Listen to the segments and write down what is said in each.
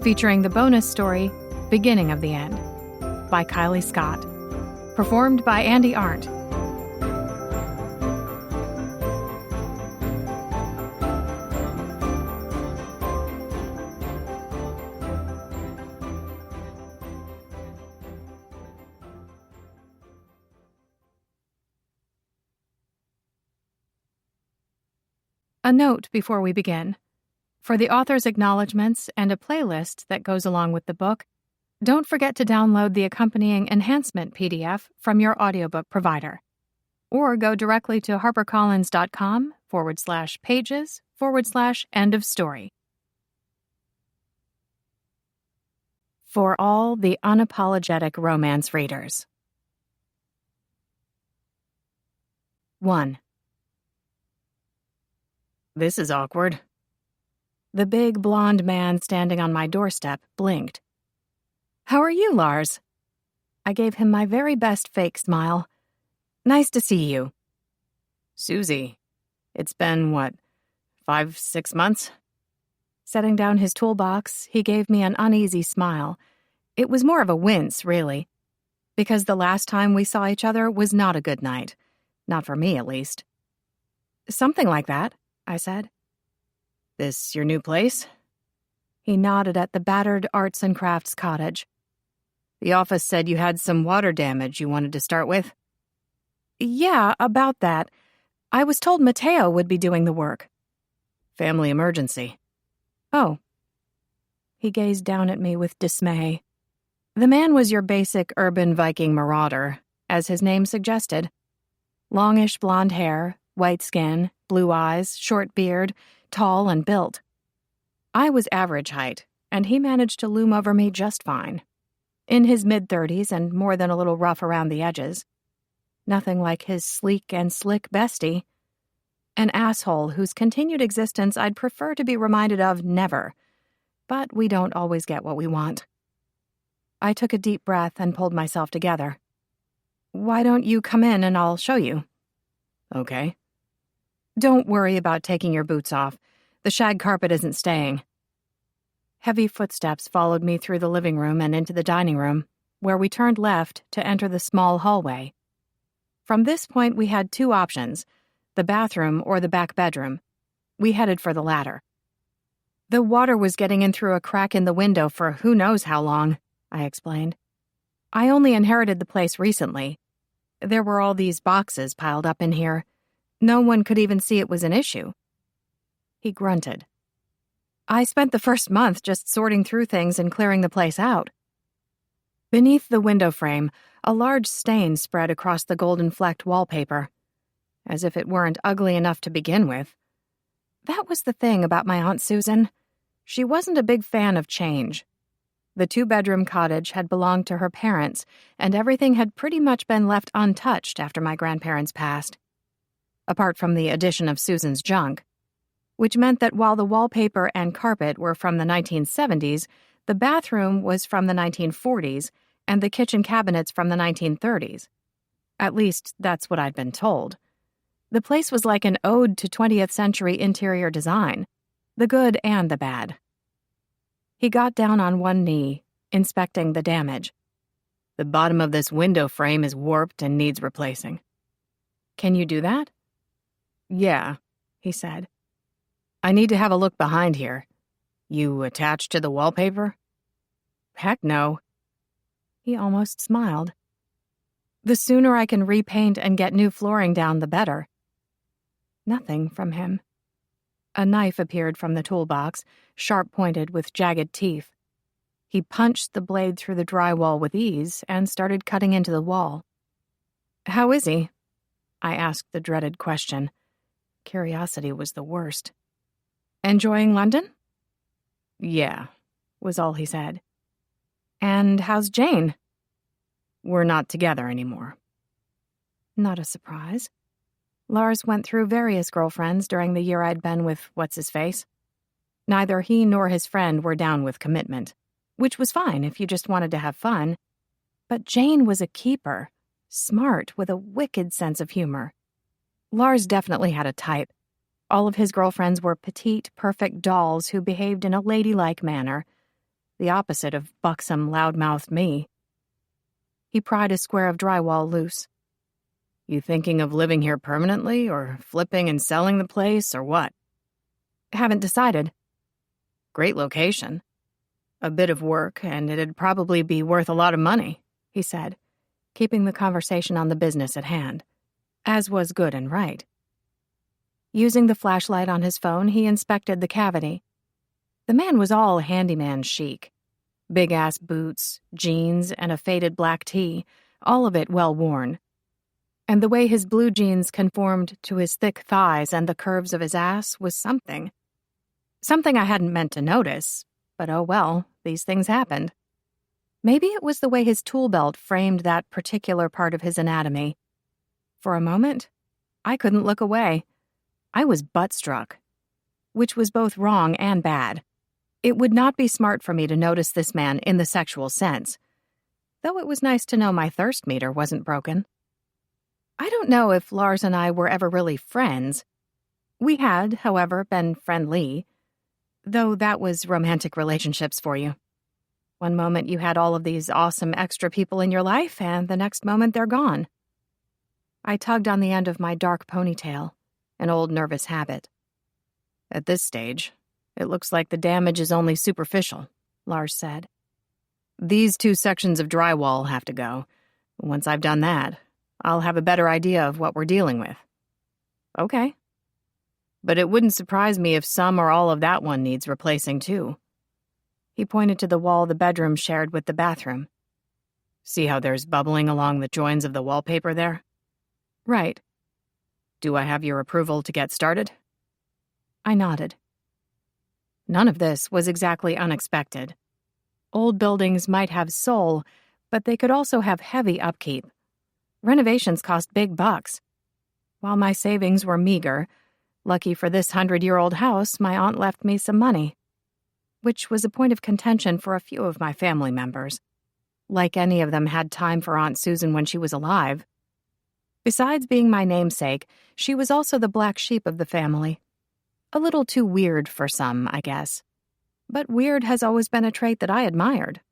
featuring the bonus story, Beginning of the End, by Kylie Scott. Performed by Andy Arndt. A note before we begin. For the author's acknowledgments and a playlist that goes along with the book, don't forget to download the accompanying enhancement PDF from your audiobook provider. Or go directly to harpercollins.com/pages/end of story. For all the unapologetic romance readers. 1. This is awkward. The big blonde man standing on my doorstep blinked. How are you, Lars? I gave him my very best fake smile. Nice to see you. Susie, it's been, 5-6 months? Setting down his toolbox, he gave me an uneasy smile. It was more of a wince, really, because the last time we saw each other was not a good night. Not for me, at least. Something like that, I said. This your new place? He nodded at the battered arts and crafts cottage. The office said you had some water damage you wanted to start with. Yeah, about that. I was told Mateo would be doing the work. Family emergency. Oh. He gazed down at me with dismay. The man was your basic urban Viking marauder, as his name suggested. Longish blonde hair, white skin, blue eyes, short beard, tall and built. I was average height, and he managed to loom over me just fine. In his mid-30s and more than a little rough around the edges. Nothing like his sleek and slick bestie. An asshole whose continued existence I'd prefer to be reminded of never. But we don't always get what we want. I took a deep breath and pulled myself together. Why don't you come in and I'll show you? Okay. Don't worry about taking your boots off. The shag carpet isn't staying. Heavy footsteps followed me through the living room and into the dining room, where we turned left to enter the small hallway. From this point, we had two options, the bathroom or the back bedroom. We headed for the latter. The water was getting in through a crack in the window for who knows how long, I explained. I only inherited the place recently. There were all these boxes piled up in here. No one could even see it was an issue. He grunted. I spent the first month just sorting through things and clearing the place out. Beneath the window frame, a large stain spread across the golden-flecked wallpaper, as if it weren't ugly enough to begin with. That was the thing about my Aunt Susan. She wasn't a big fan of change. The two-bedroom cottage had belonged to her parents, and everything had pretty much been left untouched after my grandparents passed. Apart from the addition of Susan's junk, which meant that while the wallpaper and carpet were from the 1970s, the bathroom was from the 1940s, and the kitchen cabinets from the 1930s. At least, that's what I'd been told. The place was like an ode to 20th century interior design, the good and the bad. He got down on one knee, inspecting the damage. The bottom of this window frame is warped and needs replacing. Can you do that? Yeah, he said. I need to have a look behind here. You attached to the wallpaper? Heck no. He almost smiled. The sooner I can repaint and get new flooring down, the better. Nothing from him. A knife appeared from the toolbox, sharp-pointed with jagged teeth. He punched the blade through the drywall with ease and started cutting into the wall. How is he? I asked the dreaded question. Curiosity was the worst. Enjoying London? Yeah, was all he said. And how's Jane? We're not together anymore. Not a surprise. Lars went through various girlfriends during the year I'd been with what's-his-face. Neither he nor his friend were down with commitment, which was fine if you just wanted to have fun. But Jane was a keeper, smart with a wicked sense of humor. Lars definitely had a type. All of his girlfriends were petite, perfect dolls who behaved in a ladylike manner. the opposite of buxom, loudmouthed me. He pried a square of drywall loose. You thinking of living here permanently, or flipping and selling the place, or what? Haven't decided. Great location. A bit of work, and it'd probably be worth a lot of money, he said, keeping the conversation on the business at hand, as was good and right. Using the flashlight on his phone, he inspected the cavity. The man was all handyman chic. Big-ass boots, jeans, and a faded black tee, all of it well worn. And the way his blue jeans conformed to his thick thighs and the curves of his ass was something. Something I hadn't meant to notice, but oh well, these things happened. Maybe it was the way his tool belt framed that particular part of his anatomy. For a moment, I couldn't look away. I was butt-struck, which was both wrong and bad. It would not be smart for me to notice this man in the sexual sense, though it was nice to know my thirst meter wasn't broken. I don't know if Lars and I were ever really friends. We had, however, been friendly, though that was romantic relationships for you. One moment you had all of these awesome extra people in your life, and the next moment they're gone. I tugged on the end of my dark ponytail, an old nervous habit. At this stage, it looks like the damage is only superficial, Lars said. These 2 sections of drywall have to go. Once I've done that, I'll have a better idea of what we're dealing with. Okay. But it wouldn't surprise me if some or all of that one needs replacing too. He pointed to the wall the bedroom shared with the bathroom. See how there's bubbling along the joins of the wallpaper there? Right. Do I have your approval to get started? I nodded. None of this was exactly unexpected. Old buildings might have soul, but they could also have heavy upkeep. Renovations cost big bucks. While my savings were meager, lucky for this 100-year-old house, my aunt left me some money, which was a point of contention for a few of my family members. Like any of them had time for Aunt Susan when she was alive. Besides being my namesake, she was also the black sheep of the family. A little too weird for some, I guess. But weird has always been a trait that I admired.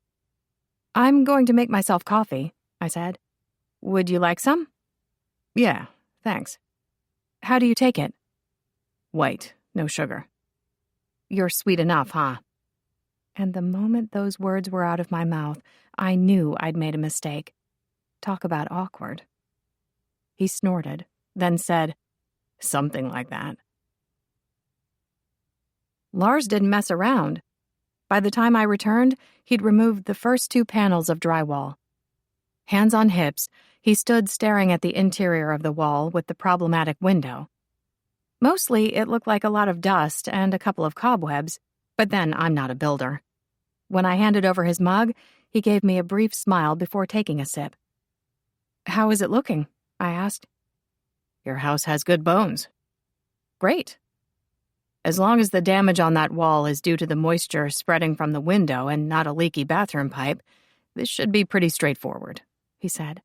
I'm going to make myself coffee, I said. Would you like some? Yeah, thanks. How do you take it? White, no sugar. You're sweet enough, huh? And the moment those words were out of my mouth, I knew I'd made a mistake. Talk about awkward. He snorted, then said, something like that. Lars didn't mess around. By the time I returned, he'd removed the first 2 panels of drywall. Hands on hips, he stood staring at the interior of the wall with the problematic window. Mostly, it looked like a lot of dust and a couple of cobwebs, but then I'm not a builder. When I handed over his mug, he gave me a brief smile before taking a sip. How is it looking? I asked. Your house has good bones. Great. As long as the damage on that wall is due to the moisture spreading from the window and not a leaky bathroom pipe, this should be pretty straightforward, he said.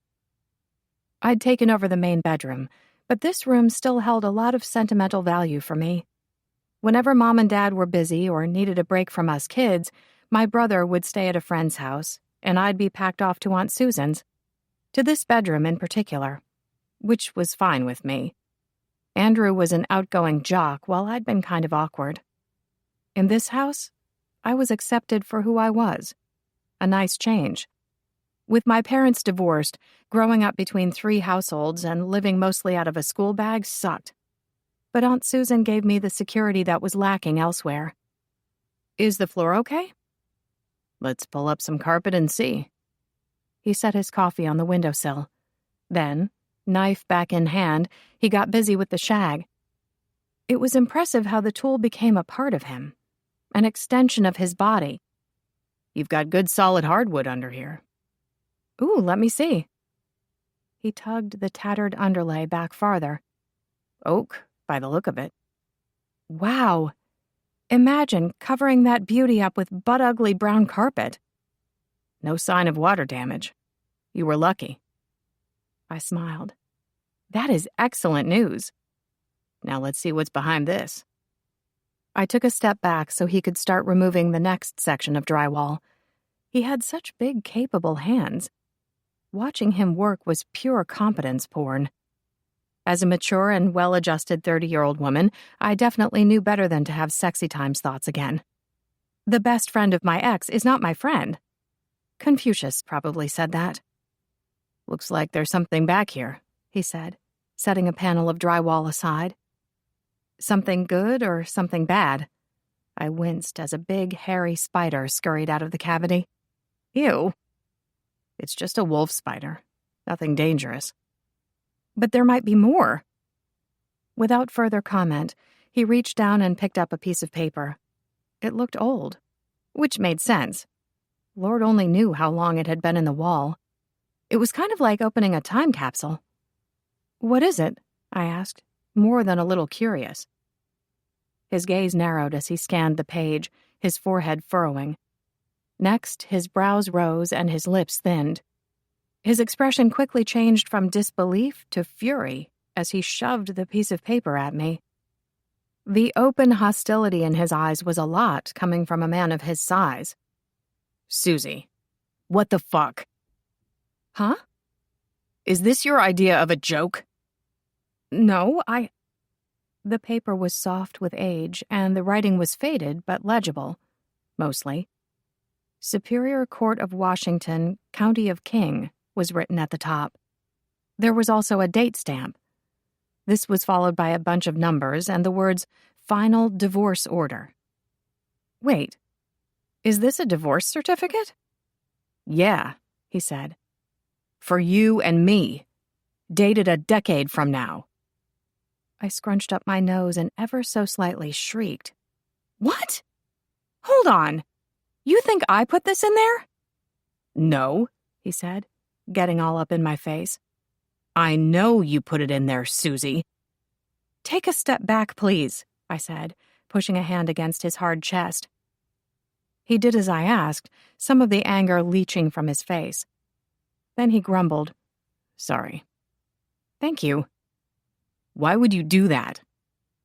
I'd taken over the main bedroom, but this room still held a lot of sentimental value for me. Whenever Mom and Dad were busy or needed a break from us kids, my brother would stay at a friend's house, and I'd be packed off to Aunt Susan's, to this bedroom in particular, which was fine with me. Andrew was an outgoing jock, while I'd been kind of awkward. In this house, I was accepted for who I was. A nice change. With my parents divorced, growing up between 3 households and living mostly out of a school bag sucked. But Aunt Susan gave me the security that was lacking elsewhere. Is the floor okay? Let's pull up some carpet and see. He set his coffee on the windowsill. Then, knife back in hand, he got busy with the shag. It was impressive how the tool became a part of him, an extension of his body. You've got good solid hardwood under here. Ooh, let me see. He tugged the tattered underlay back farther. Oak, by the look of it. Wow! Imagine covering that beauty up with butt-ugly brown carpet. No sign of water damage. You were lucky. I smiled. That is excellent news. Now let's see what's behind this. I took a step back so he could start removing the next section of drywall. He had such big, capable hands. Watching him work was pure competence porn. As a mature and well-adjusted 30-year-old woman, I definitely knew better than to have sexy times thoughts again. The best friend of my ex is not my friend. Confucius probably said that. "Looks like there's something back here," he said, setting a panel of drywall aside. "Something good or something bad?" I winced as a big, hairy spider scurried out of the cavity. "Ew." "It's just a wolf spider. Nothing dangerous." "But there might be more." Without further comment, he reached down and picked up a piece of paper. It looked old, which made sense. Lord only knew how long it had been in the wall. It was kind of like opening a time capsule. "What is it?" I asked, more than a little curious. His gaze narrowed as he scanned the page, his forehead furrowing. Next, his brows rose and his lips thinned. His expression quickly changed from disbelief to fury as he shoved the piece of paper at me. The open hostility in his eyes was a lot coming from a man of his size. "Susie, what the fuck?" "Huh? Is this your idea of a joke?" "No, The paper was soft with age, and the writing was faded but legible, mostly. Superior Court of Washington, County of King, was written at the top. There was also a date stamp. This was followed by a bunch of numbers and the words, "Final Divorce Order." "Wait, is this a divorce certificate?" "Yeah," he said. "For you and me. Dated a decade from now." I scrunched up my nose and ever so slightly shrieked. "What? Hold on. You think I put this in there?" "No," he said, getting all up in my face. "I know you put it in there, Susie." "Take a step back, please," I said, pushing a hand against his hard chest. He did as I asked, some of the anger leaching from his face. Then he grumbled, "Sorry." "Thank you." "Why would you do that?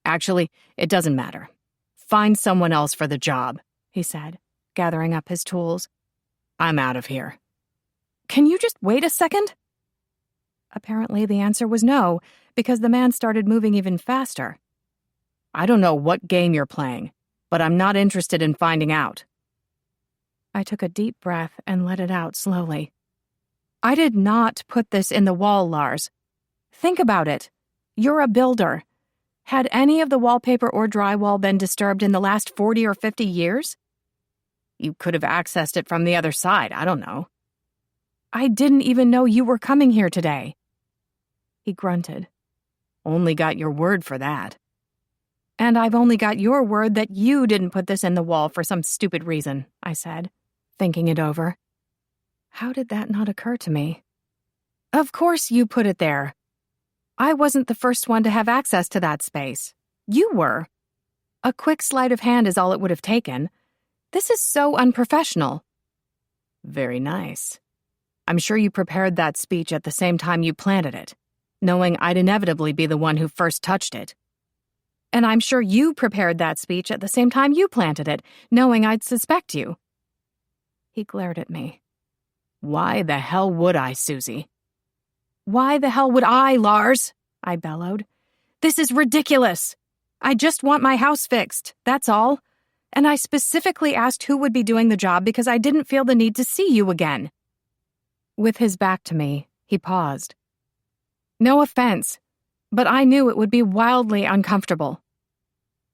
Actually, it doesn't matter. Find someone else for the job," he said, gathering up his tools. "I'm out of here." "Can you just wait a second?" Apparently the answer was no, because the man started moving even faster. "I don't know what game you're playing, but I'm not interested in finding out." I took a deep breath and let it out slowly. "I did not put this in the wall, Lars. Think about it. You're a builder. Had any of the wallpaper or drywall been disturbed in the last 40 or 50 years? You could have accessed it from the other side, I don't know." "I didn't even know you were coming here today." He grunted. "Only got your word for that." "And I've only got your word that you didn't put this in the wall for some stupid reason," I said, thinking it over. How did that not occur to me? "Of course you put it there. I wasn't the first one to have access to that space. You were. A quick sleight of hand is all it would have taken. This is so unprofessional." "Very nice. I'm sure you prepared that speech at the same time you planted it, knowing I'd inevitably be the one who first touched it." "And I'm sure you prepared that speech at the same time you planted it, knowing I'd suspect you." He glared at me. "Why the hell would I, Susie?" "Why the hell would I, Lars?" I bellowed. "This is ridiculous. I just want my house fixed, that's all. And I specifically asked who would be doing the job because I didn't feel the need to see you again." With his back to me, he paused. "No offense, but I knew it would be wildly uncomfortable."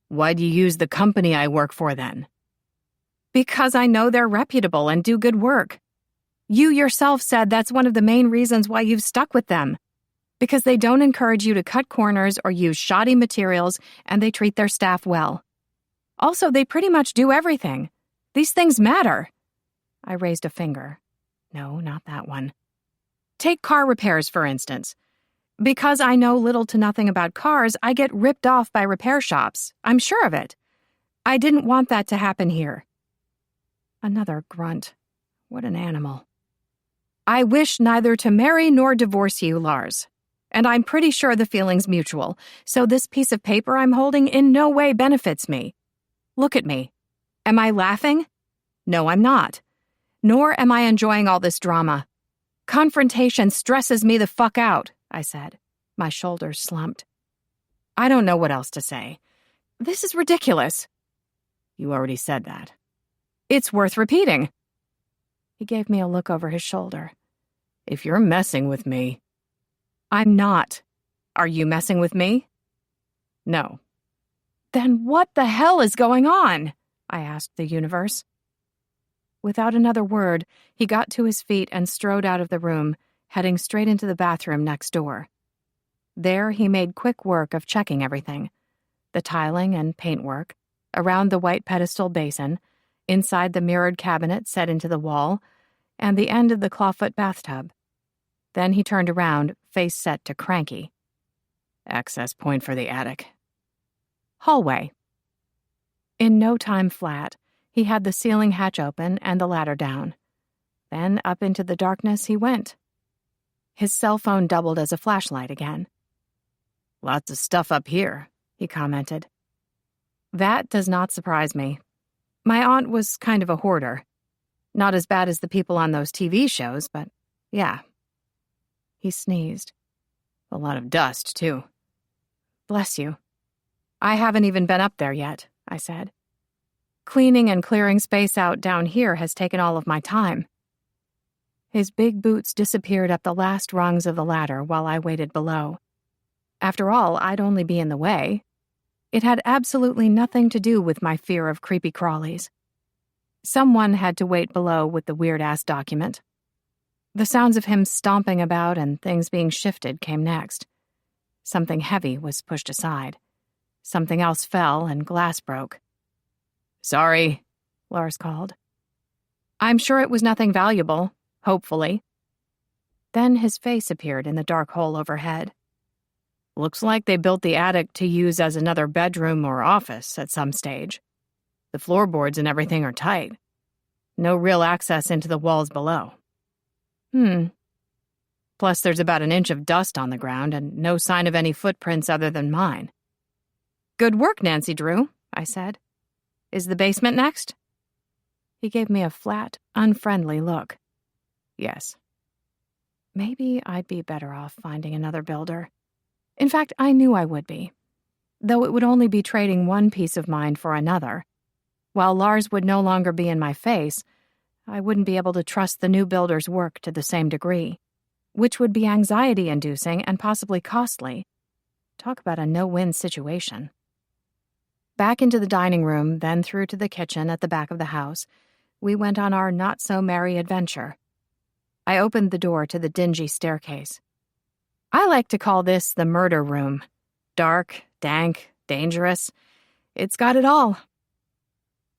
"Why'd you use the company I work for then?" "Because I know they're reputable and do good work. You yourself said that's one of the main reasons why you've stuck with them. Because they don't encourage you to cut corners or use shoddy materials, and they treat their staff well. Also, they pretty much do everything. These things matter." I raised a finger. No, not that one. "Take car repairs, for instance. Because I know little to nothing about cars, I get ripped off by repair shops. I'm sure of it. I didn't want that to happen here." Another grunt. What an animal. "I wish neither to marry nor divorce you, Lars. And I'm pretty sure the feeling's mutual, so this piece of paper I'm holding in no way benefits me. Look at me. Am I laughing? No, I'm not. nor am I enjoying all this drama. Confrontation stresses me the fuck out, I said. My shoulders slumped. I don't know what else to say. This is ridiculous. You already said that. It's worth repeating. He gave me a look over his shoulder. If you're messing with me... I'm not. Are you messing with me? No. Then what the hell is going on? I asked the universe. Without another word, he got to his feet and strode out of the room, heading straight into the bathroom next door. There, he made quick work of checking everything. The tiling and paintwork, around the white pedestal basin, inside the mirrored cabinet set into the wall, and the end of the clawfoot bathtub. Then he turned around, face set to Cranky. Access point for the attic. Hallway. In no time flat, he had the ceiling hatch open and the ladder down. Then up into the darkness he went. His cell phone doubled as a flashlight again. Lots of stuff up here, he commented. That does not surprise me. My aunt was kind of a hoarder. Not as bad as the people on those TV shows, but yeah. He sneezed. A lot of dust, too. Bless you. I haven't even been up there yet, I said. Cleaning and clearing space out down here has taken all of my time. His big boots disappeared up the last rungs of the ladder while I waited below. After all, I'd only be in the way. It had absolutely nothing to do with my fear of creepy crawlies. Someone had to wait below with the weird-ass document. The sounds of him stomping about and things being shifted came next. Something heavy was pushed aside. Something else fell and glass broke. Sorry, Lars called. I'm sure it was nothing valuable, hopefully. Then his face appeared in the dark hole overhead. Looks like they built the attic to use as another bedroom or office at some stage. The floorboards and everything are tight. No real access into the walls below. Plus there's about an inch of dust on the ground and no sign of any footprints other than mine. Good work, Nancy Drew, I said. Is the basement next? He gave me a flat, unfriendly look. Yes. Maybe I'd be better off finding another builder. In fact, I knew I would be. Though it would only be trading one peace of mind for another. While Lars would no longer be in my face, I wouldn't be able to trust the new builder's work to the same degree, which would be anxiety-inducing and possibly costly. Talk about a no-win situation. Back into the dining room, then through to the kitchen at the back of the house, we went on our not-so-merry adventure. I opened the door to the dingy staircase. I like to call this the murder room. Dark, dank, dangerous. It's got it all.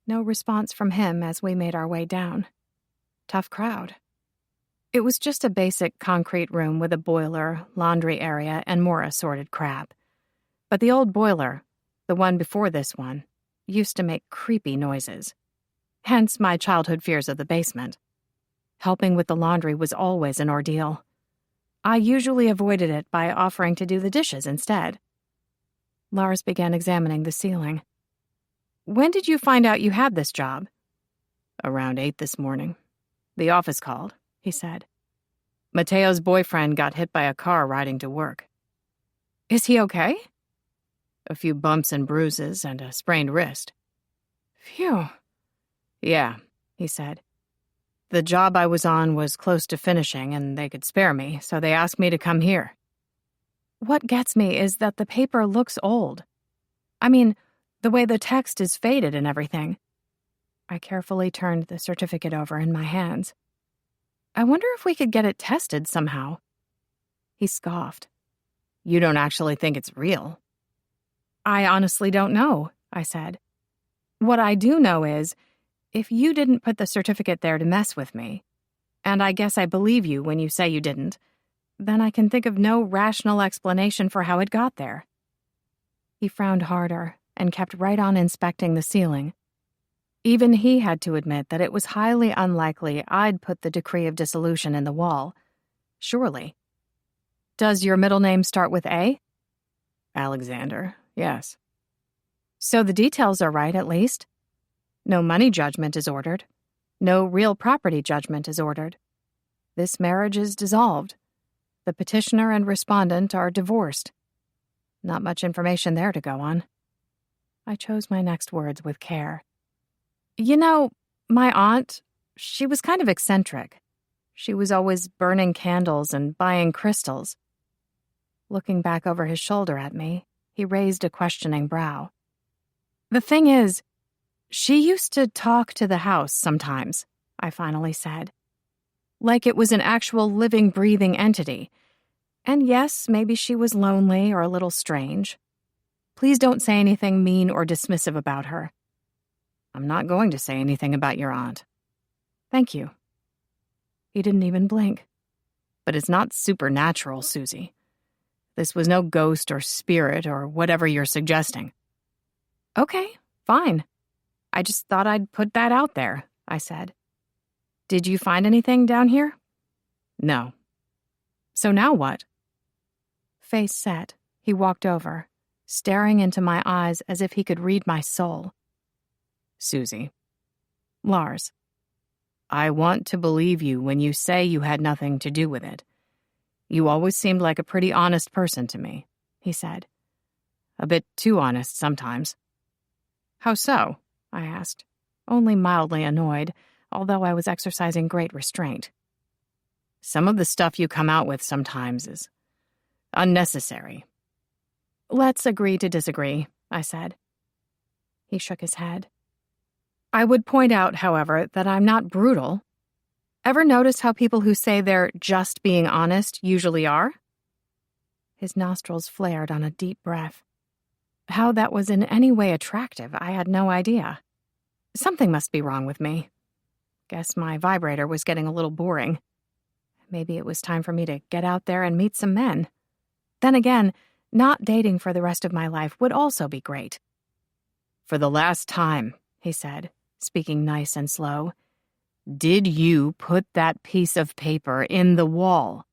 No response from him as we made our way down. Tough crowd. It was just a basic concrete room with a boiler, laundry area, and more assorted crap. But the old boiler, the one before this one, used to make creepy noises. Hence my childhood fears of the basement. Helping with the laundry was always an ordeal. I usually avoided it by offering to do the dishes instead. Lars began examining the ceiling. When did you find out you had this job? Around 8 this morning. The office called, he said. Mateo's boyfriend got hit by a car riding to work. Is he okay? A few bumps and bruises and a sprained wrist. Phew. Yeah, he said. The job I was on was close to finishing and they could spare me, so they asked me to come here. What gets me is that the paper looks old. I mean, the way the text is faded and everything. I carefully turned the certificate over in my hands. I wonder if we could get it tested somehow. He scoffed. You don't actually think it's real? I honestly don't know, I said. What I do know is, if you didn't put the certificate there to mess with me, and I guess I believe you when you say you didn't, then I can think of no rational explanation for how it got there. He frowned harder and kept right on inspecting the ceiling. Even he had to admit that it was highly unlikely I'd put the decree of dissolution in the wall. Surely. Does your middle name start with A? Alexander, yes. So the details are right, at least. No money judgment is ordered. No real property judgment is ordered. This marriage is dissolved. The petitioner and respondent are divorced. Not much information there to go on. I chose my next words with care. You know, my aunt, she was kind of eccentric. She was always burning candles and buying crystals. Looking back over his shoulder at me, he raised a questioning brow. The thing is, she used to talk to the house sometimes, I finally said. Like it was an actual living, breathing entity. And yes, maybe she was lonely or a little strange. Please don't say anything mean or dismissive about her. I'm not going to say anything about your aunt. Thank you. He didn't even blink. But it's not supernatural, Susie. This was no ghost or spirit or whatever you're suggesting. Okay, fine. I just thought I'd put that out there, I said. Did you find anything down here? No. So now what? Face set, he walked over, staring into my eyes as if he could read my soul. Susie. Lars. I want to believe you when you say you had nothing to do with it. You always seemed like a pretty honest person to me, he said. A bit too honest sometimes. How so? I asked, only mildly annoyed, although I was exercising great restraint. Some of the stuff you come out with sometimes is unnecessary. Let's agree to disagree, I said. He shook his head. I would point out, however, that I'm not brutal. Ever notice how people who say they're just being honest usually are? His nostrils flared on a deep breath. How that was in any way attractive, I had no idea. Something must be wrong with me. Guess my vibrator was getting a little boring. Maybe it was time for me to get out there and meet some men. Then again, not dating for the rest of my life would also be great. For the last time, he said, speaking nice and slow, did you put that piece of paper in the wall?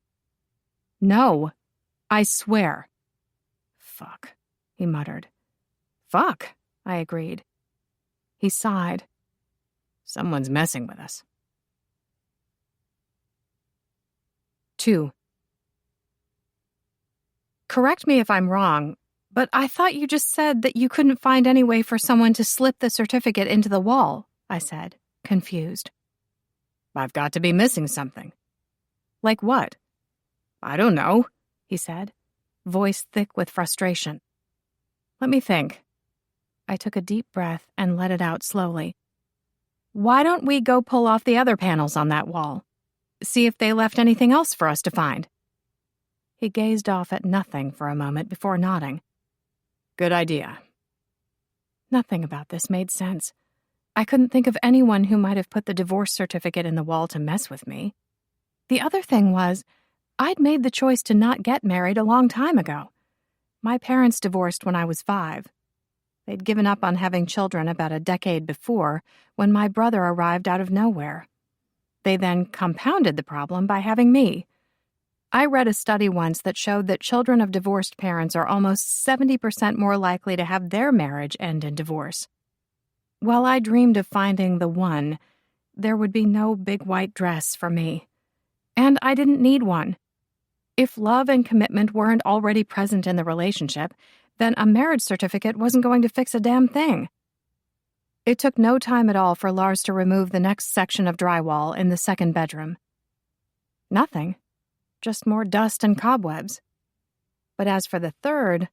No, I swear. Fuck, he muttered. Fuck, I agreed. He sighed. Someone's messing with us. 2. Correct me if I'm wrong, but I thought you just said that you couldn't find any way for someone to slip the certificate into the wall, I said, confused. I've got to be missing something. Like what? I don't know, he said, voice thick with frustration. Let me think. I took a deep breath and let it out slowly. Why don't we go pull off the other panels on that wall? See if they left anything else for us to find. He gazed off at nothing for a moment before nodding. Good idea. Nothing about this made sense. I couldn't think of anyone who might have put the divorce certificate in the wall to mess with me. The other thing was, I'd made the choice to not get married a long time ago. My parents divorced when I was 5. They'd given up on having children about a decade before, when my brother arrived out of nowhere. They then compounded the problem by having me. I read a study once that showed that children of divorced parents are almost 70% more likely to have their marriage end in divorce. While I dreamed of finding the one, there would be no big white dress for me. And I didn't need one. If love and commitment weren't already present in the relationship, then a marriage certificate wasn't going to fix a damn thing. It took no time at all for Lars to remove the next section of drywall in the second bedroom. Nothing. Just more dust and cobwebs. But as for the third,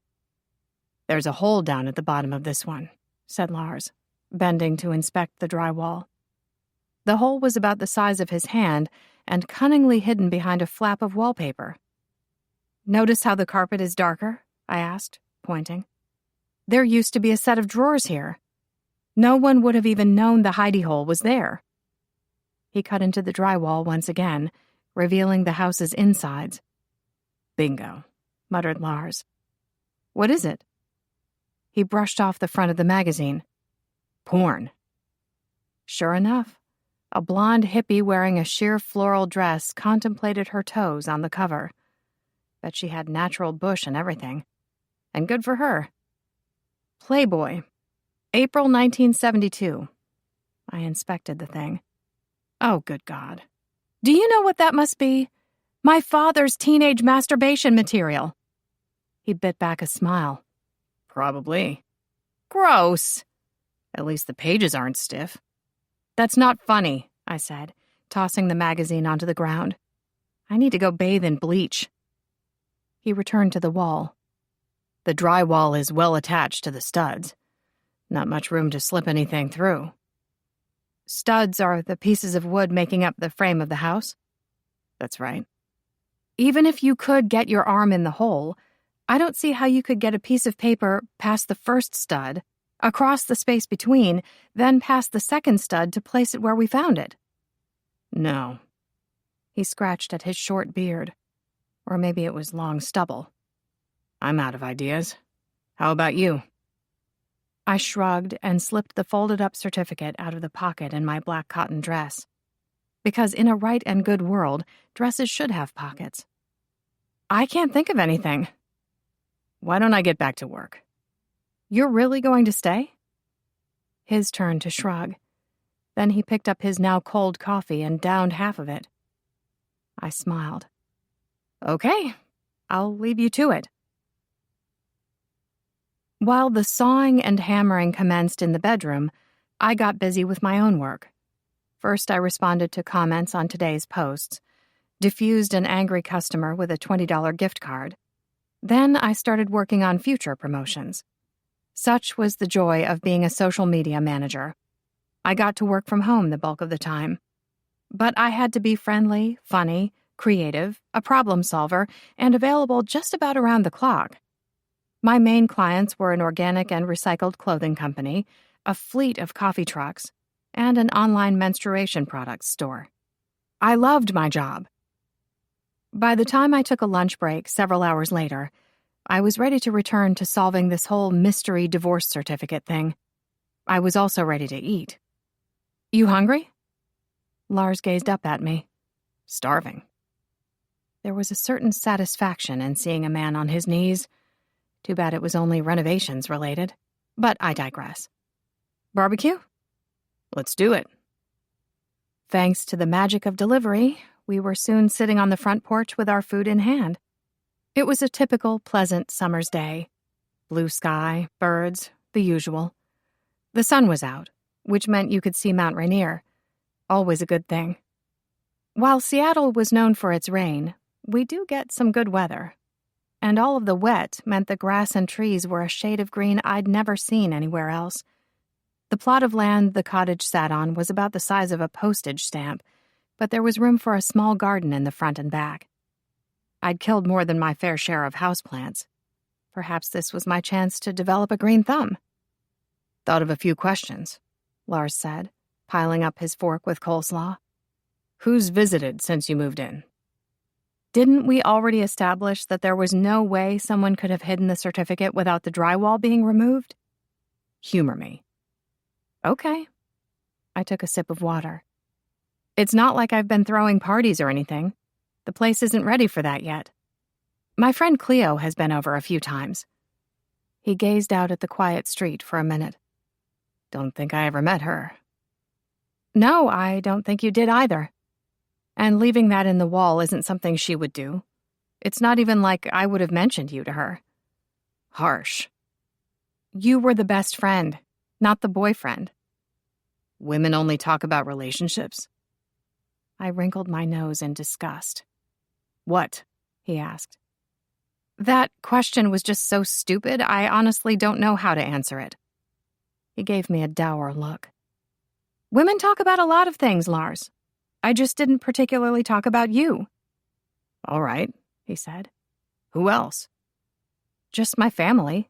there's a hole down at the bottom of this one, said Lars, bending to inspect the drywall. The hole was about the size of his hand and cunningly hidden behind a flap of wallpaper. Notice how the carpet is darker? I asked, pointing. There used to be a set of drawers here. No one would have even known the hidey hole was there. He cut into the drywall once again, revealing the house's insides. Bingo, muttered Lars. What is it? He brushed off the front of the magazine. Porn. Sure enough, a blonde hippie wearing a sheer floral dress contemplated her toes on the cover. Bet she had natural bush and everything. And good for her. Playboy. April 1972. I inspected the thing. Oh, good God. Do you know what that must be? My father's teenage masturbation material. He bit back a smile. Probably. Gross. At least the pages aren't stiff. That's not funny, I said, tossing the magazine onto the ground. I need to go bathe in bleach. He returned to the wall. The drywall is well attached to the studs. Not much room to slip anything through. Studs are the pieces of wood making up the frame of the house? That's right. Even if you could get your arm in the hole, I don't see how you could get a piece of paper past the first stud, across the space between, then past the second stud to place it where we found it. No. He scratched at his short beard. Or maybe it was long stubble. I'm out of ideas. How about you? I shrugged and slipped the folded-up certificate out of the pocket in my black cotton dress. Because in a right and good world, dresses should have pockets. I can't think of anything. Why don't I get back to work? You're really going to stay? His turn to shrug. Then he picked up his now cold coffee and downed half of it. I smiled. Okay, I'll leave you to it. While the sawing and hammering commenced in the bedroom, I got busy with my own work. First, I responded to comments on today's posts, diffused an angry customer with a $20 gift card. Then I started working on future promotions. Such was the joy of being a social media manager. I got to work from home the bulk of the time. But I had to be friendly, funny, creative, a problem solver, and available just about around the clock. My main clients were an organic and recycled clothing company, a fleet of coffee trucks, and an online menstruation products store. I loved my job. By the time I took a lunch break several hours later, I was ready to return to solving this whole mystery divorce certificate thing. I was also ready to eat. You hungry? Lars gazed up at me. Starving. There was a certain satisfaction in seeing a man on his knees. Too bad it was only renovations related. But I digress. Barbecue? Let's do it. Thanks to the magic of delivery, we were soon sitting on the front porch with our food in hand. It was a typical, pleasant summer's day. Blue sky, birds, the usual. The sun was out, which meant you could see Mount Rainier. Always a good thing. While Seattle was known for its rain, we do get some good weather. And all of the wet meant the grass and trees were a shade of green I'd never seen anywhere else. The plot of land the cottage sat on was about the size of a postage stamp, but there was room for a small garden in the front and back. I'd killed more than my fair share of houseplants. Perhaps this was my chance to develop a green thumb. Thought of a few questions, Lars said, piling up his fork with coleslaw. Who's visited since you moved in? Didn't we already establish that there was no way someone could have hidden the certificate without the drywall being removed? Humor me. Okay. I took a sip of water. It's not like I've been throwing parties or anything. The place isn't ready for that yet. My friend Cleo has been over a few times. He gazed out at the quiet street for a minute. Don't think I ever met her. No, I don't think you did either. And leaving that in the wall isn't something she would do. It's not even like I would have mentioned you to her. Harsh. You were the best friend, not the boyfriend. Women only talk about relationships? I wrinkled my nose in disgust. What? He asked. That question was just so stupid, I honestly don't know how to answer it. He gave me a dour look. Women talk about a lot of things, Lars. I just didn't particularly talk about you. All right, he said. Who else? Just my family.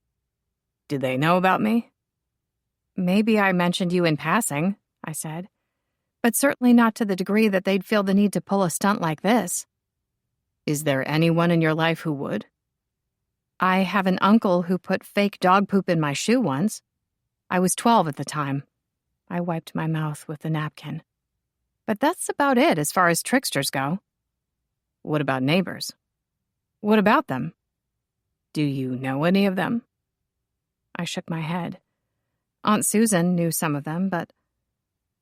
Did they know about me? Maybe I mentioned you in passing, I said, but certainly not to the degree that they'd feel the need to pull a stunt like this. Is there anyone in your life who would? I have an uncle who put fake dog poop in my shoe once. I was 12 at the time. I wiped my mouth with the napkin. But that's about it as far as tricksters go. What about neighbors? What about them? Do you know any of them? I shook my head. Aunt Susan knew some of them, but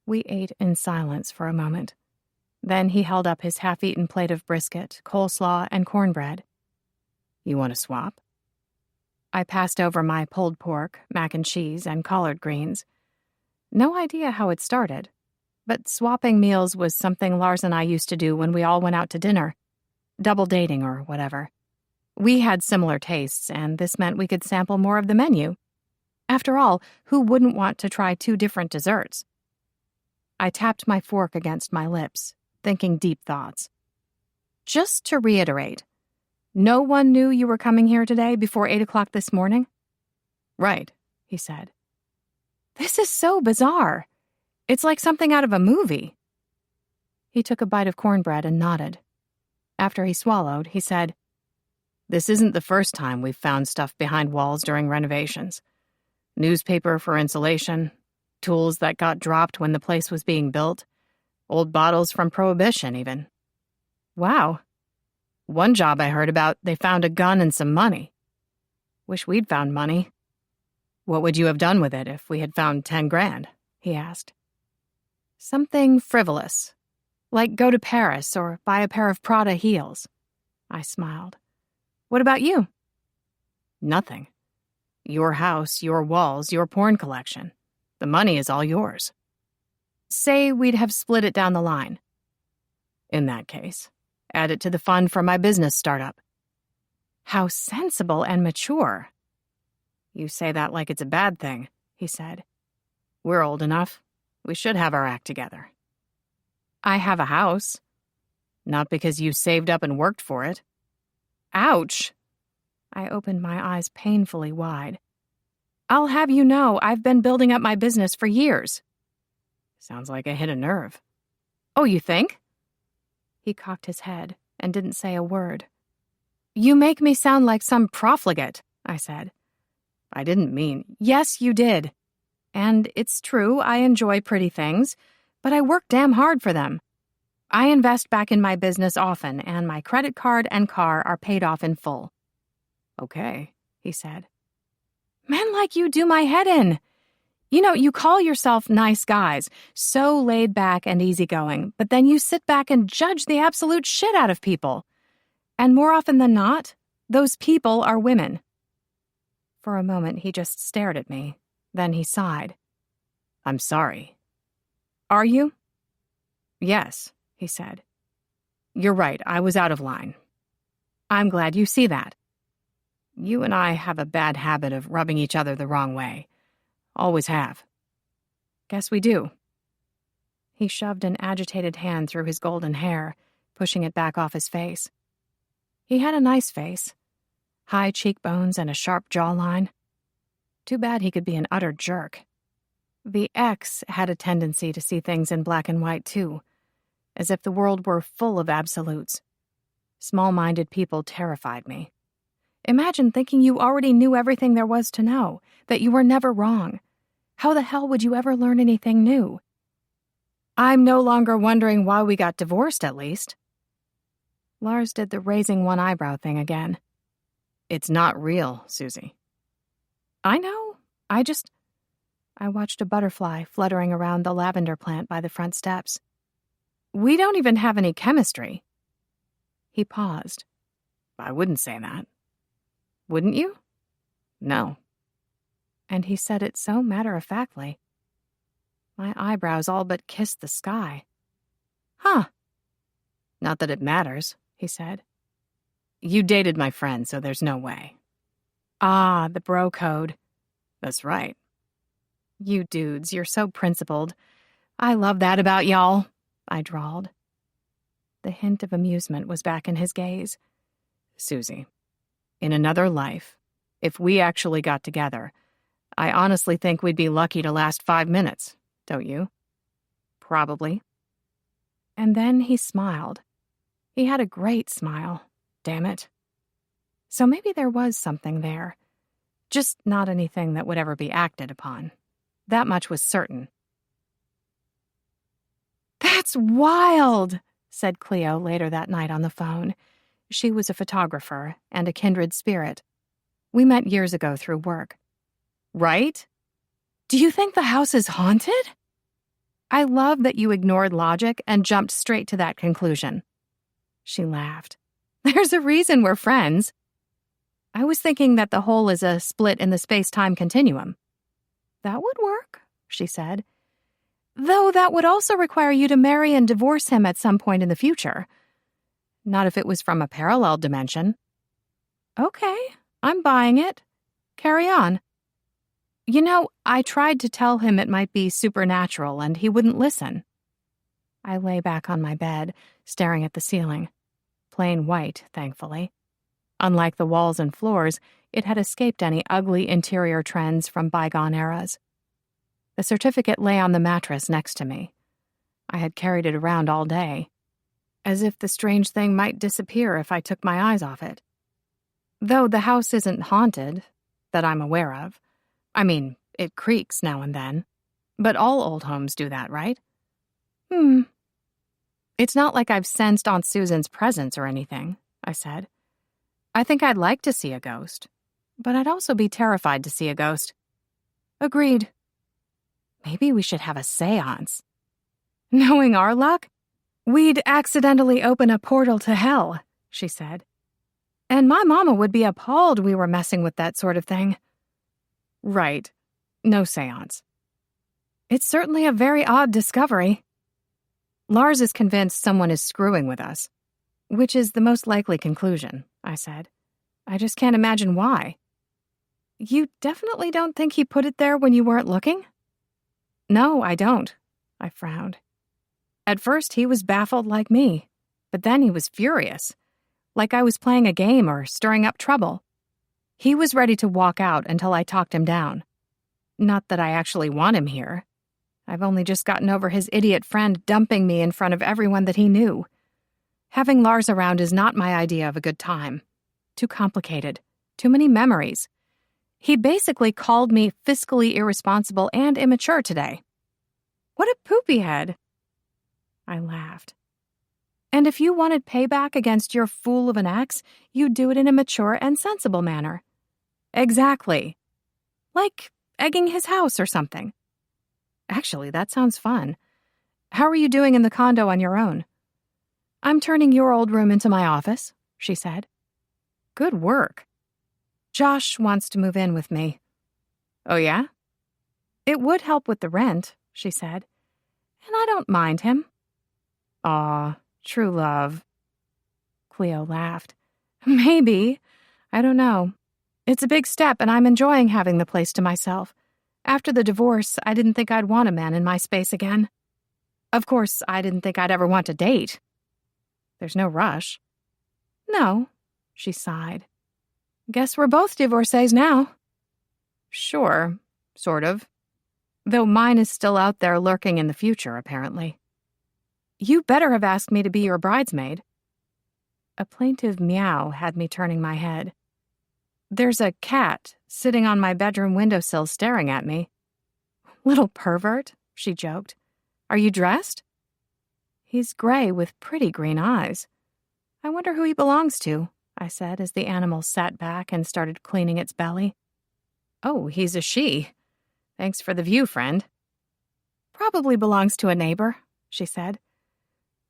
we ate in silence for a moment. Then he held up his half-eaten plate of brisket, coleslaw, and cornbread. You want to swap? I passed over my pulled pork, mac and cheese, and collard greens. No idea how it started, but swapping meals was something Lars and I used to do when we all went out to dinner, double dating or whatever. We had similar tastes, and this meant we could sample more of the menu. After all, who wouldn't want to try 2 different desserts? I tapped my fork against my lips, thinking deep thoughts. Just to reiterate, no one knew you were coming here today before 8 o'clock this morning? Right, he said. This is so bizarre. It's like something out of a movie. He took a bite of cornbread and nodded. After he swallowed, he said, This isn't the first time we've found stuff behind walls during renovations. Newspaper for insulation, tools that got dropped when the place was being built, old bottles from Prohibition even. Wow. One job I heard about, they found a gun and some money. Wish we'd found money. What would you have done with it if we had found 10 grand? He asked. Something frivolous, like go to Paris or buy a pair of Prada heels. I smiled. What about you? Nothing. Your house, your walls, your porn collection. The money is all yours. Say we'd have split it down the line. In that case, add it to the fund for my business startup. How sensible and mature. You say that like it's a bad thing, he said. We're old enough. We should have our act together. I have a house. Not because you saved up and worked for it. Ouch! I opened my eyes painfully wide. I'll have you know I've been building up my business for years. Sounds like I hit a nerve. Oh, you think? He cocked his head and didn't say a word. You make me sound like some profligate, I said. I didn't mean... Yes, you did. And it's true, I enjoy pretty things, but I work damn hard for them. I invest back in my business often, and my credit card and car are paid off in full. Okay, he said. Men like you do my head in. You know, you call yourself nice guys, so laid back and easygoing, but then you sit back and judge the absolute shit out of people. And more often than not, those people are women. For a moment, he just stared at me. Then he sighed. I'm sorry. Are you? Yes, he said. You're right, I was out of line. I'm glad you see that. You and I have a bad habit of rubbing each other the wrong way. Always have. Guess we do. He shoved an agitated hand through his golden hair, pushing it back off his face. He had a nice face. High cheekbones and a sharp jawline. Too bad he could be an utter jerk. The ex had a tendency to see things in black and white, too, as if the world were full of absolutes. Small-minded people terrified me. Imagine thinking you already knew everything there was to know, that you were never wrong. How the hell would you ever learn anything new? I'm no longer wondering why we got divorced, at least. Lars did the raising one eyebrow thing again. It's not real, Susie. I know. I watched a butterfly fluttering around the lavender plant by the front steps. We don't even have any chemistry. He paused. I wouldn't say that. Wouldn't you? No. And he said it so matter-of-factly. My eyebrows all but kissed the sky. Huh. Not that it matters, he said. You dated my friend, so there's no way. Ah, the bro code. That's right. You dudes, you're so principled. I love that about y'all, I drawled. The hint of amusement was back in his gaze. Susie, in another life, if we actually got together, I honestly think we'd be lucky to last 5 minutes, don't you? Probably. And then he smiled. He had a great smile, damn it. So maybe there was something there. Just not anything that would ever be acted upon. That much was certain. That's wild, said Cleo later that night on the phone. She was a photographer and a kindred spirit. We met years ago through work. Right? Do you think the house is haunted? I love that you ignored logic and jumped straight to that conclusion. She laughed. There's a reason we're friends. I was thinking that the whole is a split in the space-time continuum. That would work, she said. Though that would also require you to marry and divorce him at some point in the future. Not if it was from a parallel dimension. Okay, I'm buying it. Carry on. You know, I tried to tell him it might be supernatural, and he wouldn't listen. I lay back on my bed, staring at the ceiling. Plain white, thankfully. Unlike the walls and floors, it had escaped any ugly interior trends from bygone eras. The certificate lay on the mattress next to me. I had carried it around all day, as if the strange thing might disappear if I took my eyes off it. Though the house isn't haunted, that I'm aware of. I mean, it creaks now and then. But all old homes do that, right? It's not like I've sensed Aunt Susan's presence or anything, I said. I think I'd like to see a ghost, but I'd also be terrified to see a ghost. Agreed. Maybe we should have a seance. Knowing our luck, we'd accidentally open a portal to hell, she said. And my mama would be appalled we were messing with that sort of thing. Right. No seance. It's certainly a very odd discovery. Lars is convinced someone is screwing with us, which is the most likely conclusion, I said. I just can't imagine why. You definitely don't think he put it there when you weren't looking? No, I don't, I frowned. At first, he was baffled like me, but then he was furious, like I was playing a game or stirring up trouble. He was ready to walk out until I talked him down. Not that I actually want him here. I've only just gotten over his idiot friend dumping me in front of everyone that he knew. Having Lars around is not my idea of a good time. Too complicated. Too many memories. He basically called me fiscally irresponsible and immature today. What a poopy head. I laughed. And if you wanted payback against your fool of an ex, you'd do it in a mature and sensible manner. Exactly. Like egging his house or something. Actually, that sounds fun. How are you doing in the condo on your own? I'm turning your old room into my office, she said. Good work. Josh wants to move in with me. Oh, yeah? It would help with the rent, she said. And I don't mind him. Aw, true love. Cleo laughed. Maybe. I don't know. It's a big step, and I'm enjoying having the place to myself. After the divorce, I didn't think I'd want a man in my space again. Of course, I didn't think I'd ever want to date. There's no rush. No, she sighed. Guess we're both divorcees now. Sure, sort of. Though mine is still out there lurking in the future, apparently. You better have asked me to be your bridesmaid. A plaintive meow had me turning my head. There's a cat sitting on my bedroom windowsill staring at me. Little pervert, she joked. Are you dressed? He's gray with pretty green eyes. I wonder who he belongs to, I said as the animal sat back and started cleaning its belly. Oh, he's a she. Thanks for the view, friend. Probably belongs to a neighbor, she said.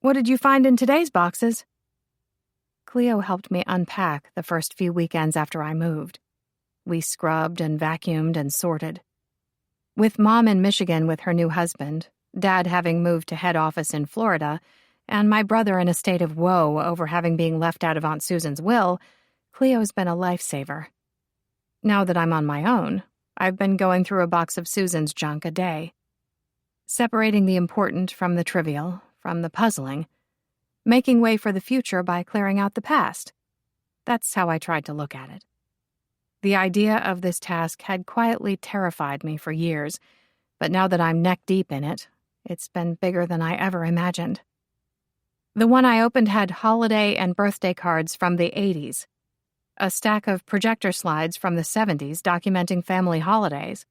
What did you find in today's boxes? Cleo helped me unpack the first few weekends after I moved. We scrubbed and vacuumed and sorted. With Mom in Michigan with her new husband, Dad having moved to head office in Florida, and my brother in a state of woe over having been left out of Aunt Susan's will, Cleo's been a lifesaver. Now that I'm on my own, I've been going through a box of Susan's junk a day. Separating the important from the trivial, from the puzzling, making way for the future by clearing out the past. That's how I tried to look at it. The idea of this task had quietly terrified me for years, but now that I'm neck-deep in it, it's been bigger than I ever imagined. The one I opened had holiday and birthday cards from the 80s, a stack of projector slides from the 70s documenting family holidays,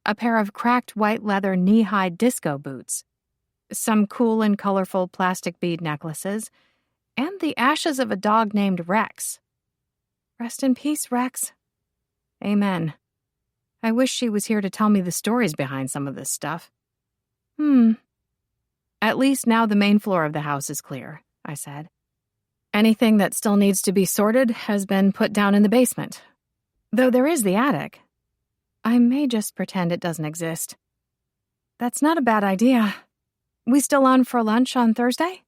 a pair of cracked white leather knee-high disco boots, some cool and colorful plastic bead necklaces, and the ashes of a dog named Rex. Rest in peace, Rex. Amen. I wish she was here to tell me the stories behind some of this stuff. At least now the main floor of the house is clear, I said. Anything that still needs to be sorted has been put down in the basement. Though there is the attic. I may just pretend it doesn't exist. That's not a bad idea. We still on for lunch on Thursday?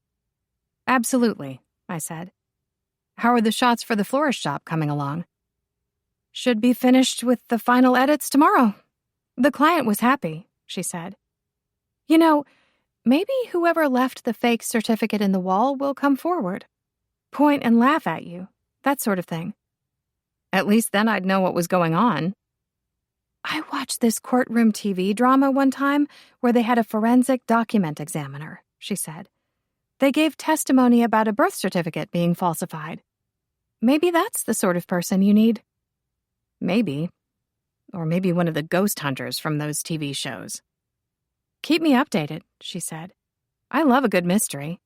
Absolutely, I said. How are the shots for the florist shop coming along? Should be finished with the final edits tomorrow. The client was happy, she said. You know, maybe whoever left the fake certificate in the wall will come forward. Point and laugh at you, that sort of thing. At least then I'd know what was going on. I watched this courtroom TV drama one time where they had a forensic document examiner, she said. They gave testimony about a birth certificate being falsified. Maybe that's the sort of person you need. Maybe. Or maybe one of the ghost hunters from those TV shows. Keep me updated, she said. I love a good mystery.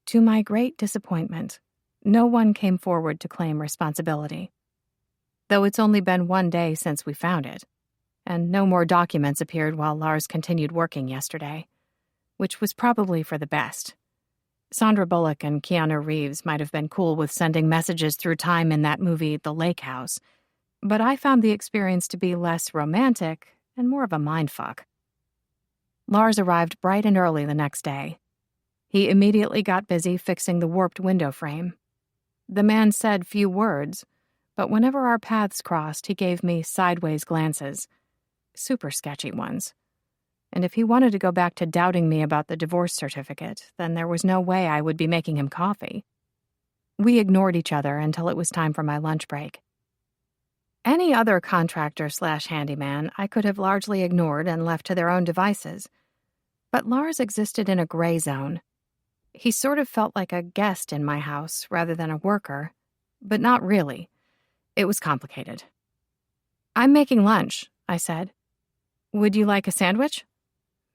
To my great disappointment, no one came forward to claim responsibility. Though it's only been one day since we found it, and no more documents appeared while Lars continued working yesterday, which was probably for the best. Sandra Bullock and Keanu Reeves might have been cool with sending messages through time in that movie, The Lake House, but I found the experience to be less romantic and more of a mindfuck. Lars arrived bright and early the next day. He immediately got busy fixing the warped window frame. The man said few words, but whenever our paths crossed, he gave me sideways glances, super sketchy ones. And if he wanted to go back to doubting me about the divorce certificate, then there was no way I would be making him coffee. We ignored each other until it was time for my lunch break. Any other contractor/handyman I could have largely ignored and left to their own devices. But Lars existed in a gray zone. He sort of felt like a guest in my house rather than a worker, but not really. It was complicated. I'm making lunch, I said. Would you like a sandwich?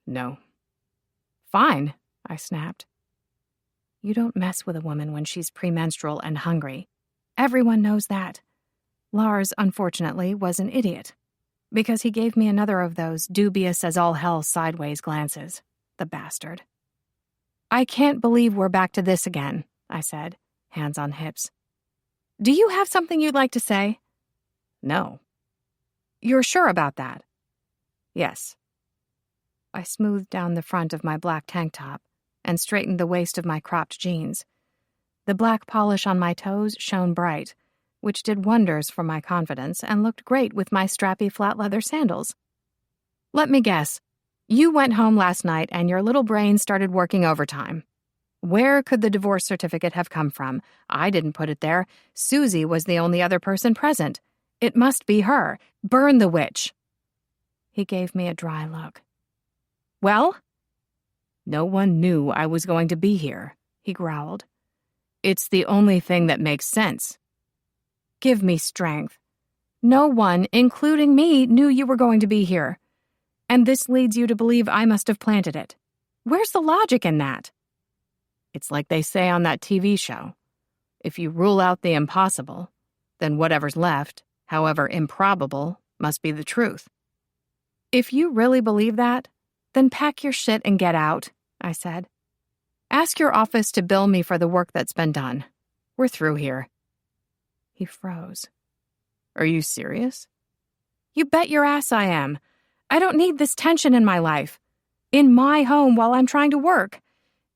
No. Fine, I snapped. You don't mess with a woman when she's premenstrual and hungry. Everyone knows that. Lars, unfortunately, was an idiot, because he gave me another of those dubious as all hell sideways glances, the bastard. I can't believe we're back to this again, I said, hands on hips. Do you have something you'd like to say? No. You're sure about that? Yes. I smoothed down the front of my black tank top and straightened the waist of my cropped jeans. The black polish on my toes shone bright, which did wonders for my confidence and looked great with my strappy flat leather sandals. Let me guess. You went home last night and your little brain started working overtime. Where could the divorce certificate have come from? I didn't put it there. Susie was the only other person present. It must be her. Burn the witch. He gave me a dry look. Well? No one knew I was going to be here, he growled. It's the only thing that makes sense. Give me strength. No one, including me, knew you were going to be here. And this leads you to believe I must have planted it. Where's the logic in that? It's like they say on that TV show. If you rule out the impossible, then whatever's left, however improbable, must be the truth. If you really believe that, then pack your shit and get out, I said. Ask your office to bill me for the work that's been done. We're through here. He froze. Are you serious? You bet your ass I am. I don't need this tension in my life. In my home while I'm trying to work.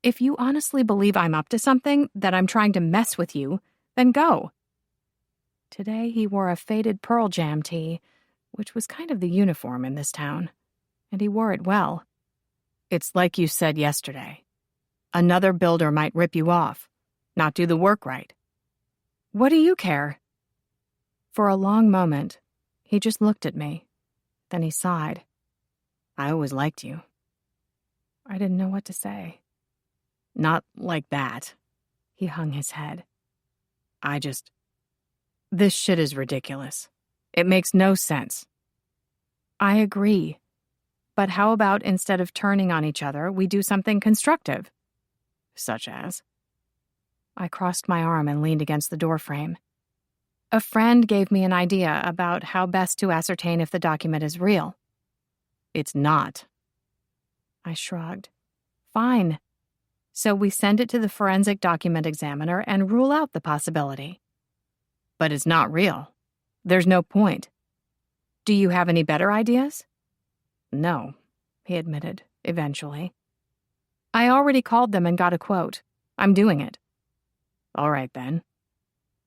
If you honestly believe I'm up to something, that I'm trying to mess with you, then go. Today he wore a faded Pearl Jam tee, which was kind of the uniform in this town, and he wore it well. It's like you said yesterday. Another builder might rip you off, not do the work right. What do you care? For a long moment, he just looked at me. Then he sighed. I always liked you. I didn't know what to say. Not like that. He hung his head. This shit is ridiculous. It makes no sense. I agree. But how about instead of turning on each other, we do something constructive? Such as? I crossed my arm and leaned against the doorframe. A friend gave me an idea about how best to ascertain if the document is real. It's not. I shrugged. Fine. So we send it to the forensic document examiner and rule out the possibility. But it's not real. There's no point. Do you have any better ideas? No, he admitted, eventually. I already called them and got a quote. I'm doing it. All right, then.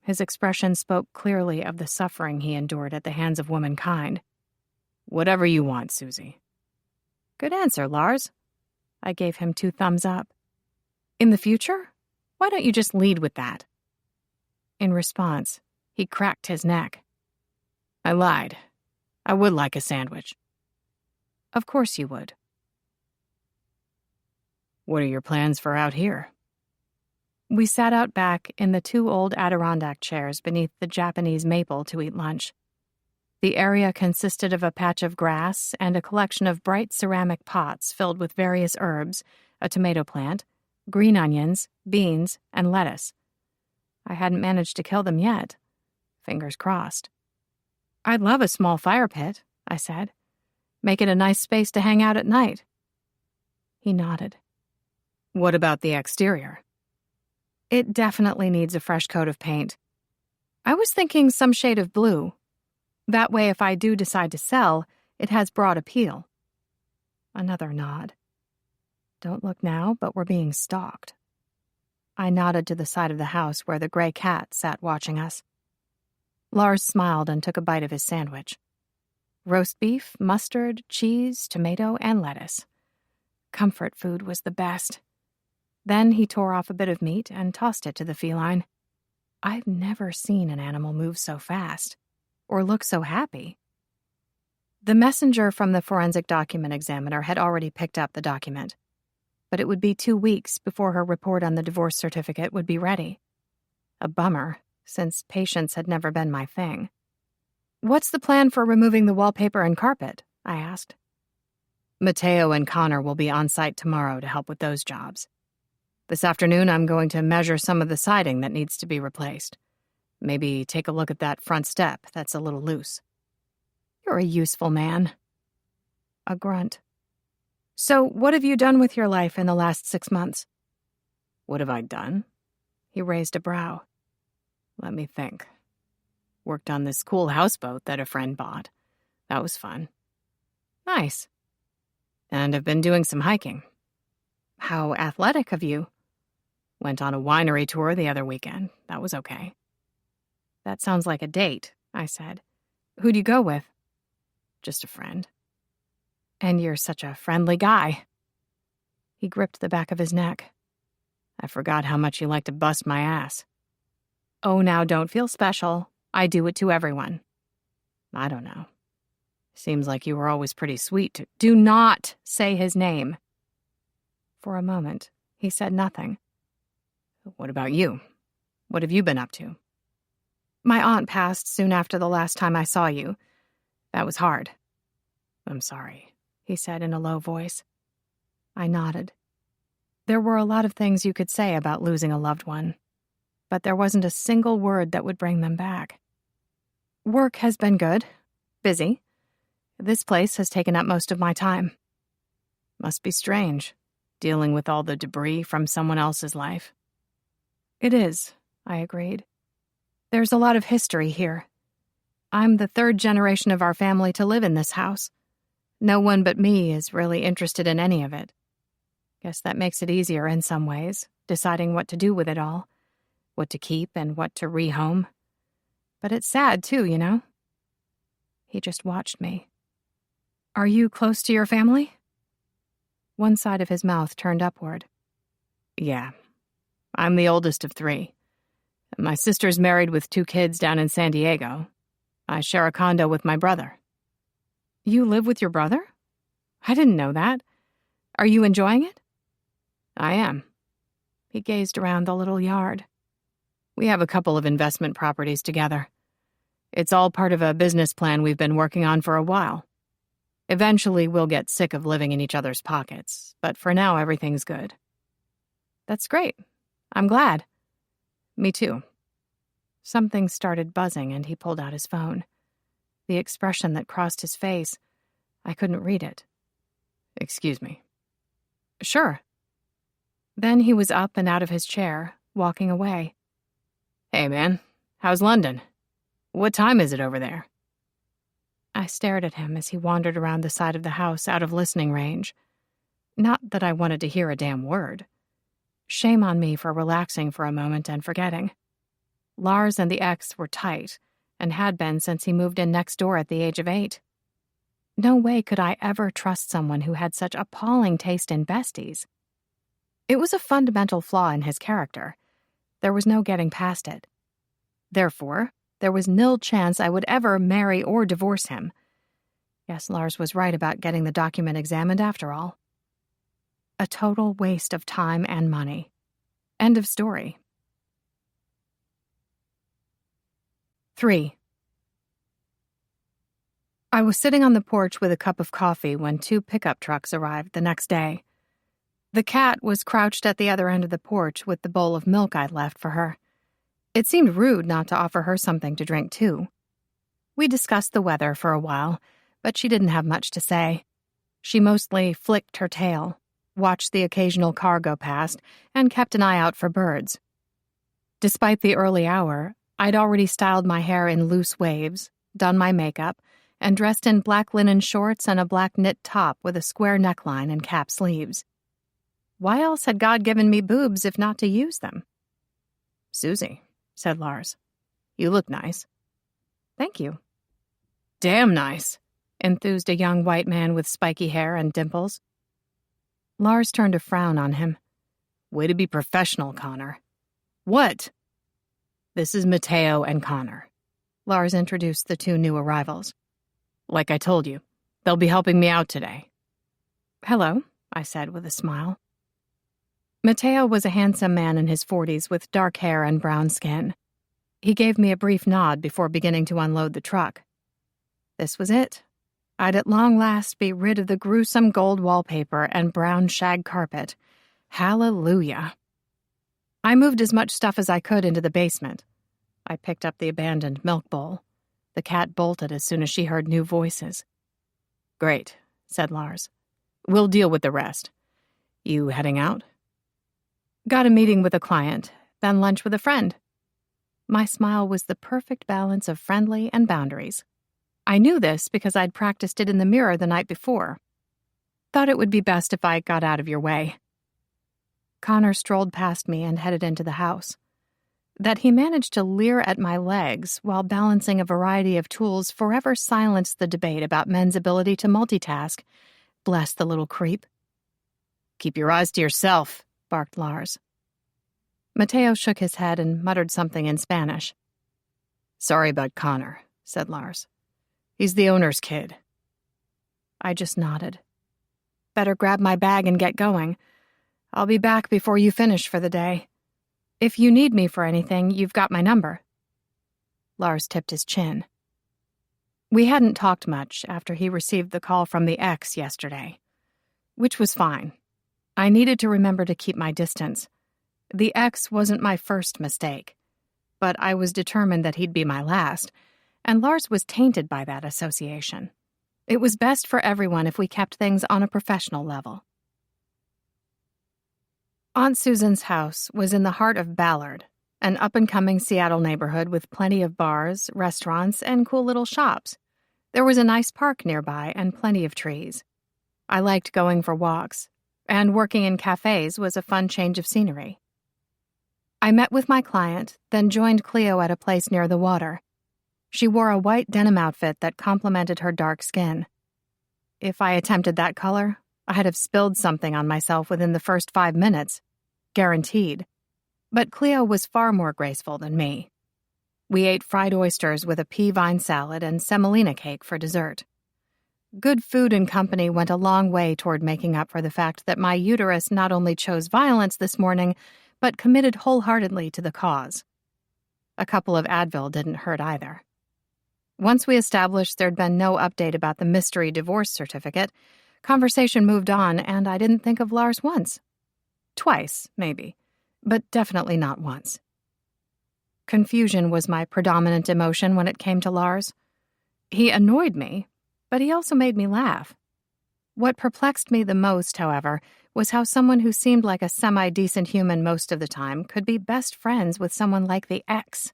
His expression spoke clearly of the suffering he endured at the hands of womankind. Whatever you want, Susie. Good answer, Lars. I gave him 2 thumbs up. In the future, why don't you just lead with that? In response, he cracked his neck. I lied. I would like a sandwich. Of course you would. What are your plans for out here? We sat out back in the 2 old Adirondack chairs beneath the Japanese maple to eat lunch. The area consisted of a patch of grass and a collection of bright ceramic pots filled with various herbs, a tomato plant, green onions, beans, and lettuce. I hadn't managed to kill them yet. Fingers crossed. I'd love a small fire pit, I said. Make it a nice space to hang out at night. He nodded. What about the exterior? It definitely needs a fresh coat of paint. I was thinking some shade of blue. That way, if I do decide to sell, it has broad appeal. Another nod. Don't look now, but we're being stalked. I nodded to the side of the house where the gray cat sat watching us. Lars smiled and took a bite of his sandwich. Roast beef, mustard, cheese, tomato, and lettuce. Comfort food was the best. Then he tore off a bit of meat and tossed it to the feline. I've never seen an animal move so fast, or look so happy. The messenger from the forensic document examiner had already picked up the document, but it would be 2 weeks before her report on the divorce certificate would be ready. A bummer, since patience had never been my thing. What's the plan for removing the wallpaper and carpet? I asked. Mateo and Connor will be on site tomorrow to help with those jobs. This afternoon, I'm going to measure some of the siding that needs to be replaced. Maybe take a look at that front step that's a little loose. You're a useful man. A grunt. So, what have you done with your life in the last 6 months? What have I done? He raised a brow. Let me think. Worked on this cool houseboat that a friend bought. That was fun. Nice. And I've been doing some hiking. How athletic of you. Went on a winery tour the other weekend. That was okay. That sounds like a date, I said. Who'd you go with? Just a friend. And you're such a friendly guy. He gripped the back of his neck. I forgot how much you like to bust my ass. Oh, now don't feel special. I do it to everyone. I don't know. Seems like you were always pretty sweet to— Do not say his name. For a moment, he said nothing. What about you? What have you been up to? My aunt passed soon after the last time I saw you. That was hard. I'm sorry, he said in a low voice. I nodded. There were a lot of things you could say about losing a loved one, but there wasn't a single word that would bring them back. Work has been good. Busy. This place has taken up most of my time. Must be strange, dealing with all the debris from someone else's life. It is, I agreed. There's a lot of history here. I'm the 3rd generation of our family to live in this house. No one but me is really interested in any of it. Guess that makes it easier in some ways, deciding what to do with it all, what to keep and what to rehome. But it's sad too, you know? He just watched me. Are you close to your family? One side of his mouth turned upward. Yeah. I'm the oldest of 3. My sister's married with 2 kids down in San Diego. I share a condo with my brother. You live with your brother? I didn't know that. Are you enjoying it? I am. He gazed around the little yard. We have a couple of investment properties together. It's all part of a business plan we've been working on for a while. Eventually, we'll get sick of living in each other's pockets, but for now, everything's good. That's great. I'm glad. Me too. Something started buzzing and he pulled out his phone. The expression that crossed his face, I couldn't read it. Excuse me. Sure. Then he was up and out of his chair, walking away. Hey, man, how's London? What time is it over there? I stared at him as he wandered around the side of the house out of listening range. Not that I wanted to hear a damn word. Shame on me for relaxing for a moment and forgetting. Lars and the ex were tight, and had been since he moved in next door at the age of 8. No way could I ever trust someone who had such appalling taste in besties. It was a fundamental flaw in his character. There was no getting past it. Therefore, there was nil chance I would ever marry or divorce him. Yes, Lars was right about getting the document examined after all. A total waste of time and money. End of story. 3. I was sitting on the porch with a cup of coffee when 2 pickup trucks arrived the next day. The cat was crouched at the other end of the porch with the bowl of milk I'd left for her. It seemed rude not to offer her something to drink, too. We discussed the weather for a while, but she didn't have much to say. She mostly flicked her tail, watched the occasional car go past, and kept an eye out for birds. Despite the early hour, I'd already styled my hair in loose waves, done my makeup, and dressed in black linen shorts and a black knit top with a square neckline and cap sleeves. Why else had God given me boobs if not to use them? Susie, said Lars, you look nice. Thank you. Damn nice, enthused a young white man with spiky hair and dimples. Lars turned a frown on him. Way to be professional, Connor. What? This is Mateo and Connor. Lars introduced the 2 new arrivals. Like I told you, they'll be helping me out today. Hello, I said with a smile. Mateo was a handsome man in his 40s with dark hair and brown skin. He gave me a brief nod before beginning to unload the truck. This was it. I'd at long last be rid of the gruesome gold wallpaper and brown shag carpet. Hallelujah. I moved as much stuff as I could into the basement. I picked up the abandoned milk bowl. The cat bolted as soon as she heard new voices. Great, said Lars. We'll deal with the rest. You heading out? Got a meeting with a client, then lunch with a friend. My smile was the perfect balance of friendly and boundaries. I knew this because I'd practiced it in the mirror the night before. Thought it would be best if I got out of your way. Connor strolled past me and headed into the house. That he managed to leer at my legs while balancing a variety of tools forever silenced the debate about men's ability to multitask. Bless the little creep. Keep your eyes to yourself, barked Lars. Mateo shook his head and muttered something in Spanish. Sorry about Connor, said Lars. He's the owner's kid. I just nodded. Better grab my bag and get going. I'll be back before you finish for the day. If you need me for anything, you've got my number. Lars tipped his chin. We hadn't talked much after he received the call from the ex yesterday, which was fine. I needed to remember to keep my distance. The ex wasn't my first mistake, but I was determined that he'd be my last, and Lars was tainted by that association. It was best for everyone if we kept things on a professional level. Aunt Susan's house was in the heart of Ballard, an up-and-coming Seattle neighborhood with plenty of bars, restaurants, and cool little shops. There was a nice park nearby and plenty of trees. I liked going for walks, and working in cafes was a fun change of scenery. I met with my client, then joined Cleo at a place near the water. She wore a white denim outfit that complemented her dark skin. If I attempted that color, I'd have spilled something on myself within the first 5 minutes. Guaranteed. But Cleo was far more graceful than me. We ate fried oysters with a pea vine salad and semolina cake for dessert. Good food and company went a long way toward making up for the fact that my uterus not only chose violence this morning, but committed wholeheartedly to the cause. A couple of Advil didn't hurt either. Once we established there'd been no update about the mystery divorce certificate, conversation moved on, and I didn't think of Lars once. Twice, maybe, but definitely not once. Confusion was my predominant emotion when it came to Lars. He annoyed me, but he also made me laugh. What perplexed me the most, however, was how someone who seemed like a semi-decent human most of the time could be best friends with someone like the ex,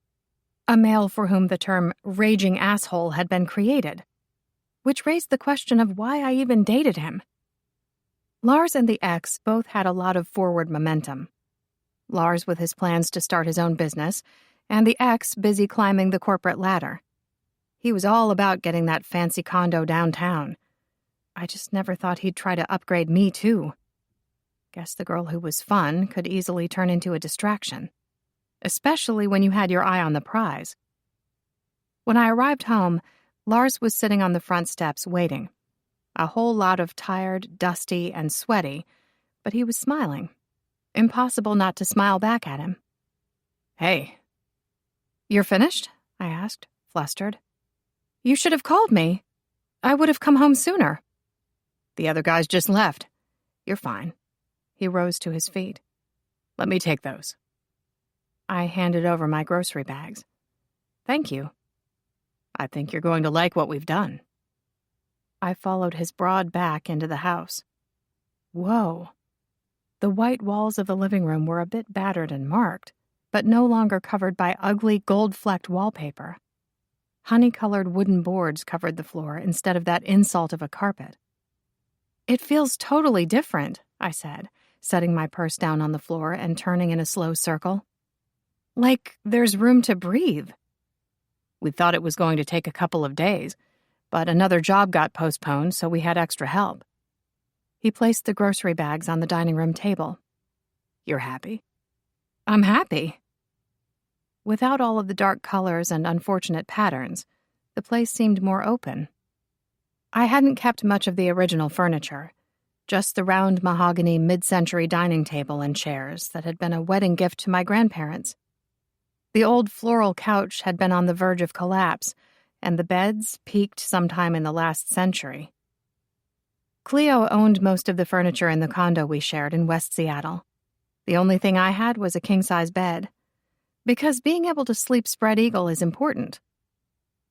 a male for whom the term raging asshole had been created, which raised the question of why I even dated him. Lars and the ex both had a lot of forward momentum. Lars with his plans to start his own business, and the ex busy climbing the corporate ladder. He was all about getting that fancy condo downtown. I just never thought he'd try to upgrade me, too. Guess the girl who was fun could easily turn into a distraction, especially when you had your eye on the prize. When I arrived home, Lars was sitting on the front steps waiting. A whole lot of tired, dusty, and sweaty, but he was smiling. Impossible not to smile back at him. "Hey." "You're finished?" I asked, flustered. "You should have called me. I would have come home sooner." "The other guys just left. You're fine." He rose to his feet. "Let me take those." I handed over my grocery bags. "Thank you. I think you're going to like what we've done." I followed his broad back into the house. Whoa. The white walls of the living room were a bit battered and marked, but no longer covered by ugly gold-flecked wallpaper. Honey-colored wooden boards covered the floor instead of that insult of a carpet. "It feels totally different," I said, setting my purse down on the floor and turning in a slow circle. "Like there's room to breathe." "We thought it was going to take a couple of days, but another job got postponed, so we had extra help." He placed the grocery bags on the dining room table. "You're happy?" "I'm happy." Without all of the dark colors and unfortunate patterns, the place seemed more open. I hadn't kept much of the original furniture, just the round mahogany mid-century dining table and chairs that had been a wedding gift to my grandparents. The old floral couch had been on the verge of collapse, and the beds peaked sometime in the last century. Cleo owned most of the furniture in the condo we shared in West Seattle. The only thing I had was a king-size bed, because being able to sleep spread eagle is important.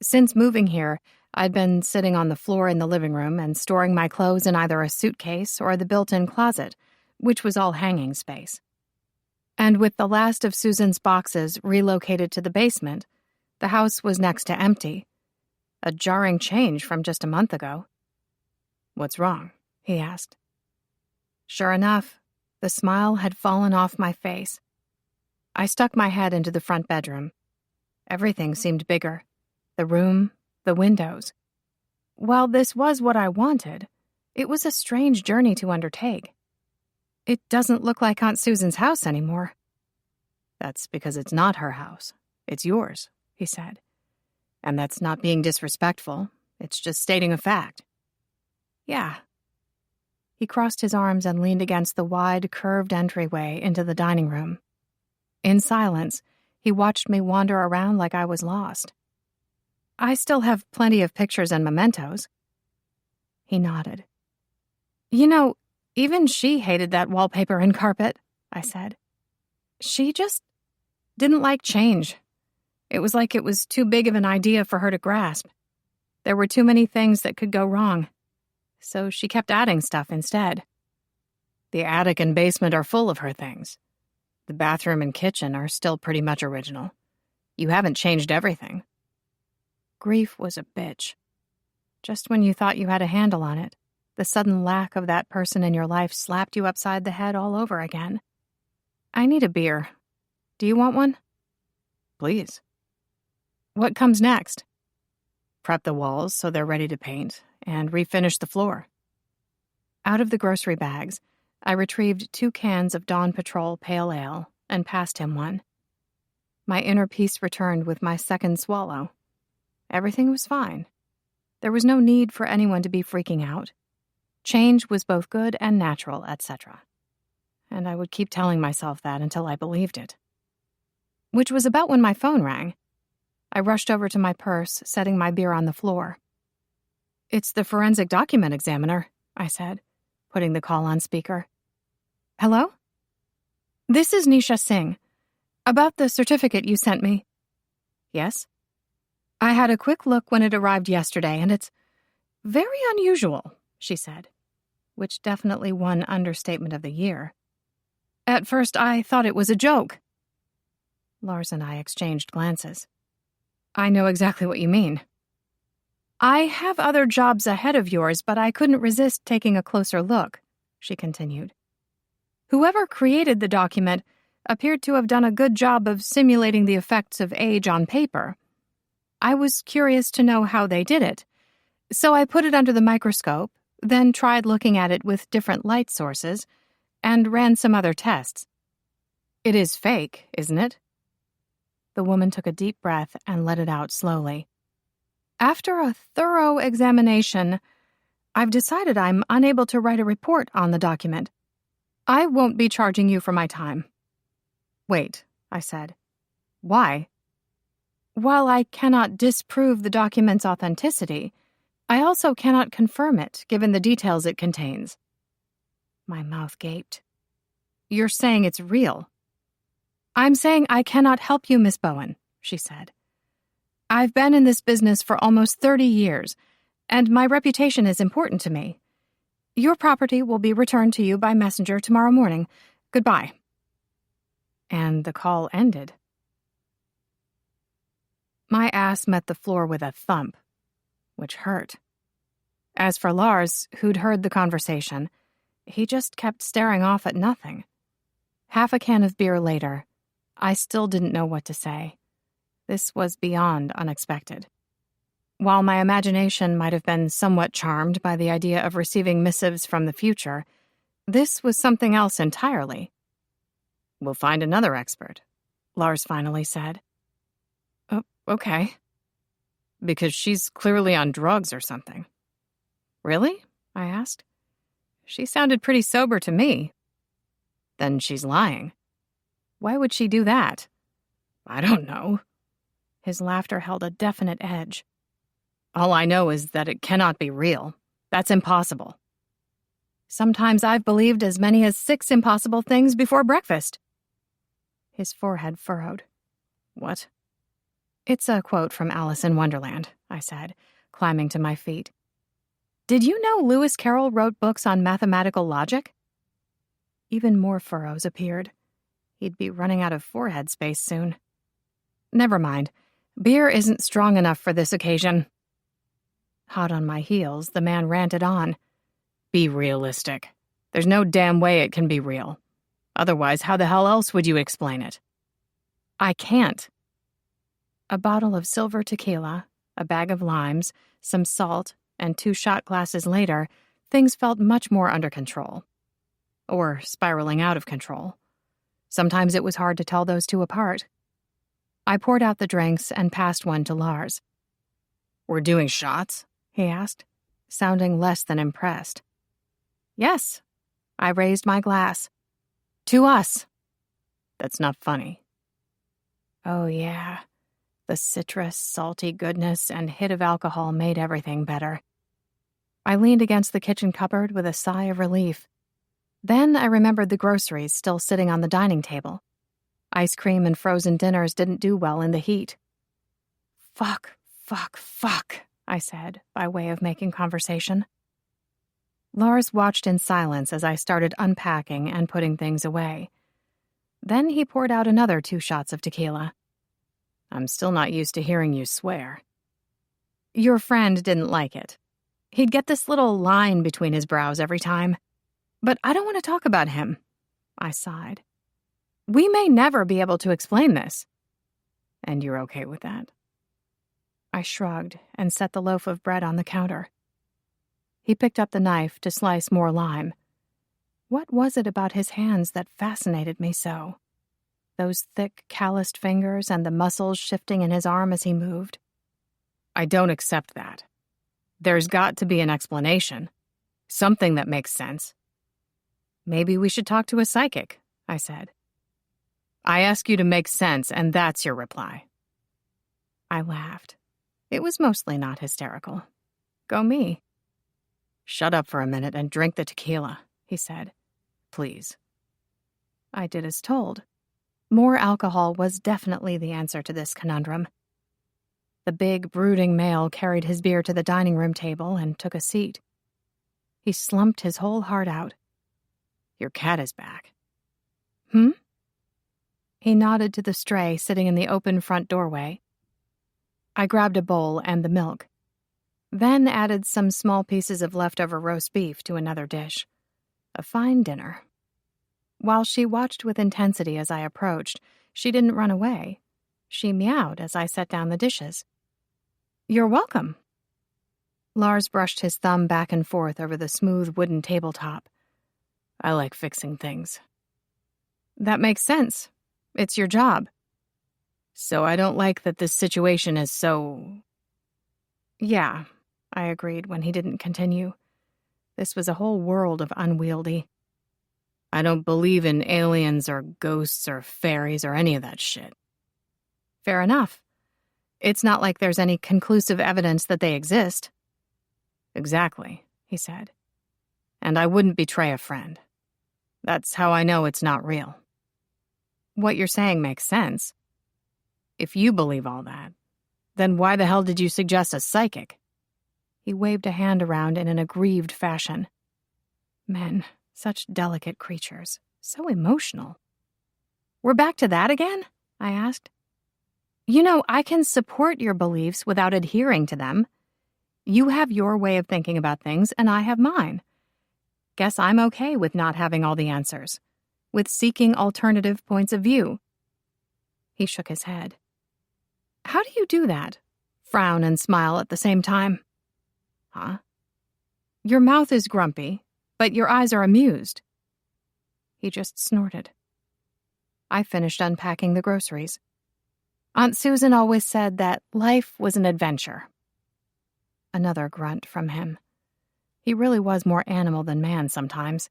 Since moving here, I'd been sitting on the floor in the living room and storing my clothes in either a suitcase or the built-in closet, which was all hanging space. And with the last of Susan's boxes relocated to the basement, the house was next to empty. A jarring change from just a month ago. "What's wrong?" he asked. Sure enough, the smile had fallen off my face. I stuck my head into the front bedroom. Everything seemed bigger. The room, the windows. While this was what I wanted, it was a strange journey to undertake. It doesn't look like Aunt Susan's house anymore. "That's because it's not her house. It's yours," he said. "And that's not being disrespectful. It's just stating a fact." "Yeah." He crossed his arms and leaned against the wide, curved entryway into the dining room. In silence, he watched me wander around like I was lost. "I still have plenty of pictures and mementos." He nodded. "You know, even she hated that wallpaper and carpet," I said. "She just didn't like change. It was like it was too big of an idea for her to grasp. There were too many things that could go wrong. So she kept adding stuff instead." "The attic and basement are full of her things. The bathroom and kitchen are still pretty much original. You haven't changed everything." Grief was a bitch. Just when you thought you had a handle on it, the sudden lack of that person in your life slapped you upside the head all over again. "I need a beer. Do you want one?" "Please." "What comes next?" "Prep the walls so they're ready to paint, and refinish the floor." Out of the grocery bags, I retrieved 2 cans of Dawn Patrol Pale Ale and passed him one. My inner peace returned with my second swallow. Everything was fine. There was no need for anyone to be freaking out. Change was both good and natural, etc. And I would keep telling myself that until I believed it. Which was about when my phone rang. I rushed over to my purse, setting my beer on the floor. "It's the forensic document examiner," I said, putting the call on speaker. "Hello? This is Nisha Singh. About the certificate you sent me." "Yes?" "I had a quick look when it arrived yesterday, and it's very unusual," she said. which definitely won understatement of the year. At first, I thought it was a joke. Lars and I exchanged glances. I know exactly what you mean. I have other jobs ahead of yours, but I couldn't resist taking a closer look, she continued. Whoever created the document appeared to have done a good job of simulating the effects of age on paper. I was curious to know how they did it, so I put it under the microscope, then tried looking at it with different light sources, and ran some other tests. It is fake, isn't it? The woman took a deep breath and let it out slowly. After a thorough examination, I've decided I'm unable to write a report on the document. I won't be charging you for my time. Wait, I said. Why? While I cannot disprove the document's authenticity, I also cannot confirm it, given the details it contains. My mouth gaped. You're saying it's real? I'm saying I cannot help you, Miss Bowen, she said. I've been in this business for almost 30 years, and my reputation is important to me. Your property will be returned to you by messenger tomorrow morning. Goodbye. And the call ended. My ass met the floor with a thump, which hurt. As for Lars, who'd heard the conversation, he just kept staring off at nothing. Half a can of beer later, I still didn't know what to say. This was beyond unexpected. While my imagination might have been somewhat charmed by the idea of receiving missives from the future, this was something else entirely. We'll find another expert, Lars finally said. Oh, okay. Because she's clearly on drugs or something. Really? I asked. She sounded pretty sober to me. Then she's lying. Why would she do that? I don't know. His laughter held a definite edge. All I know is that it cannot be real. That's impossible. Sometimes I've believed as many as 6 impossible things before breakfast. His forehead furrowed. What? It's a quote from Alice in Wonderland, I said, climbing to my feet. Did you know Lewis Carroll wrote books on mathematical logic? Even more furrows appeared. He'd be running out of forehead space soon. Never mind. Beer isn't strong enough for this occasion. Hot on my heels, the man ranted on. Be realistic. There's no damn way it can be real. Otherwise, how the hell else would you explain it? I can't. A bottle of silver tequila, a bag of limes, some salt, and 2 shot glasses later, things felt much more under control. Or spiraling out of control. Sometimes it was hard to tell those two apart. I poured out the drinks and passed one to Lars. We're doing shots? He asked, sounding less than impressed. Yes. I raised my glass. To us. That's not funny. Oh, yeah. The citrus, salty goodness and hit of alcohol made everything better. I leaned against the kitchen cupboard with a sigh of relief. Then I remembered the groceries still sitting on the dining table. Ice cream and frozen dinners didn't do well in the heat. Fuck, I said, by way of making conversation. Lars watched in silence as I started unpacking and putting things away. Then he poured out another 2 shots of tequila. I'm still not used to hearing you swear. Your friend didn't like it. He'd get this little line between his brows every time. But I don't want to talk about him. I sighed. We may never be able to explain this. And you're okay with that? I shrugged and set the loaf of bread on the counter. He picked up the knife to slice more lime. What was it about his hands that fascinated me so? Those thick, calloused fingers and the muscles shifting in his arm as he moved. I don't accept that. There's got to be an explanation. Something that makes sense. Maybe we should talk to a psychic, I said. I ask you to make sense, and that's your reply. I laughed. It was mostly not hysterical. Go me. Shut up for a minute and drink the tequila, he said. Please. I did as told. More alcohol was definitely the answer to this conundrum. The big, brooding male carried his beer to the dining room table and took a seat. He slumped his whole heart out. Your cat is back. Hmm? He nodded to the stray sitting in the open front doorway. I grabbed a bowl and the milk, then added some small pieces of leftover roast beef to another dish. A fine dinner. While she watched with intensity as I approached, she didn't run away. She meowed as I set down the dishes. You're welcome. Lars brushed his thumb back and forth over the smooth wooden tabletop. I like fixing things. That makes sense. It's your job. So I don't like that this situation is so... Yeah, I agreed when he didn't continue. This was a whole world of unwieldy. I don't believe in aliens or ghosts or fairies or any of that shit. Fair enough. It's not like there's any conclusive evidence that they exist. Exactly, he said. And I wouldn't betray a friend. That's how I know it's not real. What you're saying makes sense. If you believe all that, then why the hell did you suggest a psychic? He waved a hand around in an aggrieved fashion. Men, such delicate creatures, so emotional. We're back to that again? I asked. You know, I can support your beliefs without adhering to them. You have your way of thinking about things, and I have mine. Guess I'm okay with not having all the answers, with seeking alternative points of view. He shook his head. How do you do that? Frown and smile at the same time. Huh? Your mouth is grumpy, but your eyes are amused. He just snorted. I finished unpacking the groceries. Aunt Susan always said that life was an adventure. Another grunt from him. He really was more animal than man sometimes.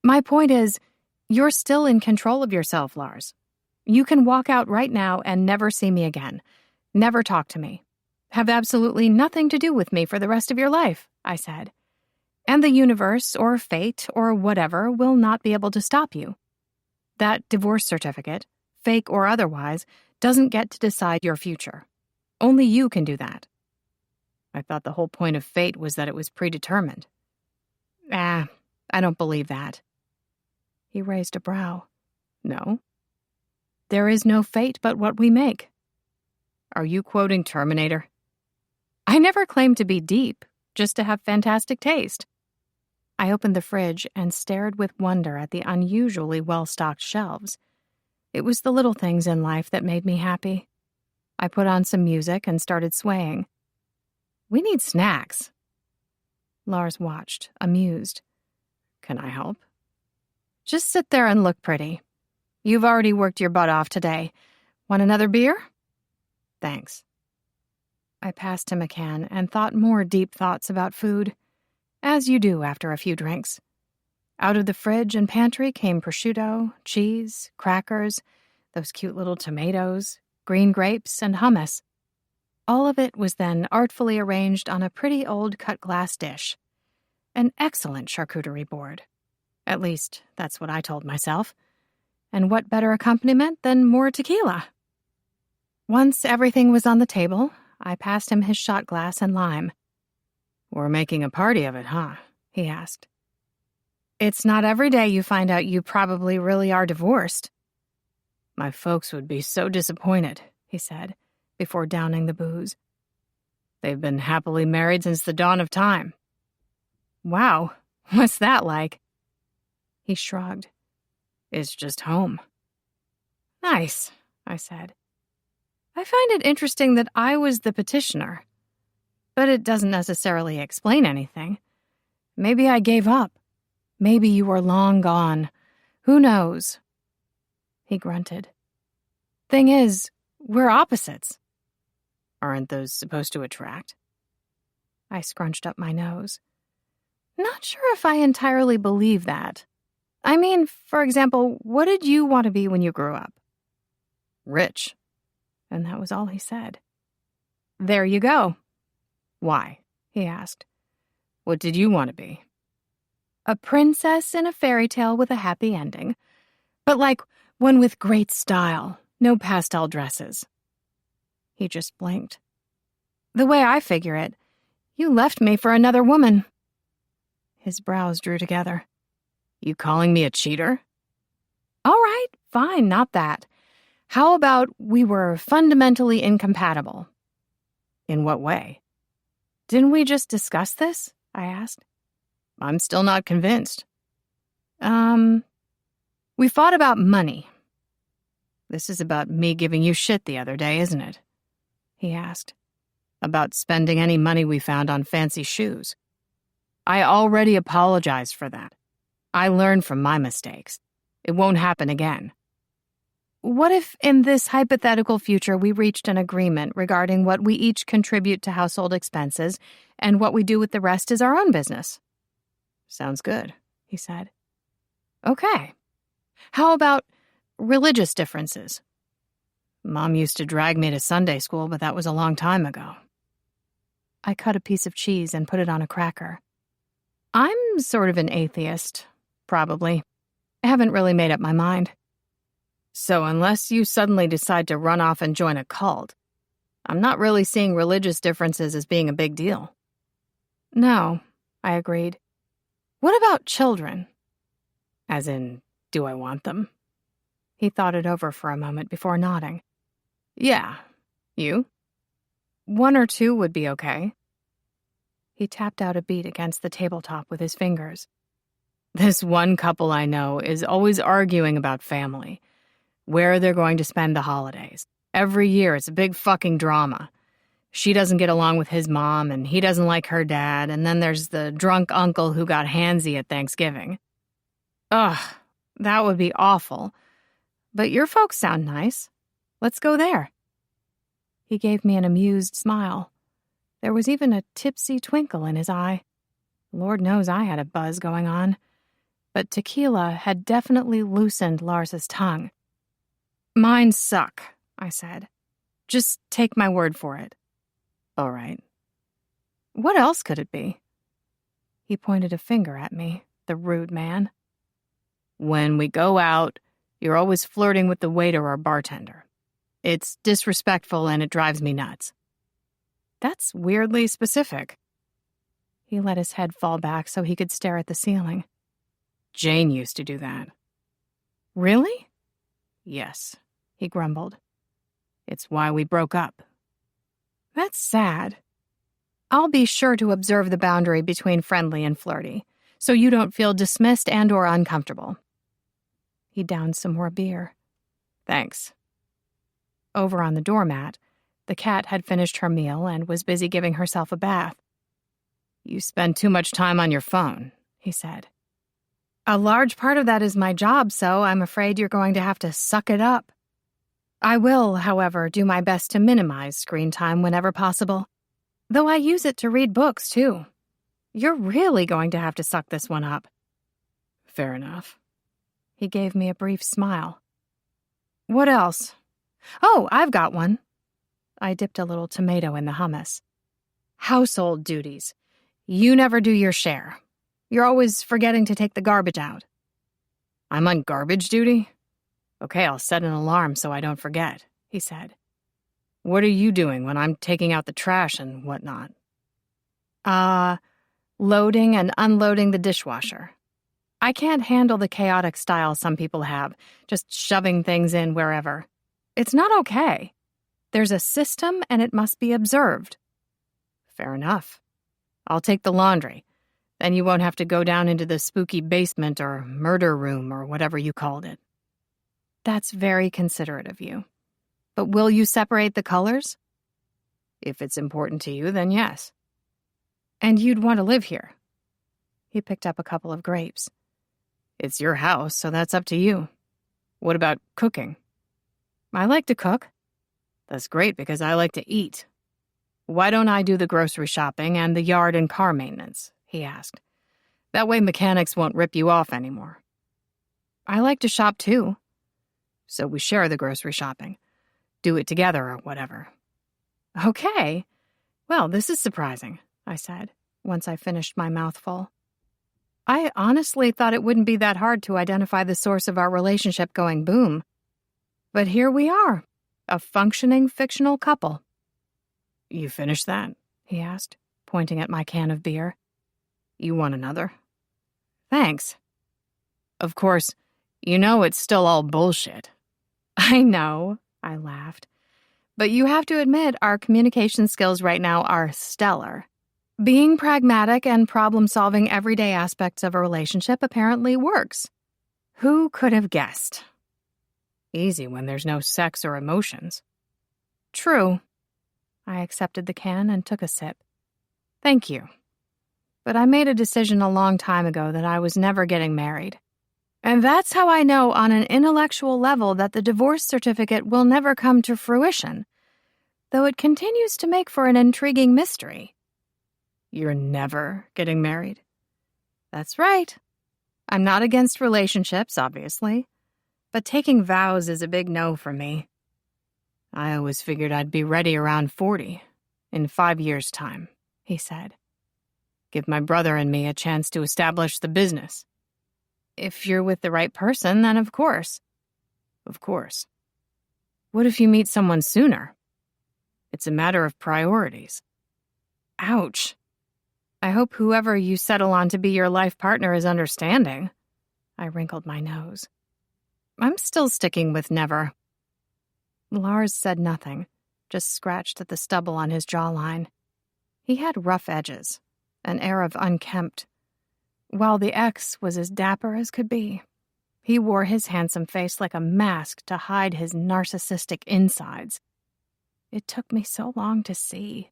My point is, you're still in control of yourself, Lars. You can walk out right now and never see me again. Never talk to me. Have absolutely nothing to do with me for the rest of your life, I said. And the universe or fate or whatever will not be able to stop you. That divorce certificate, fake or otherwise, doesn't get to decide your future. Only you can do that. I thought the whole point of fate was that it was predetermined. I don't believe that. He raised a brow. No. There is no fate but what we make. Are you quoting Terminator? I never claimed to be deep, just to have fantastic taste. I opened the fridge and stared with wonder at the unusually well-stocked shelves. It was the little things in life that made me happy. I put on some music and started swaying. We need snacks. Lars watched, amused. Can I help? Just sit there and look pretty. You've already worked your butt off today. Want another beer? Thanks. I passed him a can and thought more deep thoughts about food, as you do after a few drinks. Out of the fridge and pantry came prosciutto, cheese, crackers, those cute little tomatoes, green grapes, and hummus. All of it was then artfully arranged on a pretty old cut-glass dish. An excellent charcuterie board. At least, that's what I told myself. And what better accompaniment than more tequila? Once everything was on the table, I passed him his shot glass and lime. We're making a party of it, huh? He asked. It's not every day you find out you probably really are divorced. My folks would be so disappointed, he said, before downing the booze. They've been happily married since the dawn of time. Wow, what's that like? He shrugged. It's just home. Nice, I said. I find it interesting that I was the petitioner. But it doesn't necessarily explain anything. Maybe I gave up. Maybe you were long gone. Who knows? He grunted. Thing is, we're opposites. Aren't those supposed to attract? I scrunched up my nose. Not sure if I entirely believe that. I mean, for example, what did you want to be when you grew up? Rich. And that was all he said. There you go. Why? He asked. What did you want to be? A princess in a fairy tale with a happy ending. But like one with great style, no pastel dresses. He just blinked. The way I figure it, you left me for another woman. His brows drew together. You calling me a cheater? All right, fine, not that. How about we were fundamentally incompatible? In what way? Didn't we just discuss this? I asked. I'm still not convinced. We fought about money. This is about me giving you shit the other day, isn't it? He asked. About spending any money we found on fancy shoes. I already apologized for that. I learned from my mistakes. It won't happen again. What if in this hypothetical future we reached an agreement regarding what we each contribute to household expenses and what we do with the rest is our own business? Sounds good, he said. Okay. How about religious differences? Mom used to drag me to Sunday school, but that was a long time ago. I cut a piece of cheese and put it on a cracker. I'm sort of an atheist, probably. I haven't really made up my mind. So unless you suddenly decide to run off and join a cult, I'm not really seeing religious differences as being a big deal. No, I agreed. What about children? As in, do I want them? He thought it over for a moment before nodding. Yeah. You? 1 or 2 would be okay. He tapped out a beat against the tabletop with his fingers. This one couple I know is always arguing about family, where they're going to spend the holidays. Every year it's a big fucking drama. She doesn't get along with his mom, and he doesn't like her dad, and then there's the drunk uncle who got handsy at Thanksgiving. Ugh, that would be awful. But your folks sound nice. Let's go there. He gave me an amused smile. There was even a tipsy twinkle in his eye. Lord knows I had a buzz going on. But tequila had definitely loosened Lars's tongue. Mine suck, I said. Just take my word for it. All right. What else could it be? He pointed a finger at me, the rude man. When we go out, you're always flirting with the waiter or bartender. It's disrespectful and it drives me nuts. That's weirdly specific. He let his head fall back so he could stare at the ceiling. Jane used to do that. Really? Yes, he grumbled. It's why we broke up. That's sad. I'll be sure to observe the boundary between friendly and flirty, so you don't feel dismissed and or uncomfortable. He downed some more beer. Thanks. Over on the doormat, the cat had finished her meal and was busy giving herself a bath. You spend too much time on your phone, he said. A large part of that is my job, so I'm afraid you're going to have to suck it up. I will, however, do my best to minimize screen time whenever possible. Though I use it to read books, too. You're really going to have to suck this one up. Fair enough. He gave me a brief smile. What else? Oh, I've got one. I dipped a little tomato in the hummus. Household duties. You never do your share. You're always forgetting to take the garbage out. I'm on garbage duty? Okay, I'll set an alarm so I don't forget, he said. What are you doing when I'm taking out the trash and whatnot? Loading and unloading the dishwasher. I can't handle the chaotic style some people have, just shoving things in wherever. It's not okay. There's a system and it must be observed. Fair enough. I'll take the laundry. Then you won't have to go down into the spooky basement or murder room or whatever you called it. That's very considerate of you. But will you separate the colors? If it's important to you, then yes. And you'd want to live here. He picked up a couple of grapes. It's your house, so that's up to you. What about cooking? I like to cook. That's great because I like to eat. Why don't I do the grocery shopping and the yard and car maintenance? He asked. That way mechanics won't rip you off anymore. I like to shop too. So we share the grocery shopping. Do it together or whatever. Okay. Well, this is surprising, I said, once I finished my mouthful. I honestly thought it wouldn't be that hard to identify the source of our relationship going boom. But here we are, a functioning fictional couple. You finished that? He asked, pointing at my can of beer. You want another? Thanks. Of course, you know it's still all bullshit. I know, I laughed. But you have to admit our communication skills right now are stellar. Being pragmatic and problem-solving everyday aspects of a relationship apparently works. Who could have guessed? Easy when there's no sex or emotions. True. I accepted the can and took a sip. Thank you. But I made a decision a long time ago that I was never getting married. And that's how I know on an intellectual level that the divorce certificate will never come to fruition, though it continues to make for an intriguing mystery. You're never getting married? That's right. I'm not against relationships, obviously, but taking vows is a big no for me. I always figured I'd be ready around 40, in 5 years' time, he said. Give my brother and me a chance to establish the business. If you're with the right person, then of course. Of course. What if you meet someone sooner? It's a matter of priorities. Ouch. I hope whoever you settle on to be your life partner is understanding. I wrinkled my nose. I'm still sticking with never. Lars said nothing, just scratched at the stubble on his jawline. He had rough edges, an air of unkempt. While the ex was as dapper as could be, he wore his handsome face like a mask to hide his narcissistic insides. It took me so long to see.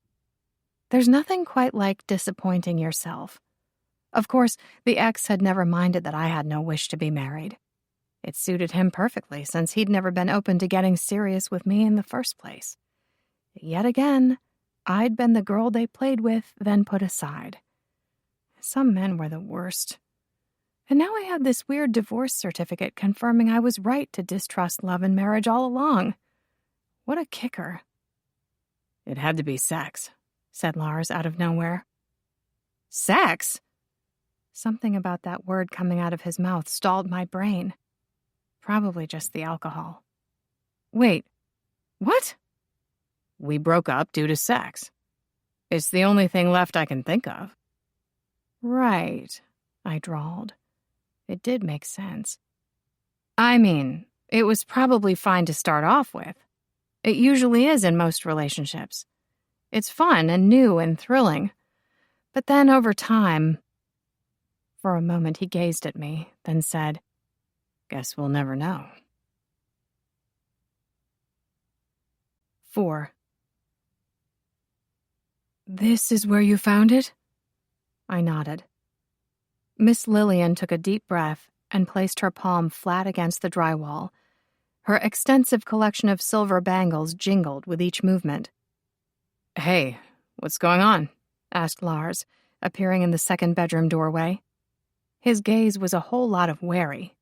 There's nothing quite like disappointing yourself. Of course, the ex had never minded that I had no wish to be married. It suited him perfectly since he'd never been open to getting serious with me in the first place. Yet again, I'd been the girl they played with, then put aside. Some men were the worst. And now I had this weird divorce certificate confirming I was right to distrust love and marriage all along. What a kicker. It had to be sex, said Lars out of nowhere. Sex? Something about that word coming out of his mouth stalled my brain. Probably just the alcohol. Wait, what? We broke up due to sex. It's the only thing left I can think of. Right, I drawled. It did make sense. I mean, it was probably fine to start off with. It usually is in most relationships. It's fun and new and thrilling. But then over time... For a moment he gazed at me, then said, Guess we'll never know. 4. This is where you found it? I nodded. Miss Lillian took a deep breath and placed her palm flat against the drywall. Her extensive collection of silver bangles jingled with each movement. Hey, what's going on? Asked Lars, appearing in the second bedroom doorway. His gaze was a whole lot of wary.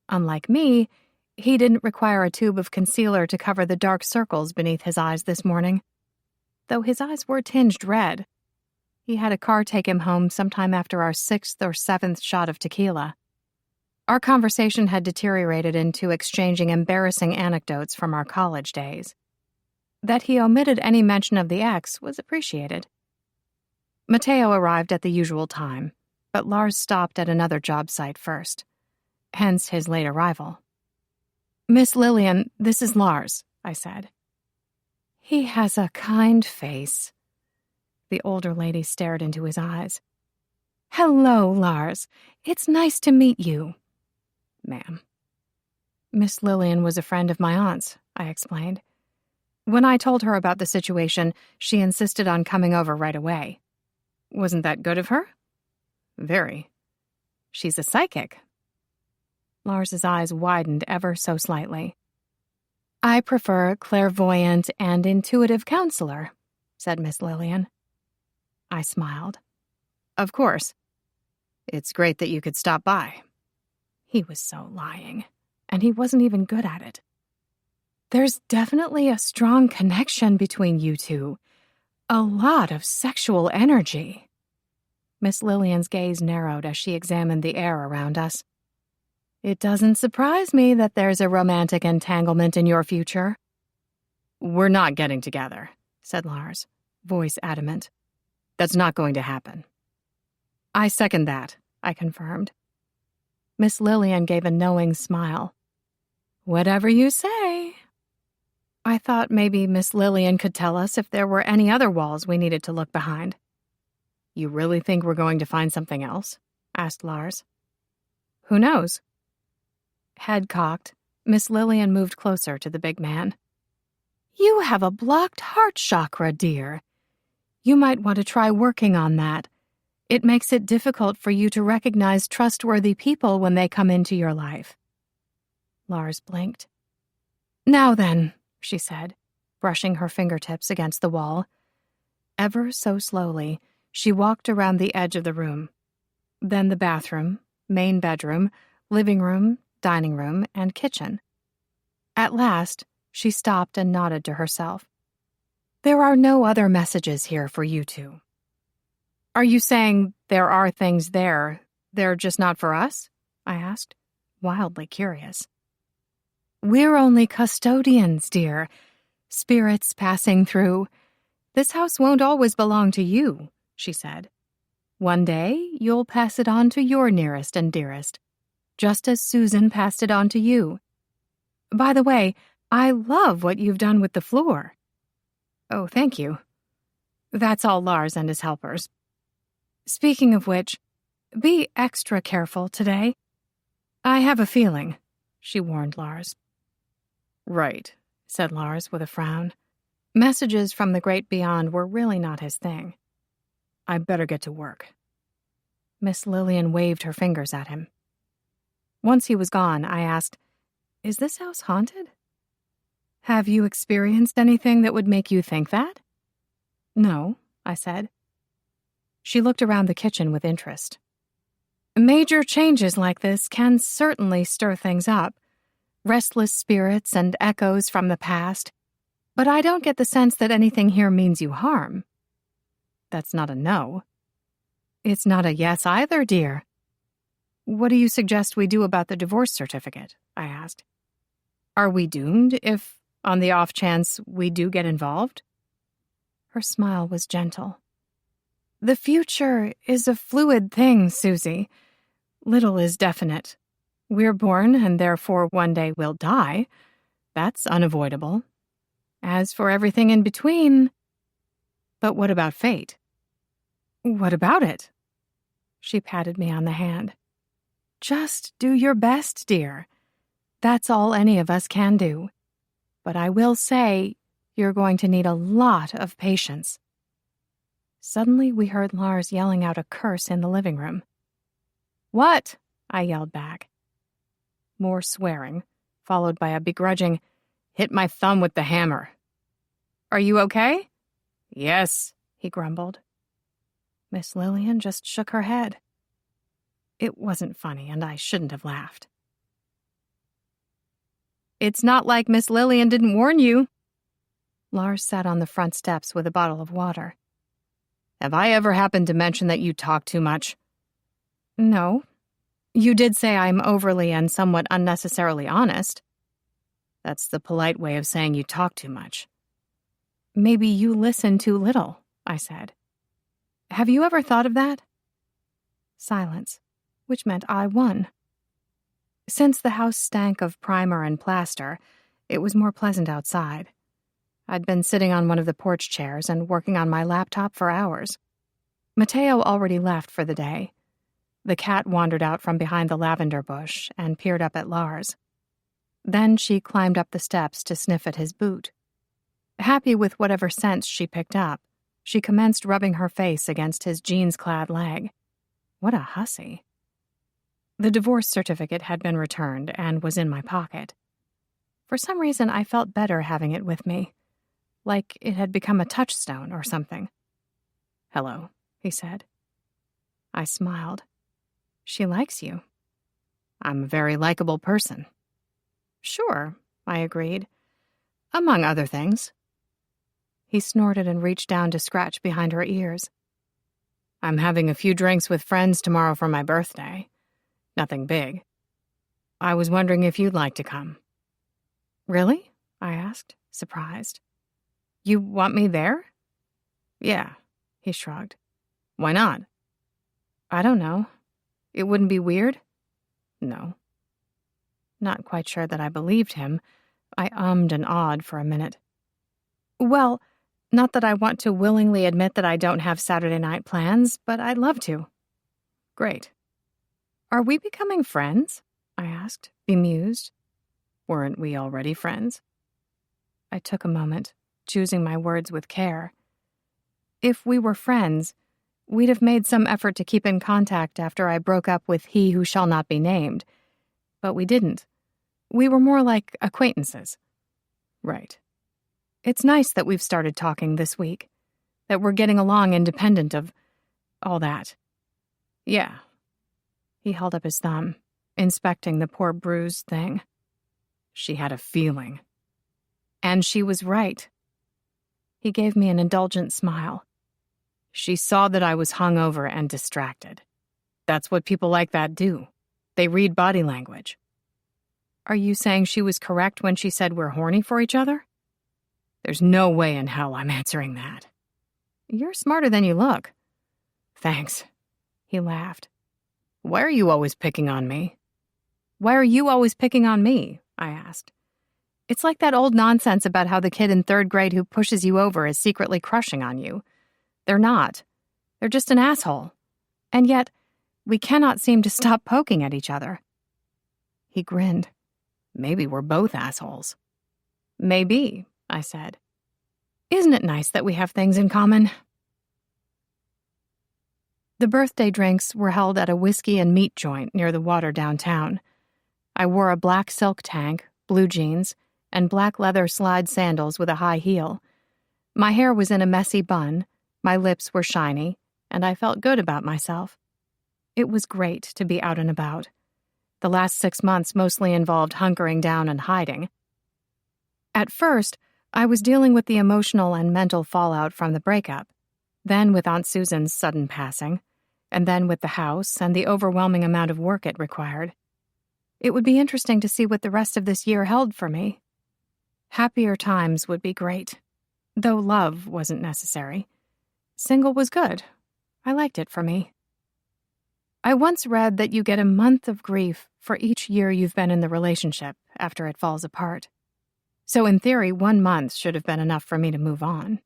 Unlike me, he didn't require a tube of concealer to cover the dark circles beneath his eyes this morning. Though his eyes were tinged red. He had a car take him home sometime after our 6th or 7th shot of tequila. Our conversation had deteriorated into exchanging embarrassing anecdotes from our college days. That he omitted any mention of the ex was appreciated. Mateo arrived at the usual time, but Lars stopped at another job site first. Hence his late arrival. Miss Lillian, this is Lars, I said. He has a kind face. The older lady stared into his eyes. Hello, Lars. It's nice to meet you. Ma'am. Miss Lillian was a friend of my aunt's, I explained. When I told her about the situation, she insisted on coming over right away. Wasn't that good of her? Very. She's a psychic. Lars's eyes widened ever so slightly. I prefer clairvoyant and intuitive counselor, said Miss Lillian. I smiled. Of course. It's great that you could stop by. He was so lying, and he wasn't even good at it. There's definitely a strong connection between you two. A lot of sexual energy. Miss Lillian's gaze narrowed as she examined the air around us. It doesn't surprise me that there's a romantic entanglement in your future. We're not getting together, said Lars, voice adamant. That's not going to happen. I second that, I confirmed. Miss Lillian gave a knowing smile. Whatever you say. I thought maybe Miss Lillian could tell us if there were any other walls we needed to look behind. You really think we're going to find something else? Asked Lars. Who knows? Head cocked, Miss Lillian moved closer to the big man. You have a blocked heart chakra, dear. You might want to try working on that. It makes it difficult for you to recognize trustworthy people when they come into your life. Lars blinked. Now then, she said, brushing her fingertips against the wall. Ever so slowly, she walked around the edge of the room. Then the bathroom, main bedroom, living room, dining room, and kitchen. At last, she stopped and nodded to herself. There are no other messages here for you two. Are you saying there are things there, they're just not for us? I asked, wildly curious. We're only custodians, dear. Spirits passing through. This house won't always belong to you, she said. One day, you'll pass it on to your nearest and dearest, just as Susan passed it on to you. By the way, I love what you've done with the floor. Oh, thank you. That's all Lars and his helpers. Speaking of which, be extra careful today. I have a feeling, she warned Lars. Right, said Lars with a frown. Messages from the great beyond were really not his thing. I better get to work. Miss Lillian waved her fingers at him. Once he was gone, I asked, Is this house haunted? Have you experienced anything that would make you think that? No, I said. She looked around the kitchen with interest. Major changes like this can certainly stir things up. Restless spirits and echoes from the past. But I don't get the sense that anything here means you harm. That's not a no. It's not a yes either, dear. What do you suggest we do about the divorce certificate? I asked. Are we doomed if, on the off chance, we do get involved? Her smile was gentle. The future is a fluid thing, Susie. Little is definite. We're born and therefore one day we'll die. That's unavoidable. As for everything in between... But what about fate? What about it? She patted me on the hand. Just do your best, dear. That's all any of us can do. But I will say, you're going to need a lot of patience. Suddenly, we heard Lars yelling out a curse in the living room. What? I yelled back. More swearing, followed by a begrudging, hit my thumb with the hammer. Are you okay? Yes, he grumbled. Miss Lillian just shook her head. It wasn't funny, and I shouldn't have laughed. It's not like Miss Lillian didn't warn you. Lars sat on the front steps with a bottle of water. Have I ever happened to mention that you talk too much? No. You did say I'm overly and somewhat unnecessarily honest. That's the polite way of saying you talk too much. Maybe you listen too little, I said. Have you ever thought of that? Silence, which meant I won. Since the house stank of primer and plaster, it was more pleasant outside. I'd been sitting on one of the porch chairs and working on my laptop for hours. Mateo already left for the day. The cat wandered out from behind the lavender bush and peered up at Lars. Then she climbed up the steps to sniff at his boot. Happy with whatever scents she picked up, she commenced rubbing her face against his jeans-clad leg. What a hussy. The divorce certificate had been returned and was in my pocket. For some reason, I felt better having it with me, like it had become a touchstone or something. Hello, he said. I smiled. She likes you. I'm a very likable person. Sure, I agreed. Among other things. He snorted and reached down to scratch behind her ears. I'm having a few drinks with friends tomorrow for my birthday. Nothing big. I was wondering if you'd like to come. Really? I asked, surprised. You want me there? Yeah, he shrugged. Why not? I don't know. It wouldn't be weird? No. Not quite sure that I believed him. I ummed and awed for a minute. Well, not that I want to willingly admit that I don't have Saturday night plans, but I'd love to. Great. Are we becoming friends? I asked, bemused. Weren't we already friends? I took a moment, choosing my words with care. If we were friends, we'd have made some effort to keep in contact after I broke up with he who shall not be named. But we didn't. We were more like acquaintances. Right. It's nice that we've started talking this week, that we're getting along independent of all that. Yeah. He held up his thumb, inspecting the poor bruised thing. She had a feeling. And she was right. He gave me an indulgent smile. She saw that I was hungover and distracted. That's what people like that do. They read body language. Are you saying she was correct when she said we're horny for each other? There's no way in hell I'm answering that. You're smarter than you look. Thanks. He laughed. Why are you always picking on me? Why are you always picking on me? I asked. It's like that old nonsense about how the kid in 3rd grade who pushes you over is secretly crushing on you. They're not. They're just an asshole. And yet, we cannot seem to stop poking at each other. He grinned. Maybe we're both assholes. Maybe, I said. Isn't it nice that we have things in common? The birthday drinks were held at a whiskey and meat joint near the water downtown. I wore a black silk tank, blue jeans, and black leather slide sandals with a high heel. My hair was in a messy bun, my lips were shiny, and I felt good about myself. It was great to be out and about. The last 6 months mostly involved hunkering down and hiding. At first, I was dealing with the emotional and mental fallout from the breakup, then with Aunt Susan's sudden passing, and then with the house and the overwhelming amount of work it required. It would be interesting to see what the rest of this year held for me. Happier times would be great, though love wasn't necessary. Single was good. I liked it for me. I once read that you get a month of grief for each year you've been in the relationship after it falls apart. So in theory, 1 month should have been enough for me to move on.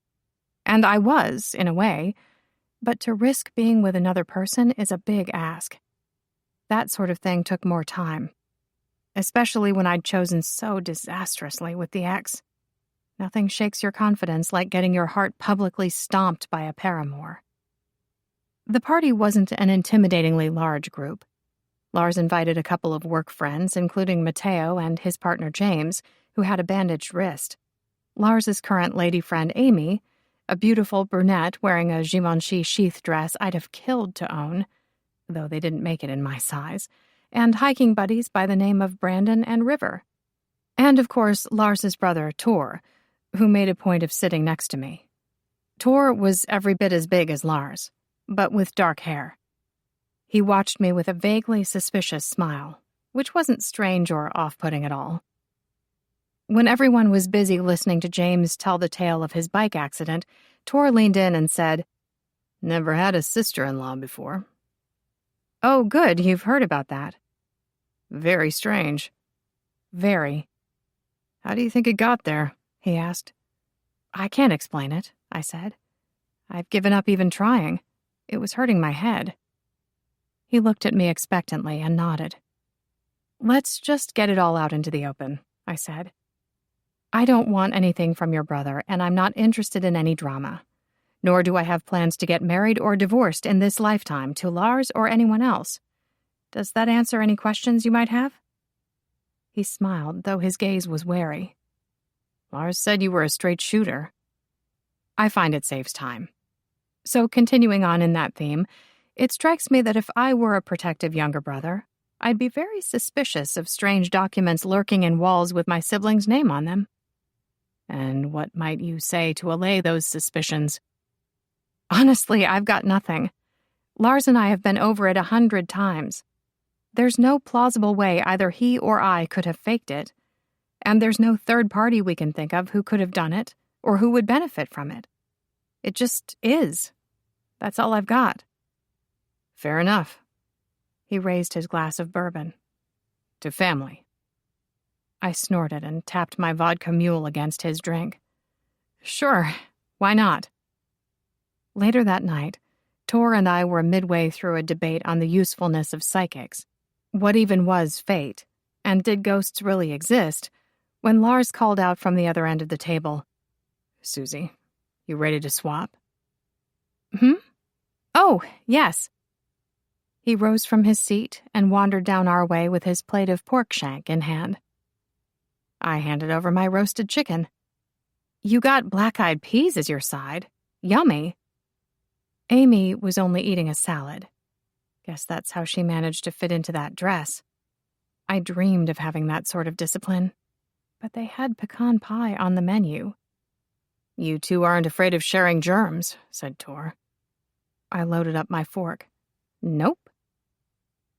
And I was, in a way, but to risk being with another person is a big ask. That sort of thing took more time, especially when I'd chosen so disastrously with the ex. Nothing shakes your confidence like getting your heart publicly stomped by a paramour. The party wasn't an intimidatingly large group. Lars invited a couple of work friends, including Matteo and his partner James, who had a bandaged wrist. Lars's current lady friend Amy, a beautiful brunette wearing a Givenchy sheath dress I'd have killed to own, though they didn't make it in my size, and hiking buddies by the name of Brandon and River. And, of course, Lars's brother, Tor, who made a point of sitting next to me. Tor was every bit as big as Lars, but with dark hair. He watched me with a vaguely suspicious smile, which wasn't strange or off-putting at all. When everyone was busy listening to James tell the tale of his bike accident, Tor leaned in and said, "Never had a sister-in-law before." "Oh, good, you've heard about that." "Very strange." "Very." "How do you think it got there?" he asked. "I can't explain it," I said. "I've given up even trying. It was hurting my head." He looked at me expectantly and nodded. "Let's just get it all out into the open," I said. "I don't want anything from your brother, and I'm not interested in any drama. Nor do I have plans to get married or divorced in this lifetime to Lars or anyone else. Does that answer any questions you might have?" He smiled, though his gaze was wary. "Lars said you were a straight shooter." "I find it saves time." So continuing on in that theme, it strikes me that if I were a protective younger brother, I'd be very suspicious of strange documents lurking in walls with my sibling's name on them. And what might you say to allay those suspicions? Honestly, I've got nothing. Lars and I have been over it 100 times. There's no plausible way either he or I could have faked it, and there's no third party we can think of who could have done it or who would benefit from it. It just is. That's all I've got." "Fair enough." He raised his glass of bourbon. To family. I snorted and tapped my vodka mule against his drink. Sure, why not? Later that night, Tor and I were midway through a debate on the usefulness of psychics. What even was fate? And did ghosts really exist? When Lars called out from the other end of the table, Susie, you ready to swap? Oh, yes. He rose from his seat and wandered down our way with his plate of pork shank in hand. I handed over my roasted chicken. You got black-eyed peas as your side. Yummy. Amy was only eating a salad. Guess that's how she managed to fit into that dress. I dreamed of having that sort of discipline, but they had pecan pie on the menu. You two aren't afraid of sharing germs, said Tor. I loaded up my fork. Nope.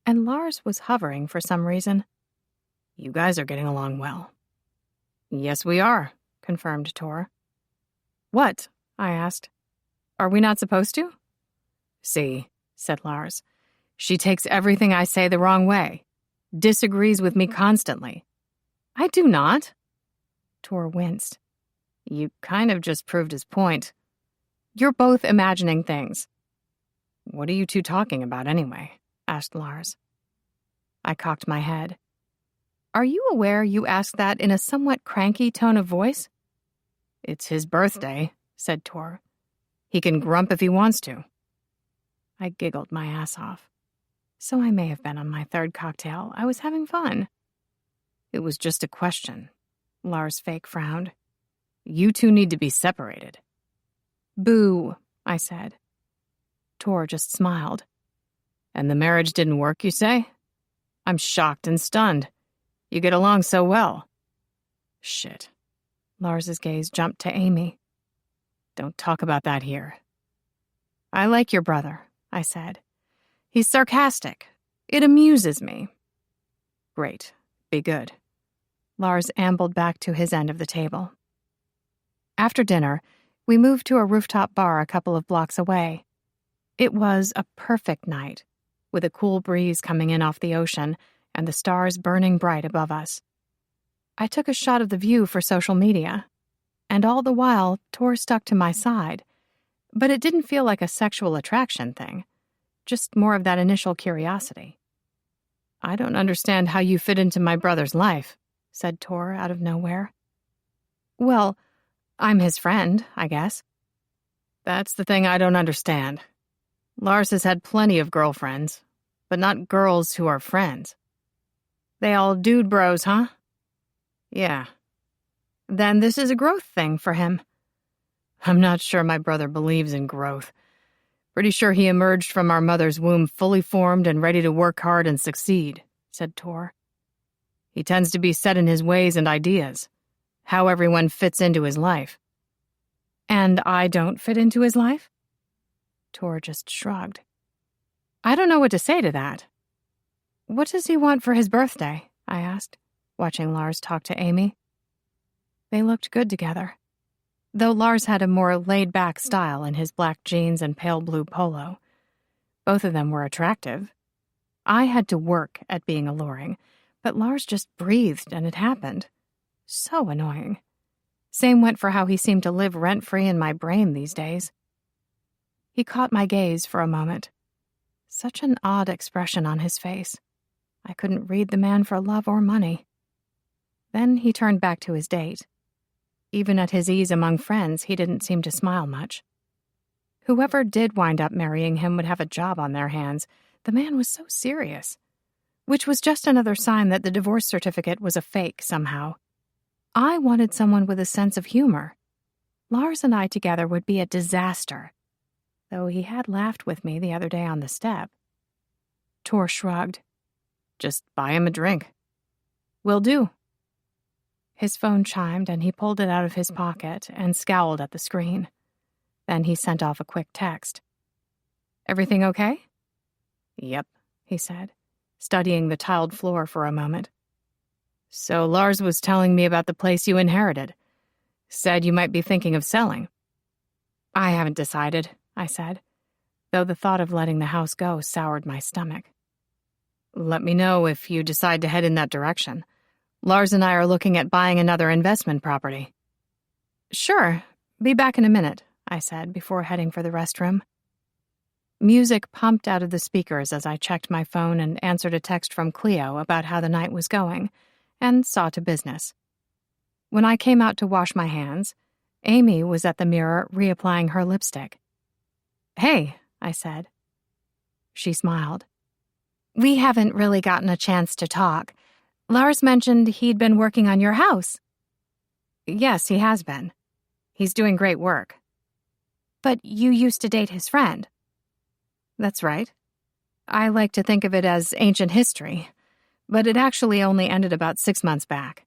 And Lars was hovering for some reason. You guys are getting along well. Yes, we are, confirmed Tor. What? I asked. Are we not supposed to? See, said Lars. She takes everything I say the wrong way. Disagrees with me constantly. I do not. Tor winced. You kind of just proved his point. You're both imagining things. What are you two talking about anyway? Asked Lars. I cocked my head. Are you aware you asked that in a somewhat cranky tone of voice? It's his birthday, said Tor. He can grump if he wants to. I giggled my ass off. So I may have been on my third cocktail. I was having fun. It was just a question. Lars fake frowned. You two need to be separated. Boo, I said. Tor just smiled. And the marriage didn't work, you say? I'm shocked and stunned. You get along so well. Shit. Lars's gaze jumped to Amy. Don't talk about that here. I like your brother, I said. He's sarcastic. It amuses me. Great. Be good. Lars ambled back to his end of the table. After dinner, we moved to a rooftop bar a couple of blocks away. It was a perfect night, with a cool breeze coming in off the ocean and the stars burning bright above us. I took a shot of the view for social media, and all the while Tor stuck to my side, but it didn't feel like a sexual attraction thing, just more of that initial curiosity. I don't understand how you fit into my brother's life, said Tor out of nowhere. Well, I'm his friend, I guess. That's the thing I don't understand. Lars has had plenty of girlfriends, but not girls who are friends. They all dude bros, huh? Yeah. Then this is a growth thing for him. I'm not sure my brother believes in growth. Pretty sure he emerged from our mother's womb fully formed and ready to work hard and succeed, said Tor. He tends to be set in his ways and ideas, how everyone fits into his life. And I don't fit into his life? Tor just shrugged. I don't know what to say to that. What does he want for his birthday? I asked, watching Lars talk to Amy. They looked good together, though Lars had a more laid-back style in his black jeans and pale blue polo. Both of them were attractive. I had to work at being alluring, but Lars just breathed and it happened. So annoying. Same went for how he seemed to live rent-free in my brain these days. He caught my gaze for a moment. Such an odd expression on his face. I couldn't read the man for love or money. Then he turned back to his date. Even at his ease among friends, he didn't seem to smile much. Whoever did wind up marrying him would have a job on their hands. The man was so serious. Which was just another sign that the divorce certificate was a fake somehow. I wanted someone with a sense of humor. Lars and I together would be a disaster. Though he had laughed with me the other day on the step. Tor shrugged. Just buy him a drink. Will do. His phone chimed and he pulled it out of his pocket and scowled at the screen. Then he sent off a quick text. Everything okay? Yep, he said, studying the tiled floor for a moment. So Lars was telling me about the place you inherited. Said you might be thinking of selling. I haven't decided, I said, though the thought of letting the house go soured my stomach. Let me know if you decide to head in that direction. Lars and I are looking at buying another investment property. Sure. Be back in a minute, I said before heading for the restroom. Music pumped out of the speakers as I checked my phone and answered a text from Cleo about how the night was going, and saw to business. When I came out to wash my hands, Amy was at the mirror reapplying her lipstick. "Hey," I said. She smiled. "We haven't really gotten a chance to talk. Lars mentioned he'd been working on your house." "Yes, he has been. He's doing great work." "But you used to date his friend." "That's right. I like to think of it as ancient history, but it actually only ended about 6 months back."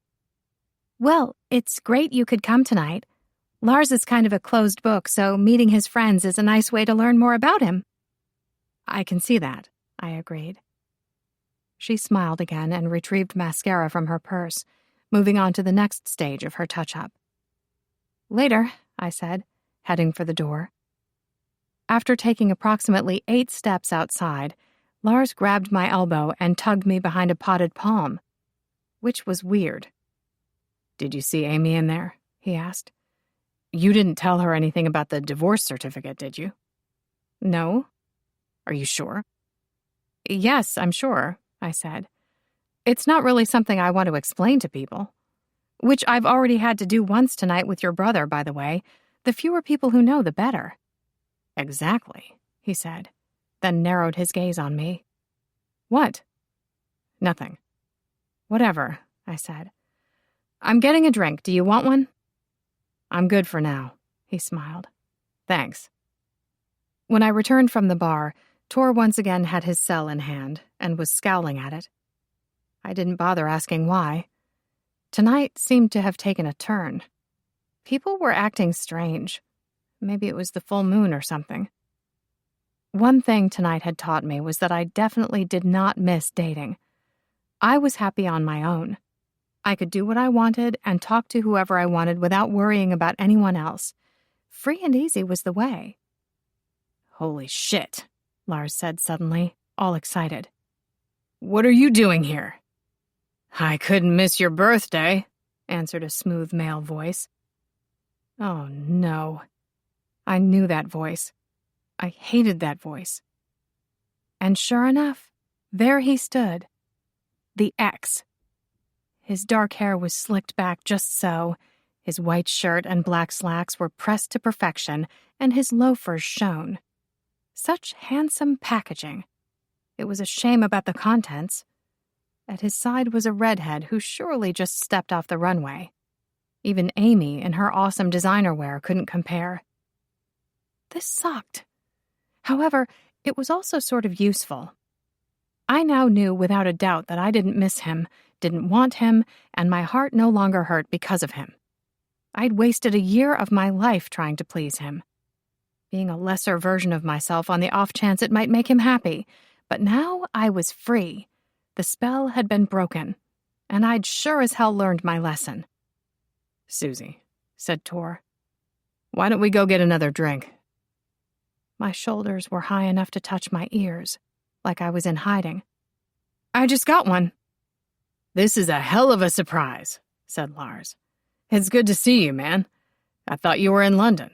"Well, it's great you could come tonight. Lars is kind of a closed book, so meeting his friends is a nice way to learn more about him." "I can see that," I agreed. She smiled again and retrieved mascara from her purse, moving on to the next stage of her touch-up. "Later," I said, heading for the door. After taking approximately 8 steps outside, Lars grabbed my elbow and tugged me behind a potted palm, which was weird. "Did you see Amy in there?" he asked. "You didn't tell her anything about the divorce certificate, did you?" "No." "Are you sure?" "Yes, I'm sure," I said. "It's not really something I want to explain to people. Which I've already had to do once tonight with your brother, by the way. The fewer people who know, the better." "Exactly," he said, then narrowed his gaze on me. "What?" "Nothing." "Whatever," I said. "I'm getting a drink. Do you want one?" "I'm good for now," he smiled. "Thanks." When I returned from the bar, Tor once again had his cell in hand and was scowling at it. I didn't bother asking why. Tonight seemed to have taken a turn. People were acting strange. Maybe it was the full moon or something. One thing tonight had taught me was that I definitely did not miss dating. I was happy on my own. I could do what I wanted and talk to whoever I wanted without worrying about anyone else. Free and easy was the way. "Holy shit," Lars said suddenly, all excited. "What are you doing here?" "I couldn't miss your birthday," answered a smooth male voice. Oh, no. I knew that voice. I hated that voice. And sure enough, there he stood. The ex. His dark hair was slicked back just so, his white shirt and black slacks were pressed to perfection, and his loafers shone. Such handsome packaging. It was a shame about the contents. At his side was a redhead who surely just stepped off the runway. Even Amy in her awesome designer wear couldn't compare. This sucked. However, it was also sort of useful. I now knew without a doubt that I didn't miss him, didn't want him, and my heart no longer hurt because of him. I'd wasted a year of my life trying to please him. Being a lesser version of myself on the off chance it might make him happy. But now I was free. The spell had been broken, and I'd sure as hell learned my lesson. "Susie," said Tor, "why don't we go get another drink?" My shoulders were high enough to touch my ears, like I was in hiding. "I just got one." "This is a hell of a surprise," said Lars. "It's good to see you, man. I thought you were in London."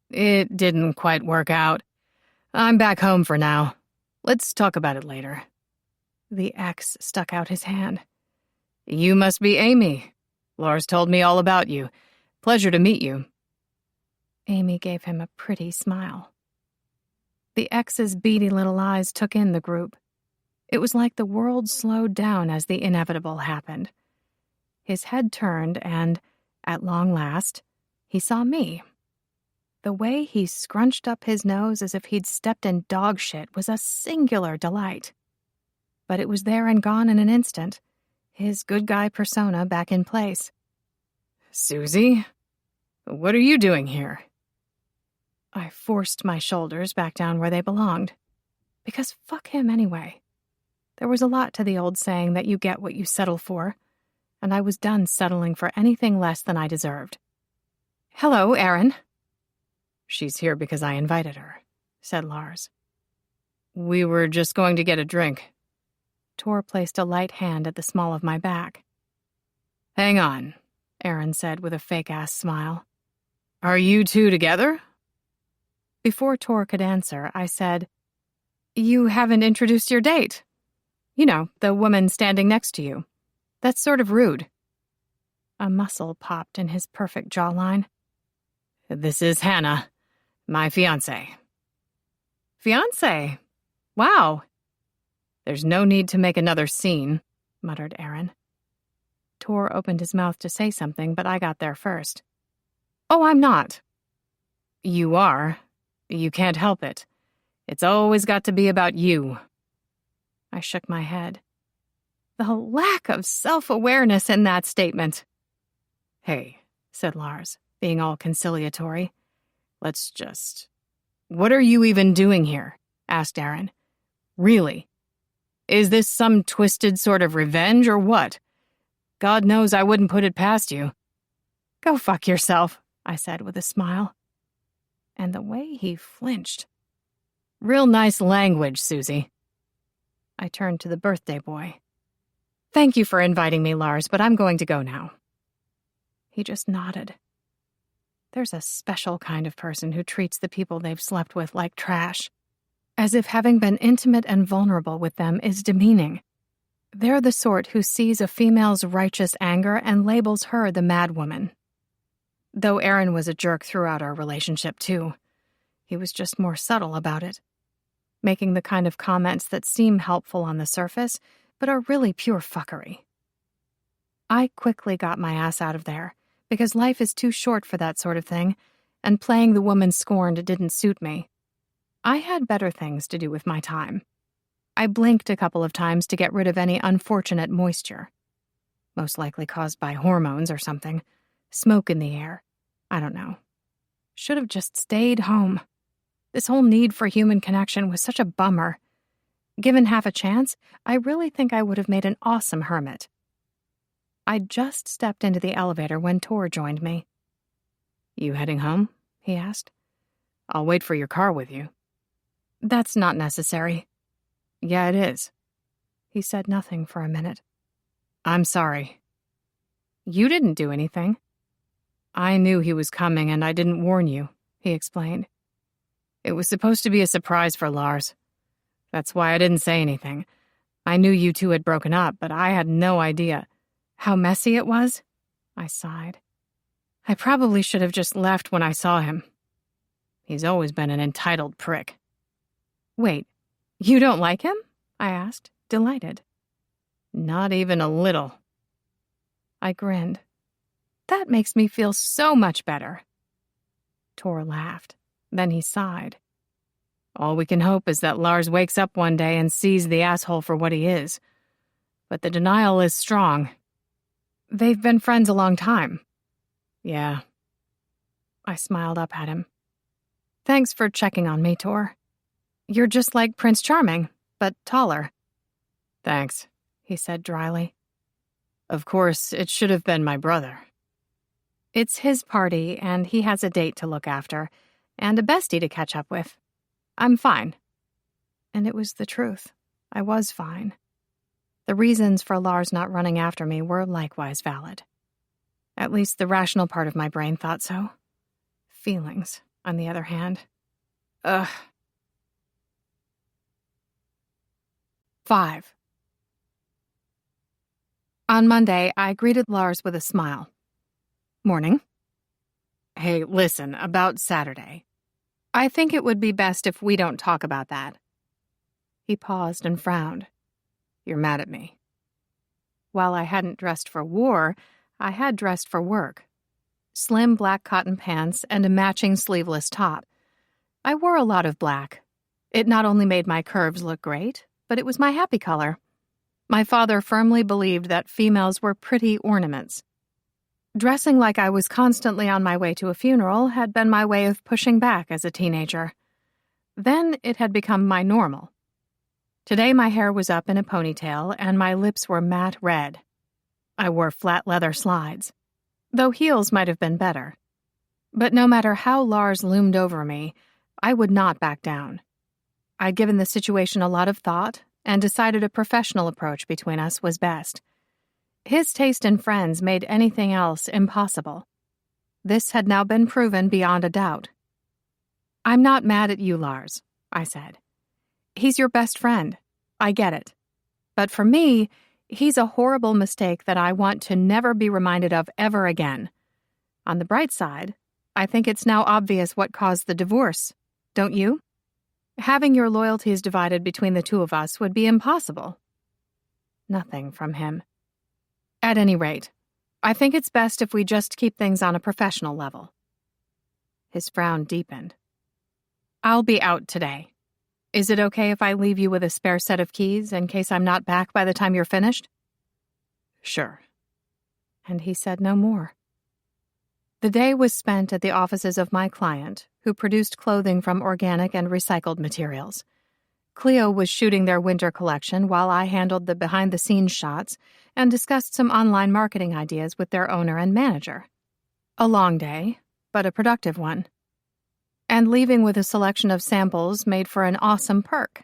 "It didn't quite work out. I'm back home for now. Let's talk about it later." The ex stuck out his hand. "You must be Amy. Lars told me all about you. Pleasure to meet you." Amy gave him a pretty smile. The ex's beady little eyes took in the group. It was like the world slowed down as the inevitable happened. His head turned and, at long last, he saw me. The way he scrunched up his nose as if he'd stepped in dog shit was a singular delight. But it was there and gone in an instant, his good guy persona back in place. "Susie, what are you doing here?" I forced my shoulders back down where they belonged. Because fuck him anyway. There was a lot to the old saying that you get what you settle for, and I was done settling for anything less than I deserved. "Hello, Erin." "She's here because I invited her," said Lars. "We were just going to get a drink." Tor placed a light hand at the small of my back. Hang on, Aaron said with a fake-ass smile. Are you two together? Before Tor could answer, I said, You haven't introduced your date. You know, the woman standing next to you. That's sort of rude. A muscle popped in his perfect jawline. This is Hannah, my fiancé. Fiancé? Wow. There's no need to make another scene, muttered Aaron. Tor opened his mouth to say something, but I got there first. Oh, I'm not. You are. You can't help it. It's always got to be about you. I shook my head. The lack of self-awareness in that statement. Hey, said Lars, being all conciliatory. What are you even doing here? Asked Aaron. Really? Is this some twisted sort of revenge or what? God knows I wouldn't put it past you. Go fuck yourself, I said with a smile. And the way he flinched. Real nice language, Susie. I turned to the birthday boy. Thank you for inviting me, Lars, but I'm going to go now. He just nodded. There's a special kind of person who treats the people they've slept with like trash, as if having been intimate and vulnerable with them is demeaning. They're the sort who sees a female's righteous anger and labels her the madwoman. Though Aaron was a jerk throughout our relationship, too. He was just more subtle about it, making the kind of comments that seem helpful on the surface, but are really pure fuckery. I quickly got my ass out of there, because life is too short for that sort of thing, and playing the woman scorned didn't suit me. I had better things to do with my time. I blinked a couple of times to get rid of any unfortunate moisture. Most likely caused by hormones or something. Smoke in the air. I don't know. Should have just stayed home. This whole need for human connection was such a bummer. Given half a chance, I really think I would have made an awesome hermit. I just stepped into the elevator when Tor joined me. You heading home? He asked. I'll wait for your car with you. That's not necessary. Yeah, it is. He said nothing for a minute. I'm sorry. You didn't do anything. I knew he was coming and I didn't warn you, he explained. It was supposed to be a surprise for Lars. That's why I didn't say anything. I knew you two had broken up, but I had no idea. How messy it was? I sighed. I probably should have just left when I saw him. He's always been an entitled prick. Wait, you don't like him? I asked, delighted. Not even a little. I grinned. That makes me feel so much better. Tor laughed. Then he sighed. All we can hope is that Lars wakes up one day and sees the asshole for what he is. But the denial is strong. They've been friends a long time. Yeah. I smiled up at him. Thanks for checking on me, Tor. You're just like Prince Charming, but taller. Thanks, he said dryly. Of course, it should have been my brother. It's his party, and he has a date to look after, and a bestie to catch up with. I'm fine. And it was the truth. I was fine. The reasons for Lars not running after me were likewise valid. At least the rational part of my brain thought so. Feelings, on the other hand. Ugh. 5. On Monday, I greeted Lars with a smile. Morning. Hey, listen, about Saturday. I think it would be best if we don't talk about that. He paused and frowned. You're mad at me. While I hadn't dressed for war, I had dressed for work. Slim black cotton pants and a matching sleeveless top. I wore a lot of black. It not only made my curves look great, but it was my happy color. My father firmly believed that females were pretty ornaments. Dressing like I was constantly on my way to a funeral had been my way of pushing back as a teenager. Then it had become my normal. Today my hair was up in a ponytail and my lips were matte red. I wore flat leather slides, though heels might have been better. But no matter how Lars loomed over me, I would not back down. I'd given the situation a lot of thought, and decided a professional approach between us was best. His taste in friends made anything else impossible. This had now been proven beyond a doubt. "I'm not mad at you, Lars," I said. "He's your best friend. I get it. But for me, he's a horrible mistake that I want to never be reminded of ever again. On the bright side, I think it's now obvious what caused the divorce, don't you? Having your loyalties divided between the two of us would be impossible." Nothing from him. "At any rate, I think it's best if we just keep things on a professional level." His frown deepened. "I'll be out today. Is it okay if I leave you with a spare set of keys in case I'm not back by the time you're finished?" "Sure." And he said no more. The day was spent at the offices of my client, who produced clothing from organic and recycled materials. Cleo was shooting their winter collection while I handled the behind-the-scenes shots and discussed some online marketing ideas with their owner and manager. A long day, but a productive one. And leaving with a selection of samples made for an awesome perk.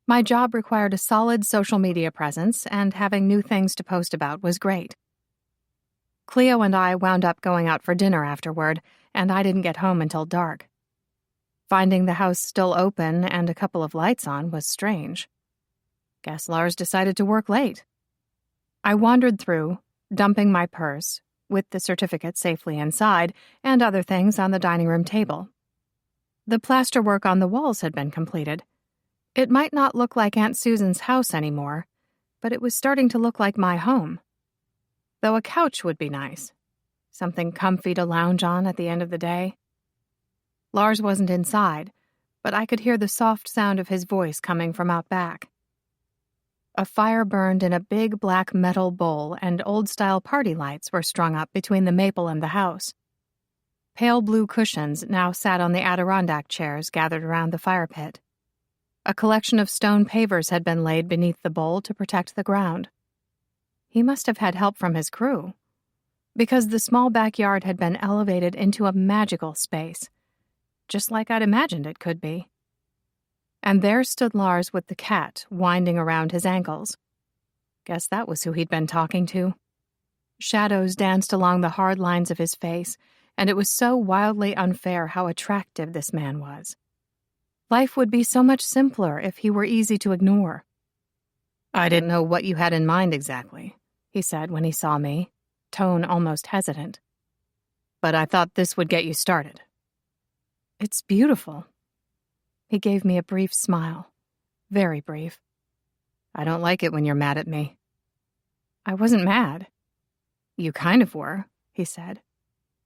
My job required a solid social media presence, and having new things to post about was great. Cleo and I wound up going out for dinner afterward, and I didn't get home until dark. Finding the house still open and a couple of lights on was strange. Guess Lars decided to work late. I wandered through, dumping my purse, with the certificate safely inside, and other things on the dining room table. The plasterwork on the walls had been completed. It might not look like Aunt Susan's house anymore, but it was starting to look like my home. Though a couch would be nice. Something comfy to lounge on at the end of the day. Lars wasn't inside, but I could hear the soft sound of his voice coming from out back. A fire burned in a big black metal bowl, and old-style party lights were strung up between the maple and the house. Pale blue cushions now sat on the Adirondack chairs gathered around the fire pit. A collection of stone pavers had been laid beneath the bowl to protect the ground. He must have had help from his crew, because the small backyard had been elevated into a magical space, just like I'd imagined it could be. And there stood Lars with the cat winding around his ankles. Guess that was who he'd been talking to. Shadows danced along the hard lines of his face, and it was so wildly unfair how attractive this man was. Life would be so much simpler if he were easy to ignore. "I didn't know what you had in mind exactly," he said when he saw me, tone almost hesitant. "But I thought this would get you started." "It's beautiful." He gave me a brief smile. Very brief. "I don't like it when you're mad at me." I wasn't mad. "You kind of were," he said.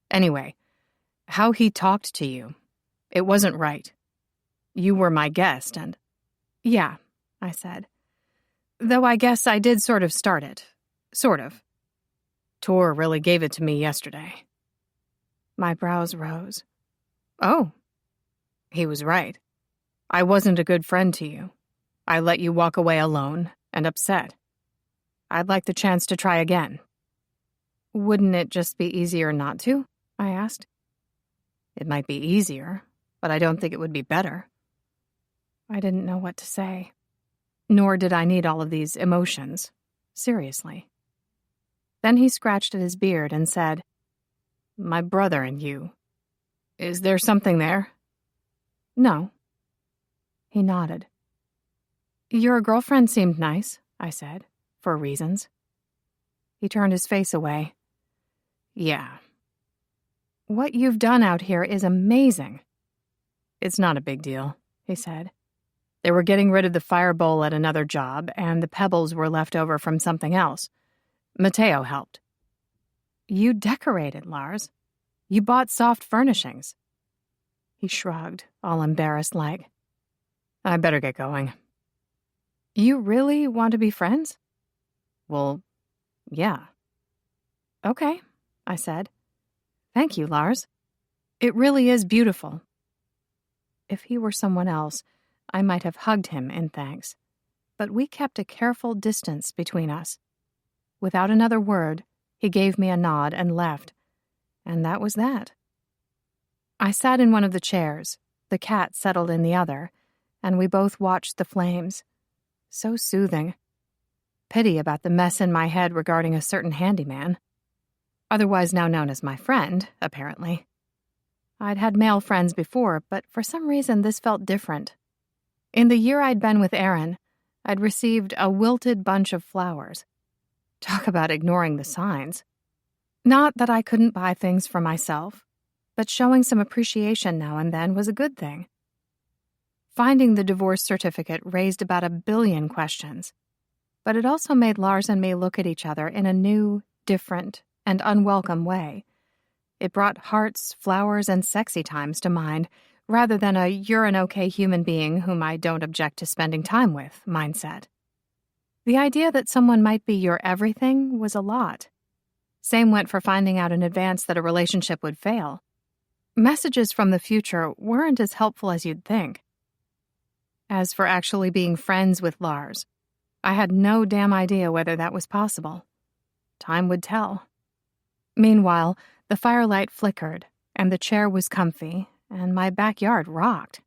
"Anyway, how he talked to you, it wasn't right. You were my guest and—" "Yeah," I said. "Though I guess I did sort of start it. Sort of. Tor really gave it to me yesterday." My brows rose. "Oh." "He was right. I wasn't a good friend to you. I let you walk away alone and upset. I'd like the chance to try again." "Wouldn't it just be easier not to?" I asked. "It might be easier, but I don't think it would be better." I didn't know what to say. Nor did I need all of these emotions. Seriously. Then he scratched at his beard and said, "My brother and you. Is there something there?" "No." He nodded. "Your girlfriend seemed nice," I said, "for reasons." He turned his face away. "Yeah. What you've done out here is amazing." "It's not a big deal," he said. "They were getting rid of the fire bowl at another job, and the pebbles were left over from something else. Mateo helped." "You decorated, Lars. You bought soft furnishings." He shrugged, all embarrassed-like. "I better get going." "You really want to be friends?" "Well, yeah." "Okay," I said. "Thank you, Lars. It really is beautiful." If he were someone else, I might have hugged him in thanks. But we kept a careful distance between us. Without another word, he gave me a nod and left. And that was that. I sat in one of the chairs, the cat settled in the other, and we both watched the flames. So soothing. Pity about the mess in my head regarding a certain handyman. Otherwise now known as my friend, apparently. I'd had male friends before, but for some reason this felt different. In the year I'd been with Aaron, I'd received a wilted bunch of flowers. Talk about ignoring the signs. Not that I couldn't buy things for myself, but showing some appreciation now and then was a good thing. Finding the divorce certificate raised about 1 billion questions, but it also made Lars and me look at each other in a new, different, and unwelcome way. It brought hearts, flowers, and sexy times to mind, rather than a you're an okay human being whom I don't object to spending time with mindset. The idea that someone might be your everything was a lot. Same went for finding out in advance that a relationship would fail. Messages from the future weren't as helpful as you'd think. As for actually being friends with Lars, I had no damn idea whether that was possible. Time would tell. Meanwhile, the firelight flickered, and the chair was comfy, and my backyard rocked.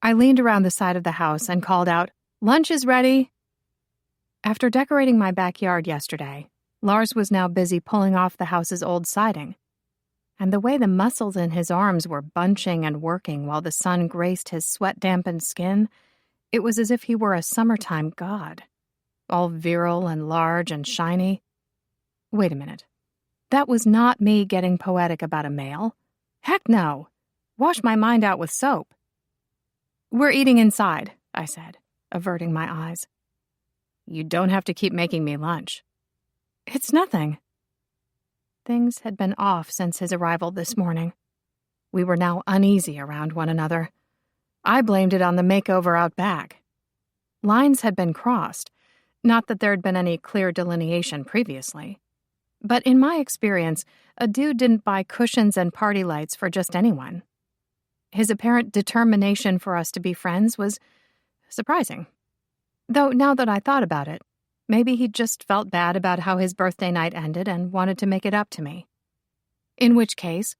I leaned around the side of the house and called out, "Lunch is ready!" After decorating my backyard yesterday, Lars was now busy pulling off the house's old siding. And the way the muscles in his arms were bunching and working while the sun graced his sweat-dampened skin, it was as if he were a summertime god, all virile and large and shiny. Wait a minute. That was not me getting poetic about a male. Heck no! Wash my mind out with soap. "We're eating inside," I said, averting my eyes. "You don't have to keep making me lunch." "It's nothing." Things had been off since his arrival this morning. We were now uneasy around one another. I blamed it on the makeover out back. Lines had been crossed, not that there had been any clear delineation previously. But in my experience, a dude didn't buy cushions and party lights for just anyone. His apparent determination for us to be friends was surprising. Though now that I thought about it, maybe he just felt bad about how his birthday night ended and wanted to make it up to me. In which case,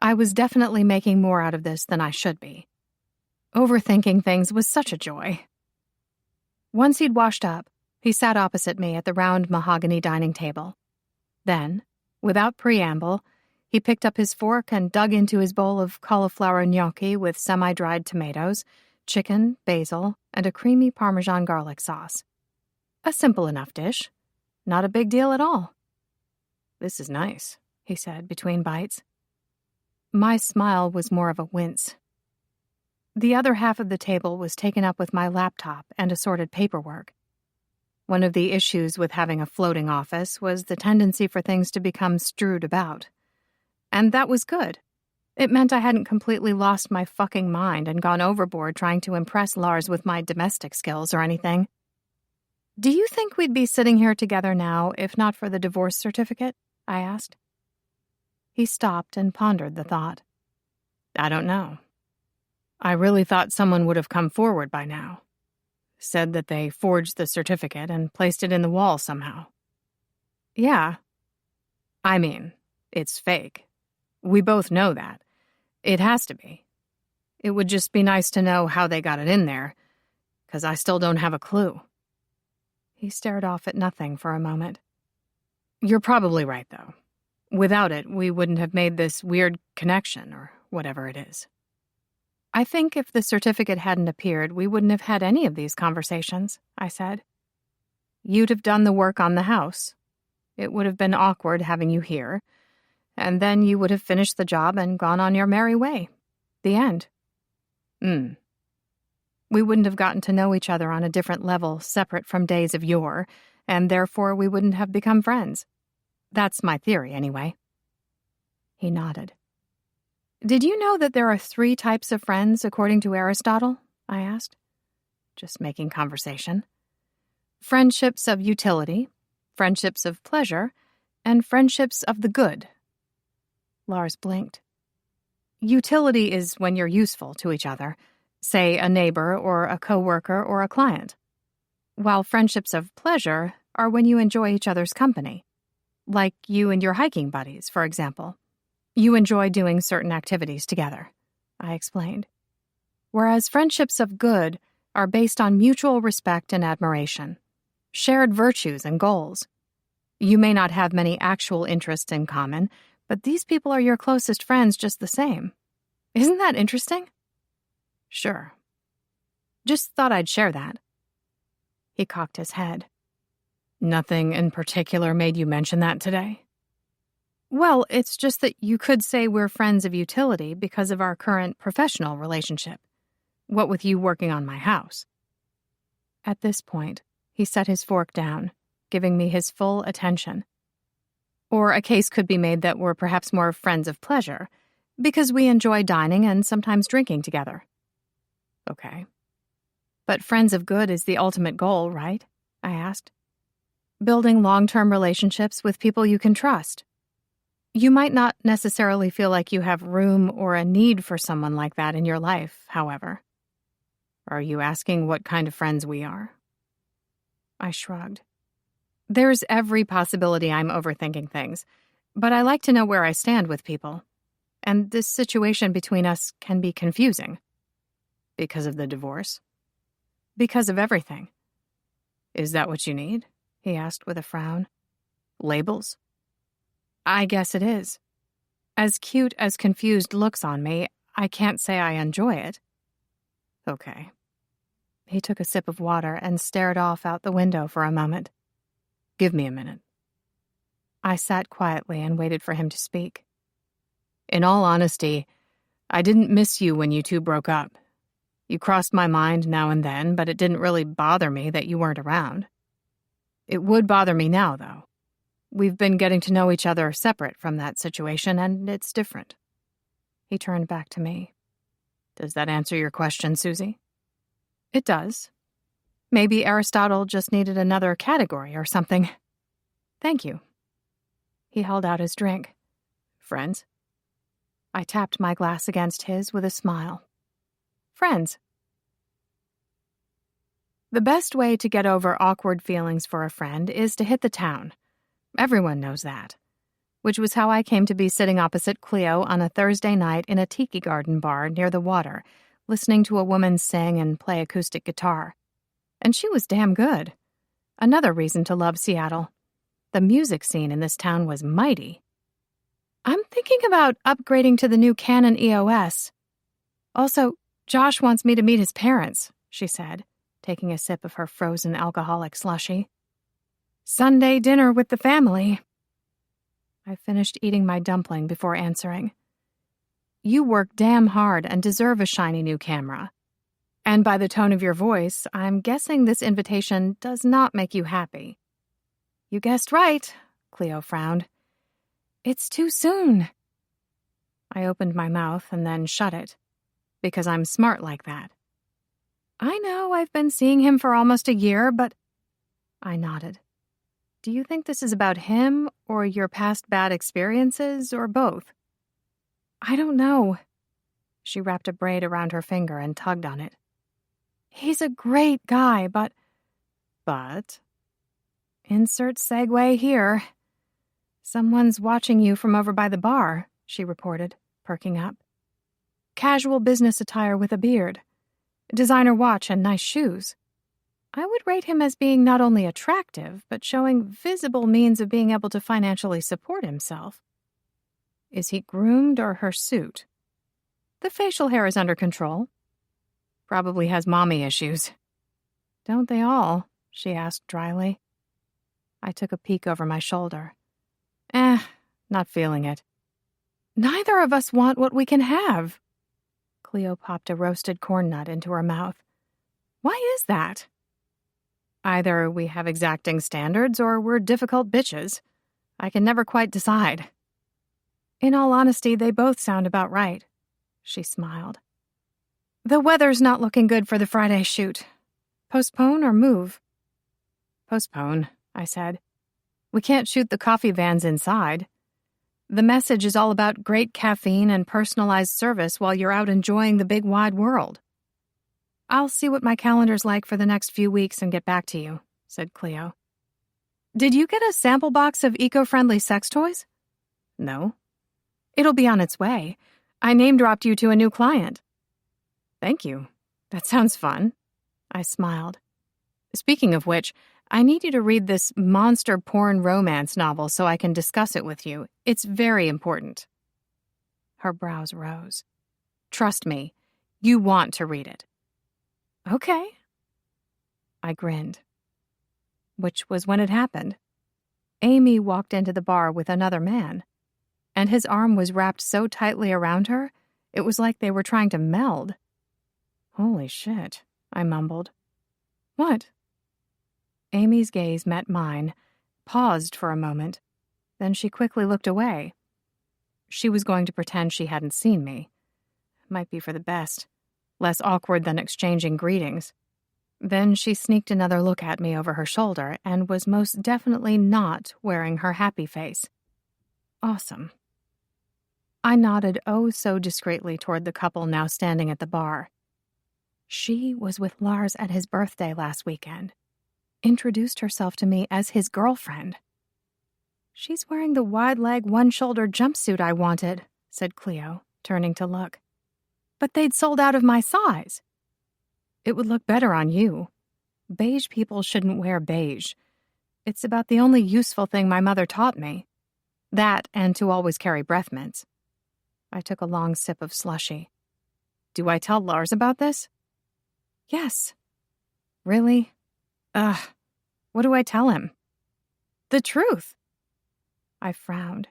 I was definitely making more out of this than I should be. Overthinking things was such a joy. Once he'd washed up, he sat opposite me at the round mahogany dining table. Then, without preamble, he picked up his fork and dug into his bowl of cauliflower gnocchi with semi-dried tomatoes, chicken, basil, and a creamy Parmesan garlic sauce. A simple enough dish. Not a big deal at all. "This is nice," he said between bites. My smile was more of a wince. The other half of the table was taken up with my laptop and assorted paperwork. One of the issues with having a floating office was the tendency for things to become strewed about. And that was good. It meant I hadn't completely lost my fucking mind and gone overboard trying to impress Lars with my domestic skills or anything. "Do you think we'd be sitting here together now if not for the divorce certificate?" I asked. He stopped and pondered the thought. "I don't know. I really thought someone would have come forward by now. Said that they forged the certificate and placed it in the wall somehow." "Yeah. I mean, it's fake. We both know that. It has to be. It would just be nice to know how they got it in there, 'cause I still don't have a clue." He stared off at nothing for a moment. "You're probably right, though. Without it, we wouldn't have made this weird connection, or whatever it is. I think if the certificate hadn't appeared, we wouldn't have had any of these conversations," I said. "You'd have done the work on the house. It would have been awkward having you here, and then you would have finished the job and gone on your merry way. The end." We wouldn't have gotten to know each other on a different level separate from days of yore, and therefore we wouldn't have become friends. That's my theory, anyway. He nodded. "Did you know that there are 3 types of friends according to Aristotle?" I asked. Just making conversation. "Friendships of utility, friendships of pleasure, and friendships of the good." Lars blinked. Utility is when you're useful to each other, say a neighbor or a coworker or a client. While friendships of pleasure are when you enjoy each other's company, like you and your hiking buddies, for example. You enjoy doing certain activities together, I explained. Whereas friendships of good are based on mutual respect and admiration, shared virtues and goals. You may not have many actual interests in common, but these people are your closest friends just the same. Isn't that interesting? Sure. Just thought I'd share that. He cocked his head. Nothing in particular made you mention that today? Well, it's just that you could say we're friends of utility because of our current professional relationship. What with you working on my house. At this point, he set his fork down, giving me his full attention. Or a case could be made that we're perhaps more friends of pleasure, because we enjoy dining and sometimes drinking together. Okay. But friends of good is the ultimate goal, right? I asked. Building long-term relationships with people you can trust. You might not necessarily feel like you have room or a need for someone like that in your life, however. Are you asking what kind of friends we are? I shrugged. There's every possibility I'm overthinking things, but I like to know where I stand with people. And this situation between us can be confusing. Because of the divorce? Because of everything. Is that what you need? He asked with a frown. Labels? I guess it is. As cute as confused looks on me, I can't say I enjoy it. Okay. He took a sip of water and stared off out the window for a moment. Give me a minute. I sat quietly and waited for him to speak. In all honesty, I didn't miss you when you two broke up. You crossed my mind now and then, but it didn't really bother me that you weren't around. It would bother me now, though. We've been getting to know each other separate from that situation, and it's different. He turned back to me. Does that answer your question, Susie? It does. Maybe Aristotle just needed another category or something. Thank you. He held out his drink. Friends? I tapped my glass against his with a smile. Friends. The best way to get over awkward feelings for a friend is to hit the town. Everyone knows that. Which was how I came to be sitting opposite Cleo on a Thursday night in a tiki garden bar near the water, listening to a woman sing and play acoustic guitar. And she was damn good. Another reason to love Seattle. The music scene in this town was mighty. I'm thinking about upgrading to the new Canon EOS. Also, Josh wants me to meet his parents, she said, taking a sip of her frozen alcoholic slushie. Sunday dinner with the family. I finished eating my dumpling before answering. You work damn hard and deserve a shiny new camera. And by the tone of your voice, I'm guessing this invitation does not make you happy. You guessed right, Cleo frowned. It's too soon. I opened my mouth and then shut it, because I'm smart like that. I know I've been seeing him for almost a year, but... I nodded. Do you think this is about him, or your past bad experiences, or both? I don't know. She wrapped a braid around her finger and tugged on it. He's a great guy, but... But? Insert segue here. Someone's watching you from over by the bar, she reported, perking up. Casual business attire with a beard. Designer watch and nice shoes. I would rate him as being not only attractive, but showing visible means of being able to financially support himself. Is he groomed or hirsute? The facial hair is under control. Probably has mommy issues. Don't they all? She asked dryly. I took a peek over my shoulder. Not feeling it. Neither of us want what we can have. Cleo popped a roasted corn nut into her mouth. Why is that? Either we have exacting standards or we're difficult bitches. I can never quite decide. In all honesty, they both sound about right. She smiled. The weather's not looking good for the Friday shoot. Postpone or move? Postpone, I said. We can't shoot the coffee vans inside. The message is all about great caffeine and personalized service while you're out enjoying the big wide world. I'll see what my calendar's like for the next few weeks and get back to you, said Cleo. Did you get a sample box of eco-friendly sex toys? No. It'll be on its way. I name-dropped you to a new client. Thank you. That sounds fun. I smiled. Speaking of which, I need you to read this monster porn romance novel so I can discuss it with you. It's very important. Her brows rose. Trust me, you want to read it. Okay. I grinned. Which was when it happened. Amy walked into the bar with another man, and his arm was wrapped so tightly around her, it was like they were trying to meld. Holy shit, I mumbled. What? Amy's gaze met mine, paused for a moment, then she quickly looked away. She was going to pretend she hadn't seen me. Might be for the best. Less awkward than exchanging greetings. Then she sneaked another look at me over her shoulder and was most definitely not wearing her happy face. Awesome. I nodded oh so discreetly toward the couple now standing at the bar. She was with Lars at his birthday last weekend. Introduced herself to me as his girlfriend. She's wearing the wide-leg, one-shoulder jumpsuit I wanted, said Cleo, turning to look. But they'd sold out of my size. It would look better on you. Beige people shouldn't wear beige. It's about the only useful thing my mother taught me. That and to always carry breath mints. I took a long sip of slushy. Do I tell Lars about this? Yes. Really? Ugh. What do I tell him? The truth. I frowned.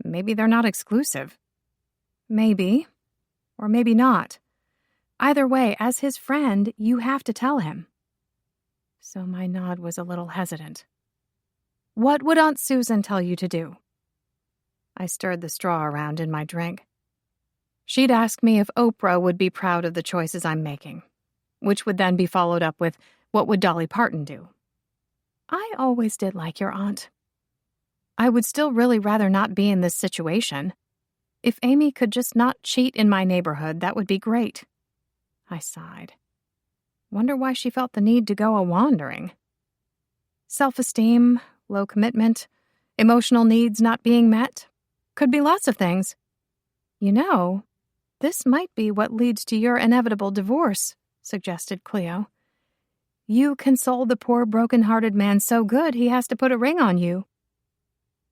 Maybe they're not exclusive. Maybe. Or maybe not. Either way, as his friend, you have to tell him. So my nod was a little hesitant. What would Aunt Susan tell you to do? I stirred the straw around in my drink. She'd ask me if Oprah would be proud of the choices I'm making, which would then be followed up with, what would Dolly Parton do? I always did like your aunt. I would still really rather not be in this situation. If Amy could just not cheat in my neighborhood, that would be great. I sighed. Wonder why she felt the need to go a-wandering. Self-esteem, low commitment, emotional needs not being met. Could be lots of things. You know, this might be what leads to your inevitable divorce, suggested Cleo. You console the poor broken-hearted man so good he has to put a ring on you.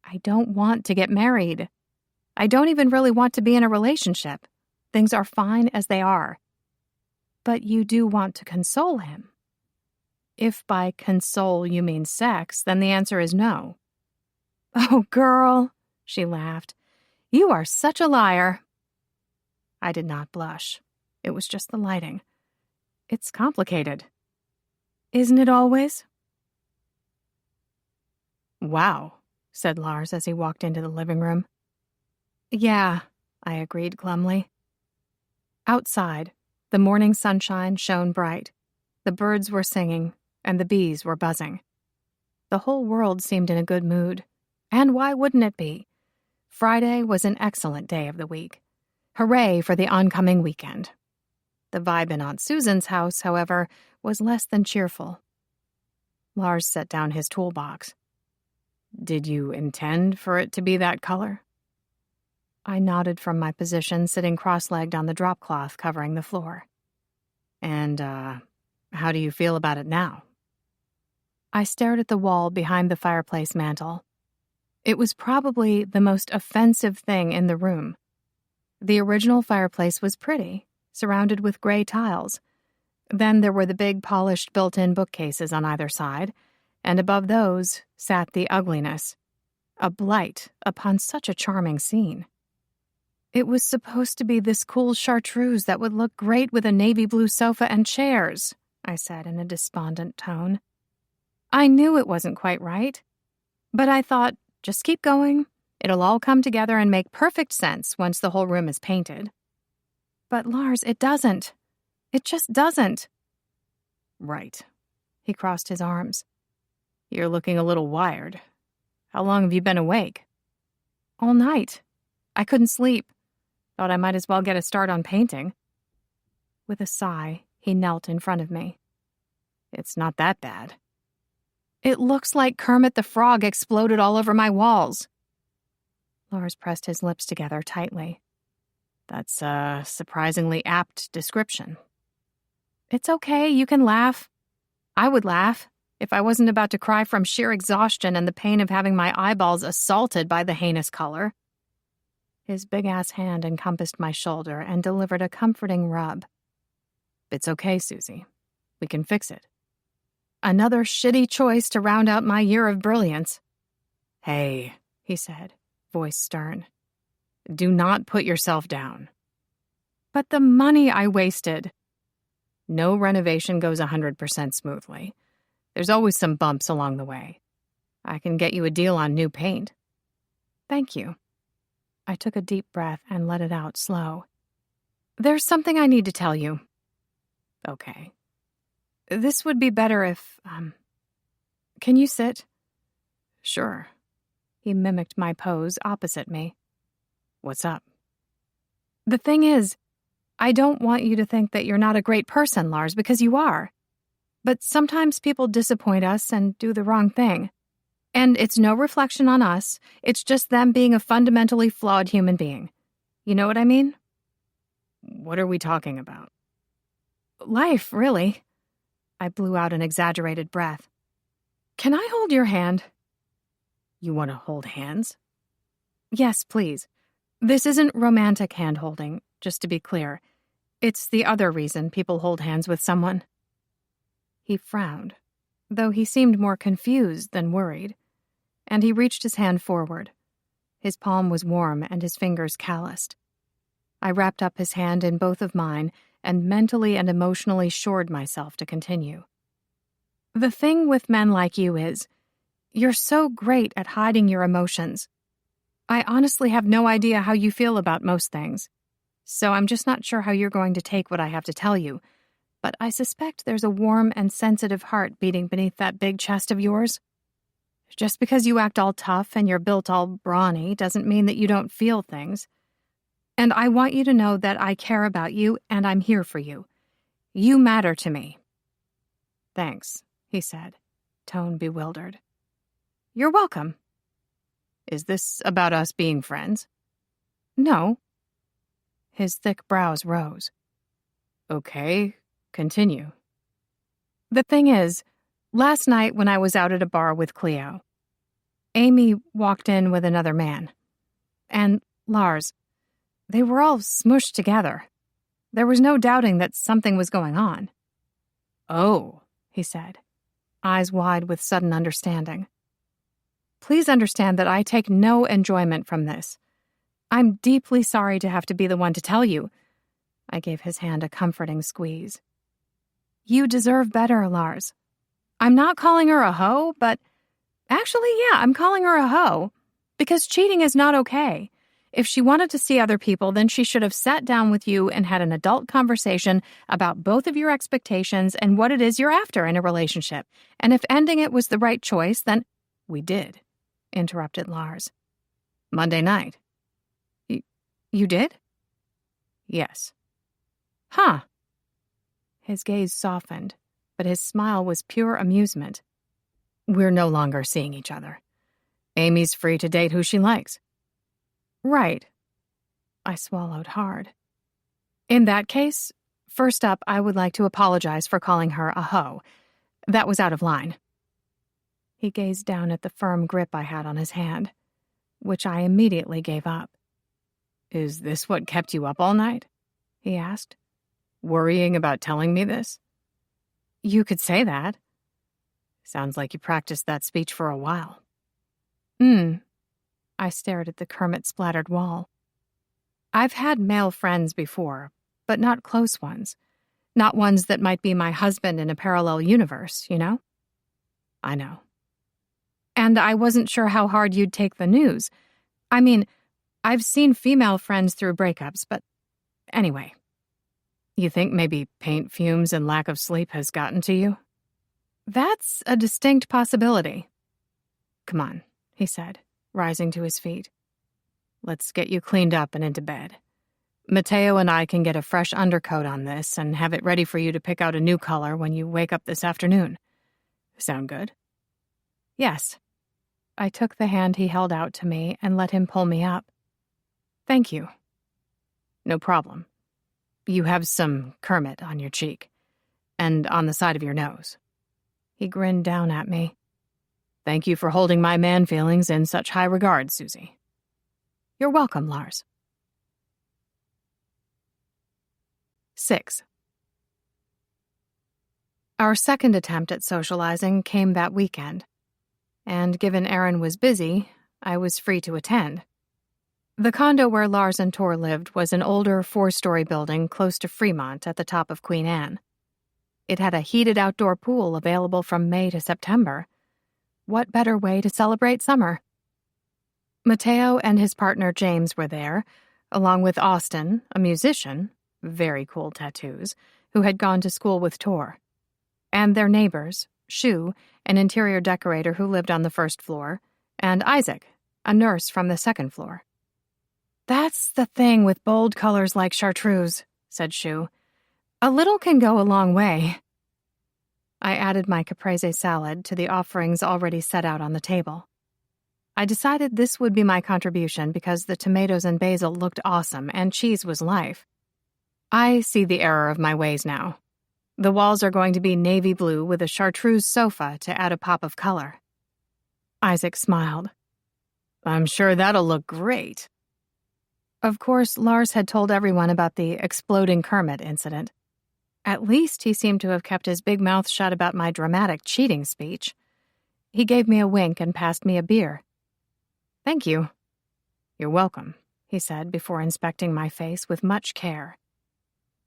I don't want to get married. I don't even really want to be in a relationship. Things are fine as they are. But you do want to console him. If by console you mean sex, then the answer is no. Oh, girl, she laughed. You are such a liar. I did not blush. It was just the lighting. It's complicated. Isn't it always? Wow, said Lars as he walked into the living room. Yeah, I agreed glumly. Outside, the morning sunshine shone bright. The birds were singing, and the bees were buzzing. The whole world seemed in a good mood. And why wouldn't it be? Friday was an excellent day of the week. Hooray for the oncoming weekend. The vibe in Aunt Susan's house, however, was less than cheerful. Lars set down his toolbox. Did you intend for it to be that color? I nodded from my position, sitting cross-legged on the drop cloth covering the floor. And, how do you feel about it now? I stared at the wall behind the fireplace mantel. It was probably the most offensive thing in the room. The original fireplace was pretty, surrounded with gray tiles. Then there were the big polished built-in bookcases on either side, and above those sat the ugliness, a blight upon such a charming scene. It was supposed to be this cool chartreuse that would look great with a navy blue sofa and chairs, I said in a despondent tone. I knew it wasn't quite right, but I thought, just keep going. It'll all come together and make perfect sense once the whole room is painted. But Lars, it doesn't. It just doesn't. Right. He crossed his arms. You're looking a little wired. How long have you been awake? All night. I couldn't sleep. Thought I might as well get a start on painting. With a sigh, he knelt in front of me. It's not that bad. It looks like Kermit the Frog exploded all over my walls. Lars pressed his lips together tightly. That's a surprisingly apt description. It's okay, you can laugh. I would laugh if I wasn't about to cry from sheer exhaustion and the pain of having my eyeballs assaulted by the heinous color. His big-ass hand encompassed my shoulder and delivered a comforting rub. It's okay, Susie. We can fix it. Another shitty choice to round out my year of brilliance. Hey, he said, voice stern. Do not put yourself down. But the money I wasted. No renovation goes 100% smoothly. There's always some bumps along the way. I can get you a deal on new paint. Thank you. I took a deep breath and let it out slow. There's something I need to tell you. Okay. This would be better if, Can you sit? Sure. He mimicked my pose opposite me. What's up? The thing is, I don't want you to think that you're not a great person, Lars, because you are. But sometimes people disappoint us and do the wrong thing. And it's no reflection on us, it's just them being a fundamentally flawed human being. You know what I mean? What are we talking about? Life, really. I blew out an exaggerated breath. Can I hold your hand? You want to hold hands? Yes, please. This isn't romantic hand-holding, just to be clear. It's the other reason people hold hands with someone. He frowned, though he seemed more confused than worried, and he reached his hand forward. His palm was warm and his fingers calloused. I wrapped up his hand in both of mine and mentally and emotionally shored myself to continue. The thing with men like you is, you're so great at hiding your emotions. I honestly have no idea how you feel about most things, so I'm just not sure how you're going to take what I have to tell you, but I suspect there's a warm and sensitive heart beating beneath that big chest of yours. Just because you act all tough and you're built all brawny doesn't mean that you don't feel things. And I want you to know that I care about you and I'm here for you. You matter to me. Thanks, he said, tone bewildered. You're welcome. Is this about us being friends? No. His thick brows rose. Okay, continue. The thing is, last night when I was out at a bar with Cleo, Amy walked in with another man. And Lars, they were all smushed together. There was no doubting that something was going on. Oh, he said, eyes wide with sudden understanding. Please understand that I take no enjoyment from this. I'm deeply sorry to have to be the one to tell you. I gave his hand a comforting squeeze. You deserve better, Lars. I'm not calling her a hoe, but actually, yeah, I'm calling her a hoe. Because cheating is not okay. If she wanted to see other people, then she should have sat down with you and had an adult conversation about both of your expectations and what it is you're after in a relationship. And if ending it was the right choice, then we did, interrupted Lars. Monday night. You did? Yes. Huh. His gaze softened, but his smile was pure amusement. We're no longer seeing each other. Amy's free to date who she likes. Right. I swallowed hard. In that case, first up, I would like to apologize for calling her a hoe. That was out of line. He gazed down at the firm grip I had on his hand, which I immediately gave up. Is this what kept you up all night? He asked. Worrying about telling me this? You could say that. Sounds like you practiced that speech for a while. I stared at the Kermit-splattered wall. I've had male friends before, but not close ones. Not ones that might be my husband in a parallel universe, you know? I know. And I wasn't sure how hard you'd take the news. I mean, I've seen female friends through breakups, but anyway. You think maybe paint fumes and lack of sleep has gotten to you? That's a distinct possibility. Come on, he said, rising to his feet. Let's get you cleaned up and into bed. Mateo and I can get a fresh undercoat on this and have it ready for you to pick out a new color when you wake up this afternoon. Sound good? Yes. I took the hand he held out to me and let him pull me up. Thank you. No problem. You have some Kermit on your cheek. and on the side of your nose." He grinned down at me. "Thank you for holding my man feelings in such high regard, Susie." "You're welcome, Lars." 6. Our second attempt at socializing came that weekend, and given Aaron was busy, I was free to attend. The condo where Lars and Tor lived was an older 4-story building close to Fremont at the top of Queen Anne. It had a heated outdoor pool available from May to September. What better way to celebrate summer? Mateo and his partner James were there, along with Austin, a musician, very cool tattoos, who had gone to school with Tor, and their neighbors, Shu, an interior decorator who lived on the first floor, and Isaac, a nurse from the second floor. "That's the thing with bold colors like chartreuse," said Shu. "A little can go a long way." I added my caprese salad to the offerings already set out on the table. I decided this would be my contribution because the tomatoes and basil looked awesome and cheese was life. I see the error of my ways now. The walls are going to be navy blue with a chartreuse sofa to add a pop of color. Isaac smiled. "I'm sure that'll look great." Of course, Lars had told everyone about the exploding Kermit incident. At least he seemed to have kept his big mouth shut about my dramatic cheating speech. He gave me a wink and passed me a beer. "Thank you." "You're welcome," he said before inspecting my face with much care.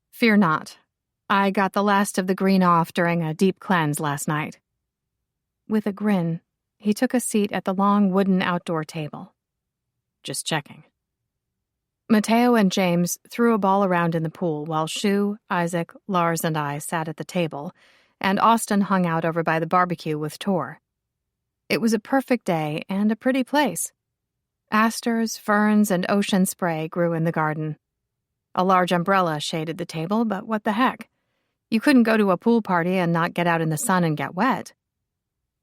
"Fear not. I got the last of the green off during a deep cleanse last night." With a grin, he took a seat at the long wooden outdoor table. "Just checking." Mateo and James threw a ball around in the pool while Shu, Isaac, Lars, and I sat at the table, and Austin hung out over by the barbecue with Tor. It was a perfect day and a pretty place. Asters, ferns, and ocean spray grew in the garden. A large umbrella shaded the table, but what the heck? You couldn't go to a pool party and not get out in the sun and get wet.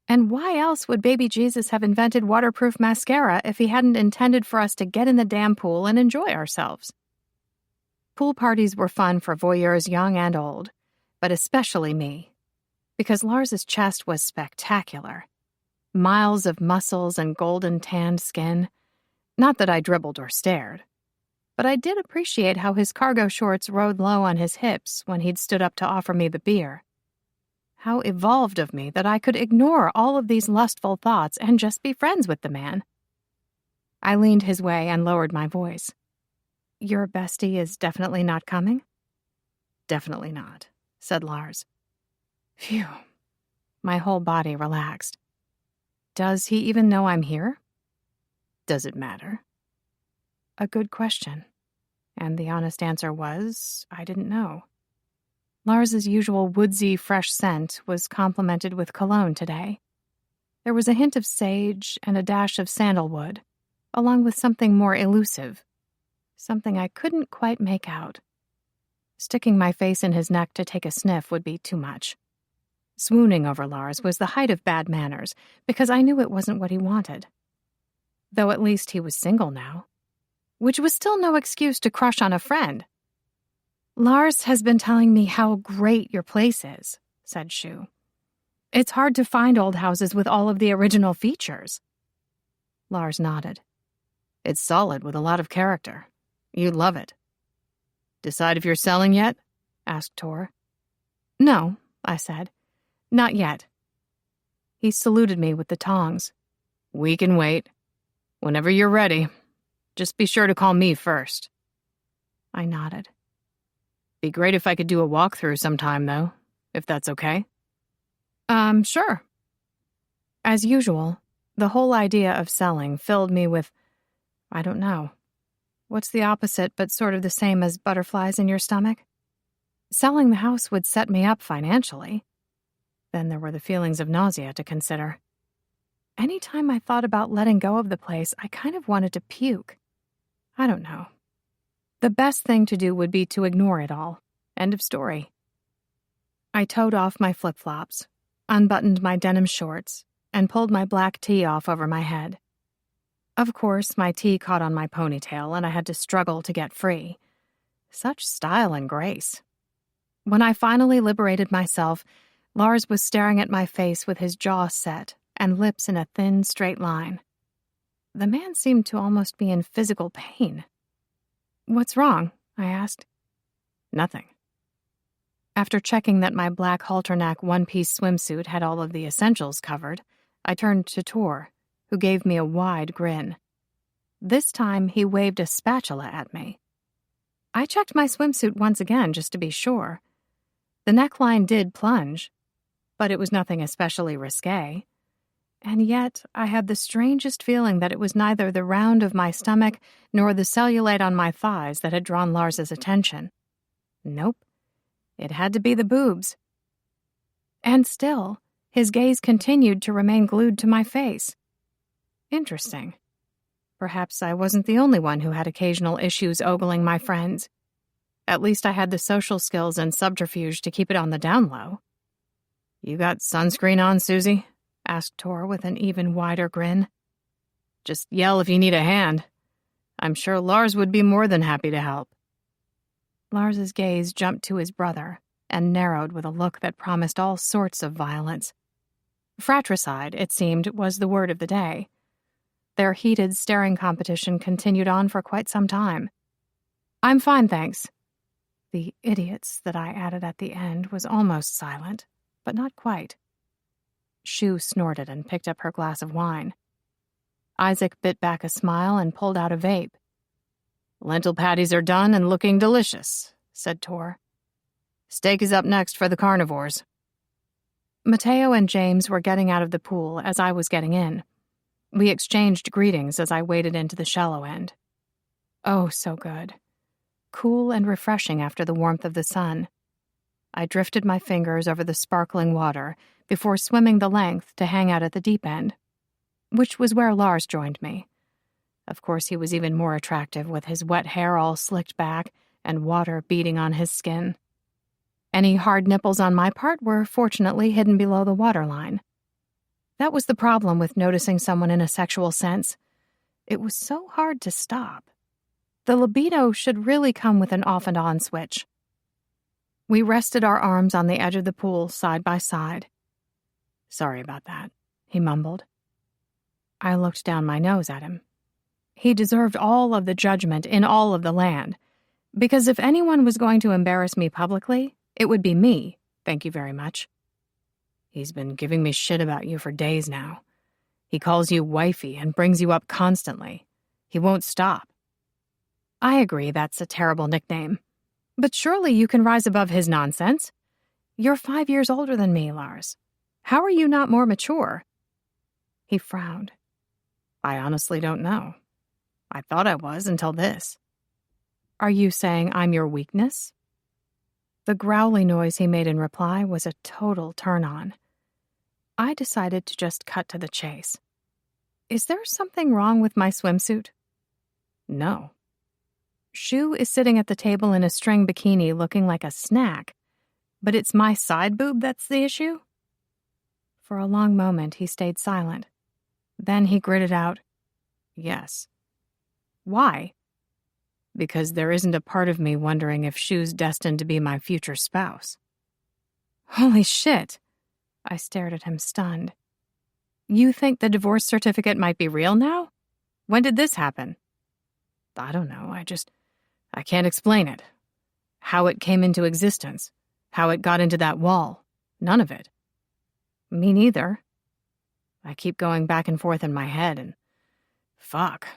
And why else would baby Jesus have invented waterproof mascara if he hadn't intended for us to get in the damn pool and enjoy ourselves? Pool parties were fun for voyeurs young and old, but especially me, because Lars's chest was spectacular. Miles of muscles and golden tanned skin. Not that I dribbled or stared, but I did appreciate how his cargo shorts rode low on his hips when he'd stood up to offer me the beer. How evolved of me that I could ignore all of these lustful thoughts and just be friends with the man. I leaned his way and lowered my voice. "Your bestie is definitely not coming?" "Definitely not," said Lars. Phew. My whole body relaxed. Does he even know I'm here? Does it matter? A good question. And the honest answer was, I didn't know. Lars's usual woodsy, fresh scent was complemented with cologne today. There was a hint of sage and a dash of sandalwood, along with something more elusive, something I couldn't quite make out. Sticking my face in his neck to take a sniff would be too much. Swooning over Lars was the height of bad manners, because I knew it wasn't what he wanted. Though at least he was single now, which was still no excuse to crush on a friend. "Lars has been telling me how great your place is," said Shu. "It's hard to find old houses with all of the original features." Lars nodded. "It's solid with a lot of character. You'd love it." "Decide if you're selling yet?" asked Tor. "No," I said. "Not yet." He saluted me with the tongs. "We can wait. Whenever you're ready. Just be sure to call me first." I nodded. "Be great if I could do a walkthrough sometime, though, if that's okay." Sure." As usual, the whole idea of selling filled me with, I don't know. What's the opposite but sort of the same as butterflies in your stomach? Selling the house would set me up financially. Then there were the feelings of nausea to consider. Anytime I thought about letting go of the place, I kind of wanted to puke. I don't know. The best thing to do would be to ignore it all. End of story. I toed off my flip-flops, unbuttoned my denim shorts, and pulled my black tee off over my head. Of course, my tee caught on my ponytail, and I had to struggle to get free. Such style and grace. When I finally liberated myself, Lars was staring at my face with his jaw set and lips in a thin, straight line. The man seemed to almost be in physical pain. "What's wrong?" I asked. "Nothing." After checking that my black halterneck one-piece swimsuit had all of the essentials covered, I turned to Tor, who gave me a wide grin. This time, he waved a spatula at me. I checked my swimsuit once again just to be sure. The neckline did plunge, but it was nothing especially risque. And yet, I had the strangest feeling that it was neither the round of my stomach nor the cellulite on my thighs that had drawn Lars's attention. Nope. It had to be the boobs. And still, his gaze continued to remain glued to my face. Interesting. Perhaps I wasn't the only one who had occasional issues ogling my friends. At least I had the social skills and subterfuge to keep it on the down low. "You got sunscreen on, Susie?" asked Tor with an even wider grin. "Just yell if you need a hand. I'm sure Lars would be more than happy to help." Lars's gaze jumped to his brother and narrowed with a look that promised all sorts of violence. Fratricide, it seemed, was the word of the day. Their heated staring competition continued on for quite some time. "I'm fine, thanks." The idiots that I added at the end was almost silent, but not quite. Shu snorted and picked up her glass of wine. Isaac bit back a smile and pulled out a vape. "Lentil patties are done and looking delicious," said Tor. "Steak is up next for the carnivores." Mateo and James were getting out of the pool as I was getting in. We exchanged greetings as I waded into the shallow end. Oh, so good. Cool and refreshing after the warmth of the sun. I drifted my fingers over the sparkling water before swimming the length to hang out at the deep end, which was where Lars joined me. Of course, he was even more attractive with his wet hair all slicked back and water beating on his skin. Any hard nipples on my part were fortunately hidden below the waterline. That was the problem with noticing someone in a sexual sense. It was so hard to stop. The libido should really come with an off and on switch. We rested our arms on the edge of the pool side by side. "Sorry about that," he mumbled. I looked down my nose at him. He deserved all of the judgment in all of the land, because if anyone was going to embarrass me publicly, it would be me, thank you very much. "He's been giving me shit about you for days now. He calls you wifey and brings you up constantly. He won't stop." I agree that's a terrible nickname. But surely you can rise above his nonsense. You're 5 years older than me, Lars. How are you not more mature? He frowned. "I honestly don't know. I thought I was until this." Are you saying I'm your weakness? The growly noise he made in reply was a total turn-on. I decided to just cut to the chase. Is there something wrong with my swimsuit? "No." Shu is sitting at the table in a string bikini looking like a snack, but it's my side boob that's the issue? For a long moment, he stayed silent. Then he gritted out, "Yes." Why? "Because there isn't a part of me wondering if Shu's destined to be my future spouse." Holy shit! I stared at him stunned. You think the divorce certificate might be real now? When did this happen? "I don't know. I can't explain it. How it came into existence. How it got into that wall. None of it." Me neither. I keep going back and forth in my head and... fuck.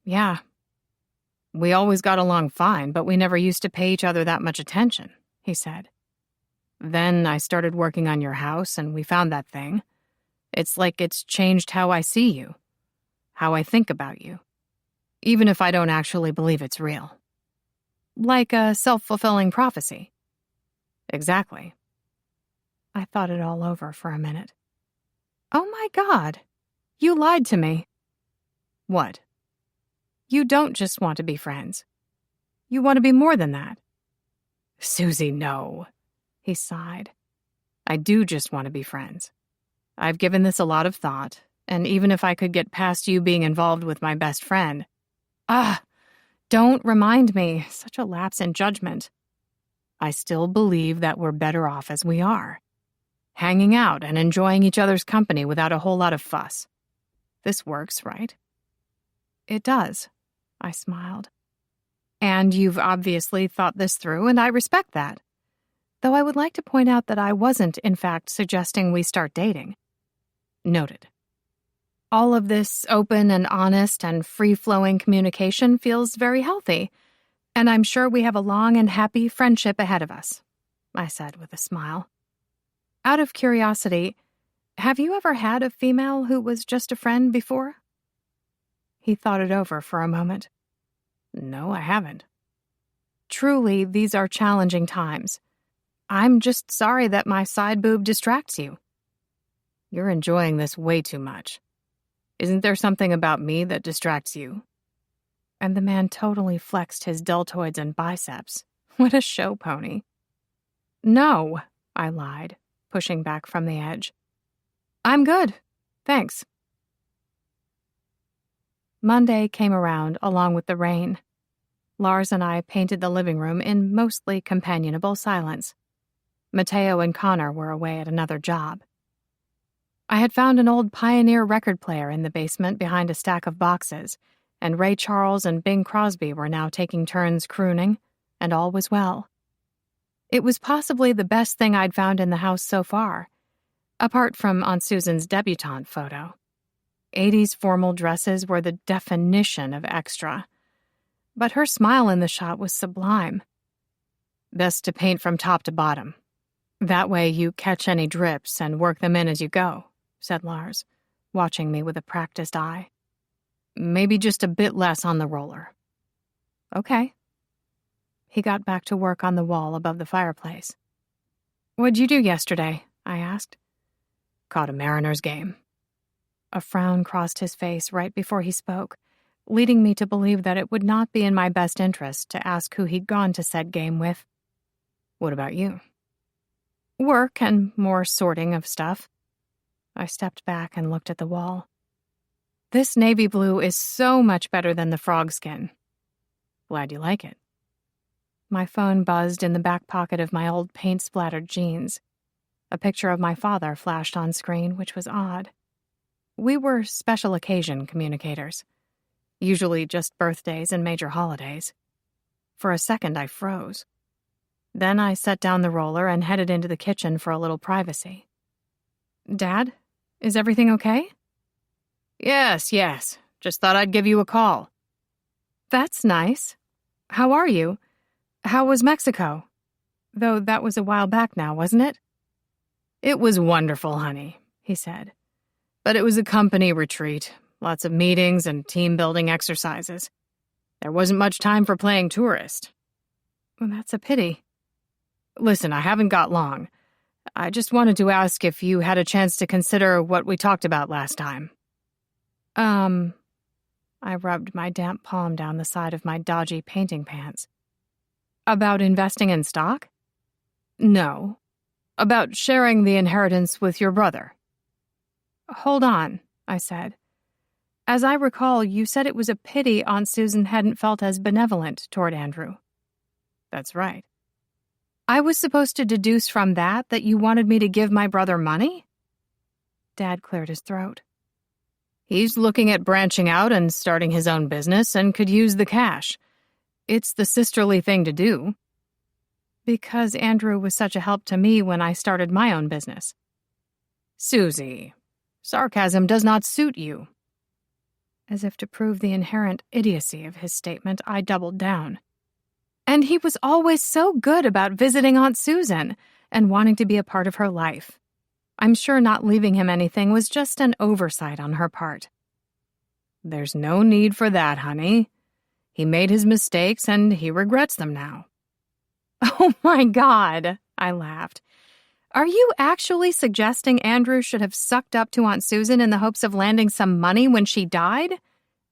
Yeah. "We always got along fine, but we never used to pay each other that much attention," he said. "Then I started working on your house and we found that thing. It's like it's changed how I see you, how I think about you, even if I don't actually believe it's real." Like a self-fulfilling prophecy. Exactly. I thought it all over for a minute. Oh my God, you lied to me. What? You don't just want to be friends. You want to be more than that. "Susie, no," he sighed. "I do just want to be friends. I've given this a lot of thought, and even if I could get past you being involved with my best friend..." Don't remind me. Such a lapse in judgment. I still believe that we're better off as we are, hanging out and enjoying each other's company without a whole lot of fuss. This works, right?" "It does," I smiled. "And you've obviously thought this through, and I respect that. Though I would like to point out that I wasn't, in fact, suggesting we start dating." Noted. "All of this open and honest and free-flowing communication feels very healthy, and I'm sure we have a long and happy friendship ahead of us," I said with a smile. "Out of curiosity, have you ever had a female who was just a friend before?" He thought it over for a moment. "No, I haven't." "Truly, these are challenging times. I'm just sorry that my side boob distracts you." "You're enjoying this way too much. Isn't there something about me that distracts you?" And the man totally flexed his deltoids and biceps. What a show pony. "No," I lied, pushing back from the edge. "I'm good. Thanks." Monday came around along with the rain. Lars and I painted the living room in mostly companionable silence. Mateo and Connor were away at another job. I had found an old Pioneer record player in the basement behind a stack of boxes, and Ray Charles and Bing Crosby were now taking turns crooning, and all was well. It was possibly the best thing I'd found in the house so far, apart from Aunt Susan's debutante photo. 80s formal dresses were the definition of extra, but her smile in the shot was sublime. "Best to paint from top to bottom. That way you catch any drips and work them in as you go," said Lars, watching me with a practiced eye. "Maybe just a bit less on the roller." "Okay." He got back to work on the wall above the fireplace. "What'd you do yesterday?" I asked. "Caught a Mariners game." A frown crossed his face right before he spoke, leading me to believe that it would not be in my best interest to ask who he'd gone to said game with. "What about you?" "Work and more sorting of stuff." I stepped back and looked at the wall. "This navy blue is so much better than the frog skin." "Glad you like it." My phone buzzed in the back pocket of my old paint-splattered jeans. A picture of my father flashed on screen, which was odd. We were special occasion communicators, usually just birthdays and major holidays. For a second, I froze. Then I set down the roller and headed into the kitchen for a little privacy. "Dad, is everything okay?" Yes. Just thought I'd give you a call." "That's nice. How are you? How was Mexico? Though that was a while back now, wasn't it?" "It was wonderful, honey," he said. "But it was a company retreat, lots of meetings and team-building exercises. There wasn't much time for playing tourist." "Well, that's a pity." "Listen, I haven't got long. I just wanted to ask if you had a chance to consider what we talked about last time." I rubbed my damp palm down the side of my dodgy painting pants. "About investing in stock?" "No. About sharing the inheritance with your brother." "Hold on," I said. "As I recall, you said it was a pity Aunt Susan hadn't felt as benevolent toward Andrew." "That's right." "I was supposed to deduce from that you wanted me to give my brother money?" Dad cleared his throat. "He's looking at branching out and starting his own business and could use the cash. It's the sisterly thing to do." "Because Andrew was such a help to me when I started my own business." "Susie, sarcasm does not suit you." As if to prove the inherent idiocy of his statement, I doubled down. "And he was always so good about visiting Aunt Susan and wanting to be a part of her life. I'm sure not leaving him anything was just an oversight on her part." "There's no need for that, honey. He made his mistakes and he regrets them now." "Oh my God," I laughed. "Are you actually suggesting Andrew should have sucked up to Aunt Susan in the hopes of landing some money when she died?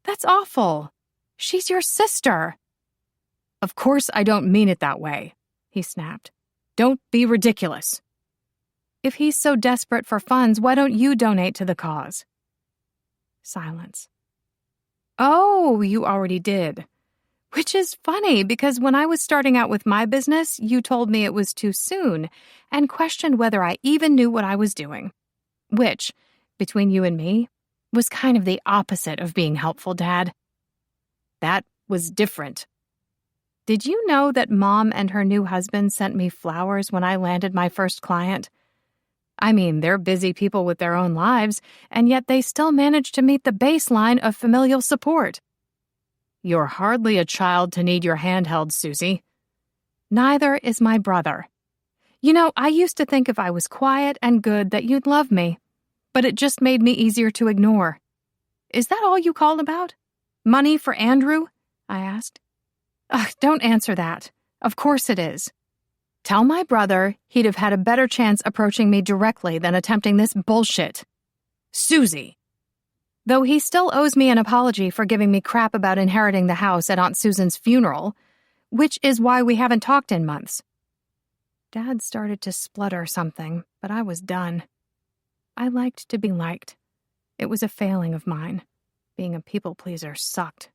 That's awful. She's your sister." "Of course I don't mean it that way," he snapped. "Don't be ridiculous." "If he's so desperate for funds, why don't you donate to the cause?" Silence. "Oh, you already did. Which is funny, because when I was starting out with my business, you told me it was too soon and questioned whether I even knew what I was doing. Which, between you and me, was kind of the opposite of being helpful, Dad. That was different. Did you know that Mom and her new husband sent me flowers when I landed my first client? I mean, they're busy people with their own lives, and yet they still manage to meet the baseline of familial support. You're hardly a child to need your hand held, Susie. Neither is my brother. You know, I used to think if I was quiet and good that you'd love me, but it just made me easier to ignore. Is that all you called about? Money for Andrew? I asked. Ugh, don't answer that. Of course it is. Tell my brother he'd have had a better chance approaching me directly than attempting this bullshit. Susie! Though he still owes me an apology for giving me crap about inheriting the house at Aunt Susan's funeral, which is why we haven't talked in months. Dad started to splutter something, but I was done. I liked to be liked. It was a failing of mine. Being a people pleaser sucked.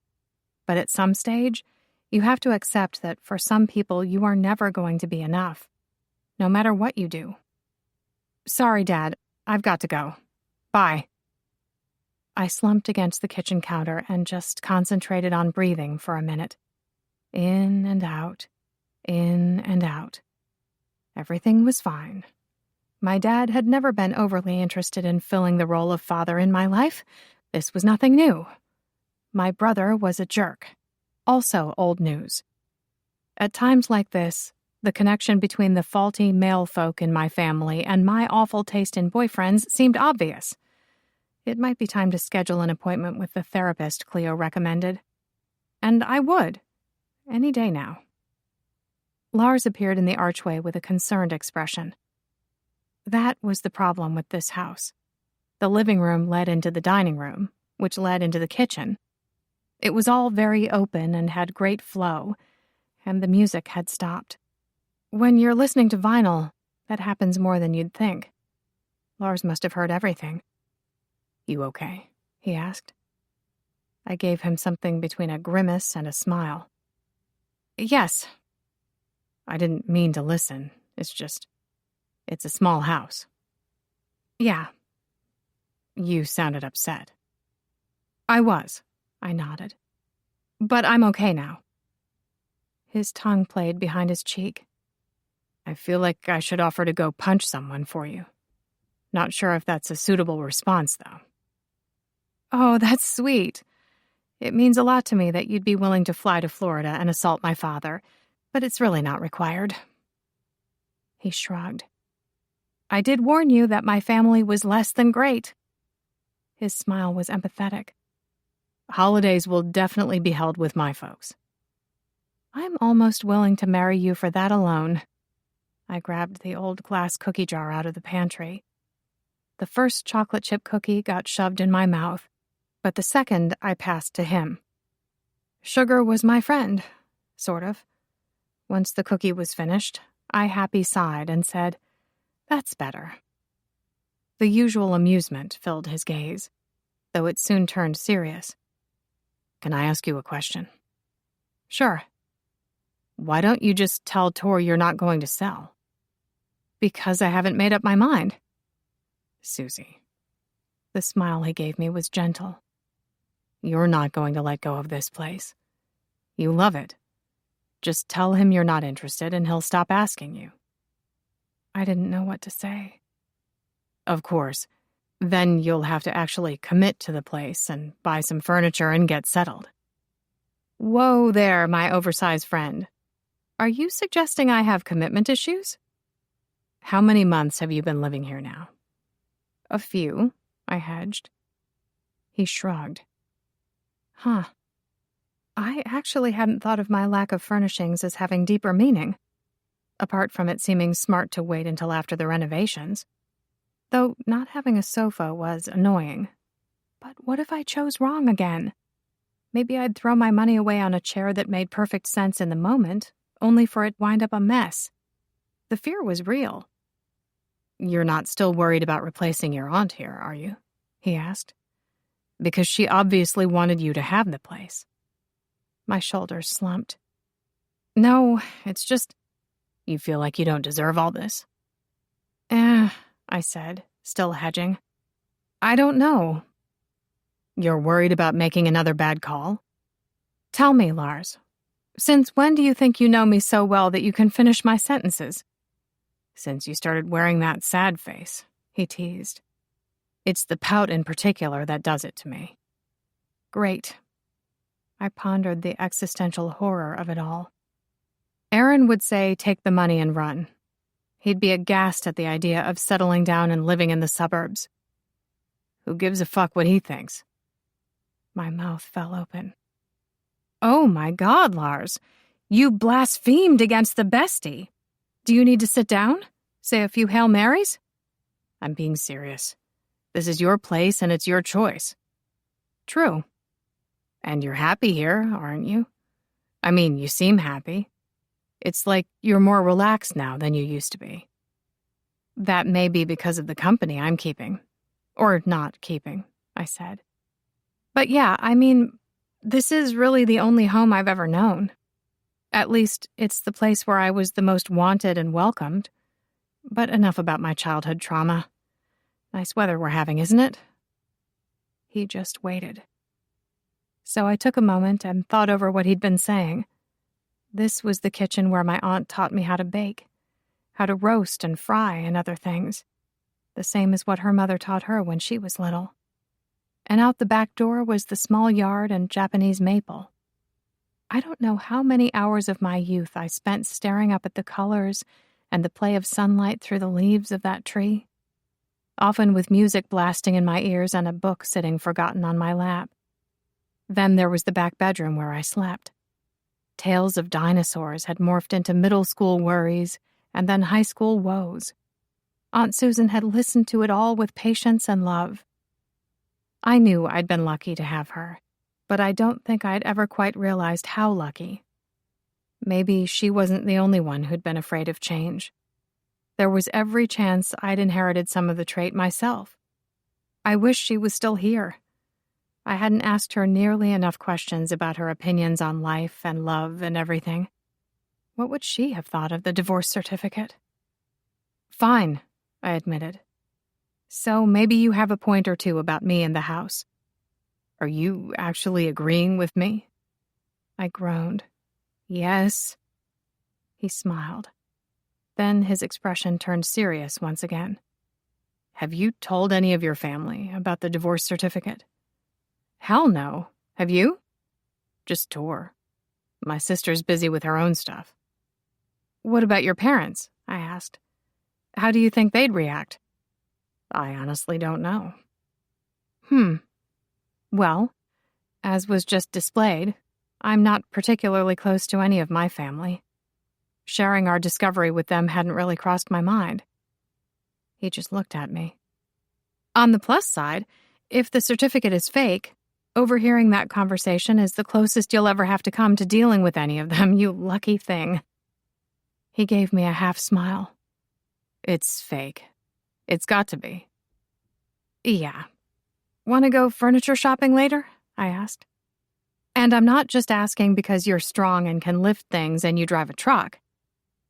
But at some stage, you have to accept that for some people you are never going to be enough, no matter what you do. Sorry, Dad. I've got to go. Bye. I slumped against the kitchen counter and just concentrated on breathing for a minute. In and out, in and out. Everything was fine. My dad had never been overly interested in filling the role of father in my life. This was nothing new. My brother was a jerk. Also old news. At times like this, the connection between the faulty male folk in my family and my awful taste in boyfriends seemed obvious. It might be time to schedule an appointment with the therapist Cleo recommended. And I would. Any day now. Lars appeared in the archway with a concerned expression. That was the problem with this house. The living room led into the dining room, which led into the kitchen. It was all very open and had great flow, and the music had stopped. When you're listening to vinyl, that happens more than you'd think. Lars must have heard everything. You okay? He asked. I gave him something between a grimace and a smile. Yes. I didn't mean to listen. It's a small house. Yeah. You sounded upset. I was. I nodded. But I'm okay now. His tongue played behind his cheek. I feel like I should offer to go punch someone for you. Not sure if that's a suitable response, though. Oh, that's sweet. It means a lot to me that you'd be willing to fly to Florida and assault my father, but it's really not required. He shrugged. I did warn you that my family was less than great. His smile was empathetic. Holidays will definitely be held with my folks. I'm almost willing to marry you for that alone. I grabbed the old glass cookie jar out of the pantry. The first chocolate chip cookie got shoved in my mouth, but the second I passed to him. Sugar was my friend, sort of. Once the cookie was finished, I happy sighed and said, "That's better." The usual amusement filled his gaze, though it soon turned serious. Can I ask you a question? Sure. Why don't you just tell Tor you're not going to sell? Because I haven't made up my mind. Susie. The smile he gave me was gentle. You're not going to let go of this place. You love it. Just tell him you're not interested and he'll stop asking you. I didn't know what to say. Of course. Then you'll have to actually commit to the place and buy some furniture and get settled. Whoa there, my oversized friend. Are you suggesting I have commitment issues? How many months have you been living here now? A few, I hedged. He shrugged. Huh. I actually hadn't thought of my lack of furnishings as having deeper meaning, apart from it seeming smart to wait until after the renovations. Though not having a sofa was annoying. But what if I chose wrong again? Maybe I'd throw my money away on a chair that made perfect sense in the moment, only for it to wind up a mess. The fear was real. You're not still worried about replacing your aunt here, are you? He asked. Because she obviously wanted you to have the place. My shoulders slumped. No, it's just, You feel like you don't deserve all this? I said, still hedging. I don't know. You're worried about making another bad call? Tell me, Lars. Since when do you think you know me so well that you can finish my sentences? Since you started wearing that sad face, he teased. It's the pout in particular that does it to me. Great. I pondered the existential horror of it all. Aaron would say, take the money and run. He'd be aghast at the idea of settling down and living in the suburbs. Who gives a fuck what he thinks? My mouth fell open. Oh my God, Lars. You blasphemed against the bestie. Do you need to sit down? Say a few Hail Marys? I'm being serious. This is your place and it's your choice. True. And you're happy here, aren't you? I mean, you seem happy. It's like you're more relaxed now than you used to be. That may be because of the company I'm keeping. Or not keeping, I said. But yeah, I mean, this is really the only home I've ever known. At least, it's the place where I was the most wanted and welcomed. But enough about my childhood trauma. Nice weather we're having, isn't it? He just waited. So I took a moment and thought over what he'd been saying. This was the kitchen where my aunt taught me how to bake, how to roast and fry and other things, the same as what her mother taught her when she was little. And out the back door was the small yard and Japanese maple. I don't know how many hours of my youth I spent staring up at the colors and the play of sunlight through the leaves of that tree, often with music blasting in my ears and a book sitting forgotten on my lap. Then there was the back bedroom where I slept. Tales of dinosaurs had morphed into middle school worries and then high school woes. Aunt Susan had listened to it all with patience and love. I knew I'd been lucky to have her, but I don't think I'd ever quite realized how lucky. Maybe she wasn't the only one who'd been afraid of change. There was every chance I'd inherited some of the trait myself. I wish she was still here. I hadn't asked her nearly enough questions about her opinions on life and love and everything. What would she have thought of the divorce certificate? Fine, I admitted. So maybe you have a point or two about me and the house. Are you actually agreeing with me? I groaned. Yes. He smiled. Then his expression turned serious once again. Have you told any of your family about the divorce certificate? Hell no. Have you? Just Tor. My sister's busy with her own stuff. What about your parents? I asked. How do you think they'd react? I honestly don't know. Well, as was just displayed, I'm not particularly close to any of my family. Sharing our discovery with them hadn't really crossed my mind. He just looked at me. On the plus side, if the certificate is fake, overhearing that conversation is the closest you'll ever have to come to dealing with any of them, you lucky thing. He gave me a half smile. It's fake. It's got to be. Yeah. Want to go furniture shopping later? I asked. And I'm not just asking because you're strong and can lift things and you drive a truck.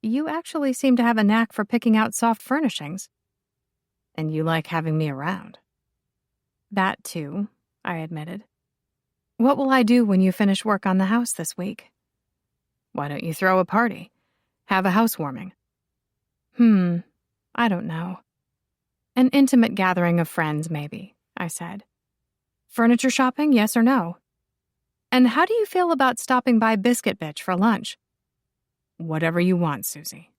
You actually seem to have a knack for picking out soft furnishings. And you like having me around. That too, I admitted. What will I do when you finish work on the house this week? Why don't you throw a party? Have a housewarming? I don't know. An intimate gathering of friends, maybe, I said. Furniture shopping, yes or no? And how do you feel about stopping by Biscuit Bitch for lunch? Whatever you want, Susie.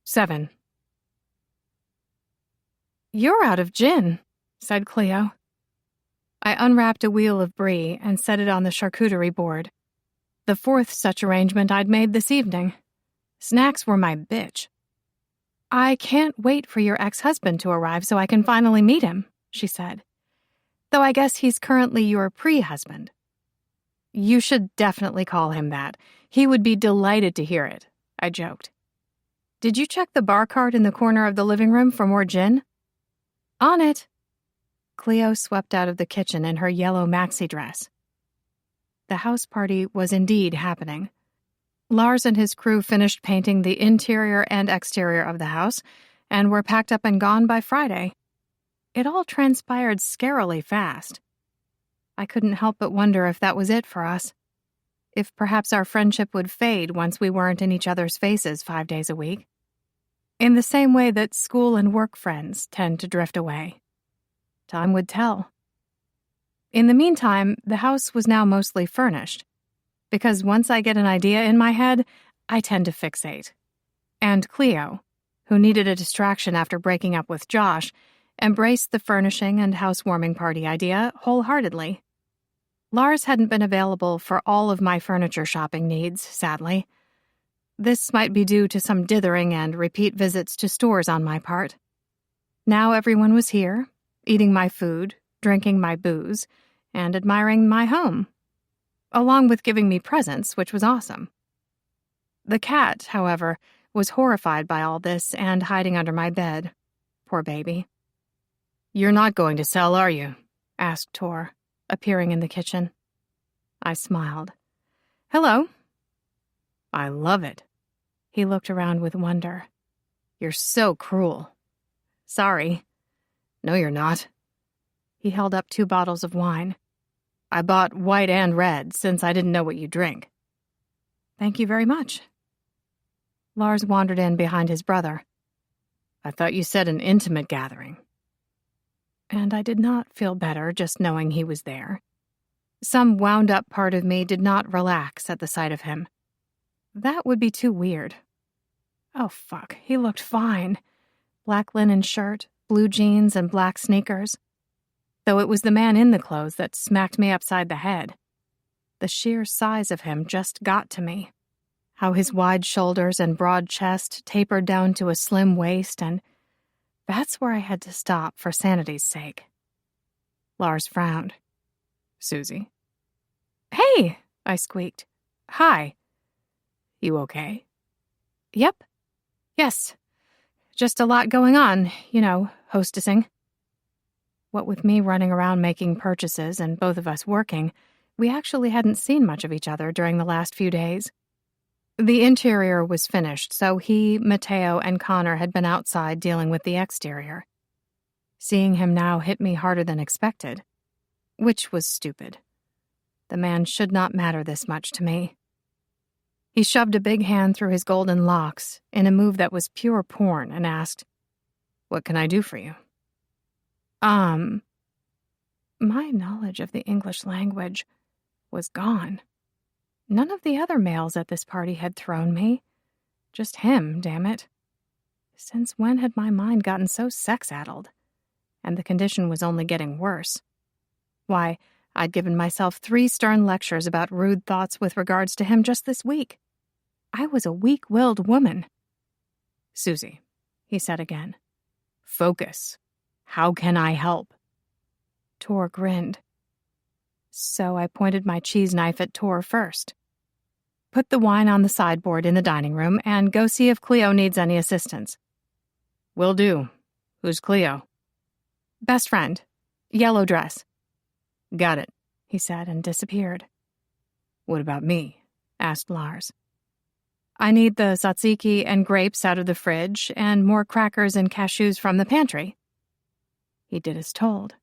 7. You're out of gin, said Cleo. I unwrapped a wheel of brie and set it on the charcuterie board. The fourth such arrangement I'd made this evening. Snacks were my bitch. I can't wait for your ex-husband to arrive so I can finally meet him, she said. Though I guess he's currently your pre-husband. You should definitely call him that. He would be delighted to hear it, I joked. Did you check the bar cart in the corner of the living room for more gin? On it. Cleo swept out of the kitchen in her yellow maxi dress. The house party was indeed happening. Lars and his crew finished painting the interior and exterior of the house and were packed up and gone by Friday. It all transpired scarily fast. I couldn't help but wonder if that was it for us. If perhaps our friendship would fade once we weren't in each other's faces 5 days a week. In the same way that school and work friends tend to drift away. Time would tell. In the meantime, the house was now mostly furnished, because once I get an idea in my head, I tend to fixate. And Cleo, who needed a distraction after breaking up with Josh, embraced the furnishing and housewarming party idea wholeheartedly. Lars hadn't been available for all of my furniture shopping needs, sadly. This might be due to some dithering and repeat visits to stores on my part. Now everyone was here, eating my food, drinking my booze, and admiring my home, along with giving me presents, which was awesome. The cat, however, was horrified by all this and hiding under my bed. Poor baby. "You're not going to sell, are you?" asked Tor, appearing in the kitchen. I smiled. "Hello." "I love it." He looked around with wonder. "You're so cruel." "Sorry." "No, you're not." He held up 2 bottles of wine. "I bought white and red since I didn't know what you drink." "Thank you very much." Lars wandered in behind his brother. "I thought you said an intimate gathering." And I did not feel better just knowing he was there. Some wound-up part of me did not relax at the sight of him. That would be too weird. Oh, fuck, he looked fine. Black linen shirt, blue jeans, and black sneakers. Though it was the man in the clothes that smacked me upside the head. The sheer size of him just got to me. How his wide shoulders and broad chest tapered down to a slim waist, and that's where I had to stop for sanity's sake. Lars frowned. "Susie?" "Hey!" I squeaked. "Hi." "You okay?" "Yep. Yes. Just a lot going on, hostessing." What with me running around making purchases and both of us working, we actually hadn't seen much of each other during the last few days. The interior was finished, so he, Matteo, and Connor had been outside dealing with the exterior. Seeing him now hit me harder than expected, which was stupid. The man should not matter this much to me. He shoved a big hand through his golden locks in a move that was pure porn and asked, "What can I do for you?" My knowledge of the English language was gone. None of the other males at this party had thrown me. Just him, damn it. Since when had my mind gotten so sex-addled? And the condition was only getting worse. Why, I'd given myself 3 stern lectures about rude thoughts with regards to him just this week. I was a weak-willed woman. "Susie," he said again. "Focus. How can I help?" Tor grinned. So I pointed my cheese knife at Tor first. "Put the wine on the sideboard in the dining room and go see if Cleo needs any assistance." "Will do. Who's Cleo?" "Best friend. Yellow dress." "Got it," he said and disappeared. "What about me?" asked Lars. "I need the tzatziki and grapes out of the fridge and more crackers and cashews from the pantry." He did as told.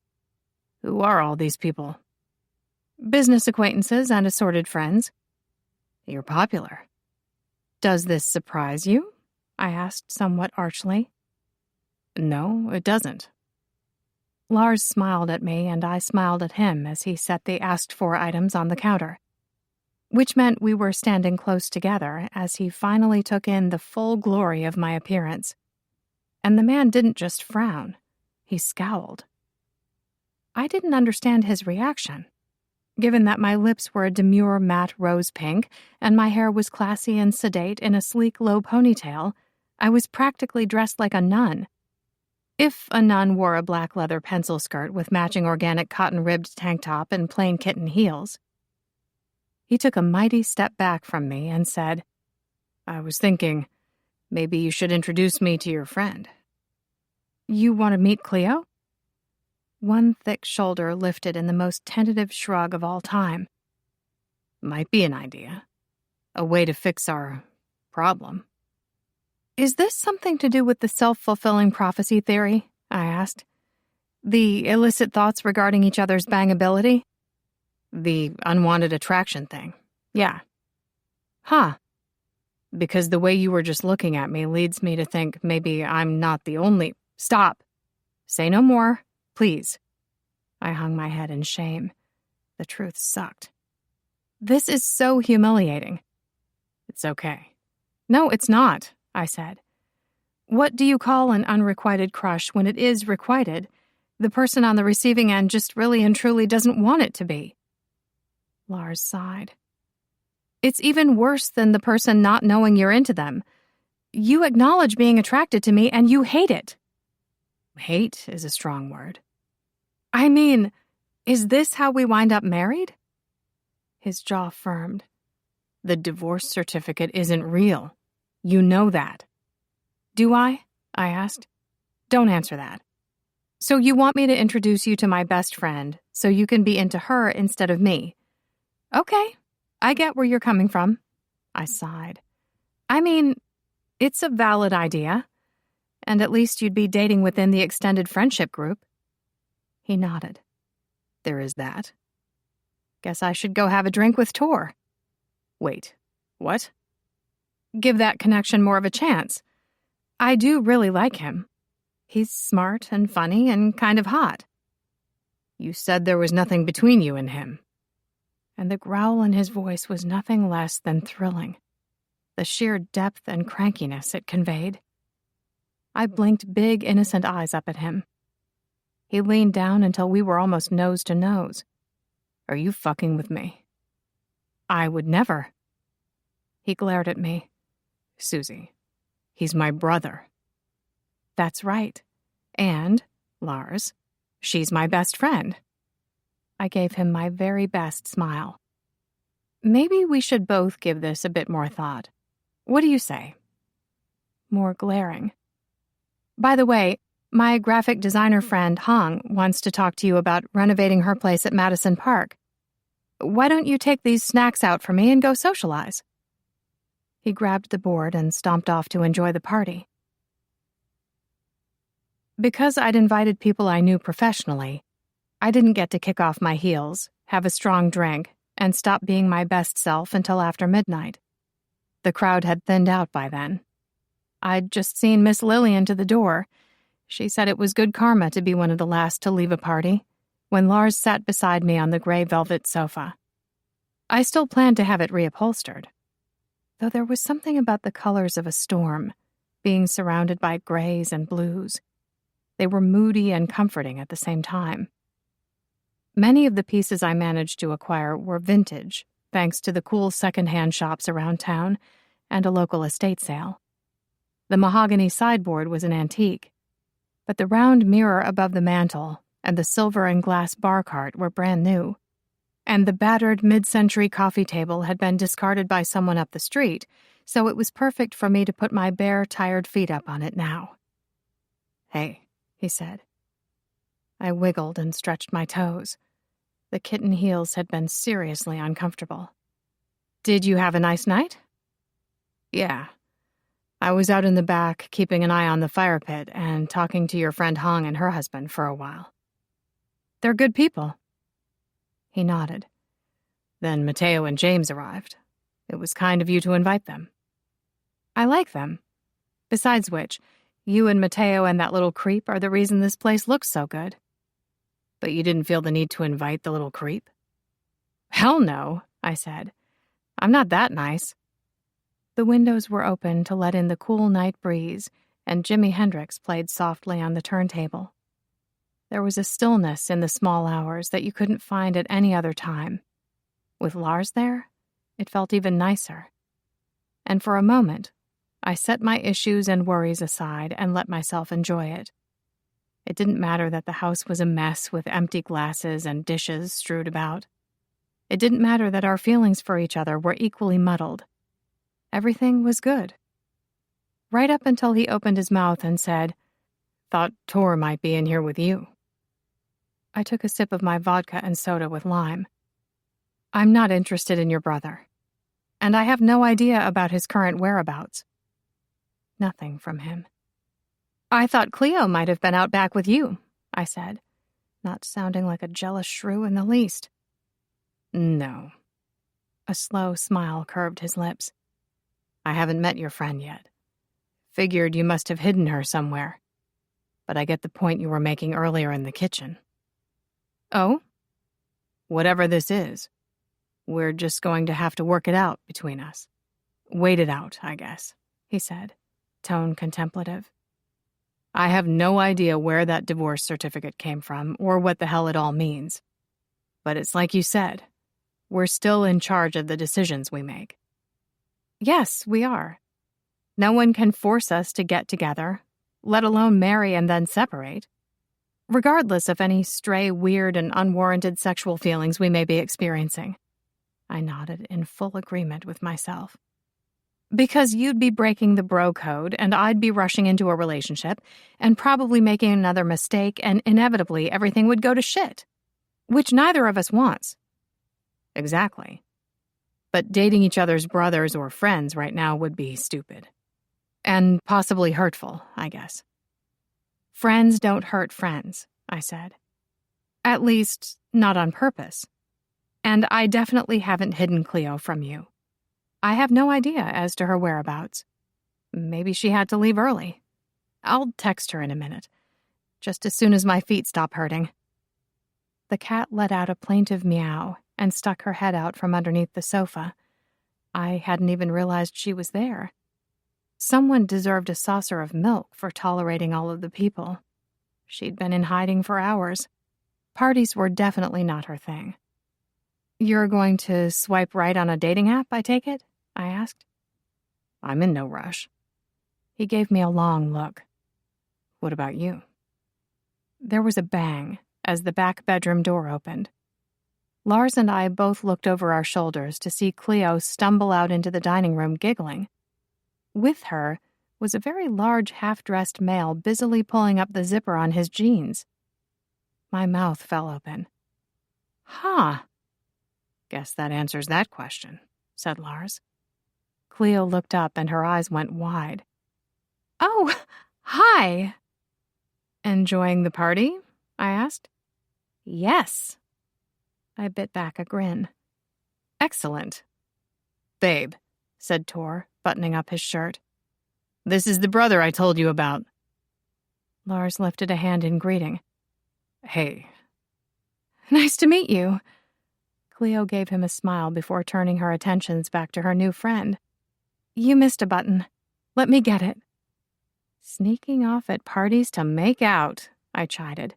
"Who are all these people?" "Business acquaintances and assorted friends." "You're popular." "Does this surprise you?" I asked somewhat archly. "No, it doesn't." Lars smiled at me and I smiled at him as he set the asked-for items on the counter, which meant we were standing close together as he finally took in the full glory of my appearance. And the man didn't just frown, he scowled. I didn't understand his reaction. Given that my lips were a demure matte rose pink and my hair was classy and sedate in a sleek low ponytail, I was practically dressed like a nun. If a nun wore a black leather pencil skirt with matching organic cotton-ribbed tank top and plain kitten heels. He took a mighty step back from me and said, "I was thinking, maybe you should introduce me to your friend." "You want to meet Cleo?" One thick shoulder lifted in the most tentative shrug of all time. Might be an idea. A way to fix our problem. Is this something to do with the self-fulfilling prophecy theory? I asked. The illicit thoughts regarding each other's bangability? The unwanted attraction thing. Yeah. Huh. Because the way you were just looking at me leads me to think maybe I'm not the only— Stop. Say no more, please. I hung my head in shame. The truth sucked. This is so humiliating. It's okay. No, it's not, I said. What do you call an unrequited crush when it is requited? The person on the receiving end just really and truly doesn't want it to be. Lars sighed. It's even worse than the person not knowing you're into them. You acknowledge being attracted to me and you hate it. Hate is a strong word. I mean, is this how we wind up married? His jaw firmed. The divorce certificate isn't real. You know that. Do I asked. Don't answer that. So you want me to introduce you to my best friend so you can be into her instead of me? Okay, I get where you're coming from. I sighed. I mean, it's a valid idea. And at least you'd be dating within the extended friendship group. He nodded. There is that. Guess I should go have a drink with Tor. Wait, what? Give that connection more of a chance. I do really like him. He's smart and funny and kind of hot. You said there was nothing between you and him. And the growl in his voice was nothing less than thrilling. The sheer depth and crankiness it conveyed. I blinked big, innocent eyes up at him. He leaned down until we were almost nose to nose. Are you fucking with me? I would never. He glared at me. Susie, he's my brother. That's right. And, Lars, she's my best friend. I gave him my very best smile. Maybe we should both give this a bit more thought. What do you say? More glaring. By the way, my graphic designer friend Hong wants to talk to you about renovating her place at Madison Park. Why don't you take these snacks out for me and go socialize? He grabbed the board and stomped off to enjoy the party. Because I'd invited people I knew professionally, I didn't get to kick off my heels, have a strong drink, and stop being my best self until after midnight. The crowd had thinned out by then. I'd just seen Miss Lillian to the door. She said it was good karma to be one of the last to leave a party, when Lars sat beside me on the gray velvet sofa. I still planned to have it reupholstered, though there was something about the colors of a storm, being surrounded by grays and blues. They were moody and comforting at the same time. Many of the pieces I managed to acquire were vintage, thanks to the cool second-hand shops around town and a local estate sale. The mahogany sideboard was an antique, but the round mirror above the mantel and the silver and glass bar cart were brand new, and the battered mid-century coffee table had been discarded by someone up the street, so it was perfect for me to put my bare, tired feet up on it now. Hey, he said. I wiggled and stretched my toes. The kitten heels had been seriously uncomfortable. Did you have a nice night? Yeah. I was out in the back, keeping an eye on the fire pit and talking to your friend Hong and her husband for a while. They're good people. He nodded. Then Mateo and James arrived. It was kind of you to invite them. I like them. Besides which, you and Mateo and that little creep are the reason this place looks so good. But you didn't feel the need to invite the little creep? Hell no, I said. I'm not that nice. The windows were open to let in the cool night breeze, and Jimi Hendrix played softly on the turntable. There was a stillness in the small hours that you couldn't find at any other time. With Lars there, it felt even nicer. And for a moment, I set my issues and worries aside and let myself enjoy it. It didn't matter that the house was a mess with empty glasses and dishes strewed about. It didn't matter that our feelings for each other were equally muddled. Everything was good. Right up until he opened his mouth and said, "Thought Tor might be in here with you." I took a sip of my vodka and soda with lime. I'm not interested in your brother, and I have no idea about his current whereabouts. Nothing from him. I thought Cleo might have been out back with you, I said, not sounding like a jealous shrew in the least. No. A slow smile curved his lips. I haven't met your friend yet. Figured you must have hidden her somewhere. But I get the point you were making earlier in the kitchen. Oh? Whatever this is, we're just going to have to work it out between us. Wait it out, I guess, he said, tone contemplative. I have no idea where that divorce certificate came from or what the hell it all means. But it's like you said, we're still in charge of the decisions we make. Yes, we are. No one can force us to get together, let alone marry and then separate, regardless of any stray, weird, and unwarranted sexual feelings we may be experiencing. I nodded in full agreement with myself. Because you'd be breaking the bro code, and I'd be rushing into a relationship, and probably making another mistake, and inevitably everything would go to shit. Which neither of us wants. Exactly. But dating each other's brothers or friends right now would be stupid. And possibly hurtful, I guess. Friends don't hurt friends, I said. At least, not on purpose. And I definitely haven't hidden Cleo from you. I have no idea as to her whereabouts. Maybe she had to leave early. I'll text her in a minute, just as soon as my feet stop hurting. The cat let out a plaintive meow and stuck her head out from underneath the sofa. I hadn't even realized she was there. Someone deserved a saucer of milk for tolerating all of the people. She'd been in hiding for hours. Parties were definitely not her thing. You're going to swipe right on a dating app, I take it? I asked. I'm in no rush. He gave me a long look. What about you? There was a bang as the back bedroom door opened. Lars and I both looked over our shoulders to see Cleo stumble out into the dining room giggling. With her was a very large half-dressed male busily pulling up the zipper on his jeans. My mouth fell open. Huh. Guess that answers that question, said Lars. Cleo looked up and her eyes went wide. Oh, hi. Enjoying the party? I asked. Yes. I bit back a grin. Excellent. Babe, said Tor, buttoning up his shirt. This is the brother I told you about. Lars lifted a hand in greeting. Hey. Nice to meet you. Cleo gave him a smile before turning her attentions back to her new friend. You missed a button. Let me get it. Sneaking off at parties to make out, I chided.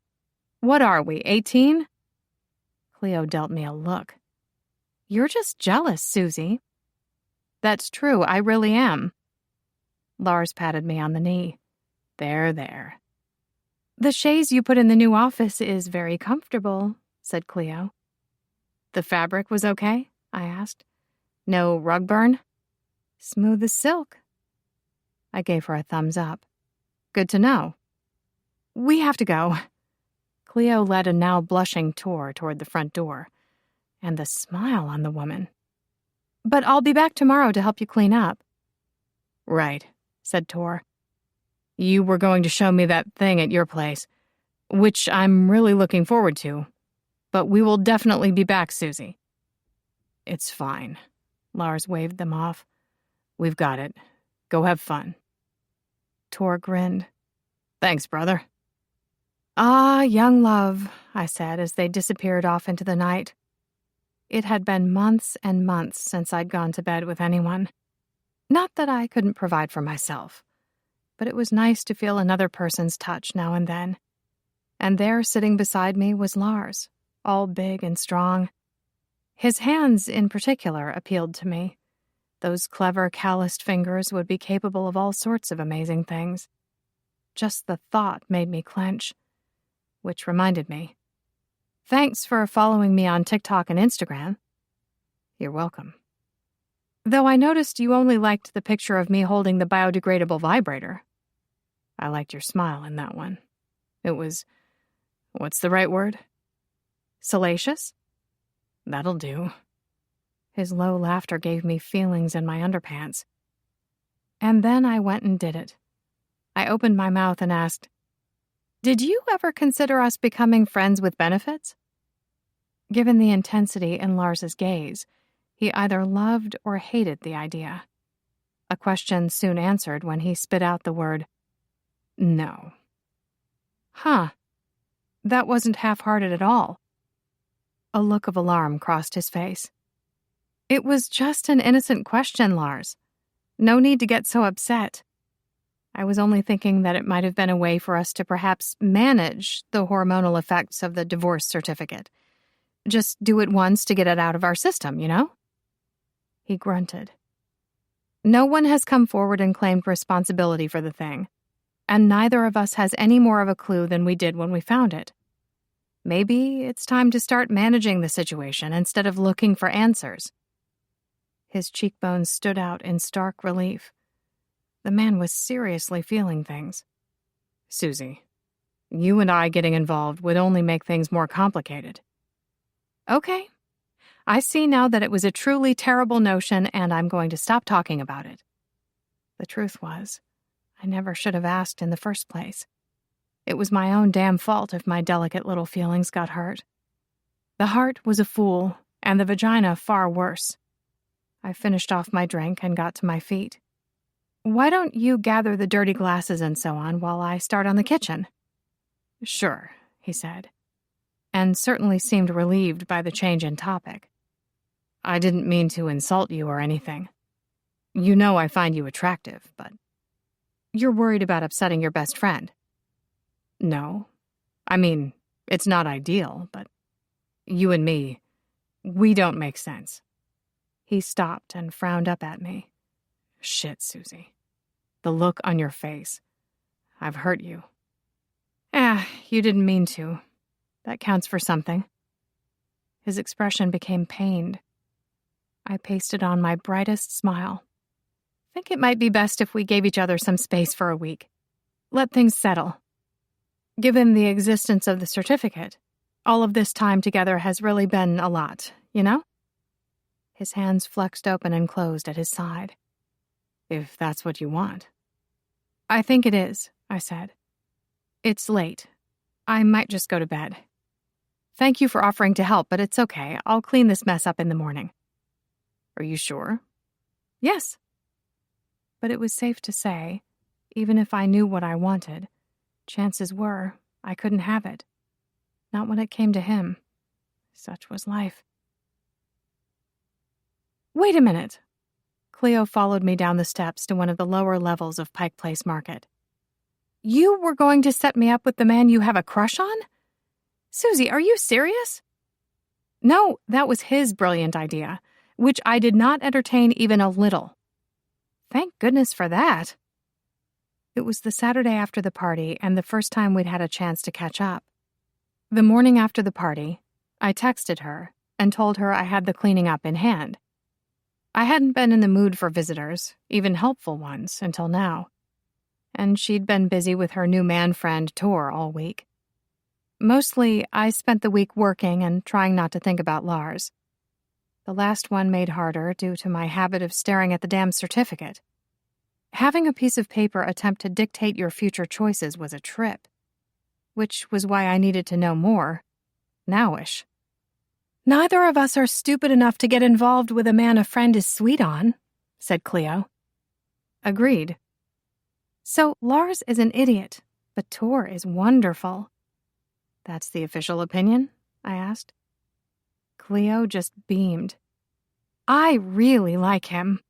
What are we, 18? Cleo dealt me a look. You're just jealous, Susie. That's true, I really am. Lars patted me on the knee. There. The chaise you put in the new office is very comfortable, said Cleo. The fabric was okay? I asked. No rug burn? Smooth as silk. I gave her a thumbs up. Good to know. We have to go. Cleo led a now blushing Tor toward the front door, and the smile on the woman. But I'll be back tomorrow to help you clean up. Right, said Tor. You were going to show me that thing at your place, which I'm really looking forward to. But we will definitely be back, Susie. It's fine. Lars waved them off. We've got it. Go have fun. Tor grinned. Thanks, brother. Ah, young love, I said as they disappeared off into the night. It had been months and months since I'd gone to bed with anyone. Not that I couldn't provide for myself, but it was nice to feel another person's touch now and then. And there, sitting beside me, was Lars, all big and strong. His hands, in particular, appealed to me. Those clever, calloused fingers would be capable of all sorts of amazing things. Just the thought made me clench. Which reminded me. Thanks for following me on TikTok and Instagram. You're welcome. Though I noticed you only liked the picture of me holding the biodegradable vibrator. I liked your smile in that one. It was, what's the right word? Salacious? That'll do. His low laughter gave me feelings in my underpants. And then I went and did it. I opened my mouth and asked, "Did you ever consider us becoming friends with benefits?" Given the intensity in Lars's gaze, he either loved or hated the idea. A question soon answered when he spit out the word, "No." Huh. That wasn't half-hearted at all. A look of alarm crossed his face. It was just an innocent question, Lars. No need to get so upset. I was only thinking that it might have been a way for us to perhaps manage the hormonal effects of the divorce certificate. Just do it once to get it out of our system, you know? He grunted. No one has come forward and claimed responsibility for the thing, and neither of us has any more of a clue than we did when we found it. Maybe it's time to start managing the situation instead of looking for answers. His cheekbones stood out in stark relief. The man was seriously feeling things. Susie, you and I getting involved would only make things more complicated. Okay. I see now that it was a truly terrible notion, and I'm going to stop talking about it. The truth was, I never should have asked in the first place. It was my own damn fault if my delicate little feelings got hurt. The heart was a fool, and the vagina far worse. I finished off my drink and got to my feet. Why don't you gather the dirty glasses and so on while I start on the kitchen? Sure, he said, and certainly seemed relieved by the change in topic. I didn't mean to insult you or anything. You know I find you attractive, but... You're worried about upsetting your best friend. No. I mean, it's not ideal, but you and me, we don't make sense. He stopped and frowned up at me. Shit, Susie. The look on your face. I've hurt you. You didn't mean to. That counts for something. His expression became pained. I pasted on my brightest smile. Think it might be best if we gave each other some space for a week. Let things settle. Given the existence of the certificate, all of this time together has really been a lot, you know? His hands flexed open and closed at his side. If that's what you want. I think it is, I said. It's late. I might just go to bed. Thank you for offering to help, but it's okay. I'll clean this mess up in the morning. Are you sure? Yes. But it was safe to say, even if I knew what I wanted, chances were I couldn't have it. Not when it came to him. Such was life. Wait a minute. Cleo followed me down the steps to one of the lower levels of Pike Place Market. You were going to set me up with the man you have a crush on? Susie, are you serious? No, that was his brilliant idea, which I did not entertain even a little. Thank goodness for that. It was the Saturday after the party and the first time we'd had a chance to catch up. The morning after the party, I texted her and told her I had the cleaning up in hand. I hadn't been in the mood for visitors, even helpful ones, until now. And she'd been busy with her new man-friend tour all week. Mostly, I spent the week working and trying not to think about Lars. The last one made harder due to my habit of staring at the damn certificate. Having a piece of paper attempt to dictate your future choices was a trip. Which was why I needed to know more. Nowish. Neither of us are stupid enough to get involved with a man a friend is sweet on, said Cleo. Agreed. So Lars is an idiot, but Tor is wonderful. That's the official opinion? I asked. Cleo just beamed. I really like him.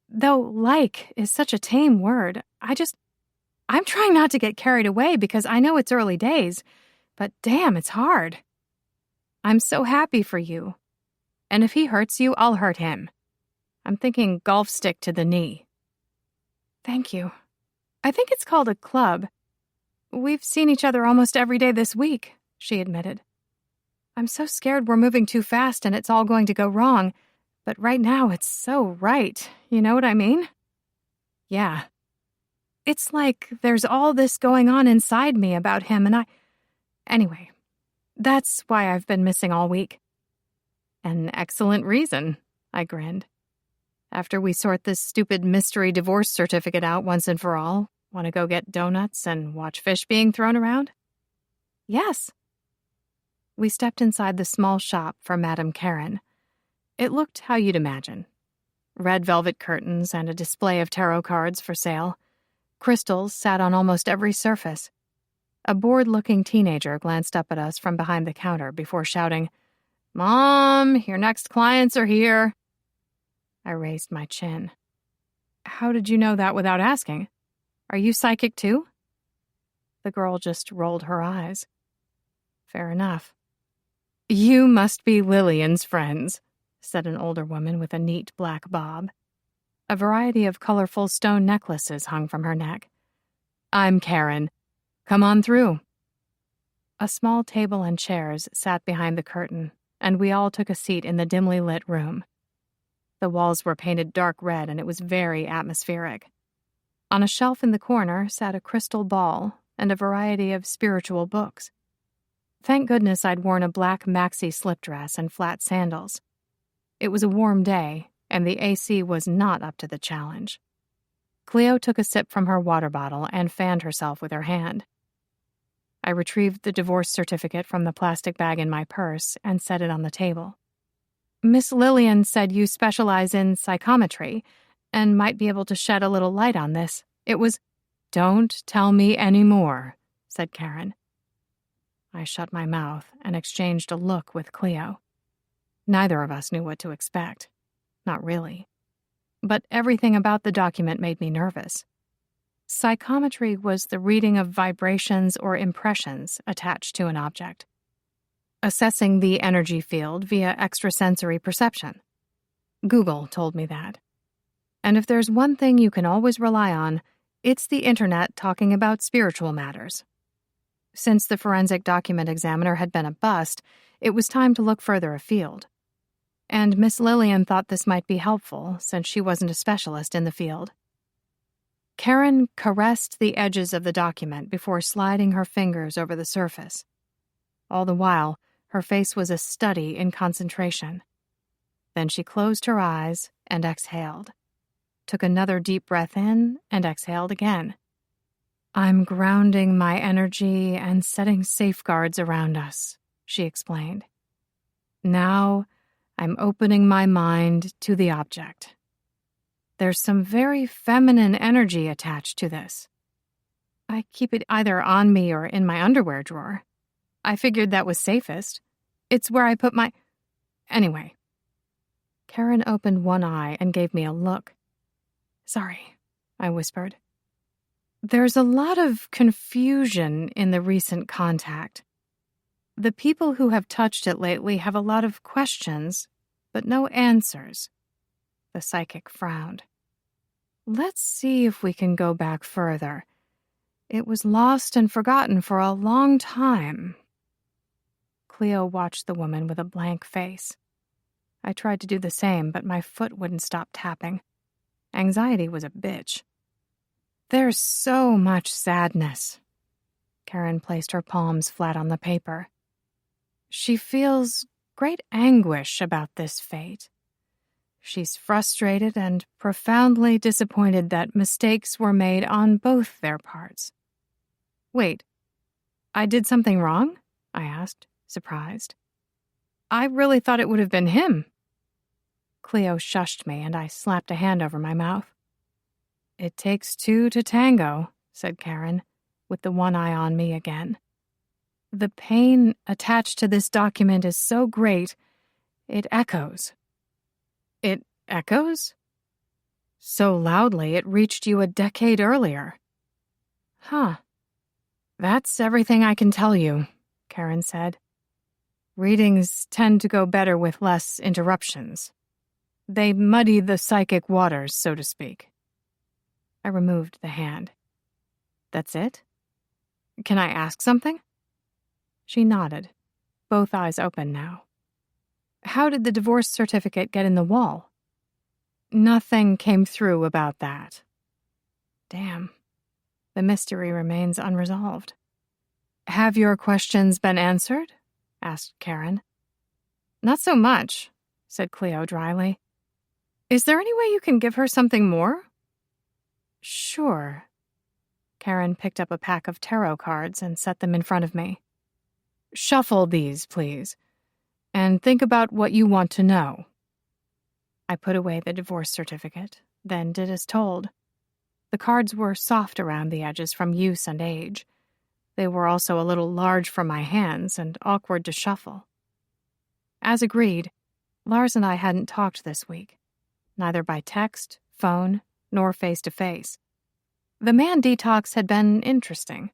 Though like is such a tame word, I'm trying not to get carried away because I know it's early days, but damn, it's hard. I'm so happy for you. And if he hurts you, I'll hurt him. I'm thinking golf stick to the knee. Thank you. I think it's called a club. We've seen each other almost every day this week, she admitted. I'm so scared we're moving too fast and it's all going to go wrong, but right now it's so right. You know what I mean? Yeah. It's like there's all this going on inside me about him and Anyway, That's why I've been missing all week. An excellent reason, I grinned. After we sort this stupid mystery divorce certificate out once and for all, want to go get donuts and watch fish being thrown around? Yes. We stepped inside the small shop for Madame Karen. It looked how you'd imagine. Red velvet curtains and a display of tarot cards for sale. Crystals sat on almost every surface. A bored-looking teenager glanced up at us from behind the counter before shouting, "Mom, your next clients are here." I raised my chin. "How did you know that without asking? Are you psychic too?" The girl just rolled her eyes. Fair enough. "You must be Lillian's friends," said an older woman with a neat black bob. A variety of colorful stone necklaces hung from her neck. "I'm Karen. Come on through." A small table and chairs sat behind the curtain, and we all took a seat in the dimly lit room. The walls were painted dark red, and it was very atmospheric. On a shelf in the corner sat a crystal ball and a variety of spiritual books. Thank goodness I'd worn a black maxi slip dress and flat sandals. It was a warm day, and the AC was not up to the challenge. Cleo took a sip from her water bottle and fanned herself with her hand. I retrieved the divorce certificate from the plastic bag in my purse and set it on the table. "Miss Lillian said you specialize in psychometry and might be able to shed a little light on this. It was—" "Don't tell me any more," said Karen. I shut my mouth and exchanged a look with Cleo. Neither of us knew what to expect. Not really. But everything about the document made me nervous. Psychometry was the reading of vibrations or impressions attached to an object, assessing the energy field via extrasensory perception. Google told me that. And if there's one thing you can always rely on, it's the internet talking about spiritual matters. Since the forensic document examiner had been a bust, it was time to look further afield. And Miss Lillian thought this might be helpful, since she wasn't a specialist in the field. Karen caressed the edges of the document before sliding her fingers over the surface. All the while, her face was a study in concentration. Then she closed her eyes and exhaled. Took another deep breath in and exhaled again. "I'm grounding my energy and setting safeguards around us," she explained. "Now, I'm opening my mind to the object. There's some very feminine energy attached to this. I keep it either on me or in my underwear drawer. I figured that was safest. It's where I put my... Anyway." Karen opened one eye and gave me a look. "Sorry," I whispered. "There's a lot of confusion in the recent contact. The people who have touched it lately have a lot of questions, but no answers." The psychic frowned. "Let's see if we can go back further. It was lost and forgotten for a long time." Cleo watched the woman with a blank face. I tried to do the same, but my foot wouldn't stop tapping. Anxiety was a bitch. "There's so much sadness." Karen placed her palms flat on the paper. "She feels great anguish about this fate. She's frustrated and profoundly disappointed that mistakes were made on both their parts." "Wait, I did something wrong?" I asked, surprised. "I really thought it would have been him." Cleo shushed me, and I slapped a hand over my mouth. "It takes two to tango," said Karen, with the one eye on me again. "The pain attached to this document is so great, it echoes." "It echoes?" "So loudly it reached you a decade earlier." "Huh. That's everything I can tell you," Karen said. "Readings tend to go better with less interruptions. They muddy the psychic waters, so to speak." I removed the hand. "That's it? Can I ask something?" She nodded, both eyes open now. "How did the divorce certificate get in the wall?" "Nothing came through about that." Damn. The mystery remains unresolved. "Have your questions been answered?" asked Karen. Not so much, said Cleo dryly. Is there any way you can give her something more? Sure. Karen picked up a pack of tarot cards and set them in front of me. Shuffle these, please, and think about what you want to know. I put away the divorce certificate, then did as told. The cards were soft around the edges from use and age. They were also a little large for my hands and awkward to shuffle. As agreed, Lars and I hadn't talked this week, neither by text, phone, nor face-to-face. The man detox had been interesting.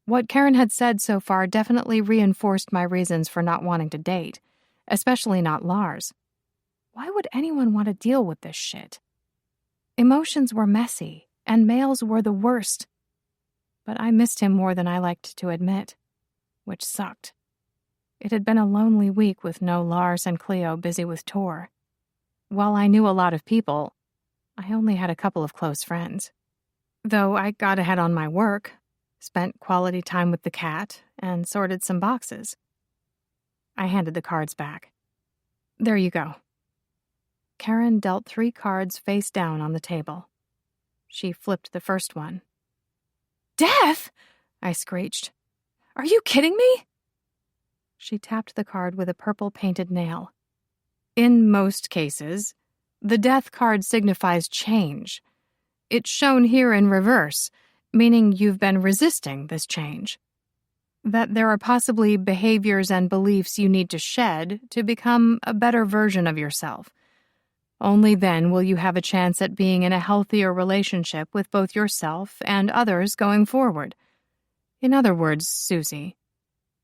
What Karen had said so far definitely reinforced my reasons for not wanting to date, especially not Lars. Why would anyone want to deal with this shit? Emotions were messy, and males were the worst. But I missed him more than I liked to admit, which sucked. It had been a lonely week with no Lars and Cleo busy with Tor. While I knew a lot of people, I only had a couple of close friends. Though I got ahead on my work, spent quality time with the cat, and sorted some boxes. I handed the cards back. There you go. Karen dealt 3 cards face down on the table. She flipped the first one. Death! I screeched. Are you kidding me? She tapped the card with a purple painted nail. In most cases, the death card signifies change. It's shown here in reverse, meaning you've been resisting this change. That there are possibly behaviors and beliefs you need to shed to become a better version of yourself. Only then will you have a chance at being in a healthier relationship with both yourself and others going forward. In other words, Susie,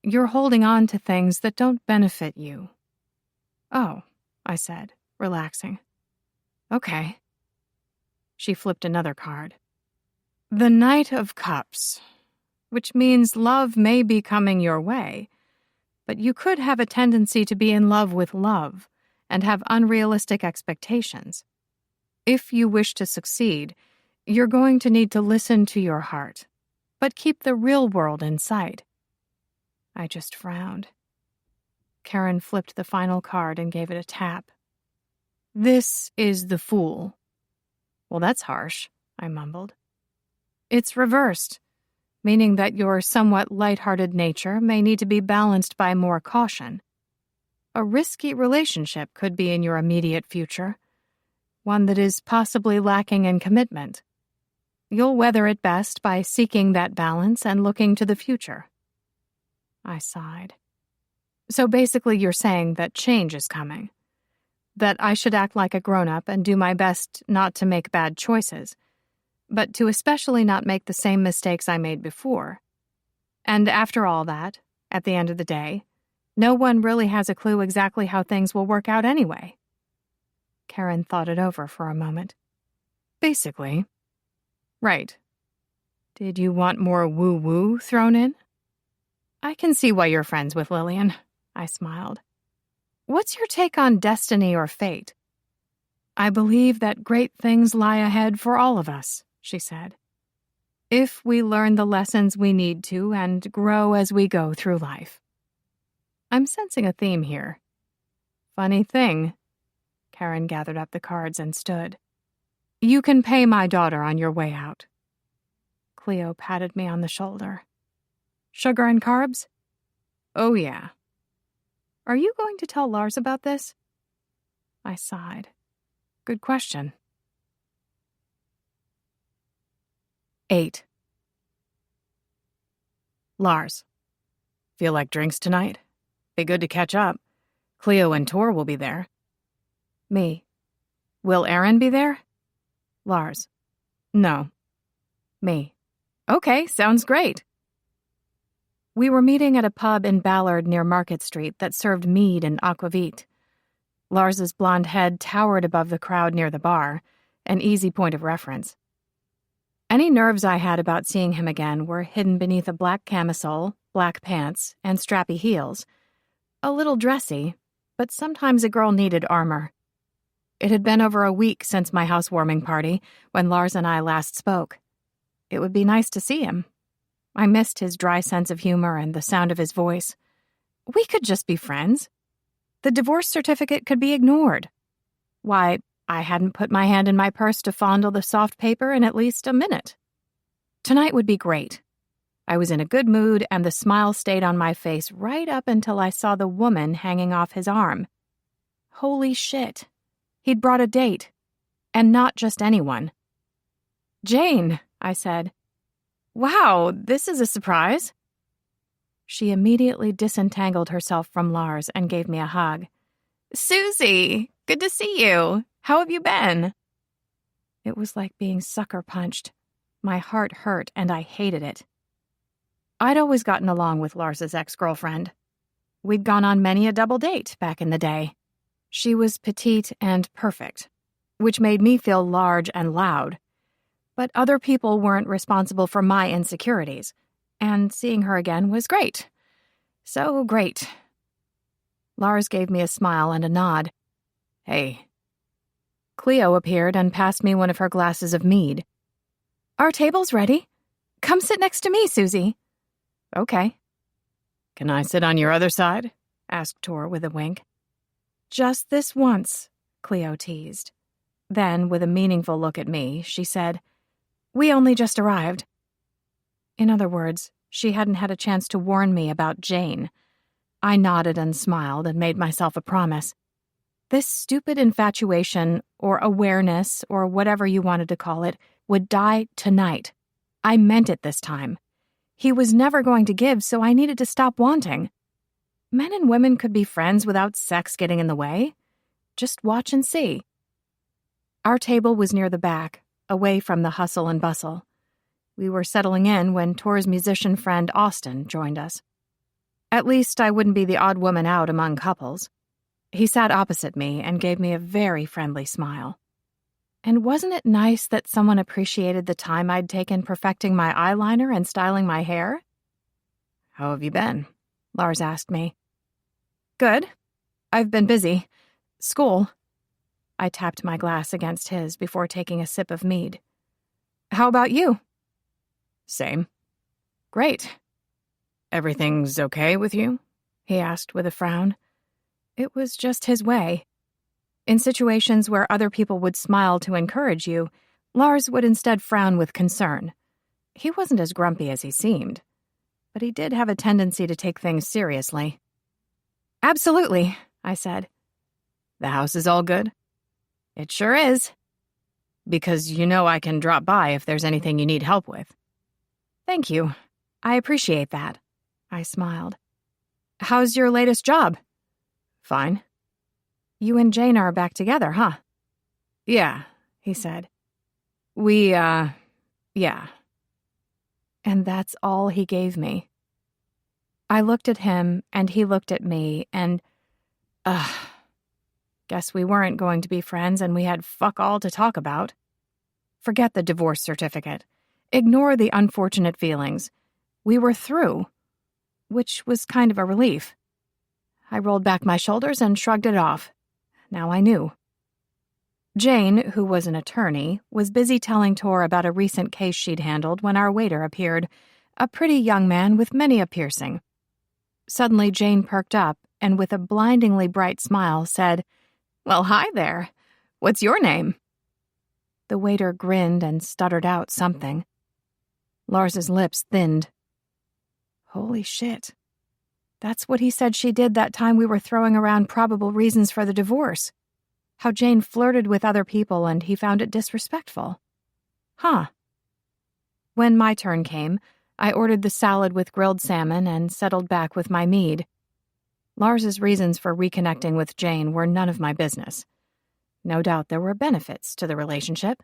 you're holding on to things that don't benefit you. Oh, I said, relaxing. Okay. She flipped another card. The Knight of Cups, which means love may be coming your way, but you could have a tendency to be in love with love and have unrealistic expectations. If you wish to succeed, you're going to need to listen to your heart, but keep the real world in sight. I just frowned. Karen flipped the final card and gave it a tap. This is the Fool. Well, that's harsh, I mumbled. It's reversed, meaning that your somewhat light-hearted nature may need to be balanced by more caution. A risky relationship could be in your immediate future, one that is possibly lacking in commitment. You'll weather it best by seeking that balance and looking to the future. I sighed. So basically you're saying that change is coming. That I should act like a grown-up and do my best not to make bad choices, but to especially not make the same mistakes I made before. And after all that, at the end of the day, no one really has a clue exactly how things will work out anyway. Karen thought it over for a moment. Basically. Right. Did you want more woo-woo thrown in? I can see why you're friends with Lillian, I smiled. What's your take on destiny or fate? I believe that great things lie ahead for all of us, she said. If we learn the lessons we need to and grow as we go through life. I'm sensing a theme here. Funny thing. Karen gathered up the cards and stood. You can pay my daughter on your way out. Cleo patted me on the shoulder. Sugar and carbs? Oh, yeah. Are you going to tell Lars about this? I sighed. Good question. 8. Lars. Feel like drinks tonight? Be good to catch up. Cleo and Tor will be there. Me. Will Aaron be there? Lars. No. Me. Okay, sounds great. We were meeting at a pub in Ballard near Market Street that served mead and aquavit. Lars's blonde head towered above the crowd near the bar, an easy point of reference. Any nerves I had about seeing him again were hidden beneath a black camisole, black pants, and strappy heels. A little dressy, but sometimes a girl needed armor. It had been over a week since my housewarming party, when Lars and I last spoke. It would be nice to see him. I missed his dry sense of humor and the sound of his voice. We could just be friends. The divorce certificate could be ignored. Why, I hadn't put my hand in my purse to fondle the soft paper in at least a minute. Tonight would be great. I was in a good mood, and the smile stayed on my face right up until I saw the woman hanging off his arm. Holy shit. He'd brought a date. And not just anyone. "Jane," I said. "Wow, this is a surprise." She immediately disentangled herself from Lars and gave me a hug. "Susie, good to see you. How have you been?" It was like being sucker punched. My heart hurt, and I hated it. I'd always gotten along with Lars's ex-girlfriend. We'd gone on many a double date back in the day. She was petite and perfect, which made me feel large and loud. But other people weren't responsible for my insecurities, and seeing her again was great. So great. Lars gave me a smile and a nod. "Hey." Cleo appeared and passed me one of her glasses of mead. "Our table's ready. Come sit next to me, Susie." "Okay." "Can I sit on your other side?" asked Tor with a wink. "Just this once," Cleo teased. Then, with a meaningful look at me, she said, "We only just arrived." In other words, she hadn't had a chance to warn me about Jane. I nodded and smiled and made myself a promise. This stupid infatuation, or awareness, or whatever you wanted to call it, would die tonight. I meant it this time. He was never going to give, so I needed to stop wanting. Men and women could be friends without sex getting in the way. Just watch and see. Our table was near the back, away from the hustle and bustle. We were settling in when Tor's musician friend Austin joined us. At least I wouldn't be the odd woman out among couples. He sat opposite me and gave me a very friendly smile. And wasn't it nice that someone appreciated the time I'd taken perfecting my eyeliner and styling my hair? "How have you been?" Lars asked me. "Good. I've been busy. School." I tapped my glass against his before taking a sip of mead. "How about you?" "Same." "Great." "Everything's okay with you?" he asked with a frown. It was just his way. In situations where other people would smile to encourage you, Lars would instead frown with concern. He wasn't as grumpy as he seemed, but he did have a tendency to take things seriously. "Absolutely," I said. "The house is all good?" "It sure is." "Because you know I can drop by if there's anything you need help with." "Thank you. I appreciate that." I smiled. "How's your latest job?" "Fine." "You and Jane are back together, huh?" "Yeah," he said. Yeah. And that's all he gave me. I looked at him, and he looked at me, and, guess we weren't going to be friends, and we had fuck all to talk about. Forget the divorce certificate. Ignore the unfortunate feelings. We were through, which was kind of a relief. I rolled back my shoulders and shrugged it off. Now I knew. Jane, who was an attorney, was busy telling Tor about a recent case she'd handled when our waiter appeared, a pretty young man with many a piercing. Suddenly Jane perked up and with a blindingly bright smile said, "Well, hi there. What's your name?" The waiter grinned and stuttered out something. Lars's lips thinned. Holy shit. That's what he said she did that time we were throwing around probable reasons for the divorce. How Jane flirted with other people and he found it disrespectful. Huh. When my turn came, I ordered the salad with grilled salmon and settled back with my mead. Lars's reasons for reconnecting with Jane were none of my business. No doubt there were benefits to the relationship,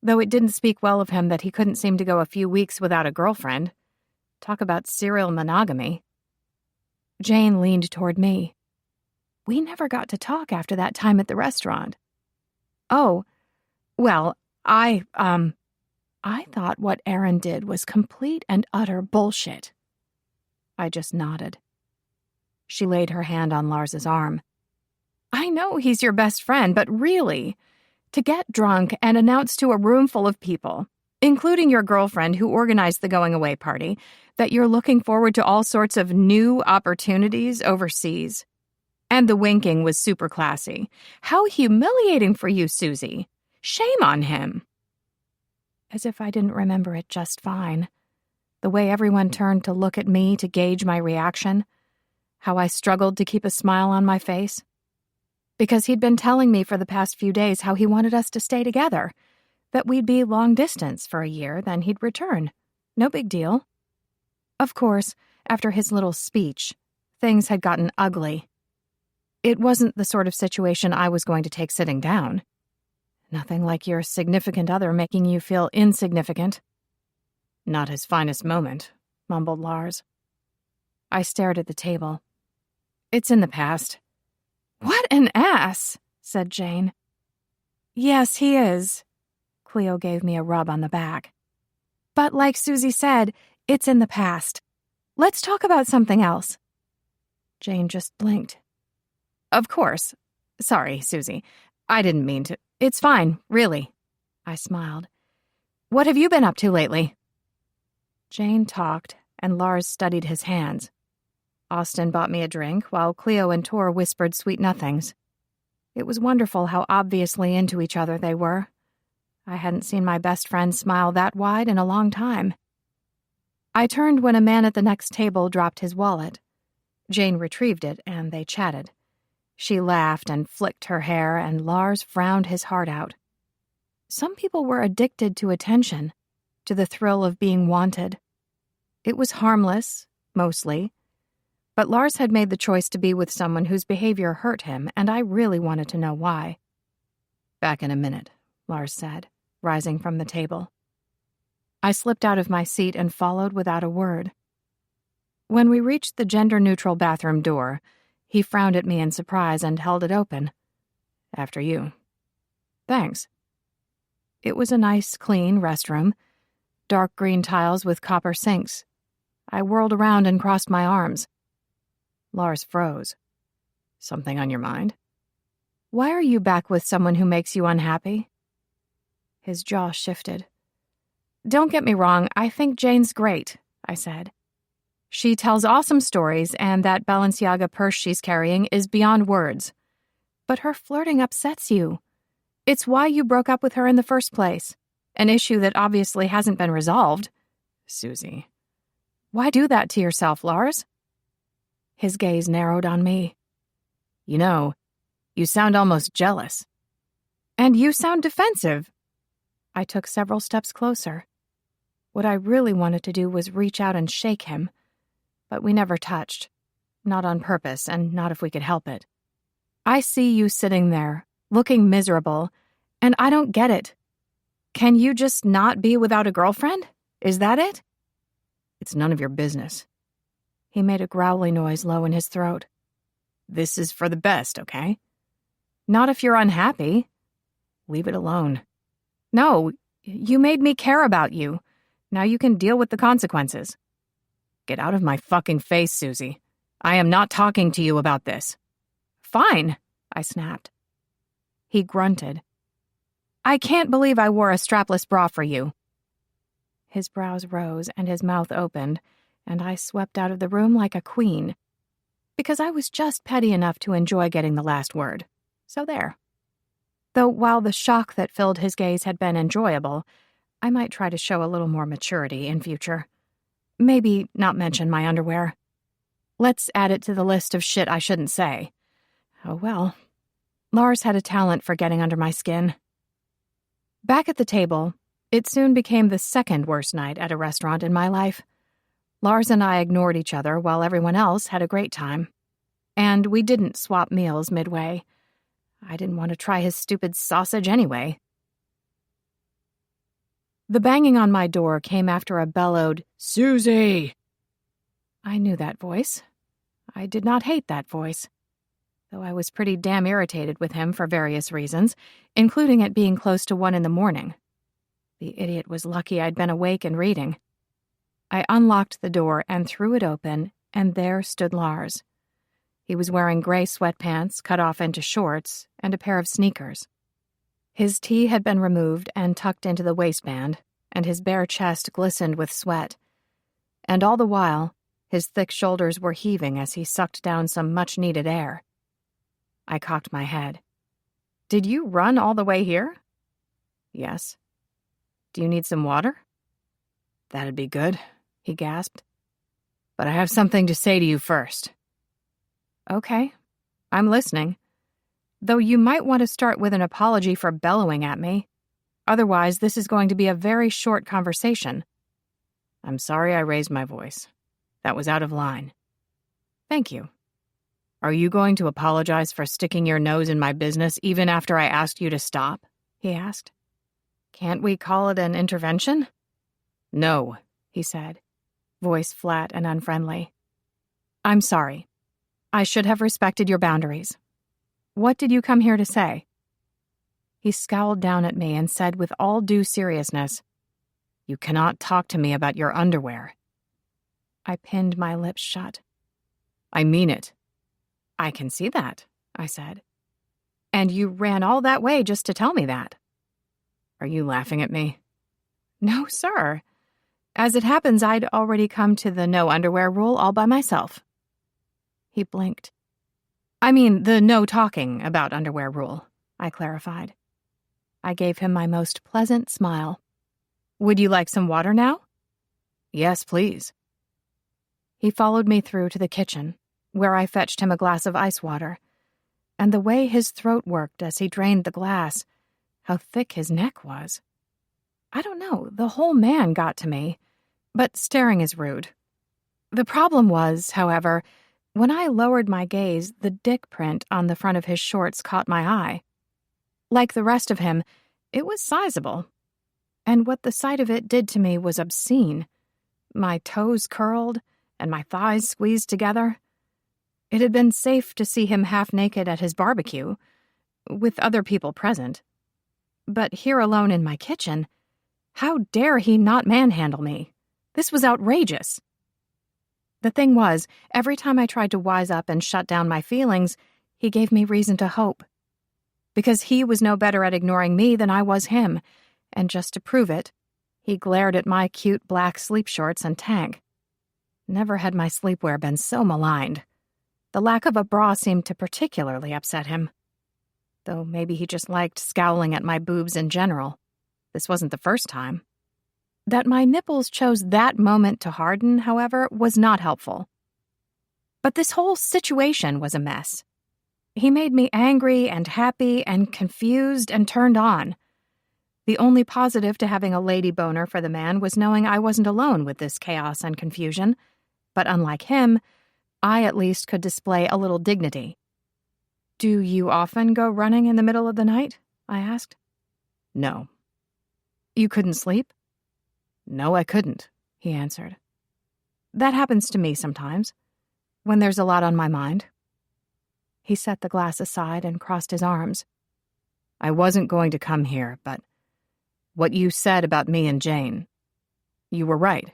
though it didn't speak well of him that he couldn't seem to go a few weeks without a girlfriend. Talk about serial monogamy. Jane leaned toward me. We never got to talk after that time at the restaurant. Oh, well, I thought what Aaron did was complete and utter bullshit. I just nodded. She laid her hand on Lars's arm. I know he's your best friend, but really, to get drunk and announce to a room full of people, including your girlfriend who organized the going-away party, That you're looking forward to all sorts of new opportunities overseas. And the winking was super classy. How humiliating for you, Susie. Shame on him. As if I didn't remember it just fine. The way everyone turned to look at me to gauge my reaction. How I struggled to keep a smile on my face. Because he'd been telling me for the past few days how he wanted us to stay together. That we'd be long distance for a year, then he'd return. No big deal. Of course, after his little speech, things had gotten ugly. It wasn't the sort of situation I was going to take sitting down. Nothing like your significant other making you feel insignificant. Not his finest moment, mumbled Lars. I stared at the table. It's in the past. What an ass, said Jane. Yes, he is. Cleo gave me a rub on the back. But like Susie said, it's in the past. Let's talk about something else. Jane just blinked. Of course. Sorry, Susie. I didn't mean to. It's fine, really. I smiled. What have you been up to lately? Jane talked, and Lars studied his hands. Austin bought me a drink, while Cleo and Tor whispered sweet nothings. It was wonderful how obviously into each other they were. I hadn't seen my best friend smile that wide in a long time. I turned when a man at the next table dropped his wallet. Jane retrieved it, and they chatted. She laughed and flicked her hair, and Lars frowned his heart out. Some people were addicted to attention, to the thrill of being wanted. It was harmless, mostly, but Lars had made the choice to be with someone whose behavior hurt him, and I really wanted to know why. Back in a minute, Lars said, rising from the table. I slipped out of my seat and followed without a word. When we reached the gender-neutral bathroom door, he frowned at me in surprise and held it open. After you. Thanks. It was a nice, clean restroom. Dark green tiles with copper sinks. I whirled around and crossed my arms. Lars froze. Something on your mind? Why are you back with someone who makes you unhappy? His jaw shifted. Don't get me wrong, I think Jane's great, I said. She tells awesome stories, and that Balenciaga purse she's carrying is beyond words. But her flirting upsets you. It's why you broke up with her in the first place. An issue that obviously hasn't been resolved. Susie. Why do that to yourself, Lars? His gaze narrowed on me. You know, you sound almost jealous. And you sound defensive. I took several steps closer. What I really wanted to do was reach out and shake him. But we never touched. Not on purpose, and not if we could help it. I see you sitting there, looking miserable, and I don't get it. Can you just not be without a girlfriend? Is that it? It's none of your business. He made a growly noise low in his throat. This is for the best, okay? Not if you're unhappy. Leave it alone. No, you made me care about you. Now you can deal with the consequences. Get out of my fucking face, Susie. I am not talking to you about this. Fine, I snapped. He grunted. I can't believe I wore a strapless bra for you. His brows rose and his mouth opened, and I swept out of the room like a queen. Because I was just petty enough to enjoy getting the last word. So there. Though while the shock that filled his gaze had been enjoyable, I might try to show a little more maturity in future. Maybe not mention my underwear. Let's add it to the list of shit I shouldn't say. Oh well. Lars had a talent for getting under my skin. Back at the table, it soon became the second worst night at a restaurant in my life. Lars and I ignored each other while everyone else had a great time. And we didn't swap meals midway. I didn't want to try his stupid sausage anyway. The banging on my door came after a bellowed, "Susie!" I knew that voice. I did not hate that voice, though I was pretty damn irritated with him for various reasons, including it being close to 1 a.m. The idiot was lucky I'd been awake and reading. I unlocked the door and threw it open, and there stood Lars. He was wearing gray sweatpants cut off into shorts and a pair of sneakers. His tee had been removed and tucked into the waistband, and his bare chest glistened with sweat. And all the while, his thick shoulders were heaving as he sucked down some much-needed air. I cocked my head. "Did you run all the way here?" "Yes." "Do you need some water?" "That'd be good," he gasped. "But I have something to say to you first." "Okay, I'm listening. Though you might want to start with an apology for bellowing at me. Otherwise, this is going to be a very short conversation." "I'm sorry I raised my voice. That was out of line." "Thank you." "Are you going to apologize for sticking your nose in my business even after I asked you to stop?" he asked. "Can't we call it an intervention?" "No," he said, voice flat and unfriendly. "I'm sorry. I should have respected your boundaries. What did you come here to say?" He scowled down at me and said with all due seriousness, "You cannot talk to me about your underwear." I pinned my lips shut. "I mean it." "I can see that," I said. "And you ran all that way just to tell me that." "Are you laughing at me?" "No, sir. As it happens, I'd already come to the no underwear rule all by myself." He blinked. "I mean the no talking about underwear rule," I clarified. I gave him my most pleasant smile. "Would you like some water now?" "Yes, please." He followed me through to the kitchen, where I fetched him a glass of ice water. And the way his throat worked as he drained the glass, how thick his neck was. I don't know, the whole man got to me, but staring is rude. The problem was, however, when I lowered my gaze, the dick print on the front of his shorts caught my eye. Like the rest of him, it was sizable. And what the sight of it did to me was obscene. My toes curled and my thighs squeezed together. It had been safe to see him half naked at his barbecue, with other people present. But here alone in my kitchen, how dare he not manhandle me? This was outrageous. The thing was, every time I tried to wise up and shut down my feelings, he gave me reason to hope. Because he was no better at ignoring me than I was him, and just to prove it, he glared at my cute black sleep shorts and tank. Never had my sleepwear been so maligned. The lack of a bra seemed to particularly upset him. Though maybe he just liked scowling at my boobs in general. This wasn't the first time. That my nipples chose that moment to harden, however, was not helpful. But this whole situation was a mess. He made me angry and happy and confused and turned on. The only positive to having a lady boner for the man was knowing I wasn't alone with this chaos and confusion. But unlike him, I at least could display a little dignity. "Do you often go running in the middle of the night?" I asked. "No." "You couldn't sleep?" "No, I couldn't," he answered. "That happens to me sometimes, when there's a lot on my mind." He set the glass aside and crossed his arms. "I wasn't going to come here, but what you said about me and Jane, you were right.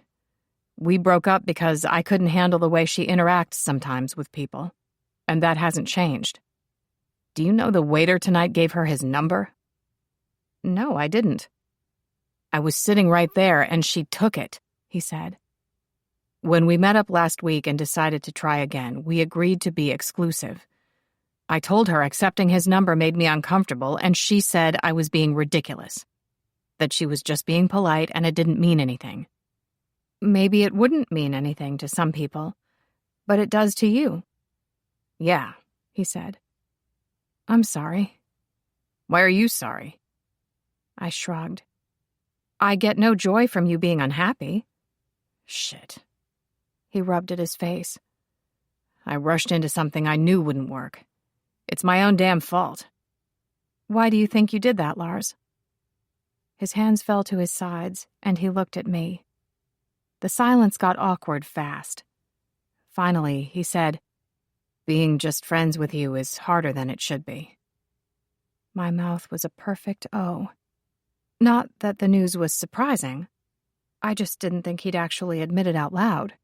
We broke up because I couldn't handle the way she interacts sometimes with people, and that hasn't changed. Do you know the waiter tonight gave her his number?" "No, I didn't." "I was sitting right there, and she took it," he said. "When we met up last week and decided to try again, we agreed to be exclusive. I told her accepting his number made me uncomfortable, and she said I was being ridiculous. That she was just being polite and it didn't mean anything. Maybe it wouldn't mean anything to some people, but it does to you." "Yeah," he said. "I'm sorry." "Why are you sorry?" I shrugged. "I get no joy from you being unhappy." "Shit." He rubbed at his face. "I rushed into something I knew wouldn't work. It's my own damn fault." "Why do you think you did that, Lars?" His hands fell to his sides, and he looked at me. The silence got awkward fast. Finally, he said, "Being just friends with you is harder than it should be." My mouth was a perfect O. Not that the news was surprising. I just didn't think he'd actually admit it out loud.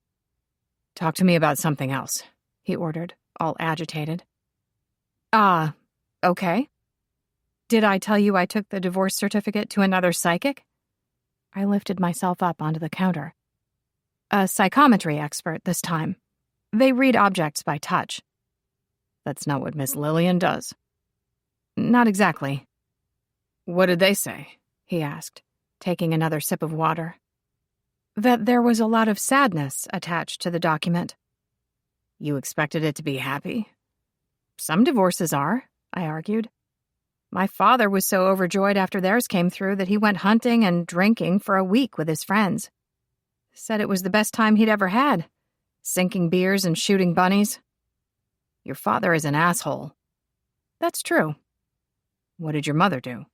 "Talk to me about something else," he ordered, all agitated. Okay. Did I tell you I took the divorce certificate to another psychic?" I lifted myself up onto the counter. A psychometry expert this time. They read objects by touch. That's not what Miss Lillian does. Not exactly. What did they say? He asked, taking another sip of water. That there was a lot of sadness attached to the document. You expected it to be happy? Some divorces are, I argued. My father was so overjoyed after theirs came through that he went hunting and drinking for a week with his friends. Said it was the best time he'd ever had, sinking beers and shooting bunnies. Your father is an asshole. That's true. What did your mother do?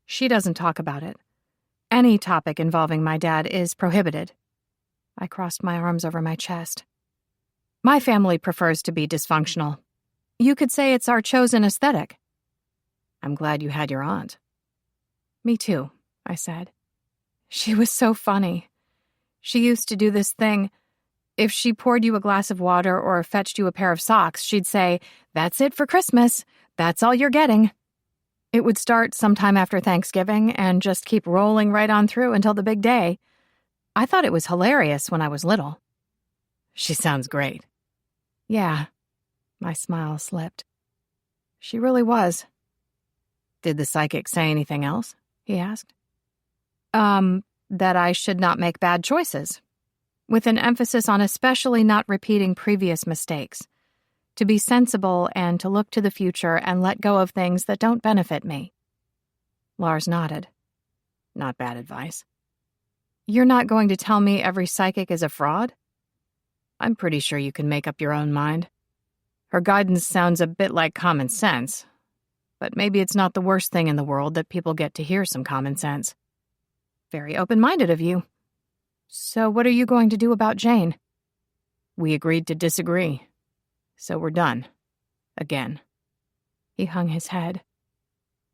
She doesn't talk about it. Any topic involving my dad is prohibited. I crossed my arms over my chest. My family prefers to be dysfunctional. You could say it's our chosen aesthetic. I'm glad you had your aunt. Me too, I said. She was so funny. She used to do this thing. If she poured you a glass of water or fetched you a pair of socks, she'd say, "That's it for Christmas. That's all you're getting." It would start sometime after Thanksgiving and just keep rolling right on through until the big day. I thought it was hilarious when I was little. She sounds great. Yeah. My smile slipped. She really was. Did the psychic say anything else? He asked. That I should not make bad choices, with an emphasis on especially not repeating previous mistakes, to be sensible and to look to the future and let go of things that don't benefit me. Lars nodded. Not bad advice. You're not going to tell me every psychic is a fraud? I'm pretty sure you can make up your own mind. Her guidance sounds a bit like common sense, but maybe it's not the worst thing in the world that people get to hear some common sense. Very open-minded of you. So what are you going to do about Jane? We agreed to disagree. So we're done. Again. He hung his head.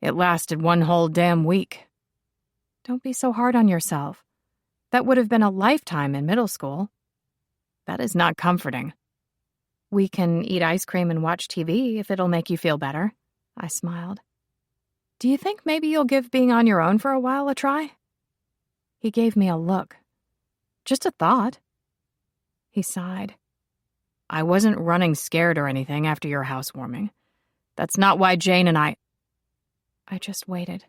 It lasted one whole damn week. Don't be so hard on yourself. That would have been a lifetime in middle school. That is not comforting. We can eat ice cream and watch TV if it'll make you feel better. I smiled. Do you think maybe you'll give being on your own for a while a try? He gave me a look. Just a thought. He sighed. I wasn't running scared or anything after your housewarming. That's not why Jane and I just waited.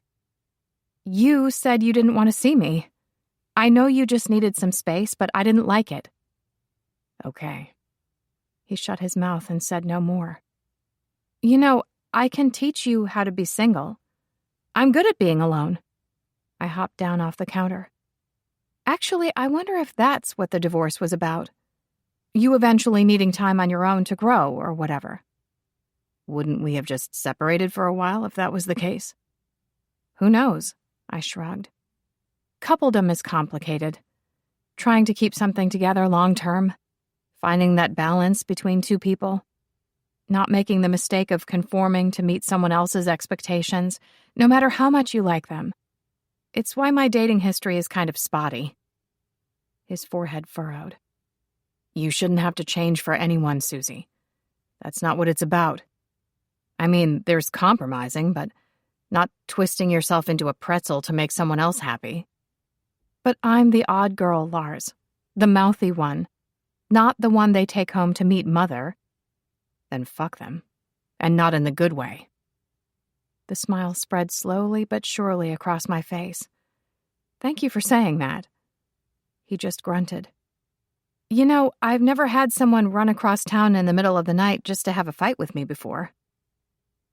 You said you didn't want to see me. I know you just needed some space, but I didn't like it. Okay. He shut his mouth and said no more. You know, I can teach you how to be single. I'm good at being alone. I hopped down off the counter. Actually, I wonder if that's what the divorce was about. You eventually needing time on your own to grow or whatever. Wouldn't we have just separated for a while if that was the case? Who knows? I shrugged. Coupledom is complicated. Trying to keep something together long term. Finding that balance between two people. Not making the mistake of conforming to meet someone else's expectations, no matter how much you like them. It's why my dating history is kind of spotty. His forehead furrowed. You shouldn't have to change for anyone, Susie. That's not what it's about. I mean, there's compromising, but not twisting yourself into a pretzel to make someone else happy. But I'm the odd girl, Lars. The mouthy one. Not the one they take home to meet mother. Then fuck them. And not in the good way. The smile spread slowly but surely across my face. Thank you for saying that. He just grunted. You know, I've never had someone run across town in the middle of the night just to have a fight with me before.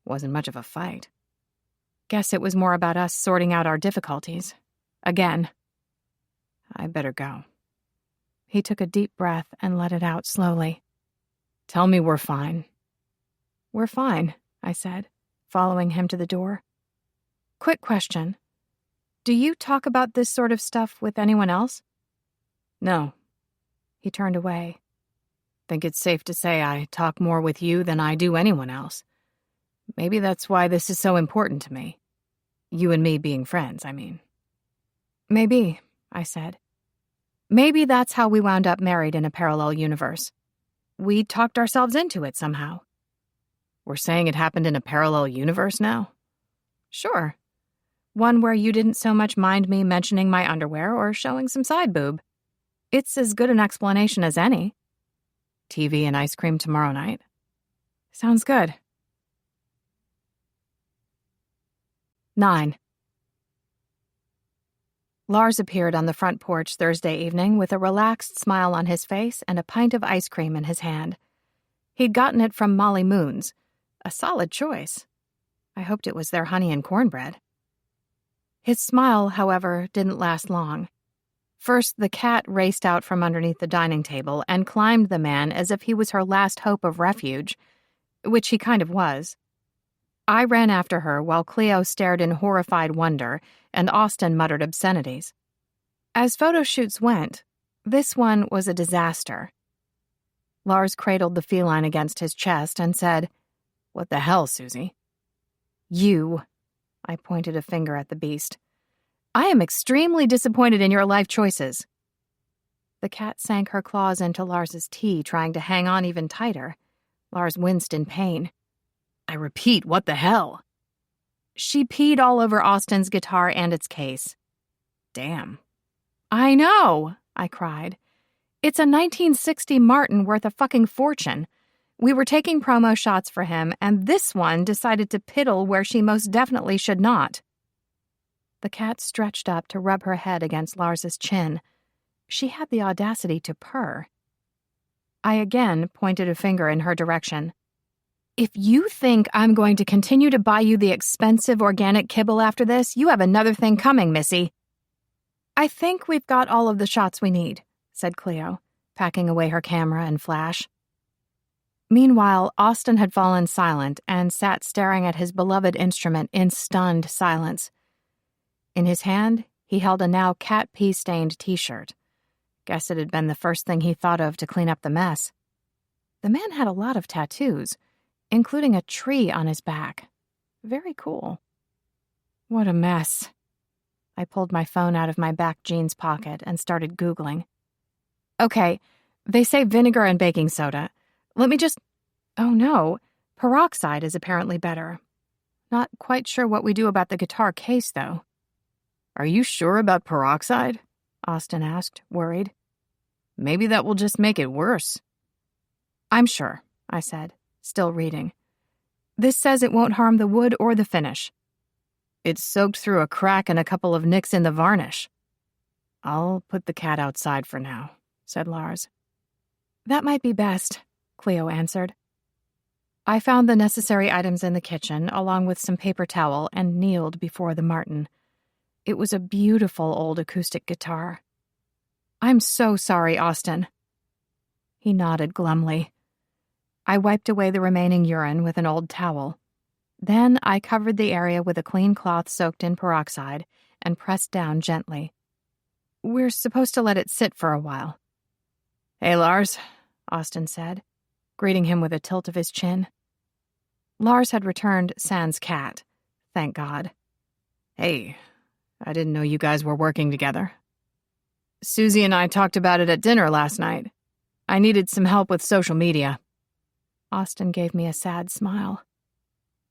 Wasn't much of a fight. Guess it was more about us sorting out our difficulties. Again. I better go. He took a deep breath and let it out slowly. Tell me we're fine. We're fine, I said, following him to the door. Quick question. Do you talk about this sort of stuff with anyone else? No. He turned away. Think it's safe to say I talk more with you than I do anyone else. Maybe that's why this is so important to me. You and me being friends, I mean. Maybe, I said. Maybe that's how we wound up married in a parallel universe. We talked ourselves into it somehow. We're saying it happened in a parallel universe now? Sure. One where you didn't so much mind me mentioning my underwear or showing some side boob. It's as good an explanation as any. TV and ice cream tomorrow night. Sounds good. 9. Lars appeared on the front porch Thursday evening with a relaxed smile on his face and a pint of ice cream in his hand. He'd gotten it from Molly Moon's. A solid choice. I hoped it was their honey and cornbread. His smile, however, didn't last long. First, the cat raced out from underneath the dining table and climbed the man as if he was her last hope of refuge, which he kind of was. I ran after her while Cleo stared in horrified wonder and Austin muttered obscenities. As photo shoots went, this one was a disaster. Lars cradled the feline against his chest and said, "What the hell, Susie?" "You." I pointed a finger at the beast. "I am extremely disappointed in your life choices." The cat sank her claws into Lars's tea, trying to hang on even tighter. Lars winced in pain. "I repeat, what the hell?" "She peed all over Austin's guitar and its case." Damn. "I know," I cried. "It's a 1960 Martin worth a fucking fortune. We were taking promo shots for him, and this one decided to piddle where she most definitely should not." The cat stretched up to rub her head against Lars's chin. She had the audacity to purr. I again pointed a finger in her direction. "If you think I'm going to continue to buy you the expensive organic kibble after this, you have another thing coming, Missy." "I think we've got all of the shots we need," said Cleo, packing away her camera and flash. Meanwhile, Austin had fallen silent and sat staring at his beloved instrument in stunned silence. In his hand, he held a now cat pee-stained t-shirt. Guess it had been the first thing he thought of to clean up the mess. The man had a lot of tattoos, including a tree on his back. Very cool. What a mess. I pulled my phone out of my back jeans pocket and started Googling. Okay, they say vinegar and baking soda. Let me just... Oh no, peroxide is apparently better. Not quite sure what we do about the guitar case, though. "Are you sure about peroxide?" Austin asked, worried. "Maybe that will just make it worse." "I'm sure," I said, still reading. "This says it won't harm the wood or the finish." "It's soaked through a crack and a couple of nicks in the varnish." "I'll put the cat outside for now," said Lars. "That might be best," Cleo answered. I found the necessary items in the kitchen, along with some paper towel, and kneeled before the Martin. It was a beautiful old acoustic guitar. "I'm so sorry, Austin." He nodded glumly. I wiped away the remaining urine with an old towel. Then I covered the area with a clean cloth soaked in peroxide and pressed down gently. "We're supposed to let it sit for a while." "Hey, Lars," Austin said, greeting him with a tilt of his chin. Lars had returned sans cat, thank God. "Hey, I didn't know you guys were working together. Susie and I talked about it at dinner last night. I needed some help with social media." Austin gave me a sad smile.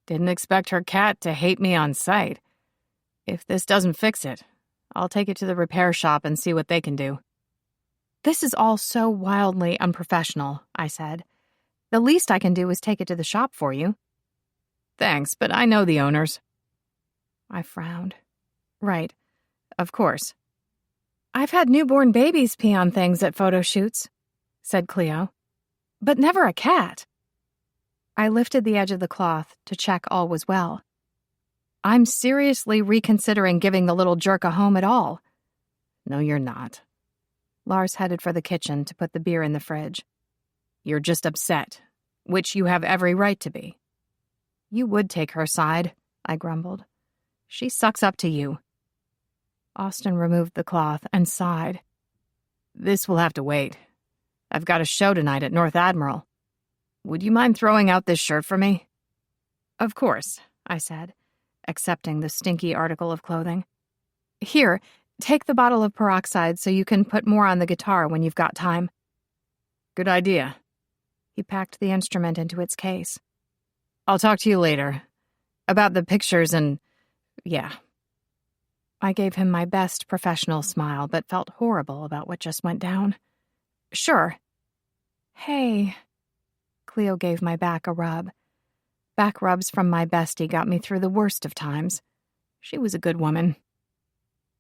"Didn't expect her cat to hate me on sight. If this doesn't fix it, I'll take it to the repair shop and see what they can do." "This is all so wildly unprofessional," I said. "The least I can do is take it to the shop for you." "Thanks, but I know the owners." I frowned. "Right. Of course." "I've had newborn babies pee on things at photo shoots," said Cleo. "But never a cat." I lifted the edge of the cloth to check all was well. "I'm seriously reconsidering giving the little jerk a home at all." "No, you're not." Lars headed for the kitchen to put the beer in the fridge. "You're just upset, which you have every right to be." "You would take her side," I grumbled. "She sucks up to you." Austin removed the cloth and sighed. "This will have to wait. I've got a show tonight at North Admiral. Would you mind throwing out this shirt for me?" "Of course," I said, accepting the stinky article of clothing. "Here, take the bottle of peroxide so you can put more on the guitar when you've got time." "Good idea." He packed the instrument into its case. "I'll talk to you later. About the pictures and... yeah." I gave him my best professional smile, but felt horrible about what just went down. Sure. Hey. Cleo gave my back a rub. Back rubs from my bestie got me through the worst of times. She was a good woman.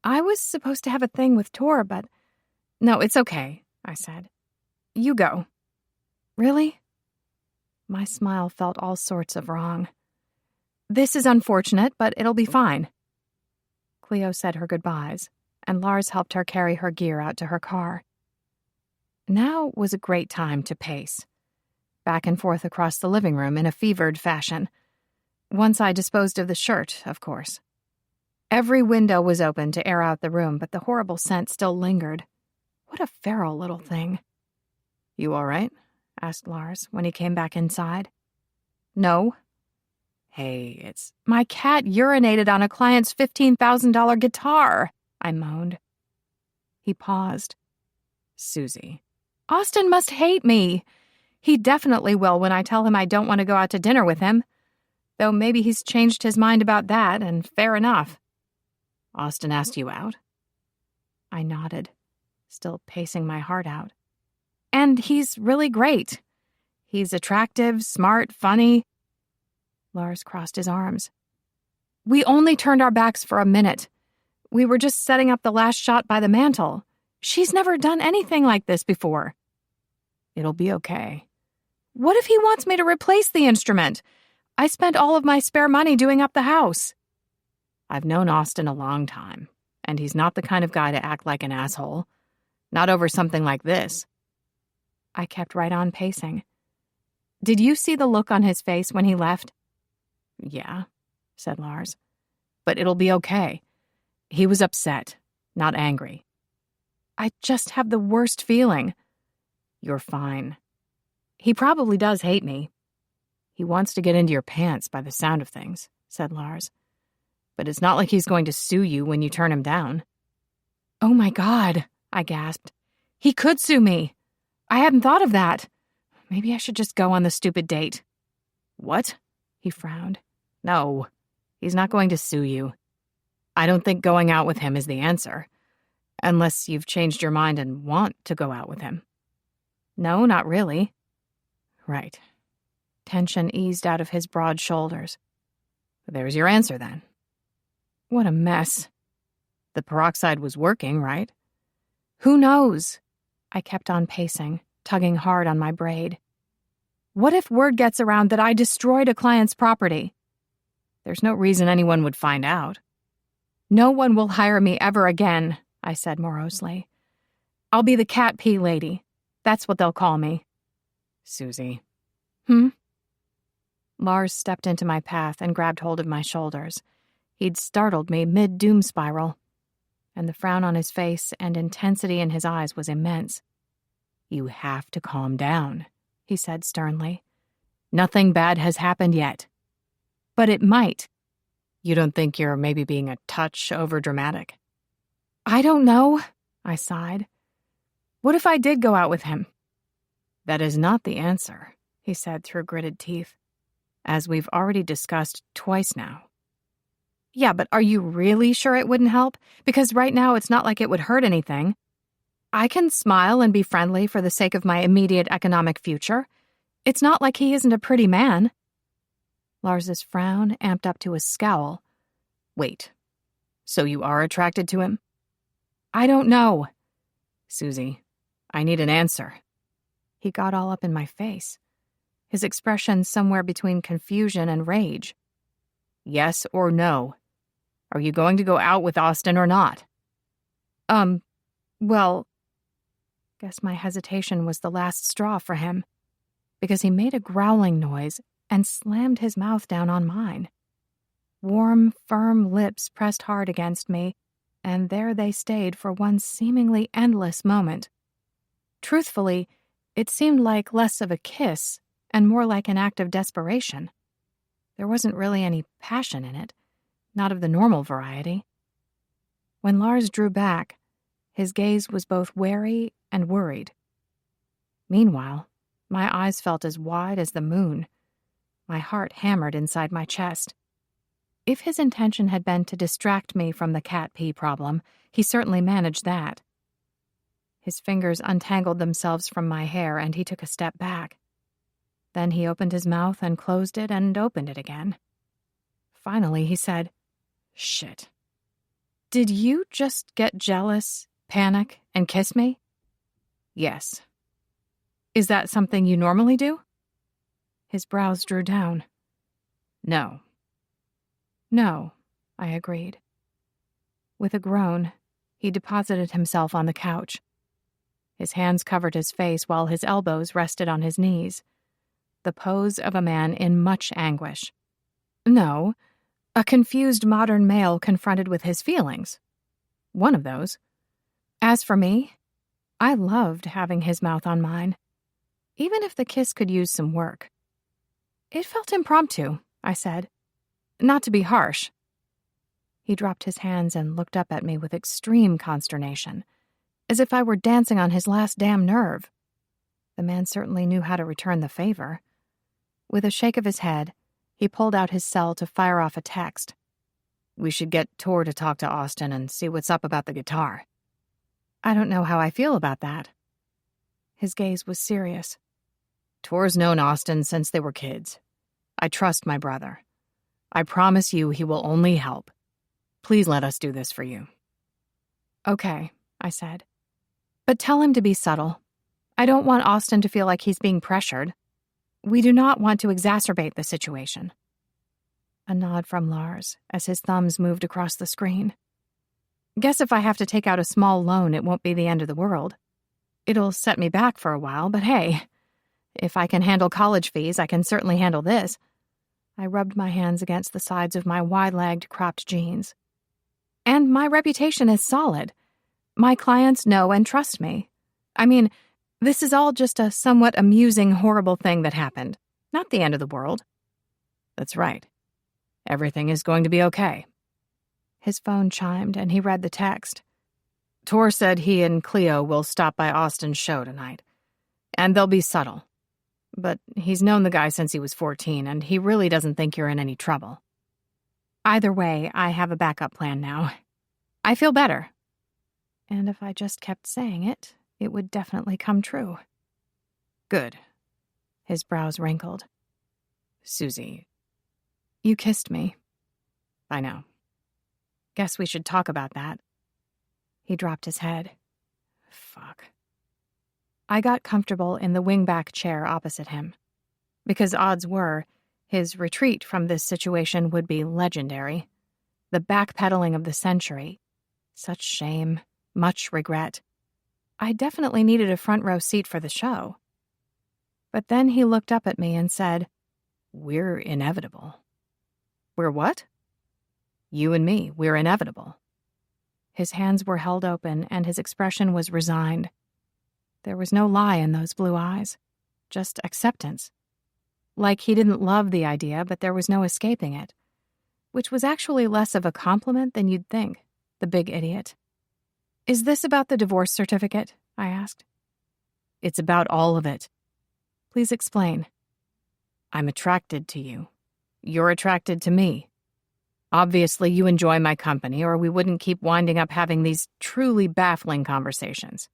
I was supposed to have a thing with Tor, but... No, it's okay, I said. You go. Really? My smile felt all sorts of wrong. This is unfortunate, but it'll be fine. Cleo said her goodbyes, and Lars helped her carry her gear out to her car. Now was a great time to pace. Back and forth across the living room in a fevered fashion. Once I disposed of the shirt, of course. Every window was open to air out the room, but the horrible scent still lingered. What a feral little thing. You all right? Asked Lars when he came back inside. No. Hey, it's... My cat urinated on a client's $15,000 guitar, I moaned. He paused. Susie. Austin must hate me. He definitely will when I tell him I don't want to go out to dinner with him. Though maybe he's changed his mind about that, and fair enough. Austin asked you out? I nodded, still pacing my heart out. And he's really great. He's attractive, smart, funny. Lars crossed his arms. We only turned our backs for a minute. We were just setting up the last shot by the mantel. She's never done anything like this before. It'll be okay. What if he wants me to replace the instrument? I spent all of my spare money doing up the house. I've known Austin a long time, and he's not the kind of guy to act like an asshole. Not over something like this. I kept right on pacing. Did you see the look on his face when he left? Yeah, said Lars. But it'll be okay. He was upset, not angry. I just have the worst feeling. You're fine. He probably does hate me. He wants to get into your pants by the sound of things, said Lars. But it's not like he's going to sue you when you turn him down. Oh my God, I gasped. He could sue me. I hadn't thought of that. Maybe I should just go on the stupid date. What? He frowned. No, he's not going to sue you. I don't think going out with him is the answer. Unless you've changed your mind and want to go out with him. No, not really. Right. Tension eased out of his broad shoulders. There's your answer, then. What a mess. The peroxide was working, right? Who knows? I kept on pacing, tugging hard on my braid. What if word gets around that I destroyed a client's property? There's no reason anyone would find out. No one will hire me ever again, I said morosely. I'll be the cat pee lady. That's what they'll call me. Susie. Lars stepped into my path and grabbed hold of my shoulders. He'd startled me mid-doom spiral, and the frown on his face and intensity in his eyes was immense. You have to calm down, he said sternly. Nothing bad has happened yet. But it might. You don't think you're maybe being a touch overdramatic? I don't know, I sighed. What if I did go out with him? That is not the answer, he said through gritted teeth. As we've already discussed twice now. Yeah, but are you really sure it wouldn't help? Because right now it's not like it would hurt anything. I can smile and be friendly for the sake of my immediate economic future. It's not like he isn't a pretty man. Lars's frown amped up to a scowl. Wait, so you are attracted to him? I don't know. Susie, I need an answer. He got all up in my face. His expression somewhere between confusion and rage. Yes or no? Are you going to go out with Austin or not? Well, guess my hesitation was the last straw for him, because he made a growling noise and slammed his mouth down on mine. Warm, firm lips pressed hard against me, and there they stayed for one seemingly endless moment. Truthfully, it seemed like less of a kiss and more like an act of desperation. There wasn't really any passion in it, not of the normal variety. When Lars drew back, his gaze was both wary and worried. Meanwhile, my eyes felt as wide as the moon. My heart hammered inside my chest. If his intention had been to distract me from the cat pee problem, he certainly managed that. His fingers untangled themselves from my hair and he took a step back. Then he opened his mouth and closed it and opened it again. Finally, he said, "Shit. Did you just get jealous, panic, and kiss me?" "Yes." "Is that something you normally do?" His brows drew down. "No." "No," I agreed. With a groan, he deposited himself on the couch. His hands covered his face while his elbows rested on his knees. The pose of a man in much anguish. No, a confused modern male confronted with his feelings. One of those. As for me, I loved having his mouth on mine, even if the kiss could use some work. "It felt impromptu," I said. "Not to be harsh." He dropped his hands and looked up at me with extreme consternation, as if I were dancing on his last damn nerve. The man certainly knew how to return the favor. With a shake of his head, he pulled out his cell to fire off a text. "We should get Tor to talk to Austin and see what's up about the guitar." "I don't know how I feel about that." His gaze was serious. "Tor's known Austin since they were kids. I trust my brother. I promise you he will only help. Please let us do this for you." "Okay," I said. "But tell him to be subtle. I don't want Austin to feel like he's being pressured. We do not want to exacerbate the situation." A nod from Lars as his thumbs moved across the screen. "Guess if I have to take out a small loan, it won't be the end of the world. It'll set me back for a while, but hey, if I can handle college fees, I can certainly handle this." I rubbed my hands against the sides of my wide-legged cropped jeans. "And my reputation is solid. My clients know and trust me. I mean, this is all just a somewhat amusing, horrible thing that happened. Not the end of the world." "That's right. Everything is going to be okay." His phone chimed and he read the text. "Tor said he and Cleo will stop by Austin's show tonight. And they'll be subtle. But he's known the guy since he was 14, and he really doesn't think you're in any trouble." Either way, I have a backup plan now. I feel better. And if I just kept saying it, it would definitely come true. "Good." His brows wrinkled. "Susie." "You kissed me." "I know." "Guess we should talk about that." He dropped his head. Fuck. I got comfortable in the wingback chair opposite him. Because odds were, his retreat from this situation would be legendary. The backpedaling of the century. Such shame, much regret. I definitely needed a front row seat for the show. But then he looked up at me and said, "We're inevitable." "We're what?" "You and me, we're inevitable." His hands were held open and his expression was resigned. There was no lie in those blue eyes, just acceptance. Like he didn't love the idea, but there was no escaping it. Which was actually less of a compliment than you'd think, the big idiot. "Is this about the divorce certificate?" I asked. "It's about all of it." "Please explain." "I'm attracted to you. You're attracted to me. Obviously, you enjoy my company, or we wouldn't keep winding up having these truly baffling conversations.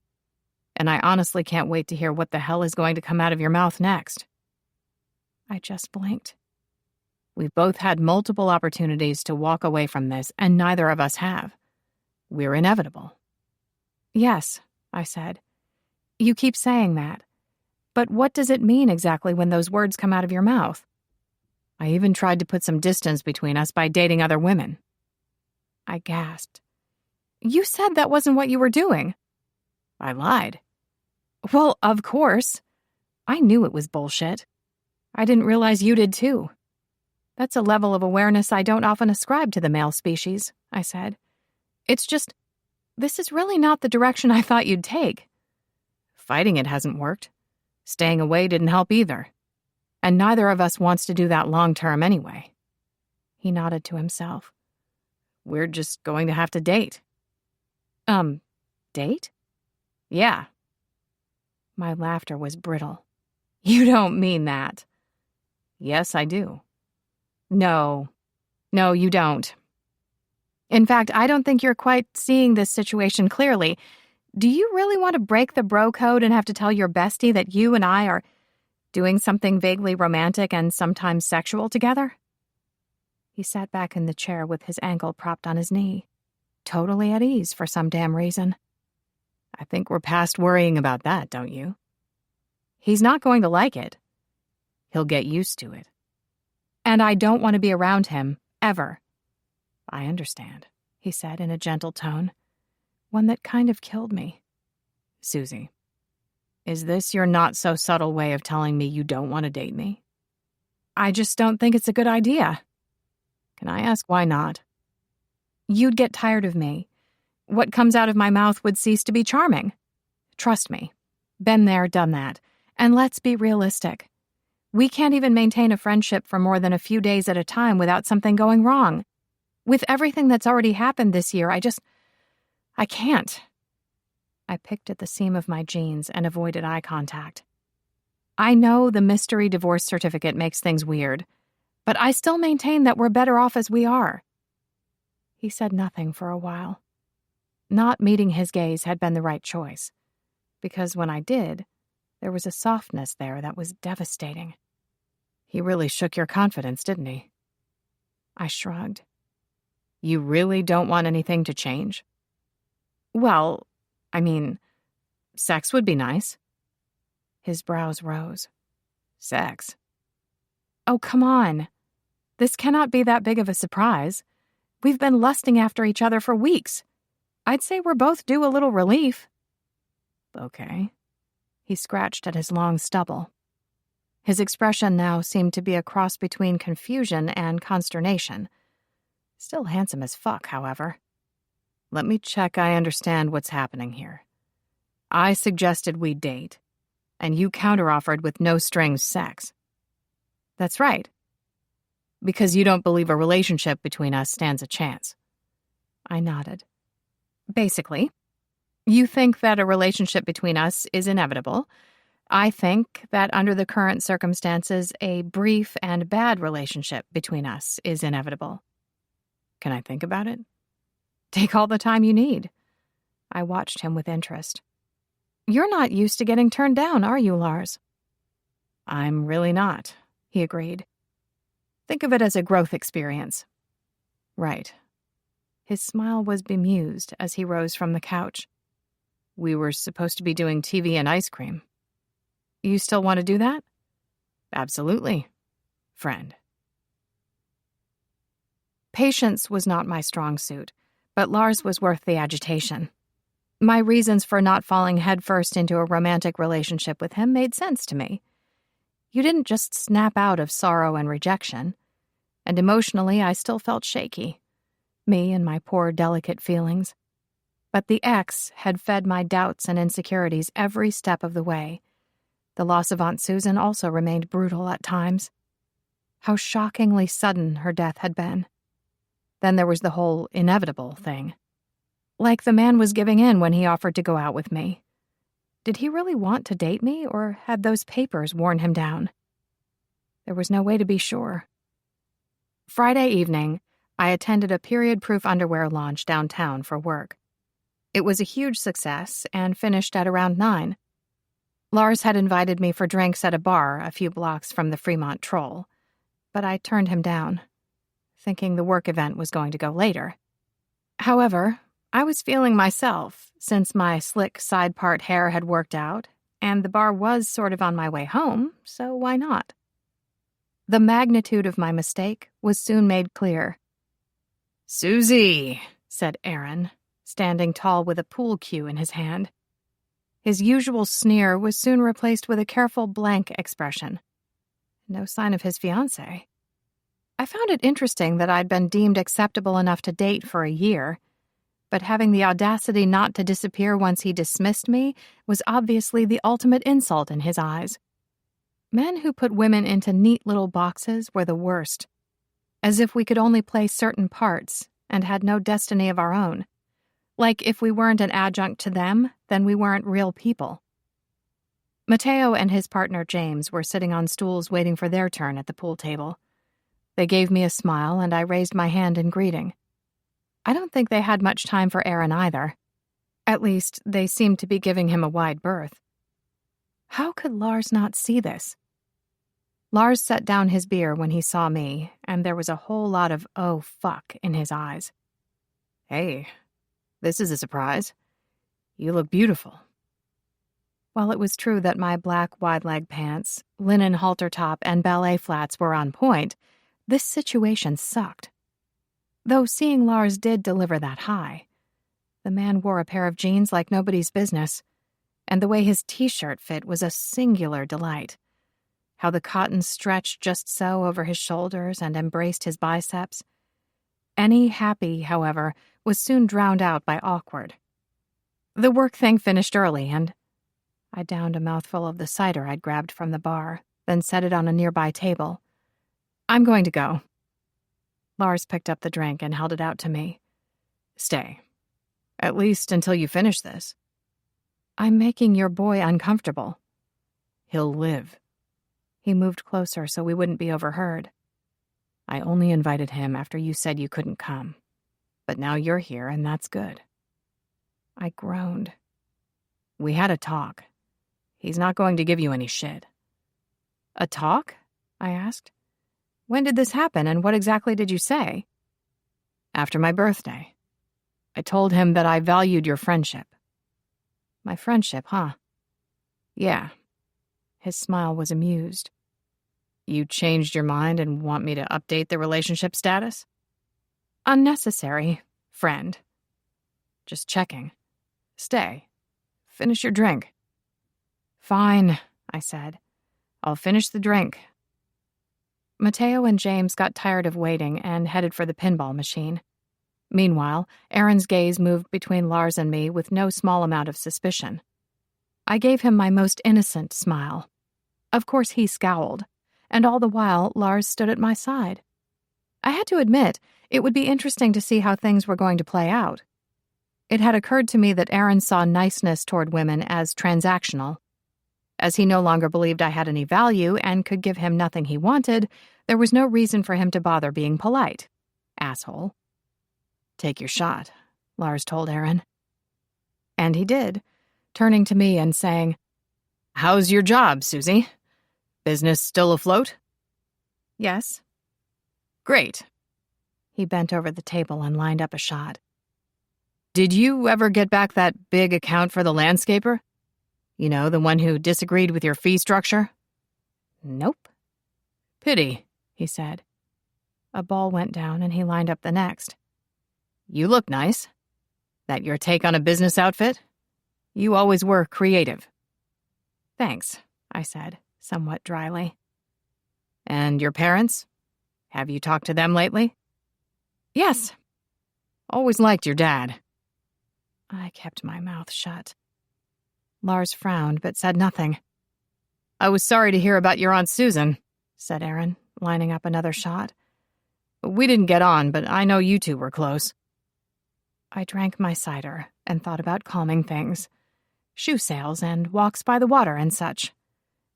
And I honestly can't wait to hear what the hell is going to come out of your mouth next." I just blinked. We've both had multiple opportunities to walk away from this, and neither of us have. We're inevitable. "Yes," I said. "You keep saying that. But what does it mean exactly when those words come out of your mouth?" "I even tried to put some distance between us by dating other women." I gasped. "You said that wasn't what you were doing." "I lied." "Well, of course. I knew it was bullshit. I didn't realize you did too. That's a level of awareness I don't often ascribe to the male species," I said. "It's just, this is really not the direction I thought you'd take." "Fighting it hasn't worked. Staying away didn't help either. And neither of us wants to do that long term anyway." He nodded to himself. "We're just going to have to date." Date?" "Yeah." My laughter was brittle. "You don't mean that." "Yes, I do." "No." No, you don't. In fact, I don't think you're quite seeing this situation clearly. Do you really want to break the bro code and have to tell your bestie that you and I are doing something vaguely romantic and sometimes sexual together? He sat back in the chair with his ankle propped on his knee, totally at ease for some damn reason. I think we're past worrying about that, don't you? He's not going to like it. He'll get used to it. And I don't want to be around him, ever. I understand, he said in a gentle tone, one that kind of killed me. Susie, is this your not-so-subtle way of telling me you don't want to date me? I just don't think it's a good idea. Can I ask why not? You'd get tired of me. What comes out of my mouth would cease to be charming. Trust me. Been there, done that. And let's be realistic. We can't even maintain a friendship for more than a few days at a time without something going wrong. With everything that's already happened this year, I can't. I picked at the seam of my jeans and avoided eye contact. I know the mystery divorce certificate makes things weird, but I still maintain that we're better off as we are. He said nothing for a while. Not meeting his gaze had been the right choice, because when I did, there was a softness there that was devastating. He really shook your confidence, didn't he? I shrugged. You really don't want anything to change? Well, I mean, sex would be nice. His brows rose. Sex? Oh, come on. This cannot be that big of a surprise. We've been lusting after each other for weeks. I'd say we're both due a little relief. Okay. He scratched at his long stubble. His expression now seemed to be a cross between confusion and consternation. Still handsome as fuck, however. Let me check I understand what's happening here. I suggested we date, and you counteroffered with no-strings sex. That's right. Because you don't believe a relationship between us stands a chance. I nodded. Basically, you think that a relationship between us is inevitable. I think that under the current circumstances, a brief and bad relationship between us is inevitable. Can I think about it? Take all the time you need. I watched him with interest. You're not used to getting turned down, are you, Lars? I'm really not, he agreed. Think of it as a growth experience. Right. His smile was bemused as he rose from the couch. We were supposed to be doing TV and ice cream. You still want to do that? Absolutely, friend. Patience was not my strong suit, but Lars was worth the agitation. My reasons for not falling headfirst into a romantic relationship with him made sense to me. You didn't just snap out of sorrow and rejection, and emotionally I still felt shaky. Me and my poor, delicate feelings. But the ex had fed my doubts and insecurities every step of the way. The loss of Aunt Susan also remained brutal at times. How shockingly sudden her death had been. Then there was the whole inevitable thing. Like the man was giving in when he offered to go out with me. Did he really want to date me, or had those papers worn him down? There was no way to be sure. Friday evening, I attended a period-proof underwear launch downtown for work. It was a huge success and finished at around 9. Lars had invited me for drinks at a bar a few blocks from the Fremont Troll, but I turned him down, thinking the work event was going to go later. However, I was feeling myself, since my slick side-part hair had worked out, and the bar was sort of on my way home, so why not? The magnitude of my mistake was soon made clear. "Susie," said Aaron, standing tall with a pool cue in his hand. His usual sneer was soon replaced with a careful blank expression. No sign of his fiancée. I found it interesting that I'd been deemed acceptable enough to date for a year, but having the audacity not to disappear once he dismissed me was obviously the ultimate insult in his eyes. Men who put women into neat little boxes were the worst, as if we could only play certain parts and had no destiny of our own. Like if we weren't an adjunct to them, then we weren't real people. Mateo and his partner James were sitting on stools waiting for their turn at the pool table. They gave me a smile, and I raised my hand in greeting. I don't think they had much time for Aaron either. At least, they seemed to be giving him a wide berth. How could Lars not see this? Lars set down his beer when he saw me, and there was a whole lot of "oh, fuck" in his eyes. Hey, this is a surprise. You look beautiful. While it was true that my black wide-leg pants, linen halter top, and ballet flats were on point, this situation sucked. Though seeing Lars did deliver that high. The man wore a pair of jeans like nobody's business, and the way his t-shirt fit was a singular delight. How the cotton stretched just so over his shoulders and embraced his biceps. Any happy, however, was soon drowned out by awkward. The work thing finished early, and I downed a mouthful of the cider I'd grabbed from the bar, then set it on a nearby table. I'm going to go. Lars picked up the drink and held it out to me. Stay. At least until you finish this. I'm making your boy uncomfortable. He'll live. He moved closer so we wouldn't be overheard. I only invited him after you said you couldn't come. But now you're here, and that's good. I groaned. We had a talk. He's not going to give you any shit. A talk? I asked. When did this happen, and what exactly did you say? After my birthday. I told him that I valued your friendship. My friendship, huh? Yeah. His smile was amused. You changed your mind and want me to update the relationship status? Unnecessary, friend. Just checking. Stay. Finish your drink. Fine, I said. I'll finish the drink. Mateo and James got tired of waiting and headed for the pinball machine. Meanwhile, Aaron's gaze moved between Lars and me with no small amount of suspicion. I gave him my most innocent smile. Of course he scowled, and all the while Lars stood at my side. I had to admit, it would be interesting to see how things were going to play out. It had occurred to me that Aaron saw niceness toward women as transactional. As he no longer believed I had any value and could give him nothing he wanted, there was no reason for him to bother being polite. Asshole. Take your shot, Lars told Aaron. And he did, turning to me and saying, How's your job, Susie? Business still afloat? Yes. Great. He bent over the table and lined up a shot. Did you ever get back that big account for the landscaper? You know, the one who disagreed with your fee structure? Nope. Pity, he said. A ball went down and he lined up the next. You look nice. That your take on a business outfit? You always were creative. Thanks, I said, somewhat dryly. And your parents? Have you talked to them lately? Yes. Always liked your dad. I kept my mouth shut. Lars frowned but said nothing. I was sorry to hear about your Aunt Susan, said Aaron, lining up another shot. We didn't get on, but I know you two were close. I drank my cider and thought about calming things. Shoe sales and walks by the water and such.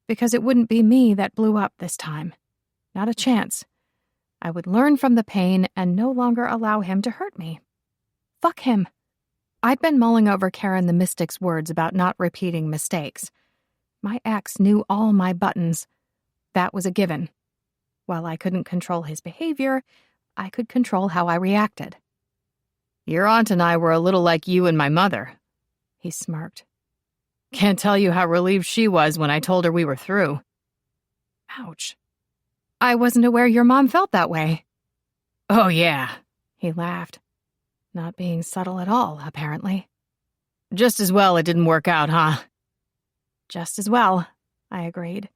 Because it wouldn't be me that blew up this time. Not a chance. I would learn from the pain and no longer allow him to hurt me. Fuck him. I'd been mulling over Karen the Mystic's words about not repeating mistakes. My ex knew all my buttons. That was a given. While I couldn't control his behavior, I could control how I reacted. Your aunt and I were a little like you and my mother, he smirked. Can't tell you how relieved she was when I told her we were through. Ouch. I wasn't aware your mom felt that way. Oh, yeah, he laughed. Not being subtle at all, apparently. Just as well it didn't work out, huh? Just as well, I agreed.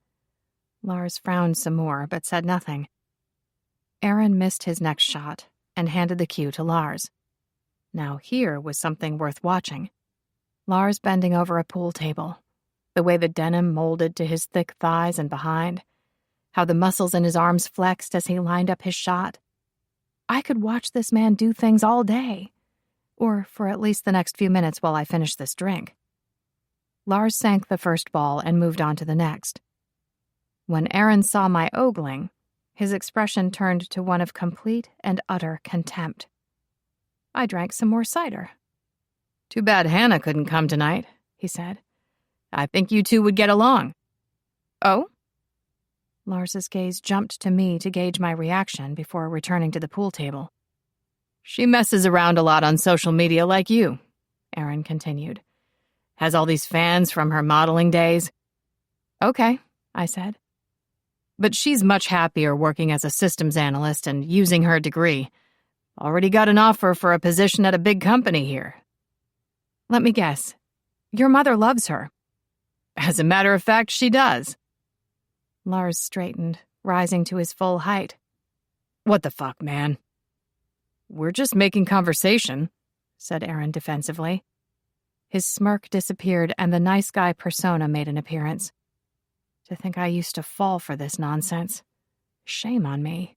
Lars frowned some more, but said nothing. Aaron missed his next shot and handed the cue to Lars. Now here was something worth watching. Lars bending over a pool table, the way the denim molded to his thick thighs and behind, how the muscles in his arms flexed as he lined up his shot. I could watch this man do things all day, or for at least the next few minutes while I finished this drink. Lars sank the first ball and moved on to the next. When Aaron saw my ogling, His expression turned to one of complete and utter contempt. I drank some more cider. "Too bad Hannah couldn't come tonight," he said. "I think you two would get along." "Oh?" Lars's gaze jumped to me to gauge my reaction before returning to the pool table. "She messes around a lot on social media like you," Aaron continued. "Has all these fans from her modeling days." "Okay," I said. "But she's much happier working as a systems analyst and using her degree. Already got an offer for a position at a big company here." "Let me guess. Your mother loves her." "As a matter of fact, she does." Lars straightened, rising to his full height. "What the fuck, man?" "We're just making conversation," said Aaron defensively. His smirk disappeared and the nice guy persona made an appearance. To think I used to fall for this nonsense. Shame on me.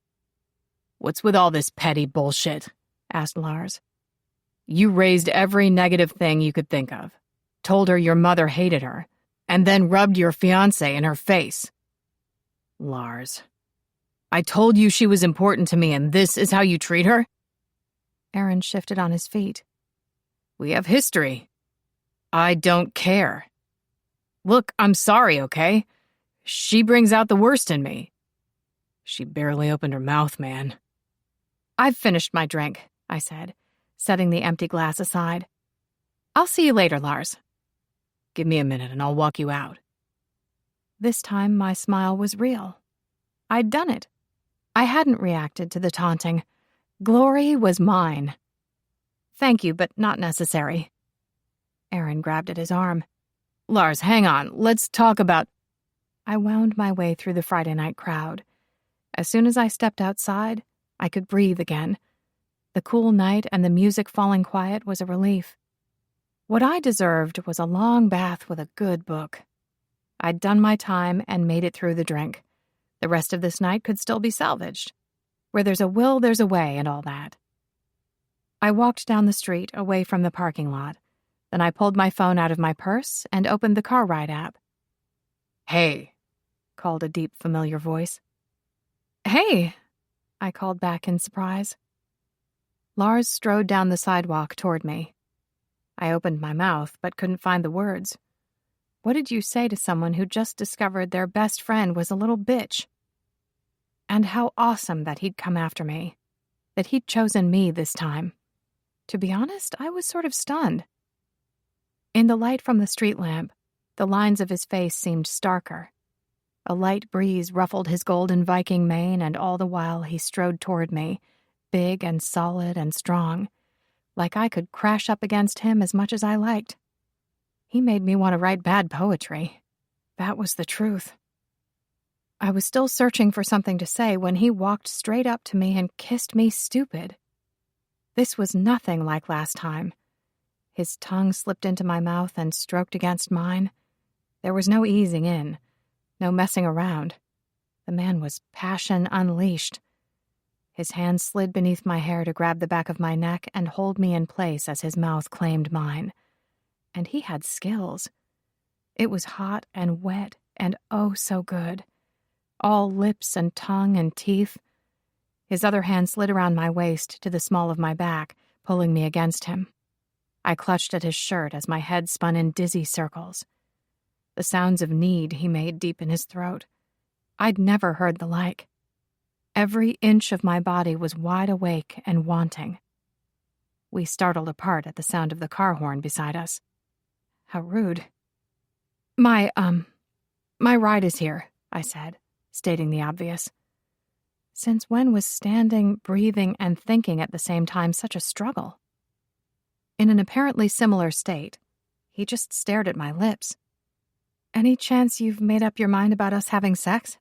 "What's with all this petty bullshit?" asked Lars. "You raised every negative thing you could think of, told her your mother hated her, and then rubbed your fiancé in her face." "Lars, I told you she was important to me, and this is how you treat her?" Aaron shifted on his feet. "We have history." "I don't care. Look, I'm sorry, okay? She brings out the worst in me." "She barely opened her mouth, man." "I've finished my drink," I said, setting the empty glass aside. "I'll see you later, Lars." "Give me a minute and I'll walk you out." This time my smile was real. I'd done it. I hadn't reacted to the taunting. Glory was mine. "Thank you, but not necessary." Aaron grabbed at his arm. "Lars, hang on. Let's talk about—" I wound my way through the Friday night crowd. As soon as I stepped outside, I could breathe again. The cool night and the music falling quiet was a relief. What I deserved was a long bath with a good book. I'd done my time and made it through the drink. The rest of this night could still be salvaged. Where there's a will, there's a way, and all that. I walked down the street away from the parking lot. Then I pulled my phone out of my purse and opened the car ride app. "Hey," called a deep, familiar voice. "Hey," I called back in surprise. Lars strode down the sidewalk toward me. I opened my mouth but couldn't find the words. What did you say to someone who just discovered their best friend was a little bitch? And how awesome that he'd come after me. That he'd chosen me this time. To be honest, I was sort of stunned. In the light from the street lamp, the lines of his face seemed starker. A light breeze ruffled his golden Viking mane, and all the while he strode toward me, big and solid and strong, like I could crash up against him as much as I liked. He made me want to write bad poetry. That was the truth. I was still searching for something to say when he walked straight up to me and kissed me stupid. This was nothing like last time. His tongue slipped into my mouth and stroked against mine. There was no easing in, no messing around. The man was passion unleashed. His hand slid beneath my hair to grab the back of my neck and hold me in place as his mouth claimed mine. And he had skills. It was hot and wet and oh so good. All lips and tongue and teeth. His other hand slid around my waist to the small of my back, pulling me against him. I clutched at his shirt as my head spun in dizzy circles. The sounds of need he made deep in his throat. I'd never heard the like. Every inch of my body was wide awake and wanting. We startled apart at the sound of the car horn beside us. How rude. My ride is here, I said, stating the obvious. Since when was standing, breathing, and thinking at the same time such a struggle? In an apparently similar state, he just stared at my lips. Any chance you've made up your mind about us having sex?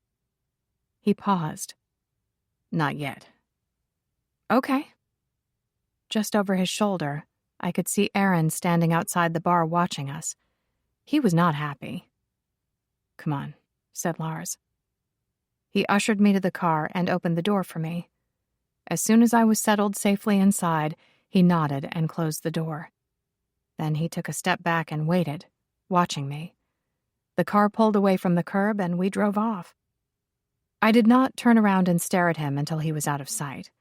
He paused. Not yet. Okay. Just over his shoulder, I could see Aaron standing outside the bar watching us. He was not happy. Come on, said Lars. He ushered me to the car and opened the door for me. As soon as I was settled safely inside, he nodded and closed the door. Then he took a step back and waited, watching me. The car pulled away from the curb and we drove off. I did not turn around and stare at him until he was out of sight.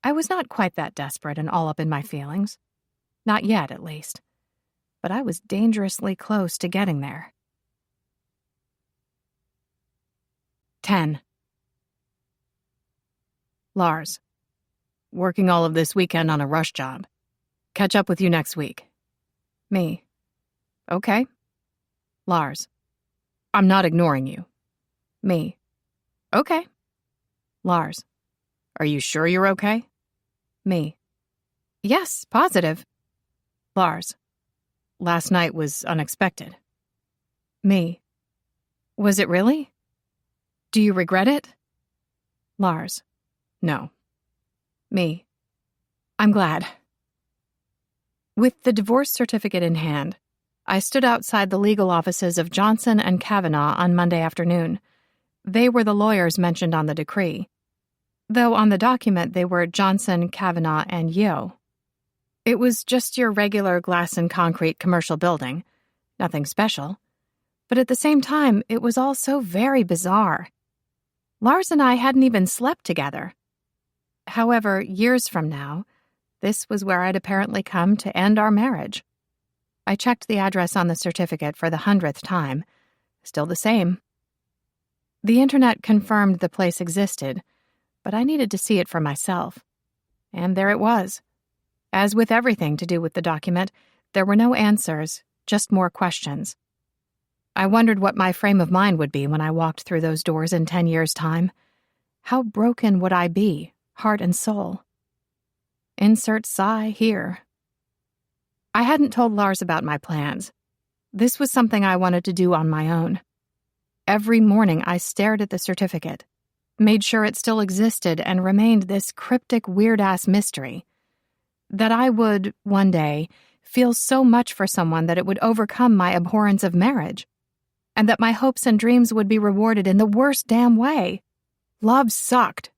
I was not quite that desperate and all up in my feelings. Not yet, at least. But I was dangerously close to getting there. 10. Lars. Working all of this weekend on a rush job. Catch up with you next week. Me. Okay. Lars. I'm not ignoring you. Me. Okay. Lars. Are you sure you're okay? Me. Yes, positive. Lars. Last night was unexpected. Me. Was it really? Do you regret it? Lars. No. Me. I'm glad. With the divorce certificate in hand, I stood outside the legal offices of Johnson and Kavanaugh on Monday afternoon. They were the lawyers mentioned on the decree, though on the document they were Johnson, Kavanaugh, and Yeo. It was just your regular glass and concrete commercial building, nothing special, but at the same time it was all so very bizarre. Lars and I hadn't even slept together. However, years from now, this was where I'd apparently come to end our marriage. I checked the address on the certificate for the 100th time. Still the same. The internet confirmed the place existed, but I needed to see it for myself. And there it was. As with everything to do with the document, there were no answers, just more questions. I wondered what my frame of mind would be when I walked through those doors in 10 years' time. How broken would I be, heart and soul? Insert sigh here. I hadn't told Lars about my plans. This was something I wanted to do on my own. Every morning I stared at the certificate, made sure it still existed and remained this cryptic weird-ass mystery. That I would, one day, feel so much for someone that it would overcome my abhorrence of marriage, and that my hopes and dreams would be rewarded in the worst damn way. Love sucked.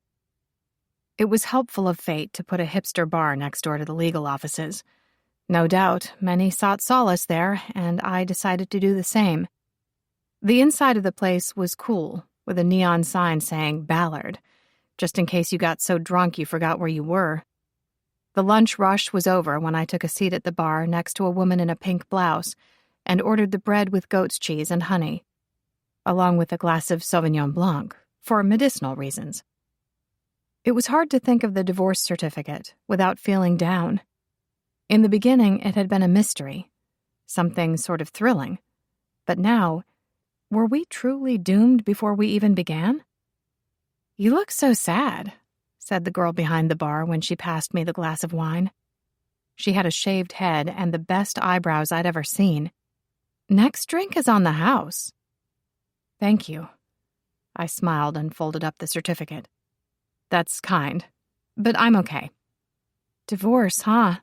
It was helpful of fate to put a hipster bar next door to the legal offices. No doubt, many sought solace there, and I decided to do the same. The inside of the place was cool, with a neon sign saying Ballard, just in case you got so drunk you forgot where you were. The lunch rush was over when I took a seat at the bar next to a woman in a pink blouse and ordered the bread with goat's cheese and honey, along with a glass of Sauvignon Blanc, for medicinal reasons. It was hard to think of the divorce certificate without feeling down. In the beginning, it had been a mystery, something sort of thrilling. But now, were we truly doomed before we even began? You look so sad, said the girl behind the bar when she passed me the glass of wine. She had a shaved head and the best eyebrows I'd ever seen. Next drink is on the house. Thank you. I smiled and folded up the certificate. That's kind, but I'm okay. Divorce, huh?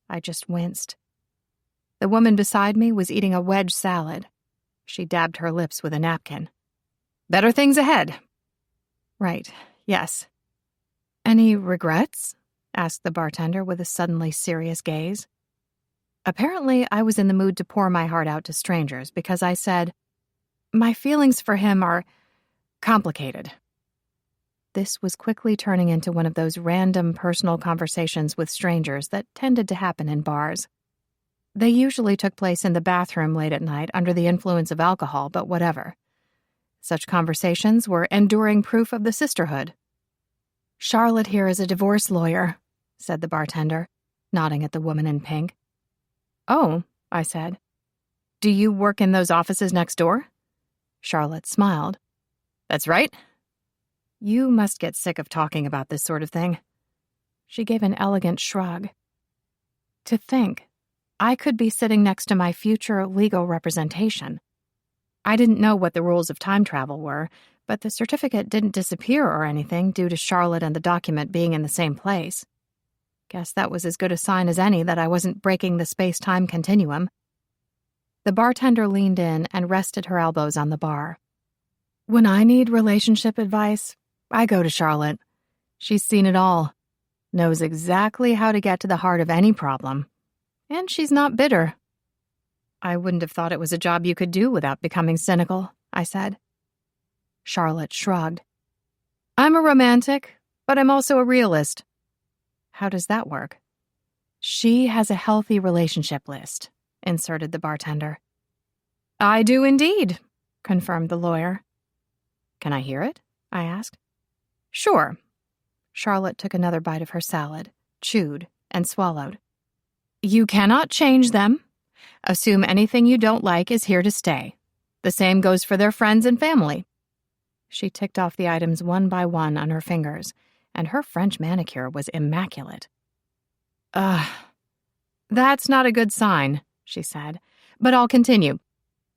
I just winced. The woman beside me was eating a wedge salad. She dabbed her lips with a napkin. Better things ahead. Right, yes. Any regrets? Asked the bartender with a suddenly serious gaze. Apparently, I was in the mood to pour my heart out to strangers because I said, my feelings for him are complicated. This was quickly turning into one of those random personal conversations with strangers that tended to happen in bars. They usually took place in the bathroom late at night under the influence of alcohol, but whatever. Such conversations were enduring proof of the sisterhood. Charlotte here is a divorce lawyer, said the bartender, nodding at the woman in pink. Oh, I said. Do you work in those offices next door? Charlotte smiled. That's right. You must get sick of talking about this sort of thing. She gave an elegant shrug. To think, I could be sitting next to my future legal representation. I didn't know what the rules of time travel were, but the certificate didn't disappear or anything due to Charlotte and the document being in the same place. Guess that was as good a sign as any that I wasn't breaking the space-time continuum. The bartender leaned in and rested her elbows on the bar. When I need relationship advice, I go to Charlotte. She's seen it all, knows exactly how to get to the heart of any problem. And she's not bitter. I wouldn't have thought it was a job you could do without becoming cynical, I said. Charlotte shrugged. I'm a romantic, but I'm also a realist. How does that work? She has a healthy relationship list, inserted the bartender. I do indeed, confirmed the lawyer. Can I hear it? I asked. Sure. Charlotte took another bite of her salad, chewed, and swallowed. You cannot change them. Assume anything you don't like is here to stay. The same goes for their friends and family. She ticked off the items one by one on her fingers, and her French manicure was immaculate. That's not a good sign, she said, but I'll continue.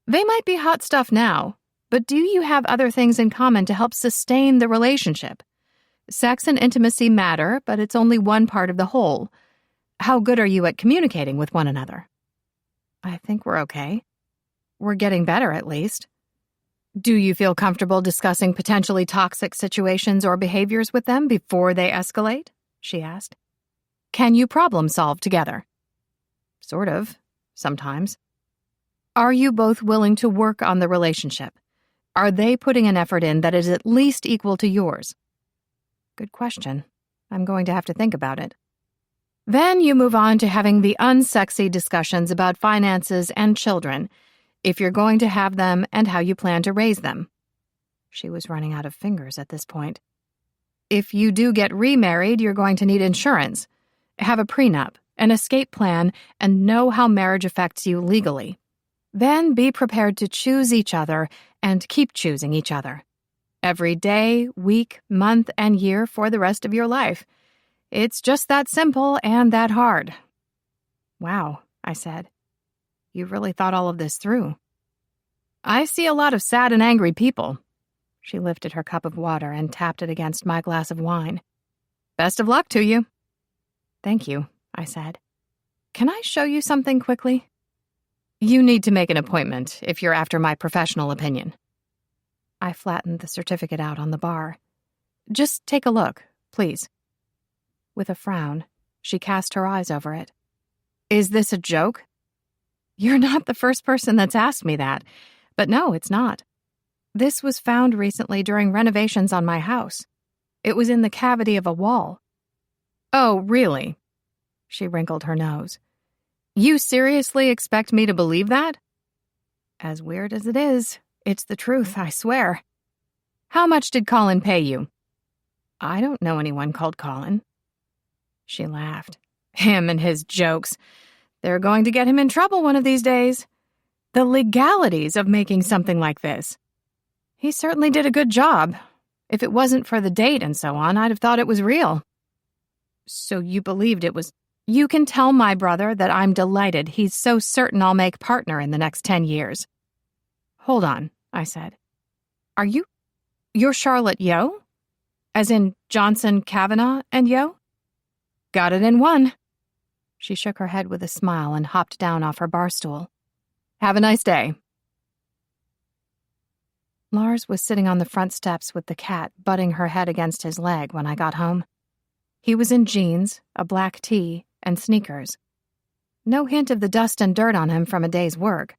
They might be hot stuff now, but do you have other things in common to help sustain the relationship? Sex and intimacy matter, but it's only one part of the whole. How good are you at communicating with one another? I think we're okay. We're getting better, at least. Do you feel comfortable discussing potentially toxic situations or behaviors with them before they escalate? She asked. Can you problem solve together? Sort of, sometimes. Are you both willing to work on the relationship? Are they putting an effort in that is at least equal to yours? Good question. I'm going to have to think about it. Then you move on to having the unsexy discussions about finances and children, if you're going to have them and how you plan to raise them. She was running out of fingers at this point. If you do get remarried, you're going to need insurance. Have a prenup, an escape plan, and know how marriage affects you legally. Then be prepared to choose each other and keep choosing each other. Every day, week, month, and year for the rest of your life. It's just that simple and that hard. Wow, I said. You really thought all of this through. I see a lot of sad and angry people. She lifted her cup of water and tapped it against my glass of wine. Best of luck to you. Thank you, I said. Can I show you something quickly? You need to make an appointment if you're after my professional opinion. I flattened the certificate out on the bar. Just take a look, please. With a frown, she cast her eyes over it. Is this a joke? You're not the first person that's asked me that, but no, it's not. This was found recently during renovations on my house. It was in the cavity of a wall. Oh, really? She wrinkled her nose. You seriously expect me to believe that? As weird as it is, it's the truth, I swear. How much did Colin pay you? I don't know anyone called Colin. She laughed. Him and his jokes. They're going to get him in trouble one of these days. The legalities of making something like this. He certainly did a good job. If it wasn't for the date and so on, I'd have thought it was real. So you believed it was... You can tell my brother that I'm delighted he's so certain I'll make partner in the next 10 years. Hold on, I said. You're Charlotte Yeo? As in Johnson, Kavanaugh, and Yeo? Got it in one. She shook her head with a smile and hopped down off her bar stool. Have a nice day. Lars was sitting on the front steps with the cat butting her head against his leg when I got home. He was in jeans, a black tee, and sneakers. No hint of the dust and dirt on him from a day's work.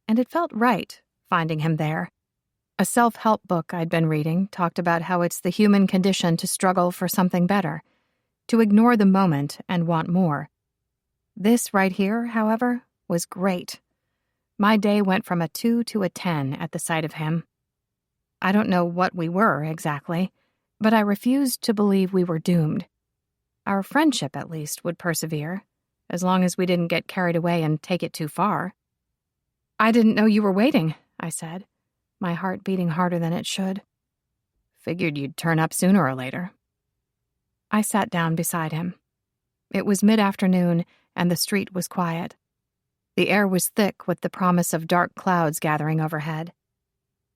And it felt right, finding him there. A self-help book I'd been reading talked about how it's the human condition to struggle for something better, to ignore the moment and want more. This right here, however, was great. My day went from a 2 to a 10 at the sight of him. I don't know what we were exactly, but I refused to believe we were doomed. Our friendship, at least, would persevere, as long as we didn't get carried away and take it too far. I didn't know you were waiting, I said, my heart beating harder than it should. Figured you'd turn up sooner or later. I sat down beside him. It was mid-afternoon, and the street was quiet. The air was thick with the promise of dark clouds gathering overhead.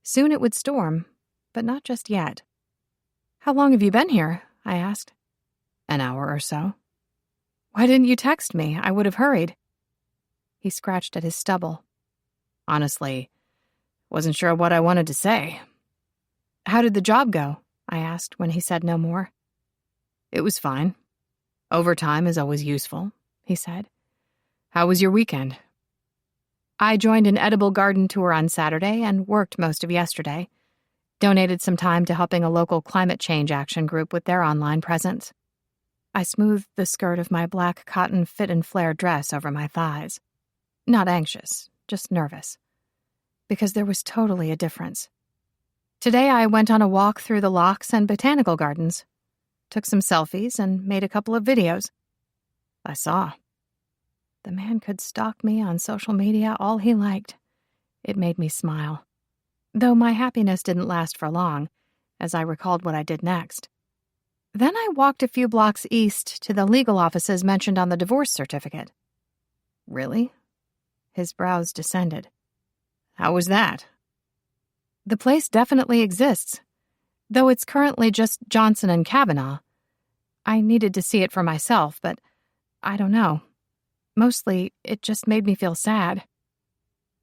Soon it would storm, but not just yet. How long have you been here? I asked. An hour or so. Why didn't you text me? I would have hurried. He scratched at his stubble. Honestly, wasn't sure what I wanted to say. How did the job go? I asked when he said no more. It was fine. Overtime is always useful, he said. How was your weekend? I joined an edible garden tour on Saturday and worked most of yesterday. Donated some time to helping a local climate change action group with their online presence. I smoothed the skirt of my black cotton fit and flare dress over my thighs. Not anxious, just nervous. Because there was totally a difference. Today I went on a walk through the locks and botanical gardens. Took some selfies and made a couple of videos. I saw. The man could stalk me on social media all he liked. It made me smile. Though my happiness didn't last for long, as I recalled what I did next. Then I walked a few blocks east to the legal offices mentioned on the divorce certificate. Really? His brows descended. How was that? The place definitely exists, though it's currently just Johnson and Kavanaugh. I needed to see it for myself, but I don't know. Mostly, it just made me feel sad.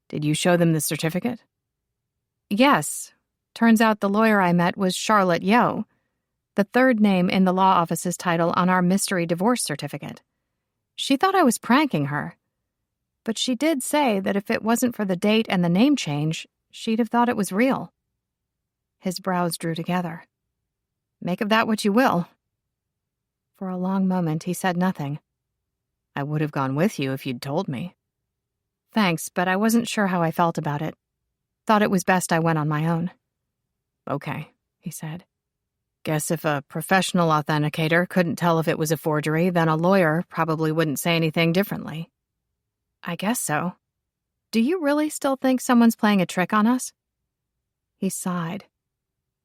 Did you show them the certificate? Yes. Turns out the lawyer I met was Charlotte Yeo, the third name in the law office's title on our mystery divorce certificate. She thought I was pranking her. But she did say that if it wasn't for the date and the name change, she'd have thought it was real. His brows drew together. Make of that what you will. For a long moment, he said nothing. I would have gone with you if you'd told me. Thanks, but I wasn't sure how I felt about it. Thought it was best I went on my own. Okay, he said. Guess if a professional authenticator couldn't tell if it was a forgery, then a lawyer probably wouldn't say anything differently. I guess so. Do you really still think someone's playing a trick on us? He sighed.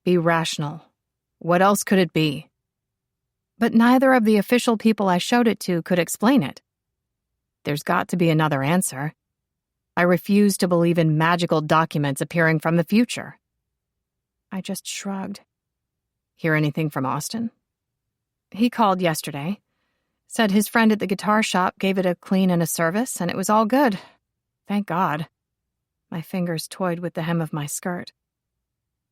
Be rational. What else could it be? But neither of the official people I showed it to could explain it. There's got to be another answer. I refuse to believe in magical documents appearing from the future. I just shrugged. Hear anything from Austin? He called yesterday. Said his friend at the guitar shop gave it a clean and a service, and it was all good. Thank God. My fingers toyed with the hem of my skirt.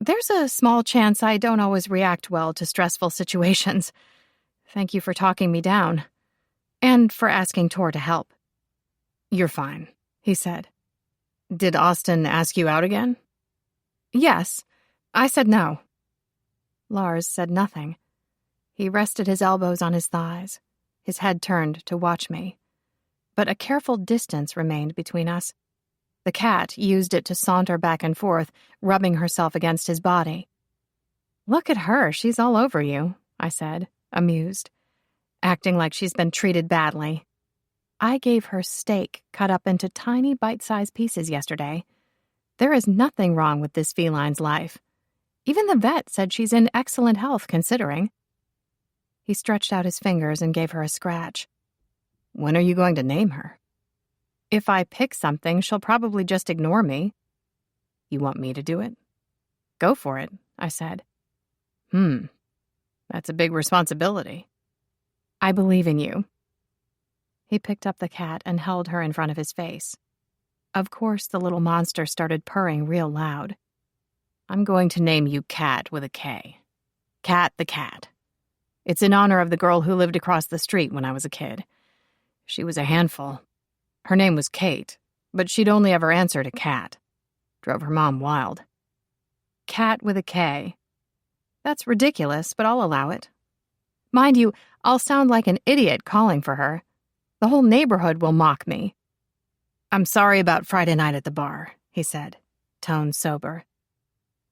There's a small chance I don't always react well to stressful situations. Thank you for talking me down. And for asking Tor to help. You're fine, he said. Did Austin ask you out again? Yes. I said no. Lars said nothing. He rested his elbows on his thighs, his head turned to watch me. But a careful distance remained between us. The cat used it to saunter back and forth, rubbing herself against his body. Look at her, she's all over you, I said, amused, acting like she's been treated badly. I gave her steak cut up into tiny bite-sized pieces yesterday. There is nothing wrong with this feline's life. Even the vet said she's in excellent health, considering. He stretched out his fingers and gave her a scratch. When are you going to name her? If I pick something, she'll probably just ignore me. You want me to do it? Go for it, I said. That's a big responsibility. I believe in you. He picked up the cat and held her in front of his face. Of course, the little monster started purring real loud. I'm going to name you Cat with a K. Cat the cat. It's in honor of the girl who lived across the street when I was a kid. She was a handful. Her name was Kate, but she'd only ever answer to Cat. Drove her mom wild. Cat with a K. That's ridiculous, but I'll allow it. Mind you, I'll sound like an idiot calling for her. The whole neighborhood will mock me. I'm sorry about Friday night at the bar, he said, tone sober.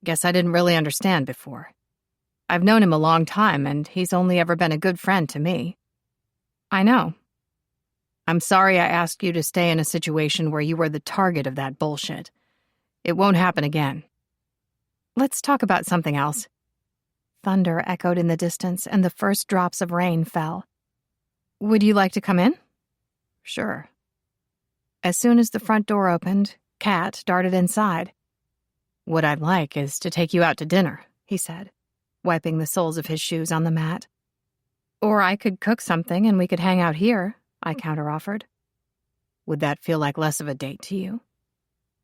Guess I didn't really understand before. I've known him a long time, and he's only ever been a good friend to me. I know. I'm sorry I asked you to stay in a situation where you were the target of that bullshit. It won't happen again. Let's talk about something else. Thunder echoed in the distance, and the first drops of rain fell. Would you like to come in? Sure. As soon as the front door opened, Cat darted inside. What I'd like is to take you out to dinner, he said, wiping the soles of his shoes on the mat. Or I could cook something and we could hang out here, I counteroffered. Would that feel like less of a date to you?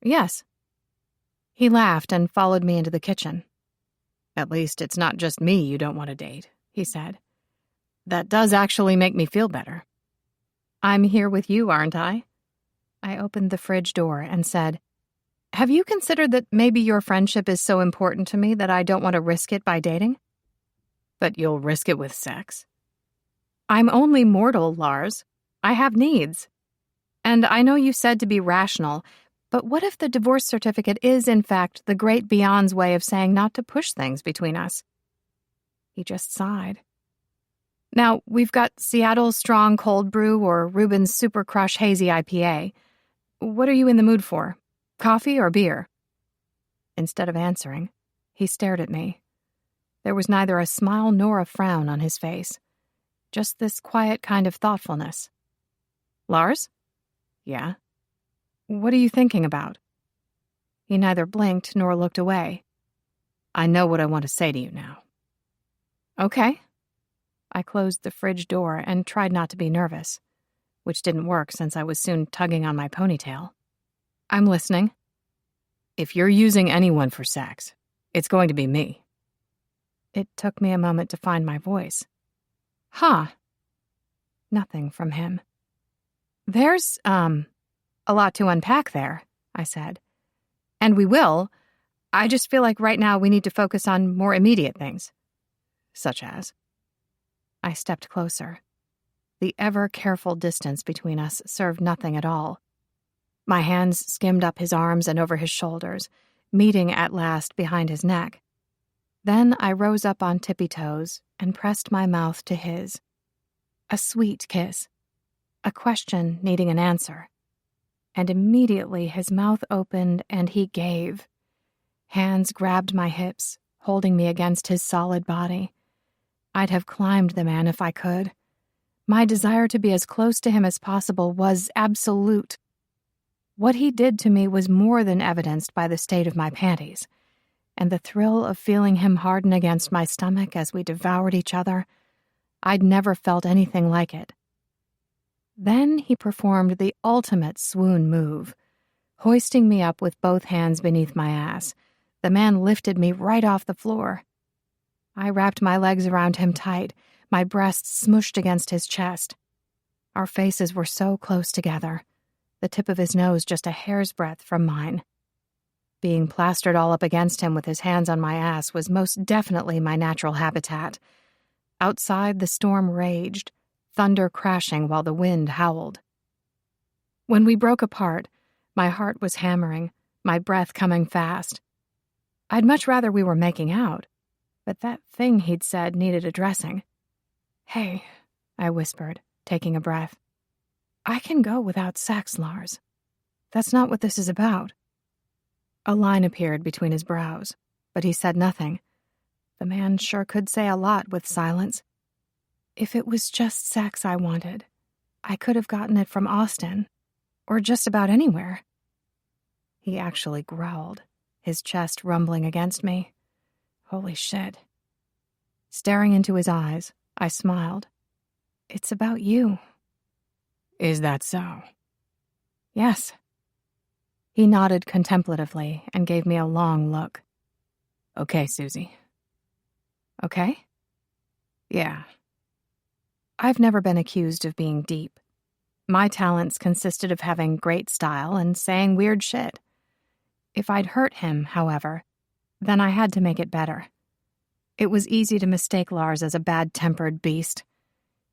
Yes. He laughed and followed me into the kitchen. At least it's not just me you don't want to date, he said. That does actually make me feel better. I'm here with you, aren't I? I opened the fridge door and said, Have you considered that maybe your friendship is so important to me that I don't want to risk it by dating? But you'll risk it with sex? I'm only mortal, Lars. I have needs. And I know you said to be rational, but what if the divorce certificate is, in fact, the great beyond's way of saying not to push things between us? He just sighed. Now, we've got Seattle's Strong Cold Brew or Reuben's Super Crush Hazy IPA. What are you in the mood for? Coffee or beer? Instead of answering, he stared at me. There was neither a smile nor a frown on his face. Just this quiet kind of thoughtfulness. Lars? Yeah? What are you thinking about? He neither blinked nor looked away. I know what I want to say to you now. Okay. I closed the fridge door and tried not to be nervous, which didn't work since I was soon tugging on my ponytail. I'm listening. If you're using anyone for sex, it's going to be me. It took me a moment to find my voice. Huh. Nothing from him. There's, a lot to unpack there, I said. And we will. I just feel like right now we need to focus on more immediate things. Such as? I stepped closer. The ever-careful distance between us served nothing at all. My hands skimmed up his arms and over his shoulders, meeting at last behind his neck. Then I rose up on tippy toes and pressed my mouth to his. A sweet kiss. A question needing an answer. And immediately his mouth opened and he gave. Hands grabbed my hips, holding me against his solid body. I'd have climbed the man if I could. My desire to be as close to him as possible was absolute. What he did to me was more than evidenced by the state of my panties, and the thrill of feeling him harden against my stomach as we devoured each other, I'd never felt anything like it. Then he performed the ultimate swoon move. Hoisting me up with both hands beneath my ass, the man lifted me right off the floor. I wrapped my legs around him tight, my breasts smushed against his chest. Our faces were so close together, the tip of his nose just a hair's breadth from mine. Being plastered all up against him with his hands on my ass was most definitely my natural habitat. Outside, the storm raged, thunder crashing while the wind howled. When we broke apart, my heart was hammering, my breath coming fast. I'd much rather we were making out, but that thing he'd said needed addressing. Hey, I whispered, taking a breath. I can go without sex, Lars. That's not what this is about. A line appeared between his brows, but he said nothing. The man sure could say a lot with silence. If it was just sex I wanted, I could have gotten it from Austin, or just about anywhere. He actually growled, his chest rumbling against me. Holy shit. Staring into his eyes, I smiled. It's about you. Is that so? Yes. He nodded contemplatively and gave me a long look. Okay, Susie. Okay? Yeah. I've never been accused of being deep. My talents consisted of having great style and saying weird shit. If I'd hurt him, however, then I had to make it better. It was easy to mistake Lars as a bad-tempered beast.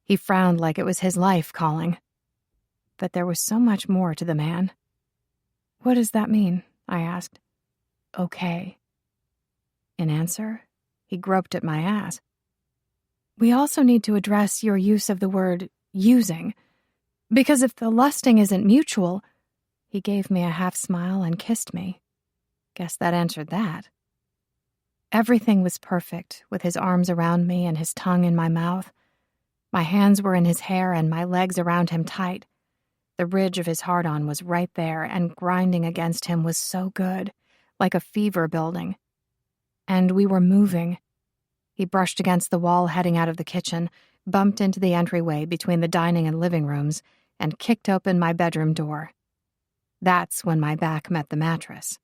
He frowned like it was his life calling. But there was so much more to the man. What does that mean? I asked. Okay. In answer, he groped at my ass. We also need to address your use of the word using. Because if the lusting isn't mutual, he gave me a half smile and kissed me. Guess that answered that. Everything was perfect, with his arms around me and his tongue in my mouth. My hands were in his hair and my legs around him tight. The ridge of his hard-on was right there, and grinding against him was so good, like a fever building. And we were moving. He brushed against the wall heading out of the kitchen, bumped into the entryway between the dining and living rooms, and kicked open my bedroom door. That's when my back met the mattress.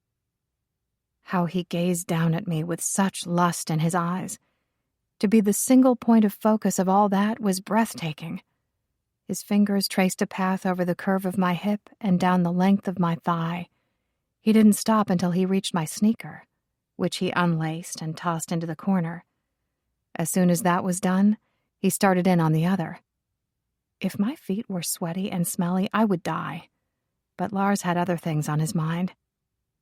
How he gazed down at me with such lust in his eyes. To be the single point of focus of all that was breathtaking. His fingers traced a path over the curve of my hip and down the length of my thigh. He didn't stop until he reached my sneaker, which he unlaced and tossed into the corner. As soon as that was done, he started in on the other. If my feet were sweaty and smelly, I would die. But Lars had other things on his mind,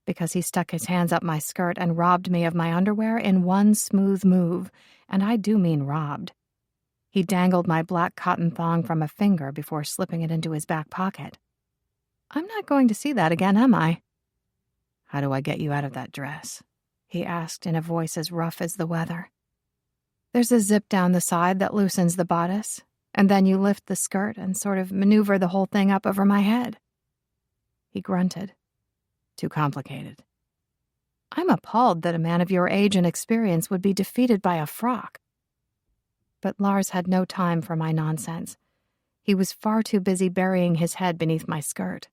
because he stuck his hands up my skirt and robbed me of my underwear in one smooth move, and I do mean robbed. He dangled my black cotton thong from a finger before slipping it into his back pocket. I'm not going to see that again, am I? How do I get you out of that dress? He asked in a voice as rough as the weather. There's a zip down the side that loosens the bodice, and then you lift the skirt and sort of maneuver the whole thing up over my head. He grunted. Too complicated. I'm appalled that a man of your age and experience would be defeated by a frock. But Lars had no time for my nonsense. He was far too busy burying his head beneath my skirt.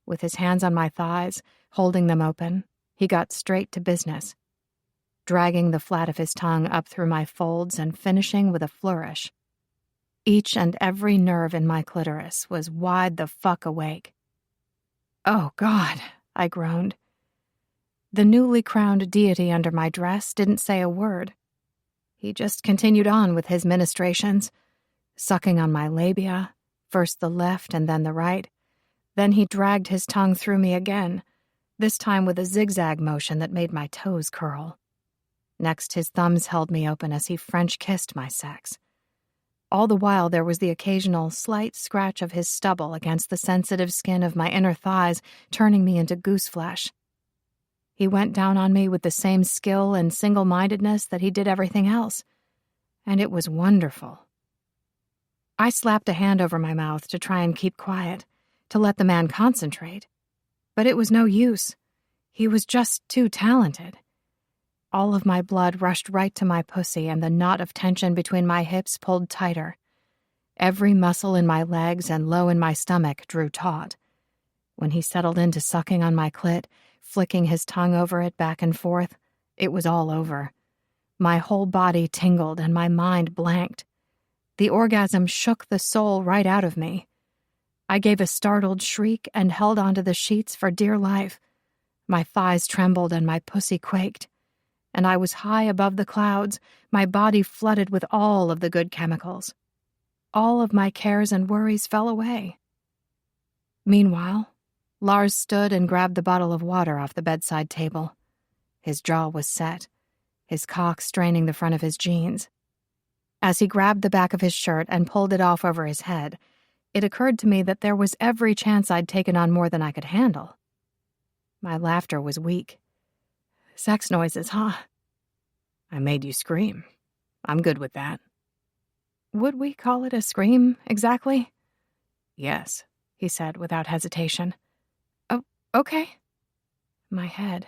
With his hands on my thighs, holding them open, he got straight to business, dragging the flat of his tongue up through my folds and finishing with a flourish. Each and every nerve in my clitoris was wide the fuck awake. Oh, God, I groaned. The newly crowned deity under my dress didn't say a word. He just continued on with his ministrations, sucking on my labia, first the left and then the right. Then he dragged his tongue through me again, this time with a zigzag motion that made my toes curl. Next, his thumbs held me open as he French kissed my sex. All the while, there was the occasional slight scratch of his stubble against the sensitive skin of my inner thighs, turning me into goose flesh. He went down on me with the same skill and single-mindedness that he did everything else, and it was wonderful. I slapped a hand over my mouth to try and keep quiet, to let the man concentrate, but it was no use. He was just too talented. All of my blood rushed right to my pussy, and the knot of tension between my hips pulled tighter. Every muscle in my legs and low in my stomach drew taut. When he settled into sucking on my clit, flicking his tongue over it back and forth, it was all over. My whole body tingled and my mind blanked. The orgasm shook the soul right out of me. I gave a startled shriek and held onto the sheets for dear life. My thighs trembled and my pussy quaked. And I was high above the clouds, my body flooded with all of the good chemicals. All of my cares and worries fell away. Meanwhile, Lars stood and grabbed the bottle of water off the bedside table. His jaw was set, his cock straining the front of his jeans. As he grabbed the back of his shirt and pulled it off over his head, it occurred to me that there was every chance I'd taken on more than I could handle. My laughter was weak. Sex noises, huh? I made you scream. I'm good with that. Would we call it a scream, exactly? Yes, he said without hesitation. Oh, okay. My head,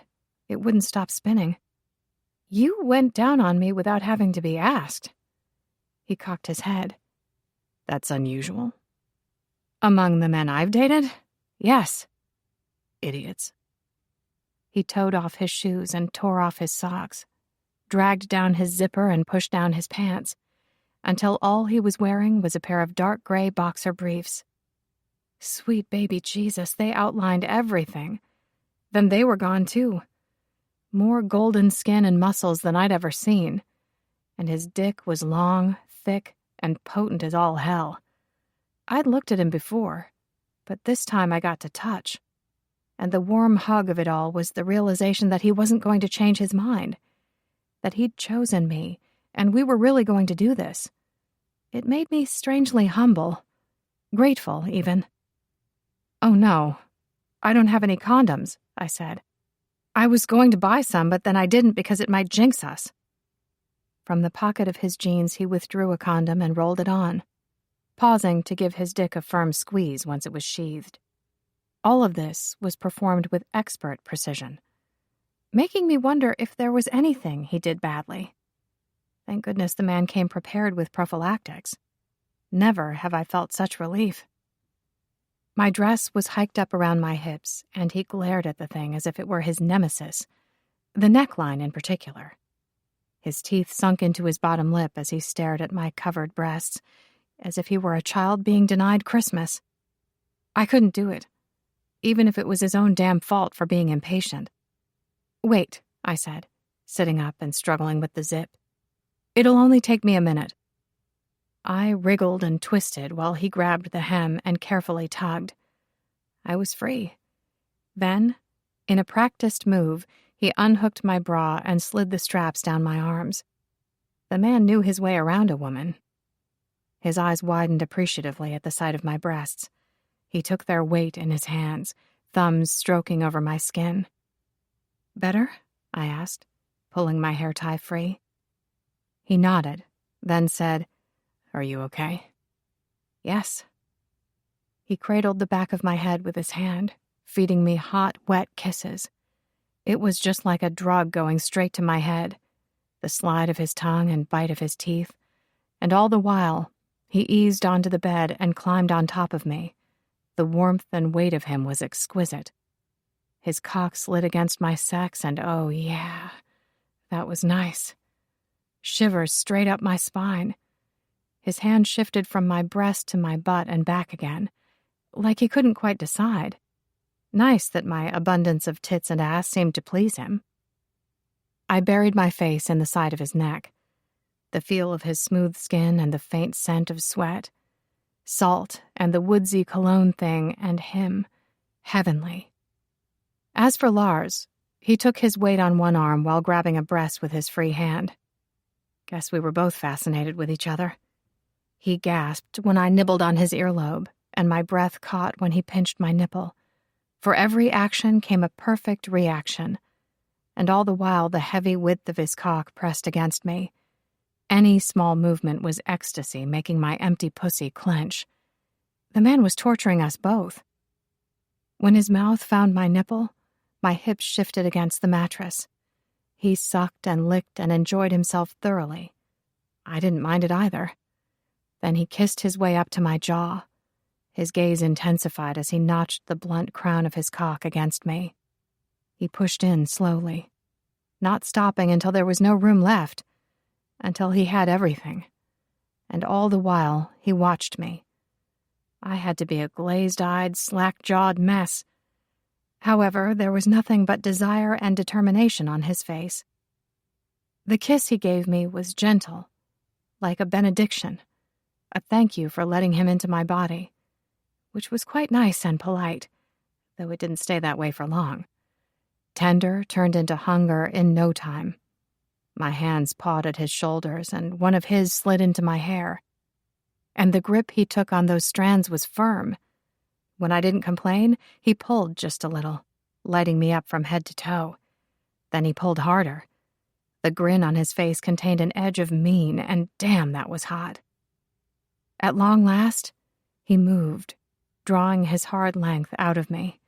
it wouldn't stop spinning. You went down on me without having to be asked. He cocked his head. That's unusual. Among the men I've dated? Yes. Idiots. He towed off his shoes and tore off his socks, dragged down his zipper and pushed down his pants, until all he was wearing was a pair of dark gray boxer briefs. Sweet baby Jesus, they outlined everything. Then they were gone too. More golden skin and muscles than I'd ever seen. And his dick was long, thick, and potent as all hell. I'd looked at him before, but this time I got to touch. And the warm hug of it all was the realization that he wasn't going to change his mind, that he'd chosen me, and we were really going to do this. It made me strangely humble, grateful even. Oh no, I don't have any condoms, I said. I was going to buy some, but then I didn't because it might jinx us. From the pocket of his jeans, he withdrew a condom and rolled it on, pausing to give his dick a firm squeeze once it was sheathed. All of this was performed with expert precision, making me wonder if there was anything he did badly. Thank goodness the man came prepared with prophylactics. Never have I felt such relief. My dress was hiked up around my hips, and he glared at the thing as if it were his nemesis, the neckline in particular. His teeth sunk into his bottom lip as he stared at my covered breasts, as if he were a child being denied Christmas. I couldn't do it. even if it was his own damn fault for being impatient. "Wait," I said, sitting up and struggling with the zip. "It'll only take me a minute." I wriggled and twisted while he grabbed the hem and carefully tugged. I was free. Then, in a practiced move, he unhooked my bra and slid the straps down my arms. The man knew his way around a woman. His eyes widened appreciatively at the sight of my breasts. He took their weight in his hands, thumbs stroking over my skin. "Better?" I asked, pulling my hair tie free. He nodded, then said, "Are you okay?" "Yes." He cradled the back of my head with his hand, feeding me hot, wet kisses. It was just like a drug going straight to my head, the slide of his tongue and bite of his teeth, and all the while, he eased onto the bed and climbed on top of me. The warmth and weight of him was exquisite. His cock slid against my sex, and oh yeah, that was nice. Shivers straight up my spine. His hand shifted from my breast to my butt and back again, like he couldn't quite decide. Nice that my abundance of tits and ass seemed to please him. I buried my face in the side of his neck. The feel of his smooth skin and the faint scent of sweat. Salt and the woodsy cologne thing and him. Heavenly. As for Lars, he took his weight on one arm while grabbing a breast with his free hand. Guess we were both fascinated with each other. He gasped when I nibbled on his earlobe, and my breath caught when he pinched my nipple. For every action came a perfect reaction, and all the while the heavy width of his cock pressed against me. Any small movement was ecstasy, making my empty pussy clench. The man was torturing us both. When his mouth found my nipple, my hips shifted against the mattress. He sucked and licked and enjoyed himself thoroughly. I didn't mind it either. Then he kissed his way up to my jaw. His gaze intensified as he notched the blunt crown of his cock against me. He pushed in slowly, not stopping until there was no room left, until he had everything. And all the while, he watched me. I had to be a glazed-eyed, slack-jawed mess. However, there was nothing but desire and determination on his face. The kiss he gave me was gentle, like a benediction, a thank you for letting him into my body, which was quite nice and polite, though it didn't stay that way for long. Tender turned into hunger in no time. My hands pawed at his shoulders, and one of his slid into my hair. And the grip he took on those strands was firm. When I didn't complain, he pulled just a little, lighting me up from head to toe. Then he pulled harder. The grin on his face contained an edge of mean, and damn, that was hot. At long last, he moved, drawing his hard length out of me,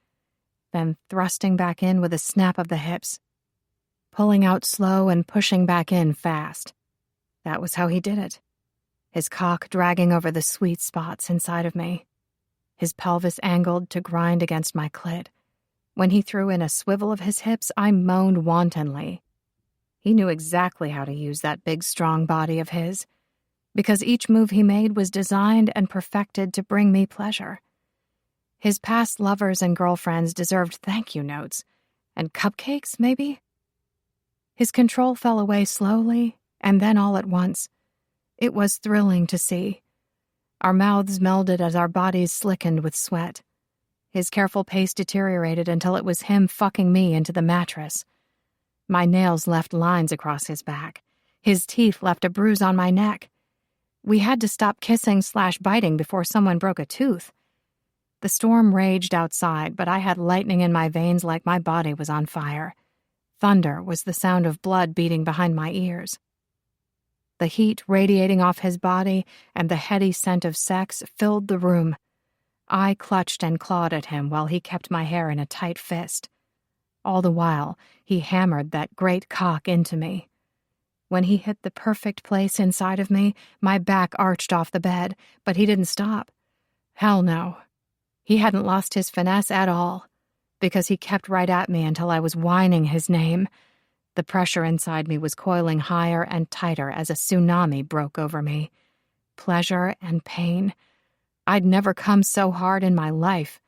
then thrusting back in with a snap of the hips, pulling out slow and pushing back in fast. That was how he did it, his cock dragging over the sweet spots inside of me, his pelvis angled to grind against my clit. When he threw in a swivel of his hips, I moaned wantonly. He knew exactly how to use that big, strong body of his, because each move he made was designed and perfected to bring me pleasure. His past lovers and girlfriends deserved thank you notes, and cupcakes, maybe? His control fell away slowly, and then all at once. It was thrilling to see. Our mouths melded as our bodies slickened with sweat. His careful pace deteriorated until it was him fucking me into the mattress. My nails left lines across his back. His teeth left a bruise on my neck. We had to stop kissing/biting before someone broke a tooth. The storm raged outside, but I had lightning in my veins like my body was on fire. Thunder was the sound of blood beating behind my ears. The heat radiating off his body and the heady scent of sex filled the room. I clutched and clawed at him while he kept my hair in a tight fist. All the while, he hammered that great cock into me. When he hit the perfect place inside of me, my back arched off the bed, but he didn't stop. Hell no. He hadn't lost his finesse at all, because he kept right at me until I was whining his name. The pressure inside me was coiling higher and tighter as a tsunami broke over me. Pleasure and pain. I'd never come so hard in my life.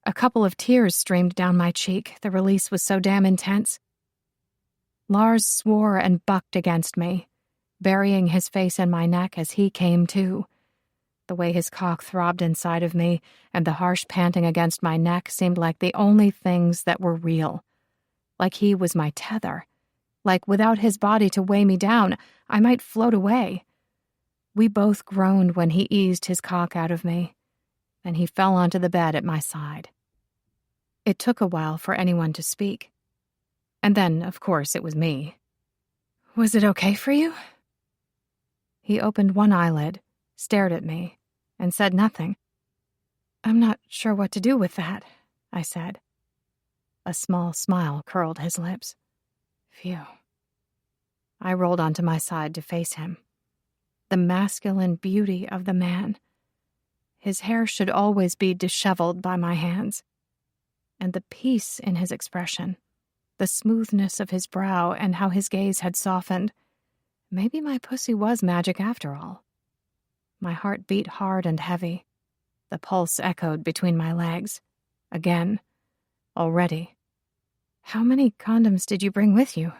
A couple of tears streamed down my cheek. The release was so damn intense. Lars swore and bucked against me, burying his face in my neck as he came to. The way his cock throbbed inside of me and the harsh panting against my neck seemed like the only things that were real. Like he was my tether. Like without his body to weigh me down, I might float away. We both groaned when he eased his cock out of me. Then he fell onto the bed at my side. It took a while for anyone to speak. And then, of course, it was me. "Was it okay for you?" He opened one eyelid, stared at me, and said nothing. "I'm not sure what to do with that," I said. A small smile curled his lips. Phew. I rolled onto my side to face him. The masculine beauty of the man. His hair should always be disheveled by my hands. And the peace in his expression, the smoothness of his brow and how his gaze had softened. Maybe my pussy was magic after all. My heart beat hard and heavy. The pulse echoed between my legs. Again. Already. "How many condoms did you bring with you?"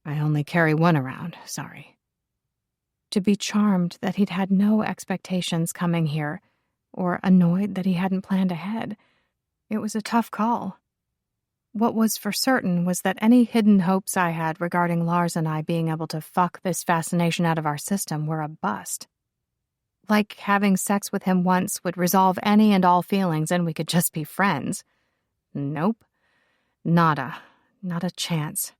"I only carry one around, sorry." To be charmed that he'd had no expectations coming here, or annoyed that he hadn't planned ahead, it was a tough call. What was for certain was that any hidden hopes I had regarding Lars and I being able to fuck this fascination out of our system were a bust. Like having sex with him once would resolve any and all feelings and we could just be friends. Nope. Nada. Not a chance.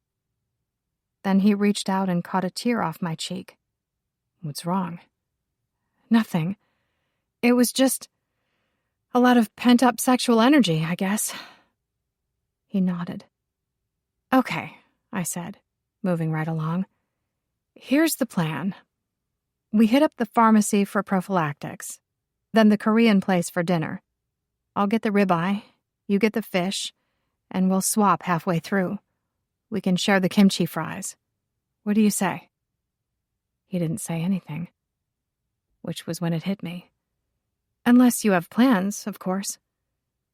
Then he reached out and caught a tear off my cheek. "What's wrong?" "Nothing. It was just a lot of pent-up sexual energy, I guess." He nodded. "Okay," I said, moving right along. "Here's the plan. We hit up the pharmacy for prophylactics, then the Korean place for dinner. I'll get the ribeye, you get the fish, and we'll swap halfway through. We can share the kimchi fries. What do you say?" He didn't say anything, which was when it hit me. "Unless you have plans, of course.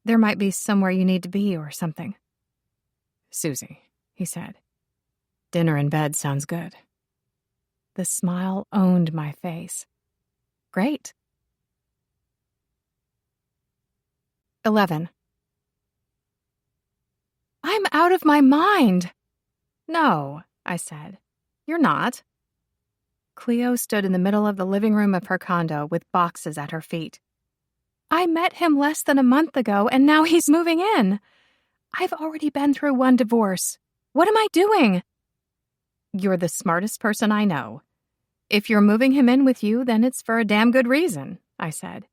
There might be somewhere you need to be or something." "Susie," he said, "dinner in bed sounds good." The smile owned my face. Great. 11. "I'm out of my mind." "No," I said. "You're not." Cleo stood in the middle of the living room of her condo with boxes at her feet. "I met him less than a month ago, and now he's moving in. I've already been through one divorce. What am I doing?" "You're the smartest person I know. If you're moving him in with you, then it's for a damn good reason," I said.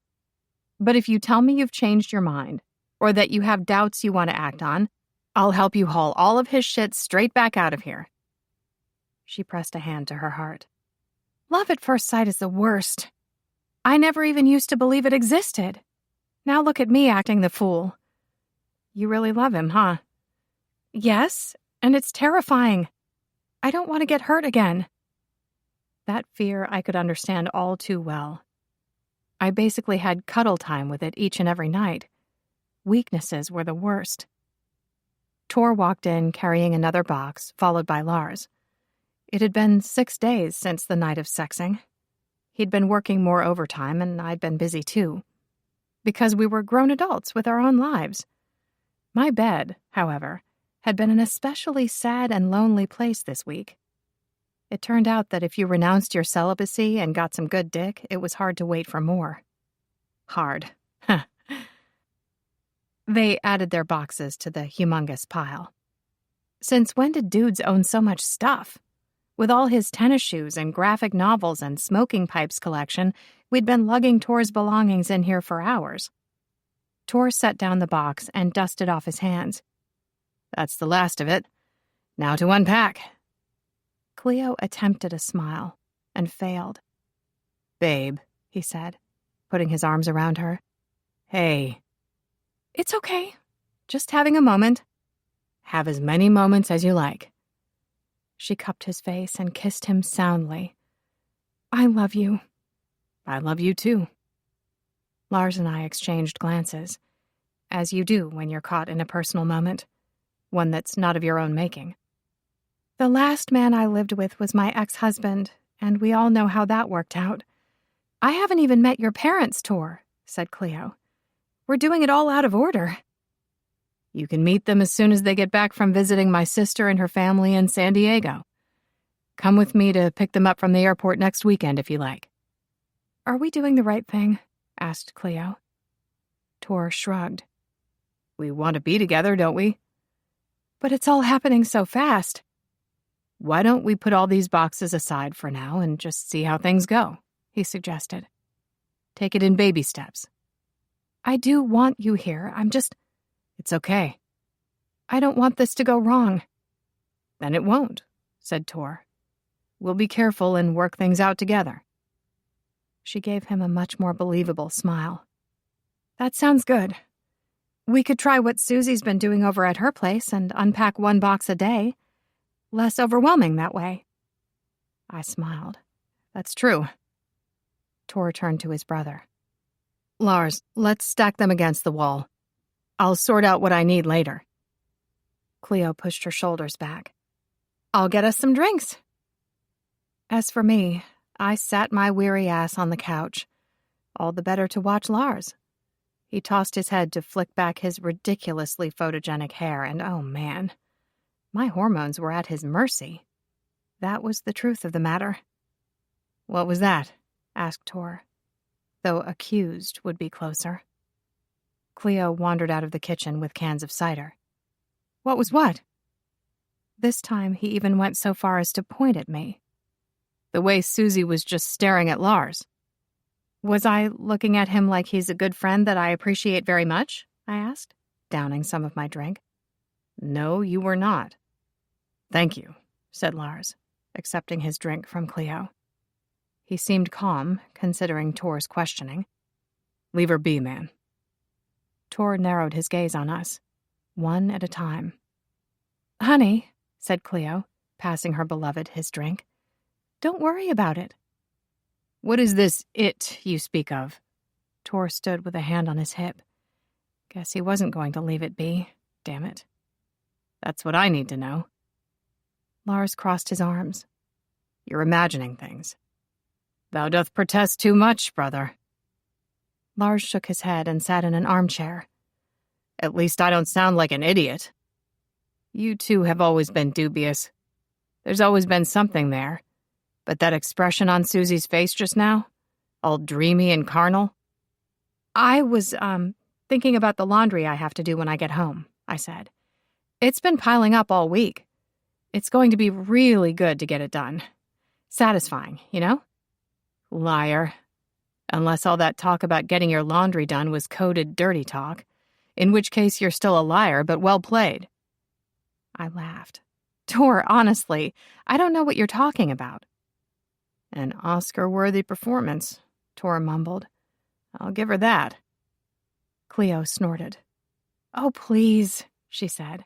"But if you tell me you've changed your mind, or that you have doubts you want to act on, I'll help you haul all of his shit straight back out of here." She pressed a hand to her heart. "Love at first sight is the worst. I never even used to believe it existed. Now look at me acting the fool." "You really love him, huh?" "Yes, and it's terrifying. I don't want to get hurt again." That fear I could understand all too well. I basically had cuddle time with it each and every night. Weaknesses were the worst. Tor walked in carrying another box, followed by Lars. It had been 6 days since the night of sexing. He'd been working more overtime, and I'd been busy too. Because we were grown adults with our own lives. My bed, however, had been an especially sad and lonely place this week. It turned out that if you renounced your celibacy and got some good dick, it was hard to wait for more. Hard. Huh. They added their boxes to the humongous pile. Since when did dudes own so much stuff? With all his tennis shoes and graphic novels and smoking pipes collection, we'd been lugging Tor's belongings in here for hours. Tor set down the box and dusted off his hands. "That's the last of it. Now to unpack." Cleo attempted a smile and failed. "Babe," he said, putting his arms around her. "Hey." "It's okay. Just having a moment." "Have as many moments as you like." She cupped his face and kissed him soundly. "I love you." "I love you too." Lars and I exchanged glances, as you do when you're caught in a personal moment, one that's not of your own making. The last man I lived with was my ex-husband, and we all know how that worked out. I haven't even met your parents, Tor, said Cleo. We're doing it all out of order. You can meet them as soon as they get back from visiting my sister and her family in San Diego. Come with me to pick them up from the airport next weekend if you like. Are we doing the right thing? Asked Cleo. Tor shrugged. We want to be together, don't we? But it's all happening so fast. Why don't we put all these boxes aside for now and just see how things go? He suggested. Take it in baby steps. I do want you here. It's okay. I don't want this to go wrong. Then it won't, said Tor. We'll be careful and work things out together. She gave him a much more believable smile. That sounds good. We could try what Susie's been doing over at her place and unpack 1 box a day. Less overwhelming that way. I smiled. That's true. Tor turned to his brother. Lars, let's stack them against the wall. I'll sort out what I need later. Cleo pushed her shoulders back. I'll get us some drinks. As for me, I sat my weary ass on the couch, all the better to watch Lars. He tossed his head to flick back his ridiculously photogenic hair, and oh man, my hormones were at his mercy. That was the truth of the matter. What was that? Asked Tor, though accused would be closer. Cleo wandered out of the kitchen with cans of cider. What was what? This time he even went so far as to point at me. The way Susie was just staring at Lars. Was I looking at him like he's a good friend that I appreciate very much? I asked, downing some of my drink. No, you were not. Thank you, said Lars, accepting his drink from Cleo. He seemed calm, considering Tor's questioning. Leave her be, man. Tor narrowed his gaze on us, one at a time. Honey, said Cleo, passing her beloved his drink. Don't worry about it. What is this it you speak of? Tor stood with a hand on his hip. Guess he wasn't going to leave it be, damn it. That's what I need to know. Lars crossed his arms. You're imagining things. Thou doth protest too much, brother. Lars shook his head and sat in an armchair. At least I don't sound like an idiot. You two have always been dubious. There's always been something there. But that expression on Susie's face just now? All dreamy and carnal? I was, thinking about the laundry I have to do when I get home, I said. It's been piling up all week. It's going to be really good to get it done. Satisfying, you know? Liar. Unless all that talk about getting your laundry done was coded dirty talk, in which case you're still a liar, but well played. I laughed. Tor, honestly, I don't know what you're talking about. An Oscar-worthy performance, Tor mumbled. I'll give her that. Cleo snorted. Oh, please, she said.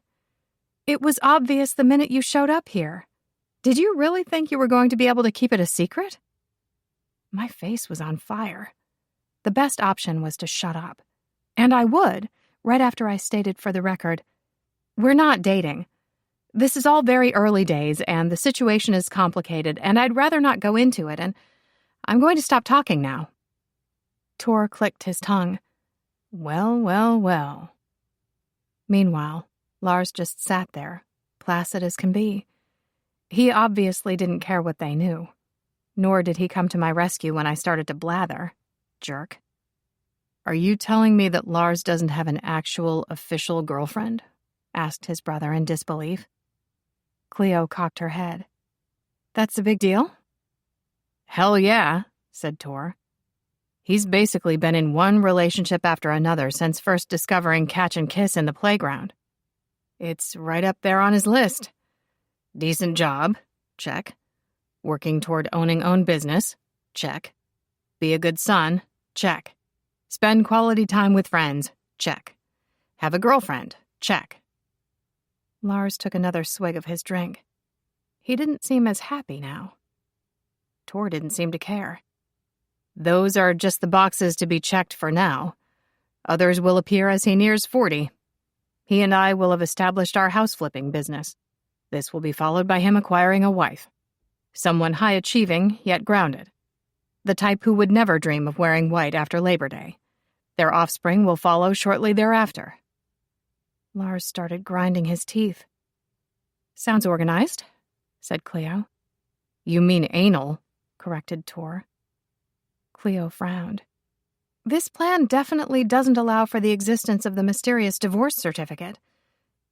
It was obvious the minute you showed up here. Did you really think you were going to be able to keep it a secret? My face was on fire. The best option was to shut up. And I would, right after I stated for the record, we're not dating. This is all very early days, and the situation is complicated, and I'd rather not go into it, and I'm going to stop talking now. Tor clicked his tongue. Well, well, well. Meanwhile, Lars just sat there, placid as can be. He obviously didn't care what they knew. Nor did he come to my rescue when I started to blather. Jerk. Are you telling me that Lars doesn't have an actual, official girlfriend? Asked his brother in disbelief. Cleo cocked her head. That's a big deal? Hell yeah, said Tor. He's basically been in one relationship after another since first discovering Catch and Kiss in the playground. It's right up there on his list. Decent job, check. Working toward owning own business, check. Be a good son, check. Spend quality time with friends, check. Have a girlfriend, check. Lars took another swig of his drink. He didn't seem as happy now. Tor didn't seem to care. Those are just the boxes to be checked for now. Others will appear as he nears 40. He and I will have established our house-flipping business. This will be followed by him acquiring a wife. Someone high-achieving, yet grounded. The type who would never dream of wearing white after Labor Day. Their offspring will follow shortly thereafter. Lars started grinding his teeth. Sounds organized, said Cleo. You mean anal, corrected Tor. Cleo frowned. This plan definitely doesn't allow for the existence of the mysterious divorce certificate.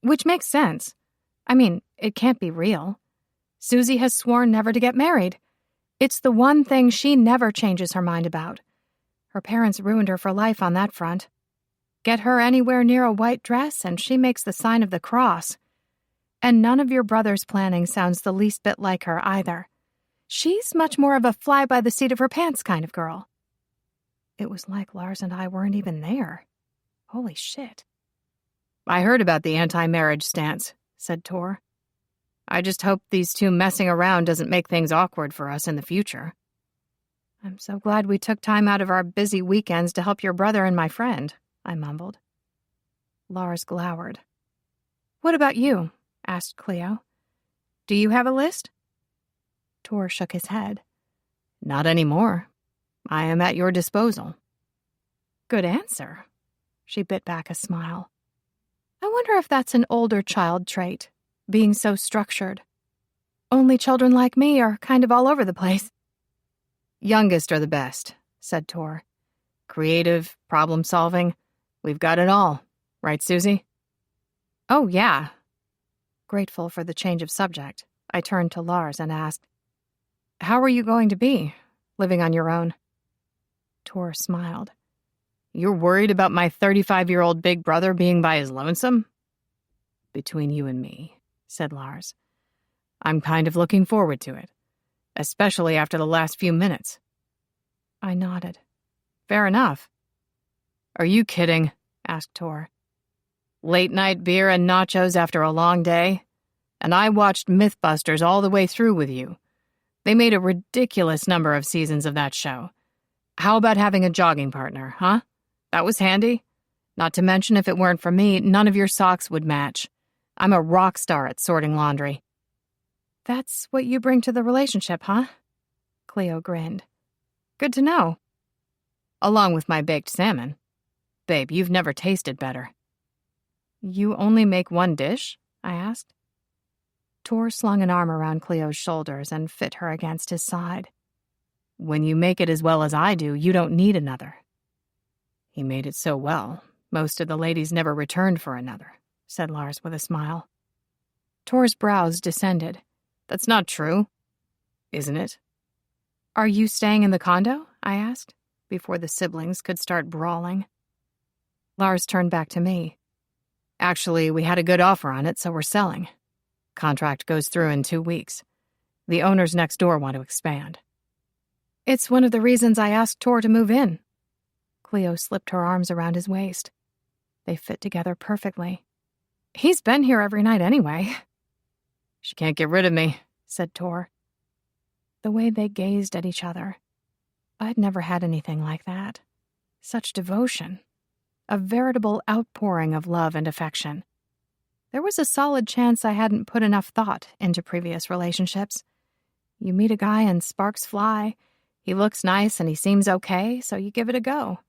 Which makes sense. I mean, it can't be real. Susie has sworn never to get married. It's the one thing she never changes her mind about. Her parents ruined her for life on that front. Get her anywhere near a white dress and she makes the sign of the cross. And none of your brother's planning sounds the least bit like her either. She's much more of a fly-by-the-seat-of-her-pants kind of girl. It was like Lars and I weren't even there. Holy shit. I heard about the anti-marriage stance, said Tor. I just hope these two messing around doesn't make things awkward for us in the future. I'm so glad we took time out of our busy weekends to help your brother and my friend, I mumbled. Lars glowered. What about you? Asked Cleo. Do you have a list? Tor shook his head. Not anymore. I am at your disposal. Good answer. She bit back a smile. I wonder if that's an older child trait, being so structured. Only children like me are kind of all over the place. Youngest are the best, said Tor. Creative, problem-solving. We've got it all. Right, Susie? Oh, yeah. Grateful for the change of subject, I turned to Lars and asked, How are you going to be, living on your own? Tor smiled. You're worried about my 35-year-old big brother being by his lonesome? Between you and me, said Lars. I'm kind of looking forward to it, especially after the last few minutes. I nodded. Fair enough. Are you kidding? Asked Tor. Late-night beer and nachos after a long day? And I watched Mythbusters all the way through with you. They made a ridiculous number of seasons of that show. How about having a jogging partner, huh? That was handy. Not to mention, if it weren't for me, none of your socks would match. I'm a rock star at sorting laundry. That's what you bring to the relationship, huh? Cleo grinned. Good to know. Along with my baked salmon. Babe, you've never tasted better. You only make one dish? I asked. Tor slung an arm around Cleo's shoulders and fit her against his side. When you make it as well as I do, you don't need another. He made it so well, most of the ladies never returned for another, said Lars with a smile. Tor's brows descended. That's not true. Isn't it? Are you staying in the condo? I asked, before the siblings could start brawling. Lars turned back to me. Actually, we had a good offer on it, so we're selling. Contract goes through in 2 weeks. The owners next door want to expand. It's one of the reasons I asked Tor to move in. Cleo slipped her arms around his waist. They fit together perfectly. He's been here every night anyway. She can't get rid of me, said Tor. The way they gazed at each other. I'd never had anything like that. Such devotion. A veritable outpouring of love and affection. There was a solid chance I hadn't put enough thought into previous relationships. You meet a guy and sparks fly. He looks nice and he seems okay, so you give it a go.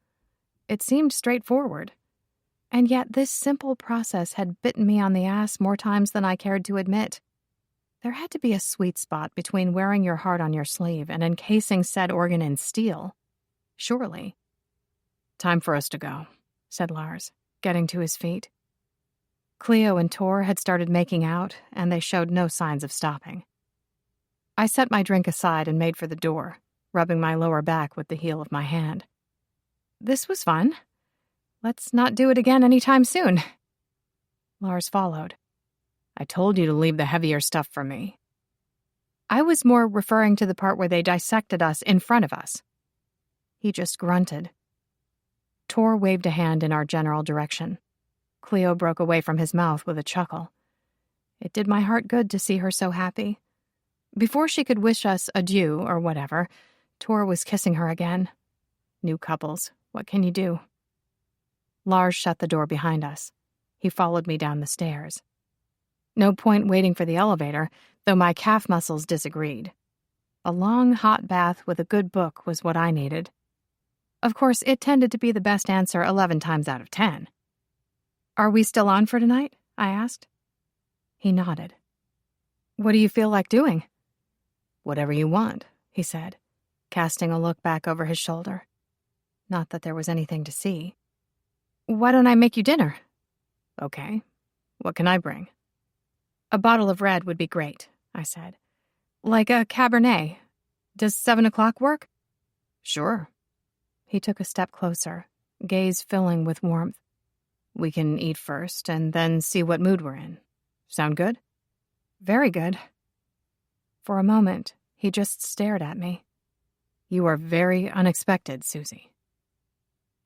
It seemed straightforward. And yet this simple process had bitten me on the ass more times than I cared to admit. There had to be a sweet spot between wearing your heart on your sleeve and encasing said organ in steel. Surely. Time for us to go, said Lars, getting to his feet. Cleo and Tor had started making out, and they showed no signs of stopping. I set my drink aside and made for the door, rubbing my lower back with the heel of my hand. This was fun. Let's not do it again anytime soon. Lars followed. I told you to leave the heavier stuff for me. I was more referring to the part where they dissected us in front of us. He just grunted. Tor waved a hand in our general direction. Cleo broke away from his mouth with a chuckle. It did my heart good to see her so happy. Before she could wish us adieu or whatever, Tor was kissing her again. New couples, what can you do? Lars shut the door behind us. He followed me down the stairs. No point waiting for the elevator, though my calf muscles disagreed. A long, hot bath with a good book was what I needed. Of course, it tended to be the best answer 11 times out of 10. "Are we still on for tonight?" I asked. He nodded. "What do you feel like doing?" "Whatever you want," he said, casting a look back over his shoulder. Not that there was anything to see. "Why don't I make you dinner?" "Okay. What can I bring?" "A bottle of red would be great," I said. "Like a Cabernet. Does 7 o'clock work?" "Sure." He took a step closer, gaze filling with warmth. "We can eat first and then see what mood we're in. Sound good?" "Very good." For a moment, he just stared at me. "You are very unexpected, Susie."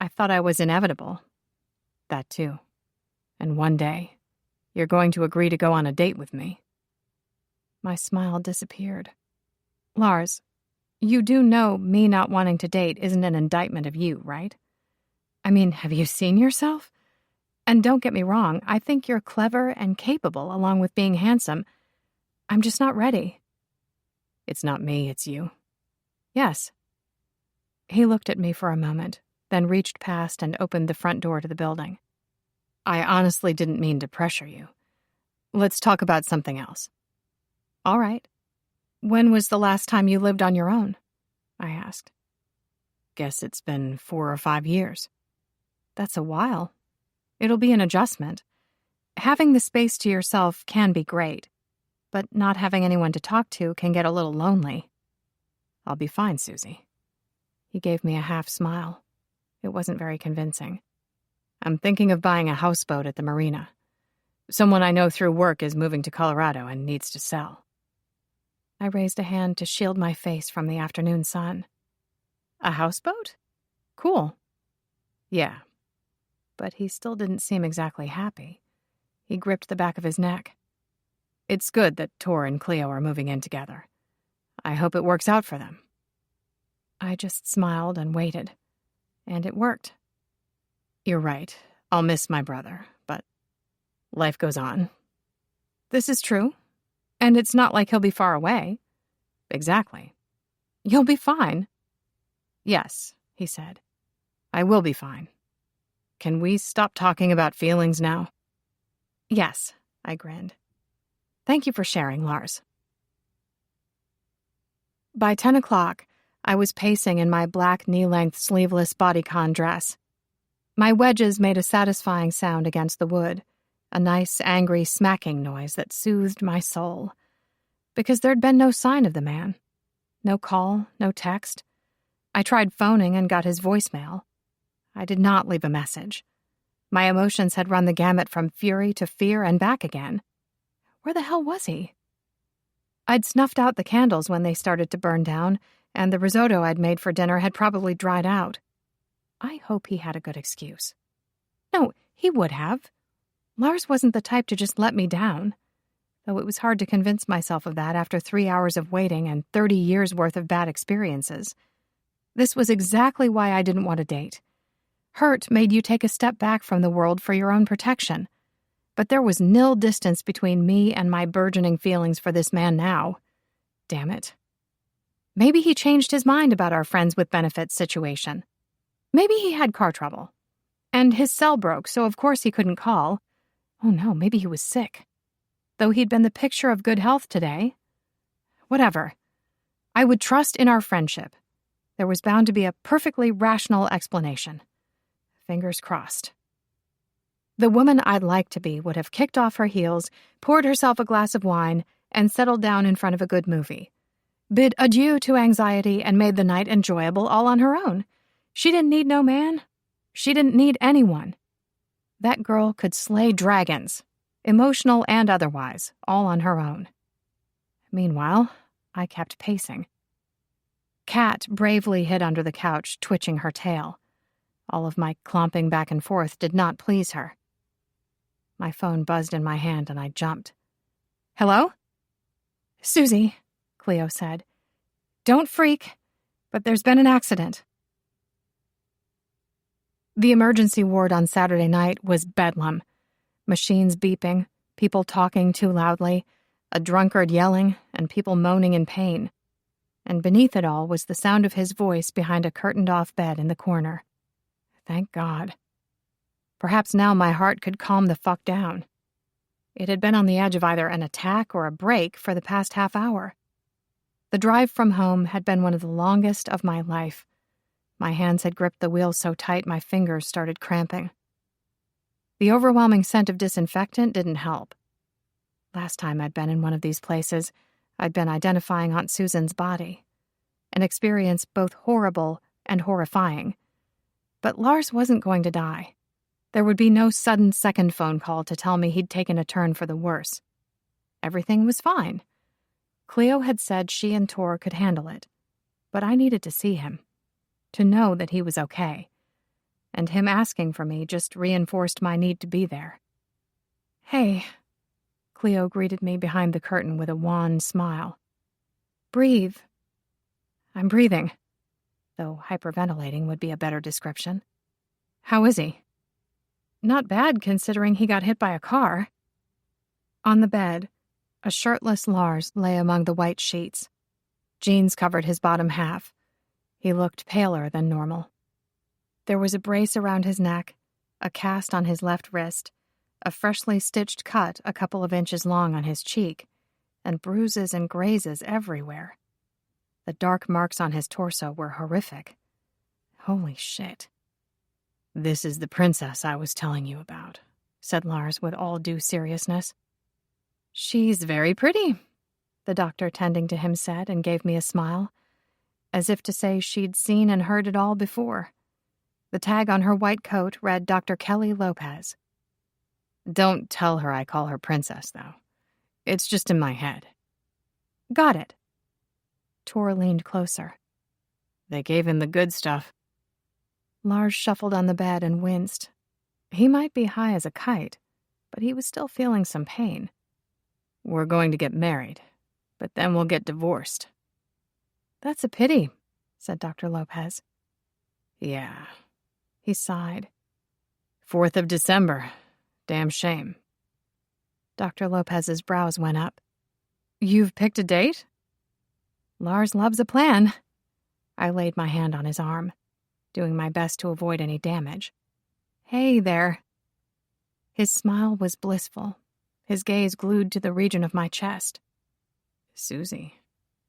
"I thought I was inevitable." "That too. And one day, you're going to agree to go on a date with me." My smile disappeared. "Lars, you do know me not wanting to date isn't an indictment of you, right? I mean, have you seen yourself? And don't get me wrong, I think you're clever and capable along with being handsome. I'm just not ready." "It's not me, it's you." "Yes." He looked at me for a moment, then reached past and opened the front door to the building. "I honestly didn't mean to pressure you. Let's talk about something else." "All right. When was the last time you lived on your own?" I asked. "Guess it's been 4 or 5 years." "That's a while. It'll be an adjustment. Having the space to yourself can be great, but not having anyone to talk to can get a little lonely." "I'll be fine, Susie." He gave me a half smile. It wasn't very convincing. "I'm thinking of buying a houseboat at the marina. Someone I know through work is moving to Colorado and needs to sell." I raised a hand to shield my face from the afternoon sun. "A houseboat? Cool." "Yeah." But he still didn't seem exactly happy. He gripped the back of his neck. "It's good that Tor and Cleo are moving in together. I hope it works out for them." I just smiled and waited. And it worked. "You're right. I'll miss my brother, but life goes on." "This is true. And it's not like he'll be far away." "Exactly." "You'll be fine." "Yes," he said. "I will be fine. Can we stop talking about feelings now?" "Yes," I grinned. "Thank you for sharing, Lars." By 10 o'clock, I was pacing in my black knee-length sleeveless bodycon dress. My wedges made a satisfying sound against the wood, a nice, angry smacking noise that soothed my soul. Because there'd been no sign of the man. No call, no text. I tried phoning and got his voicemail. I did not leave a message. My emotions had run the gamut from fury to fear and back again. Where the hell was he? I'd snuffed out the candles when they started to burn down, and the risotto I'd made for dinner had probably dried out. I hope he had a good excuse. No, he would have. Lars wasn't the type to just let me down, though it was hard to convince myself of that after 3 hours of waiting and 30 years' worth of bad experiences. This was exactly why I didn't want to date. Hurt made you take a step back from the world for your own protection. But there was nil distance between me and my burgeoning feelings for this man now. Damn it. Maybe he changed his mind about our friends with benefits situation. Maybe he had car trouble. And his cell broke, so of course he couldn't call. Oh no, maybe he was sick. Though he'd been the picture of good health today. Whatever. I would trust in our friendship. There was bound to be a perfectly rational explanation. Fingers crossed. The woman I'd like to be would have kicked off her heels, poured herself a glass of wine, and settled down in front of a good movie. Bid adieu to anxiety and made the night enjoyable all on her own. She didn't need no man. She didn't need anyone. That girl could slay dragons, emotional and otherwise, all on her own. Meanwhile, I kept pacing. Kat bravely hid under the couch, twitching her tail. All of my clomping back and forth did not please her. My phone buzzed in my hand and I jumped. "Hello?" "Susie," Cleo said. "Don't freak, but there's been an accident." The emergency ward on Saturday night was bedlam. Machines beeping, people talking too loudly, a drunkard yelling, and people moaning in pain. And beneath it all was the sound of his voice behind a curtained-off bed in the corner. Thank God. Perhaps now my heart could calm the fuck down. It had been on the edge of either an attack or a break for the past half hour. The drive from home had been one of the longest of my life. My hands had gripped the wheel so tight my fingers started cramping. The overwhelming scent of disinfectant didn't help. Last time I'd been in one of these places, I'd been identifying Aunt Susan's body. An experience both horrible and horrifying. But Lars wasn't going to die. There would be no sudden second phone call to tell me he'd taken a turn for the worse. Everything was fine. Cleo had said she and Tor could handle it. But I needed to see him. To know that he was okay. And him asking for me just reinforced my need to be there. "Hey," Cleo greeted me behind the curtain with a wan smile. "Breathe." I'm breathing, though hyperventilating would be a better description. "How is he?" "Not bad, considering he got hit by a car." On the bed, a shirtless Lars lay among the white sheets. Jeans covered his bottom half. He looked paler than normal. There was a brace around his neck, a cast on his left wrist, a freshly stitched cut a couple of inches long on his cheek, and bruises and grazes everywhere. The dark marks on his torso were horrific. Holy shit. "This is the princess I was telling you about," said Lars with all due seriousness. "She's very pretty," the doctor tending to him said and gave me a smile, as if to say she'd seen and heard it all before. The tag on her white coat read Dr. Kelly Lopez. "Don't tell her I call her princess, though. It's just in my head." "Got it." Tor leaned closer. "They gave him the good stuff." Lars shuffled on the bed and winced. He might be high as a kite, but he was still feeling some pain. "We're going to get married, but then we'll get divorced." "That's a pity," said Dr. Lopez. "Yeah." He sighed. 4th of December. Damn shame." Dr. Lopez's brows went up. "You've picked a date?" "Lars loves a plan." I laid my hand on his arm, doing my best to avoid any damage. "Hey there." His smile was blissful, his gaze glued to the region of my chest. "Susie,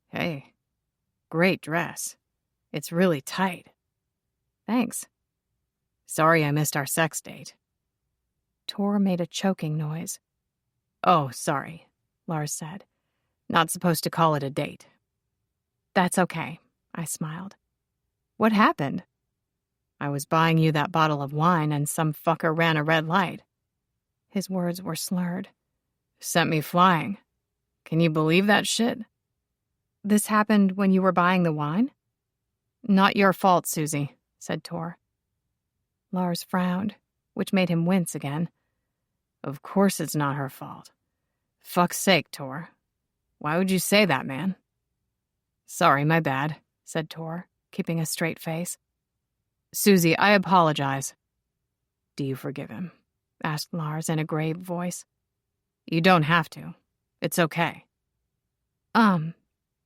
hey, great dress. It's really tight." "Thanks." "Sorry I missed our sex date." Tor made a choking noise. "Oh, sorry," Lars said. "Not supposed to call it a date." "That's okay," I smiled. "What happened?" "I was buying you that bottle of wine and some fucker ran a red light." His words were slurred. "Sent me flying. Can you believe that shit?" "This happened when you were buying the wine?" "Not your fault, Susie," said Tor. Lars frowned, which made him wince again. "Of course it's not her fault. Fuck's sake, Tor. Why would you say that, man?" "Sorry, my bad," said Tor, keeping a straight face. "Susie, I apologize." "Do you forgive him?" asked Lars in a grave voice. "You don't have to. It's okay."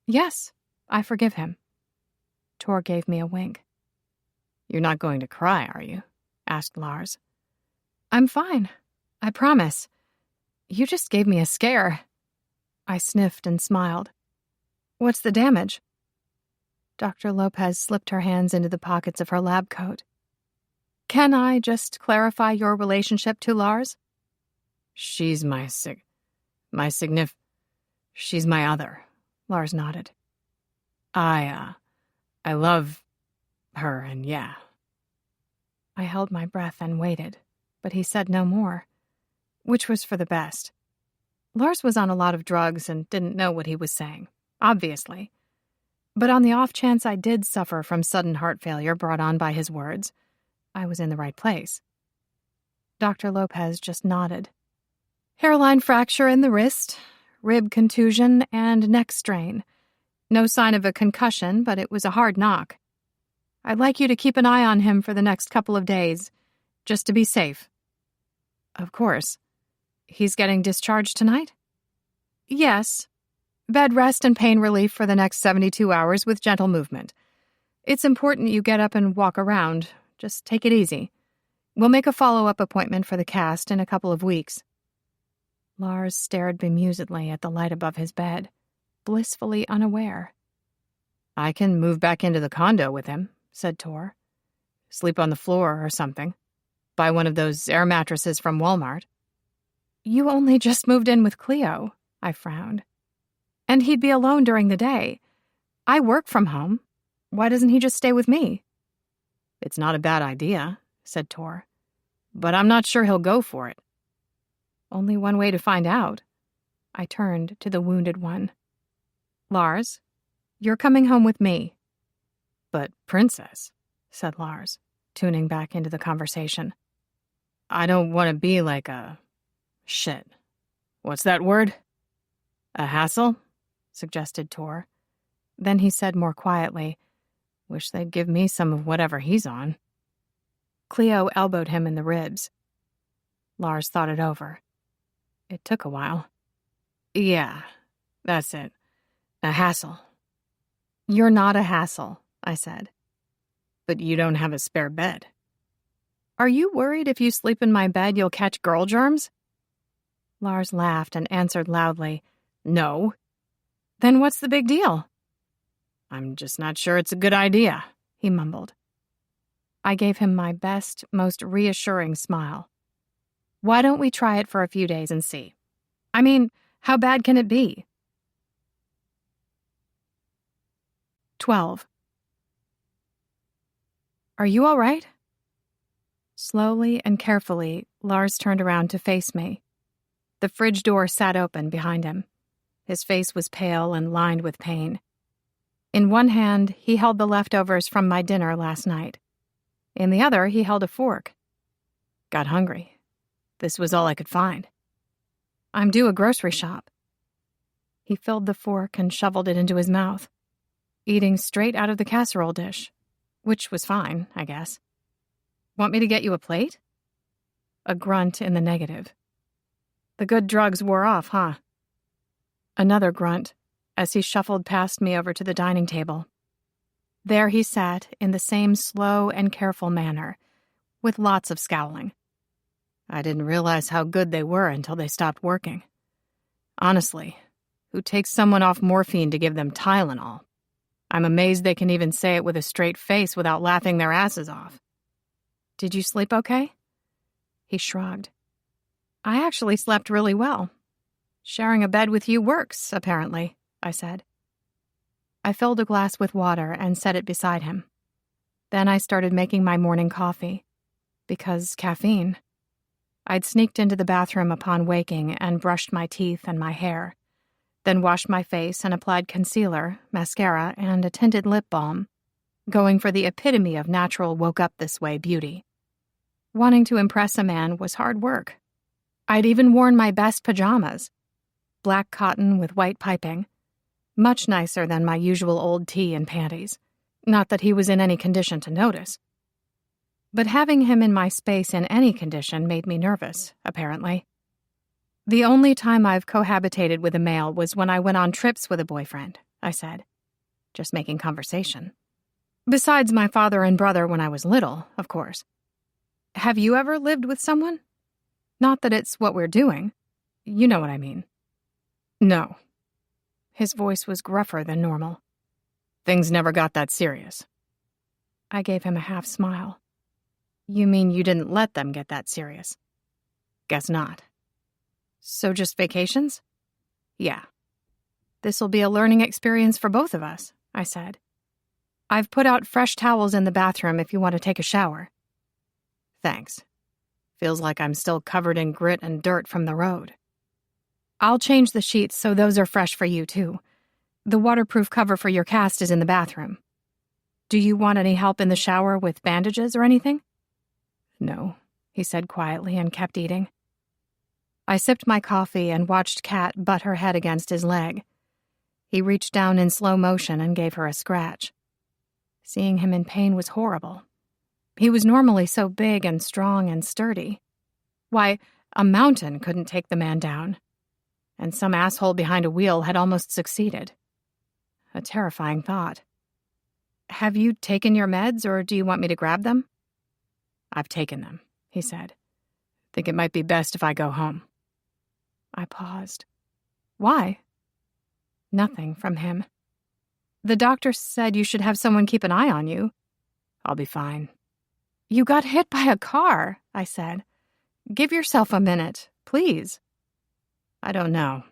Yes, I forgive him." Tor gave me a wink. "You're not going to cry, are you?" asked Lars. "I'm fine. I promise. You just gave me a scare." I sniffed and smiled. "What's the damage?" Dr. Lopez slipped her hands into the pockets of her lab coat. "Can I just clarify your relationship to Lars?" "She's she's my other," Lars nodded. I love her, and yeah." I held my breath and waited, but he said no more, which was for the best. Lars was on a lot of drugs and didn't know what he was saying, obviously. But on the off chance I did suffer from sudden heart failure brought on by his words, I was in the right place. Dr. Lopez just nodded. "Hairline fracture in the wrist, rib contusion, and neck strain. No sign of a concussion, but it was a hard knock." I'd like you to keep an eye on him for the next couple of days, just to be safe." "Of course. He's getting discharged tonight?" "Yes. Bed rest and pain relief for the next 72 hours with gentle movement. It's important you get up and walk around. Just take it easy. We'll make a follow-up appointment for the cast in a couple of weeks." Lars stared bemusedly at the light above his bed, blissfully unaware. "I can move back into the condo with him," said Tor. "Sleep on the floor or something. Buy one of those air mattresses from Walmart." "You only just moved in with Cleo," I frowned. "And he'd be alone during the day. I work from home. Why doesn't he just stay with me?" "It's not a bad idea," said Tor. "But I'm not sure he'll go for it." "Only one way to find out." I turned to the wounded one. "Lars, you're coming home with me." "But, Princess," said Lars, tuning back into the conversation, "I don't want to be like a... shit. What's that word? A hassle?" suggested Tor. Then he said more quietly, "Wish they'd give me some of whatever he's on." Cleo elbowed him in the ribs. Lars thought it over. It took a while. "Yeah, that's it. A hassle." "You're not a hassle," I said. "But you don't have a spare bed." "Are you worried if you sleep in my bed you'll catch girl germs?" Lars laughed and answered loudly, "No." "Then what's the big deal?" "I'm just not sure it's a good idea," he mumbled. I gave him my best, most reassuring smile. "Why don't we try it for a few days and see? I mean, how bad can it be?" 12. "Are you all right?" Slowly and carefully, Lars turned around to face me. The fridge door sat open behind him. His face was pale and lined with pain. In one hand, he held the leftovers from my dinner last night. In the other, he held a fork. "Got hungry. This was all I could find." "I'm due a grocery shop." He filled the fork and shoveled it into his mouth, eating straight out of the casserole dish, which was fine, I guess. "Want me to get you a plate?" A grunt in the negative. "The good drugs wore off, huh?" Another grunt, as he shuffled past me over to the dining table. There he sat in the same slow and careful manner, with lots of scowling. "I didn't realize how good they were until they stopped working. Honestly, who takes someone off morphine to give them Tylenol? I'm amazed they can even say it with a straight face without laughing their asses off." "Did you sleep okay?" He shrugged. "I actually slept really well. Sharing a bed with you works, apparently," I said. I filled a glass with water and set it beside him. Then I started making my morning coffee. Because caffeine. I'd sneaked into the bathroom upon waking and brushed my teeth and my hair, then washed my face and applied concealer, mascara, and a tinted lip balm, going for the epitome of natural woke-up-this-way beauty. Wanting to impress a man was hard work. I'd even worn my best pajamas, black cotton with white piping, much nicer than my usual old tee and panties. Not that he was in any condition to notice. But having him in my space in any condition made me nervous, apparently. "The only time I've cohabitated with a male was when I went on trips with a boyfriend," I said, just making conversation. "Besides my father and brother when I was little, of course. Have you ever lived with someone? Not that it's what we're doing. You know what I mean." "No." His voice was gruffer than normal. "Things never got that serious." I gave him a half smile. "You mean you didn't let them get that serious?" "Guess not." "So just vacations?" "Yeah." "This'll be a learning experience for both of us," I said. "I've put out fresh towels in the bathroom if you want to take a shower." "Thanks. Feels like I'm still covered in grit and dirt from the road." "I'll change the sheets so those are fresh for you, too. The waterproof cover for your cast is in the bathroom. Do you want any help in the shower with bandages or anything?" "No," he said quietly and kept eating. I sipped my coffee and watched Kat butt her head against his leg. He reached down in slow motion and gave her a scratch. Seeing him in pain was horrible. He was normally so big and strong and sturdy. Why, a mountain couldn't take the man down. And some asshole behind a wheel had almost succeeded. A terrifying thought. "Have you taken your meds, or do you want me to grab them?" "I've taken them," he said. "Think it might be best if I go home." I paused. "Why?" Nothing from him. "The doctor said you should have someone keep an eye on you." "I'll be fine." "You got hit by a car," I said. "Give yourself a minute, please." "I don't know."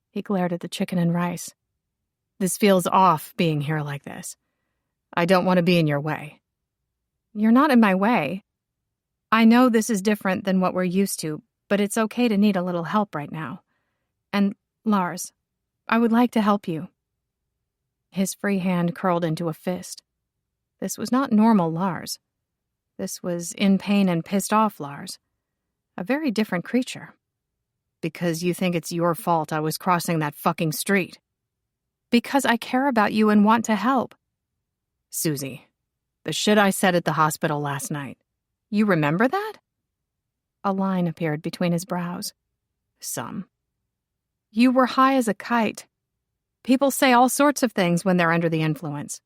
He glared at the chicken and rice. "This feels off, being here like this. I don't want to be in your way." "You're not in my way. I know this is different than what we're used to, but it's okay to need a little help right now. And, Lars, I would like to help you." His free hand curled into a fist. This was not normal Lars. This was in pain and pissed off Lars. A very different creature. "Because you think it's your fault I was crossing that fucking street." "Because I care about you and want to help." "Susie, the shit I said at the hospital last night. You remember that?" A line appeared between his brows. "Some." "You were high as a kite. People say all sorts of things when they're under the influence."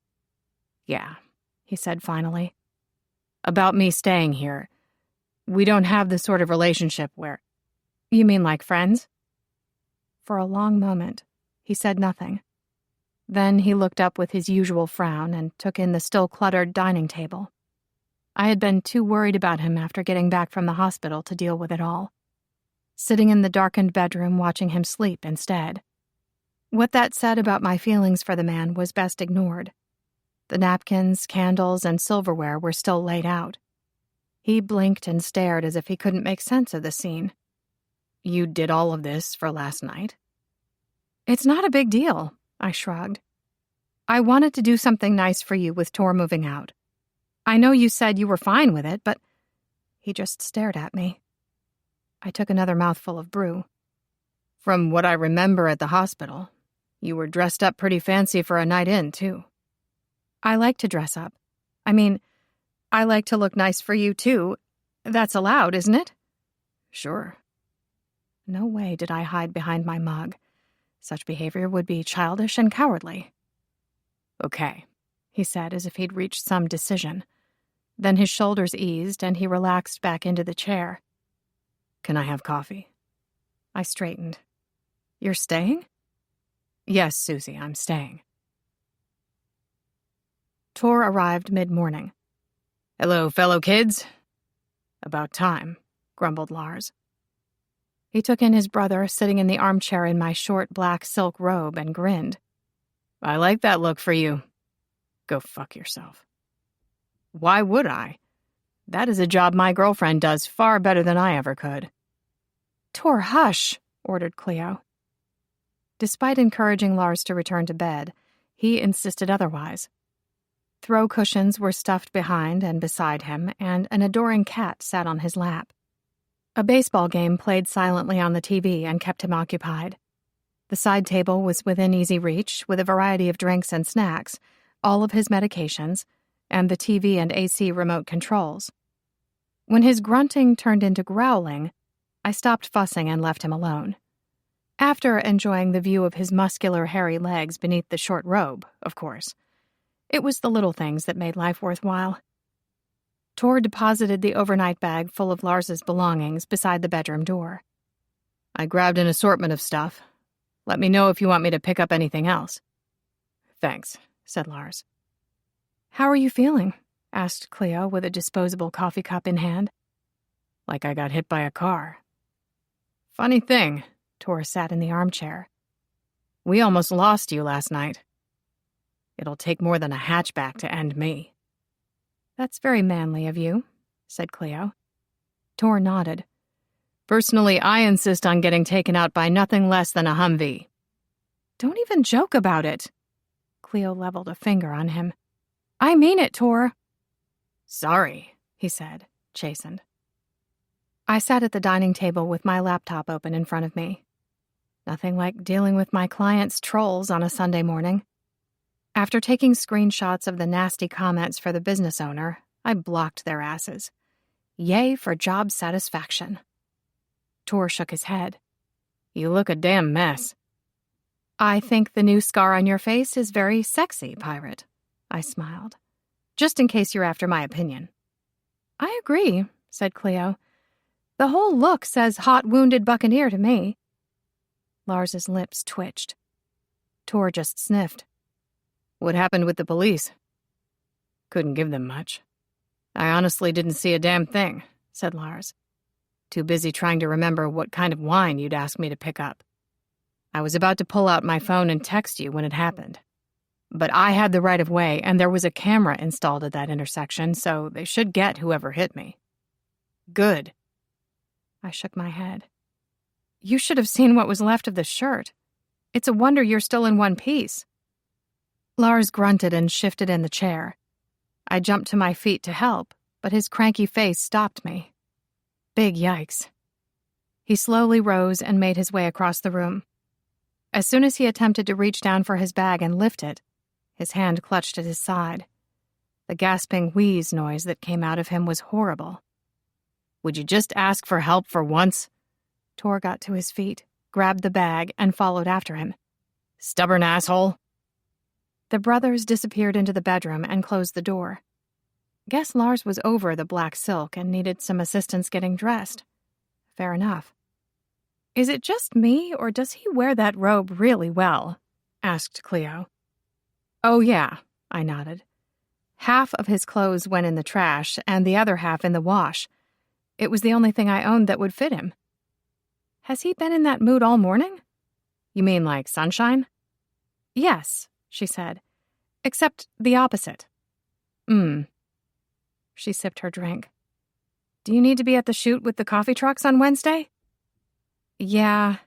"Yeah," he said finally. "About me staying here. We don't have the sort of relationship where—" "You mean like friends?" For a long moment, he said nothing. Then he looked up with his usual frown and took in the still cluttered dining table. I had been too worried about him after getting back from the hospital to deal with it all. Sitting in the darkened bedroom watching him sleep instead. What that said about my feelings for the man was best ignored. The napkins, candles, and silverware were still laid out. He blinked and stared as if he couldn't make sense of the scene. "You did all of this for last night?" "It's not a big deal," I shrugged. "I wanted to do something nice for you with Tor moving out. I know you said you were fine with it, but—" He just stared at me. I took another mouthful of brew. "From what I remember at the hospital, you were dressed up pretty fancy for a night in, too." "I like to dress up. I mean, I like to look nice for you, too. That's allowed, isn't it?" "Sure." No way did I hide behind my mug. Such behavior would be childish and cowardly. "Okay," he said as if he'd reached some decision. Then his shoulders eased and he relaxed back into the chair. "Can I have coffee?" I straightened. "You're staying?" "Yes, Susie, I'm staying." Tor arrived mid-morning. "Hello, fellow kids." "About time," grumbled Lars. He took in his brother sitting in the armchair in my short black silk robe and grinned. "I like that look for you." "Go fuck yourself." "Why would I? That is a job my girlfriend does far better than I ever could." "Tor, hush," ordered Cleo. Despite encouraging Lars to return to bed, he insisted otherwise. Throw cushions were stuffed behind and beside him, and an adoring cat sat on his lap. A baseball game played silently on the TV and kept him occupied. The side table was within easy reach, with a variety of drinks and snacks, all of his medications, and the TV and AC remote controls. When his grunting turned into growling, I stopped fussing and left him alone. After enjoying the view of his muscular, hairy legs beneath the short robe, of course. It was the little things that made life worthwhile. Tor deposited the overnight bag full of Lars's belongings beside the bedroom door. "I grabbed an assortment of stuff. Let me know if you want me to pick up anything else." "Thanks," said Lars. "How are you feeling?" asked Cleo with a disposable coffee cup in hand. "Like I got hit by a car." "Funny thing," Tor sat in the armchair. "We almost lost you last night." "It'll take more than a hatchback to end me." "That's very manly of you," said Cleo. Tor nodded. "Personally, I insist on getting taken out by nothing less than a Humvee." "Don't even joke about it." Cleo leveled a finger on him. "I mean it, Tor." "Sorry," he said, chastened. I sat at the dining table with my laptop open in front of me. Nothing like dealing with my client's trolls on a Sunday morning. After taking screenshots of the nasty comments for the business owner, I blocked their asses. Yay for job satisfaction. Tor shook his head. You look a damn mess. I think the new scar on your face is very sexy, Pirate. I smiled. Just in case you're after my opinion. I agree, said Cleo. The whole look says hot wounded buccaneer to me. Lars's lips twitched. Tor just sniffed. What happened with the police? Couldn't give them much. I honestly didn't see a damn thing, said Lars. Too busy trying to remember what kind of wine you'd asked me to pick up. I was about to pull out my phone and text you when it happened. But I had the right of way, and there was a camera installed at that intersection, so they should get whoever hit me. Good. I shook my head. You should have seen what was left of the shirt. It's a wonder you're still in one piece. Lars grunted and shifted in the chair. I jumped to my feet to help, but his cranky face stopped me. Big yikes. He slowly rose and made his way across the room. As soon as he attempted to reach down for his bag and lift it, his hand clutched at his side. The gasping wheeze noise that came out of him was horrible. Would you just ask for help for once? Tor got to his feet, grabbed the bag, and followed after him. Stubborn asshole. The brothers disappeared into the bedroom and closed the door. Guess Lars was over the black silk and needed some assistance getting dressed. Fair enough. Is it just me, or does he wear that robe really well? Asked Cleo. Oh, yeah, I nodded. Half of his clothes went in the trash and the other half in the wash. It was the only thing I owned that would fit him. Has he been in that mood all morning? You mean like sunshine? Yes, she said. Except the opposite. She sipped her drink. Do you need to be at the shoot with the coffee trucks on Wednesday? Yeah.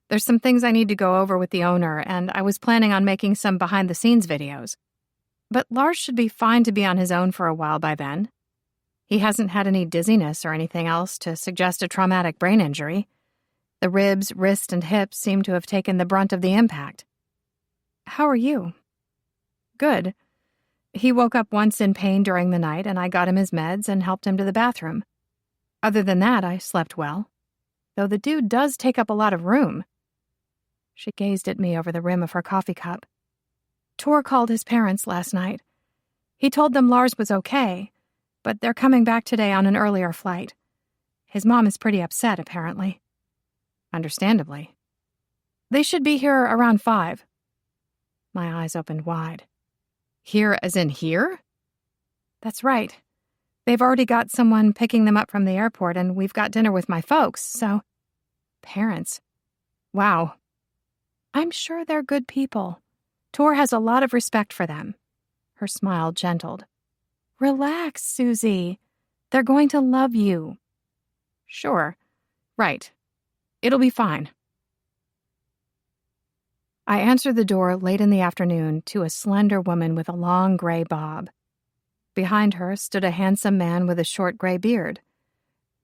There's some things I need to go over with the owner, and I was planning on making some behind-the-scenes videos. But Lars should be fine to be on his own for a while by then. He hasn't had any dizziness or anything else to suggest a traumatic brain injury. The ribs, wrist, and hips seem to have taken the brunt of the impact. How are you? Good. He woke up once in pain during the night, and I got him his meds and helped him to the bathroom. Other than that, I slept well. Though the dude does take up a lot of room. She gazed at me over the rim of her coffee cup. Tor called his parents last night. He told them Lars was okay, but they're coming back today on an earlier flight. His mom is pretty upset, apparently. Understandably. They should be here around 5. My eyes opened wide. Here as in here? That's right. They've already got someone picking them up from the airport, and we've got dinner with my folks, so... Parents. Wow. I'm sure they're good people. Tor has a lot of respect for them. Her smile gentled. Relax, Susie. They're going to love you. Sure. Right. It'll be fine. I answered the door late in the afternoon to a slender woman with a long gray bob. Behind her stood a handsome man with a short gray beard.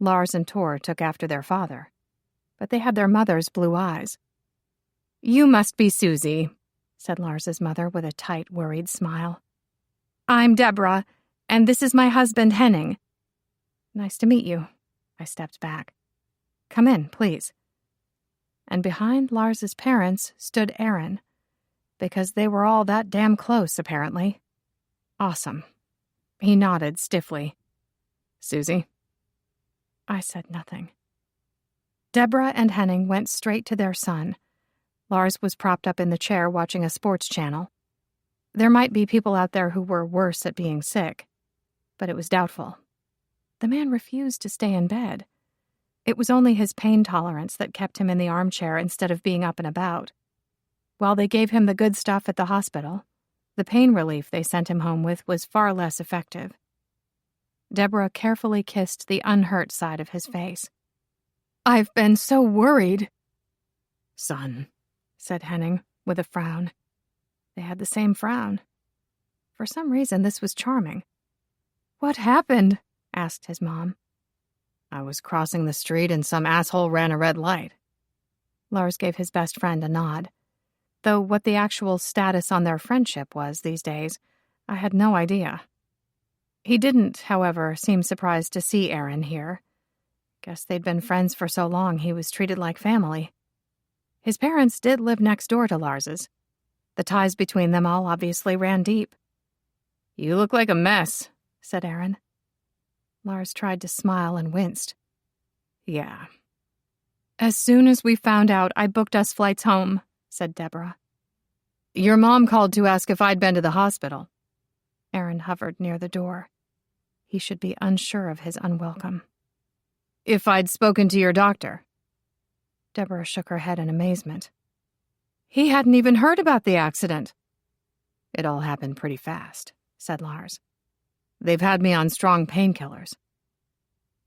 Lars and Tor took after their father, but they had their mother's blue eyes. You must be Susie, said Lars's mother with a tight, worried smile. I'm Deborah, and this is my husband, Henning. Nice to meet you. I stepped back. Come in, please. And behind Lars's parents stood Aaron, because they were all that damn close, apparently. Awesome. He nodded stiffly. Susie? I said nothing. Deborah and Henning went straight to their son. Lars was propped up in the chair watching a sports channel. There might be people out there who were worse at being sick, but it was doubtful. The man refused to stay in bed. It was only his pain tolerance that kept him in the armchair instead of being up and about. While they gave him the good stuff at the hospital, the pain relief they sent him home with was far less effective. Deborah carefully kissed the unhurt side of his face. I've been so worried. Son, said Henning, with a frown. They had the same frown. For some reason, this was charming. What happened? Asked his mom. I was crossing the street and some asshole ran a red light. Lars gave his best friend a nod. though what the actual status on their friendship was these days, I had no idea. He didn't, however, seem surprised to see Aaron here. Guess they'd been friends for so long he was treated like family. His parents did live next door to Lars's. The ties between them all obviously ran deep. "You look like a mess," said Aaron. Lars tried to smile and winced. "Yeah." "As soon as we found out, I booked us flights home," said Deborah. "Your mom called to ask if I'd been to the hospital." Aaron hovered near the door. He should be unsure of his unwelcome. "If I'd spoken to your doctor." Deborah shook her head in amazement. He hadn't even heard about the accident. "It all happened pretty fast," said Lars. "They've had me on strong painkillers."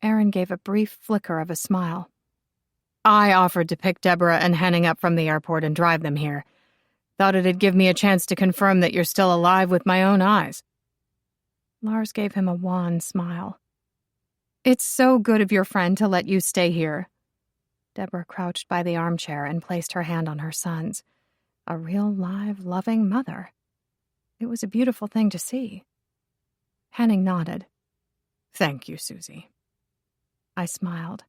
Aaron gave a brief flicker of a smile. "I offered to pick Deborah and Henning up from the airport and drive them here. Thought it'd give me a chance to confirm that you're still alive with my own eyes." Lars gave him a wan smile. "It's so good of your friend to let you stay here." Deborah crouched by the armchair and placed her hand on her son's. A real, live, loving mother. It was a beautiful thing to see. Henning nodded. "Thank you, Susie." I smiled.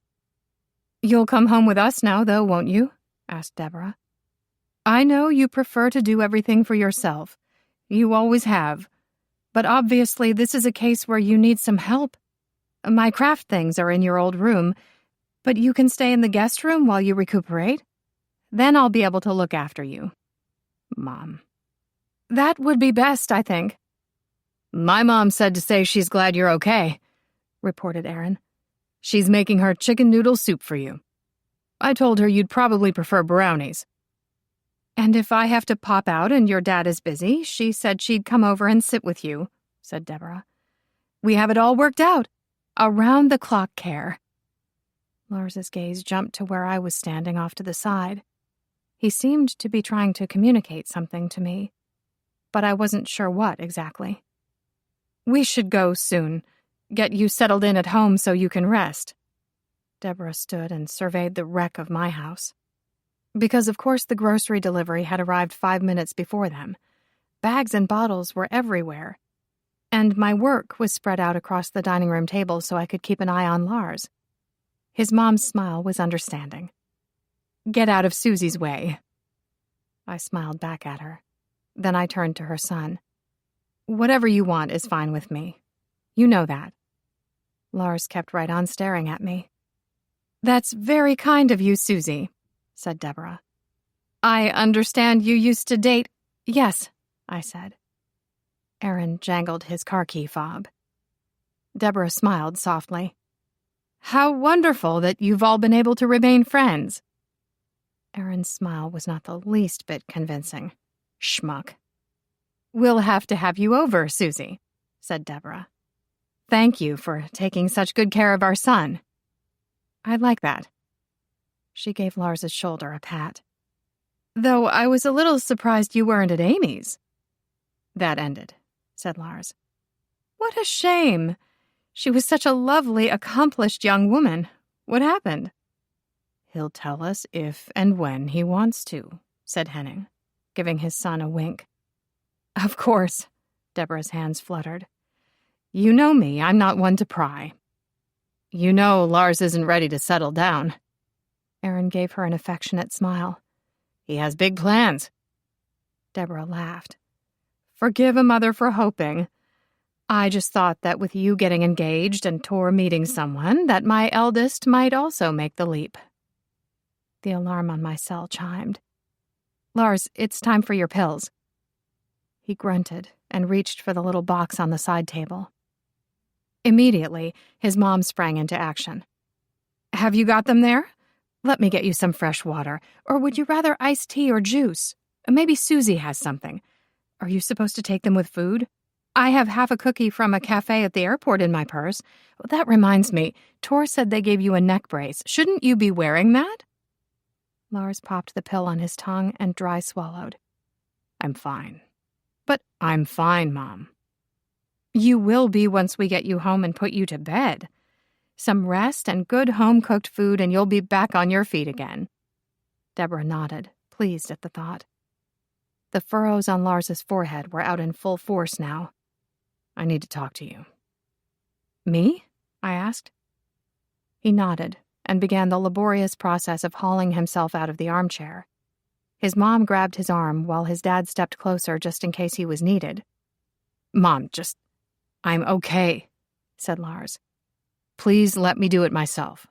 "You'll come home with us now, though, won't you?" asked Deborah. "I know you prefer to do everything for yourself. You always have. But obviously this is a case where you need some help. My craft things are in your old room, but you can stay in the guest room while you recuperate. Then I'll be able to look after you." "Mom." "That would be best, I think." "My mom said to say she's glad you're okay," reported Aaron. "She's making her chicken noodle soup for you. I told her you'd probably prefer brownies." "And if I have to pop out and your dad is busy, she said she'd come over and sit with you," said Deborah. "We have it all worked out. Around-the-clock care." Lars's gaze jumped to where I was standing off to the side. He seemed to be trying to communicate something to me, but I wasn't sure what exactly. "We should go soon. Get you settled in at home so you can rest." Deborah stood and surveyed the wreck of my house. Because of course the grocery delivery had arrived 5 minutes before them. Bags and bottles were everywhere. And my work was spread out across the dining room table so I could keep an eye on Lars. His mom's smile was understanding. "Get out of Susie's way." I smiled back at her. Then I turned to her son. "Whatever you want is fine with me. You know that." Lars kept right on staring at me. "That's very kind of you, Susie," said Deborah. "I understand you used to date—" "Yes," I said. Aaron jangled his car key fob. Deborah smiled softly. "How wonderful that you've all been able to remain friends." Aaron's smile was not the least bit convincing. Schmuck. "We'll have to have you over, Susie," said Deborah. "Thank you for taking such good care of our son." "I'd like that." She gave Lars's shoulder a pat. "Though I was a little surprised you weren't at Amy's." "That ended," said Lars. "What a shame. She was such a lovely, accomplished young woman. What happened?" "He'll tell us if and when he wants to," said Henning, giving his son a wink. "Of course." Deborah's hands fluttered. "You know me, I'm not one to pry." "You know Lars isn't ready to settle down." Aaron gave her an affectionate smile. "He has big plans." Deborah laughed. "Forgive a mother for hoping. I just thought that with you getting engaged and Tor meeting someone, that my eldest might also make the leap." The alarm on my cell chimed. "Lars, it's time for your pills." He grunted and reached for the little box on the side table. Immediately, his mom sprang into action. "Have you got them there? Let me get you some fresh water. Or would you rather iced tea or juice? Maybe Susie has something. Are you supposed to take them with food? I have half a cookie from a cafe at the airport in my purse. That reminds me, Tor said they gave you a neck brace. Shouldn't you be wearing that?" Lars popped the pill on his tongue and dry swallowed. "I'm fine." "But I'm fine, Mom." "You will be once we get you home and put you to bed. Some rest and good home-cooked food and you'll be back on your feet again." Deborah nodded, pleased at the thought. The furrows on Lars's forehead were out in full force now. I need to talk to you. Me? I asked. He nodded and began the laborious process of hauling himself out of the armchair. His mom grabbed his arm while his dad stepped closer just in case he was needed. Mom, I'm okay, said Lars. Please let me do it myself.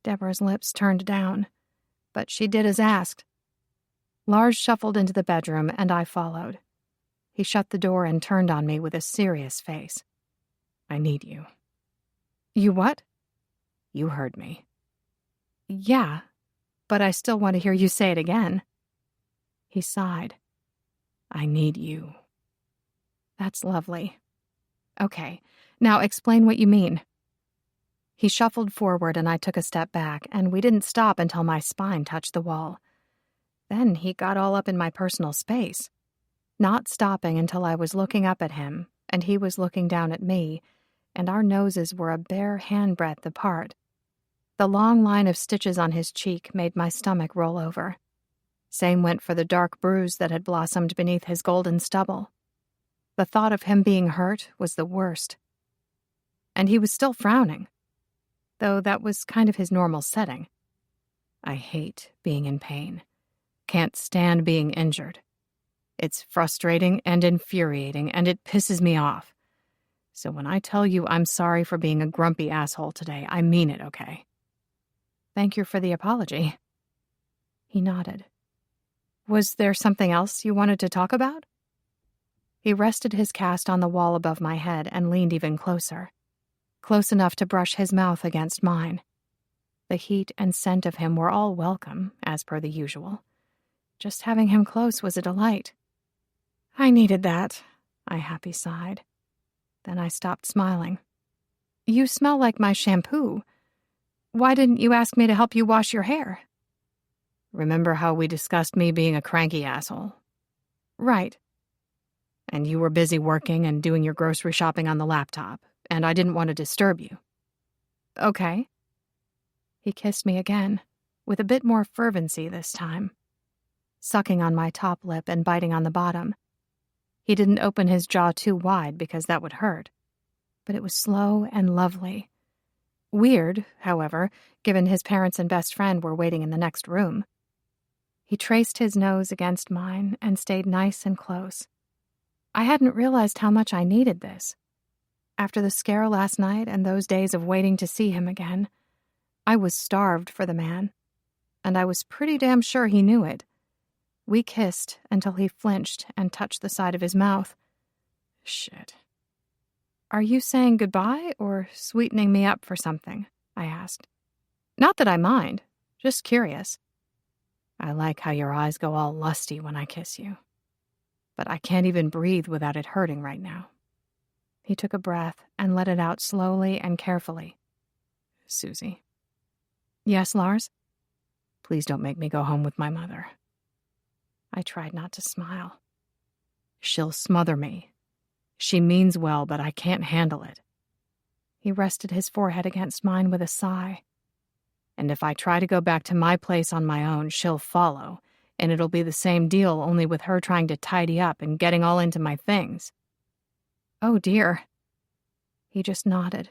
Deborah's lips turned down, but she did as asked. Lars shuffled into the bedroom, and I followed. He shut the door and turned on me with a serious face. I need you. You what? You heard me. Yeah, but I still want to hear you say it again. He sighed. I need you. That's lovely. Okay, now explain what you mean. He shuffled forward and I took a step back, and we didn't stop until my spine touched the wall. Then he got all up in my personal space, not stopping until I was looking up at him and he was looking down at me, and our noses were a bare handbreadth apart. The long line of stitches on his cheek made my stomach roll over. Same went for the dark bruise that had blossomed beneath his golden stubble. The thought of him being hurt was the worst. And he was still frowning, though that was kind of his normal setting. I hate being in pain. Can't stand being injured. It's frustrating and infuriating, and it pisses me off. So when I tell you I'm sorry for being a grumpy asshole today, I mean it, okay? Thank you for the apology. He nodded. Was there something else you wanted to talk about? He rested his cast on the wall above my head and leaned even closer, close enough to brush his mouth against mine. The heat and scent of him were all welcome, as per the usual. Just having him close was a delight. I needed that, I happy sighed. Then I stopped smiling. You smell like my shampoo. Why didn't you ask me to help you wash your hair? Remember how we discussed me being a cranky asshole? Right. And you were busy working and doing your grocery shopping on the laptop, and I didn't want to disturb you. Okay. He kissed me again, with a bit more fervency this time, sucking on my top lip and biting on the bottom. He didn't open his jaw too wide because that would hurt, but it was slow and lovely. Weird, however, given his parents and best friend were waiting in the next room. He traced his nose against mine and stayed nice and close. I hadn't realized how much I needed this. After the scare last night and those days of waiting to see him again, I was starved for the man, and I was pretty damn sure he knew it. We kissed until he flinched and touched the side of his mouth. Shit. Are you saying goodbye or sweetening me up for something? I asked. Not that I mind, just curious. I like how your eyes go all lusty when I kiss you. But I can't even breathe without it hurting right now. He took a breath and let it out slowly and carefully. Susie. Yes, Lars? Please don't make me go home with my mother. I tried not to smile. She'll smother me. She means well, but I can't handle it. He rested his forehead against mine with a sigh. And if I try to go back to my place on my own, she'll follow, and it'll be the same deal, only with her trying to tidy up and getting all into my things. Oh, dear. He just nodded.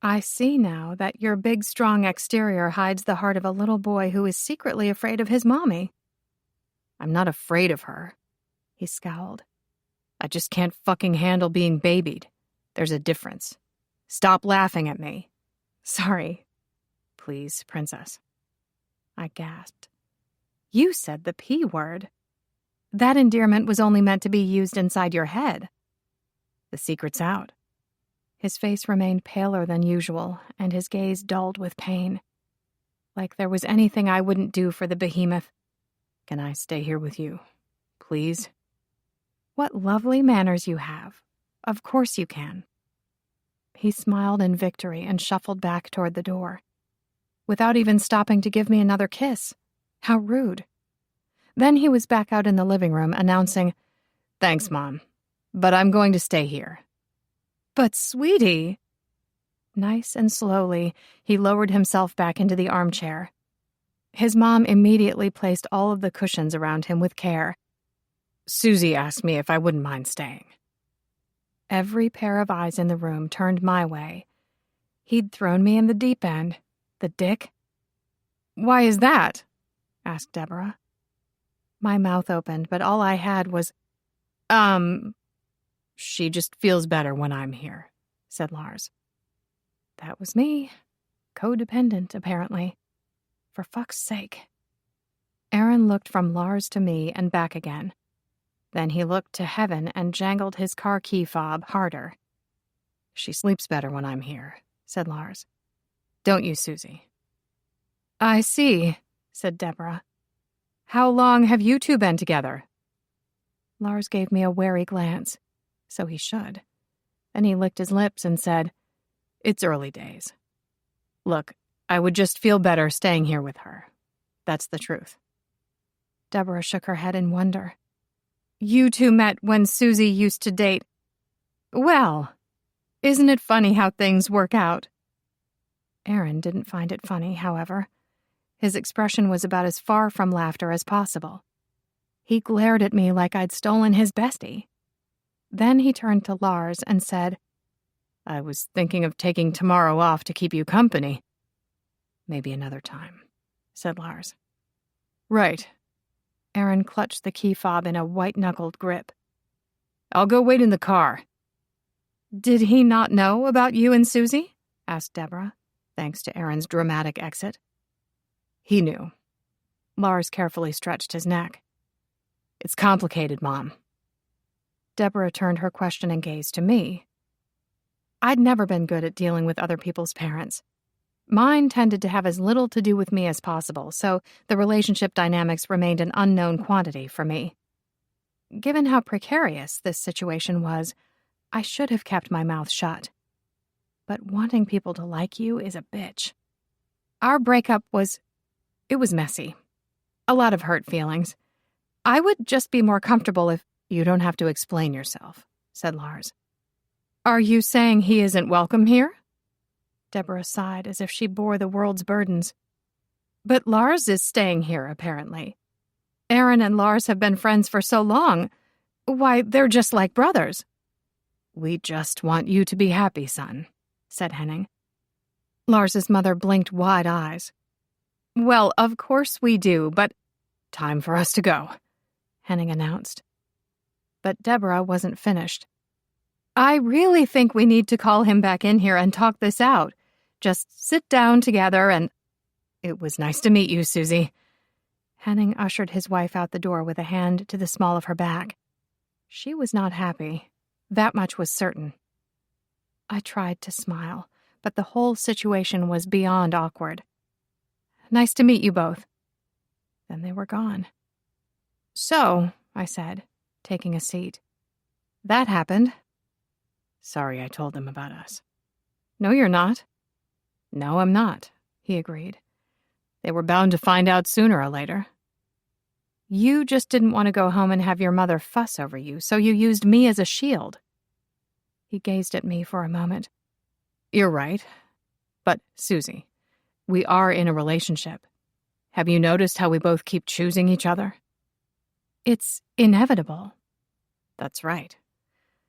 I see now that your big, strong exterior hides the heart of a little boy who is secretly afraid of his mommy. I'm not afraid of her. He scowled. I just can't fucking handle being babied. There's a difference. Stop laughing at me. Sorry. Please, princess. I gasped. You said the P word. That endearment was only meant to be used inside your head. The secret's out. His face remained paler than usual, and his gaze dulled with pain. Like there was anything I wouldn't do for the behemoth. Can I stay here with you? Please? What lovely manners you have. Of course you can. He smiled in victory and shuffled back toward the door, without even stopping to give me another kiss. How rude. Then he was back out in the living room, announcing, Thanks, Mom, but I'm going to stay here. But, sweetie... Nice and slowly, he lowered himself back into the armchair. His mom immediately placed all of the cushions around him with care, Susie asked me if I wouldn't mind staying. Every pair of eyes in the room turned my way. He'd thrown me in the deep end. The dick. Why is that? Asked Deborah. My mouth opened, but all I had was, She just feels better when I'm here, said Lars. That was me. Codependent, apparently. For fuck's sake. Aaron looked from Lars to me and back again. Then he looked to heaven and jangled his car key fob harder. She sleeps better when I'm here, said Lars. Don't you, Susie? I see, said Deborah. How long have you two been together? Lars gave me a wary glance. So he should. Then he licked his lips and said, It's early days. Look, I would just feel better staying here with her. That's the truth. Deborah shook her head in wonder. You two met when Susie used to date. Well, isn't it funny how things work out? Aaron didn't find it funny, however. His expression was about as far from laughter as possible. He glared at me like I'd stolen his bestie. Then he turned to Lars and said, I was thinking of taking tomorrow off to keep you company. Maybe another time, said Lars. Right. Aaron clutched the key fob in a white-knuckled grip. I'll go wait in the car. Did he not know about you and Susie? Asked Deborah, thanks to Aaron's dramatic exit. He knew. Lars carefully stretched his neck. It's complicated, Mom. Deborah turned her questioning gaze to me. I'd never been good at dealing with other people's parents. Mine tended to have as little to do with me as possible, so the relationship dynamics remained an unknown quantity for me. Given how precarious this situation was, I should have kept my mouth shut. But wanting people to like you is a bitch. Our breakup was messy. A lot of hurt feelings. I would just be more comfortable if... You don't have to explain yourself, said Lars. Are you saying he isn't welcome here? Deborah sighed as if she bore the world's burdens. But Lars is staying here, apparently. Aaron and Lars have been friends for so long. Why, they're just like brothers. We just want you to be happy, son, said Henning. Lars's mother blinked wide eyes. Well, of course we do, but... Time for us to go, Henning announced. But Deborah wasn't finished. I really think we need to call him back in here and talk this out. Just sit down together and... It was nice to meet you, Susie. Henning ushered his wife out the door with a hand to the small of her back. She was not happy. That much was certain. I tried to smile, but the whole situation was beyond awkward. Nice to meet you both. Then they were gone. So, I said, taking a seat. That happened. Sorry I told them about us. No, you're not. No, I'm not, he agreed. They were bound to find out sooner or later. You just didn't want to go home and have your mother fuss over you, so you used me as a shield. He gazed at me for a moment. You're right. But, Susie, we are in a relationship. Have you noticed how we both keep choosing each other? It's inevitable. That's right.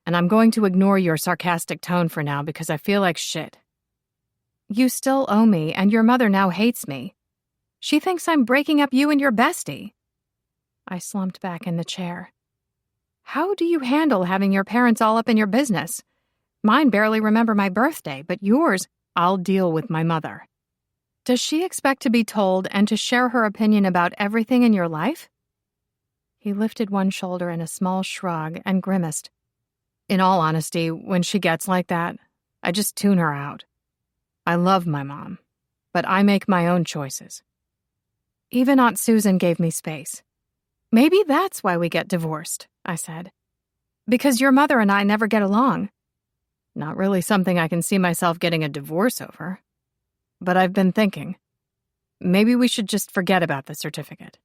And I'm going to ignore your sarcastic tone for now because I feel like shit. You still owe me, and your mother now hates me. She thinks I'm breaking up you and your bestie. I slumped back in the chair. How do you handle having your parents all up in your business? Mine barely remember my birthday, but yours, I'll deal with my mother. Does she expect to be told and to share her opinion about everything in your life? He lifted one shoulder in a small shrug and grimaced. In all honesty, when she gets like that, I just tune her out. I love my mom, but I make my own choices. Even Aunt Susan gave me space. Maybe that's why we get divorced, I said. Because your mother and I never get along. Not really something I can see myself getting a divorce over. But I've been thinking, maybe we should just forget about the certificate.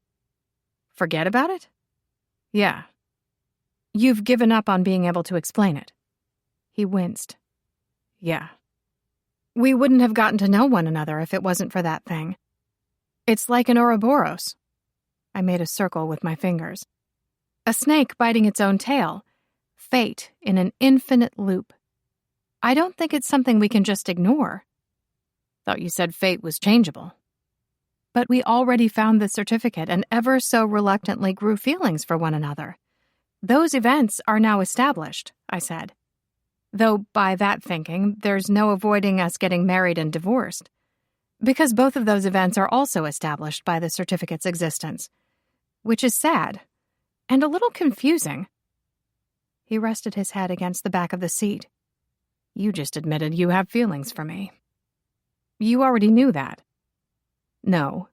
Forget about it? Yeah. You've given up on being able to explain it. He winced. Yeah. We wouldn't have gotten to know one another if it wasn't for that thing. It's like an Ouroboros. I made a circle with my fingers. A snake biting its own tail. Fate in an infinite loop. I don't think it's something we can just ignore. Thought you said fate was changeable. But we already found the certificate and ever so reluctantly grew feelings for one another. Those events are now established, I said. Though by that thinking, there's no avoiding us getting married and divorced. Because both of those events are also established by the certificate's existence. Which is sad. And a little confusing. He rested his head against the back of the seat. You just admitted you have feelings for me. You already knew that. No,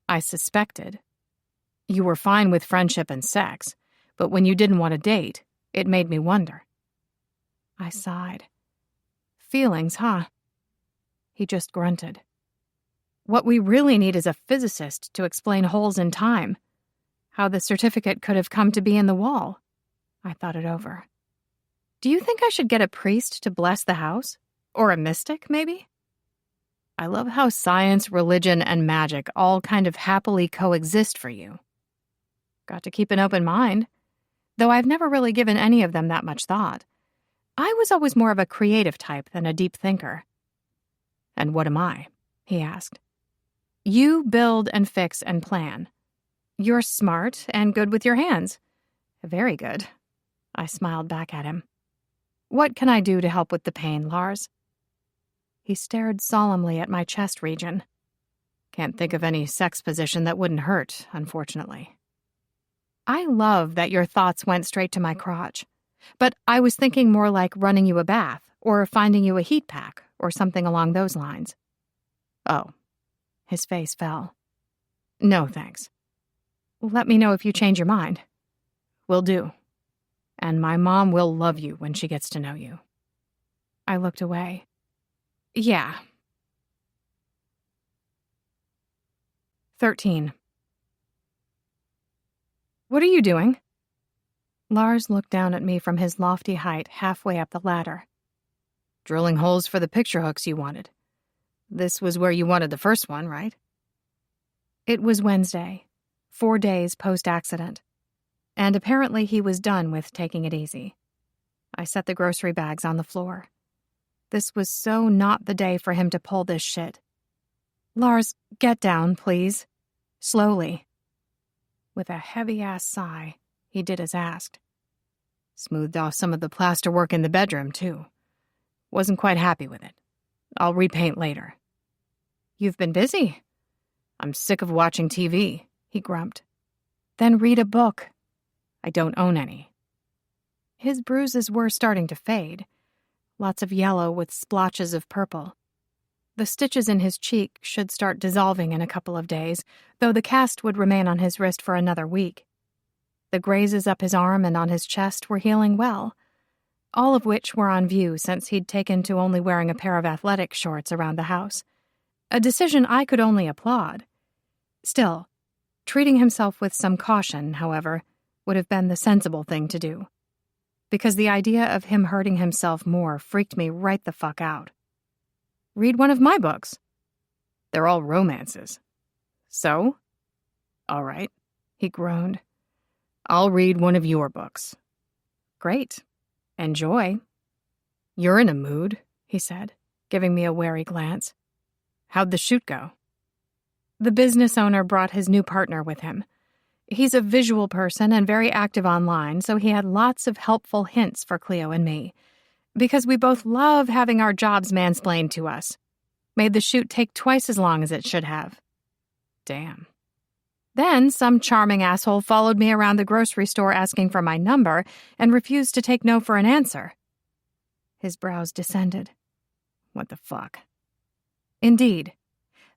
I suspected. You were fine with friendship and sex, but when you didn't want to date, it made me wonder. I sighed. Feelings, huh? He just grunted. What we really need is a physicist to explain holes in time. How the certificate could have come to be in the wall. I thought it over. Do you think I should get a priest to bless the house? Or a mystic, maybe? I love how science, religion, and magic all kind of happily coexist for you. Got to keep an open mind. Though I've never really given any of them that much thought. I was always more of a creative type than a deep thinker. And what am I? He asked. You build and fix and plan. You're smart and good with your hands. Very good. I smiled back at him. What can I do to help with the pain, Lars? He stared solemnly at my chest region. Can't think of any sex position that wouldn't hurt, unfortunately. I love that your thoughts went straight to my crotch. But I was thinking more like running you a bath, or finding you a heat pack, or something along those lines. Oh. His face fell. No, thanks. Let me know if you change your mind. Will do. And my mom will love you when she gets to know you. I looked away. Yeah. 13. What are you doing? Lars looked down at me from his lofty height halfway up the ladder. Drilling holes for the picture hooks you wanted. This was where you wanted the first one, right? It was Wednesday, 4 days post-accident. And apparently he was done with taking it easy. I set the grocery bags on the floor. This was so not the day for him to pull this shit. Lars, get down, please. Slowly. With a heavy-ass sigh, he did as asked. Smoothed off some of the plasterwork in the bedroom, too. Wasn't quite happy with it. I'll repaint later. You've been busy. I'm sick of watching TV, he grumped. Then read a book. I don't own any. His bruises were starting to fade. Lots of yellow with splotches of purple. The stitches in his cheek should start dissolving in a couple of days, though the cast would remain on his wrist for another week. The grazes up his arm and on his chest were healing well, all of which were on view since he'd taken to only wearing a pair of athletic shorts around the house. A decision I could only applaud. Still, treating himself with some caution, however, would have been the sensible thing to do. Because the idea of him hurting himself more freaked me right the fuck out. Read one of my books. They're all romances. So? All right, he groaned. I'll read one of your books. Great. Enjoy. You're in a mood, he said, giving me a wary glance. How'd the shoot go? The business owner brought his new partner with him. He's a visual person and very active online, so he had lots of helpful hints for Cleo and me. Because we both love having our jobs mansplained to us. Made the shoot take twice as long as it should have. Damn. Then some charming asshole followed me around the grocery store asking for my number and refused to take no for an answer. His brows descended. What the fuck? Indeed.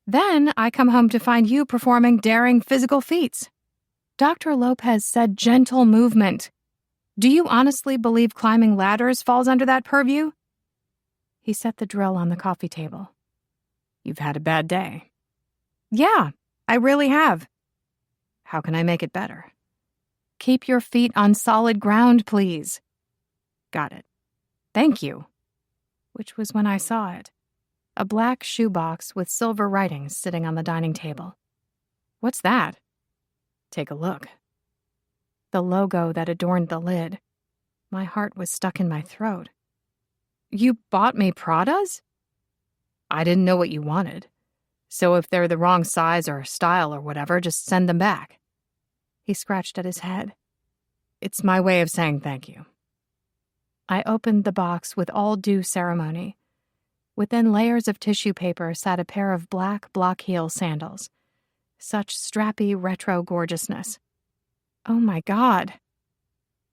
Then I come home to find you performing daring physical feats. Dr. Lopez said gentle movement. Do you honestly believe climbing ladders falls under that purview? He set the drill on the coffee table. You've had a bad day. Yeah, I really have. How can I make it better? Keep your feet on solid ground, please. Got it. Thank you. Which was when I saw it. A black shoebox with silver writings sitting on the dining table. What's that? Take a look. the logo that adorned the lid. My heart was stuck in my throat. You bought me Pradas? I didn't know what you wanted. So if they're the wrong size or style or whatever, just send them back. He scratched at his head. It's my way of saying thank you. I opened the box with all due ceremony. Within layers of tissue paper sat a pair of black block-heel sandals. Such strappy retro gorgeousness. Oh my God.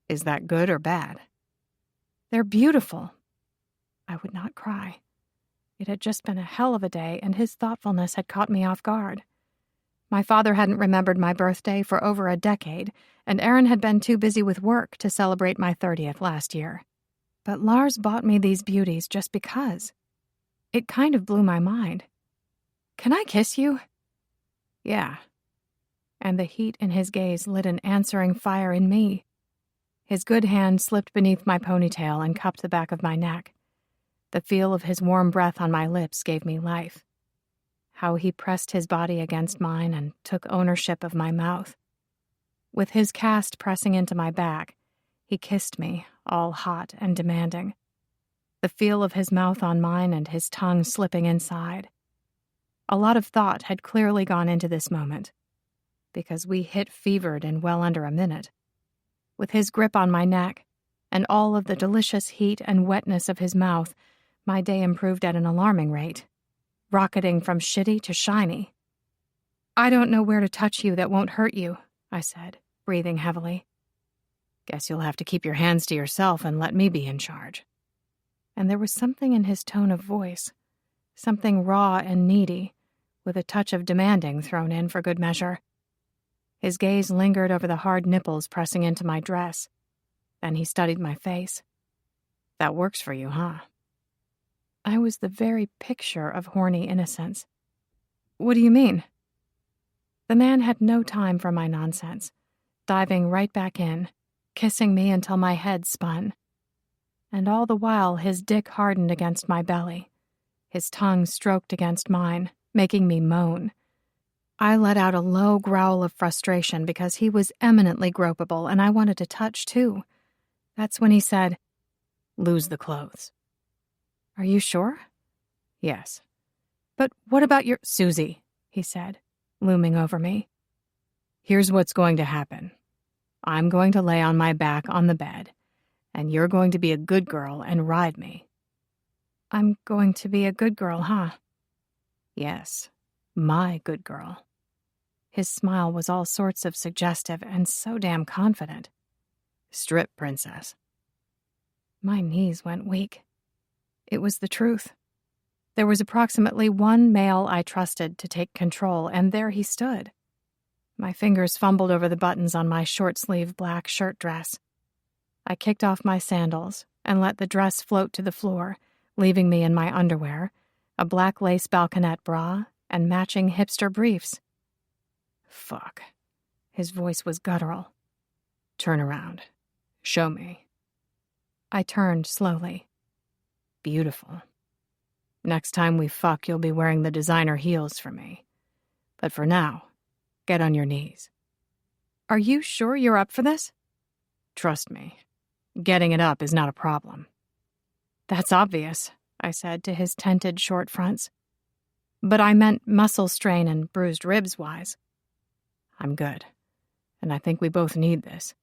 Is that good or bad? They're beautiful. I would not cry. It had just been a hell of a day, and his thoughtfulness had caught me off guard. My father hadn't remembered my birthday for over a decade, and Aaron had been too busy with work to celebrate my 30th last year. But Lars bought me these beauties just because. It kind of blew my mind. Can I kiss you? Yeah. And the heat in his gaze lit an answering fire in me. His good hand slipped beneath my ponytail and cupped the back of my neck. The feel of his warm breath on my lips gave me life. How he pressed his body against mine and took ownership of my mouth. With his cast pressing into my back, he kissed me, all hot and demanding. The feel of his mouth on mine and his tongue slipping inside. A lot of thought had clearly gone into this moment, because we hit fevered in well under a minute. With his grip on my neck, and all of the delicious heat and wetness of his mouth, my day improved at an alarming rate, rocketing from shitty to shiny. I don't know where to touch you that won't hurt you, I said, breathing heavily. Guess you'll have to keep your hands to yourself and let me be in charge. And there was something in his tone of voice, something raw and needy, with a touch of demanding thrown in for good measure. His gaze lingered over the hard nipples pressing into my dress. Then he studied my face. That works for you, huh? I was the very picture of horny innocence. What do you mean? The man had no time for my nonsense, diving right back in, kissing me until my head spun. And all the while his dick hardened against my belly. His tongue stroked against mine, making me moan. I let out a low growl of frustration because he was eminently gropable and I wanted to touch too. That's when he said, "Lose the clothes." Are you sure? Yes. But what about your... Susie, he said, looming over me. Here's what's going to happen. I'm going to lay on my back on the bed, and you're going to be a good girl and ride me. I'm going to be a good girl, huh? Yes, my good girl. His smile was all sorts of suggestive and so damn confident. Strip, princess. My knees went weak. It was the truth. There was approximately one male I trusted to take control, and there he stood. My fingers fumbled over the buttons on my short-sleeve black shirt dress. I kicked off my sandals and let the dress float to the floor, leaving me in my underwear, a black lace balconette bra, and matching hipster briefs. Fuck. His voice was guttural. Turn around. Show me. I turned slowly. Beautiful. Next time we fuck, you'll be wearing the designer heels for me. But for now, get on your knees. Are you sure you're up for this? Trust me. Getting it up is not a problem. That's obvious, I said to his tented short fronts. But I meant muscle strain and bruised ribs-wise. I'm good, and I think we both need this.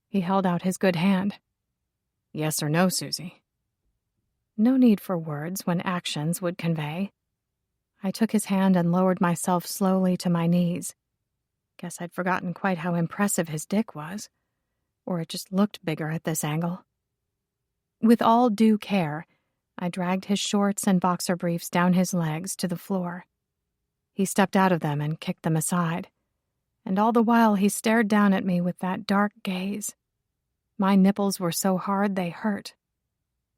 He held out his good hand. Yes or no, Susie? No need for words when actions would convey. I took his hand and lowered myself slowly to my knees. Guess I'd forgotten quite how impressive his dick was. Or it just looked bigger at this angle. With all due care, I dragged his shorts and boxer briefs down his legs to the floor. He stepped out of them and kicked them aside. And all the while he stared down at me with that dark gaze. My nipples were so hard they hurt.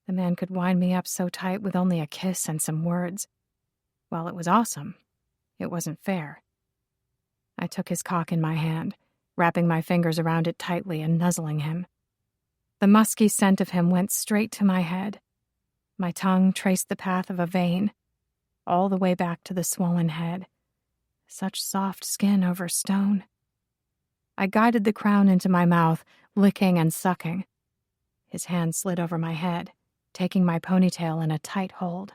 The man could wind me up so tight with only a kiss and some words. While it was awesome, it wasn't fair. I took his cock in my hand, wrapping my fingers around it tightly and nuzzling him. The musky scent of him went straight to my head. My tongue traced the path of a vein, all the way back to the swollen head. Such soft skin over stone. I guided the crown into my mouth, licking and sucking. His hand slid over my head, taking my ponytail in a tight hold.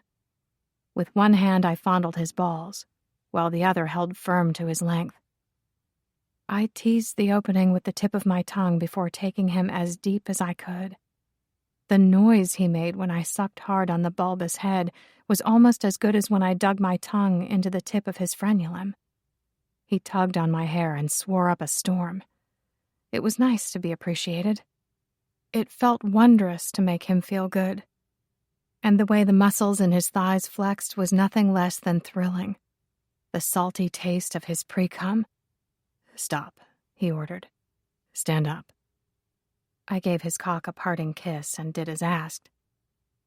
With one hand I fondled his balls, while the other held firm to his length. I teased the opening with the tip of my tongue before taking him as deep as I could. The noise he made when I sucked hard on the bulbous head was almost as good as when I dug my tongue into the tip of his frenulum. He tugged on my hair and swore up a storm. It was nice to be appreciated. It felt wondrous to make him feel good. And the way the muscles in his thighs flexed was nothing less than thrilling. The salty taste of his pre-cum. "Stop," he ordered. "Stand up." I gave his cock a parting kiss and did as asked.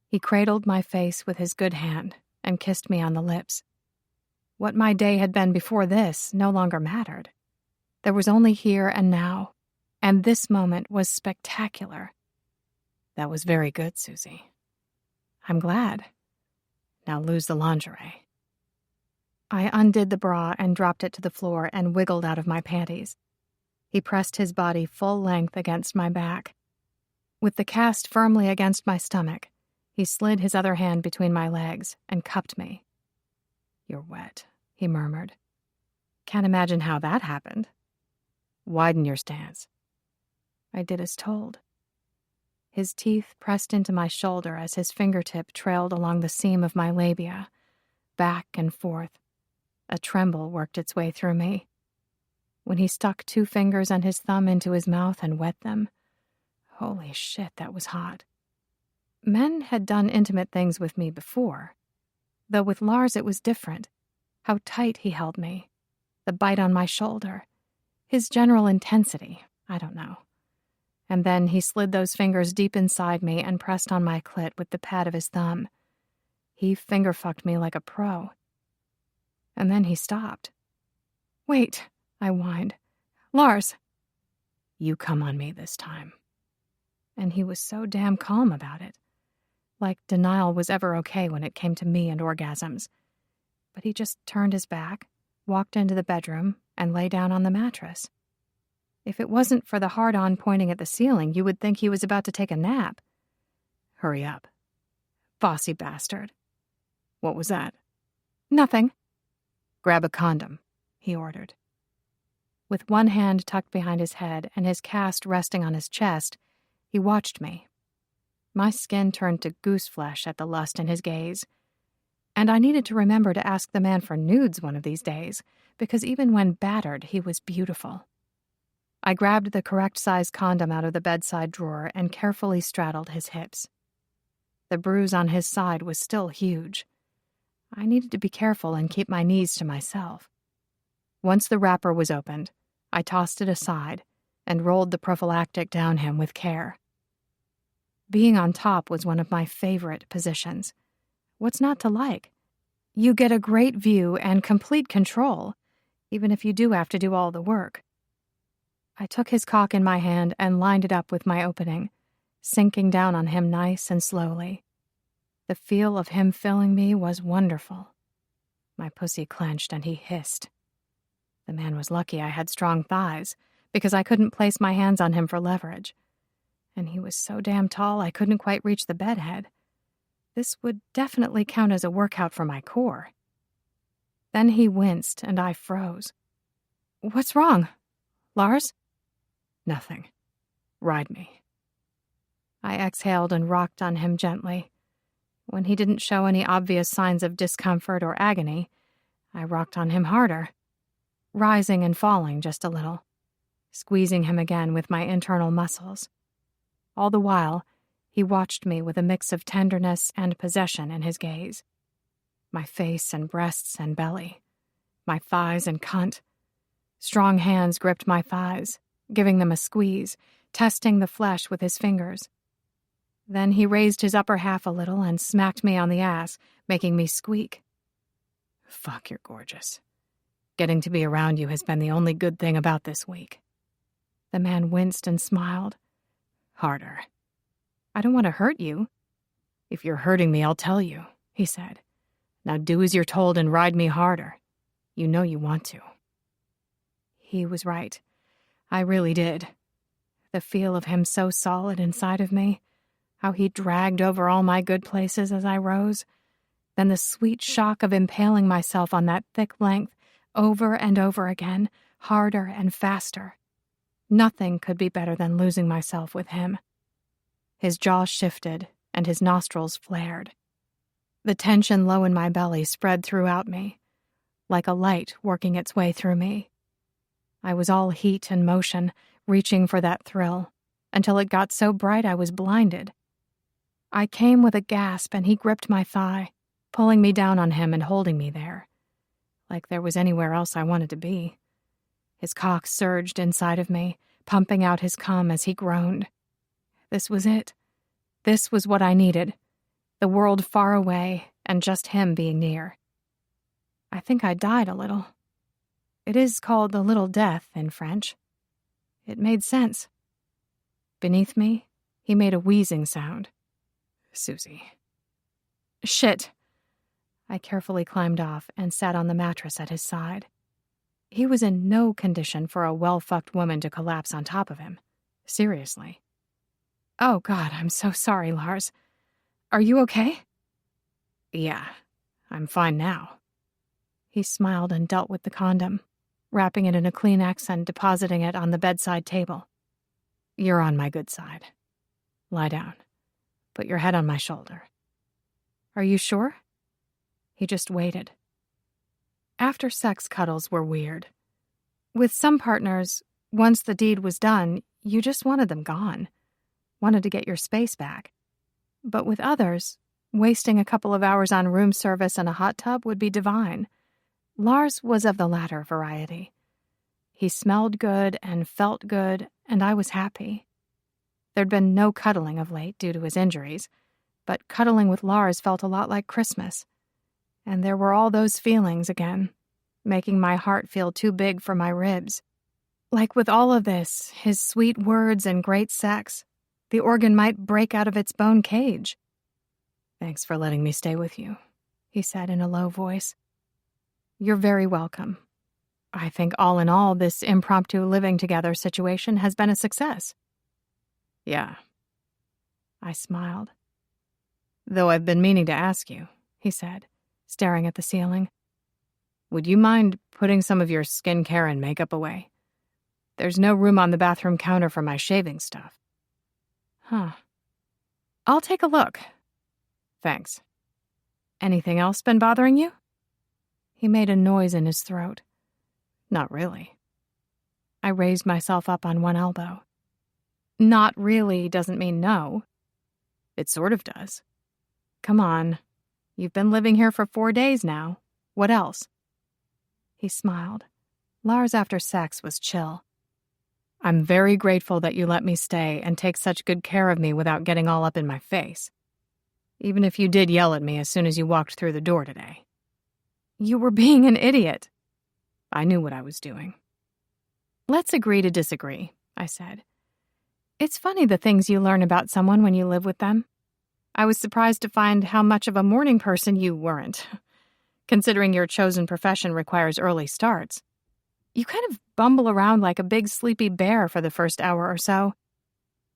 He cradled my face with his good hand and kissed me on the lips. What my day had been before this no longer mattered. There was only here and now, and this moment was spectacular. "That was very good, Susie." "I'm glad. Now lose the lingerie." I undid the bra and dropped it to the floor and wiggled out of my panties. He pressed his body full length against my back. With the cast firmly against my stomach, he slid his other hand between my legs and cupped me. "You're wet," he murmured. "Can't imagine how that happened." "Widen your stance." I did as told. His teeth pressed into my shoulder as his fingertip trailed along the seam of my labia, back and forth. A tremble worked its way through me. When he stuck 2 fingers and his thumb into his mouth and wet them, holy shit, that was hot. Men had done intimate things with me before, though with Lars it was different. How tight he held me, the bite on my shoulder, his general intensity, I don't know. And then he slid those fingers deep inside me and pressed on my clit with the pad of his thumb. He finger-fucked me like a pro. And then he stopped. "Wait," I whined. "Lars." "You come on me this time." And he was so damn calm about it. Like denial was ever okay when it came to me and orgasms. But he just turned his back, walked into the bedroom, and lay down on the mattress. If it wasn't for the hard-on pointing at the ceiling, you would think he was about to take a nap. "Hurry up." "Bossy bastard." "What was that?" "Nothing." "Grab a condom," he ordered. With one hand tucked behind his head and his cast resting on his chest, he watched me. My skin turned to goose flesh at the lust in his gaze. And I needed to remember to ask the man for nudes one of these days, because even when battered, he was beautiful. I grabbed the correct size condom out of the bedside drawer and carefully straddled his hips. The bruise on his side was still huge. I needed to be careful and keep my knees to myself. Once the wrapper was opened, I tossed it aside and rolled the prophylactic down him with care. Being on top was one of my favorite positions. What's not to like? You get a great view and complete control, even if you do have to do all the work. I took his cock in my hand and lined it up with my opening, sinking down on him nice and slowly. The feel of him filling me was wonderful. My pussy clenched and he hissed. The man was lucky I had strong thighs, because I couldn't place my hands on him for leverage. And he was so damn tall I couldn't quite reach the bedhead. This would definitely count as a workout for my core. Then he winced and I froze. "What's wrong? Lars?" "Nothing. Ride me." I exhaled and rocked on him gently. When he didn't show any obvious signs of discomfort or agony, I rocked on him harder, rising and falling just a little, squeezing him again with my internal muscles. All the while, he watched me with a mix of tenderness and possession in his gaze. My face and breasts and belly, my thighs and cunt. Strong hands gripped my thighs, giving them a squeeze, testing the flesh with his fingers. Then he raised his upper half a little and smacked me on the ass, making me squeak. "Fuck, you're gorgeous. Getting to be around you has been the only good thing about this week." The man winced and smiled. "Harder." "I don't want to hurt you." "If you're hurting me, I'll tell you," he said. "Now do as you're told and ride me harder. You know you want to." He was right. I really did. The feel of him so solid inside of me, how he dragged over all my good places as I rose, then the sweet shock of impaling myself on that thick length over and over again, harder and faster. Nothing could be better than losing myself with him. His jaw shifted and his nostrils flared. The tension low in my belly spread throughout me, like a light working its way through me. I was all heat and motion, reaching for that thrill, until it got so bright I was blinded. I came with a gasp and he gripped my thigh, pulling me down on him and holding me there, like there was anywhere else I wanted to be. His cock surged inside of me, pumping out his cum as he groaned. This was it. This was what I needed. The world far away and just him being near. I think I died a little. It is called the little death in French. It made sense. Beneath me, he made a wheezing sound. Susie. Shit. I carefully climbed off and sat on the mattress at his side. He was in no condition for a well-fucked woman to collapse on top of him. Seriously. Oh, God, I'm so sorry, Lars. Are you okay? Yeah, I'm fine now. He smiled and dealt with the condom, wrapping it in a Kleenex and depositing it on the bedside table. You're on my good side. Lie down. Put your head on my shoulder. Are you sure? He just waited. After-sex cuddles were weird. With some partners, once the deed was done, you just wanted them gone. Wanted to get your space back. But with others, wasting a couple of hours on room service and a hot tub would be divine. Lars was of the latter variety. He smelled good and felt good, and I was happy. There'd been no cuddling of late due to his injuries, but cuddling with Lars felt a lot like Christmas. And there were all those feelings again, making my heart feel too big for my ribs. Like with all of this, his sweet words and great sex, the organ might break out of its bone cage. Thanks for letting me stay with you, he said in a low voice. You're very welcome. I think all in all, this impromptu living together situation has been a success. Yeah. I smiled. Though I've been meaning to ask you, he said, staring at the ceiling. Would you mind putting some of your skincare and makeup away? There's no room on the bathroom counter for my shaving stuff. Huh. I'll take a look. Thanks. Anything else been bothering you? He made a noise in his throat. Not really. I raised myself up on one elbow. Not really doesn't mean no. It sort of does. Come on. You've been living here for 4 days now. What else? He smiled. Lars after sex was chill. I'm very grateful that you let me stay and take such good care of me without getting all up in my face. Even if you did yell at me as soon as you walked through the door today. You were being an idiot. I knew what I was doing. Let's agree to disagree, I said. It's funny the things you learn about someone when you live with them. I was surprised to find how much of a morning person you weren't, considering your chosen profession requires early starts. You kind of bumble around like a big sleepy bear for the first hour or so.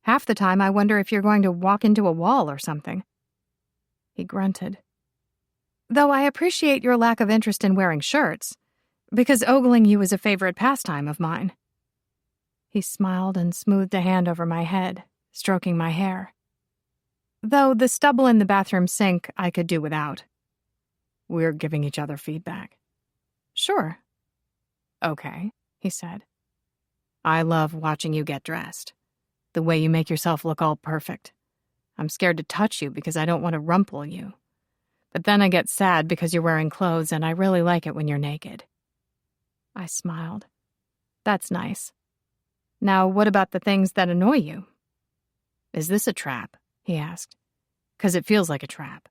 Half the time I wonder if you're going to walk into a wall or something. He grunted. Though I appreciate your lack of interest in wearing shirts, because ogling you is a favorite pastime of mine. He smiled and smoothed a hand over my head, stroking my hair. Though the stubble in the bathroom sink I could do without. We're giving each other feedback. Sure. Okay, he said. I love watching you get dressed. The way you make yourself look all perfect. I'm scared to touch you because I don't want to rumple you. But then I get sad because you're wearing clothes and I really like it when you're naked. I smiled. That's nice. Now, what about the things that annoy you? Is this a trap? He asked. 'Cause it feels like a trap.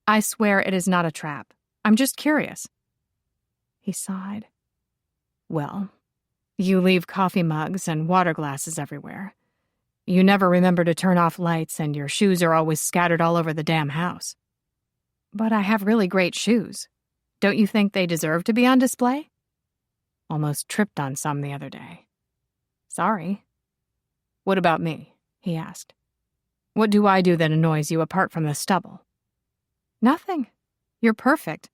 I swear it is not a trap. I'm just curious. He sighed. Well, you leave coffee mugs and water glasses everywhere. You never remember to turn off lights and your shoes are always scattered all over the damn house. But I have really great shoes. Don't you think they deserve to be on display? Almost tripped on some the other day. Sorry. What about me? He asked. What do I do that annoys you apart from the stubble? Nothing. You're perfect.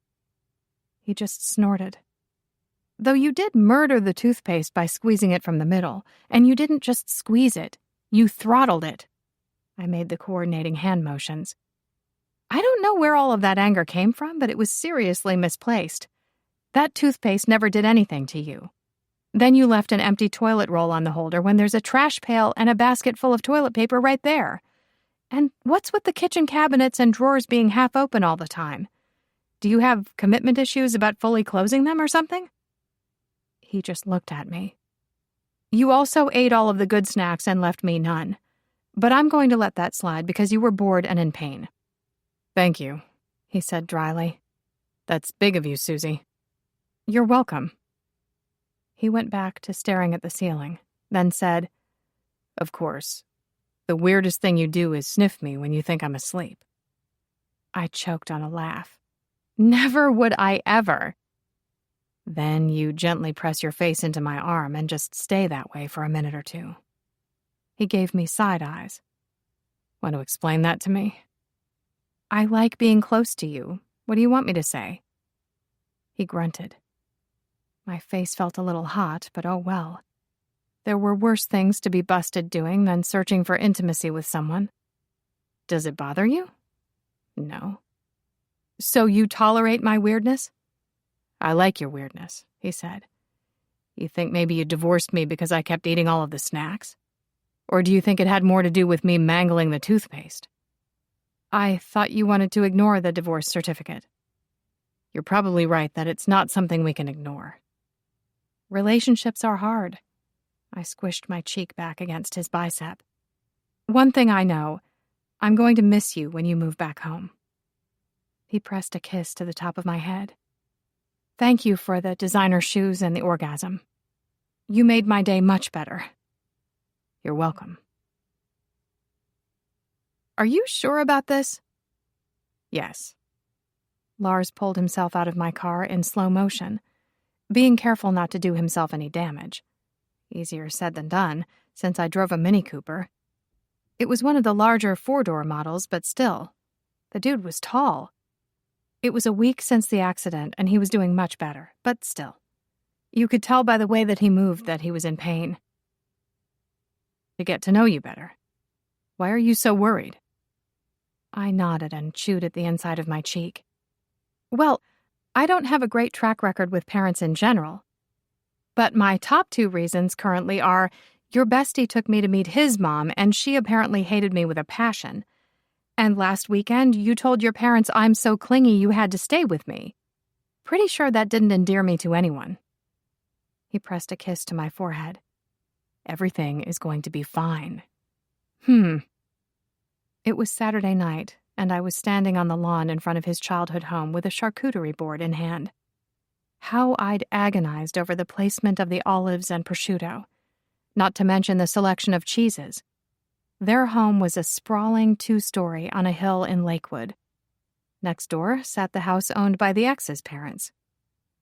He just snorted. Though you did murder the toothpaste by squeezing it from the middle, and you didn't just squeeze it, you throttled it. I made the coordinating hand motions. I don't know where all of that anger came from, but it was seriously misplaced. That toothpaste never did anything to you. Then you left an empty toilet roll on the holder when there's a trash pail and a basket full of toilet paper right there. And what's with the kitchen cabinets and drawers being half open all the time? Do you have commitment issues about fully closing them or something? He just looked at me. You also ate all of the good snacks and left me none. But I'm going to let that slide because you were bored and in pain. Thank you, he said dryly. That's big of you, Susie. You're welcome. He went back to staring at the ceiling, then said, Of course. The weirdest thing you do is sniff me when you think I'm asleep. I choked on a laugh. Never would I ever. Then you gently press your face into my arm and just stay that way for a minute or two. He gave me side eyes. Want to explain that to me? I like being close to you. What do you want me to say? He grunted. My face felt a little hot, but oh well. There were worse things to be busted doing than searching for intimacy with someone. Does it bother you? No. So you tolerate my weirdness? I like your weirdness, he said. You think maybe you divorced me because I kept eating all of the snacks? Or do you think it had more to do with me mangling the toothpaste? I thought you wanted to ignore the divorce certificate. You're probably right that it's not something we can ignore. Relationships are hard. I squished my cheek back against his bicep. One thing I know, I'm going to miss you when you move back home. He pressed a kiss to the top of my head. Thank you for the designer shoes and the orgasm. You made my day much better. You're welcome. Are you sure about this? Yes. Lars pulled himself out of my car in slow motion, being careful not to do himself any damage. Easier said than done, since I drove a Mini Cooper. It was one of the larger four-door models, but still. The dude was tall. It was a week since the accident, and he was doing much better, but still. You could tell by the way that he moved that he was in pain. To get to know you better. Why are you so worried? I nodded and chewed at the inside of my cheek. Well, I don't have a great track record with parents in general. But my top two reasons currently are, your bestie took me to meet his mom, and she apparently hated me with a passion. And last weekend, you told your parents I'm so clingy you had to stay with me. Pretty sure that didn't endear me to anyone. He pressed a kiss to my forehead. Everything is going to be fine. It was Saturday night, and I was standing on the lawn in front of his childhood home with a charcuterie board in hand. How I'd agonized over the placement of the olives and prosciutto, not to mention the selection of cheeses. Their home was a sprawling 2-story on a hill in Lakewood. Next door sat the house owned by the ex's parents.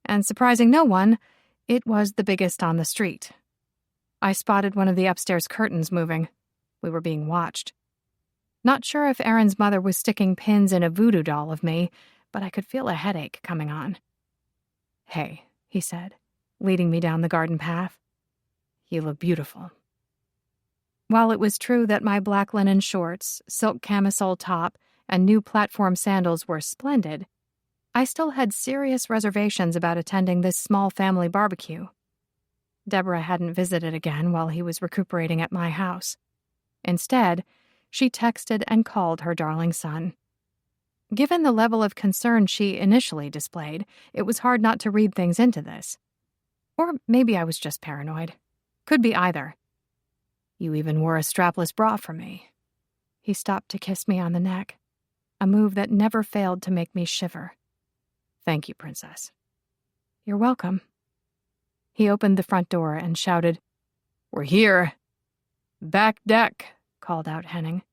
And surprising no one, it was the biggest on the street. I spotted one of the upstairs curtains moving. We were being watched. Not sure if Aaron's mother was sticking pins in a voodoo doll of me, but I could feel a headache coming on. Hey, he said, leading me down the garden path. You look beautiful. While it was true that my black linen shorts, silk camisole top, and new platform sandals were splendid, I still had serious reservations about attending this small family barbecue. Deborah hadn't visited again while he was recuperating at my house. Instead, she texted and called her darling son. Given the level of concern she initially displayed, it was hard not to read things into this. Or maybe I was just paranoid. Could be either. You even wore a strapless bra for me. He stopped to kiss me on the neck, a move that never failed to make me shiver. Thank you, Princess. You're welcome. He opened the front door and shouted, We're here. Back deck, called out Henning.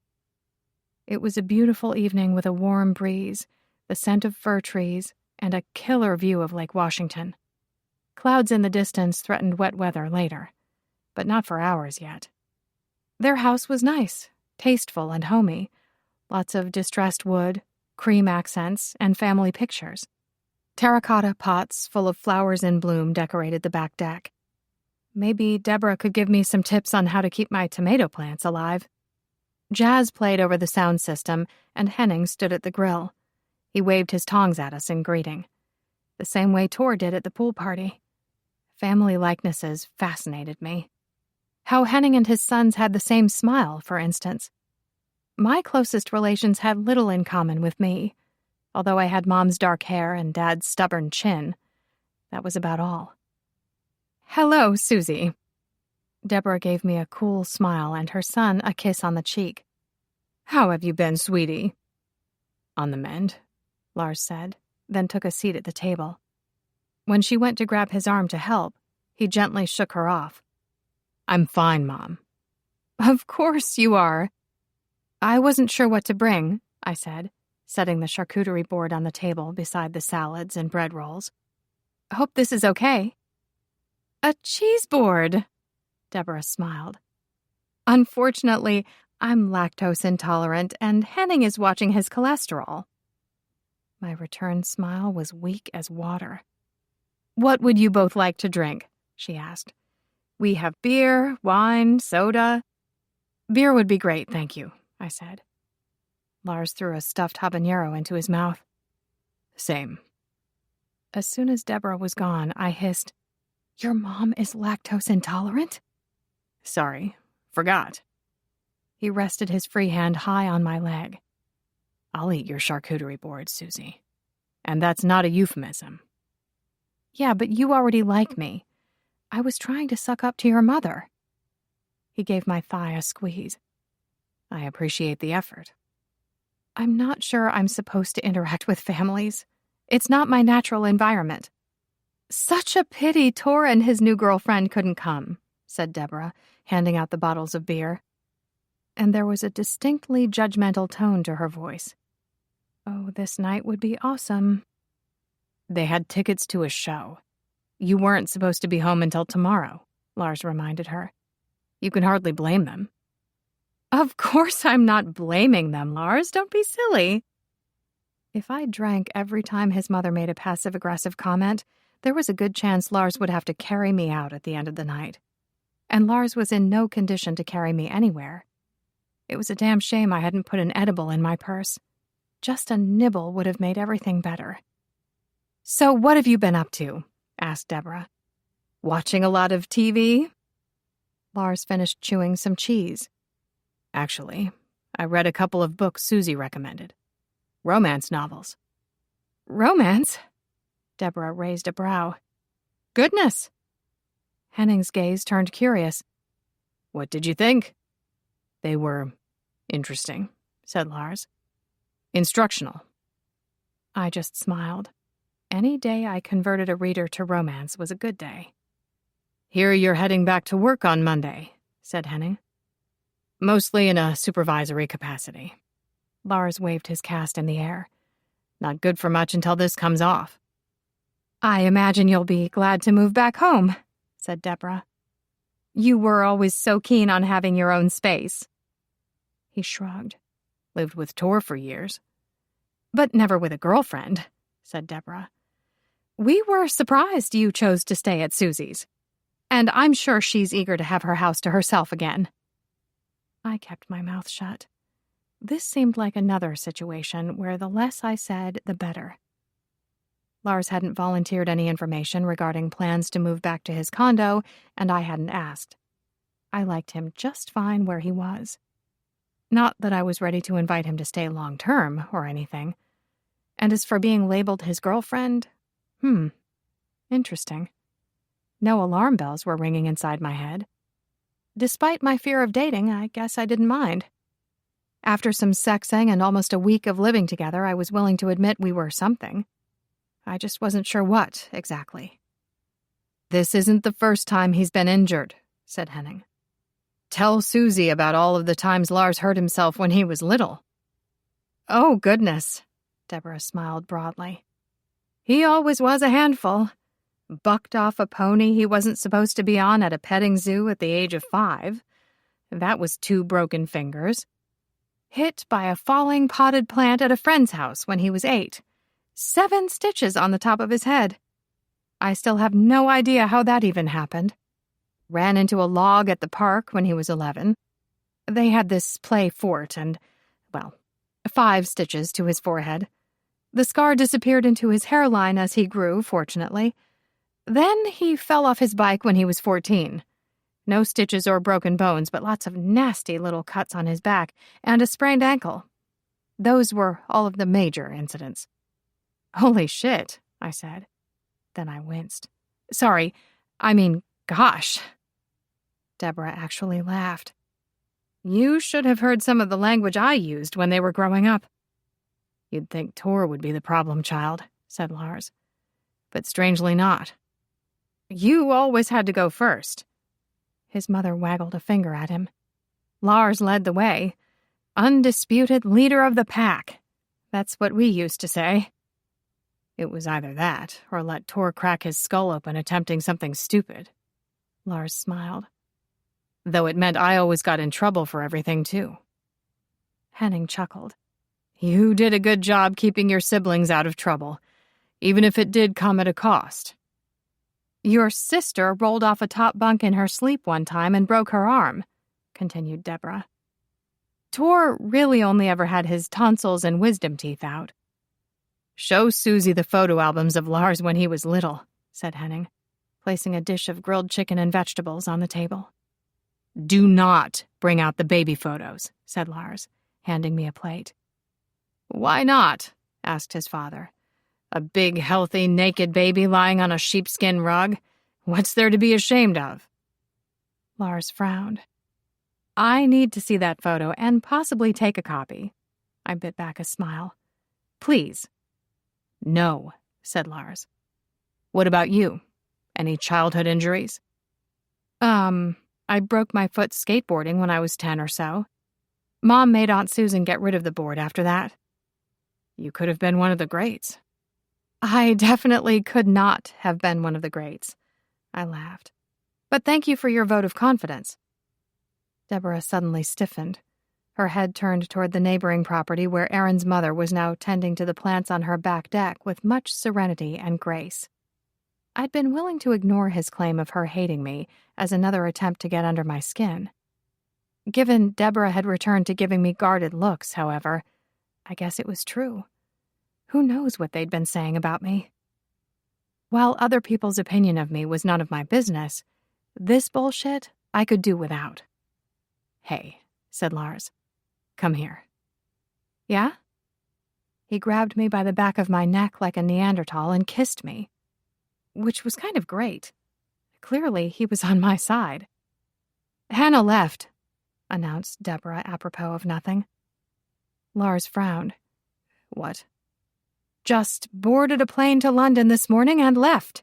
It was a beautiful evening with a warm breeze, the scent of fir trees, and a killer view of Lake Washington. Clouds in the distance threatened wet weather later. but not for hours yet. Their house was nice, tasteful and homey. Lots of distressed wood, cream accents, and family pictures. Terracotta pots full of flowers in bloom decorated the back deck. Maybe Deborah could give me some tips on how to keep my tomato plants alive. Jazz played over the sound system, and Henning stood at the grill. He waved his tongs at us in greeting, the same way Tor did at the pool party. Family likenesses fascinated me. How Henning and his sons had the same smile, for instance. My closest relations had little in common with me. Although I had Mom's dark hair and Dad's stubborn chin, that was about all. "Hello, Susie." Deborah gave me a cool smile and her son a kiss on the cheek. "How have you been, sweetie?" "On the mend," Lars said, then took a seat at the table. When she went to grab his arm to help, he gently shook her off. "I'm fine, Mom." "Of course you are." "I wasn't sure what to bring," I said, setting the charcuterie board on the table beside the salads and bread rolls. "Hope this is okay." "A cheese board," Deborah smiled. "Unfortunately, I'm lactose intolerant and Henning is watching his cholesterol." My return smile was weak as water. "What would you both like to drink?" she asked. "We have beer, wine, soda." "Beer would be great, thank you," I said. Lars threw a stuffed habanero into his mouth. "Same." As soon as Deborah was gone, I hissed, "Your mom is lactose intolerant?" "Sorry, forgot." He rested his free hand high on my leg. "I'll eat your charcuterie board, Susie. And that's not a euphemism." "Yeah, but you already like me. I was trying to suck up to your mother." He gave my thigh a squeeze. "I appreciate the effort." "I'm not sure I'm supposed to interact with families. It's not my natural environment." "Such a pity Tor and his new girlfriend couldn't come," said Deborah, handing out the bottles of beer. And there was a distinctly judgmental tone to her voice. Oh, this night would be awesome. "They had tickets to a show. You weren't supposed to be home until tomorrow," Lars reminded her. "You can hardly blame them." "Of course I'm not blaming them, Lars. Don't be silly." If I drank every time his mother made a passive-aggressive comment, there was a good chance Lars would have to carry me out at the end of the night. And Lars was in no condition to carry me anywhere. It was a damn shame I hadn't put an edible in my purse. Just a nibble would have made everything better. "So what have you been up to?" asked Deborah. "Watching a lot of TV?" Lars finished chewing some cheese. "Actually, I read a couple of books Susie recommended. Romance novels." "Romance?" Deborah raised a brow. "Goodness." Henning's gaze turned curious. "What did you think?" "They were interesting," said Lars. "Instructional." I just smiled. Any day I converted a reader to romance was a good day. "Here you're heading back to work on Monday," said Henning. "Mostly in a supervisory capacity." Lars waved his cast in the air. "Not good for much until this comes off." "I imagine you'll be glad to move back home," said Deborah. "You were always so keen on having your own space." He shrugged. "Lived with Tor for years." "But never with a girlfriend," said Deborah. "We were surprised you chose to stay at Susie's. And I'm sure she's eager to have her house to herself again." I kept my mouth shut. This seemed like another situation where the less I said, the better. Lars hadn't volunteered any information regarding plans to move back to his condo, and I hadn't asked. I liked him just fine where he was. Not that I was ready to invite him to stay long-term or anything. And as for being labeled his girlfriend, interesting. No alarm bells were ringing inside my head. Despite my fear of dating, I guess I didn't mind. After some sexing and almost a week of living together, I was willing to admit we were something. I just wasn't sure what, exactly. "This isn't the first time he's been injured," said Henning. "Tell Susie about all of the times Lars hurt himself when he was little." "Oh, goodness," Deborah smiled broadly. "He always was a handful. Bucked off a pony he wasn't supposed to be on at a petting zoo at the age of 5. That was 2 broken fingers. Hit by a falling potted plant at a friend's house when he was 8. 7 stitches on the top of his head. I still have no idea how that even happened. Ran into a log at the park when he was 11. They had this play fort and, 5 stitches to his forehead. The scar disappeared into his hairline as he grew, fortunately. Then he fell off his bike when he was 14. No stitches or broken bones, but lots of nasty little cuts on his back and a sprained ankle. Those were all of the major incidents. Holy shit, I said. Then I winced. Sorry, gosh. Deborah actually laughed. You should have heard some of the language I used when they were growing up. You'd think Tor would be the problem child, said Lars. But strangely not. You always had to go first. His mother waggled a finger at him. Lars led the way. Undisputed leader of the pack. That's what we used to say. It was either that, or let Tor crack his skull open attempting something stupid. Lars smiled. Though it meant I always got in trouble for everything, too. Henning chuckled. You did a good job keeping your siblings out of trouble, even if it did come at a cost. Your sister rolled off a top bunk in her sleep one time and broke her arm, continued Deborah. Tor really only ever had his tonsils and wisdom teeth out. Show Susie the photo albums of Lars when he was little, said Henning, placing a dish of grilled chicken and vegetables on the table. Do not bring out the baby photos, said Lars, handing me a plate. Why not? Asked his father. A big, healthy, naked baby lying on a sheepskin rug? What's there to be ashamed of? Lars frowned. I need to see that photo and possibly take a copy. I bit back a smile. Please. No, said Lars. What about you? Any childhood injuries? I broke my foot skateboarding when I was 10 or so. Mom made Aunt Susan get rid of the board after that. You could have been one of the greats. I definitely could not have been one of the greats. I laughed. But thank you for your vote of confidence. Deborah suddenly stiffened. Her head turned toward the neighboring property where Aaron's mother was now tending to the plants on her back deck with much serenity and grace. I'd been willing to ignore his claim of her hating me as another attempt to get under my skin. Given Deborah had returned to giving me guarded looks, however, I guess it was true. Who knows what they'd been saying about me? While other people's opinion of me was none of my business, this bullshit I could do without. Hey, said Lars. Come here. Yeah? He grabbed me by the back of my neck like a Neanderthal and kissed me, which was kind of great. Clearly, he was on my side. Hannah left, announced Deborah apropos of nothing. Lars frowned. What? Just boarded a plane to London this morning and left.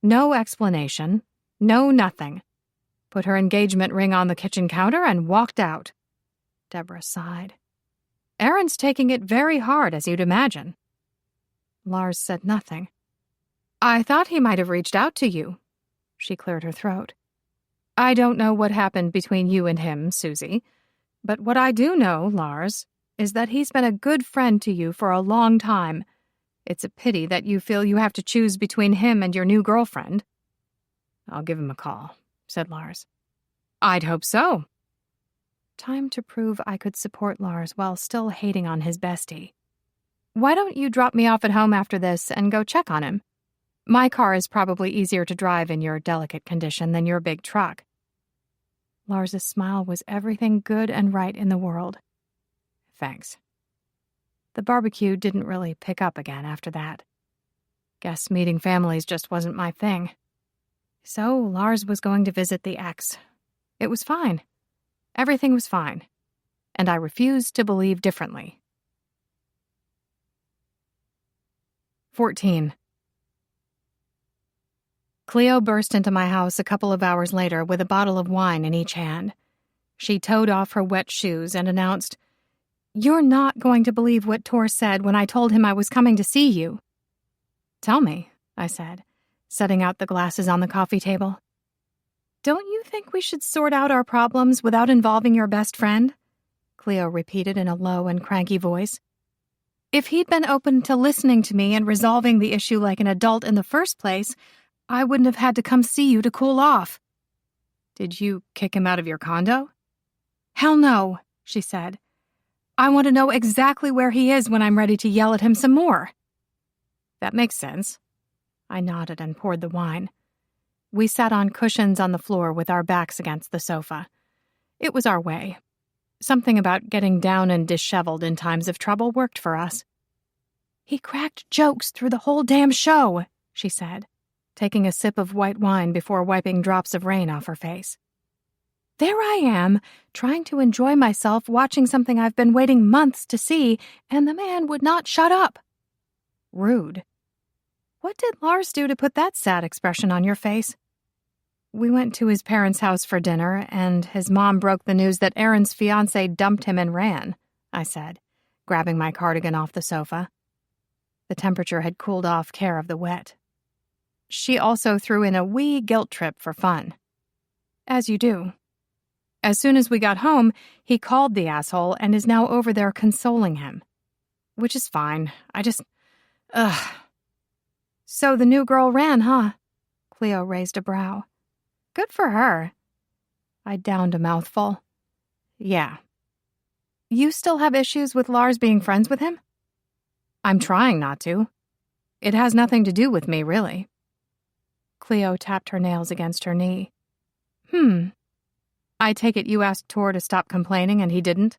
No explanation. No nothing. Put her engagement ring on the kitchen counter and walked out. Deborah sighed. Aaron's taking it very hard, as you'd imagine. Lars said nothing. I thought he might have reached out to you. She cleared her throat. I don't know what happened between you and him, Susie, but what I do know, Lars, is that he's been a good friend to you for a long time. It's a pity that you feel you have to choose between him and your new girlfriend. I'll give him a call, said Lars. I'd hope so. Time to prove I could support Lars while still hating on his bestie. Why don't you drop me off at home after this and go check on him? My car is probably easier to drive in your delicate condition than your big truck. Lars's smile was everything good and right in the world. Thanks. The barbecue didn't really pick up again after that. Guess meeting families just wasn't my thing. So Lars was going to visit the ex. It was fine. Everything was fine. And I refused to believe differently. 14. Cleo burst into my house a couple of hours later with a bottle of wine in each hand. She toed off her wet shoes and announced, You're not going to believe what Tor said when I told him I was coming to see you. Tell me, I said, setting out the glasses on the coffee table. "Don't you think we should sort out our problems without involving your best friend?" Cleo repeated in a low and cranky voice. "If he'd been open to listening to me and resolving the issue like an adult in the first place, I wouldn't have had to come see you to cool off." "Did you kick him out of your condo?" "Hell no," she said. "I want to know exactly where he is when I'm ready to yell at him some more." "That makes sense." I nodded and poured the wine. We sat on cushions on the floor with our backs against the sofa. It was our way. Something about getting down and disheveled in times of trouble worked for us. "He cracked jokes through the whole damn show," she said, taking a sip of white wine before wiping drops of rain off her face. "There I am, trying to enjoy myself watching something I've been waiting months to see, and the man would not shut up." Rude. "What did Lars do to put that sad expression on your face?" "We went to his parents' house for dinner, and his mom broke the news that Aaron's fiancé dumped him and ran," I said, grabbing my cardigan off the sofa. The temperature had cooled off care of the wet. She also threw in a wee guilt trip for fun. "As you do." "As soon as we got home, he called the asshole and is now over there consoling him. Which is fine. Ugh." "So the new girl ran, huh?" Cleo raised a brow. "Good for her." I downed a mouthful. "Yeah." "You still have issues with Lars being friends with him?" "I'm trying not to. It has nothing to do with me, really." Cleo tapped her nails against her knee. I take it you asked Tor to stop complaining and he didn't?"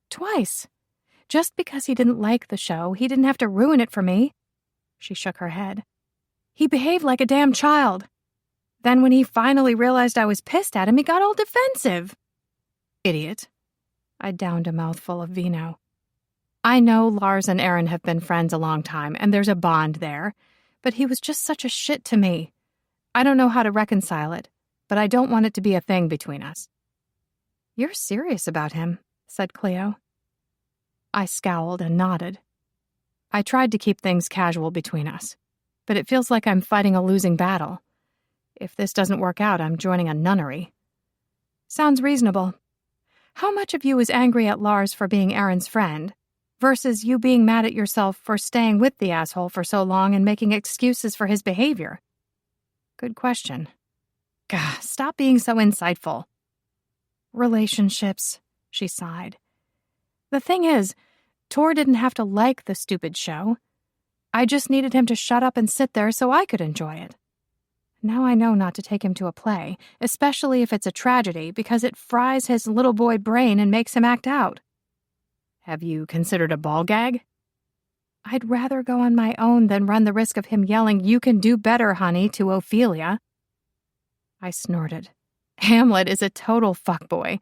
"Twice. Just because he didn't like the show, he didn't have to ruin it for me." She shook her head. "He behaved like a damn child. Then when he finally realized I was pissed at him, he got all defensive." "Idiot." I downed a mouthful of vino. "I know Lars and Aaron have been friends a long time, and there's a bond there, but he was just such a shit to me. I don't know how to reconcile it, but I don't want it to be a thing between us." "You're serious about him," said Cleo. I scowled and nodded. "I tried to keep things casual between us, but it feels like I'm fighting a losing battle. If this doesn't work out, I'm joining a nunnery." "Sounds reasonable. How much of you is angry at Lars for being Aaron's friend, versus you being mad at yourself for staying with the asshole for so long and making excuses for his behavior?" "Good question." "Gah, stop being so insightful." "Relationships," she sighed. "The thing is, Tor didn't have to like the stupid show. I just needed him to shut up and sit there so I could enjoy it. Now I know not to take him to a play, especially if it's a tragedy, because it fries his little boy brain and makes him act out." "Have you considered a ball gag?" "I'd rather go on my own than run the risk of him yelling, 'You can do better, honey,' to Ophelia." I snorted. "Hamlet is a total fuckboy.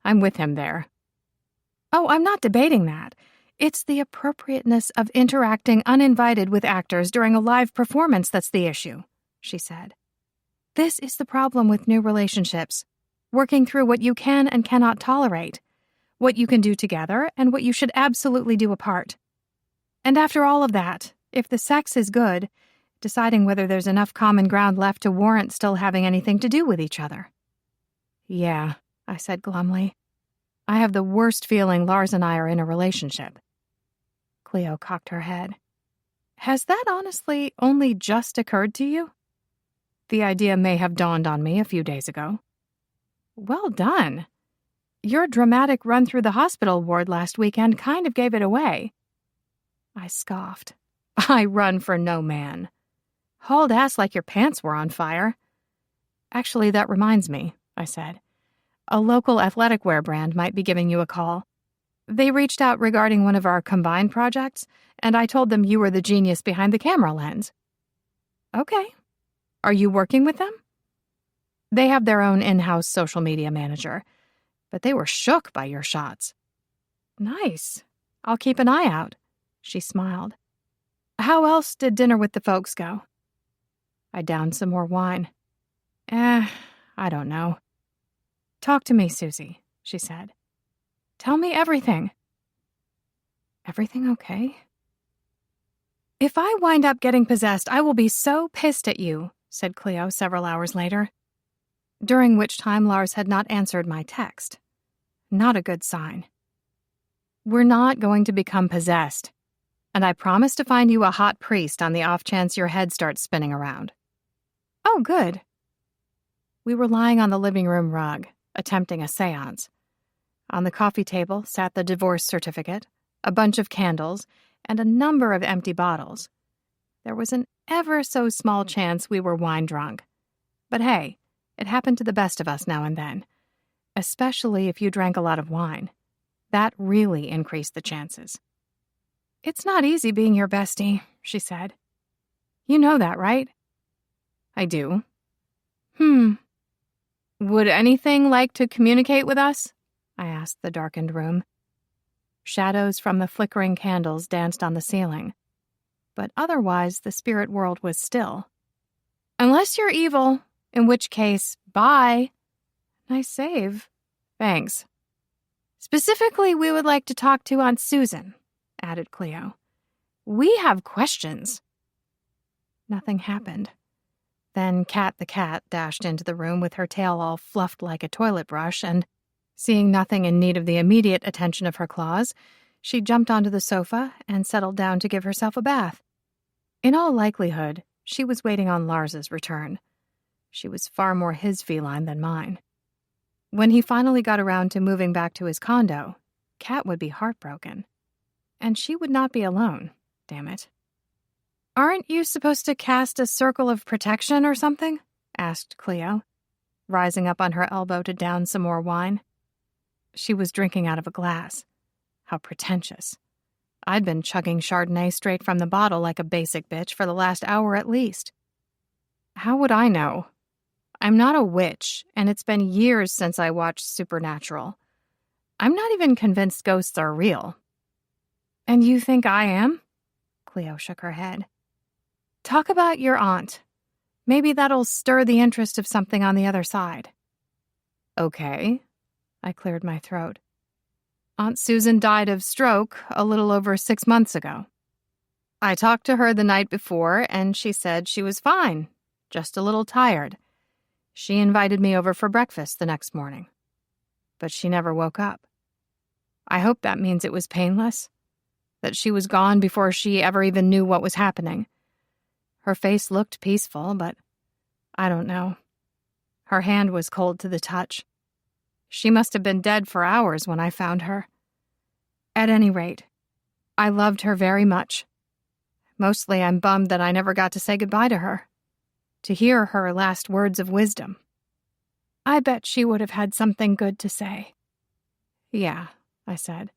I'm with him there." "Oh, I'm not debating that. It's the appropriateness of interacting uninvited with actors during a live performance that's the issue," she said. "This is the problem with new relationships. Working through what you can and cannot tolerate, what you can do together and what you should absolutely do apart. And after all of that, if the sex is good, deciding whether there's enough common ground left to warrant still having anything to do with each other." "Yeah," I said glumly. "I have the worst feeling Lars and I are in a relationship." Cleo cocked her head. "Has that honestly only just occurred to you?" "The idea may have dawned on me a few days ago." "Well done. Your dramatic run through the hospital ward last weekend kind of gave it away." I scoffed. "I run for no man. Hauled ass like your pants were on fire." "Actually, that reminds me," I said. "A local athletic wear brand might be giving you a call. They reached out regarding one of our combined projects, and I told them you were the genius behind the camera lens." "Okay. Are you working with them?" "They have their own in-house social media manager, but they were shook by your shots." "Nice. I'll keep an eye out." She smiled. "How else did dinner with the folks go?" I downed some more wine. I don't know." "Talk to me, Susie," she said. "Tell me everything." "Everything okay?" If I wind up getting possessed, I will be so pissed at you, said Cleo several hours later, during which time Lars had not answered my text. Not a good sign. We're not going to become possessed, and I promise to find you a hot priest on the off chance your head starts spinning around. Oh, good. We were lying on the living room rug, attempting a seance. On the coffee table sat the divorce certificate, a bunch of candles, and a number of empty bottles. There was an ever so small chance we were wine drunk. But hey, it happened to the best of us now and then, especially if you drank a lot of wine. That really increased the chances. It's not easy being your bestie, she said. You know that, right? I do. Would anything like to communicate with us? I asked the darkened room. Shadows from the flickering candles danced on the ceiling, but otherwise the spirit world was still. Unless you're evil, in which case, bye. Nice save. Thanks. Specifically, we would like to talk to Aunt Susan, added Cleo. We have questions. Nothing happened. Then Cat the cat dashed into the room with her tail all fluffed like a toilet brush, and, seeing nothing in need of the immediate attention of her claws, she jumped onto the sofa and settled down to give herself a bath. In all likelihood, she was waiting on Lars's return. She was far more his feline than mine. When he finally got around to moving back to his condo, Cat would be heartbroken. And she would not be alone, damn it. Aren't you supposed to cast a circle of protection or something? Asked Cleo, rising up on her elbow to down some more wine. She was drinking out of a glass. How pretentious. I'd been chugging Chardonnay straight from the bottle like a basic bitch for the last hour at least. How would I know? I'm not a witch, and it's been years since I watched Supernatural. I'm not even convinced ghosts are real. And you think I am? Cleo shook her head. Talk about your aunt. Maybe that'll stir the interest of something on the other side. Okay. I cleared my throat. Aunt Susan died of stroke a little over 6 months ago. I talked to her the night before, and she said she was fine, just a little tired. She invited me over for breakfast the next morning. But she never woke up. I hope that means it was painless, that she was gone before she ever even knew what was happening. Her face looked peaceful, but I don't know. Her hand was cold to the touch. She must have been dead for hours when I found her. At any rate, I loved her very much. Mostly I'm bummed that I never got to say goodbye to her, to hear her last words of wisdom. I bet she would have had something good to say. Yeah, I said.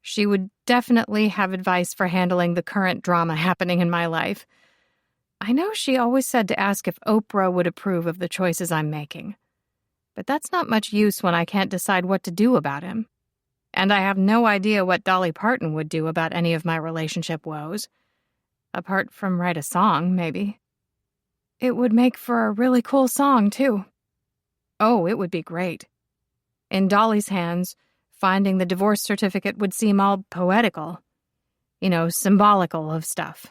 She would definitely have advice for handling the current drama happening in my life. I know she always said to ask if Oprah would approve of the choices I'm making. But that's not much use when I can't decide what to do about him. And I have no idea what Dolly Parton would do about any of my relationship woes. Apart from write a song, maybe. It would make for a really cool song, too. Oh, it would be great. In Dolly's hands, finding the divorce certificate would seem all poetical. Symbolical of stuff.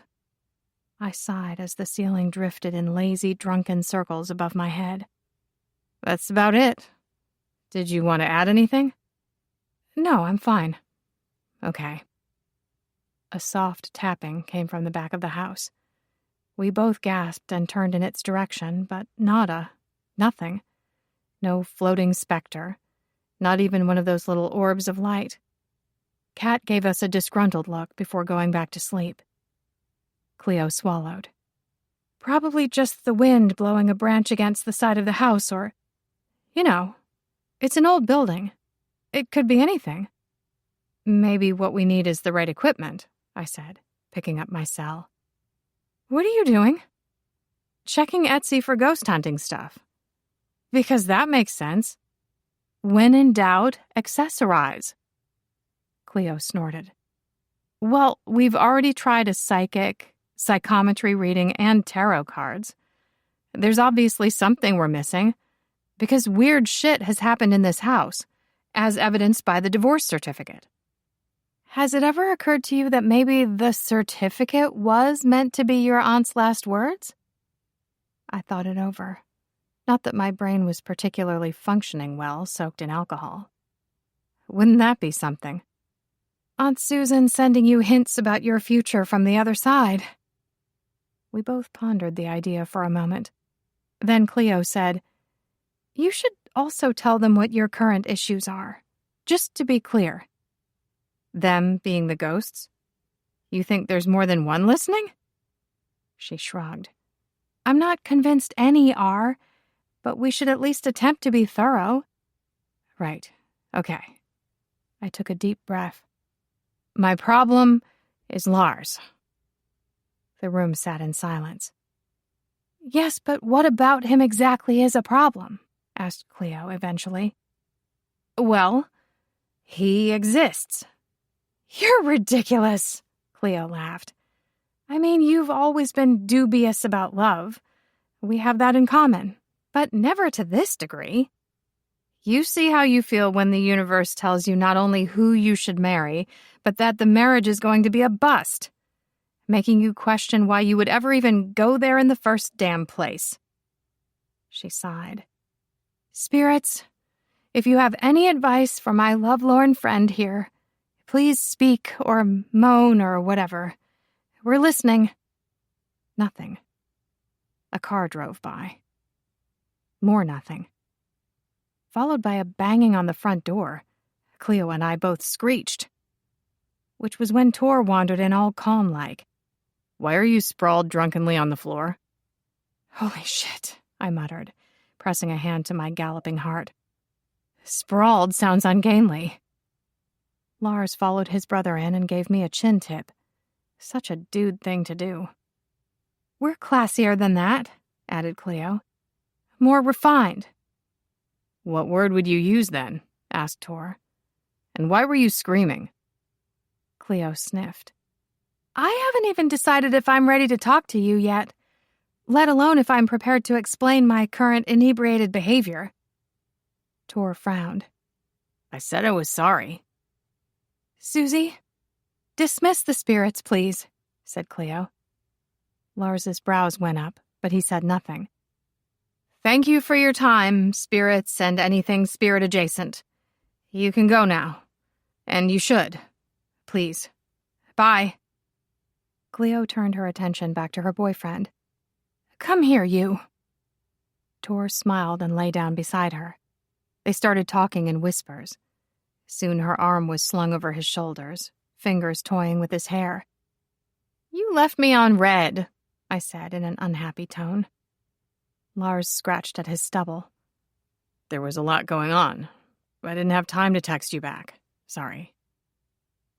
I sighed as the ceiling drifted in lazy, drunken circles above my head. That's about it. Did you want to add anything? No, I'm fine. Okay. A soft tapping came from the back of the house. We both gasped and turned in its direction, but nothing. No floating specter, not even one of those little orbs of light. Cat gave us a disgruntled look before going back to sleep. Cleo swallowed. Probably just the wind blowing a branch against the side of the house, or, it's an old building. It could be anything. Maybe what we need is the right equipment, I said, picking up my cell. What are you doing? Checking Etsy for ghost hunting stuff. Because that makes sense. When in doubt, accessorize. Cleo snorted. Well, we've already tried a psychometry reading, and tarot cards. There's obviously something we're missing, because weird shit has happened in this house, as evidenced by the divorce certificate. Has it ever occurred to you that maybe the certificate was meant to be your aunt's last words? I thought it over. Not that my brain was particularly functioning well, soaked in alcohol. Wouldn't that be something? Aunt Susan sending you hints about your future from the other side. We both pondered the idea for a moment. Then Cleo said, "You should also tell them what your current issues are. Just to be clear." Them being the ghosts? You think there's more than one listening? She shrugged. I'm not convinced any are, but we should at least attempt to be thorough. Right. Okay. I took a deep breath. My problem is Lars. The room sat in silence. Yes, but what about him exactly is a problem? Asked Cleo eventually. Well, he exists. You're ridiculous, Cleo laughed. I mean, you've always been dubious about love. We have that in common, but never to this degree. You see how you feel when the universe tells you not only who you should marry, but that the marriage is going to be a bust, making you question why you would ever even go there in the first damn place. She sighed. Spirits, if you have any advice for my lovelorn friend here, please speak or moan or whatever. We're listening. Nothing. A car drove by. More nothing. Followed by a banging on the front door. Cleo and I both screeched. Which was when Tor wandered in all calm-like. Why are you sprawled drunkenly on the floor? Holy shit, I muttered, pressing a hand to my galloping heart. Sprawled sounds ungainly. Lars followed his brother in and gave me a chin tip. Such a dude thing to do. We're classier than that, added Cleo. More refined. What word would you use then? Asked Tor. And why were you screaming? Cleo sniffed. I haven't even decided if I'm ready to talk to you yet, let alone if I'm prepared to explain my current inebriated behavior. Tor frowned. I said I was sorry. Susie, dismiss the spirits, please, said Cleo. Lars's brows went up, but he said nothing. Thank you for your time, spirits and anything spirit-adjacent. You can go now. And you should. Please. Bye. Cleo turned her attention back to her boyfriend. Come here, you. Tor smiled and lay down beside her. They started talking in whispers. Soon her arm was slung over his shoulders, fingers toying with his hair. You left me on red, I said in an unhappy tone. Lars scratched at his stubble. There was a lot going on. I didn't have time to text you back. Sorry.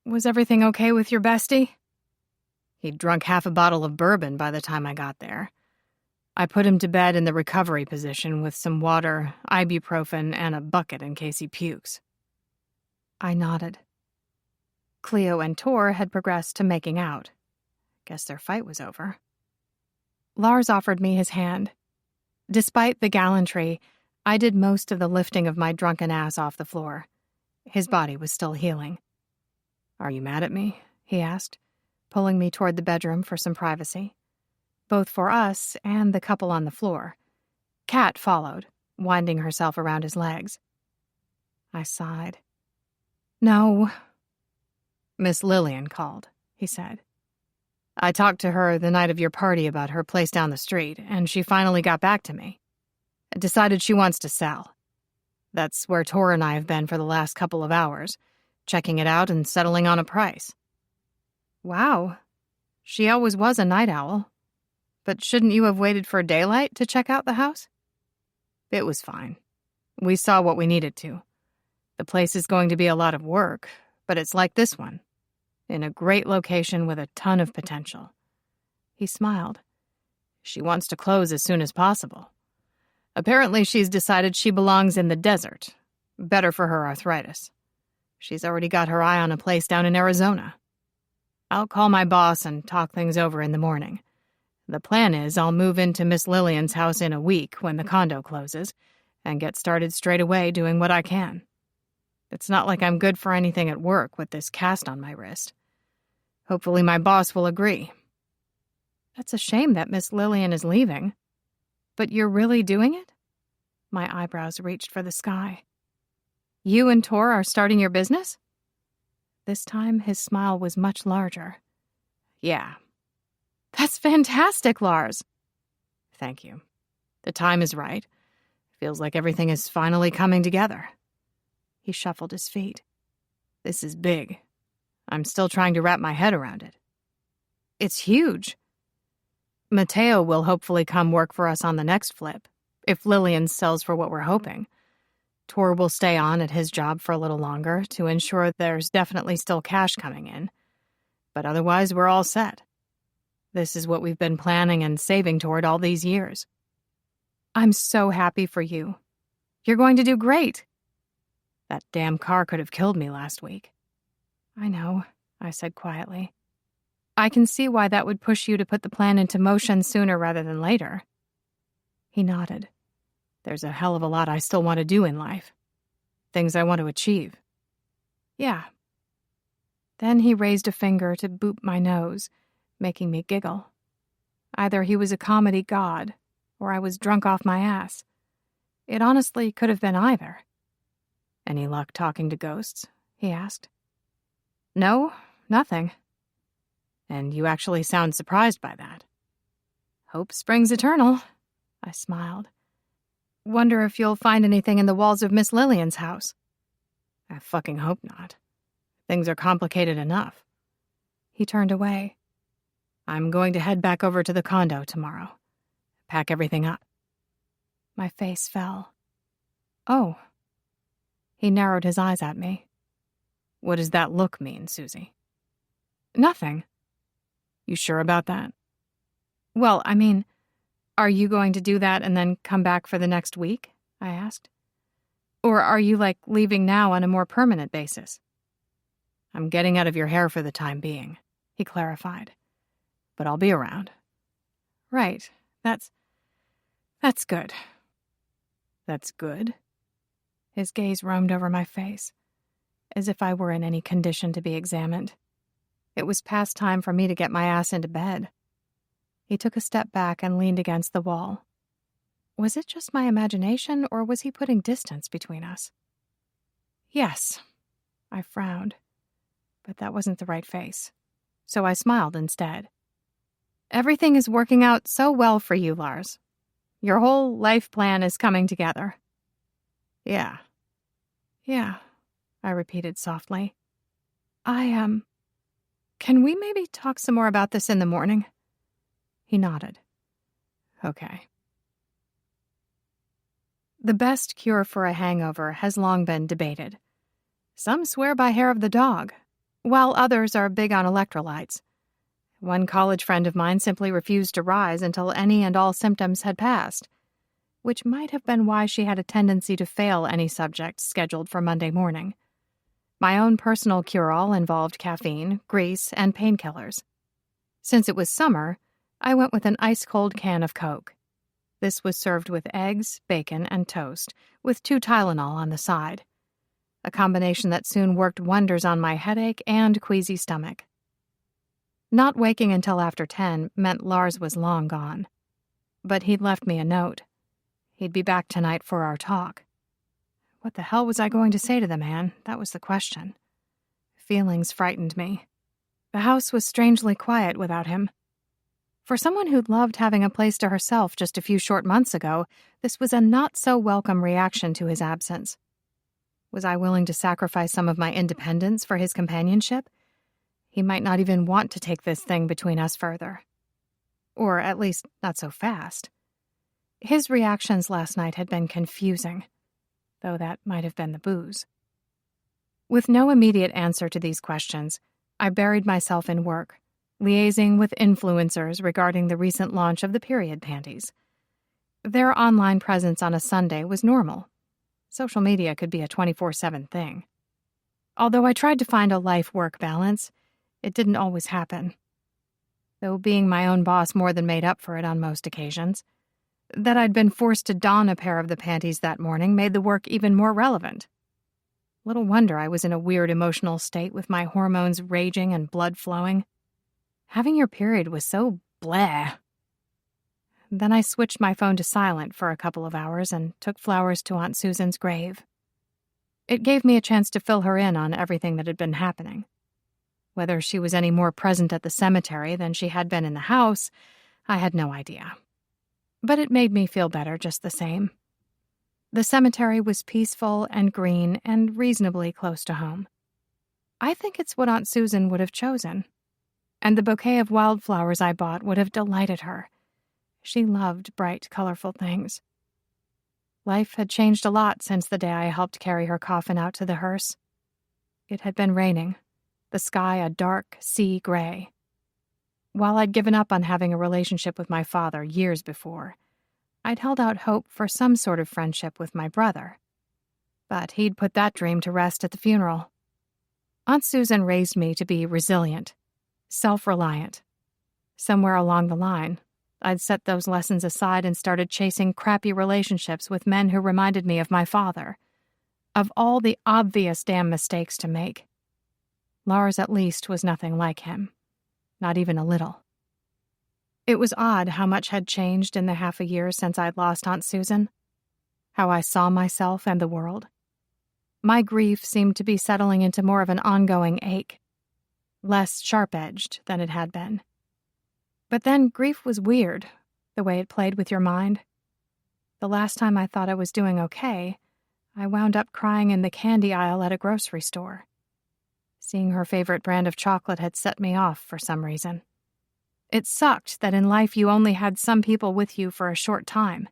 Was everything okay with your bestie? He'd drunk half a bottle of bourbon by the time I got there. I put him to bed in the recovery position with some water, ibuprofen, and a bucket in case he pukes. I nodded. Cleo and Tor had progressed to making out. Guess their fight was over. Lars offered me his hand. Despite the gallantry, I did most of the lifting of my drunken ass off the floor. His body was still healing. Are you mad at me? He asked, pulling me toward the bedroom for some privacy. Both for us and the couple on the floor. Kat followed, winding herself around his legs. I sighed. No. Miss Lillian called, he said. I talked to her the night of your party about her place down the street, and she finally got back to me. Decided she wants to sell. That's where Tor and I have been for the last couple of hours, checking it out and settling on a price. Wow. She always was a night owl. But shouldn't you have waited for daylight to check out the house? It was fine. We saw what we needed to. The place is going to be a lot of work, but it's like this one. In a great location with a ton of potential. He smiled. She wants to close as soon as possible. Apparently she's decided she belongs in the desert. Better for her arthritis. She's already got her eye on a place down in Arizona. I'll call my boss and talk things over in the morning. The plan is I'll move into Miss Lillian's house in a week when the condo closes and get started straight away doing what I can. It's not like I'm good for anything at work with this cast on my wrist. Hopefully my boss will agree. That's a shame that Miss Lillian is leaving. But you're really doing it? My eyebrows reached for the sky. You and Tor are starting your business? This time, his smile was much larger. Yeah. That's fantastic, Lars. Thank you. The time is right. Feels like everything is finally coming together. He shuffled his feet. This is big. I'm still trying to wrap my head around it. It's huge. Mateo will hopefully come work for us on the next flip, if Lillian sells for what we're hoping. Tor will stay on at his job for a little longer to ensure there's definitely still cash coming in. But otherwise, we're all set. This is what we've been planning and saving toward all these years. I'm so happy for you. You're going to do great. That damn car could have killed me last week. I know, I said quietly. I can see why that would push you to put the plan into motion sooner rather than later. He nodded. There's a hell of a lot I still want to do in life. Things I want to achieve. Yeah. Then he raised a finger to boop my nose, making me giggle. Either he was a comedy god, or I was drunk off my ass. It honestly could have been either. Any luck talking to ghosts? He asked. No, nothing. And you actually sound surprised by that. Hope springs eternal, I smiled. Wonder if you'll find anything in the walls of Miss Lillian's house. I fucking hope not. Things are complicated enough. He turned away. I'm going to head back over to the condo tomorrow. Pack everything up. My face fell. Oh. He narrowed his eyes at me. What does that look mean, Susie? Nothing. You sure about that? Well, I mean, are you going to do that and then come back for the next week? I asked. Or are you, leaving now on a more permanent basis? I'm getting out of your hair for the time being, he clarified. But I'll be around. Right. That's good. That's good? His gaze roamed over my face, as if I were in any condition to be examined. It was past time for me to get my ass into bed. He took a step back and leaned against the wall. Was it just my imagination, or was he putting distance between us? Yes, I frowned, but that wasn't the right face, so I smiled instead. Everything is working out so well for you, Lars. Your whole life plan is coming together. Yeah, I repeated softly. Can we maybe talk some more about this in the morning? He nodded. Okay. The best cure for a hangover has long been debated. Some swear by hair of the dog, while others are big on electrolytes. One college friend of mine simply refused to rise until any and all symptoms had passed, which might have been why she had a tendency to fail any subject scheduled for Monday morning. My own personal cure-all involved caffeine, grease, and painkillers. Since it was summer, I went with an ice-cold can of Coke. This was served with eggs, bacon, and toast, with 2 Tylenol on the side. A combination that soon worked wonders on my headache and queasy stomach. Not waking until after 10 meant Lars was long gone. But he'd left me a note. He'd be back tonight for our talk. What the hell was I going to say to the man? That was the question. Feelings frightened me. The house was strangely quiet without him. For someone who'd loved having a place to herself just a few short months ago, this was a not-so-welcome reaction to his absence. Was I willing to sacrifice some of my independence for his companionship? He might not even want to take this thing between us further. Or at least not so fast. His reactions last night had been confusing, though that might have been the booze. With no immediate answer to these questions, I buried myself in work, liaising with influencers regarding the recent launch of the period panties. Their online presence on a Sunday was normal. Social media could be a 24/7 thing. Although I tried to find a life-work balance, it didn't always happen. Though being my own boss more than made up for it on most occasions. That I'd been forced to don a pair of the panties that morning made the work even more relevant. Little wonder I was in a weird emotional state with my hormones raging and blood flowing. Having your period was so bleh. Then I switched my phone to silent for a couple of hours and took flowers to Aunt Susan's grave. It gave me a chance to fill her in on everything that had been happening. Whether she was any more present at the cemetery than she had been in the house, I had no idea. But it made me feel better just the same. The cemetery was peaceful and green and reasonably close to home. I think it's what Aunt Susan would have chosen. And the bouquet of wildflowers I bought would have delighted her. She loved bright, colorful things. Life had changed a lot since the day I helped carry her coffin out to the hearse. It had been raining, the sky a dark sea gray. While I'd given up on having a relationship with my father years before, I'd held out hope for some sort of friendship with my brother. But he'd put that dream to rest at the funeral. Aunt Susan raised me to be resilient, self-reliant. Somewhere along the line, I'd set those lessons aside and started chasing crappy relationships with men who reminded me of my father, of all the obvious damn mistakes to make. Lars, at least, was nothing like him. Not even a little. It was odd how much had changed in the half a year since I'd lost Aunt Susan. How I saw myself and the world. My grief seemed to be settling into more of an ongoing ache. Less sharp-edged than it had been. But then grief was weird, the way it played with your mind. The last time I thought I was doing okay, I wound up crying in the candy aisle at a grocery store. Seeing her favorite brand of chocolate had set me off for some reason. It sucked that in life you only had some people with you for a short time.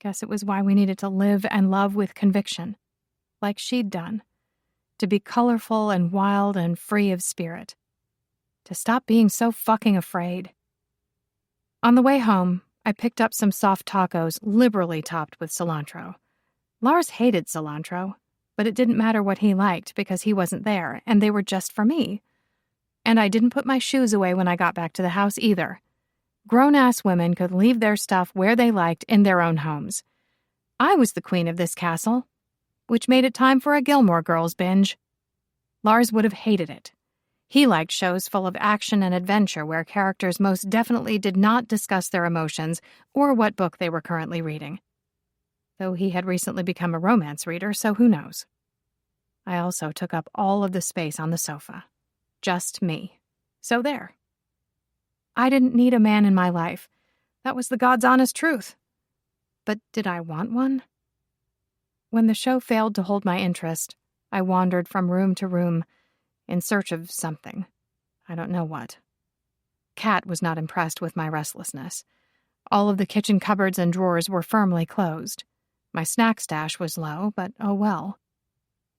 Guess it was why we needed to live and love with conviction, like she'd done. To be colorful and wild and free of spirit. To stop being so fucking afraid. On the way home, I picked up some soft tacos liberally topped with cilantro. Lars hated cilantro, but it didn't matter what he liked because he wasn't there, and they were just for me. And I didn't put my shoes away when I got back to the house either. Grown-ass women could leave their stuff where they liked in their own homes. I was the queen of this castle, which made it time for a Gilmore Girls binge. Lars would have hated it. He liked shows full of action and adventure where characters most definitely did not discuss their emotions or what book they were currently reading. Though he had recently become a romance reader, so who knows. I also took up all of the space on the sofa. Just me. So there. I didn't need a man in my life. That was the God's honest truth. But did I want one? When the show failed to hold my interest, I wandered from room to room, in search of something. I don't know what. Kat was not impressed with my restlessness. All of the kitchen cupboards and drawers were firmly closed. My snack stash was low, but oh well.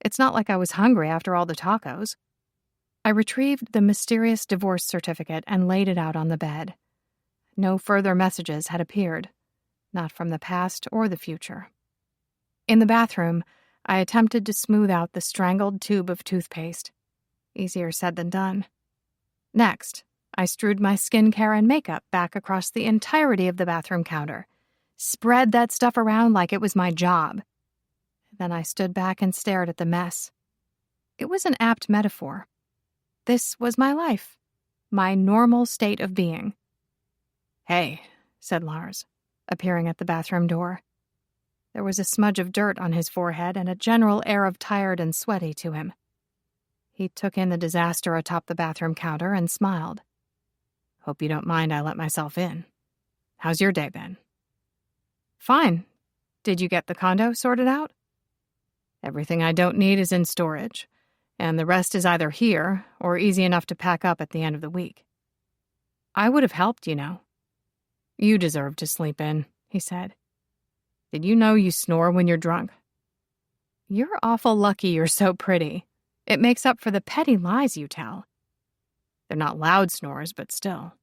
It's not like I was hungry after all the tacos. I retrieved the mysterious divorce certificate and laid it out on the bed. No further messages had appeared, not from the past or the future. In the bathroom, I attempted to smooth out the strangled tube of toothpaste. Easier said than done. Next, I strewed my skincare and makeup back across the entirety of the bathroom counter. Spread that stuff around like it was my job. Then I stood back and stared at the mess. It was an apt metaphor. This was my life. My normal state of being. "Hey," said Lars, appearing at the bathroom door. There was a smudge of dirt on his forehead and a general air of tired and sweaty to him. He took in the disaster atop the bathroom counter and smiled. "Hope you don't mind I let myself in. How's your day been?" "Fine. Did you get the condo sorted out?" "Everything I don't need is in storage, and the rest is either here or easy enough to pack up at the end of the week." "I would have helped, you know." "You deserve to sleep in," he said. "Did you know you snore when you're drunk?" "You're awful lucky you're so pretty. It makes up for the petty lies you tell." "They're not loud snores, but still."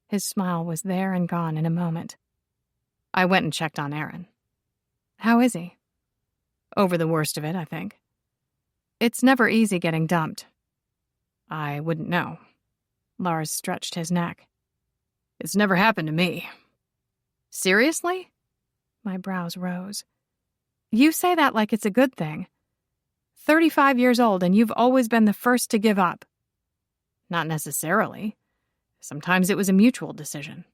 His smile was there and gone in a moment. "I went and checked on Aaron." "How is he?" "Over the worst of it, I think." "It's never easy getting dumped." "I wouldn't know." Lars stretched his neck. "It's never happened to me." "Seriously?" My brows rose. "You say that like it's a good thing." 35 years old and you've always been the first to give up. Not necessarily. Sometimes it was a mutual decision.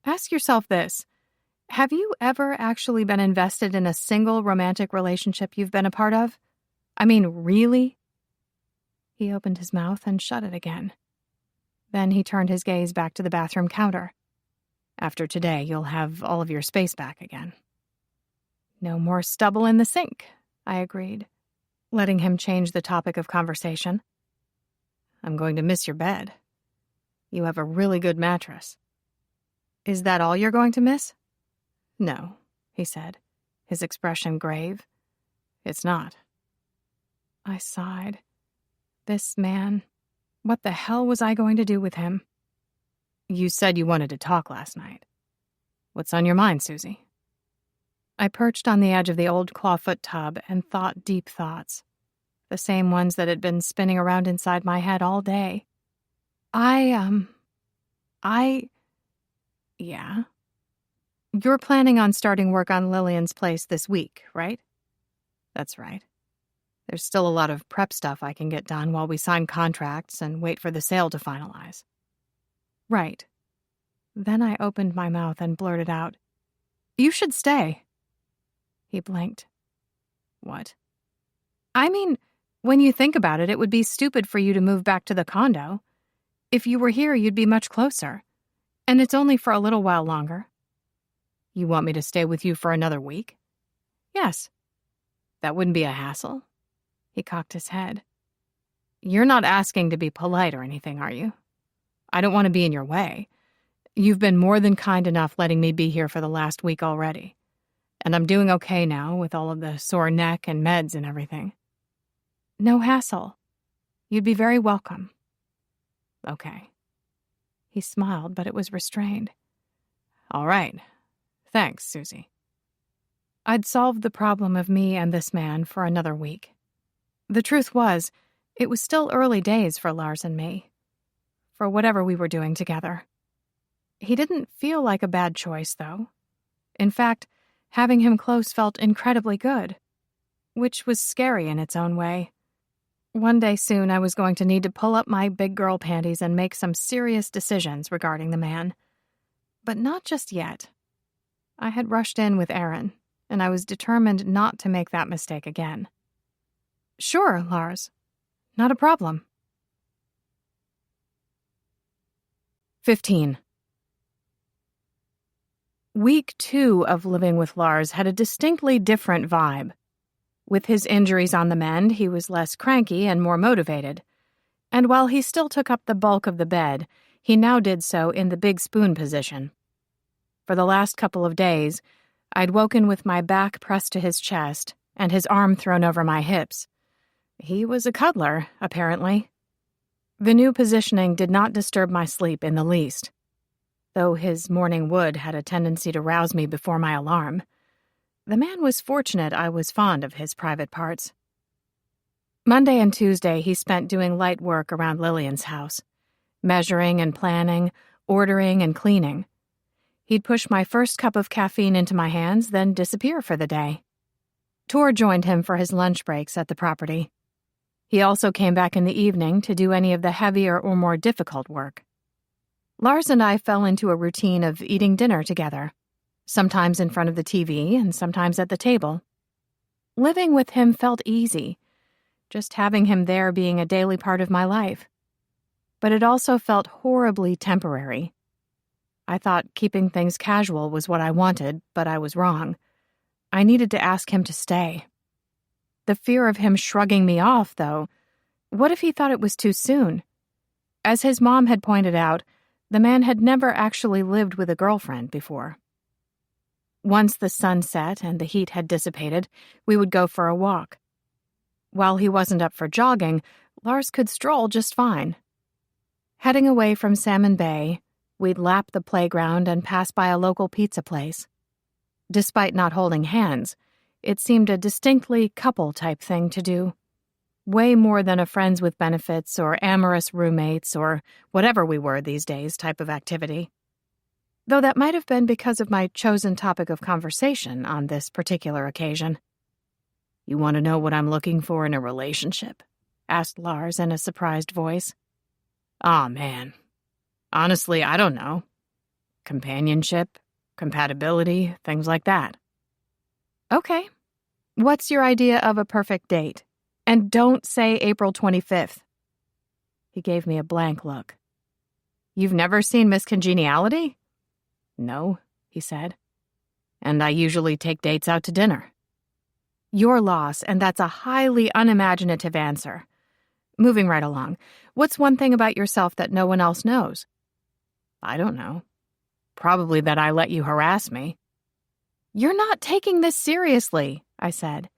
Ask yourself this. Have you ever actually been invested in a single romantic relationship you've been a part of? I mean, really? He opened his mouth and shut it again. Then he turned his gaze back to the bathroom counter. After today, you'll have all of your space back again. No more stubble in the sink, I agreed, letting him change the topic of conversation. I'm going to miss your bed. You have a really good mattress. Is that all you're going to miss? No, he said, his expression grave. It's not. I sighed. This man, what the hell was I going to do with him? You said you wanted to talk last night. What's on your mind, Susie? I perched on the edge of the old clawfoot tub and thought deep thoughts, the same ones that had been spinning around inside my head all day. Yeah. You're planning on starting work on Lillian's place this week, right? That's right. There's still a lot of prep stuff I can get done while we sign contracts and wait for the sale to finalize. Right. Then I opened my mouth and blurted out, "You should stay." He blinked. What? I mean, when you think about it, it would be stupid for you to move back to the condo. If you were here, you'd be much closer. And it's only for a little while longer. You want me to stay with you for another week? Yes. That wouldn't be a hassle? He cocked his head. You're not asking to be polite or anything, are you? I don't want to be in your way. You've been more than kind enough letting me be here for the last week already. And I'm doing okay now with all of the sore neck and meds and everything. No hassle. You'd be very welcome. Okay. He smiled, but it was restrained. All right. Thanks, Susie. I'd solved the problem of me and this man for another week. The truth was, it was still early days for Lars and me, for whatever we were doing together. He didn't feel like a bad choice, though. In fact, having him close felt incredibly good, which was scary in its own way. One day soon, I was going to need to pull up my big girl panties and make some serious decisions regarding the man. But not just yet. I had rushed in with Aaron, and I was determined not to make that mistake again. Sure, Lars. Not a problem. 15. Week 2 of living with Lars had a distinctly different vibe. With his injuries on the mend, he was less cranky and more motivated. And while he still took up the bulk of the bed, he now did so in the big spoon position. For the last couple of days, I'd woken with my back pressed to his chest and his arm thrown over my hips. He was a cuddler, apparently. The new positioning did not disturb my sleep in the least, though his morning wood had a tendency to rouse me before my alarm. The man was fortunate I was fond of his private parts. Monday and Tuesday he spent doing light work around Lillian's house, measuring and planning, ordering and cleaning. He'd push my first cup of caffeine into my hands, then disappear for the day. Tor joined him for his lunch breaks at the property. He also came back in the evening to do any of the heavier or more difficult work. Lars and I fell into a routine of eating dinner together, sometimes in front of the TV and sometimes at the table. Living with him felt easy, just having him there being a daily part of my life. But it also felt horribly temporary. I thought keeping things casual was what I wanted, but I was wrong. I needed to ask him to stay. The fear of him shrugging me off, though. What if he thought it was too soon? As his mom had pointed out, the man had never actually lived with a girlfriend before. Once the sun set and the heat had dissipated, we would go for a walk. While he wasn't up for jogging, Lars could stroll just fine. Heading away from Salmon Bay, we'd lap the playground and pass by a local pizza place. Despite not holding hands, it seemed a distinctly couple-type thing to do. Way more than a friends with benefits or amorous roommates or whatever we were these days type of activity. Though that might have been because of my chosen topic of conversation on this particular occasion. You want to know what I'm looking for in a relationship? Asked Lars in a surprised voice. Aw, man. Honestly, I don't know. Companionship, compatibility, things like that. Okay. What's your idea of a perfect date? And don't say April 25th. He gave me a blank look. You've never seen Miss Congeniality? No, he said. And I usually take dates out to dinner. Your loss, and that's a highly unimaginative answer. Moving right along, what's one thing about yourself that no one else knows? I don't know. Probably that I let you harass me. You're not taking this seriously, I said.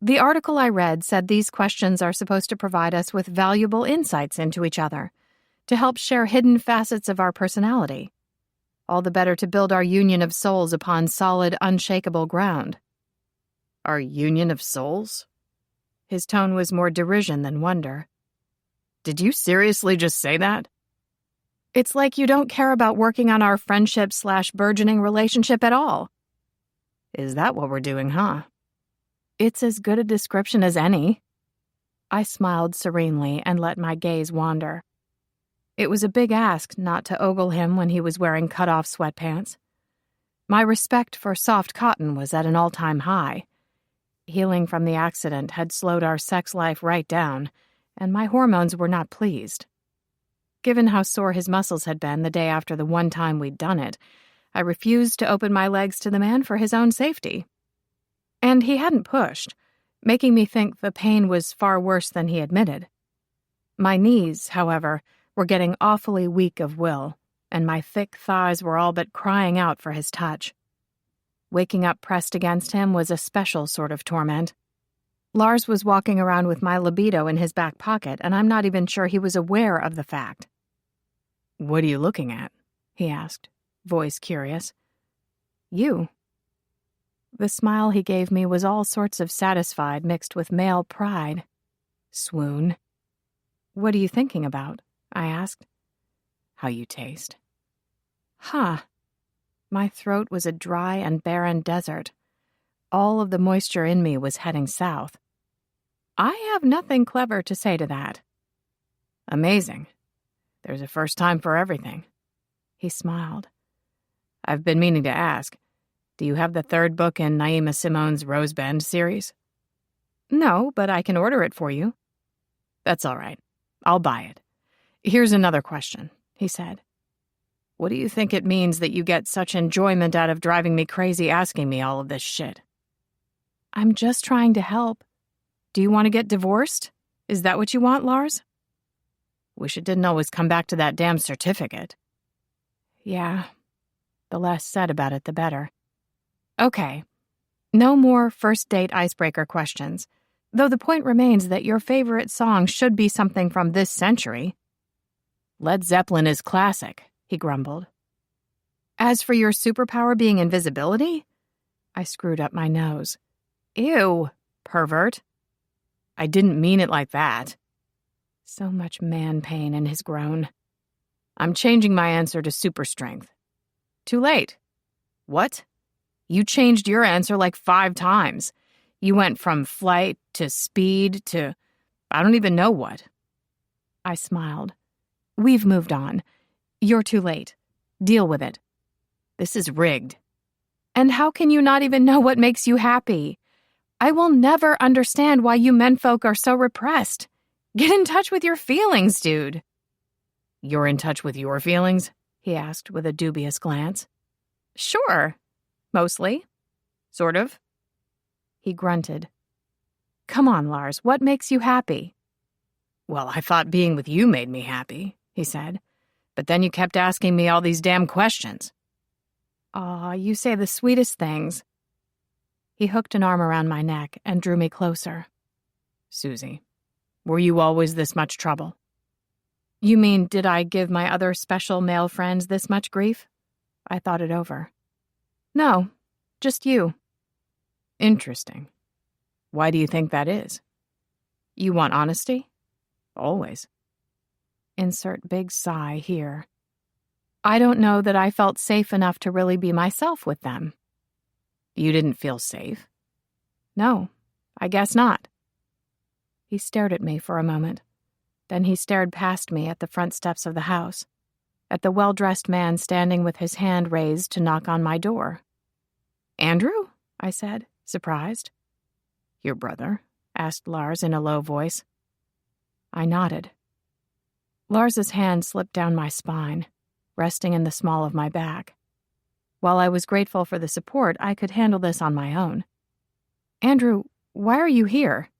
The article I read said these questions are supposed to provide us with valuable insights into each other, to help share hidden facets of our personality. All the better to build our union of souls upon solid, unshakable ground. Our union of souls? His tone was more derision than wonder. Did you seriously just say that? It's like you don't care about working on our friendship/burgeoning relationship at all. Is that what we're doing, huh? It's as good a description as any. I smiled serenely and let my gaze wander. It was a big ask not to ogle him when he was wearing cut-off sweatpants. My respect for soft cotton was at an all-time high. Healing from the accident had slowed our sex life right down, and my hormones were not pleased. Given how sore his muscles had been the day after the one time we'd done it, I refused to open my legs to the man for his own safety. And he hadn't pushed, making me think the pain was far worse than he admitted. My knees, however, were getting awfully weak of will, and my thick thighs were all but crying out for his touch. Waking up pressed against him was a special sort of torment. Lars was walking around with my libido in his back pocket, and I'm not even sure he was aware of the fact. What are you looking at? He asked, voice curious. You. The smile he gave me was all sorts of satisfied mixed with male pride. Swoon. What are you thinking about? I asked. How you taste. Huh. My throat was a dry and barren desert. All of the moisture in me was heading south. I have nothing clever to say to that. Amazing. There's a first time for everything. He smiled. I've been meaning to ask, do you have the third book in Naima Simone's Rose Bend series? No, but I can order it for you. That's all right. I'll buy it. Here's another question, he said. What do you think it means that you get such enjoyment out of driving me crazy asking me all of this shit? I'm just trying to help. Do you want to get divorced? Is that what you want, Lars? Wish it didn't always come back to that damn certificate. Yeah. The less said about it, the better. Okay. No more first date icebreaker questions, though the point remains that your favorite song should be something from this century. Led Zeppelin is classic, he grumbled. As for your superpower being invisibility? I screwed up my nose. Ew, pervert. I didn't mean it like that. So much man pain in his groan. I'm changing my answer to super strength. Too late. What? You changed your answer like 5 times. You went from flight to speed to I don't even know what. I smiled. We've moved on. You're too late. Deal with it. This is rigged. And how can you not even know what makes you happy? I will never understand why you menfolk are so repressed. Get in touch with your feelings, dude. You're in touch with your feelings? He asked with a dubious glance. Sure. Mostly. Sort of. He grunted. Come on, Lars, what makes you happy? Well, I thought being with you made me happy, he said. But then you kept asking me all these damn questions. Aw, you say the sweetest things. He hooked an arm around my neck and drew me closer. Susie, were you always this much trouble? You mean, did I give my other special male friends this much grief? I thought it over. No, just you. Interesting. Why do you think that is? You want honesty? Always. Insert big sigh here. I don't know that I felt safe enough to really be myself with them. You didn't feel safe? No. I guess not. He stared at me for a moment. Then he stared past me at the front steps of the house, at the well-dressed man standing with his hand raised to knock on my door. "Andrew?" I said, surprised. "Your brother?" asked Lars in a low voice. I nodded. Lars's hand slipped down my spine, resting in the small of my back. While I was grateful for the support, I could handle this on my own. "Andrew, why are you here?"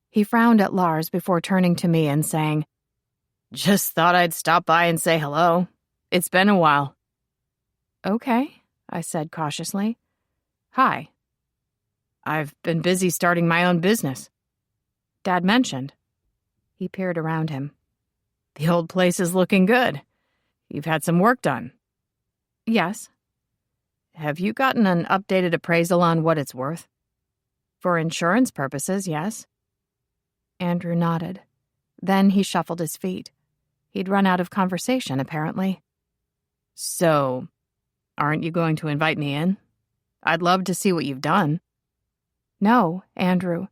He frowned at Lars before turning to me and saying, "Just thought I'd stop by and say hello. It's been a while." "Okay," I said cautiously. "Hi." "I've been busy starting my own business." "Dad mentioned." He peered around him. "The old place is looking good. You've had some work done." "Yes." "Have you gotten an updated appraisal on what it's worth?" "For insurance purposes, yes." Andrew nodded. Then he shuffled his feet. He'd run out of conversation, apparently. "So, aren't you going to invite me in? I'd love to see what you've done." "No, Andrew.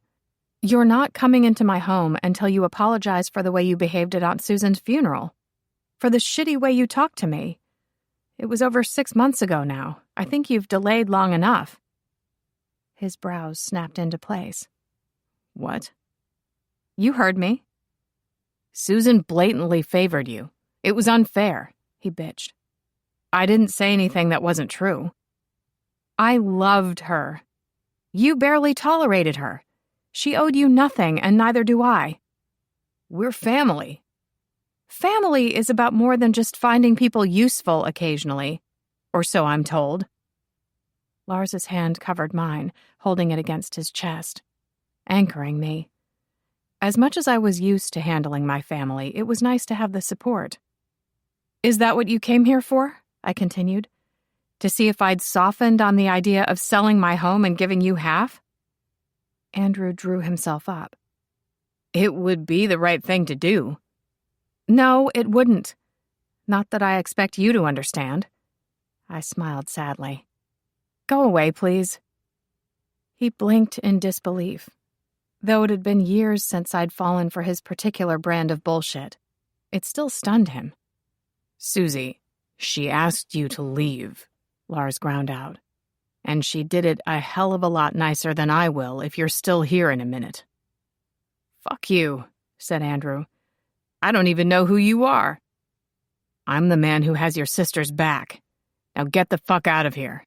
You're not coming into my home until you apologize for the way you behaved at Aunt Susan's funeral. For the shitty way you talked to me. It was over 6 months ago now. I think you've delayed long enough." His brows snapped into place. "What?" "You heard me." "Susan blatantly favored you. It was unfair," he bitched. "I didn't say anything that wasn't true." "I loved her. You barely tolerated her. She owed you nothing, and neither do I." "We're family." "Family is about more than just finding people useful occasionally. Or so I'm told." Lars's hand covered mine, holding it against his chest, anchoring me. As much as I was used to handling my family, it was nice to have the support. "Is that what you came here for?" I continued. "To see if I'd softened on the idea of selling my home and giving you half?" Andrew drew himself up. "It would be the right thing to do." "No, it wouldn't. Not that I expect you to understand." I smiled sadly. "Go away, please." He blinked in disbelief. Though it had been years since I'd fallen for his particular brand of bullshit, it still stunned him. "Susie, she asked you to leave," Lars ground out. "And she did it a hell of a lot nicer than I will if you're still here in a minute." "Fuck you," said Andrew. "I don't even know who you are." "I'm the man who has your sister's back. Now get the fuck out of here."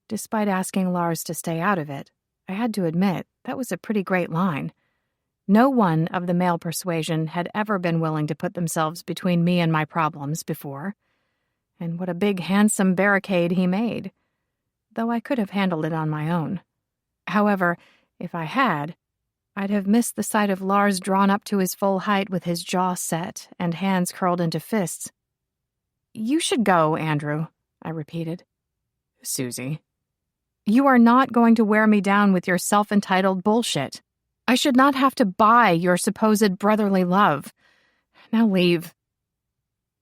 Despite asking Lars to stay out of it, I had to admit that was a pretty great line. No one of the male persuasion had ever been willing to put themselves between me and my problems before. And what a big, handsome barricade he made. Though I could have handled it on my own. However, if I had, I'd have missed the sight of Lars drawn up to his full height with his jaw set and hands curled into fists. "You should go, Andrew," I repeated. "Susie." "You are not going to wear me down with your self-entitled bullshit. I should not have to buy your supposed brotherly love. Now leave."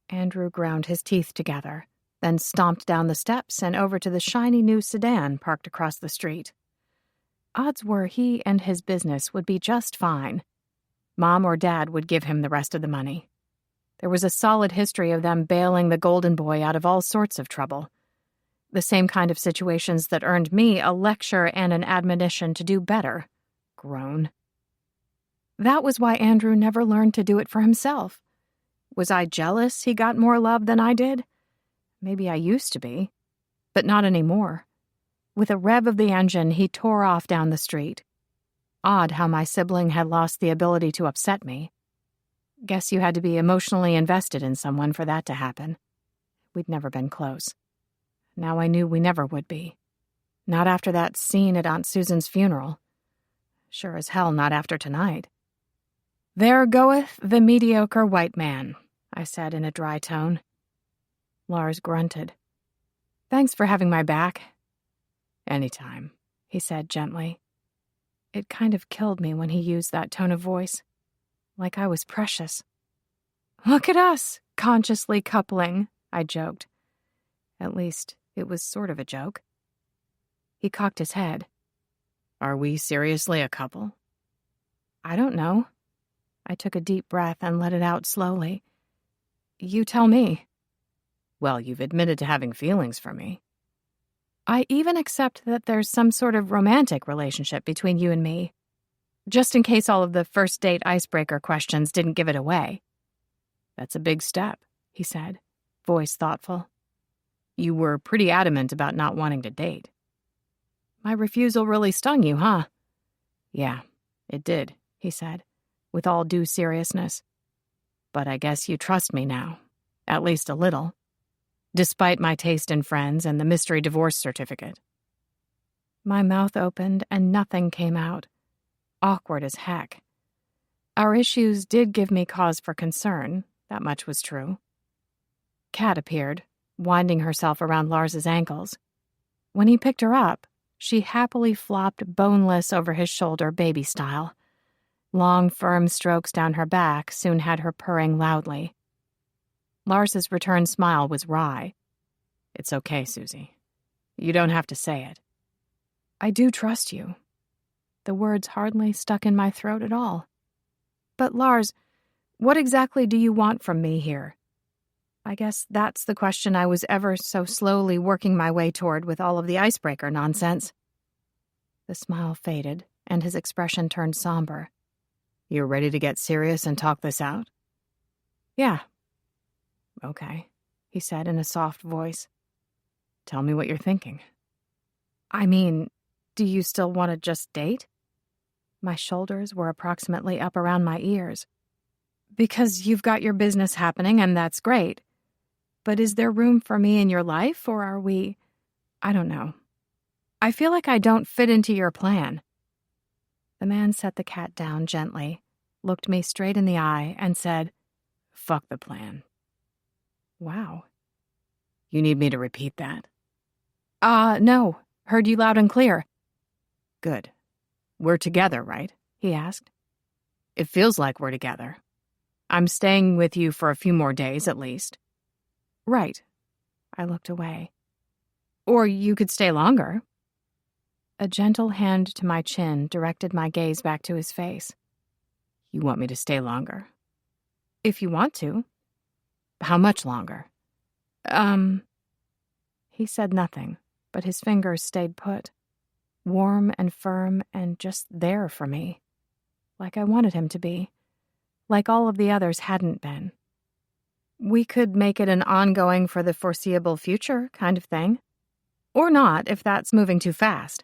Andrew ground his teeth together, then stomped down the steps and over to the shiny new sedan parked across the street. Odds were he and his business would be just fine. Mom or Dad would give him the rest of the money. There was a solid history of them bailing the golden boy out of all sorts of trouble. The same kind of situations that earned me a lecture and an admonition to do better. Groan. That was why Andrew never learned to do it for himself. Was I jealous he got more love than I did? Maybe I used to be, but not anymore. With a rev of the engine, he tore off down the street. Odd how my sibling had lost the ability to upset me. Guess you had to be emotionally invested in someone for that to happen. We'd never been close. Now I knew we never would be. Not after that scene at Aunt Susan's funeral. Sure as hell not after tonight. "There goeth the mediocre white man," I said in a dry tone. Lars grunted. "Thanks for having my back." "Anytime," he said gently. It kind of killed me when he used that tone of voice. Like I was precious. "Look at us, consciously coupling," I joked. At least, it was sort of a joke. He cocked his head. Are we seriously a couple? I don't know. I took a deep breath and let it out slowly. You tell me. Well, you've admitted to having feelings for me. I even accept that there's some sort of romantic relationship between you and me. Just in case all of the first date icebreaker questions didn't give it away. That's a big step, he said, voice thoughtful. You were pretty adamant about not wanting to date. My refusal really stung you, huh? Yeah, it did, he said, with all due seriousness. But I guess you trust me now, at least a little, despite my taste in friends and the mystery divorce certificate. My mouth opened and nothing came out. Awkward as heck. Our issues did give me cause for concern, that much was true. Kat appeared, winding herself around Lars's ankles. When he picked her up, she happily flopped boneless over his shoulder baby style. Long, firm strokes down her back soon had her purring loudly. Lars's return smile was wry. It's okay, Susie. You don't have to say it. I do trust you. The words hardly stuck in my throat at all. But Lars, what exactly do you want from me here? I guess that's the question I was ever so slowly working my way toward with all of the icebreaker nonsense. The smile faded, and his expression turned somber. You're ready to get serious and talk this out? Yeah. Okay, he said in a soft voice. Tell me what you're thinking. I mean, do you still want to just date? My shoulders were approximately up around my ears. Because you've got your business happening, and that's great. But is there room for me in your life, or are we... I don't know. I feel like I don't fit into your plan. The man set the cat down gently, looked me straight in the eye, and said, Fuck the plan. Wow. You need me to repeat that? No. Heard you loud and clear. Good. We're together, right? He asked. It feels like we're together. I'm staying with you for a few more days at least. Right. I looked away. Or you could stay longer. A gentle hand to my chin directed my gaze back to his face. You want me to stay longer? If you want to. How much longer? He said nothing, but his fingers stayed put. Warm and firm and just there for me. Like I wanted him to be. Like all of the others hadn't been. We could make it an ongoing for the foreseeable future kind of thing. Or not, if that's moving too fast.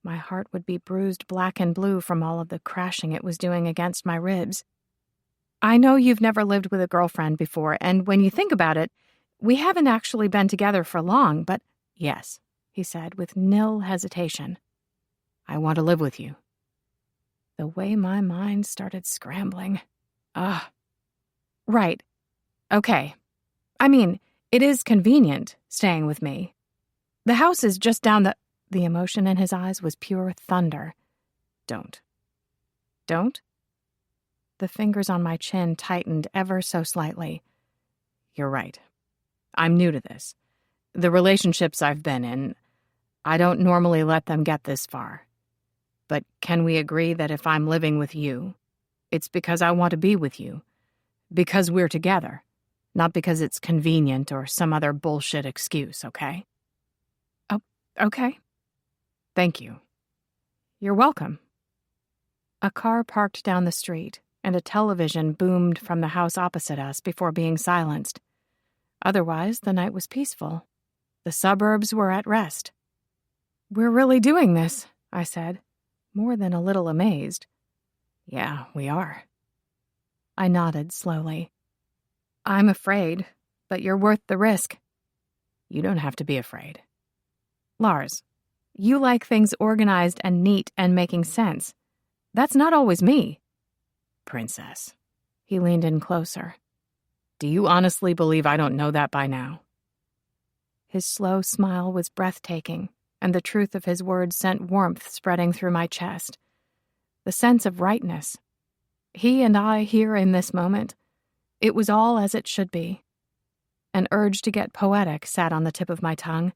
My heart would be bruised black and blue from all of the crashing it was doing against my ribs. I know you've never lived with a girlfriend before, and when you think about it, we haven't actually been together for long, but yes, he said with nil hesitation. I want to live with you. The way my mind started scrambling. Right. Okay. I mean, it is convenient staying with me. The house is just down the... The emotion in his eyes was pure thunder. Don't. Don't? The fingers on my chin tightened ever so slightly. You're right. I'm new to this. The relationships I've been in, I don't normally let them get this far. But can we agree that if I'm living with you, it's because I want to be with you, because we're together, not because it's convenient or some other bullshit excuse, okay? Oh, okay. Thank you. You're welcome. A car parked down the street, and a television boomed from the house opposite us before being silenced. Otherwise, the night was peaceful. The suburbs were at rest. We're really doing this, I said, more than a little amazed. Yeah, we are. I nodded slowly. I'm afraid, but you're worth the risk. You don't have to be afraid. Lars, you like things organized and neat and making sense. That's not always me. Princess. He leaned in closer. Do you honestly believe I don't know that by now? His slow smile was breathtaking, and the truth of his words sent warmth spreading through my chest. The sense of rightness. He and I here in this moment. It was all as it should be. An urge to get poetic sat on the tip of my tongue,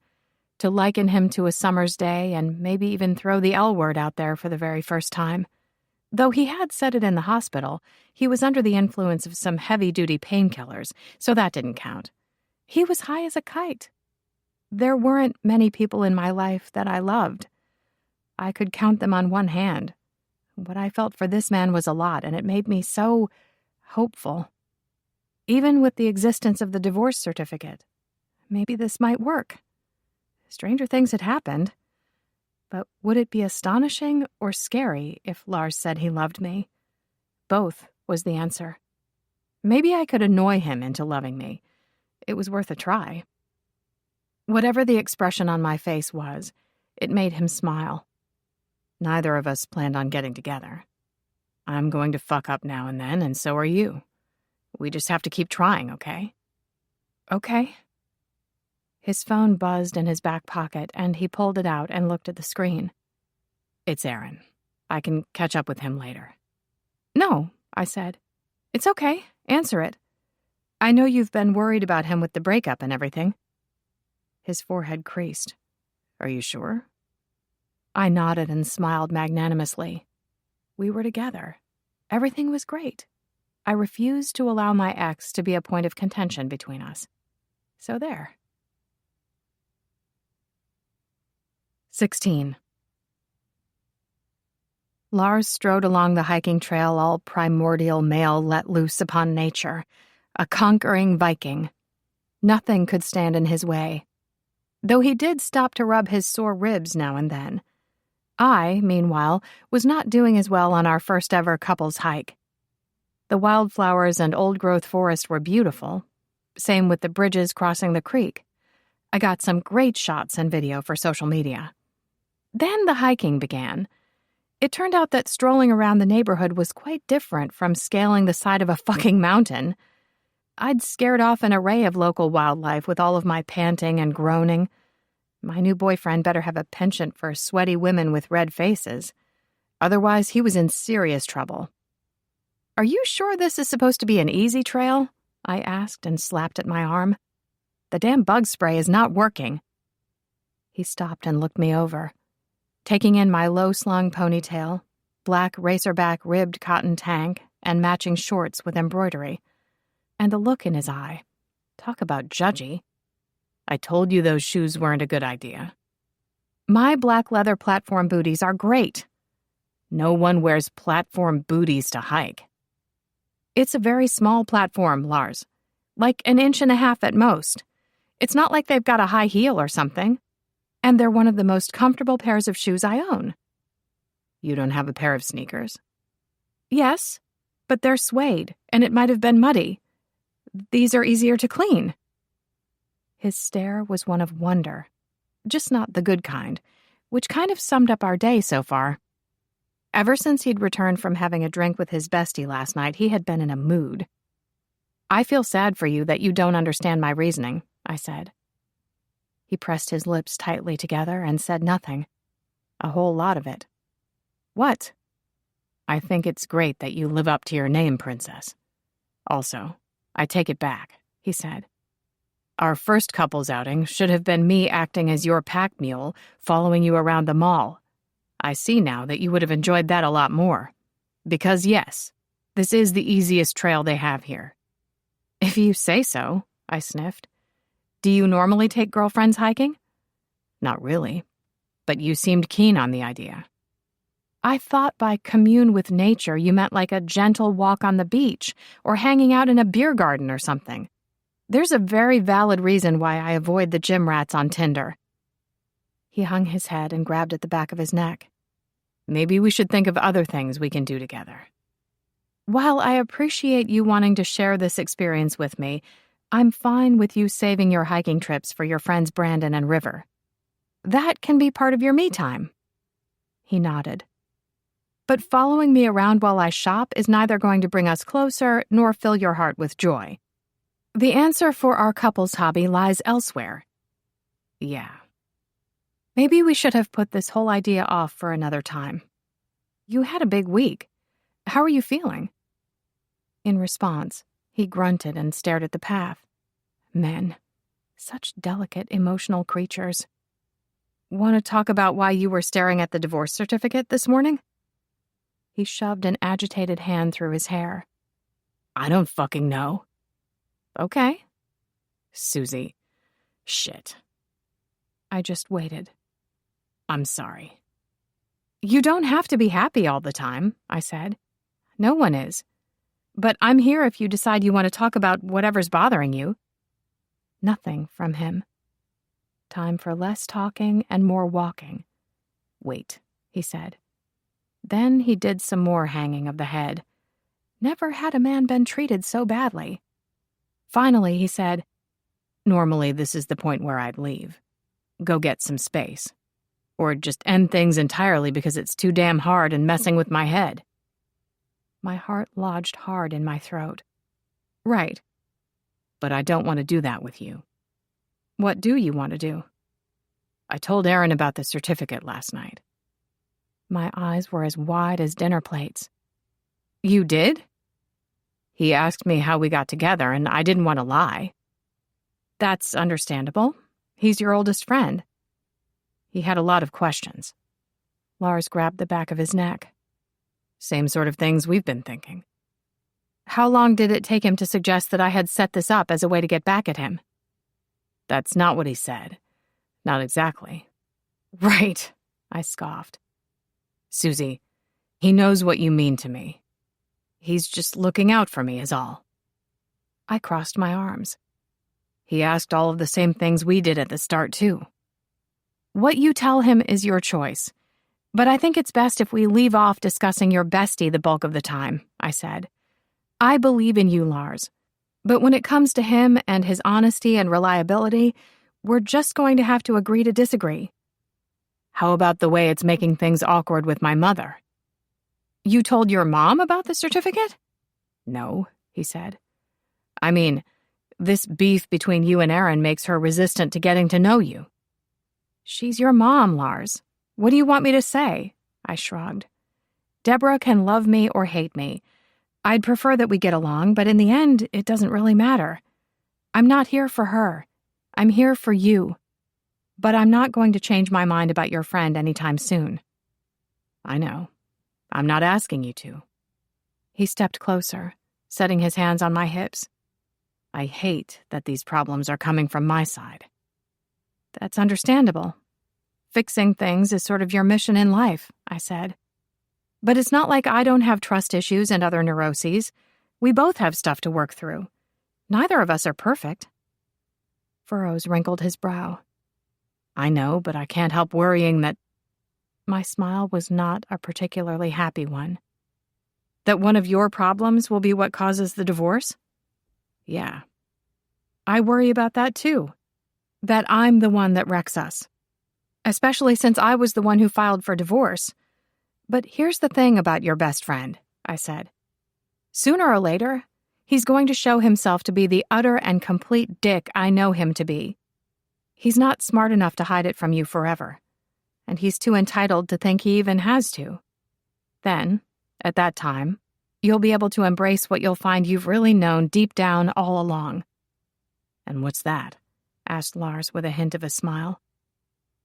to liken him to a summer's day and maybe even throw the L word out there for the very first time. Though he had said it in the hospital, he was under the influence of some heavy-duty painkillers, so that didn't count. He was high as a kite. There weren't many people in my life that I loved. I could count them on one hand. What I felt for this man was a lot, and it made me so hopeful. Even with the existence of the divorce certificate, maybe this might work. Stranger things had happened. But would it be astonishing or scary if Lars said he loved me? Both was the answer. Maybe I could annoy him into loving me. It was worth a try. Whatever the expression on my face was, it made him smile. Neither of us planned on getting together. I'm going to fuck up now and then, and so are you. We just have to keep trying, okay? Okay. His phone buzzed in his back pocket, and he pulled it out and looked at the screen. It's Aaron. I can catch up with him later. No, I said. It's okay. Answer it. I know you've been worried about him with the breakup and everything. His forehead creased. Are you sure? I nodded and smiled magnanimously. We were together. Everything was great. I refused to allow my ex to be a point of contention between us. So there. 16. Lars strode along the hiking trail, all primordial male let loose upon nature, a conquering Viking. Nothing could stand in his way, though he did stop to rub his sore ribs now and then. I, meanwhile, was not doing as well on our first-ever couples hike. The wildflowers and old-growth forest were beautiful, same with the bridges crossing the creek. I got some great shots and video for social media. Then the hiking began. It turned out that strolling around the neighborhood was quite different from scaling the side of a fucking mountain. I'd scared off an array of local wildlife with all of my panting and groaning. My new boyfriend better have a penchant for sweaty women with red faces. Otherwise, he was in serious trouble. Are you sure this is supposed to be an easy trail? I asked and slapped at my arm. The damn bug spray is not working. He stopped and looked me over. Taking in my low-slung ponytail, black racerback ribbed cotton tank, and matching shorts with embroidery. And the look in his eye. Talk about judgy. I told you those shoes weren't a good idea. My black leather platform booties are great. No one wears platform booties to hike. It's a very small platform, Lars. Like 1.5 inches at most. It's not like they've got a high heel or something. And they're one of the most comfortable pairs of shoes I own. You don't have a pair of sneakers? Yes, but they're suede, and it might have been muddy. These are easier to clean. His stare was one of wonder, just not the good kind, which kind of summed up our day so far. Ever since he'd returned from having a drink with his bestie last night, he had been in a mood. I feel sad for you that you don't understand my reasoning, I said. He pressed his lips tightly together and said nothing. A whole lot of it. What? I think it's great that you live up to your name, Princess. Also, I take it back, he said. Our first couples outing should have been me acting as your pack mule, following you around the mall. I see now that you would have enjoyed that a lot more. Because yes, this is the easiest trail they have here. If you say so, I sniffed. Do you normally take girlfriends hiking? Not really, but you seemed keen on the idea. I thought by commune with nature you meant like a gentle walk on the beach or hanging out in a beer garden or something. There's a very valid reason why I avoid the gym rats on Tinder. He hung his head and grabbed at the back of his neck. Maybe we should think of other things we can do together. While I appreciate you wanting to share this experience with me, I'm fine with you saving your hiking trips for your friends Brandon and River. That can be part of your me time. He nodded. But following me around while I shop is neither going to bring us closer nor fill your heart with joy. The answer for our couples hobby lies elsewhere. Yeah. Maybe we should have put this whole idea off for another time. You had a big week. How are you feeling? In response, he grunted and stared at the path. Men. Such delicate, emotional creatures. Want to talk about why you were staring at the divorce certificate this morning? He shoved an agitated hand through his hair. I don't fucking know. Okay. Susie. Shit. I just waited. I'm sorry. You don't have to be happy all the time, I said. No one is. But I'm here if you decide you want to talk about whatever's bothering you. Nothing from him. Time for less talking and more walking. Wait, he said. Then he did some more hanging of the head. Never had a man been treated so badly. Finally, he said, normally this is the point where I'd leave. Go get some space. Or just end things entirely because it's too damn hard and messing with my head. My heart lodged hard in my throat. Right. But I don't want to do that with you. What do you want to do? I told Aaron about the certificate last night. My eyes were as wide as dinner plates. You did? He asked me how we got together, and I didn't want to lie. That's understandable. He's your oldest friend. He had a lot of questions. Lars grabbed the back of his neck. Same sort of things we've been thinking. How long did it take him to suggest that I had set this up as a way to get back at him? That's not what he said. Not exactly. Right, I scoffed. Susie, he knows what you mean to me. He's just looking out for me is all. I crossed my arms. He asked all of the same things we did at the start, too. What you tell him is your choice. But I think it's best if we leave off discussing your bestie the bulk of the time, I said. I believe in you, Lars. But when it comes to him and his honesty and reliability, we're just going to have to agree to disagree. How about the way it's making things awkward with my mother? You told your mom about the certificate? No, he said. I mean, this beef between you and Aaron makes her resistant to getting to know you. She's your mom, Lars. What do you want me to say? I shrugged. Deborah can love me or hate me. I'd prefer that we get along, but in the end, it doesn't really matter. I'm not here for her. I'm here for you. But I'm not going to change my mind about your friend anytime soon. I know. I'm not asking you to. He stepped closer, setting his hands on my hips. I hate that these problems are coming from my side. That's understandable. Fixing things is sort of your mission in life, I said. But it's not like I don't have trust issues and other neuroses. We both have stuff to work through. Neither of us are perfect. Furrows wrinkled his brow. I know, but I can't help worrying that... My smile was not a particularly happy one. That one of your problems will be what causes the divorce? Yeah. I worry about that too. That I'm the one that wrecks us. Especially since I was the one who filed for divorce. But here's the thing about your best friend, I said. Sooner or later, he's going to show himself to be the utter and complete dick I know him to be. He's not smart enough to hide it from you forever. And he's too entitled to think he even has to. Then, at that time, you'll be able to embrace what you'll find you've really known deep down all along. And what's that? Asked Lars with a hint of a smile.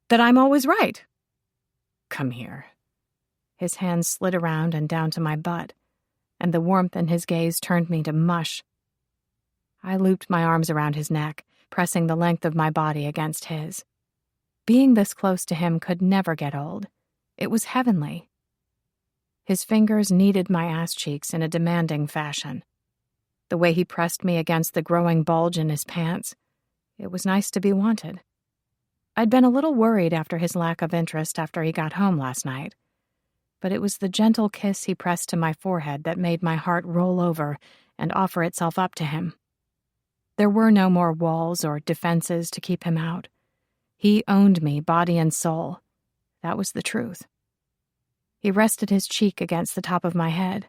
That I'm always right. Come here. His hands slid around and down to my butt, and the warmth in his gaze turned me to mush. I looped my arms around his neck, pressing the length of my body against his. Being this close to him could never get old. It was heavenly. His fingers kneaded my ass cheeks in a demanding fashion. The way he pressed me against the growing bulge in his pants, it was nice to be wanted. I'd been a little worried after his lack of interest after he got home last night. But it was the gentle kiss he pressed to my forehead that made my heart roll over and offer itself up to him. There were no more walls or defenses to keep him out. He owned me, body and soul. That was the truth. He rested his cheek against the top of my head.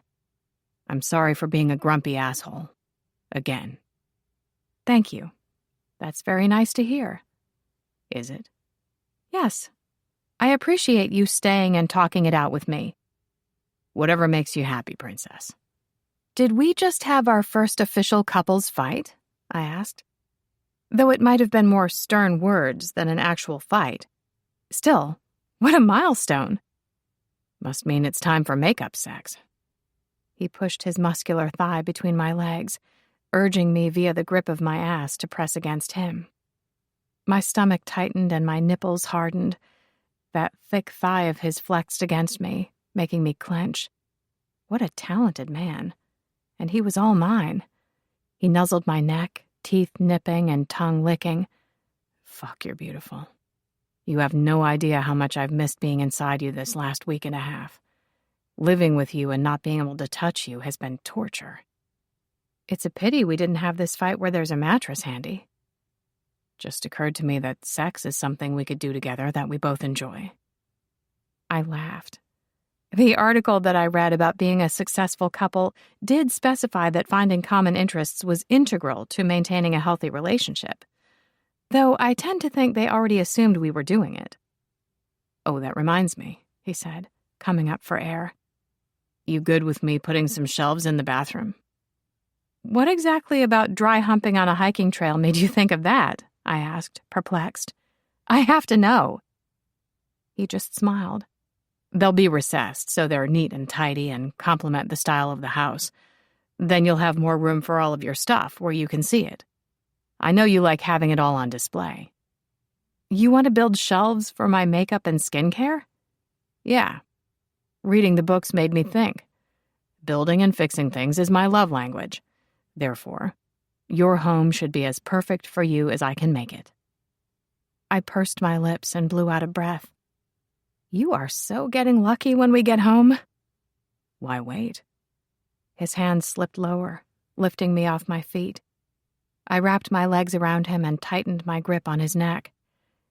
I'm sorry for being a grumpy asshole. Again. Thank you. That's very nice to hear. Is it? Yes. I appreciate you staying and talking it out with me. Whatever makes you happy, Princess. Did we just have our first official couples fight? I asked. Though it might have been more stern words than an actual fight. Still, what a milestone. Must mean it's time for makeup sex. He pushed his muscular thigh between my legs, urging me via the grip of my ass to press against him. My stomach tightened and my nipples hardened. That thick thigh of his flexed against me, making me clench. What a talented man. And he was all mine. He nuzzled my neck, teeth nipping and tongue licking. Fuck, you're beautiful. You have no idea how much I've missed being inside you this last week and a half. Living with you and not being able to touch you has been torture. It's a pity we didn't have this fight where there's a mattress handy. Just occurred to me that sex is something we could do together that we both enjoy. I laughed. The article that I read about being a successful couple did specify that finding common interests was integral to maintaining a healthy relationship. Though I tend to think they already assumed we were doing it. Oh, that reminds me, he said, coming up for air. You good with me putting some shelves in the bathroom? What exactly about dry humping on a hiking trail made you think of that? I asked, perplexed. I have to know. He just smiled. They'll be recessed, so they're neat and tidy and complement the style of the house. Then you'll have more room for all of your stuff where you can see it. I know you like having it all on display. You want to build shelves for my makeup and skincare? Yeah. Reading the books made me think. Building and fixing things is my love language. Therefore, your home should be as perfect for you as I can make it. I pursed my lips and blew out a breath. You are so getting lucky when we get home. Why wait? His hand slipped lower, lifting me off my feet. I wrapped my legs around him and tightened my grip on his neck,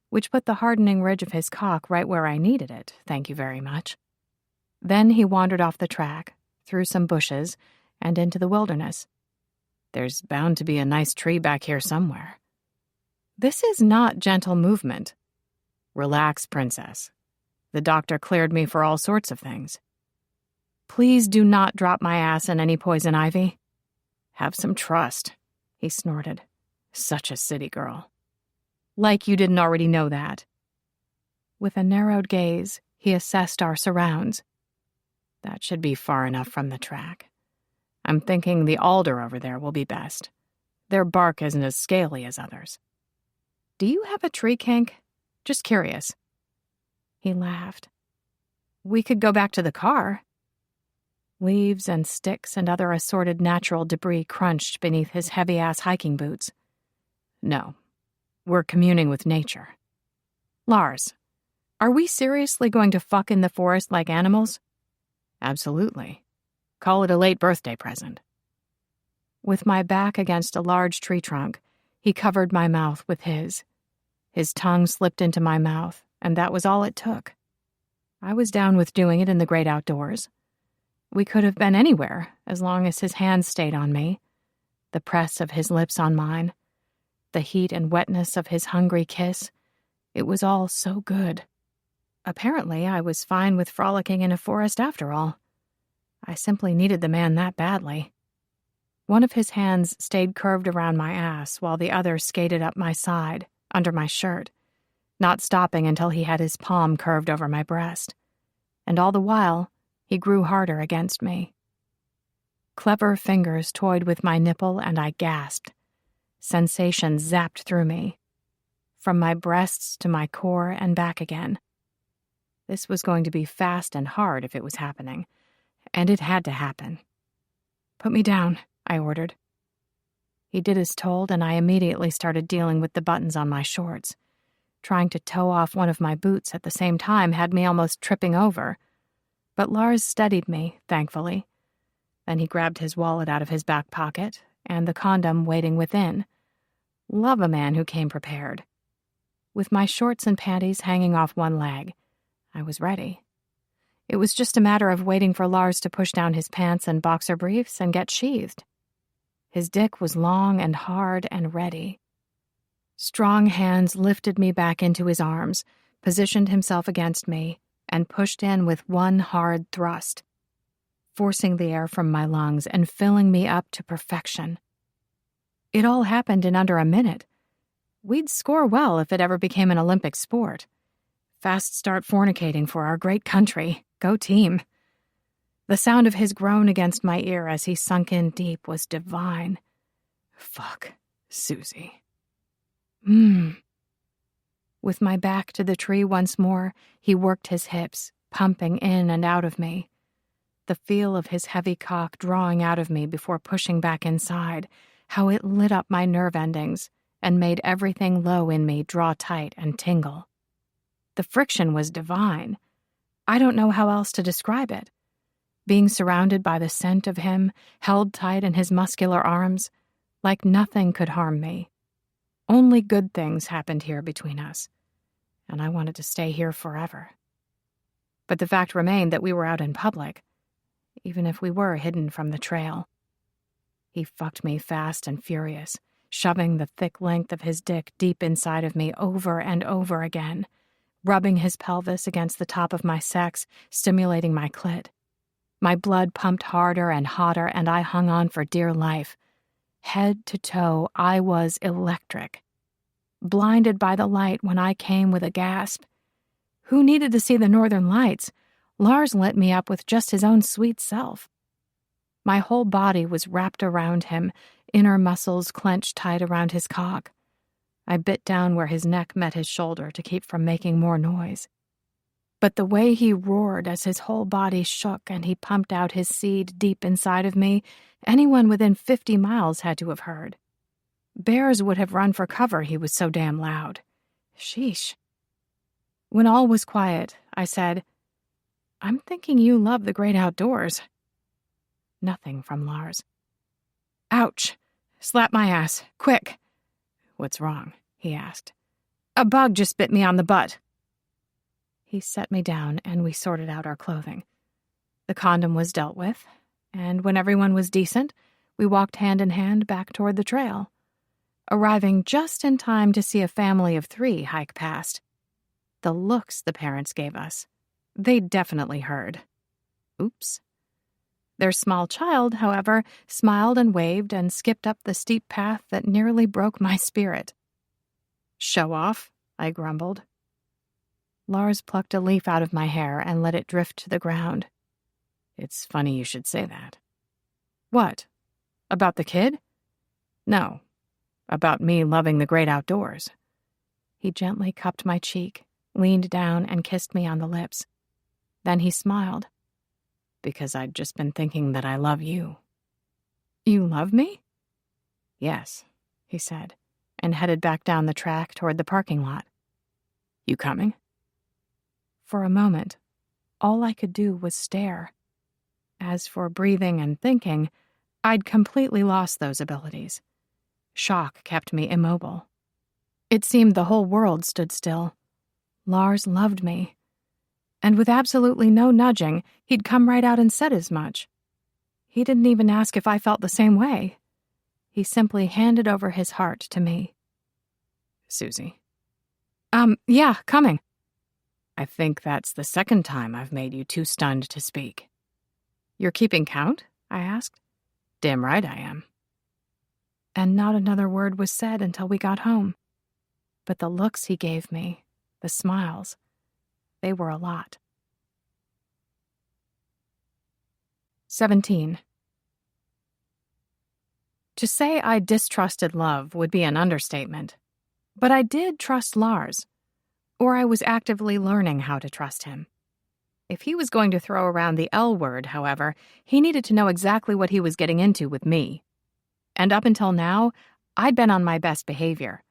which put the hardening ridge of his cock right where I needed it, thank you very much. Then he wandered off the track, through some bushes, and into the wilderness. There's bound to be a nice tree back here somewhere. This is not gentle movement. Relax, princess. The doctor cleared me for all sorts of things. Please do not drop my ass in any poison ivy. Have some trust, he snorted. Such a city girl. Like you didn't already know that. With a narrowed gaze, he assessed our surrounds. That should be far enough from the track. I'm thinking the alder over there will be best. Their bark isn't as scaly as others. Do you have a tree kink? Just curious. He laughed. We could go back to the car. Leaves and sticks and other assorted natural debris crunched beneath his heavy-ass hiking boots. No, we're communing with nature. Lars, are we seriously going to fuck in the forest like animals? Absolutely. Call it a late birthday present. With my back against a large tree trunk, he covered my mouth with his. His tongue slipped into my mouth, and that was all it took. I was down with doing it in the great outdoors. We could have been anywhere, as long as his hands stayed on me. The press of his lips on mine. The heat and wetness of his hungry kiss. It was all so good. Apparently, I was fine with frolicking in a forest after all. I simply needed the man that badly. One of his hands stayed curved around my ass while the other skated up my side, under my shirt, not stopping until he had his palm curved over my breast. And all the while, he grew harder against me. Clever fingers toyed with my nipple and I gasped. Sensation zapped through me, from my breasts to my core and back again. This was going to be fast and hard if it was happening, and it had to happen. Put me down, I ordered. He did as told, and I immediately started dealing with the buttons on my shorts. Trying to toe off one of my boots at the same time had me almost tripping over. But Lars steadied me, thankfully. Then he grabbed his wallet out of his back pocket, and the condom waiting within. Love a man who came prepared. With my shorts and panties hanging off one leg, I was ready. It was just a matter of waiting for Lars to push down his pants and boxer briefs and get sheathed. His dick was long and hard and ready. Strong hands lifted me back into his arms, positioned himself against me, and pushed in with one hard thrust, forcing the air from my lungs and filling me up to perfection. It all happened in under a minute. We'd score well if it ever became an Olympic sport. Fast start fornicating for our great country. Go team. The sound of his groan against my ear as he sunk in deep was divine. Fuck, Susie. With my back to the tree once more, he worked his hips, pumping in and out of me. The feel of his heavy cock drawing out of me before pushing back inside, how it lit up my nerve endings and made everything low in me draw tight and tingle. The friction was divine. I don't know how else to describe it. Being surrounded by the scent of him, held tight in his muscular arms, like nothing could harm me. Only good things happened here between us, and I wanted to stay here forever. But the fact remained that we were out in public, even if we were hidden from the trail. He fucked me fast and furious, shoving the thick length of his dick deep inside of me over and over again, rubbing his pelvis against the top of my sex, stimulating my clit. My blood pumped harder and hotter, and I hung on for dear life. Head to toe, I was electric. Blinded by the light when I came with a gasp. Who needed to see the northern lights? Lars lit me up with just his own sweet self. My whole body was wrapped around him, inner muscles clenched tight around his cock. I bit down where his neck met his shoulder to keep from making more noise. But the way he roared as his whole body shook and he pumped out his seed deep inside of me, anyone within 50 miles had to have heard. Bears would have run for cover, he was so damn loud. Sheesh. When all was quiet, I said, I'm thinking you love the great outdoors. Nothing from Lars. Ouch. Slap my ass. Quick. What's wrong? He asked. A bug just bit me on the butt. He set me down and we sorted out our clothing. The condom was dealt with, and when everyone was decent, we walked hand in hand back toward the trail, arriving just in time to see a family of 3 hike past. The looks the parents gave us. They'd definitely heard. Oops. Their small child, however, smiled and waved and skipped up the steep path that nearly broke my spirit. Show off, I grumbled. Lars plucked a leaf out of my hair and let it drift to the ground. It's funny you should say that. What? About the kid? No. About me loving the great outdoors. He gently cupped my cheek, leaned down and kissed me on the lips. Then he smiled. Because I'd just been thinking that I love you. You love me? Yes, he said, and headed back down the track toward the parking lot. You coming? For a moment, all I could do was stare. As for breathing and thinking, I'd completely lost those abilities. Shock kept me immobile. It seemed the whole world stood still. Lars loved me. And with absolutely no nudging, he'd come right out and said as much. He didn't even ask if I felt the same way. He simply handed over his heart to me. Susie. Yeah, coming. I think that's the second time I've made you too stunned to speak. You're keeping count? I asked. Damn right I am. And not another word was said until we got home. But the looks he gave me, the smiles, they were a lot. 17. To say I distrusted love would be an understatement. But I did trust Lars. Or I was actively learning how to trust him. If he was going to throw around the L word, however, he needed to know exactly what he was getting into with me. And up until now, I'd been on my best behavior.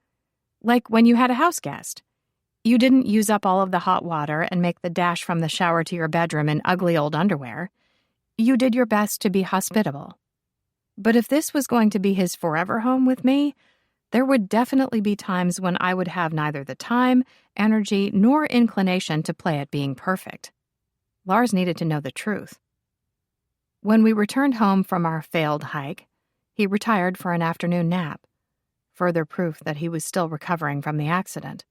Like when you had a house guest. You didn't use up all of the hot water and make the dash from the shower to your bedroom in ugly old underwear. You did your best to be hospitable. But if this was going to be his forever home with me, there would definitely be times when I would have neither the time, energy, nor inclination to play at being perfect. Lars needed to know the truth. When we returned home from our failed hike, he retired for an afternoon nap, further proof that he was still recovering from the accident.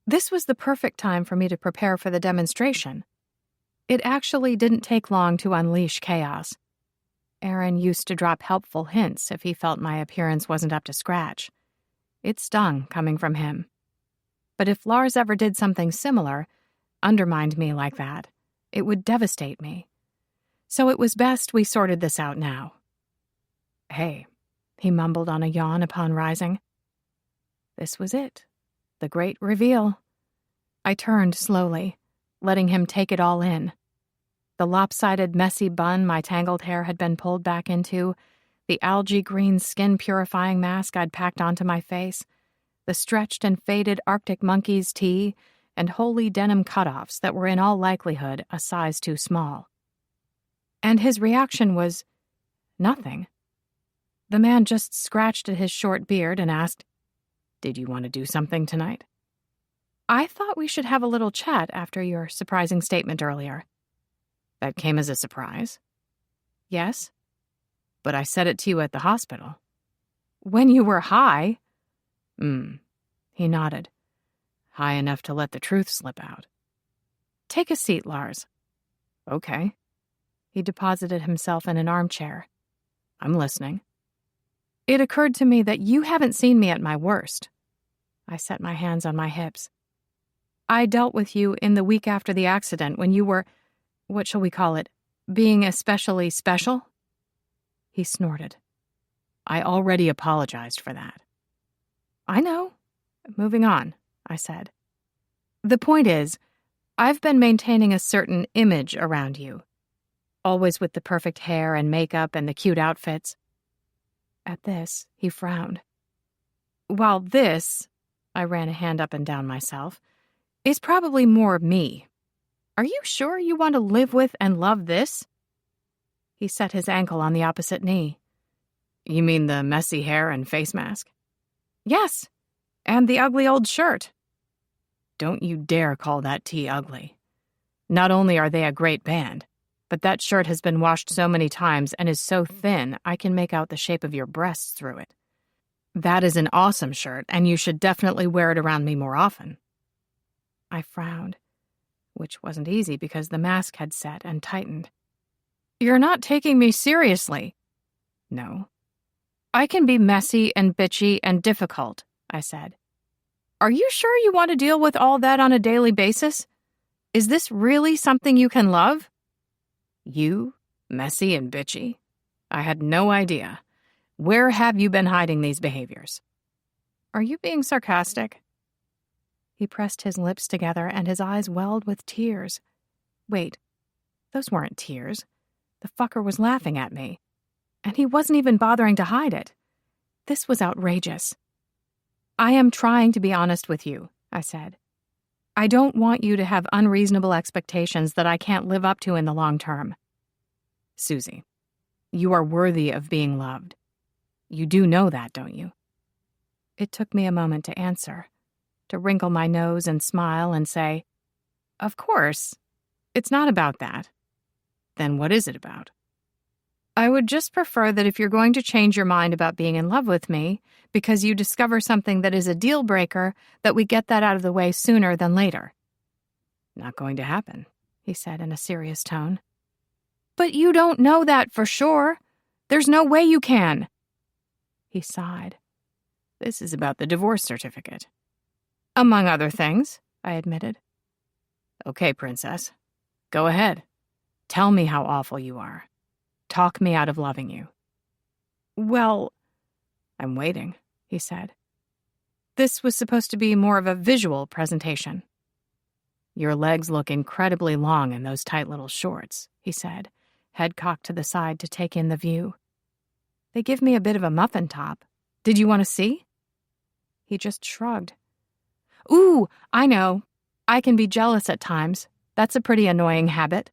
This was the perfect time for me to prepare for the demonstration. It actually didn't take long to unleash chaos. Aaron used to drop helpful hints if he felt my appearance wasn't up to scratch. It stung coming from him. But if Lars ever did something similar, undermined me like that. It would devastate me. So it was best we sorted this out now. Hey, he mumbled on a yawn upon rising. This was it. The great reveal. I turned slowly, letting him take it all in. The lopsided, messy bun my tangled hair had been pulled back into, the algae-green skin-purifying mask I'd packed onto my face, the stretched and faded Arctic Monkeys tee, and holey denim cutoffs that were in all likelihood a size too small. And his reaction was nothing. The man just scratched at his short beard and asked, "Did you want to do something tonight?" "I thought we should have a little chat after your surprising statement earlier." "That came as a surprise?" "Yes." "But I said it to you at the hospital." "When you were high." He nodded. "High enough to let the truth slip out." "Take a seat, Lars." "Okay." He deposited himself in an armchair. "I'm listening." "It occurred to me that you haven't seen me at my worst." I set my hands on my hips. "I dealt with you in the week after the accident when you were, what shall we call it, being especially special?" He snorted. "I already apologized for that." "I know. Moving on," I said. "The point is, I've been maintaining a certain image around you. Always with the perfect hair and makeup and the cute outfits." At this, he frowned. "While this," I ran a hand up and down myself, "is probably more me. Are you sure you want to live with and love this?" He set his ankle on the opposite knee. "You mean the messy hair and face mask?" "Yes, and the ugly old shirt." "Don't you dare call that tee ugly. Not only are they a great band, but that shirt has been washed so many times and is so thin I can make out the shape of your breasts through it. That is an awesome shirt, and you should definitely wear it around me more often." I frowned, which wasn't easy because the mask had set and tightened. "You're not taking me seriously." "No." "I can be messy and bitchy and difficult," I said. "Are you sure you want to deal with all that on a daily basis? Is this really something you can love?" "You? Messy and bitchy? I had no idea. Where have you been hiding these behaviors?" "Are you being sarcastic?" He pressed his lips together and his eyes welled with tears. Wait, those weren't tears. The fucker was laughing at me. And he wasn't even bothering to hide it. This was outrageous. "I am trying to be honest with you," I said. "I don't want you to have unreasonable expectations that I can't live up to in the long term." "Susie, you are worthy of being loved. You do know that, don't you?" It took me a moment to answer, to wrinkle my nose and smile and say, "Of course. It's not about that." "Then what is it about?" "I would just prefer that if you're going to change your mind about being in love with me because you discover something that is a deal breaker, that we get that out of the way sooner than later." "Not going to happen," he said in a serious tone. "But you don't know that for sure. There's no way you can." He sighed. "This is about the divorce certificate." "Among other things," I admitted. "Okay, princess. Go ahead. Tell me how awful you are. Talk me out of loving you." "Well..." "I'm waiting," he said. This was supposed to be more of a visual presentation. "Your legs look incredibly long in those tight little shorts," he said, head cocked to the side to take in the view. "They give me a bit of a muffin top. Did you want to see?" He just shrugged. "Ooh, I know. I can be jealous at times. That's a pretty annoying habit."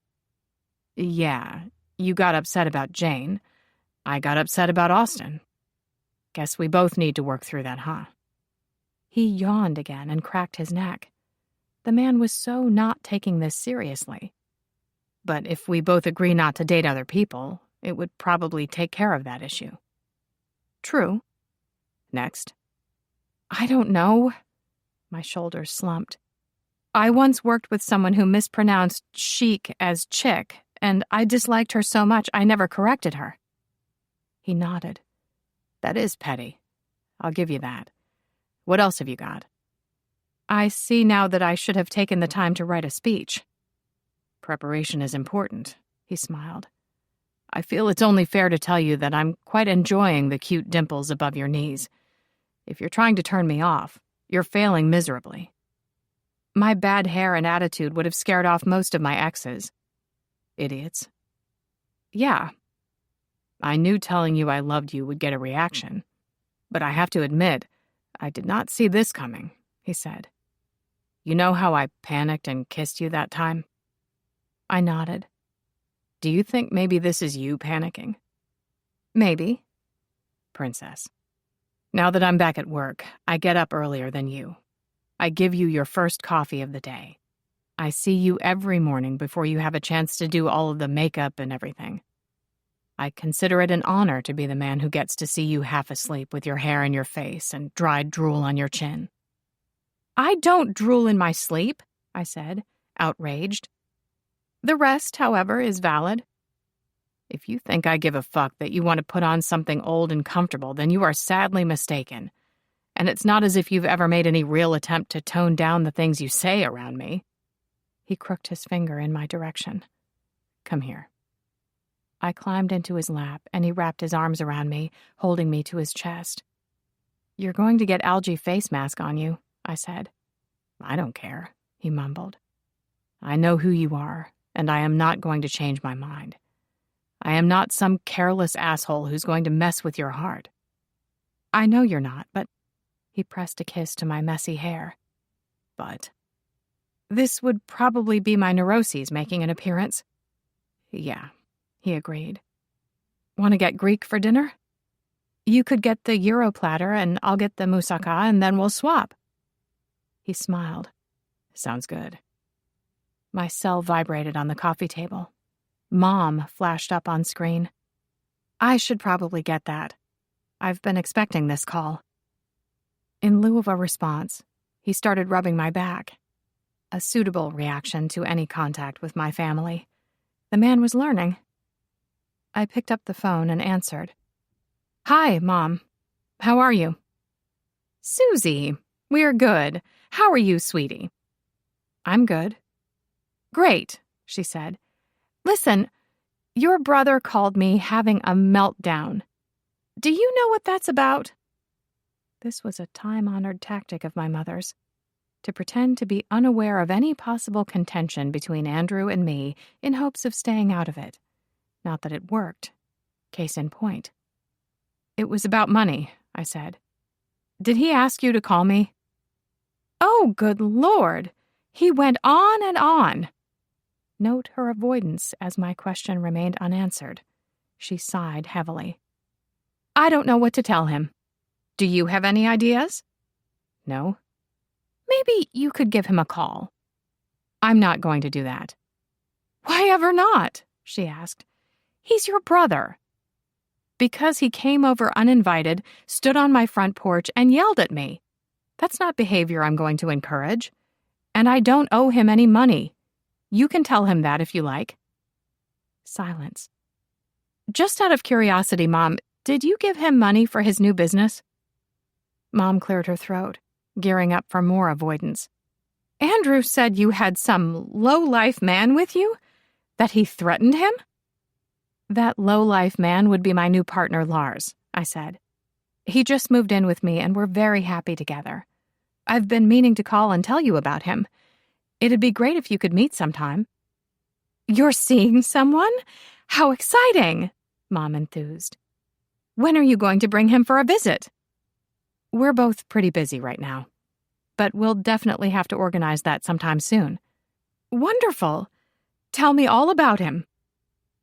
"Yeah, you got upset about Jane. I got upset about Austin. Guess we both need to work through that, huh?" He yawned again and cracked his neck. The man was so not taking this seriously. "But if we both agree not to date other people, it would probably take care of that issue." "True." "Next?" "I don't know." My shoulders slumped. "I once worked with someone who mispronounced chic as chick, and I disliked her so much I never corrected her." He nodded. "That is petty. I'll give you that. What else have you got?" I see now that I should have taken the time to write a speech. Preparation is important, he smiled. I feel it's only fair to tell you that I'm quite enjoying the cute dimples above your knees. If you're trying to turn me off, you're failing miserably. My bad hair and attitude would have scared off most of my exes. Idiots. Yeah. I knew telling you I loved you would get a reaction. But I have to admit, I did not see this coming, he said. You know how I panicked and kissed you that time? I nodded. Do you think maybe this is you panicking? Maybe. Princess. Now that I'm back at work, I get up earlier than you. I give you your first coffee of the day. I see you every morning before you have a chance to do all of the makeup and everything. I consider it an honor to be the man who gets to see you half asleep with your hair in your face and dried drool on your chin. I don't drool in my sleep, I said, outraged. The rest, however, is valid. If you think I give a fuck that you want to put on something old and comfortable, then you are sadly mistaken. And it's not as if you've ever made any real attempt to tone down the things you say around me. He crooked his finger in my direction. Come here. I climbed into his lap, and he wrapped his arms around me, holding me to his chest. You're going to get algae face mask on you, I said. I don't care, he mumbled. I know who you are, and I am not going to change my mind. I am not some careless asshole who's going to mess with your heart. I know you're not, but... He pressed a kiss to my messy hair. But... This would probably be my neuroses making an appearance. Yeah, he agreed. Want to get Greek for dinner? You could get the Euro platter, and I'll get the moussaka, and then we'll swap. He smiled. Sounds good. My cell vibrated on the coffee table. Mom flashed up on screen. I should probably get that. I've been expecting this call. In lieu of a response, he started rubbing my back. A suitable reaction to any contact with my family. The man was learning. I picked up the phone and answered. Hi, Mom. How are you? Susie, we're good. How are you, sweetie? I'm good. Great, she said. Listen, your brother called me having a meltdown. Do you know what that's about? This was a time-honored tactic of my mother's, to pretend to be unaware of any possible contention between Andrew and me in hopes of staying out of it. Not that it worked. Case in point. It was about money, I said. Did he ask you to call me? Oh, good Lord! He went on and on. Note her avoidance as my question remained unanswered. She sighed heavily. I don't know what to tell him. Do you have any ideas? No. Maybe you could give him a call. I'm not going to do that. Why ever not? She asked. He's your brother. Because he came over uninvited, stood on my front porch, and yelled at me. That's not behavior I'm going to encourage. And I don't owe him any money. You can tell him that if you like. Silence. Just out of curiosity, Mom, did you give him money for his new business? Mom cleared her throat, gearing up for more avoidance. Andrew said you had some low-life man with you? That he threatened him? That low-life man would be my new partner, Lars, I said. He just moved in with me and we're very happy together. I've been meaning to call and tell you about him. It'd be great if you could meet sometime. You're seeing someone? How exciting! Mom enthused. When are you going to bring him for a visit? We're both pretty busy right now, but we'll definitely have to organize that sometime soon. Wonderful! Tell me all about him.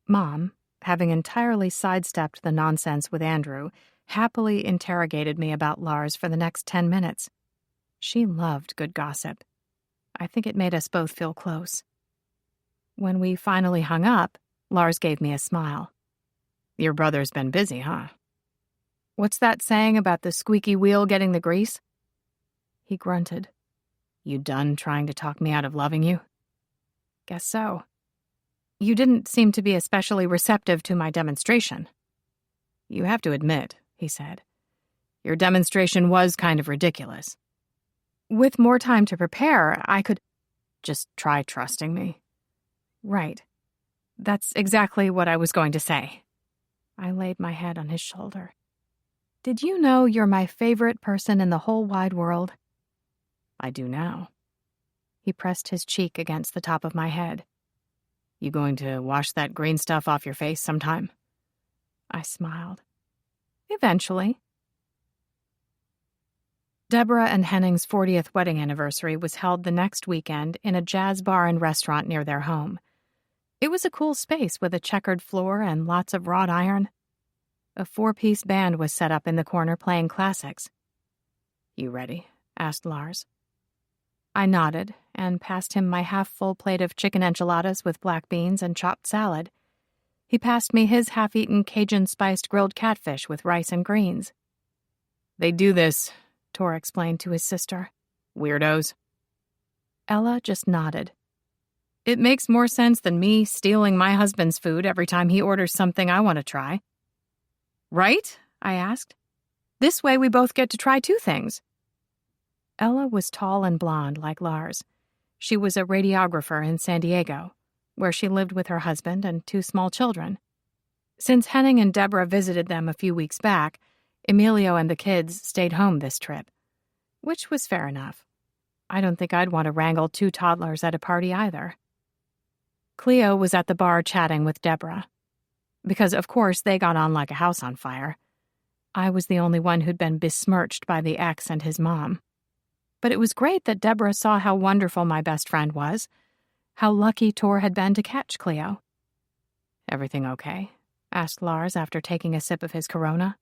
Mom, having entirely sidestepped the nonsense with Andrew, happily interrogated me about Lars for the next 10 minutes. She loved good gossip. I think it made us both feel close. When we finally hung up, Lars gave me a smile. Your brother's been busy, huh? What's that saying about the squeaky wheel getting the grease? He grunted. You done trying to talk me out of loving you? Guess so. You didn't seem to be especially receptive to my demonstration. You have to admit, he said, your demonstration was kind of ridiculous. With more time to prepare, I could... Just try trusting me. Right. That's exactly what I was going to say. I laid my head on his shoulder. Did you know you're my favorite person in the whole wide world? I do now. He pressed his cheek against the top of my head. You going to wash that green stuff off your face sometime? I smiled. Eventually. Deborah and Henning's 40th wedding anniversary was held the next weekend in a jazz bar and restaurant near their home. It was a cool space with a checkered floor and lots of wrought iron. A 4-piece band was set up in the corner playing classics. You ready? Asked Lars. I nodded and passed him my half-full plate of chicken enchiladas with black beans and chopped salad. He passed me his half-eaten Cajun-spiced grilled catfish with rice and greens. They do this, Tor explained to his sister. Weirdos. Ella just nodded. It makes more sense than me stealing my husband's food every time he orders something I want to try. Right? I asked. This way we both get to try 2 things. Ella was tall and blonde like Lars. She was a radiographer in San Diego, where she lived with her husband and 2 small children. Since Henning and Deborah visited them a few weeks back, Emilio and the kids stayed home this trip, which was fair enough. I don't think I'd want to wrangle 2 toddlers at a party either. Cleo was at the bar chatting with Deborah, because of course they got on like a house on fire. I was the only one who'd been besmirched by the ex and his mom. But it was great that Deborah saw how wonderful my best friend was, how lucky Tor had been to catch Cleo. Everything okay? Asked Lars after taking a sip of his Corona.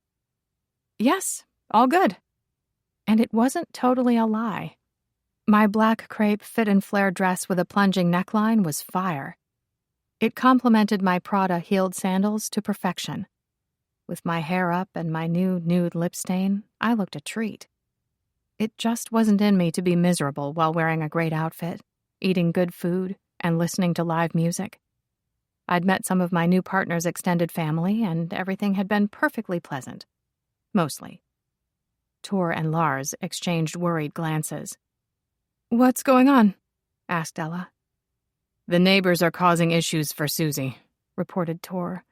Yes, all good. And it wasn't totally a lie. My black crepe fit and flare dress with a plunging neckline was fire. It complemented my Prada heeled sandals to perfection. With my hair up and my new nude lip stain, I looked a treat. It just wasn't in me to be miserable while wearing a great outfit, eating good food, and listening to live music. I'd met some of my new partner's extended family, and everything had been perfectly pleasant. Mostly. Tor and Lars exchanged worried glances. "What's going on?" asked Ella. The neighbors are causing issues for Susie, reported Tor,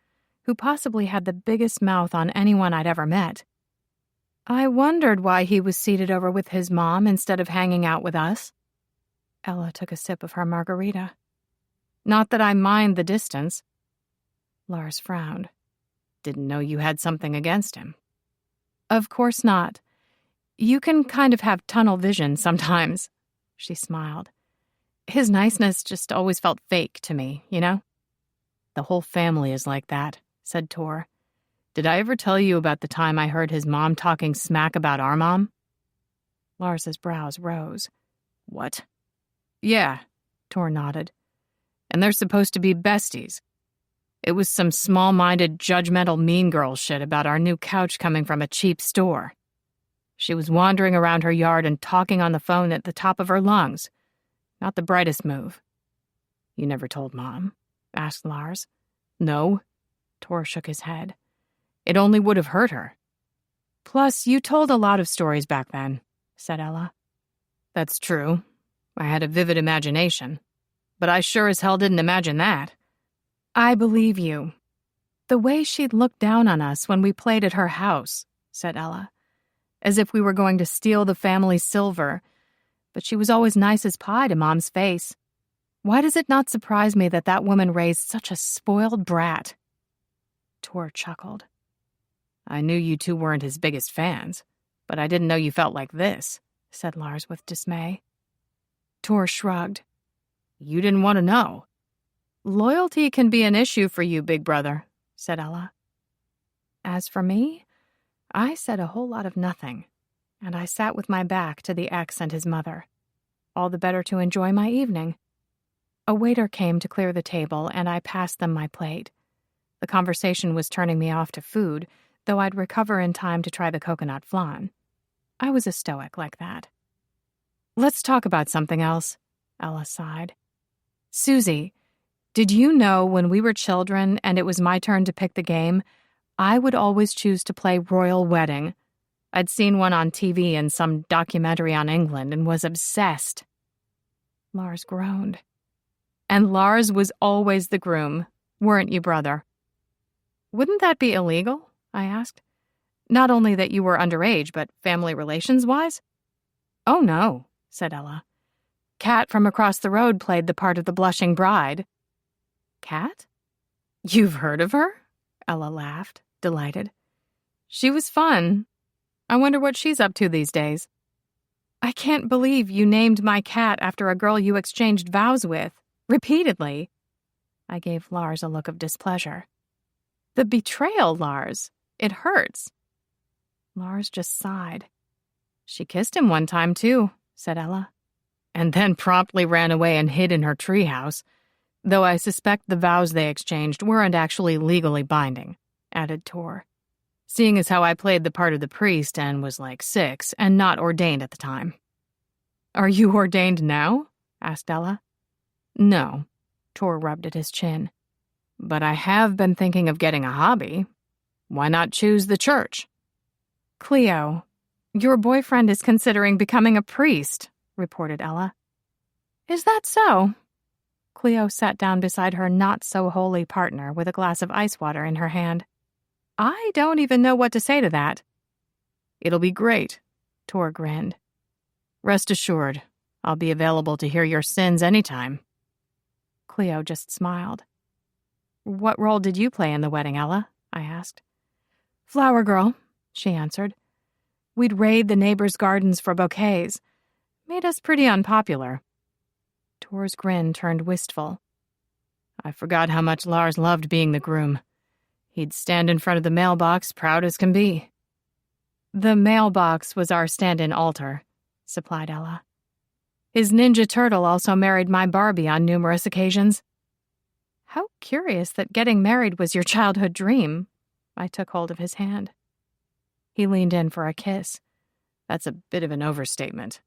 who possibly had the biggest mouth on anyone I'd ever met. I wondered why he was seated over with his mom instead of hanging out with us. Ella took a sip of her margarita. Not that I mind the distance. Lars frowned. Didn't know you had something against him. Of course not. You can kind of have tunnel vision sometimes, she smiled. His niceness just always felt fake to me, you know? The whole family is like that, said Tor. Did I ever tell you about the time I heard his mom talking smack about our mom? Lars's brows rose. What? Yeah, Tor nodded. And they're supposed to be besties. It was some small-minded, judgmental mean girl shit about our new couch coming from a cheap store. She was wandering around her yard and talking on the phone at the top of her lungs. Not the brightest move. You never told Mom? Asked Lars. No. Tor shook his head. It only would have hurt her. Plus, you told a lot of stories back then, said Ella. That's true. I had a vivid imagination. But I sure as hell didn't imagine that. I believe you. The way she'd look down on us when we played at her house, said Ella. As if we were going to steal the family silver. But she was always nice as pie to Mom's face. Why does it not surprise me that that woman raised such a spoiled brat? Tor chuckled. I knew you two weren't his biggest fans, but I didn't know you felt like this, said Lars with dismay. Tor shrugged. You didn't want to know. Loyalty can be an issue for you, big brother, said Ella. As for me, I said a whole lot of nothing, and I sat with my back to the ex and his mother, all the better to enjoy my evening. A waiter came to clear the table, and I passed them my plate. The conversation was turning me off to food, though I'd recover in time to try the coconut flan. I was a stoic like that. Let's talk about something else, Ella sighed. Susie, did you know when we were children and it was my turn to pick the game, I would always choose to play Royal Wedding. I'd seen one on TV in some documentary on England and was obsessed. Lars groaned. And Lars was always the groom, weren't you, brother? Wouldn't that be illegal? I asked. Not only that you were underage, but family relations-wise? Oh, no, said Ella. Kat from across the road played the part of the blushing bride. Kat? You've heard of her? Ella laughed, delighted. She was fun. I wonder what she's up to these days. I can't believe you named my cat after a girl you exchanged vows with, repeatedly. I gave Lars a look of displeasure. The betrayal, Lars. It hurts. Lars just sighed. She kissed him one time, too, said Ella, and then promptly ran away and hid in her treehouse, though I suspect the vows they exchanged weren't actually legally binding, added Tor, seeing as how I played the part of the priest and was like 6 and not ordained at the time. Are you ordained now? Asked Ella. No, Tor rubbed at his chin. But I have been thinking of getting a hobby. Why not choose the church? Cleo, your boyfriend is considering becoming a priest, reported Ella. Is that so? Cleo sat down beside her not-so-holy partner with a glass of ice water in her hand. I don't even know what to say to that. It'll be great, Tor grinned. Rest assured, I'll be available to hear your sins anytime. Cleo just smiled. What role did you play in the wedding, Ella? I asked. Flower girl, she answered. We'd raid the neighbors' gardens for bouquets. Made us pretty unpopular. Tor's grin turned wistful. I forgot how much Lars loved being the groom. He'd stand in front of the mailbox, proud as can be. The mailbox was our stand-in altar, supplied Ella. His Ninja Turtle also married my Barbie on numerous occasions. How curious that getting married was your childhood dream. I took hold of his hand. He leaned in for a kiss. That's a bit of an overstatement.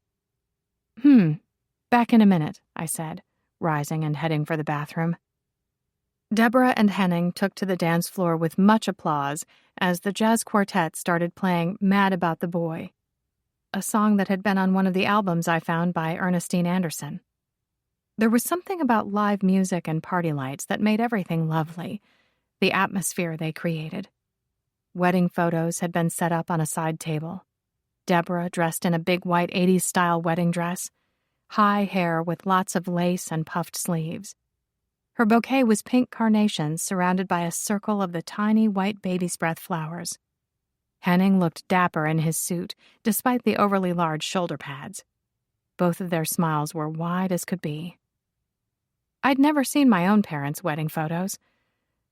Back in a minute, I said, rising and heading for the bathroom. Deborah and Henning took to the dance floor with much applause as the jazz quartet started playing Mad About the Boy, a song that had been on one of the albums I found by Ernestine Anderson. There was something about live music and party lights that made everything lovely, the atmosphere they created. Wedding photos had been set up on a side table. Deborah dressed in a big white 80s-style wedding dress, high hair with lots of lace and puffed sleeves. Her bouquet was pink carnations surrounded by a circle of the tiny white baby's breath flowers. Henning looked dapper in his suit, despite the overly large shoulder pads. Both of their smiles were wide as could be. I'd never seen my own parents' wedding photos.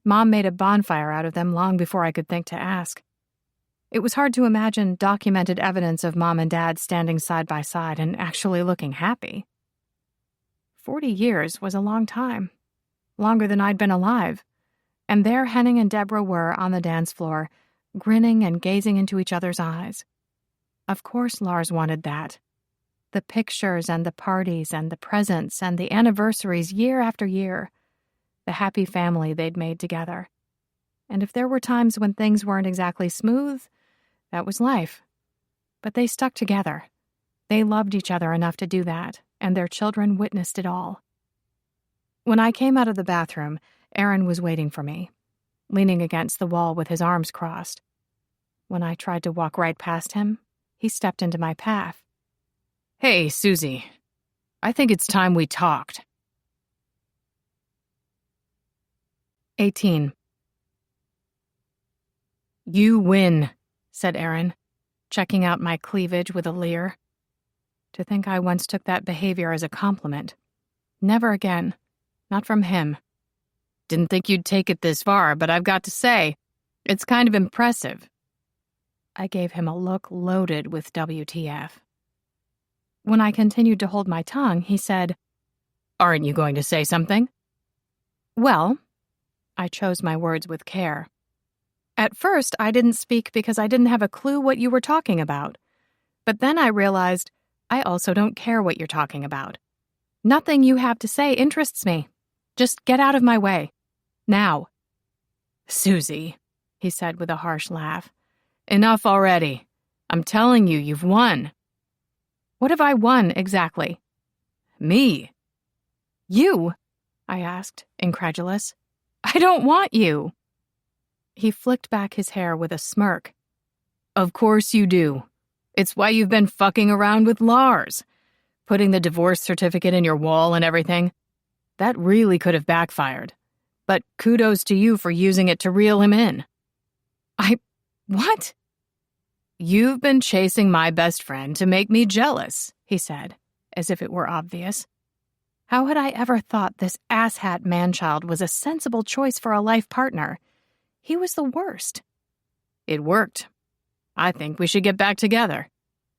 Mom made a bonfire out of them long before I could think to ask. It was hard to imagine documented evidence of Mom and Dad standing side by side and actually looking happy. 40 years was a long time, longer than I'd been alive, and there Henning and Deborah were on the dance floor, grinning and gazing into each other's eyes. Of course Lars wanted that. The pictures and the parties and the presents and the anniversaries year after year. The happy family they'd made together. And if there were times when things weren't exactly smooth, that was life. But they stuck together. They loved each other enough to do that, and their children witnessed it all. When I came out of the bathroom, Aaron was waiting for me, leaning against the wall with his arms crossed. When I tried to walk right past him, he stepped into my path. Hey, Susie. I think it's time we talked. 18. You win, said Aaron, checking out my cleavage with a leer. To think I once took that behavior as a compliment. Never again. Not from him. Didn't think you'd take it this far, but I've got to say, it's kind of impressive. I gave him a look loaded with WTF. When I continued to hold my tongue, he said, Aren't you going to say something? Well, I chose my words with care. At first, I didn't speak because I didn't have a clue what you were talking about. But then I realized I also don't care what you're talking about. Nothing you have to say interests me. Just get out of my way. Now. Susie, he said with a harsh laugh. Enough already. I'm telling you, you've won. What have I won, exactly? Me. You? I asked, incredulous. I don't want you. He flicked back his hair with a smirk. Of course you do. It's why you've been fucking around with Lars. Putting the divorce certificate in your wall and everything. That really could have backfired. But kudos to you for using it to reel him in. What? You've been chasing my best friend to make me jealous, he said, as if it were obvious. How had I ever thought this asshat manchild was a sensible choice for a life partner? He was the worst. It worked. I think we should get back together.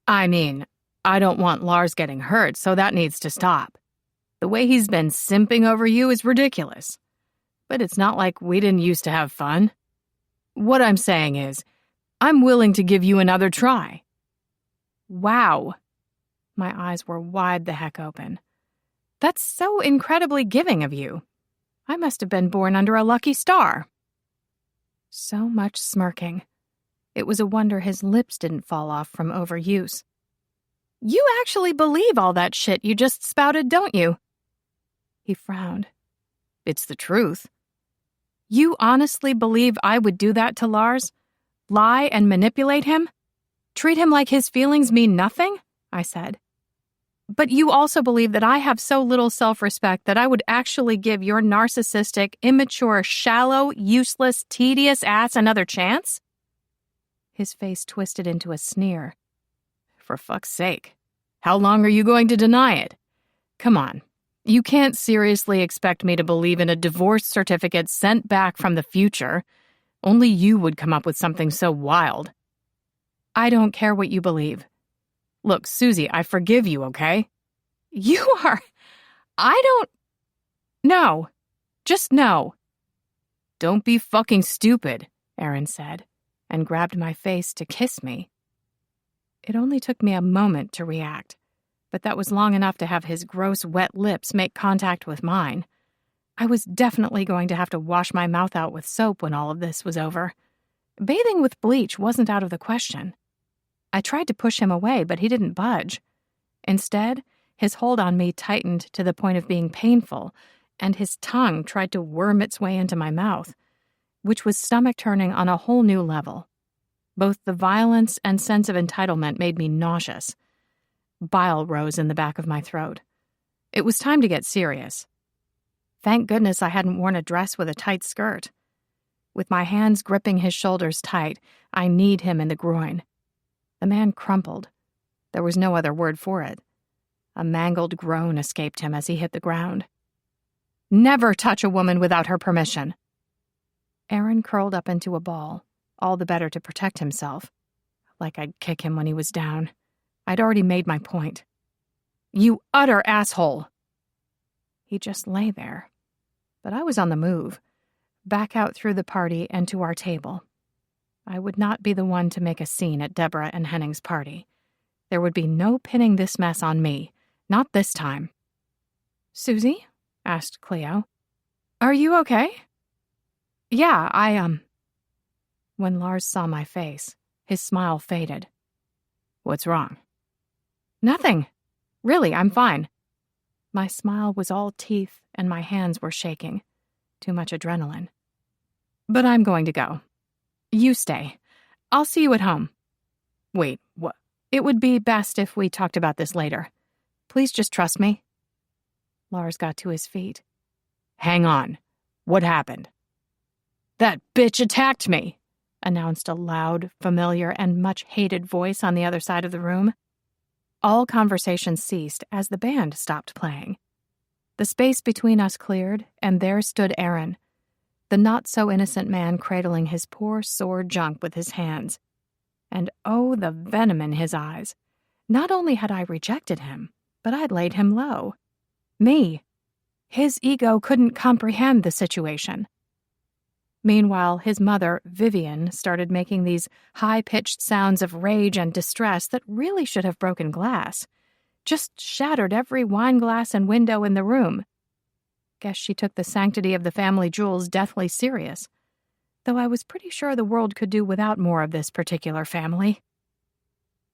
I mean, I don't want Lars getting hurt, so that needs to stop. The way he's been simping over you is ridiculous. But it's not like we didn't used to have fun. What I'm saying is, I'm willing to give you another try. Wow. My eyes were wide the heck open. That's so incredibly giving of you. I must have been born under a lucky star. So much smirking. It was a wonder his lips didn't fall off from overuse. You actually believe all that shit you just spouted, don't you? He frowned. It's the truth. You honestly believe I would do that to Lars? Lie and manipulate him? Treat him like his feelings mean nothing? I said. But you also believe that I have so little self-respect that I would actually give your narcissistic, immature, shallow, useless, tedious ass another chance? His face twisted into a sneer. For fuck's sake. How long are you going to deny it? Come on. You can't seriously expect me to believe in a divorce certificate sent back from the future. Only you would come up with something so wild. I don't care what you believe. Look, Susie, I forgive you, okay? You are... I don't... No. Just no. Don't be fucking stupid, Aaron said, and grabbed my face to kiss me. It only took me a moment to react, but that was long enough to have his gross, wet lips make contact with mine. I was definitely going to have to wash my mouth out with soap when all of this was over. Bathing with bleach wasn't out of the question. I tried to push him away, but he didn't budge. Instead, his hold on me tightened to the point of being painful, and his tongue tried to worm its way into my mouth, which was stomach-turning on a whole new level. Both the violence and sense of entitlement made me nauseous. Bile rose in the back of my throat. It was time to get serious. Thank goodness I hadn't worn a dress with a tight skirt. With my hands gripping his shoulders tight, I kneed him in the groin. The man crumpled. There was no other word for it. A mangled groan escaped him as he hit the ground. Never touch a woman without her permission. Aaron curled up into a ball, all the better to protect himself. Like I'd kick him when he was down. I'd already made my point. You utter asshole! He just lay there. But I was on the move, back out through the party and to our table. I would not be the one to make a scene at Deborah and Henning's party. There would be no pinning this mess on me, not this time. Susie? Asked Cleo. Are you okay? Yeah, When Lars saw my face, his smile faded. What's wrong? Nothing. Really, I'm fine. My smile was all teeth and my hands were shaking. Too much adrenaline. But I'm going to go. You stay. I'll see you at home. Wait, what? It would be best if we talked about this later. Please just trust me. Lars got to his feet. Hang on. What happened? That bitch attacked me, announced a loud, familiar, and much hated voice on the other side of the room. All conversation ceased as the band stopped playing. The space between us cleared, and there stood Aaron, the not-so-innocent man cradling his poor, sore junk with his hands. And oh, the venom in his eyes. Not only had I rejected him, but I'd laid him low. Me. His ego couldn't comprehend the situation. Meanwhile, his mother, Vivian, started making these high-pitched sounds of rage and distress that really should have broken glass. Just shattered every wine glass and window in the room. Guess she took the sanctity of the family jewels deathly serious. Though I was pretty sure the world could do without more of this particular family.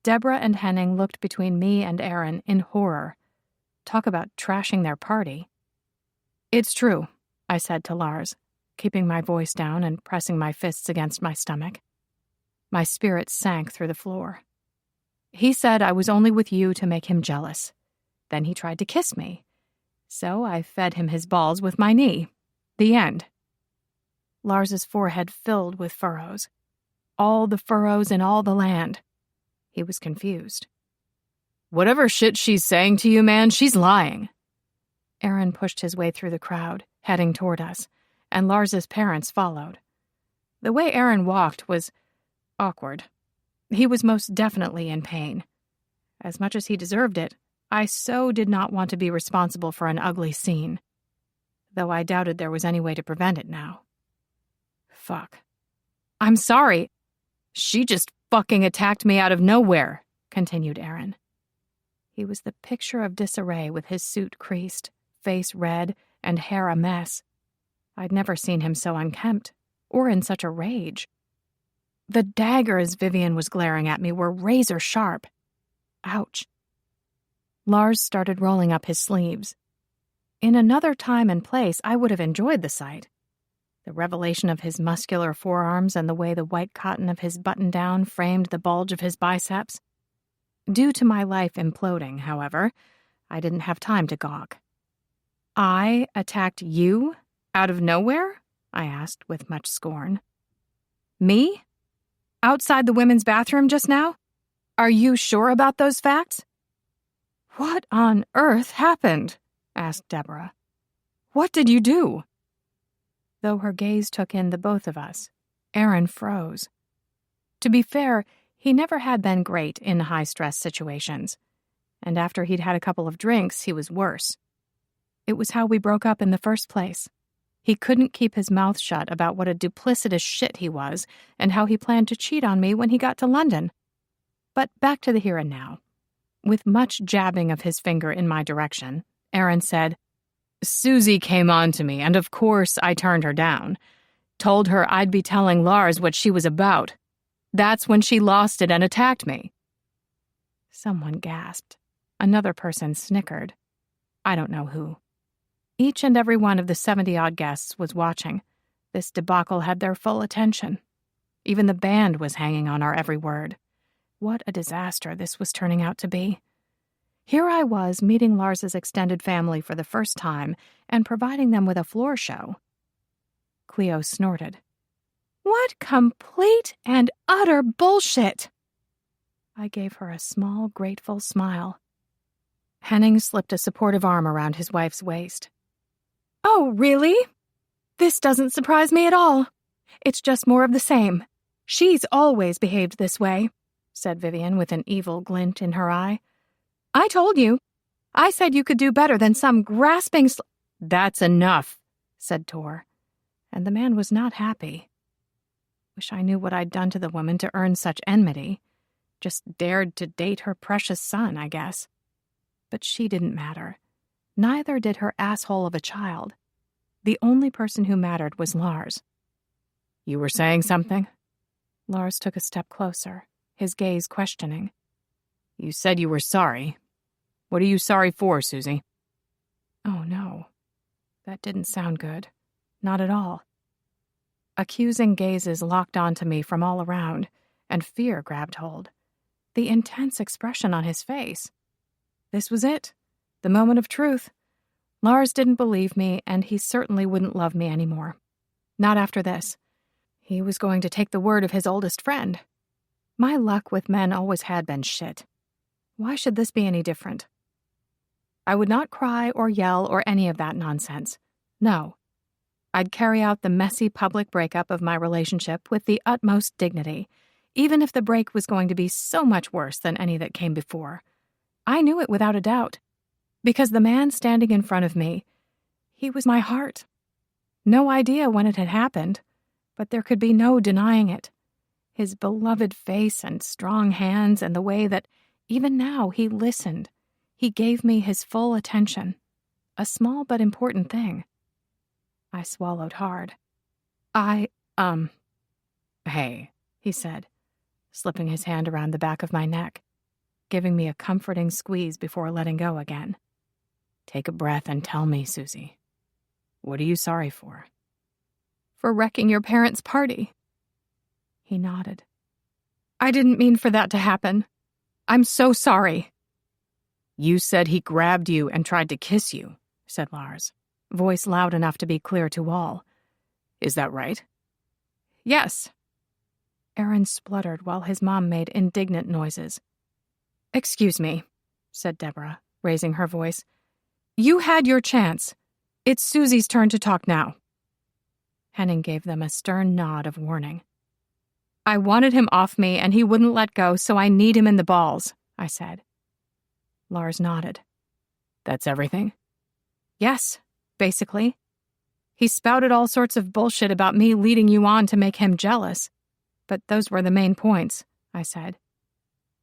Deborah and Henning looked between me and Aaron in horror. Talk about trashing their party. "It's true," I said to Lars, keeping my voice down and pressing my fists against my stomach. My spirit sank through the floor. "He said I was only with you to make him jealous. Then he tried to kiss me. So I fed him his balls with my knee. The end." Lars's forehead filled with furrows. All the furrows in all the land. He was confused. "Whatever shit she's saying to you, man, she's lying." Aaron pushed his way through the crowd, heading toward us, and Lars's parents followed. The way Aaron walked was awkward. He was most definitely in pain. As much as he deserved it, I so did not want to be responsible for an ugly scene, though I doubted there was any way to prevent it now. Fuck. "I'm sorry. She just fucking attacked me out of nowhere," continued Aaron. He was the picture of disarray with his suit creased, face red, and hair a mess. I'd never seen him so unkempt, or in such a rage. The daggers Vivian was glaring at me were razor sharp. Ouch. Lars started rolling up his sleeves. In another time and place, I would have enjoyed the sight. The revelation of his muscular forearms and the way the white cotton of his button-down framed the bulge of his biceps. Due to my life imploding, however, I didn't have time to gawk. "I attacked you? Out of nowhere?" I asked with much scorn. "Me? Outside the women's bathroom just now? Are you sure about those facts?" "What on earth happened?" asked Deborah. "What did you do?" Though her gaze took in the both of us, Aaron froze. To be fair, he never had been great in high-stress situations, and after he'd had a couple of drinks, he was worse. It was how we broke up in the first place. He couldn't keep his mouth shut about what a duplicitous shit he was and how he planned to cheat on me when he got to London. But back to the here and now. With much jabbing of his finger in my direction, Aaron said, "Susie came on to me, and of course I turned her down. Told her I'd be telling Lars what she was about. That's when she lost it and attacked me." Someone gasped. Another person snickered. I don't know who. Each and every one of the 70-odd guests was watching. This debacle had their full attention. Even the band was hanging on our every word. What a disaster this was turning out to be. Here I was meeting Lars's extended family for the first time and providing them with a floor show. Cleo snorted. "What complete and utter bullshit!" I gave her a small, grateful smile. Henning slipped a supportive arm around his wife's waist. "Oh, really? This doesn't surprise me at all. It's just more of the same. She's always behaved this way," said Vivian with an evil glint in her eye. "I told you. I said you could do better than some grasping "That's enough," said Tor, and the man was not happy. Wish I knew what I'd done to the woman to earn such enmity. Just dared to date her precious son, I guess. But she didn't matter. Neither did her asshole of a child. The only person who mattered was Lars. "You were saying something?" Lars took a step closer, his gaze questioning. "You said you were sorry. What are you sorry for, Susie?" Oh no. That didn't sound good. Not at all. Accusing gazes locked onto me from all around, and fear grabbed hold. The intense expression on his face. This was it. The moment of truth. Lars didn't believe me, and he certainly wouldn't love me anymore. Not after this. He was going to take the word of his oldest friend. My luck with men always had been shit. Why should this be any different? I would not cry or yell or any of that nonsense. No. I'd carry out the messy public breakup of my relationship with the utmost dignity, even if the break was going to be so much worse than any that came before. I knew it without a doubt. Because the man standing in front of me, he was my heart. No idea when it had happened, but there could be no denying it. His beloved face and strong hands and the way that, even now, he listened. He gave me his full attention. A small but important thing. I swallowed hard. Hey, he said, slipping his hand around the back of my neck, giving me a comforting squeeze before letting go again. Take a breath and tell me, Susie. What are you sorry for? For wrecking your parents' party. He nodded. I didn't mean for that to happen. I'm so sorry. You said he grabbed you and tried to kiss you, said Lars, voice loud enough to be clear to all. Is that right? Yes. Aaron spluttered while his mom made indignant noises. Excuse me, said Deborah, raising her voice. You had your chance. It's Susie's turn to talk now. Henning gave them a stern nod of warning. I wanted him off me and he wouldn't let go, so I need him in the balls, I said. Lars nodded. That's everything? Yes, basically. He spouted all sorts of bullshit about me leading you on to make him jealous. But those were the main points, I said.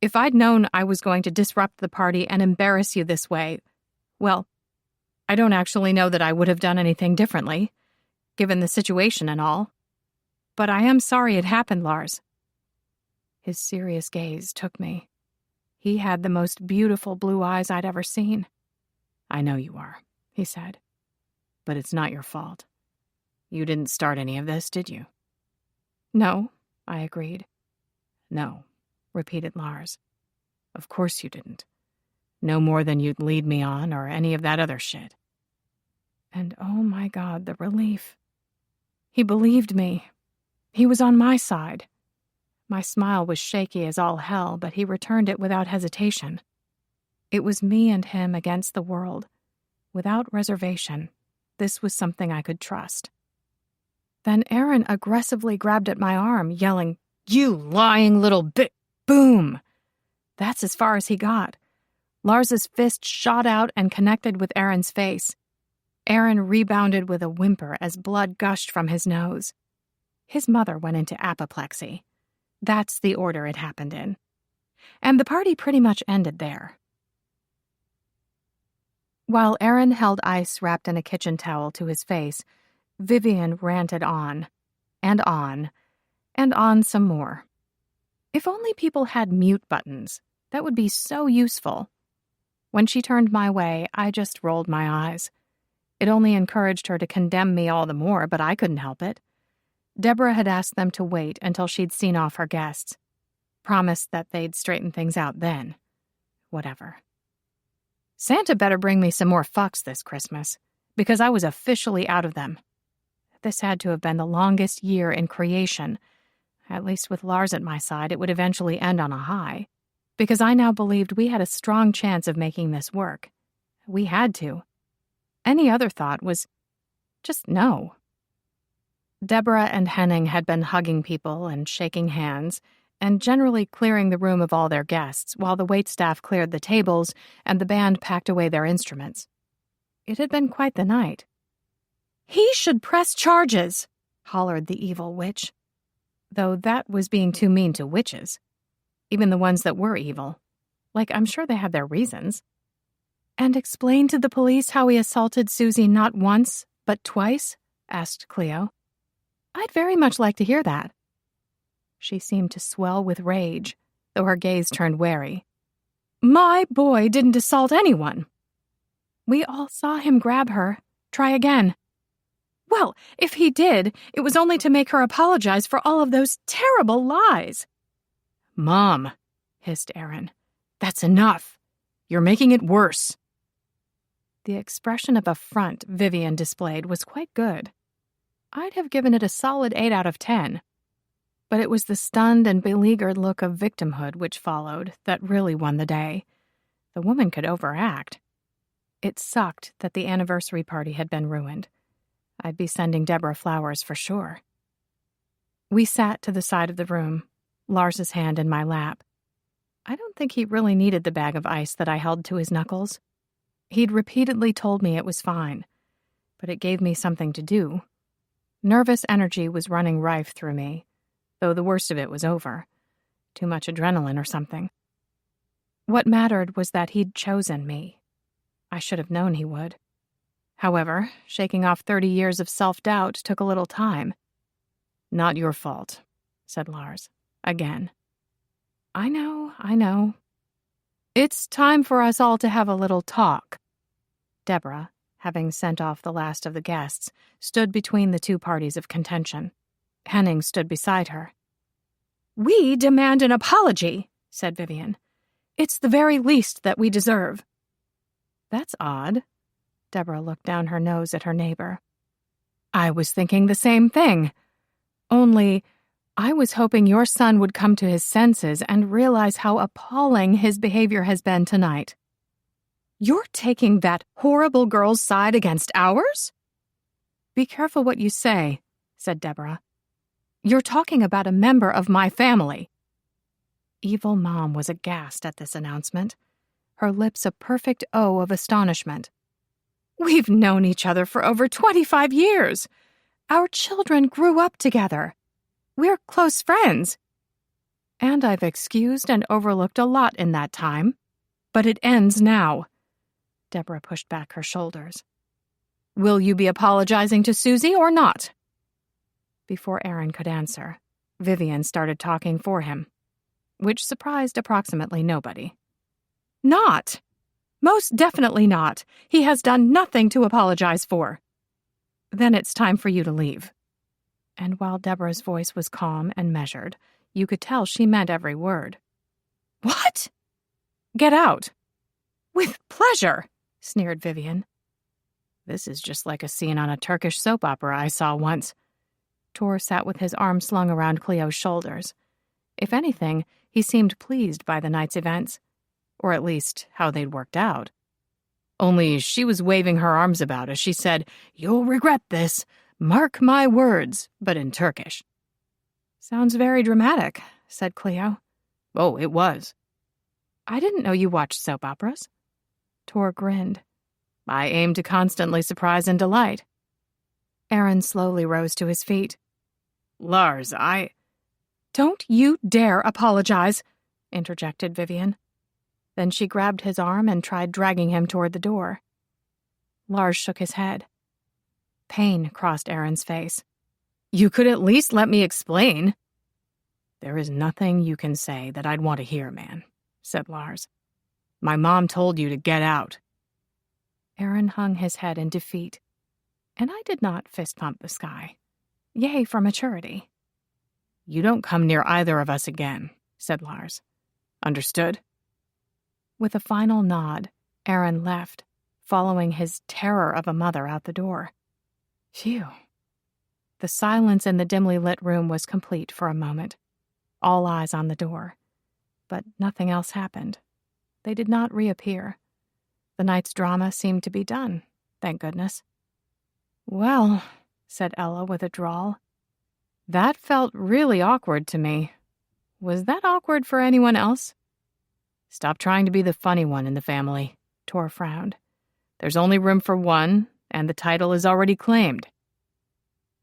If I'd known I was going to disrupt the party and embarrass you this way, well, I don't actually know that I would have done anything differently, given the situation and all. But I am sorry it happened, Lars. His serious gaze took me. He had the most beautiful blue eyes I'd ever seen. I know you are, he said. But it's not your fault. You didn't start any of this, did you? No, I agreed. No, repeated Lars. Of course you didn't. No more than you'd lead me on or any of that other shit. And oh my God, the relief. He believed me. He was on my side. My smile was shaky as all hell, but he returned it without hesitation. It was me and him against the world. Without reservation, this was something I could trust. Then Aaron aggressively grabbed at my arm, yelling, "You lying little bit!" Boom! That's as far as he got. Lars's fist shot out and connected with Aaron's face. Aaron rebounded with a whimper as blood gushed from his nose. His mother went into apoplexy. That's the order it happened in. And the party pretty much ended there. While Aaron held ice wrapped in a kitchen towel to his face, Vivian ranted on, and on, and on some more. If only people had mute buttons, that would be so useful. When she turned my way, I just rolled my eyes. It only encouraged her to condemn me all the more, but I couldn't help it. Deborah had asked them to wait until she'd seen off her guests. Promised that they'd straighten things out then. Whatever. Santa better bring me some more fucks this Christmas, because I was officially out of them. This had to have been the longest year in creation. At least with Lars at my side, it would eventually end on a high, because I now believed we had a strong chance of making this work. We had to. Any other thought was just no. Deborah and Henning had been hugging people and shaking hands, and generally clearing the room of all their guests, while the waitstaff cleared the tables and the band packed away their instruments. It had been quite the night. "He should press charges," hollered the evil witch. Though that was being too mean to witches. Even the ones that were evil. Like, I'm sure they had their reasons. "And explain to the police how he assaulted Susie not once, but twice?" asked Cleo. "I'd very much like to hear that." She seemed to swell with rage, though her gaze turned wary. "My boy didn't assault anyone." "We all saw him grab her. Try again." "Well, if he did, it was only to make her apologize for all of those terrible lies." "Mom," hissed Aaron, "that's enough. You're making it worse." The expression of affront Vivian displayed was quite good. I'd have given it a solid 8 out of 10. But it was the stunned and beleaguered look of victimhood which followed that really won the day. The woman could overact. It sucked that the anniversary party had been ruined. I'd be sending Deborah flowers for sure. We sat to the side of the room, Lars's hand in my lap. I don't think he really needed the bag of ice that I held to his knuckles. He'd repeatedly told me it was fine, but it gave me something to do. Nervous energy was running rife through me, though the worst of it was over. Too much adrenaline or something. What mattered was that he'd chosen me. I should have known he would. However, shaking off 30 years of self-doubt took a little time. "Not your fault," said Lars, again. I know. It's time for us all to have a little talk. Deborah, having sent off the last of the guests, stood between the two parties of contention. Henning stood beside her. We demand an apology, said Vivian. It's the very least that we deserve. That's odd. Deborah looked down her nose at her neighbor. I was thinking the same thing. Only, I was hoping your son would come to his senses and realize how appalling his behavior has been tonight. You're taking that horrible girl's side against ours? Be careful what you say, said Deborah. You're talking about a member of my family. Evil Mom was aghast at this announcement, her lips a perfect O of astonishment. We've known each other for over 25 years. Our children grew up together. We're close friends. And I've excused and overlooked a lot in that time. But it ends now. Deborah pushed back her shoulders. Will you be apologizing to Susie or not? Before Aaron could answer, Vivian started talking for him, which surprised approximately nobody. Not! Most definitely not. He has done nothing to apologize for. Then it's time for you to leave. And while Deborah's voice was calm and measured, you could tell she meant every word. What? Get out. With pleasure, sneered Vivian. This is just like a scene on a Turkish soap opera I saw once. Tor sat with his arm slung around Cleo's shoulders. If anything, he seemed pleased by the night's events. Or at least how they'd worked out. Only she was waving her arms about as she said, You'll regret this. Mark my words, but in Turkish. Sounds very dramatic, said Cleo. Oh, it was. I didn't know you watched soap operas. Tor grinned. I aim to constantly surprise and delight. Aaron slowly rose to his feet. Lars, Don't you dare apologize, interjected Vivian. Then she grabbed his arm and tried dragging him toward the door. Lars shook his head. Pain crossed Aaron's face. You could at least let me explain. There is nothing you can say that I'd want to hear, man, said Lars. My mom told you to get out. Aaron hung his head in defeat, and I did not fist pump the sky. Yay for maturity. You don't come near either of us again, said Lars. Understood? With a final nod, Aaron left, following his terror of a mother out the door. Phew. The silence in the dimly lit room was complete for a moment, all eyes on the door. But nothing else happened. They did not reappear. The night's drama seemed to be done, thank goodness. Well, said Ella with a drawl, that felt really awkward to me. Was that awkward for anyone else? Stop trying to be the funny one in the family, Tor frowned. There's only room for one, and the title is already claimed.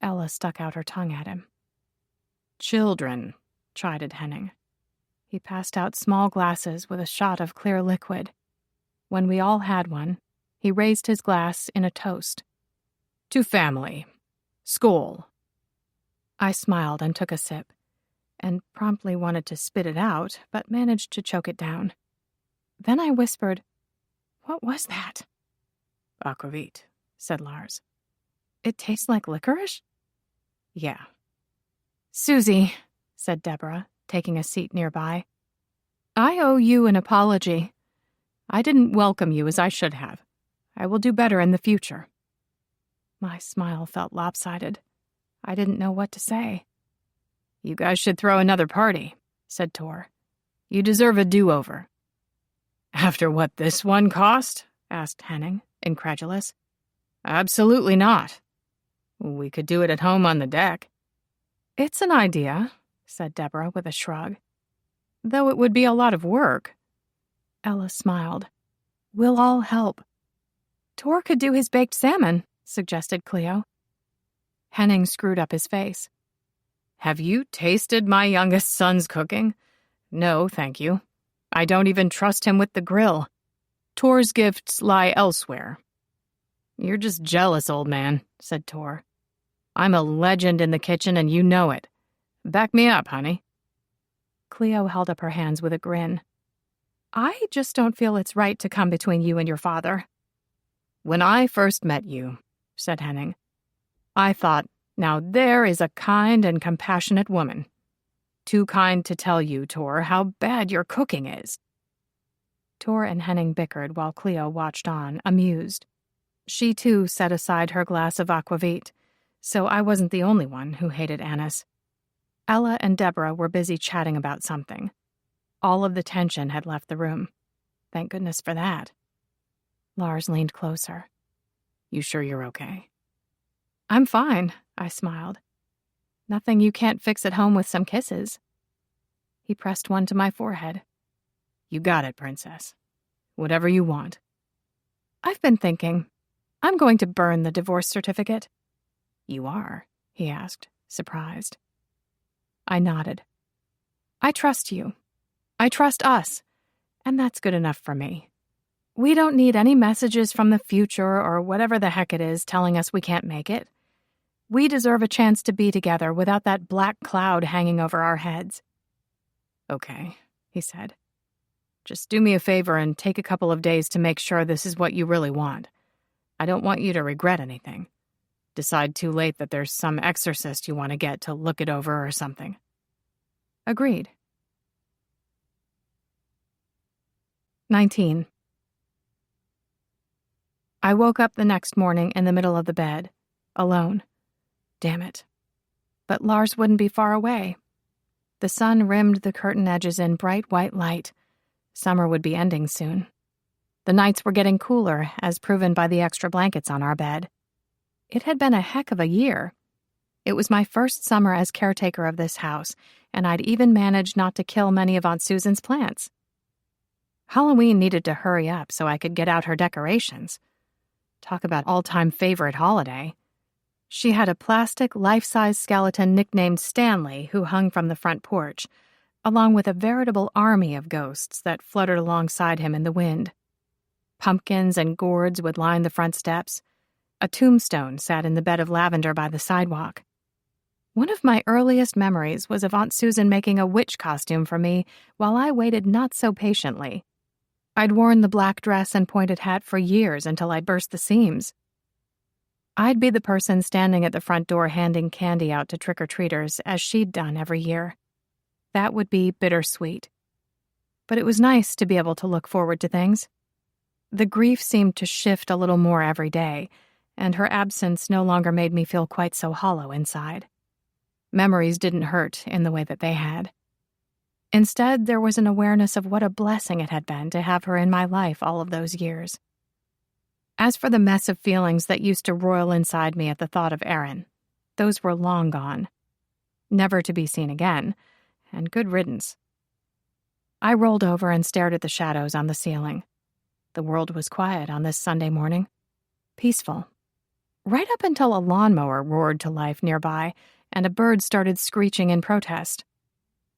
Ella stuck out her tongue at him. Children, chided Henning. He passed out small glasses with a shot of clear liquid. When we all had one, he raised his glass in a toast. To family. Skål. I smiled and took a sip, and promptly wanted to spit it out, but managed to choke it down. Then I whispered, What was that? Aquavit, said Lars. It tastes like licorice? Yeah. Susie, said Deborah, taking a seat nearby. I owe you an apology. I didn't welcome you as I should have. I will do better in the future. My smile felt lopsided. I didn't know what to say. You guys should throw another party, said Tor. You deserve a do-over. After what this one cost? Asked Henning, incredulous. Absolutely not. We could do it at home on the deck. It's an idea, said Deborah with a shrug. Though it would be a lot of work. Ella smiled. We'll all help. Tor could do his baked salmon, suggested Cleo. Henning screwed up his face. Have you tasted my youngest son's cooking? No, thank you. I don't even trust him with the grill. Tor's gifts lie elsewhere. You're just jealous, old man, said Tor. I'm a legend in the kitchen and you know it. Back me up, honey. Cleo held up her hands with a grin. I just don't feel it's right to come between you and your father." "When I first met you," said Henning, "I thought, now there is a kind and compassionate woman. Too kind to tell you, Tor, how bad your cooking is." Tor and Henning bickered while Cleo watched on, amused. She, too, set aside her glass of aquavit, so I wasn't the only one who hated Annis. Ella and Deborah were busy chatting about something. All of the tension had left the room. Thank goodness for that. Lars leaned closer. "You sure you're okay?" "I'm fine," I smiled. "Nothing you can't fix at home with some kisses." He pressed one to my forehead. "You got it, Princess. Whatever you want." "I've been thinking. I'm going to burn the divorce certificate." "You are?" he asked, surprised. I nodded. "I trust you. I trust us. And that's good enough for me. We don't need any messages from the future or whatever the heck it is telling us we can't make it. We deserve a chance to be together without that black cloud hanging over our heads." "Okay," he said. "Just do me a favor and take a couple of days to make sure this is what you really want. I don't want you to regret anything. Decide too late that there's some exorcist you want to get to look it over or something." Agreed. 19. I woke up the next morning in the middle of the bed, alone. Damn it. But Lars wouldn't be far away. The sun rimmed the curtain edges in bright white light. Summer would be ending soon. The nights were getting cooler, as proven by the extra blankets on our bed. It had been a heck of a year. It was my first summer as caretaker of this house, and I'd even managed not to kill many of Aunt Susan's plants. Halloween needed to hurry up so I could get out her decorations. Talk about all-time favorite holiday. She had a plastic, life-size skeleton nicknamed Stanley who hung from the front porch, along with a veritable army of ghosts that fluttered alongside him in the wind. Pumpkins and gourds would line the front steps. A tombstone sat in the bed of lavender by the sidewalk. One of my earliest memories was of Aunt Susan making a witch costume for me while I waited not so patiently. I'd worn the black dress and pointed hat for years until I burst the seams. I'd be the person standing at the front door handing candy out to trick-or-treaters as she'd done every year. That would be bittersweet. But it was nice to be able to look forward to things. The grief seemed to shift a little more every day, and her absence no longer made me feel quite so hollow inside. Memories didn't hurt in the way that they had. Instead, there was an awareness of what a blessing it had been to have her in my life all of those years. As for the mess of feelings that used to roil inside me at the thought of Erin, those were long gone. Never to be seen again, and good riddance. I rolled over and stared at the shadows on the ceiling. The world was quiet on this Sunday morning. Peaceful. Right up until a lawnmower roared to life nearby and a bird started screeching in protest.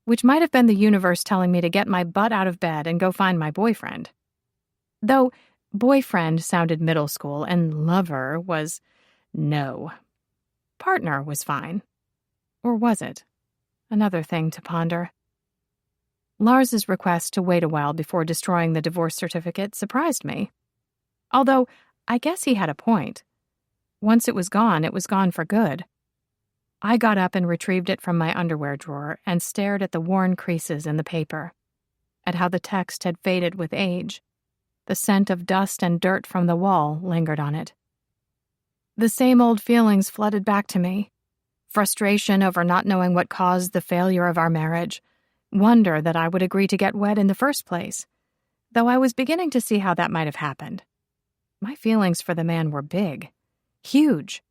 Which might have been the universe telling me to get my butt out of bed and go find my boyfriend. Though boyfriend sounded middle school and lover was no. Partner was fine. Or was it? Another thing to ponder. Lars's request to wait a while before destroying the divorce certificate surprised me. Although, I guess he had a point. Once it was gone for good. I got up and retrieved it from my underwear drawer and stared at the worn creases in the paper, at how the text had faded with age. The scent of dust and dirt from the wall lingered on it. The same old feelings flooded back to me. Frustration over not knowing what caused the failure of our marriage. Wonder that I would agree to get wed in the first place, though I was beginning to see how that might have happened. My feelings for the man were big, huge,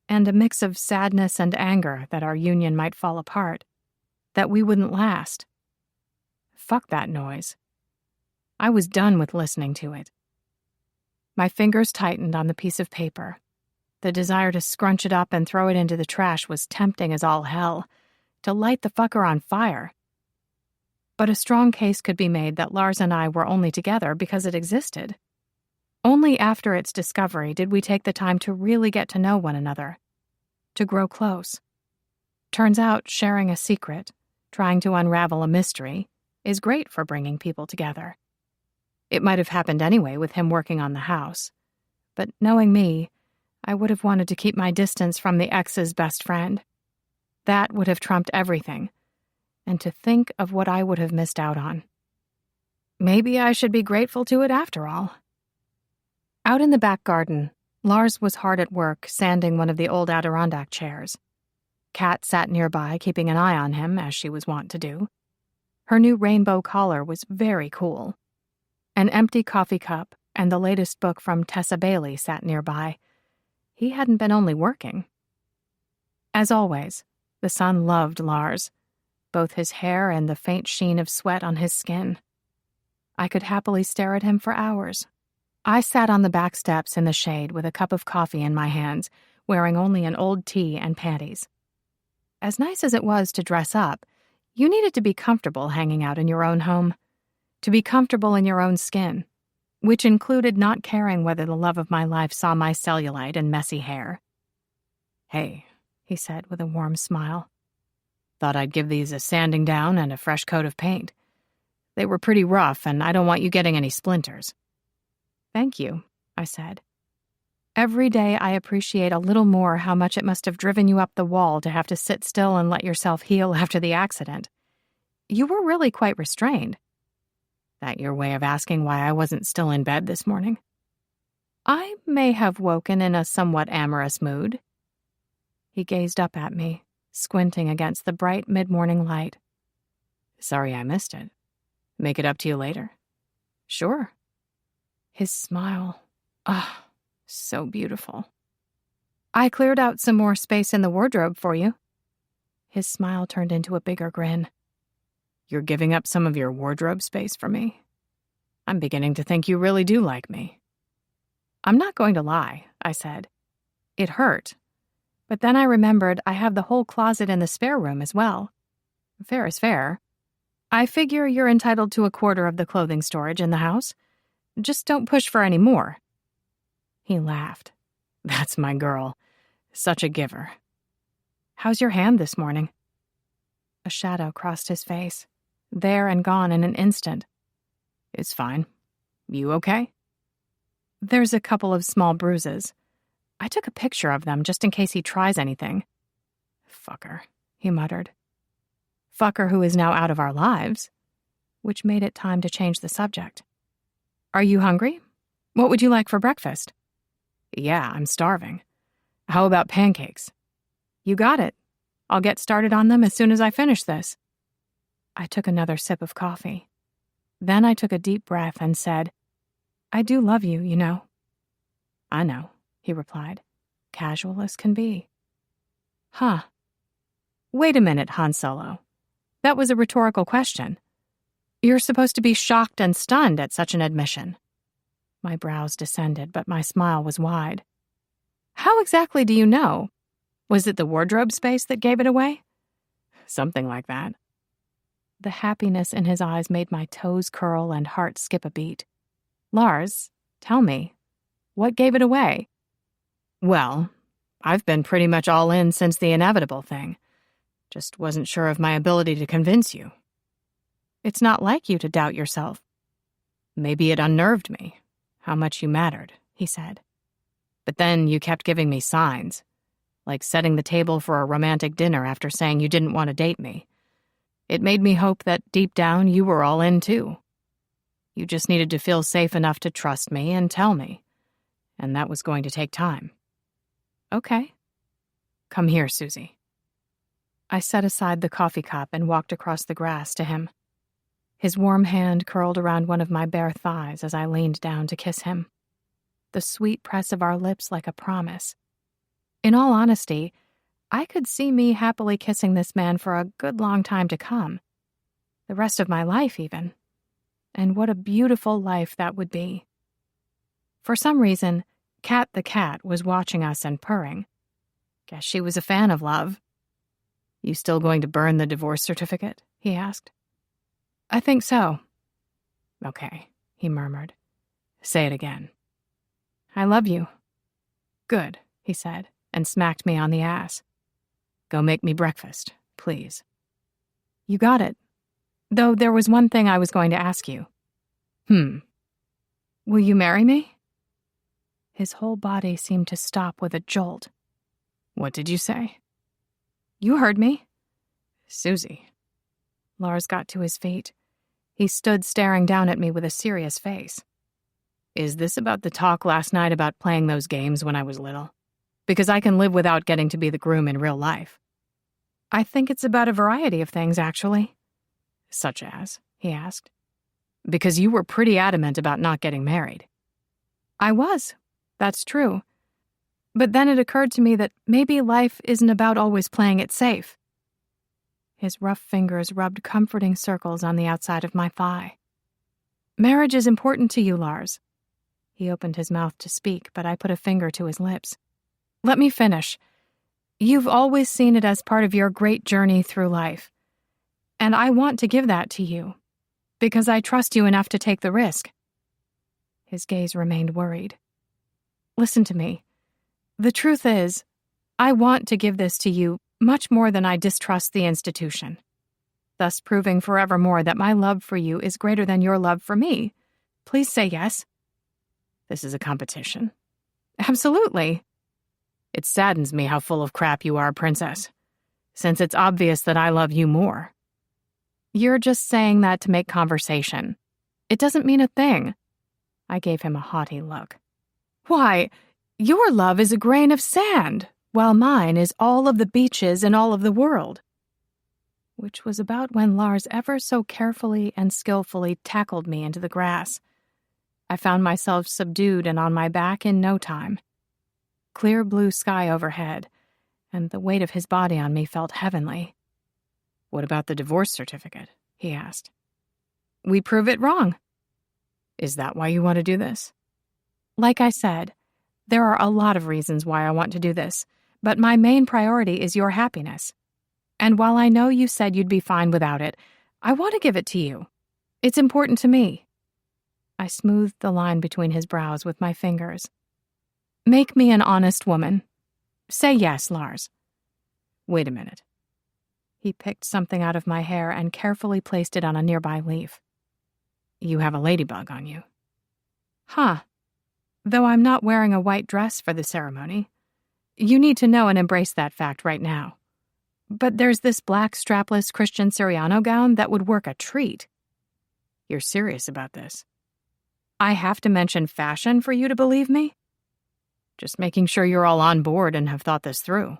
and a mix of sadness and anger that our union might fall apart, that we wouldn't last. Fuck that noise. I was done with listening to it. My fingers tightened on the piece of paper. The desire to scrunch it up and throw it into the trash was tempting as all hell, to light the fucker on fire. But a strong case could be made that Lars and I were only together because it existed. Only after its discovery did we take the time to really get to know one another, to grow close. Turns out sharing a secret, trying to unravel a mystery, is great for bringing people together. It might have happened anyway with him working on the house. But knowing me, I would have wanted to keep my distance from the ex's best friend. That would have trumped everything. And to think of what I would have missed out on. Maybe I should be grateful to it after all. Out in the back garden, Lars was hard at work sanding one of the old Adirondack chairs. Kat sat nearby, keeping an eye on him, as she was wont to do. Her new rainbow collar was very cool. An empty coffee cup and the latest book from Tessa Bailey sat nearby. He hadn't been only working. As always, the sun loved Lars, both his hair and the faint sheen of sweat on his skin. I could happily stare at him for hours. I sat on the back steps in the shade with a cup of coffee in my hands, wearing only an old tee and panties. As nice as it was to dress up, you needed to be comfortable hanging out in your own home, to be comfortable in your own skin, which included not caring whether the love of my life saw my cellulite and messy hair. "Hey," he said with a warm smile. "Thought I'd give these a sanding down and a fresh coat of paint. They were pretty rough, and I don't want you getting any splinters." "Thank you," I said. "Every day I appreciate a little more how much it must have driven you up the wall to have to sit still and let yourself heal after the accident. You were really quite restrained." "That your way of asking why I wasn't still in bed this morning?" "I may have woken in a somewhat amorous mood." He gazed up at me, squinting against the bright mid-morning light. "Sorry I missed it. Make it up to you later?" "Sure." His smile. So beautiful. "I cleared out some more space in the wardrobe for you." His smile turned into a bigger grin. "You're giving up some of your wardrobe space for me? I'm beginning to think you really do like me." "I'm not going to lie," I said. "It hurt. But then I remembered I have the whole closet in the spare room as well. Fair is fair. I figure you're entitled to a quarter of the clothing storage in the house. Just don't push for any more." He laughed. "That's my girl. Such a giver." "How's your hand this morning?" A shadow crossed his face, there and gone in an instant. "It's fine. You okay?" "There's a couple of small bruises. I took a picture of them just in case he tries anything." "Fucker," he muttered. "Fucker who is now out of our lives," which made it time to change the subject. "Are you hungry? What would you like for breakfast?" "Yeah, I'm starving. How about pancakes?" "You got it. I'll get started on them as soon as I finish this." I took another sip of coffee. Then I took a deep breath and said, "I do love you, you know." "I know," he replied, casual as can be. "Huh. Wait a minute, Han Solo. That was a rhetorical question. You're supposed to be shocked and stunned at such an admission." My brows descended, but my smile was wide. "How exactly do you know? Was it the wardrobe space that gave it away?" "Something like that." The happiness in his eyes made my toes curl and heart skip a beat. "Lars, tell me, what gave it away?" "Well, I've been pretty much all in since the inevitable thing. Just wasn't sure of my ability to convince you." "It's not like you to doubt yourself." "Maybe it unnerved me, how much you mattered," he said. "But then you kept giving me signs, like setting the table for a romantic dinner after saying you didn't want to date me. It made me hope that deep down you were all in too. You just needed to feel safe enough to trust me and tell me, and that was going to take time." "Okay. Come here, Susie." I set aside the coffee cup and walked across the grass to him. His warm hand curled around one of my bare thighs as I leaned down to kiss him. The sweet press of our lips like a promise. In all honesty, I could see me happily kissing this man for a good long time to come. The rest of my life, even. And what a beautiful life that would be. For some reason, Kat the cat was watching us and purring. Guess she was a fan of love. "You still going to burn the divorce certificate?" he asked. "I think so." "Okay," he murmured. "Say it again." "I love you." "Good," he said, and smacked me on the ass. "Go make me breakfast, please." "You got it. Though there was one thing I was going to ask you." Will you marry me? His whole body seemed to stop with a jolt. What did you say? You heard me. Susie. Lars got to his feet. He stood staring down at me with a serious face. Is this about the talk last night about playing those games when I was little? Because I can live without getting to be the groom in real life. I think it's about a variety of things, actually. Such as? He asked. Because you were pretty adamant about not getting married. I was. That's true. But then it occurred to me that maybe life isn't about always playing it safe. His rough fingers rubbed comforting circles on the outside of my thigh. Marriage is important to you, Lars. He opened his mouth to speak, but I put a finger to his lips. Let me finish. You've always seen it as part of your great journey through life. And I want to give that to you, because I trust you enough to take the risk. His gaze remained worried. Listen to me. The truth is, I want to give this to you much more than I distrust the institution, thus proving forevermore that my love for you is greater than your love for me. Please say yes. This is a competition. Absolutely. It saddens me how full of crap you are, Princess, since it's obvious that I love you more. You're just saying that to make conversation. It doesn't mean a thing. I gave him a haughty look. Why, your love is a grain of sand, while mine is all of the beaches in all of the world. Which was about when Lars ever so carefully and skillfully tackled me into the grass. I found myself subdued and on my back in no time. Clear blue sky overhead, and the weight of his body on me felt heavenly. What about the divorce certificate? He asked. We prove it wrong. Is that why you want to do this? Like I said, there are a lot of reasons why I want to do this, but my main priority is your happiness. And while I know you said you'd be fine without it, I want to give it to you. It's important to me. I smoothed the line between his brows with my fingers. Make me an honest woman. Say yes, Lars. Wait a minute. He picked something out of my hair and carefully placed it on a nearby leaf. You have a ladybug on you. Huh. Though I'm not wearing a white dress for the ceremony. You need to know and embrace that fact right now. But there's this black strapless Christian Siriano gown that would work a treat. You're serious about this? I have to mention fashion for you to believe me? Just making sure you're all on board and have thought this through.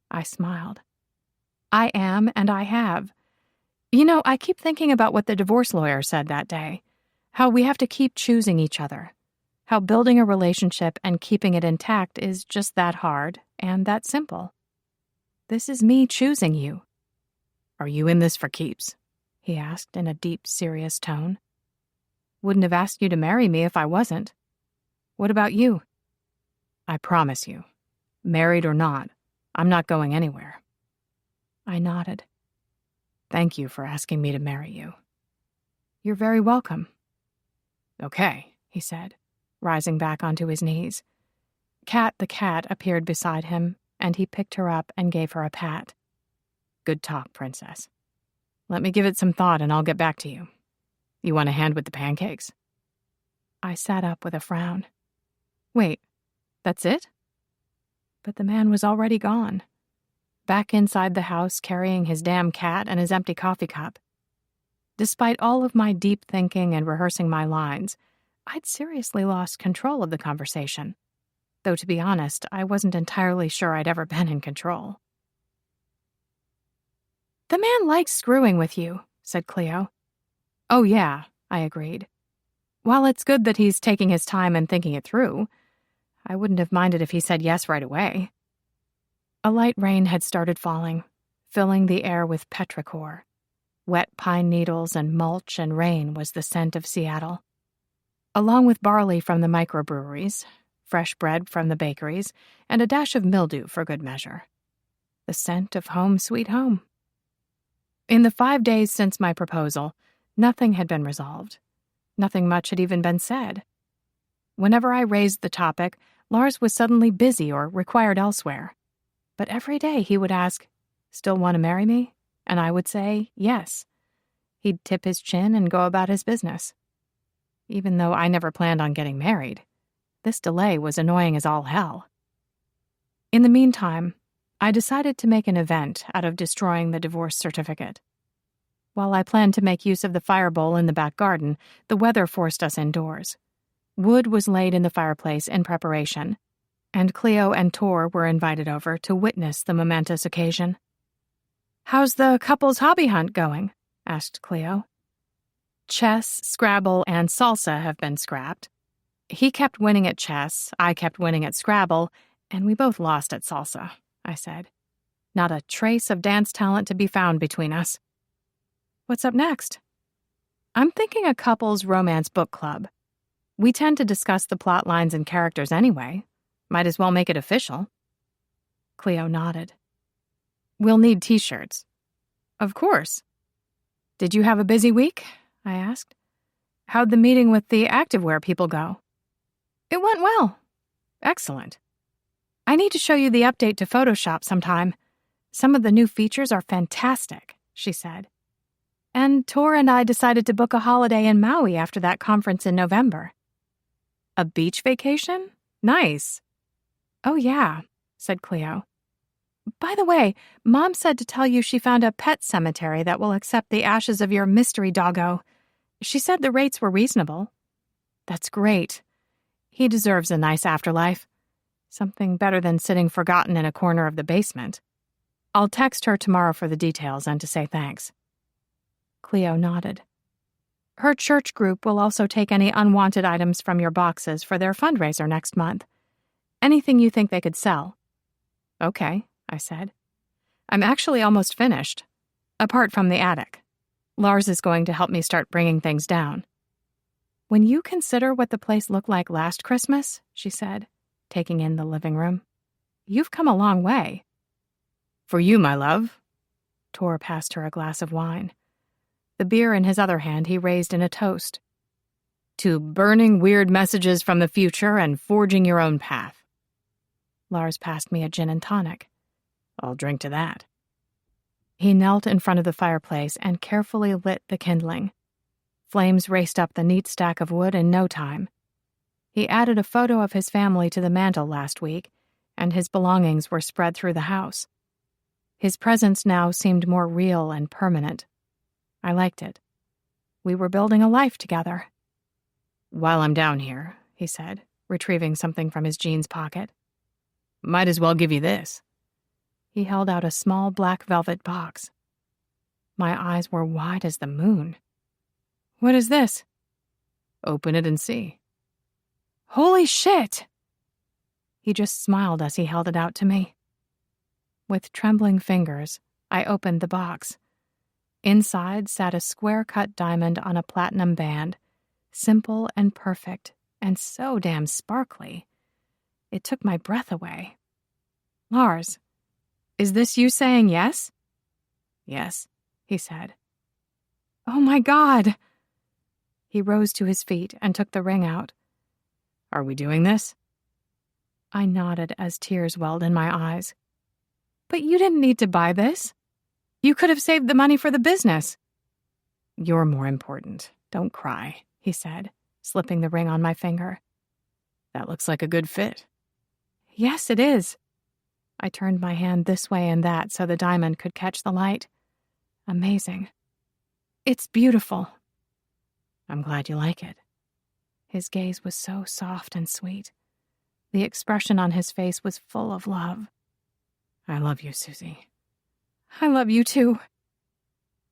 I smiled. I am, and I have. You know, I keep thinking about what the divorce lawyer said that day. How we have to keep choosing each other. How building a relationship and keeping it intact is just that hard and that simple. This is me choosing you. Are you in this for keeps? He asked in a deep, serious tone. Wouldn't have asked you to marry me if I wasn't. What about you? I promise you, married or not, I'm not going anywhere. I nodded. Thank you for asking me to marry you. You're very welcome. Okay, he said, rising back onto his knees. Cat the cat appeared beside him, and he picked her up and gave her a pat. Good talk, Princess. Let me give it some thought and I'll get back to you. You want a hand with the pancakes? I sat up with a frown. Wait, that's it? But the man was already gone. Back inside the house carrying his damn cat and his empty coffee cup. Despite all of my deep thinking and rehearsing my lines, I'd seriously lost control of the conversation. Though to be honest, I wasn't entirely sure I'd ever been in control. The man likes screwing with you, said Cleo. Oh yeah, I agreed. While it's good that he's taking his time and thinking it through, I wouldn't have minded if he said yes right away. A light rain had started falling, filling the air with petrichor. Wet pine needles and mulch and rain was the scent of Seattle. Along with barley from the microbreweries, fresh bread from the bakeries, and a dash of mildew for good measure. The scent of home sweet home. In the 5 days since my proposal, nothing had been resolved. Nothing much had even been said. Whenever I raised the topic, Lars was suddenly busy or required elsewhere. But every day he would ask, "Still want to marry me?" And I would say, yes. He'd tip his chin and go about his business. even though I never planned on getting married. This delay was annoying as all hell. In the meantime, I decided to make an event out of destroying the divorce certificate. While I planned to make use of the fire bowl in the back garden, the weather forced us indoors. Wood was laid in the fireplace in preparation, and Cleo and Tor were invited over to witness the momentous occasion. "How's the couple's hobby hunt going?" asked Cleo. "Chess, Scrabble, and salsa have been scrapped. He kept winning at chess, I kept winning at Scrabble, and we both lost at salsa," I said. "Not a trace of dance talent to be found between us." "What's up next?" "I'm thinking a couple's romance book club. We tend to discuss the plot lines and characters anyway. Might as well make it official." Cleo nodded. "We'll need t-shirts." "Of course." "Did you have a busy week?" I asked. "How'd the meeting with the activewear people go?" "It went well." "Excellent. I need to show you the update to Photoshop sometime. Some of the new features are fantastic," she said. "And Tor and I decided to book a holiday in Maui after that conference in November." "A beach vacation? Nice." "Oh yeah," said Cleo. "By the way, Mom said to tell you she found a pet cemetery that will accept the ashes of your mystery doggo. She said the rates were reasonable." "That's great. He deserves a nice afterlife. Something better than sitting forgotten in a corner of the basement. I'll text her tomorrow for the details and to say thanks." Cleo nodded. "Her church group will also take any unwanted items from your boxes for their fundraiser next month. Anything you think they could sell." "Okay," I said. "I'm actually almost finished, apart from the attic. Lars is going to help me start bringing things down." "When you consider what the place looked like last Christmas," she said, taking in the living room, "you've come a long way." "For you, my love." Tor passed her a glass of wine. The beer in his other hand he raised in a toast. "To burning weird messages from the future and forging your own path." Lars passed me a gin and tonic. "I'll drink to that." He knelt in front of the fireplace and carefully lit the kindling. Flames raced up the neat stack of wood in no time. He added a photo of his family to the mantel last week, and his belongings were spread through the house. His presence now seemed more real and permanent. I liked it. We were building a life together. "While I'm down here," he said, retrieving something from his jeans pocket, "might as well give you this." He held out a small black velvet box. My eyes were wide as the moon. "What is this?" "Open it and see." "Holy shit!" He just smiled as he held it out to me. With trembling fingers, I opened the box. Inside sat a square-cut diamond on a platinum band, simple and perfect, and so damn sparkly. It took my breath away. "Lars, is this you saying yes?" "Yes," he said. "Oh my God!" He rose to his feet and took the ring out. "Are we doing this?" I nodded as tears welled in my eyes. "But you didn't need to buy this. You could have saved the money for the business." "You're more important. Don't cry," he said, slipping the ring on my finger. "That looks like a good fit." "Yes, it is." I turned my hand this way and that so the diamond could catch the light. Amazing. "It's beautiful." "I'm glad you like it." His gaze was so soft and sweet. The expression on his face was full of love. "I love you, Susie." "I love you too."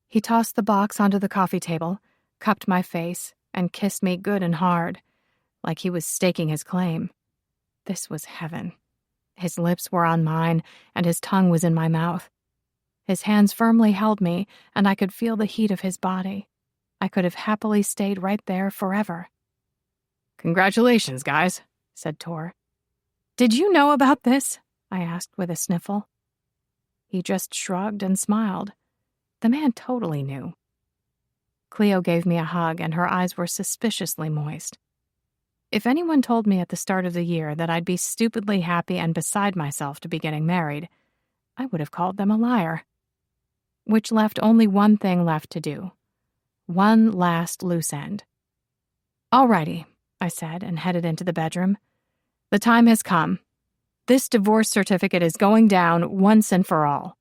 He tossed the box onto the coffee table, cupped my face, and kissed me good and hard, like he was staking his claim. This was heaven. His lips were on mine, and his tongue was in my mouth. His hands firmly held me, and I could feel the heat of his body. I could have happily stayed right there forever. "Congratulations, guys," said Tor. "Did you know about this?" I asked with a sniffle. He just shrugged and smiled. The man totally knew. Cleo gave me a hug, and her eyes were suspiciously moist. If anyone told me at the start of the year that I'd be stupidly happy and beside myself to be getting married, I would have called them a liar. Which left only one thing left to do. One last loose end. "Alrighty," I said and headed into the bedroom. "The time has come. This divorce certificate is going down once and for all."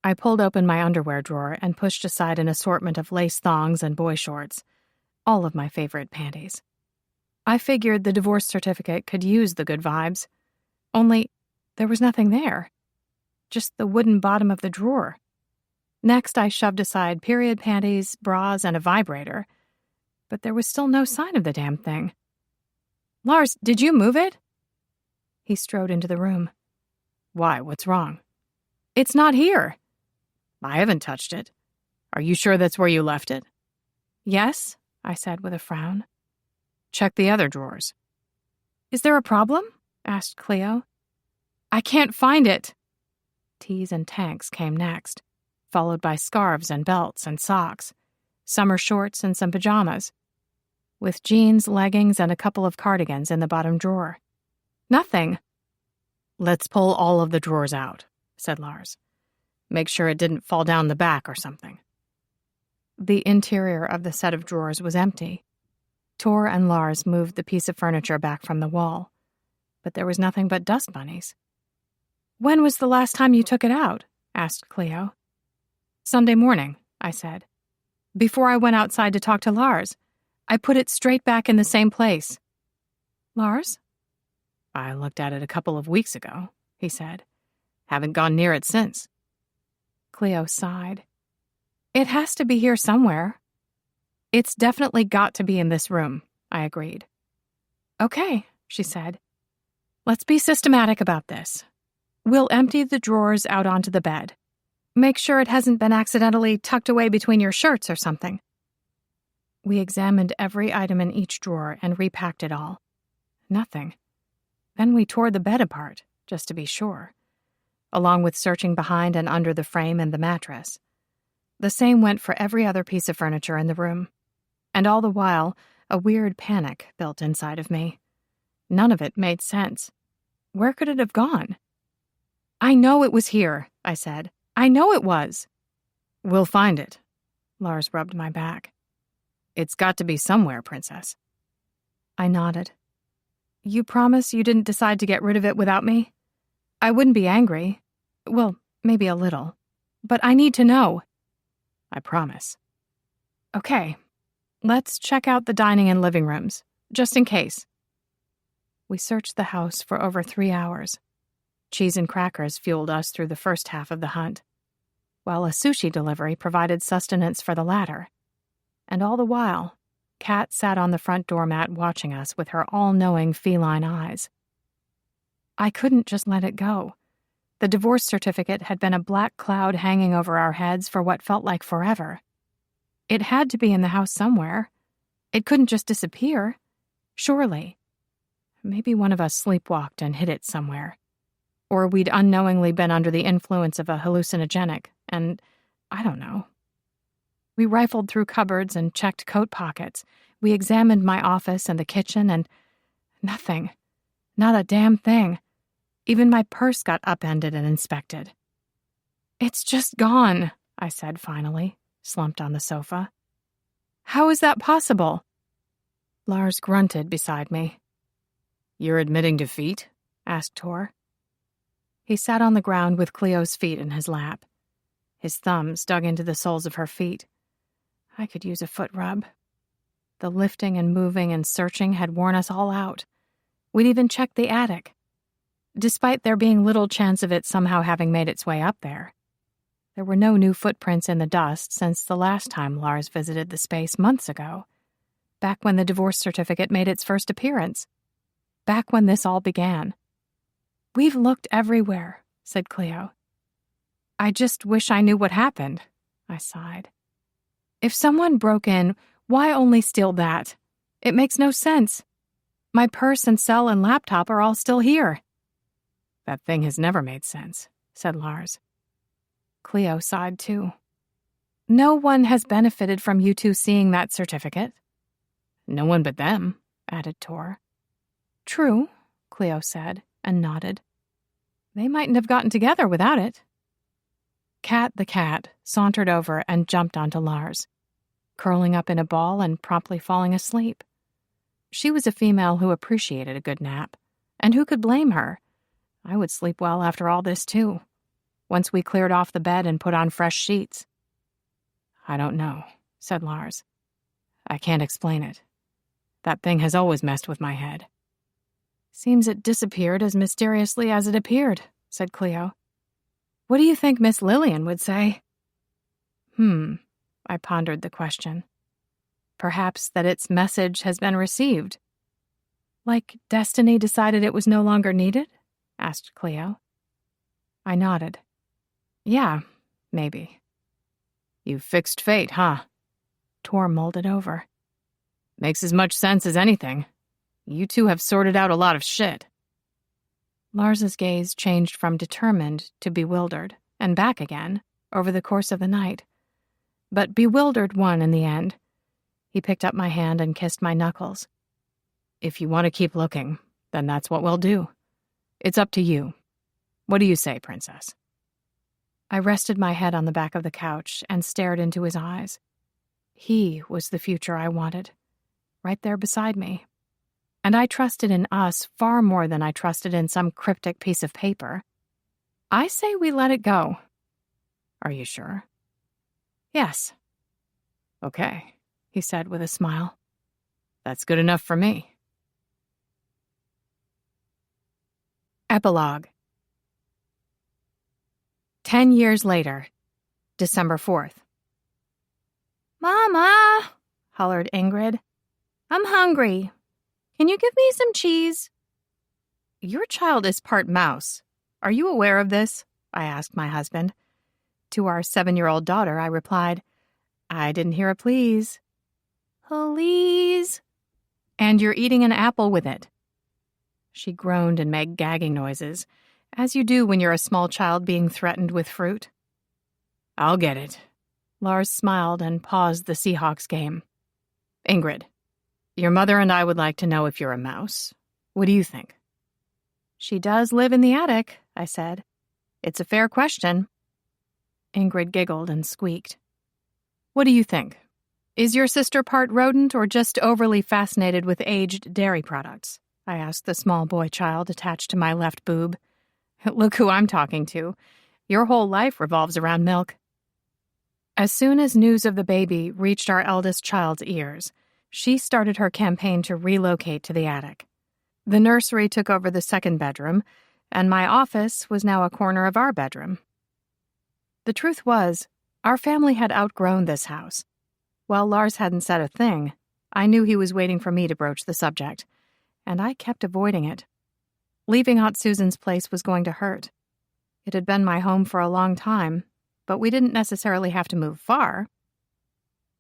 I pulled open my underwear drawer and pushed aside an assortment of lace thongs and boy shorts, all of my favorite panties. I figured the divorce certificate could use the good vibes. Only, there was nothing there. Just the wooden bottom of the drawer. Next, I shoved aside period panties, bras, and a vibrator. But there was still no sign of the damn thing. "Lars, did you move it?" He strode into the room. "Why, what's wrong?" "It's not here." "I haven't touched it. Are you sure that's where you left it?" "Yes," I said with a frown. "Check the other drawers." "Is there a problem?" asked Cleo. "I can't find it." Tees and tanks came next, followed by scarves and belts and socks, summer shorts and some pajamas, with jeans, leggings, and a couple of cardigans in the bottom drawer. Nothing. "Let's pull all of the drawers out," said Lars. "Make sure it didn't fall down the back or something." The interior of the set of drawers was empty. Tor and Lars moved the piece of furniture back from the wall, but there was nothing but dust bunnies. "When was the last time you took it out?" asked Cleo. "Sunday morning," I said. "Before I went outside to talk to Lars. I put it straight back in the same place." "Lars?" "I looked at it a couple of weeks ago," he said. "Haven't gone near it since." Cleo sighed. "It has to be here somewhere." "It's definitely got to be in this room," I agreed. "Okay," she said. "Let's be systematic about this. We'll empty the drawers out onto the bed. Make sure it hasn't been accidentally tucked away between your shirts or something." We examined every item in each drawer and repacked it all. Nothing. Then we tore the bed apart, just to be sure, along with searching behind and under the frame and the mattress. The same went for every other piece of furniture in the room. And all the while, a weird panic built inside of me. None of it made sense. Where could it have gone? "I know it was here," I said. "I know it was." "We'll find it." Lars rubbed my back. "It's got to be somewhere, Princess." I nodded. "You promise you didn't decide to get rid of it without me? I wouldn't be angry. Well, maybe a little. But I need to know." "I promise." "Okay. Let's check out the dining and living rooms, just in case." We searched the house for over 3 hours. Cheese and crackers fueled us through the first half of the hunt, while a sushi delivery provided sustenance for the latter. And all the while, Kat sat on the front doormat watching us with her all-knowing feline eyes. I couldn't just let it go. The divorce certificate had been a black cloud hanging over our heads for what felt like forever. It had to be in the house somewhere. It couldn't just disappear. Surely. Maybe one of us sleepwalked and hid it somewhere. Or we'd unknowingly been under the influence of a hallucinogenic, and I don't know. We rifled through cupboards and checked coat pockets. We examined my office and the kitchen, and nothing. Not a damn thing. Even my purse got upended and inspected. "It's just gone," I said finally, slumped on the sofa. "How is that possible?" Lars grunted beside me. "You're admitting defeat?" asked Tor. He sat on the ground with Cleo's feet in his lap. His thumbs dug into the soles of her feet. I could use a foot rub. The lifting and moving and searching had worn us all out. We'd even checked the attic. Despite there being little chance of it somehow having made its way up there. There were no new footprints in the dust since the last time Lars visited the space months ago. Back when the divorce certificate made its first appearance. Back when this all began. "We've looked everywhere," said Cleo. "I just wish I knew what happened," I sighed. "If someone broke in, why only steal that? It makes no sense. My purse and cell and laptop are all still here." "That thing has never made sense," said Lars. Cleo sighed too. "No one has benefited from you two seeing that certificate." "No one but them," added Tor. "True," Cleo said, and nodded. "They mightn't have gotten together without it." Kat the cat sauntered over and jumped onto Lars, curling up in a ball and promptly falling asleep. She was a female who appreciated a good nap. And who could blame her? I would sleep well after all this, too. Once we cleared off the bed and put on fresh sheets. I don't know, said Lars. I can't explain it. That thing has always messed with my head. Seems it disappeared as mysteriously as it appeared, said Cleo. What do you think Miss Lillian would say? I pondered the question. Perhaps that its message has been received. Like destiny decided it was no longer needed? Asked Cleo. I nodded. Yeah, maybe. You fixed fate, huh? Tor molded over. Makes as much sense as anything. You two have sorted out a lot of shit. Lars's gaze changed from determined to bewildered, and back again, over the course of the night. But bewildered won in the end. He picked up my hand and kissed my knuckles. If you want to keep looking, then that's what we'll do. It's up to you. What do you say, Princess? I rested my head on the back of the couch and stared into his eyes. He was the future I wanted, right there beside me. And I trusted in us far more than I trusted in some cryptic piece of paper. I say we let it go. Are you sure? Yes. Okay, he said with a smile. That's good enough for me. Epilogue. 10 years later, December 4th. Mama, hollered Ingrid. I'm hungry. Can you give me some cheese? Your child is part mouse. Are you aware of this? I asked my husband. To our 7-year-old daughter, I replied, I didn't hear a please. Please. And you're eating an apple with it. She groaned and made gagging noises, as you do when you're a small child being threatened with fruit. I'll get it. Lars smiled and paused the Seahawks game. Ingrid, your mother and I would like to know if you're a mouse. What do you think? She does live in the attic, I said. It's a fair question. Ingrid giggled and squeaked. What do you think? Is your sister part rodent or just overly fascinated with aged dairy products? I asked the small boy child attached to my left boob. Look who I'm talking to. Your whole life revolves around milk. As soon as news of the baby reached our eldest child's ears, she started her campaign to relocate to the attic. The nursery took over the second bedroom, and my office was now a corner of our bedroom. The truth was, our family had outgrown this house. While Lars hadn't said a thing, I knew he was waiting for me to broach the subject, and I kept avoiding it. Leaving Aunt Susan's place was going to hurt. It had been my home for a long time, but we didn't necessarily have to move far.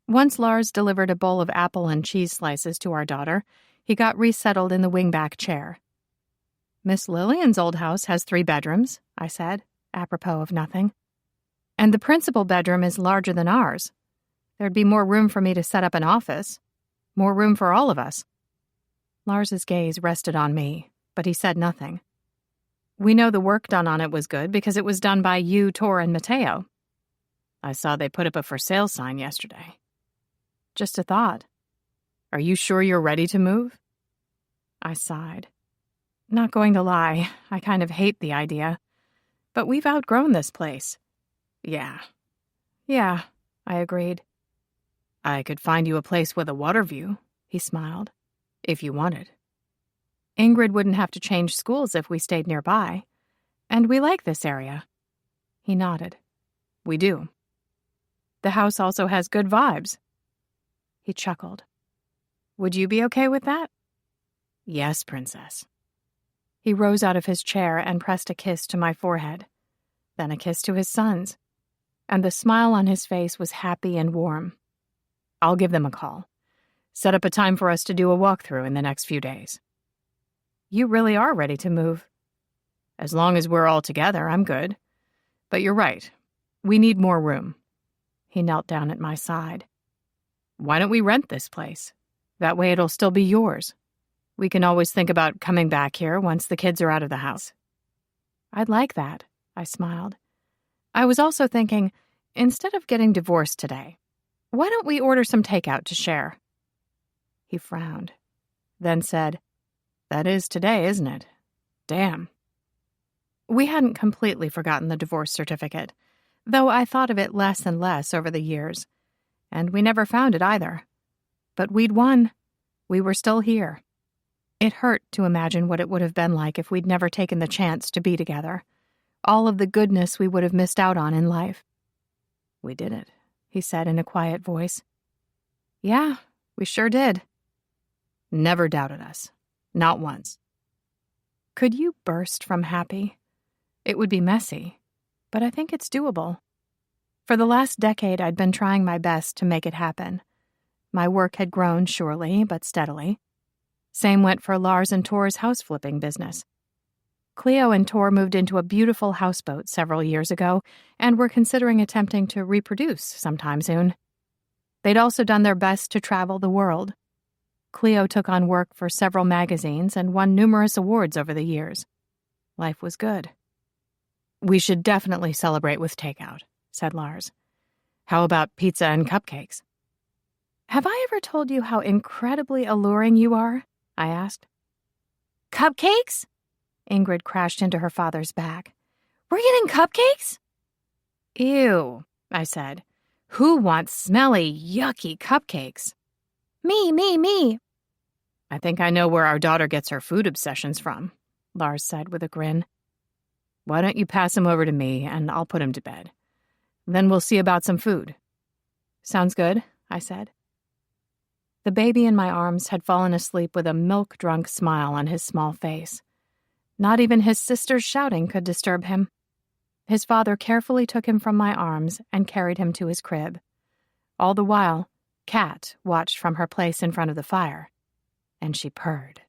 Once Lars delivered a bowl of apple and cheese slices to our daughter, he got resettled in the wingback chair. Miss Lillian's old house has 3 bedrooms, I said, apropos of nothing. And the principal bedroom is larger than ours. There'd be more room for me to set up an office. More room for all of us. Lars's gaze rested on me, but he said nothing. We know the work done on it was good because it was done by you, Tor, and Mateo. I saw they put up a for sale sign yesterday. Just a thought. Are you sure you're ready to move? I sighed. Not going to lie, I kind of hate the idea. But we've outgrown this place. Yeah, I agreed. I could find you a place with a water view, he smiled, if you wanted. Ingrid wouldn't have to change schools if we stayed nearby. And we like this area. He nodded. We do. The house also has good vibes. He chuckled. Would you be okay with that? Yes, Princess. He rose out of his chair and pressed a kiss to my forehead, then a kiss to his son's, and the smile on his face was happy and warm. I'll give them a call. Set up a time for us to do a walkthrough in the next few days. You really are ready to move. As long as we're all together, I'm good. But you're right. We need more room. He knelt down at my side. Why don't we rent this place? That way it'll still be yours. We can always think about coming back here once the kids are out of the house. I'd like that, I smiled. I was also thinking, instead of getting divorced today, why don't we order some takeout to share? He frowned. then said, "That is today, isn't it? Damn." We hadn't completely forgotten the divorce certificate, though I thought of it less and less over the years. And we never found it either. But we'd won. We were still here. It hurt to imagine what it would have been like if we'd never taken the chance to be together. All of the goodness we would have missed out on in life. "We did it," he said in a quiet voice. "Yeah, we sure did." Never doubted us. Not once. Could you burst from happy? It would be messy, but I think it's doable. For the last decade, I'd been trying my best to make it happen. My work had grown surely, but steadily. Same went for Lars and Tor's house flipping business. Cleo and Tor moved into a beautiful houseboat several years ago and were considering attempting to reproduce sometime soon. They'd also done their best to travel the world. Cleo took on work for several magazines and won numerous awards over the years. Life was good. "We should definitely celebrate with takeout," said Lars. "How about pizza and cupcakes?" "Have I ever told you how incredibly alluring you are?" I asked. "Cupcakes?" Ingrid crashed into her father's back. "We're getting cupcakes?" "Ew," I said. "Who wants smelly, yucky cupcakes?" Me. "I think I know where our daughter gets her food obsessions from," Lars said with a grin. "Why don't you pass him over to me, and I'll put him to bed. Then we'll see about some food." "Sounds good," I said. The baby in my arms had fallen asleep with a milk-drunk smile on his small face. Not even his sister's shouting could disturb him. His father carefully took him from my arms and carried him to his crib. All the while, Kat watched from her place in front of the fire, and she purred.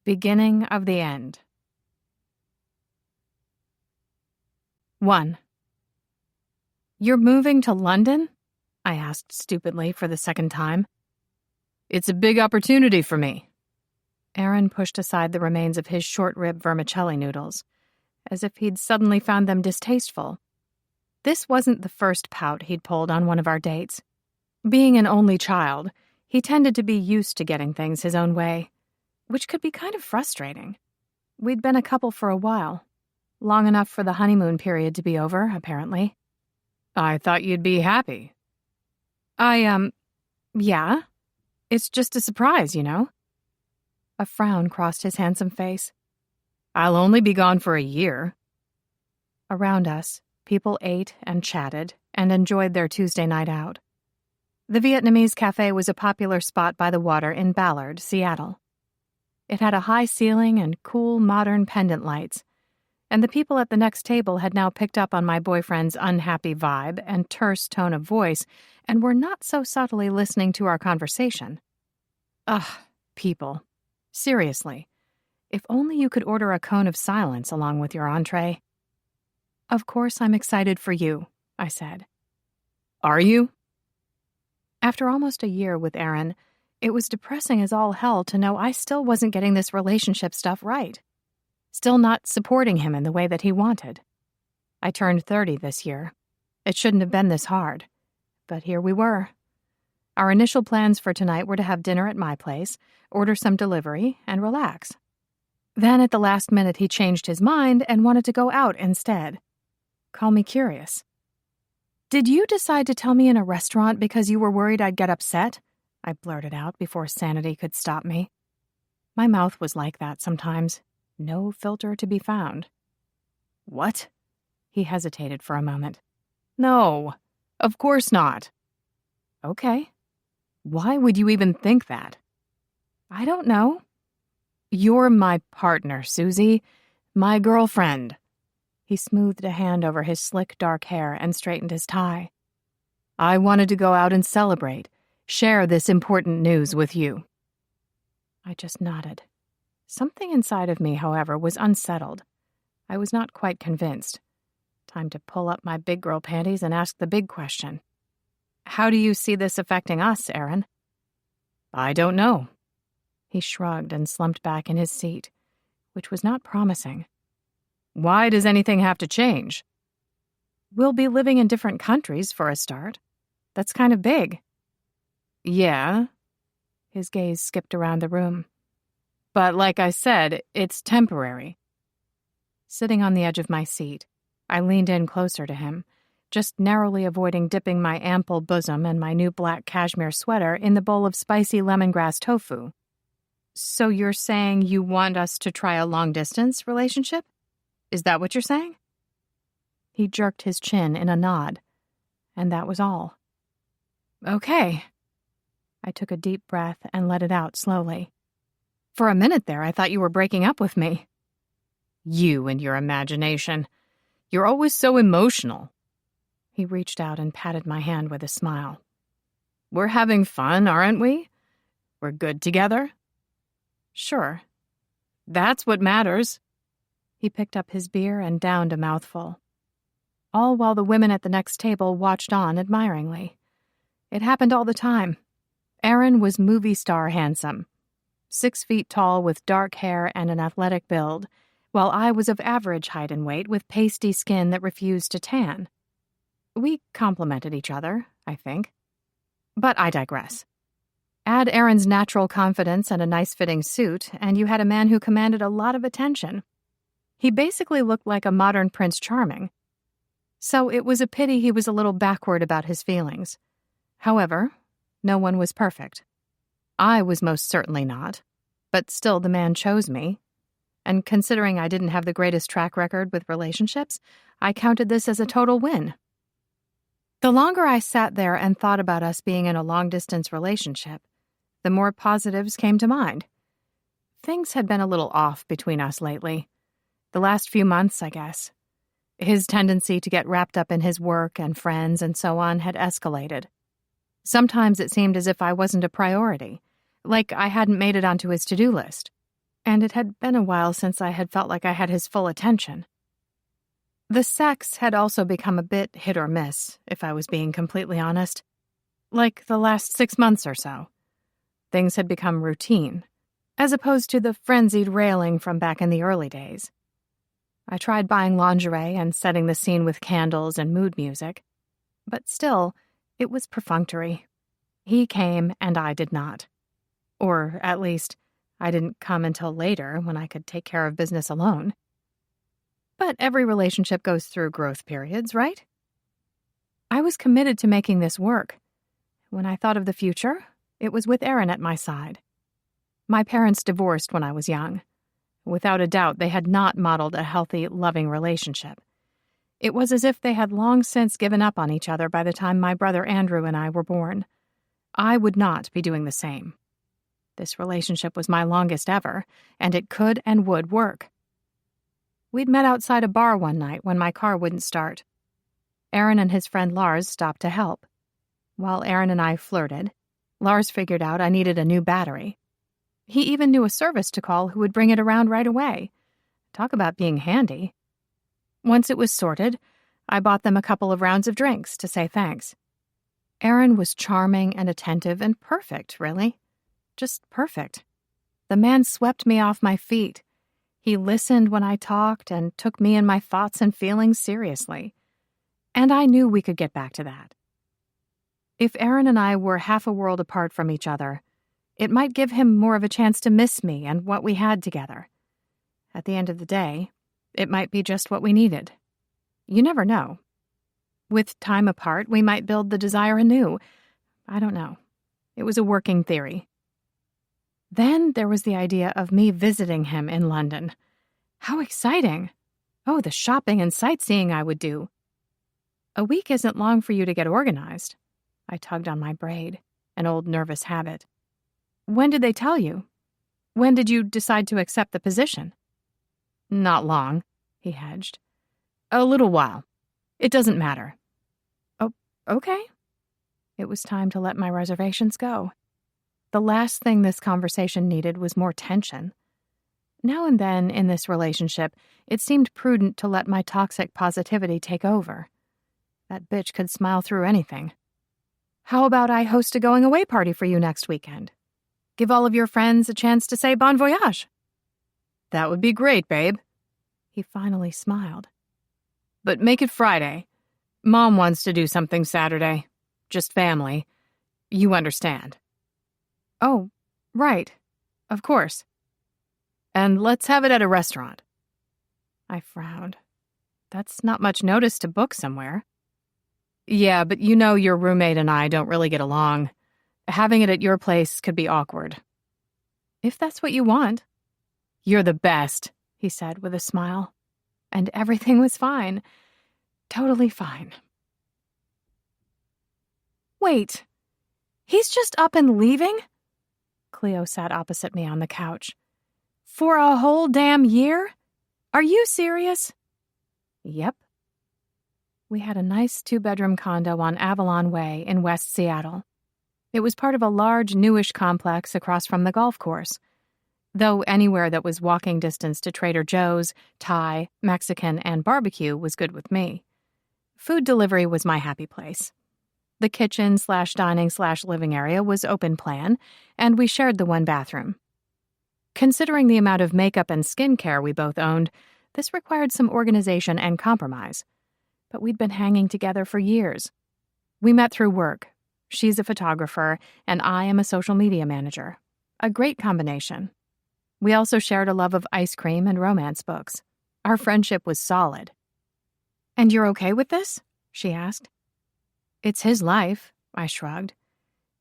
Beginning of the end. 1. "You're moving to London?" I asked stupidly for the second time. "It's a big opportunity for me." Aaron pushed aside the remains of his short-rib vermicelli noodles, as if he'd suddenly found them distasteful. This wasn't the first pout he'd pulled on one of our dates. Being an only child, he tended to be used to getting things his own way, which could be kind of frustrating. We'd been a couple for a while, long enough for the honeymoon period to be over, apparently. "I thought you'd be happy." Yeah. It's just a surprise, you know?" A frown crossed his handsome face. "I'll only be gone for a year." Around us, people ate and chatted and enjoyed their Tuesday night out. The Vietnamese cafe was a popular spot by the water in Ballard, Seattle. It had a high ceiling and cool, modern pendant lights, and the people at the next table had now picked up on my boyfriend's unhappy vibe and terse tone of voice and were not so subtly listening to our conversation. Ugh, people. Seriously. If only you could order a cone of silence along with your entree. "Of course I'm excited for you," I said. "Are you?" After almost a year with Aaron, it was depressing as all hell to know I still wasn't getting this relationship stuff right. Still not supporting him in the way that he wanted. I turned 30 this year. It shouldn't have been this hard. But here we were. Our initial plans for tonight were to have dinner at my place, order some delivery, and relax. Then at the last minute he changed his mind and wanted to go out instead. Call me curious. "Did you decide to tell me in a restaurant because you were worried I'd get upset?" I blurted out before sanity could stop me. My mouth was like that sometimes. No filter to be found. "What?" He hesitated for a moment. "No, of course not." "Okay. Why would you even think that?" I don't know." "You're my partner, Susie. My girlfriend." He smoothed a hand over his slick dark hair and straightened his tie. "I wanted to go out and celebrate, share this important news with you." I just nodded. Something inside of me, however, was unsettled. I was not quite convinced. Time to pull up my big girl panties and ask the big question. "How do you see this affecting us, Aaron?" "I don't know." He shrugged and slumped back in his seat, which was not promising. "Why does anything have to change?" "We'll be living in different countries for a start. That's kind of big." Yeah. His gaze skipped around the room. But like I said, it's temporary. Sitting on the edge of my seat, I leaned in closer to him, just narrowly avoiding dipping my ample bosom and my new black cashmere sweater in the bowl of spicy lemongrass tofu. So you're saying you want us to try a long-distance relationship? Is that what you're saying? He jerked his chin in a nod, and that was all. Okay. I took a deep breath and let it out slowly. For a minute there, I thought you were breaking up with me. You and your imagination. You're always so emotional. He reached out and patted my hand with a smile. We're having fun, aren't we? We're good together? Sure. That's what matters. He picked up his beer and downed a mouthful. All while the women at the next table watched on admiringly. It happened all the time. Aaron was movie star handsome, 6 feet tall with dark hair and an athletic build, while I was of average height and weight with pasty skin that refused to tan. We complemented each other, I think. But I digress. Add Aaron's natural confidence and a nice-fitting suit, and you had a man who commanded a lot of attention. He basically looked like a modern Prince Charming. So it was a pity he was a little backward about his feelings. However, no one was perfect. I was most certainly not, but still the man chose me. And considering I didn't have the greatest track record with relationships, I counted this as a total win. The longer I sat there and thought about us being in a long-distance relationship, the more positives came to mind. Things had been a little off between us lately. The last few months, I guess. His tendency to get wrapped up in his work and friends and so on had escalated. Sometimes it seemed as if I wasn't a priority, like I hadn't made it onto his to-do list. And it had been a while since I had felt like I had his full attention. The sex had also become a bit hit or miss, if I was being completely honest. Like the last 6 months or so. Things had become routine, as opposed to the frenzied railing from back in the early days. I tried buying lingerie and setting the scene with candles and mood music, but still, it was perfunctory. He came and I did not. Or, at least, I didn't come until later when I could take care of business alone. But every relationship goes through growth periods, right? I was committed to making this work. When I thought of the future, it was with Aaron at my side. My parents divorced when I was young. Without a doubt, they had not modeled a healthy, loving relationship. It was as if they had long since given up on each other by the time my brother Andrew and I were born. I would not be doing the same. This relationship was my longest ever, and it could and would work. We'd met outside a bar one night when my car wouldn't start. Aaron and his friend Lars stopped to help. While Aaron and I flirted, Lars figured out I needed a new battery. He even knew a service to call who would bring it around right away. Talk about being handy. Once it was sorted, I bought them a couple of rounds of drinks to say thanks. Aaron was charming and attentive and perfect, really. Just perfect. The man swept me off my feet. He listened when I talked and took me and my thoughts and feelings seriously. And I knew we could get back to that. If Aaron and I were half a world apart from each other, it might give him more of a chance to miss me and what we had together. At the end of the day, it might be just what we needed. You never know. With time apart, we might build the desire anew. I don't know. It was a working theory. Then there was the idea of me visiting him in London. How exciting! Oh, the shopping and sightseeing I would do. A week isn't long for you to get organized. I tugged on my braid, an old nervous habit. When did they tell you? When did you decide to accept the position? Not long, he hedged. A little while. It doesn't matter. Oh, okay. It was time to let my reservations go. The last thing this conversation needed was more tension. Now and then, in this relationship, it seemed prudent to let my toxic positivity take over. That bitch could smile through anything. How about I host a going-away party for you next weekend? Give all of your friends a chance to say bon voyage. That would be great, babe. He finally smiled. But make it Friday. Mom wants to do something Saturday. Just family. You understand. Oh, right. Of course. And let's have it at a restaurant. I frowned. That's not much notice to book somewhere. Yeah, but you know your roommate and I don't really get along. Having it at your place could be awkward. If that's what you want. You're the best, he said with a smile. And everything was fine. Totally fine. Wait. He's just up and leaving? Cleo sat opposite me on the couch. For a whole damn year? Are you serious? Yep. We had a nice 2-bedroom condo on Avalon Way in West Seattle. It was part of a large, newish complex across from the golf course. Though anywhere that was walking distance to Trader Joe's, Thai, Mexican, and barbecue was good with me. Food delivery was my happy place. The kitchen/dining/living area was open plan, and we shared the one bathroom. Considering the amount of makeup and skincare we both owned, this required some organization and compromise. But we'd been hanging together for years. We met through work. She's a photographer, and I am a social media manager. A great combination. We also shared a love of ice cream and romance books. Our friendship was solid. And you're okay with this? She asked. It's his life, I shrugged.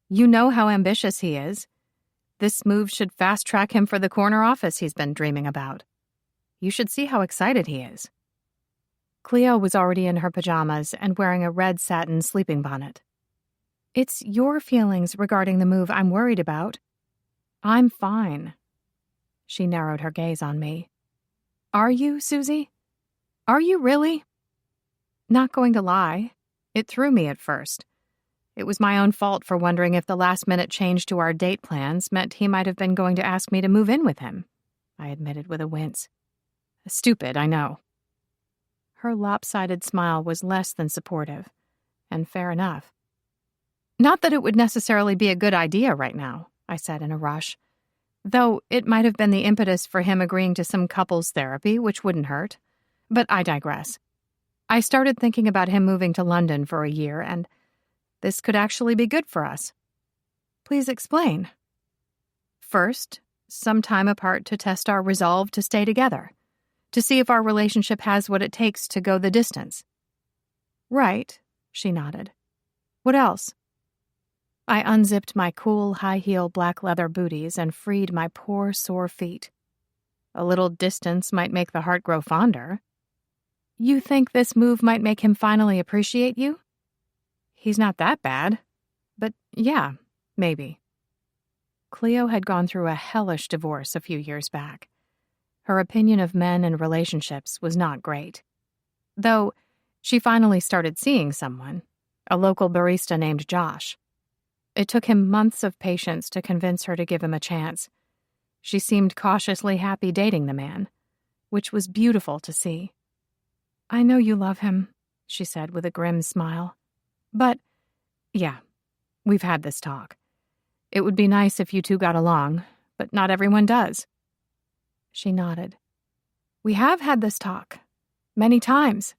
You know how ambitious he is. This move should fast-track him for the corner office he's been dreaming about. You should see how excited he is. Cleo was already in her pajamas and wearing a red satin sleeping bonnet. It's your feelings regarding the move I'm worried about. I'm fine. She narrowed her gaze on me. Are you, Susie? Are you really? Not going to lie. It threw me at first. It was my own fault for wondering if the last-minute change to our date plans meant he might have been going to ask me to move in with him, I admitted with a wince. Stupid, I know. Her lopsided smile was less than supportive, and fair enough. Not that it would necessarily be a good idea right now, I said in a rush. Though it might have been the impetus for him agreeing to some couples therapy, which wouldn't hurt. But I digress. I started thinking about him moving to London for a year, and this could actually be good for us. Please explain. First, some time apart to test our resolve to stay together, to see if our relationship has what it takes to go the distance. Right, she nodded. What else? I unzipped my cool, high-heel black leather booties and freed my poor, sore feet. A little distance might make the heart grow fonder. You think this move might make him finally appreciate you? He's not that bad. But yeah, maybe. Cleo had gone through a hellish divorce a few years back. Her opinion of men and relationships was not great. Though, she finally started seeing someone, a local barista named Josh. It took him months of patience to convince her to give him a chance. She seemed cautiously happy dating the man, which was beautiful to see. I know you love him, she said with a grim smile. But, yeah, we've had this talk. It would be nice if you two got along, but not everyone does. She nodded. We have had this talk. Many times.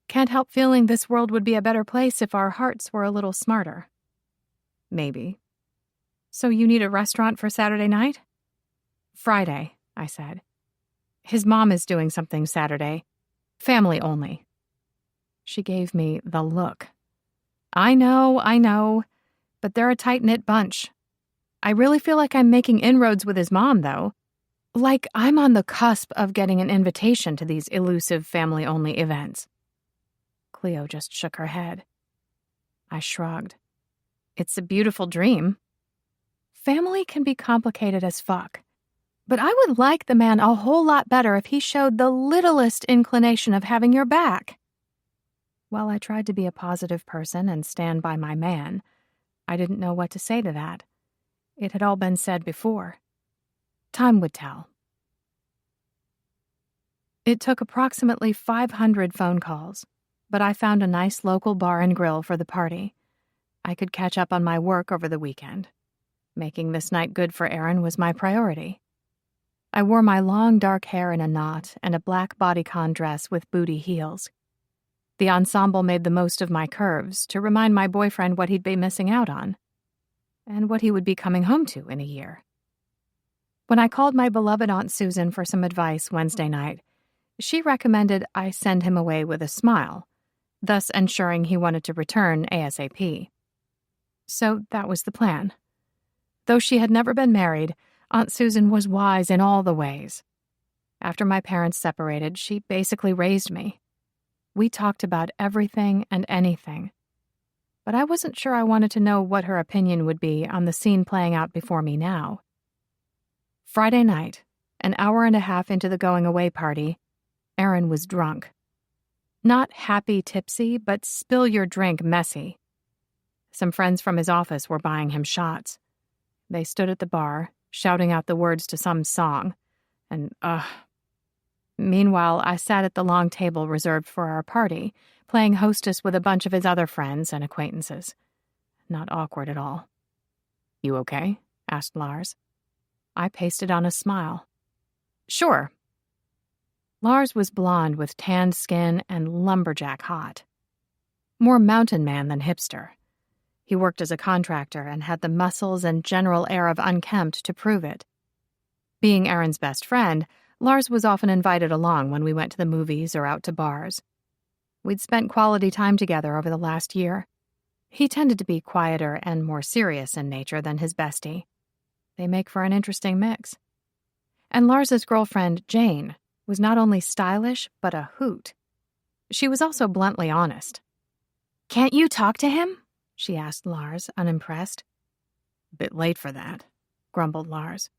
Can't help feeling this world would be a better place if our hearts were a little smarter. Maybe. So you need a restaurant for Saturday night? Friday, I said. His mom is doing something Saturday. Family only. She gave me the look. I know, but they're a tight-knit bunch. I really feel like I'm making inroads with his mom, though. Like I'm on the cusp of getting an invitation to these elusive family-only events. Cleo just shook her head. I shrugged. It's a beautiful dream. Family can be complicated as fuck. But I would like the man a whole lot better if he showed the littlest inclination of having your back. While I tried to be a positive person and stand by my man, I didn't know what to say to that. It had all been said before. Time would tell. It took approximately 500 phone calls, but I found a nice local bar and grill for the party. I could catch up on my work over the weekend. Making this night good for Aaron was my priority. I wore my long dark hair in a knot and a black bodycon dress with booty heels. The ensemble made the most of my curves to remind my boyfriend what he'd be missing out on. and what he would be coming home to in a year. When I called my beloved Aunt Susan for some advice Wednesday night, she recommended I send him away with a smile, thus ensuring he wanted to return ASAP. So that was the plan. Though she had never been married, Aunt Susan was wise in all the ways. After my parents separated, she basically raised me. We talked about everything and anything. But I wasn't sure I wanted to know what her opinion would be on the scene playing out before me now. Friday night, an hour and a half into the going-away party, Aaron was drunk. Not happy tipsy, but spill-your-drink messy. Some friends from his office were buying him shots. They stood at the bar, shouting out the words to some song, and Meanwhile, I sat at the long table reserved for our party, playing hostess with a bunch of his other friends and acquaintances. Not awkward at all. "You okay?" asked Lars. I pasted on a smile. "Sure." Lars was blonde with tanned skin and lumberjack hot. More mountain man than hipster. He worked as a contractor and had the muscles and general air of unkempt to prove it. Being Aaron's best friend, Lars was often invited along when we went to the movies or out to bars. We'd spent quality time together over the last year. He tended to be quieter and more serious in nature than his bestie. They make for an interesting mix. And Lars's girlfriend, Jane, was not only stylish, but a hoot. She was also bluntly honest. "Can't you talk to him?" she asked Lars, unimpressed. "Bit late for that," grumbled Lars.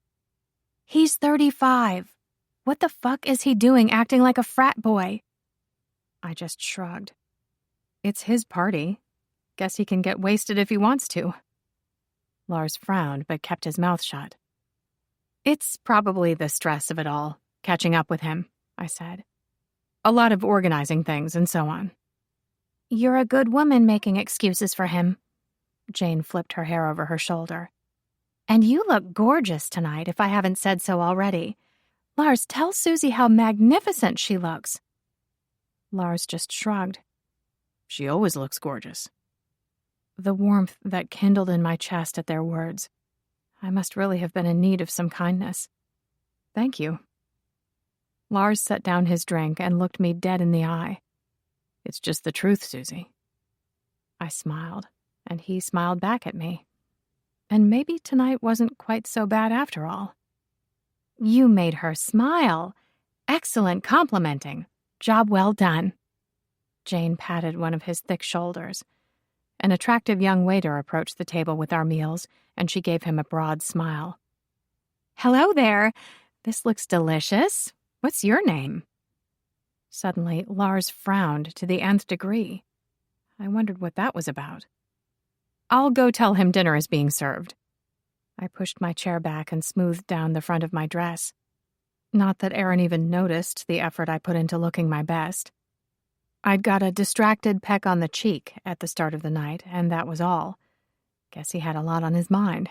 "He's 35. What the fuck is he doing acting like a frat boy?" I just shrugged. It's his party. Guess he can get wasted if he wants to. Lars frowned, but kept his mouth shut. "It's probably the stress of it all, catching up with him," I said. "A lot of organizing things and so on." "You're a good woman making excuses for him." Jane flipped her hair over her shoulder. "And you look gorgeous tonight, if I haven't said so already. Lars, tell Susie how magnificent she looks." Lars just shrugged. "She always looks gorgeous." The warmth that kindled in my chest at their words. I must really have been in need of some kindness. "Thank you." Lars set down his drink and looked me dead in the eye. "It's just the truth, Susie." I smiled, and he smiled back at me. And maybe tonight wasn't quite so bad after all. "You made her smile. Excellent complimenting. Job well done." Jane patted one of his thick shoulders. An attractive young waiter approached the table with our meals, and she gave him a broad smile. "Hello there. This looks delicious. What's your name?" Suddenly, Lars frowned to the nth degree. I wondered what that was about. "I'll go tell him dinner is being served." I pushed my chair back and smoothed down the front of my dress. Not that Aaron even noticed the effort I put into looking my best. I'd got a distracted peck on the cheek at the start of the night, and that was all. Guess he had a lot on his mind.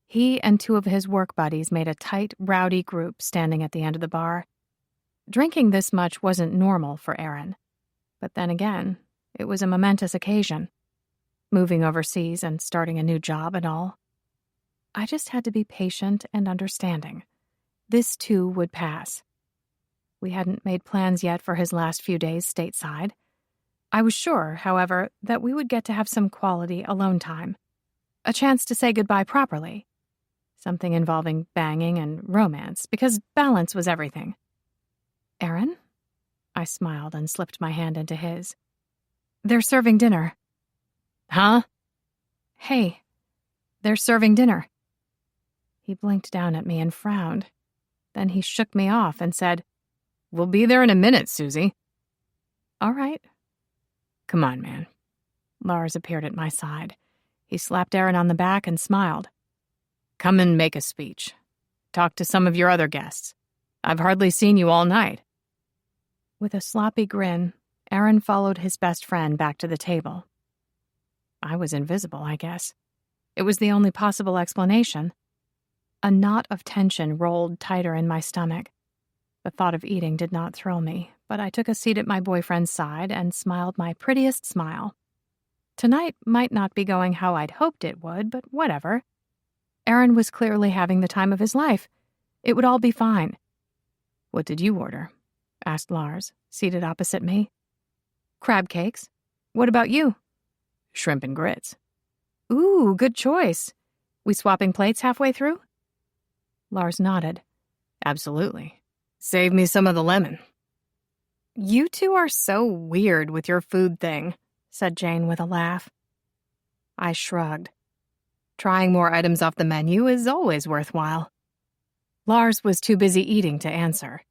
He and two of his work buddies made a tight, rowdy group standing at the end of the bar. Drinking this much wasn't normal for Aaron. But then again, it was a momentous occasion. Moving overseas and starting a new job and all. I just had to be patient and understanding. This too would pass. We hadn't made plans yet for his last few days stateside. I was sure, however, that we would get to have some quality alone time. A chance to say goodbye properly. Something involving banging and romance, because balance was everything. "Aaron?" I smiled and slipped my hand into his. "They're serving dinner." "Huh?" "Hey, they're serving dinner." He blinked down at me and frowned. Then he shook me off and said, "We'll be there in a minute, Susie." "All right." "Come on, man." Lars appeared at my side. He slapped Aaron on the back and smiled. "Come and make a speech. Talk to some of your other guests. I've hardly seen you all night." With a sloppy grin, Aaron followed his best friend back to the table. I was invisible, I guess. It was the only possible explanation. A knot of tension rolled tighter in my stomach. The thought of eating did not thrill me, but I took a seat at my boyfriend's side and smiled my prettiest smile. Tonight might not be going how I'd hoped it would, but whatever. Aaron was clearly having the time of his life. It would all be fine. "What did you order?" asked Lars, seated opposite me. "Crab cakes. What about you?" "Shrimp and grits." "Ooh, good choice. We swapping plates halfway through?" Lars nodded. "Absolutely. Save me some of the lemon." "You two are so weird with your food thing," said Jane with a laugh. I shrugged. Trying more items off the menu is always worthwhile. Lars was too busy eating to answer.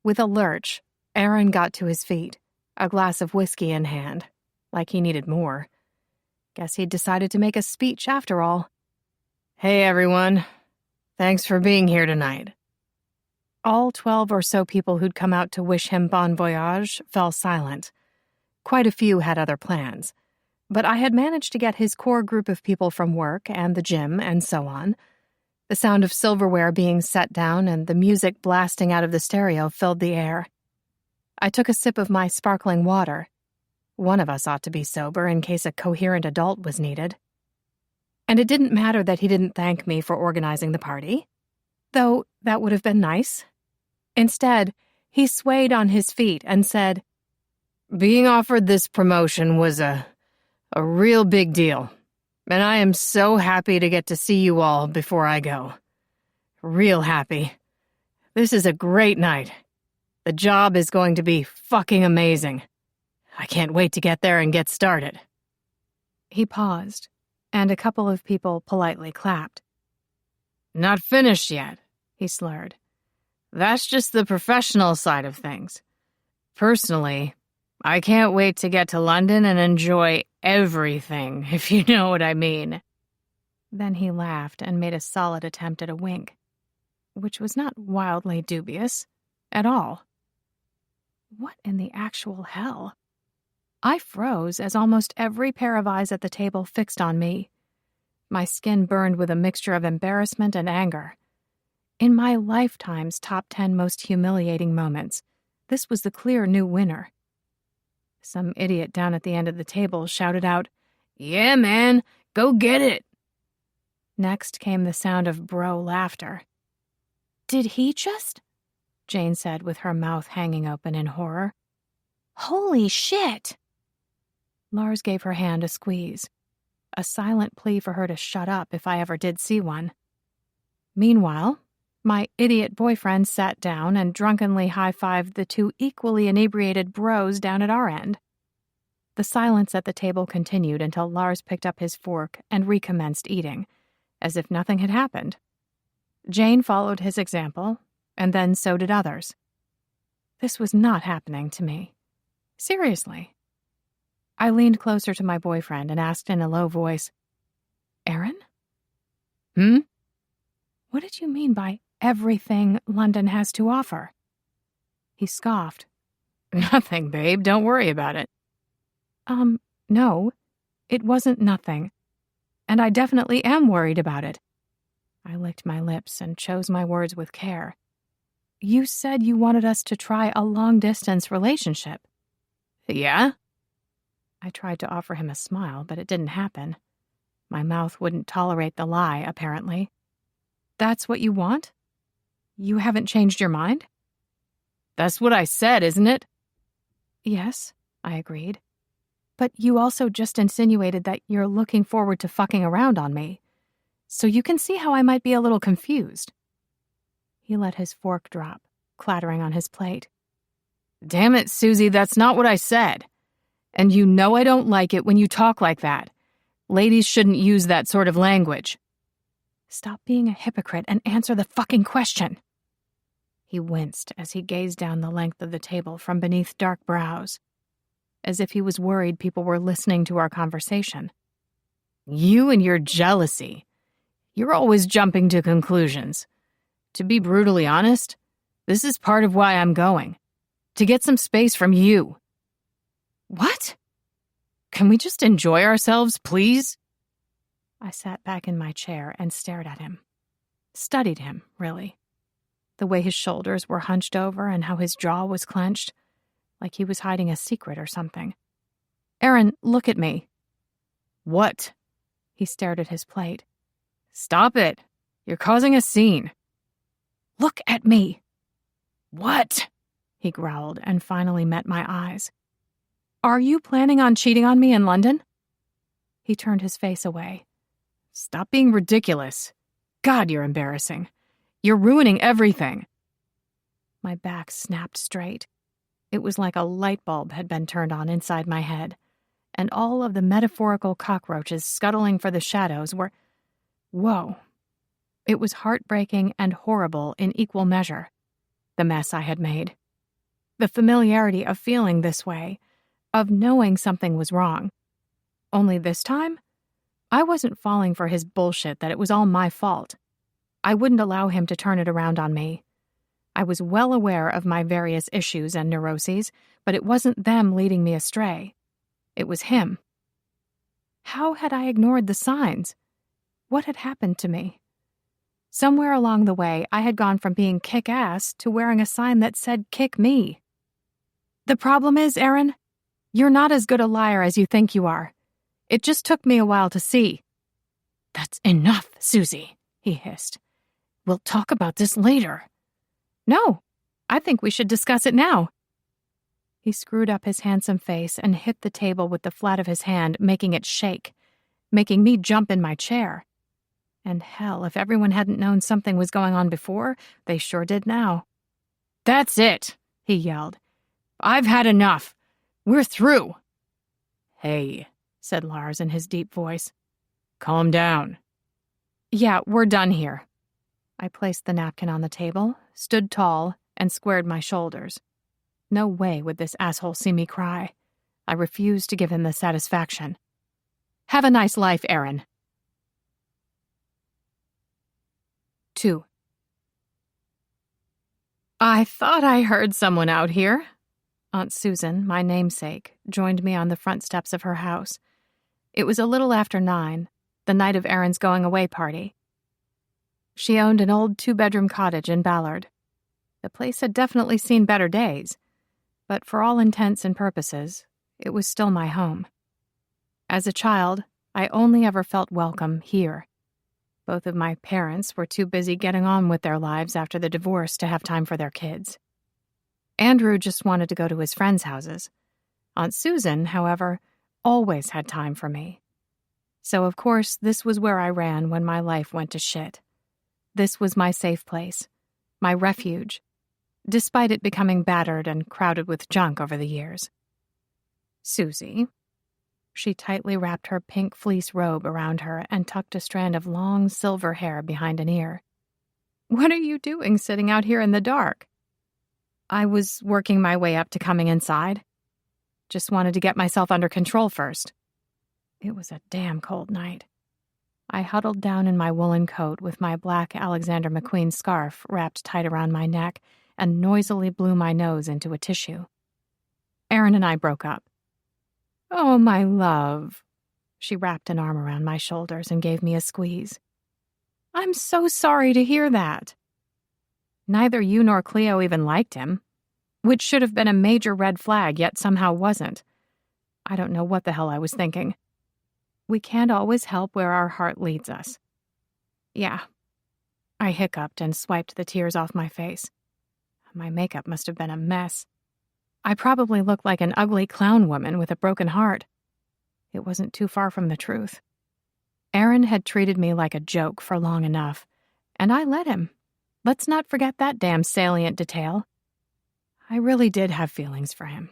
With a lurch, Aaron got to his feet, a glass of whiskey in hand, like he needed more. Guess he'd decided to make a speech after all. "Hey, everyone. Thanks for being here tonight." All 12 or so people who'd come out to wish him bon voyage fell silent. Quite a few had other plans, but I had managed to get his core group of people from work and the gym and so on. The sound of silverware being set down and the music blasting out of the stereo filled the air. I took a sip of my sparkling water. One of us ought to be sober in case a coherent adult was needed. And it didn't matter that he didn't thank me for organizing the party, though that would have been nice. Instead, he swayed on his feet and said, "Being offered this promotion was a real big deal, and I am so happy to get to see you all before I go. Real happy. This is a great night. The job is going to be fucking amazing. I can't wait to get there and get started." He paused, and a couple of people politely clapped. "Not finished yet," he slurred. "That's just the professional side of things. Personally, I can't wait to get to London and enjoy everything, if you know what I mean." Then he laughed and made a solid attempt at a wink, which was not wildly dubious at all. What in the actual hell? I froze as almost every pair of eyes at the table fixed on me. My skin burned with a mixture of embarrassment and anger. In my lifetime's top 10 most humiliating moments, this was the clear new winner. Some idiot down at the end of the table shouted out, "Yeah, man, go get it." Next came the sound of bro laughter. "Did he just?" Jane said with her mouth hanging open in horror. "Holy shit!" Lars gave her hand a squeeze, a silent plea for her to shut up if I ever did see one. Meanwhile, my idiot boyfriend sat down and drunkenly high-fived the two equally inebriated bros down at our end. The silence at the table continued until Lars picked up his fork and recommenced eating, as if nothing had happened. Jane followed his example, and then so did others. This was not happening to me. Seriously. I leaned closer to my boyfriend and asked in a low voice, "Aaron?" "What did you mean by everything London has to offer?" He scoffed. "Nothing, babe. Don't worry about it." No, it wasn't nothing. And I definitely am worried about it. I licked my lips and chose my words with care. You said you wanted us to try a long-distance relationship. "Yeah?" I tried to offer him a smile, but it didn't happen. My mouth wouldn't tolerate the lie, apparently. "That's what you want? You haven't changed your mind?" "That's what I said, isn't it?" "Yes," I agreed. "But you also just insinuated that you're looking forward to fucking around on me. So you can see how I might be a little confused." He let his fork drop, clattering on his plate. "Damn it, Susie, that's not what I said. And you know I don't like it when you talk like that. Ladies shouldn't use that sort of language." "Stop being a hypocrite and answer the fucking question." He winced as he gazed down the length of the table from beneath dark brows, as if he was worried people were listening to our conversation. "You and your jealousy. You're always jumping to conclusions. To be brutally honest, this is part of why I'm going. To get some space from you." "What?" "Can we just enjoy ourselves, please?" I sat back in my chair and stared at him. Studied him, really. The way his shoulders were hunched over and how his jaw was clenched, like he was hiding a secret or something. "Aaron, look at me," What? He stared at his plate. Stop it. You're causing a scene. Look at me. What? He growled and finally met my eyes. Are you planning on cheating on me in London? He turned his face away. Stop being ridiculous. God, you're embarrassing. You're ruining everything. My back snapped straight. It was like a light bulb had been turned on inside my head, and all of the metaphorical cockroaches scuttling for the shadows were... Whoa. It was heartbreaking and horrible in equal measure, the mess I had made. The familiarity of feeling this way, of knowing something was wrong. Only this time, I wasn't falling for his bullshit that it was all my fault. I wouldn't allow him to turn it around on me. I was well aware of my various issues and neuroses, but it wasn't them leading me astray. It was him. How had I ignored the signs? What had happened to me? Somewhere along the way, I had gone from being kick-ass to wearing a sign that said kick me. The problem is, Aaron, you're not as good a liar as you think you are. It just took me a while to see. That's enough, Susie, he hissed. We'll talk about this later. No, I think we should discuss it now. He screwed up his handsome face and hit the table with the flat of his hand, making it shake, making me jump in my chair. And hell, if everyone hadn't known something was going on before, they sure did now. That's it, he yelled. I've had enough. We're through. Hey, said Lars in his deep voice. Calm down. Yeah, we're done here. I placed the napkin on the table, stood tall, and squared my shoulders. No way would this asshole see me cry. I refused to give him the satisfaction. Have a nice life, Aaron. 2. I thought I heard someone out here. Aunt Susan, my namesake, joined me on the front steps of her house. It was a little after 9, the night of Aaron's going-away party. She owned an old 2-bedroom cottage in Ballard. The place had definitely seen better days, but for all intents and purposes, it was still my home. As a child, I only ever felt welcome here. Both of my parents were too busy getting on with their lives after the divorce to have time for their kids. Andrew just wanted to go to his friends' houses. Aunt Susan, however, always had time for me. So, of course, this was where I ran when my life went to shit. This was my safe place, my refuge, despite it becoming battered and crowded with junk over the years. Susie. She tightly wrapped her pink fleece robe around her and tucked a strand of long silver hair behind an ear. What are you doing sitting out here in the dark? I was working my way up to coming inside. Just wanted to get myself under control first. It was a damn cold night. I huddled down in my woolen coat with my black Alexander McQueen scarf wrapped tight around my neck and noisily blew my nose into a tissue. Aaron and I broke up. Oh, my love. She wrapped an arm around my shoulders and gave me a squeeze. I'm so sorry to hear that. Neither you nor Cleo even liked him, which should have been a major red flag, yet somehow wasn't. I don't know what the hell I was thinking. We can't always help where our heart leads us. Yeah. I hiccuped and swiped the tears off my face. My makeup must have been a mess. I probably looked like an ugly clown woman with a broken heart. It wasn't too far from the truth. Aaron had treated me like a joke for long enough, and I let him. Let's not forget that damn salient detail. I really did have feelings for him.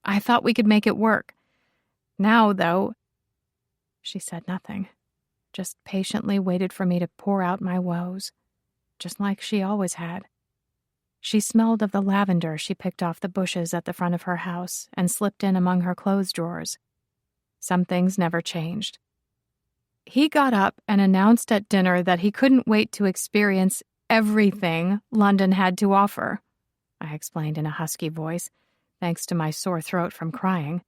I thought we could make it work. Now, though... She said nothing, just patiently waited for me to pour out my woes, just like she always had. She smelled of the lavender she picked off the bushes at the front of her house and slipped in among her clothes drawers. Some things never changed. He got up and announced at dinner that he couldn't wait to experience everything London had to offer, I explained in a husky voice, thanks to my sore throat from crying.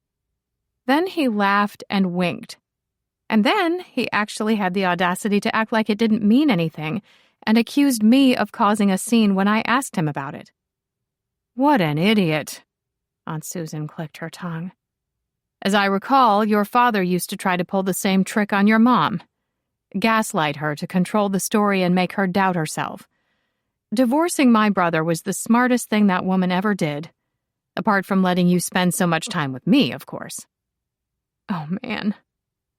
Then he laughed and winked. And then he actually had the audacity to act like it didn't mean anything and accused me of causing a scene when I asked him about it. What an idiot, Aunt Susan clicked her tongue. As I recall, your father used to try to pull the same trick on your mom. Gaslight her to control the story and make her doubt herself. Divorcing my brother was the smartest thing that woman ever did. Apart from letting you spend so much time with me, of course." Oh, man.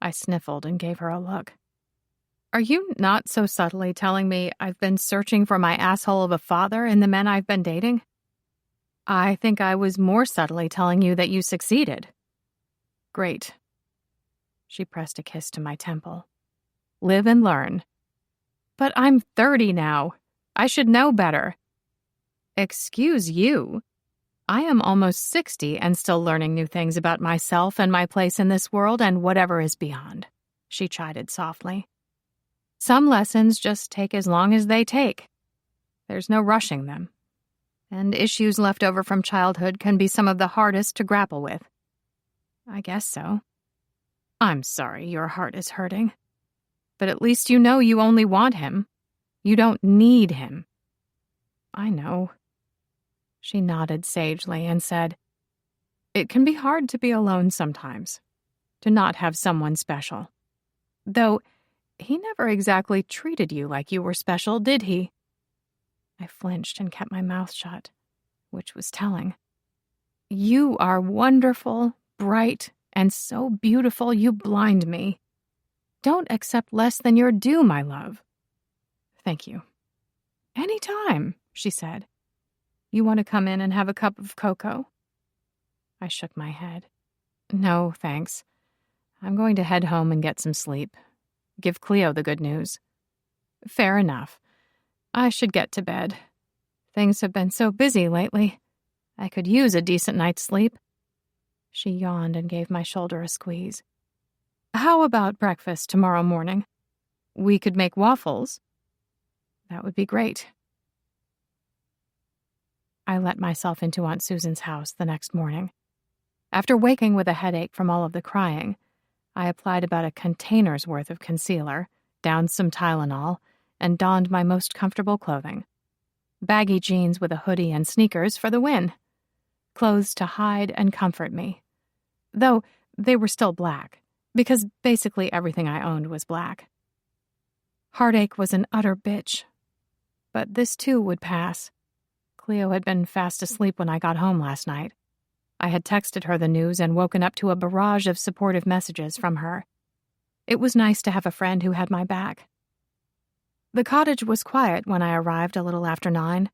I sniffled and gave her a look. Are you not so subtly telling me I've been searching for my asshole of a father in the men I've been dating? I think I was more subtly telling you that you succeeded. Great. She pressed a kiss to my temple. Live and learn. But I'm 30 now. I should know better. Excuse you. I am almost 60 and still learning new things about myself and my place in this world and whatever is beyond, she chided softly. Some lessons just take as long as they take. There's no rushing them. And issues left over from childhood can be some of the hardest to grapple with. I guess so. I'm sorry your heart is hurting. But at least you know you only want him. You don't need him. I know. She nodded sagely and said, "It can be hard to be alone sometimes, to not have someone special. Though, he never exactly treated you like you were special, did he?" I flinched and kept my mouth shut, which was telling. "You are wonderful, bright, and so beautiful you blind me. Don't accept less than your due, my love." "Thank you." "Any time," she said. "You want to come in and have a cup of cocoa?" I shook my head. "No, thanks. I'm going to head home and get some sleep. Give Cleo the good news." "Fair enough. I should get to bed. Things have been so busy lately. I could use a decent night's sleep." She yawned and gave my shoulder a squeeze. "How about breakfast tomorrow morning? We could make waffles." "That would be great." I let myself into Aunt Susan's house the next morning. After waking with a headache from all of the crying, I applied about a container's worth of concealer, downed some Tylenol, and donned my most comfortable clothing. Baggy jeans with a hoodie and sneakers for the win. Clothes to hide and comfort me. Though they were still black, because basically everything I owned was black. Heartache was an utter bitch. But this too would pass. Cleo had been fast asleep when I got home last night. I had texted her the news and woken up to a barrage of supportive messages from her. It was nice to have a friend who had my back. The cottage was quiet when I arrived a little after 9.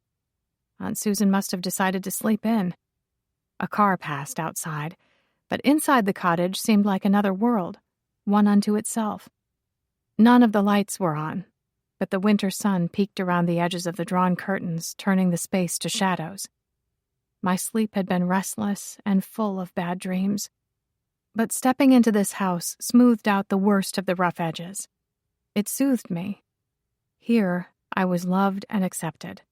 Aunt Susan must have decided to sleep in. A car passed outside, but inside the cottage seemed like another world, one unto itself. None of the lights were on, but the winter sun peeked around the edges of the drawn curtains, turning the space to shadows. My sleep had been restless and full of bad dreams. But stepping into this house smoothed out the worst of the rough edges. It soothed me. Here, I was loved and accepted.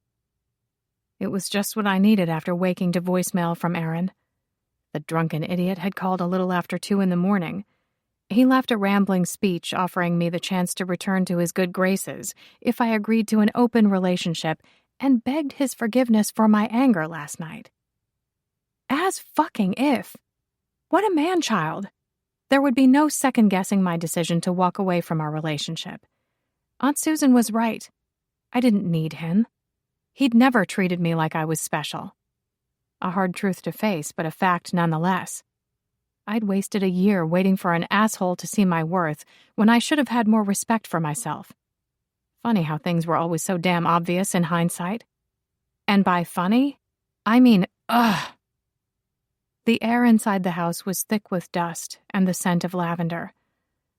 It was just what I needed after waking to voicemail from Aaron. The drunken idiot had called a little after 2 in the morning. He left a rambling speech offering me the chance to return to his good graces if I agreed to an open relationship and begged his forgiveness for my anger last night. As fucking if. What a man-child. There would be no second-guessing my decision to walk away from our relationship. Aunt Susan was right. I didn't need him. He'd never treated me like I was special. A hard truth to face, but a fact nonetheless. I'd wasted a year waiting for an asshole to see my worth when I should have had more respect for myself. Funny how things were always so damn obvious in hindsight. And by funny, I mean, ugh. The air inside the house was thick with dust and the scent of lavender.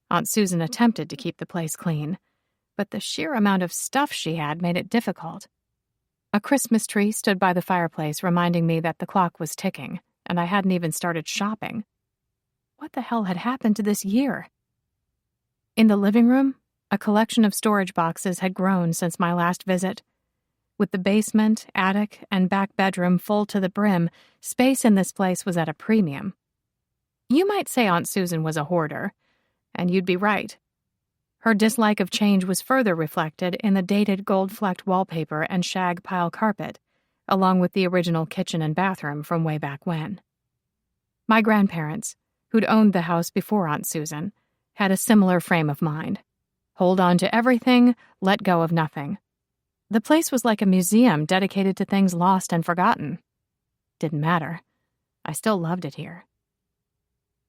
Aunt Susan attempted to keep the place clean, but the sheer amount of stuff she had made it difficult. A Christmas tree stood by the fireplace, reminding me that the clock was ticking, and I hadn't even started shopping. What the hell had happened to this year? In the living room, a collection of storage boxes had grown since my last visit. With the basement, attic, and back bedroom full to the brim, space in this place was at a premium. You might say Aunt Susan was a hoarder, and you'd be right. Her dislike of change was further reflected in the dated gold-flecked wallpaper and shag pile carpet, along with the original kitchen and bathroom from way back when. My grandparents, who'd owned the house before Aunt Susan, had a similar frame of mind. Hold on to everything, let go of nothing. The place was like a museum dedicated to things lost and forgotten. Didn't matter. I still loved it here.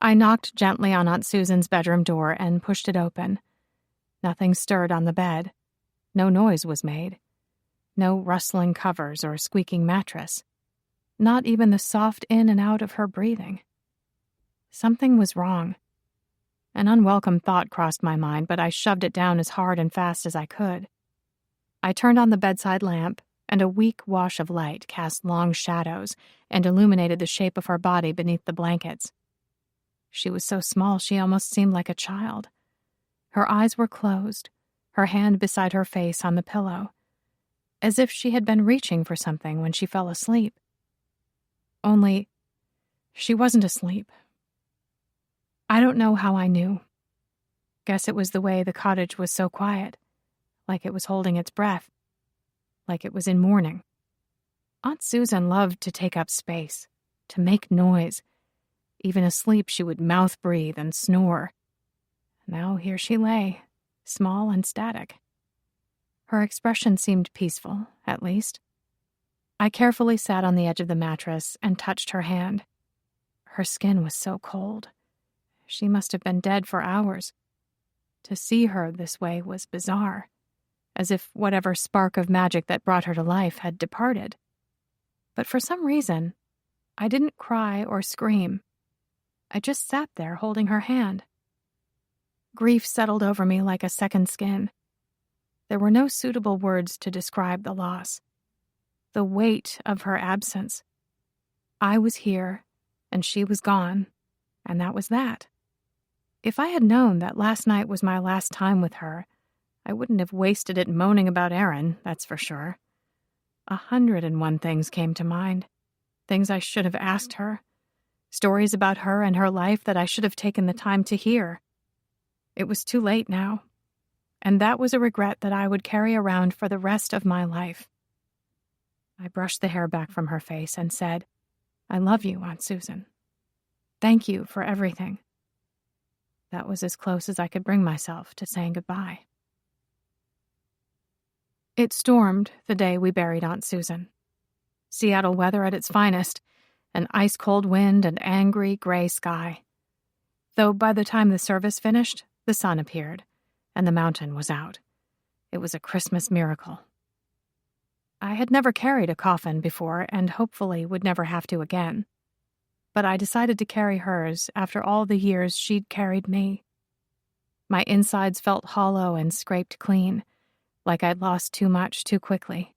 I knocked gently on Aunt Susan's bedroom door and pushed it open. Nothing stirred on the bed. No noise was made. No rustling covers or squeaking mattress. Not even the soft in and out of her breathing. Something was wrong. An unwelcome thought crossed my mind, but I shoved it down as hard and fast as I could. I turned on the bedside lamp, and a weak wash of light cast long shadows and illuminated the shape of her body beneath the blankets. She was so small she almost seemed like a child. Her eyes were closed, her hand beside her face on the pillow, as if she had been reaching for something when she fell asleep. Only, she wasn't asleep. I don't know how I knew. Guess it was the way the cottage was so quiet, like it was holding its breath, like it was in mourning. Aunt Susan loved to take up space, to make noise. Even asleep, she would mouth breathe and snore. Now here she lay, small and static. Her expression seemed peaceful, at least. I carefully sat on the edge of the mattress and touched her hand. Her skin was so cold. She must have been dead for hours. To see her this way was bizarre, as if whatever spark of magic that brought her to life had departed. But for some reason, I didn't cry or scream. I just sat there holding her hand. Grief settled over me like a second skin. There were no suitable words to describe the loss. The weight of her absence. I was here, and she was gone, and that was that. If I had known that last night was my last time with her, I wouldn't have wasted it moaning about Erin, that's for sure. 101 things came to mind. Things I should have asked her. Stories about her and her life that I should have taken the time to hear. It was too late now, and that was a regret that I would carry around for the rest of my life. I brushed the hair back from her face and said, "I love you, Aunt Susan. Thank you for everything." That was as close as I could bring myself to saying goodbye. It stormed the day we buried Aunt Susan. Seattle weather at its finest, an ice-cold wind and angry gray sky. Though by the time the service finished, the sun appeared, and the mountain was out. It was a Christmas miracle. I had never carried a coffin before and hopefully would never have to again. But I decided to carry hers after all the years she'd carried me. My insides felt hollow and scraped clean, like I'd lost too much too quickly.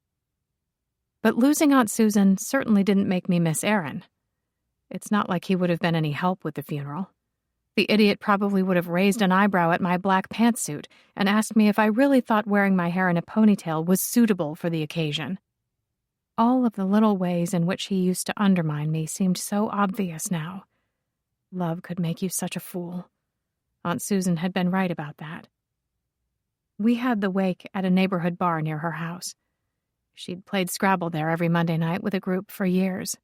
But losing Aunt Susan certainly didn't make me miss Erin. It's not like he would have been any help with the funeral. The idiot probably would have raised an eyebrow at my black pantsuit and asked me if I really thought wearing my hair in a ponytail was suitable for the occasion. All of the little ways in which he used to undermine me seemed so obvious now. Love could make you such a fool. Aunt Susan had been right about that. We had the wake at a neighborhood bar near her house. She'd played Scrabble there every Monday night with a group for years,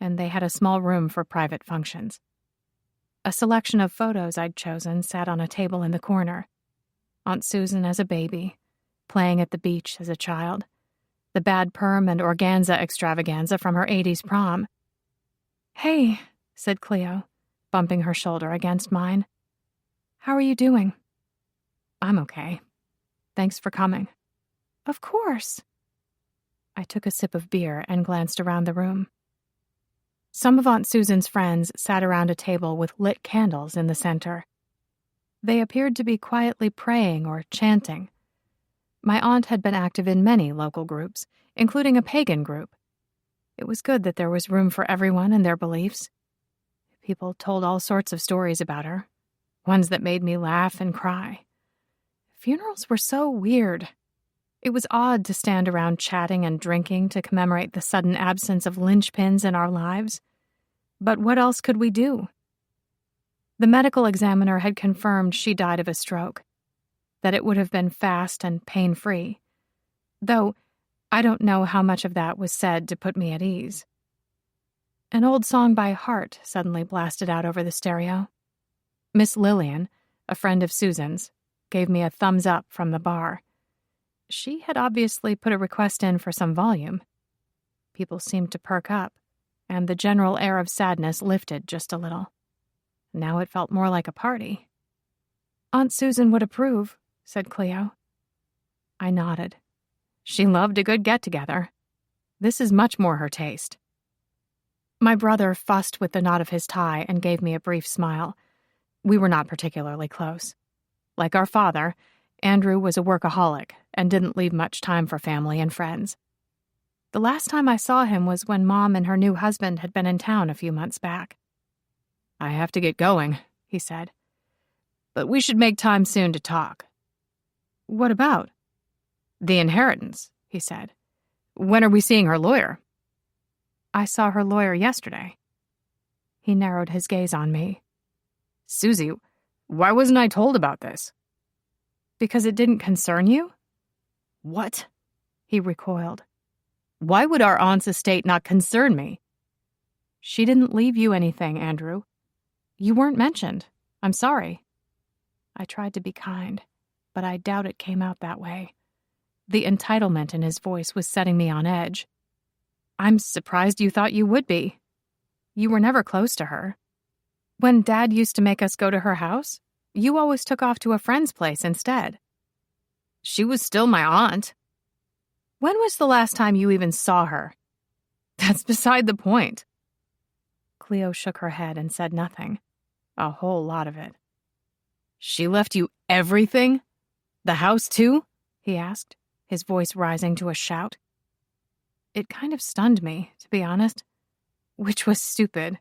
and they had a small room for private functions. A selection of photos I'd chosen sat on a table in the corner. Aunt Susan as a baby, playing at the beach as a child, the bad perm and organza extravaganza from her 80s prom. "Hey," said Cleo, bumping her shoulder against mine. "How are you doing?" "I'm okay. Thanks for coming." "Of course." I took a sip of beer and glanced around the room. Some of Aunt Susan's friends sat around a table with lit candles in the center. They appeared to be quietly praying or chanting. My aunt had been active in many local groups, including a pagan group. It was good that there was room for everyone and their beliefs. People told all sorts of stories about her, ones that made me laugh and cry. Funerals were so weird. It was odd to stand around chatting and drinking to commemorate the sudden absence of linchpins in our lives. But what else could we do? The medical examiner had confirmed she died of a stroke, that it would have been fast and pain-free. Though, I don't know how much of that was said to put me at ease. An old song by Heart suddenly blasted out over the stereo. Miss Lillian, a friend of Susan's, gave me a thumbs up from the bar. She had obviously put a request in for some volume. People seemed to perk up, and the general air of sadness lifted just a little. Now it felt more like a party. "Aunt Susan would approve," said Cleo. I nodded. She loved a good get-together. This is much more her taste. My brother fussed with the knot of his tie and gave me a brief smile. We were not particularly close. Like our father, Andrew was a workaholic and didn't leave much time for family and friends. The last time I saw him was when Mom and her new husband had been in town a few months back. "I have to get going," he said. "But we should make time soon to talk." "What about?" "The inheritance," he said. "When are we seeing her lawyer?" "I saw her lawyer yesterday." He narrowed his gaze on me. "Susie, why wasn't I told about this?" "Because it didn't concern you?" "What?" He recoiled. "Why would our aunt's estate not concern me?" "She didn't leave you anything, Andrew. You weren't mentioned. I'm sorry." I tried to be kind, but I doubt it came out that way. The entitlement in his voice was setting me on edge. "I'm surprised you thought you would be. You were never close to her. When Dad used to make us go to her house, you always took off to a friend's place instead." "She was still my aunt." "When was the last time you even saw her?" "That's beside the point." Cleo shook her head and said nothing. A whole lot of it. "She left you everything? The house, too?" he asked, his voice rising to a shout. It kind of stunned me, to be honest, which was stupid.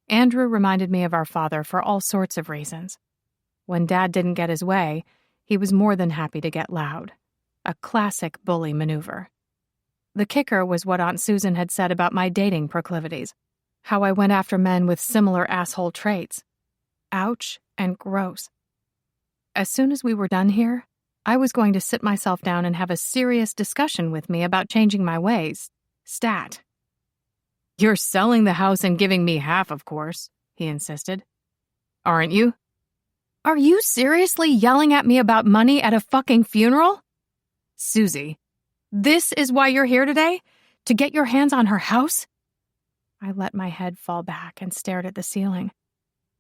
Andrew reminded me of our father for all sorts of reasons. When Dad didn't get his way, he was more than happy to get loud. A classic bully maneuver. The kicker was what Aunt Susan had said about my dating proclivities, how I went after men with similar asshole traits. Ouch and gross. As soon as we were done here, I was going to sit myself down and have a serious discussion with me about changing my ways. Stat. "You're selling the house and giving me half, of course," he insisted. "Aren't you?" "Are you seriously yelling at me about money at a fucking funeral?" "Susie, this is why you're here today? To get your hands on her house?" I let my head fall back and stared at the ceiling.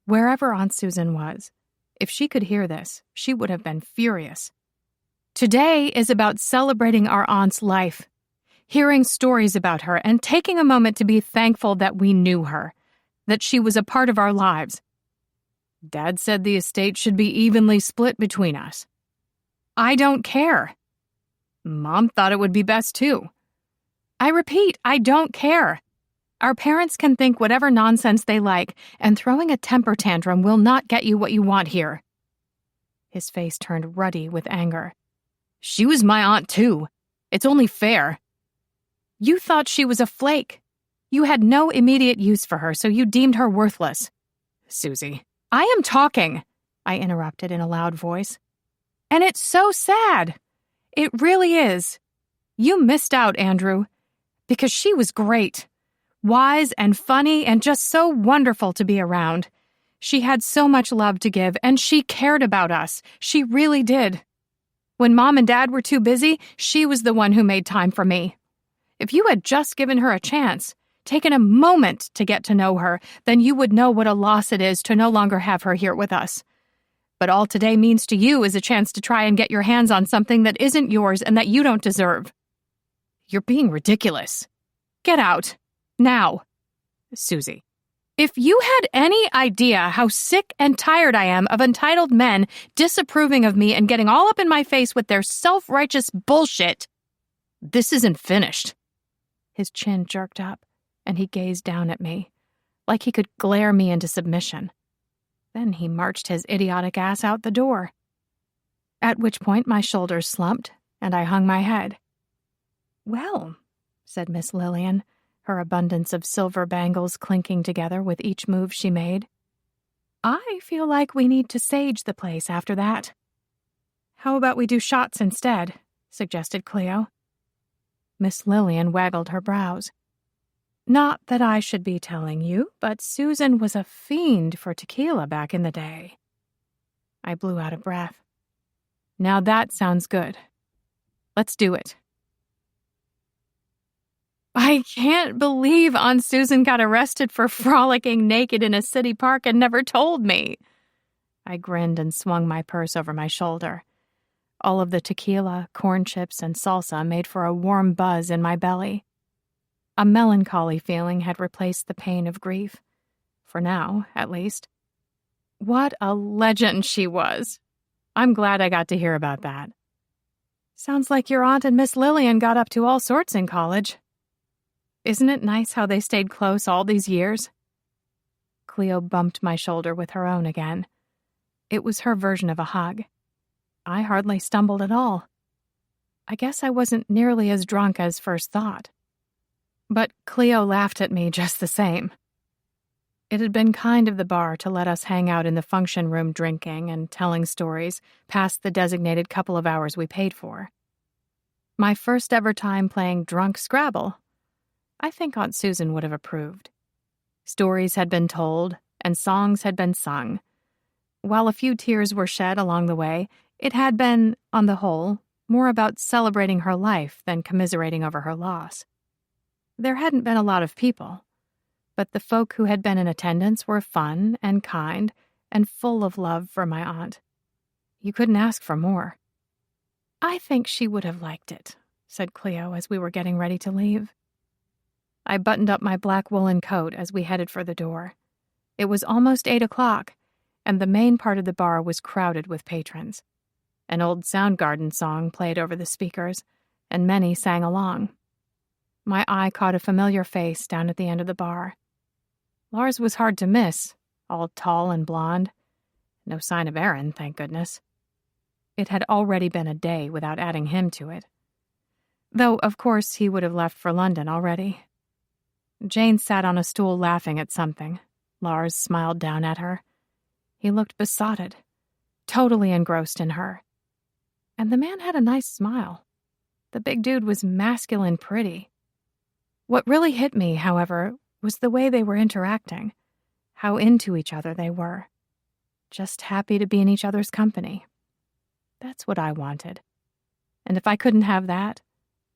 Wherever Aunt Susan was, if she could hear this, she would have been furious. Today is about celebrating our aunt's life, hearing stories about her, and taking a moment to be thankful that we knew her, that she was a part of our lives. Dad said the estate should be evenly split between us. I don't care. Mom thought it would be best too. I repeat, I don't care. Our parents can think whatever nonsense they like, and throwing a temper tantrum will not get you what you want here. His face turned ruddy with anger. She was my aunt too. It's only fair. You thought she was a flake. You had no immediate use for her, so you deemed her worthless. Susie, I am talking, I interrupted in a loud voice. And it's so sad. It really is. You missed out, Andrew, because she was great. Wise and funny and just so wonderful to be around. She had so much love to give, and she cared about us. She really did. When Mom and Dad were too busy, she was the one who made time for me. If you had just given her a chance, taken a moment to get to know her, then you would know what a loss it is to no longer have her here with us. But all today means to you is a chance to try and get your hands on something that isn't yours and that you don't deserve. You're being ridiculous. Get out. Now. Susie, if you had any idea how sick and tired I am of entitled men disapproving of me and getting all up in my face with their self-righteous bullshit, this isn't finished. His chin jerked up, and he gazed down at me, like he could glare me into submission. Then he marched his idiotic ass out the door. At which point my shoulders slumped, and I hung my head. Well, said Miss Lillian, her abundance of silver bangles clinking together with each move she made. I feel like we need to sage the place after that. How about we do shots instead, suggested Cleo. Miss Lillian waggled her brows. Not that I should be telling you, but Susan was a fiend for tequila back in the day. I blew out of breath. Now that sounds good. Let's do it. I can't believe Aunt Susan got arrested for frolicking naked in a city park and never told me. I grinned and swung my purse over my shoulder. All of the tequila, corn chips, and salsa made for a warm buzz in my belly. A melancholy feeling had replaced the pain of grief. For now, at least. What a legend she was. I'm glad I got to hear about that. Sounds like your aunt and Miss Lillian got up to all sorts in college. Isn't it nice how they stayed close all these years? Cleo bumped my shoulder with her own again. It was her version of a hug. I hardly stumbled at all. I guess I wasn't nearly as drunk as first thought. But Cleo laughed at me just the same. It had been kind of the bar to let us hang out in the function room drinking and telling stories past the designated couple of hours we paid for. My first ever time playing drunk Scrabble. I think Aunt Susan would have approved. Stories had been told, and songs had been sung. While a few tears were shed along the way, it had been, on the whole, more about celebrating her life than commiserating over her loss. There hadn't been a lot of people, but the folk who had been in attendance were fun and kind and full of love for my aunt. You couldn't ask for more. I think she would have liked it, said Cleo as we were getting ready to leave. I buttoned up my black woolen coat as we headed for the door. It was almost 8 o'clock, and the main part of the bar was crowded with patrons. An old Soundgarden song played over the speakers, and many sang along. My eye caught a familiar face down at the end of the bar. Lars was hard to miss, all tall and blonde. No sign of Aaron, thank goodness. It had already been a day without adding him to it. Though, of course, he would have left for London already. Jane sat on a stool laughing at something. Lars smiled down at her. He looked besotted, totally engrossed in her. And the man had a nice smile. The big dude was masculine pretty. What really hit me, however, was the way they were interacting, how into each other they were. Just happy to be in each other's company. That's what I wanted. And if I couldn't have that,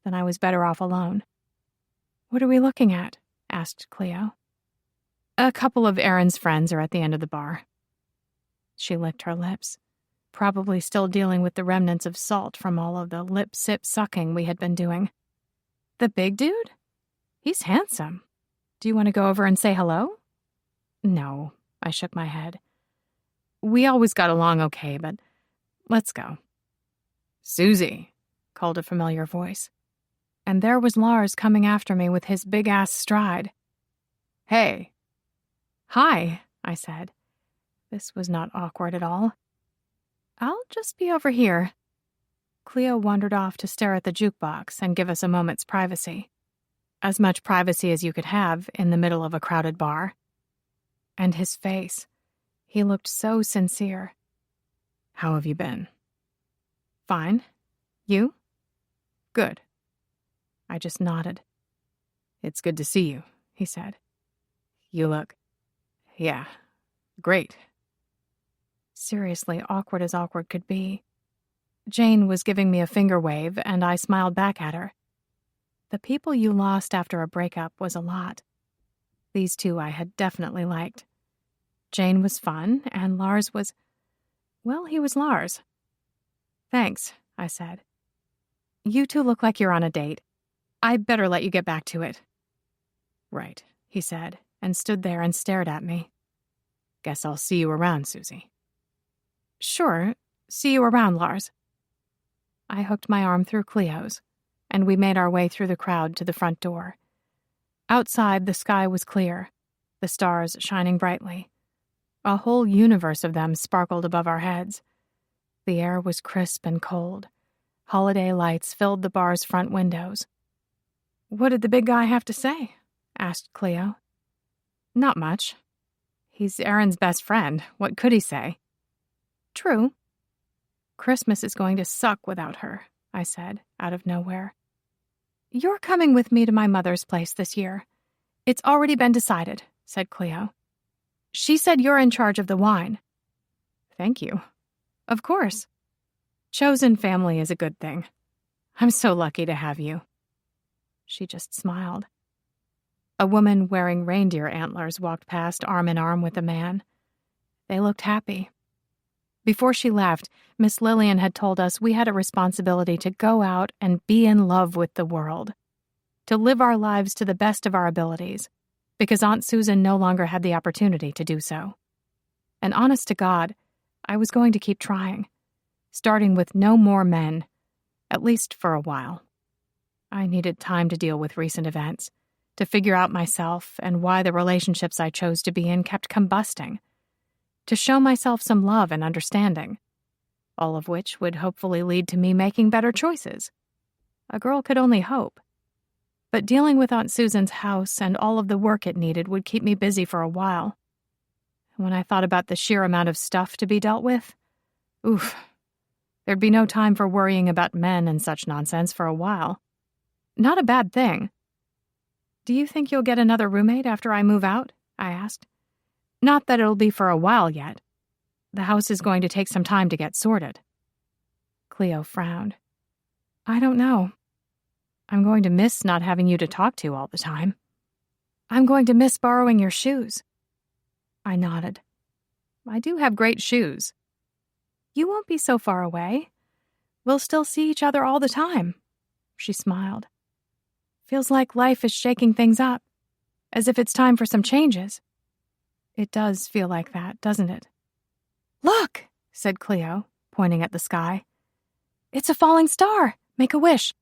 then I was better off alone. What are we looking at? Asked Cleo. A couple of Aaron's friends are at the end of the bar. She licked her lips, probably still dealing with the remnants of salt from all of the lip-sip sucking we had been doing. The big dude? He's handsome. Do you want to go over and say hello? No, I shook my head. We always got along okay, but let's go. Susie, called a familiar voice. And there was Lars coming after me with his big-ass stride. Hey. Hi, I said. This was not awkward at all. I'll just be over here. Cleo wandered off to stare at the jukebox and give us a moment's privacy. As much privacy as you could have in the middle of a crowded bar. And his face. He looked so sincere. How have you been? Fine. You? Good. I just nodded. It's good to see you, he said. You look... yeah, great. Seriously awkward as awkward could be. Jane was giving me a finger wave, and I smiled back at her. The people you lost after a breakup was a lot. These two I had definitely liked. Jane was fun, and Lars was... well, he was Lars. Thanks, I said. You two look like you're on a date. I'd better let you get back to it. Right, he said, and stood there and stared at me. Guess I'll see you around, Susie. Sure, see you around, Lars. I hooked my arm through Cleo's, and we made our way through the crowd to the front door. Outside, the sky was clear, the stars shining brightly. A whole universe of them sparkled above our heads. The air was crisp and cold. Holiday lights filled the bar's front windows. What did the big guy have to say? Asked Cleo. Not much. He's Aaron's best friend. What could he say? True. Christmas is going to suck without her, I said, out of nowhere. You're coming with me to my mother's place this year. It's already been decided, said Cleo. She said you're in charge of the wine. Thank you. Of course. Chosen family is a good thing. I'm so lucky to have you. She just smiled. A woman wearing reindeer antlers walked past arm in arm with a man. They looked happy. Before she left, Miss Lillian had told us we had a responsibility to go out and be in love with the world, to live our lives to the best of our abilities, because Aunt Susan no longer had the opportunity to do so. And honest to God, I was going to keep trying, starting with no more men, at least for a while. I needed time to deal with recent events, to figure out myself and why the relationships I chose to be in kept combusting, to show myself some love and understanding, all of which would hopefully lead to me making better choices. A girl could only hope. But dealing with Aunt Susan's house and all of the work it needed would keep me busy for a while. When I thought about the sheer amount of stuff to be dealt with, there'd be no time for worrying about men and such nonsense for a while. Not a bad thing. Do you think you'll get another roommate after I move out? I asked. Not that it'll be for a while yet. The house is going to take some time to get sorted. Cleo frowned. I don't know. I'm going to miss not having you to talk to all the time. I'm going to miss borrowing your shoes. I nodded. I do have great shoes. You won't be so far away. We'll still see each other all the time. She smiled. Feels like life is shaking things up, as if it's time for some changes. It does feel like that, doesn't it? Look, said Cleo, pointing at the sky. It's a falling star. Make a wish.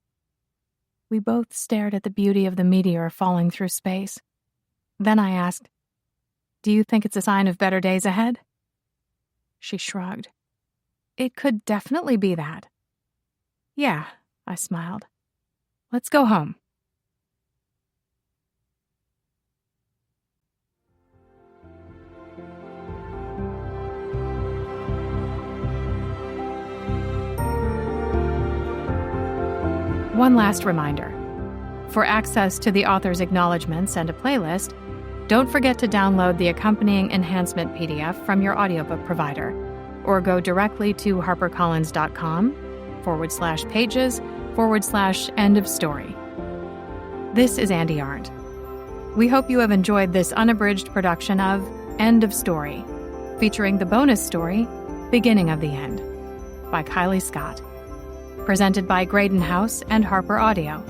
We both stared at the beauty of the meteor falling through space. Then I asked, "Do you think it's a sign of better days ahead?" She shrugged. It could definitely be that. Yeah, I smiled. Let's go home. One last reminder. For access to the author's acknowledgments and a playlist, don't forget to download the accompanying enhancement PDF from your audiobook provider, or go directly to harpercollins.com/pages/end of story. This is Andy Arndt. We hope you have enjoyed this unabridged production of End of Story, featuring the bonus story, Beginning of the End, by Kylie Scott. Presented by Graydon House and Harper Audio.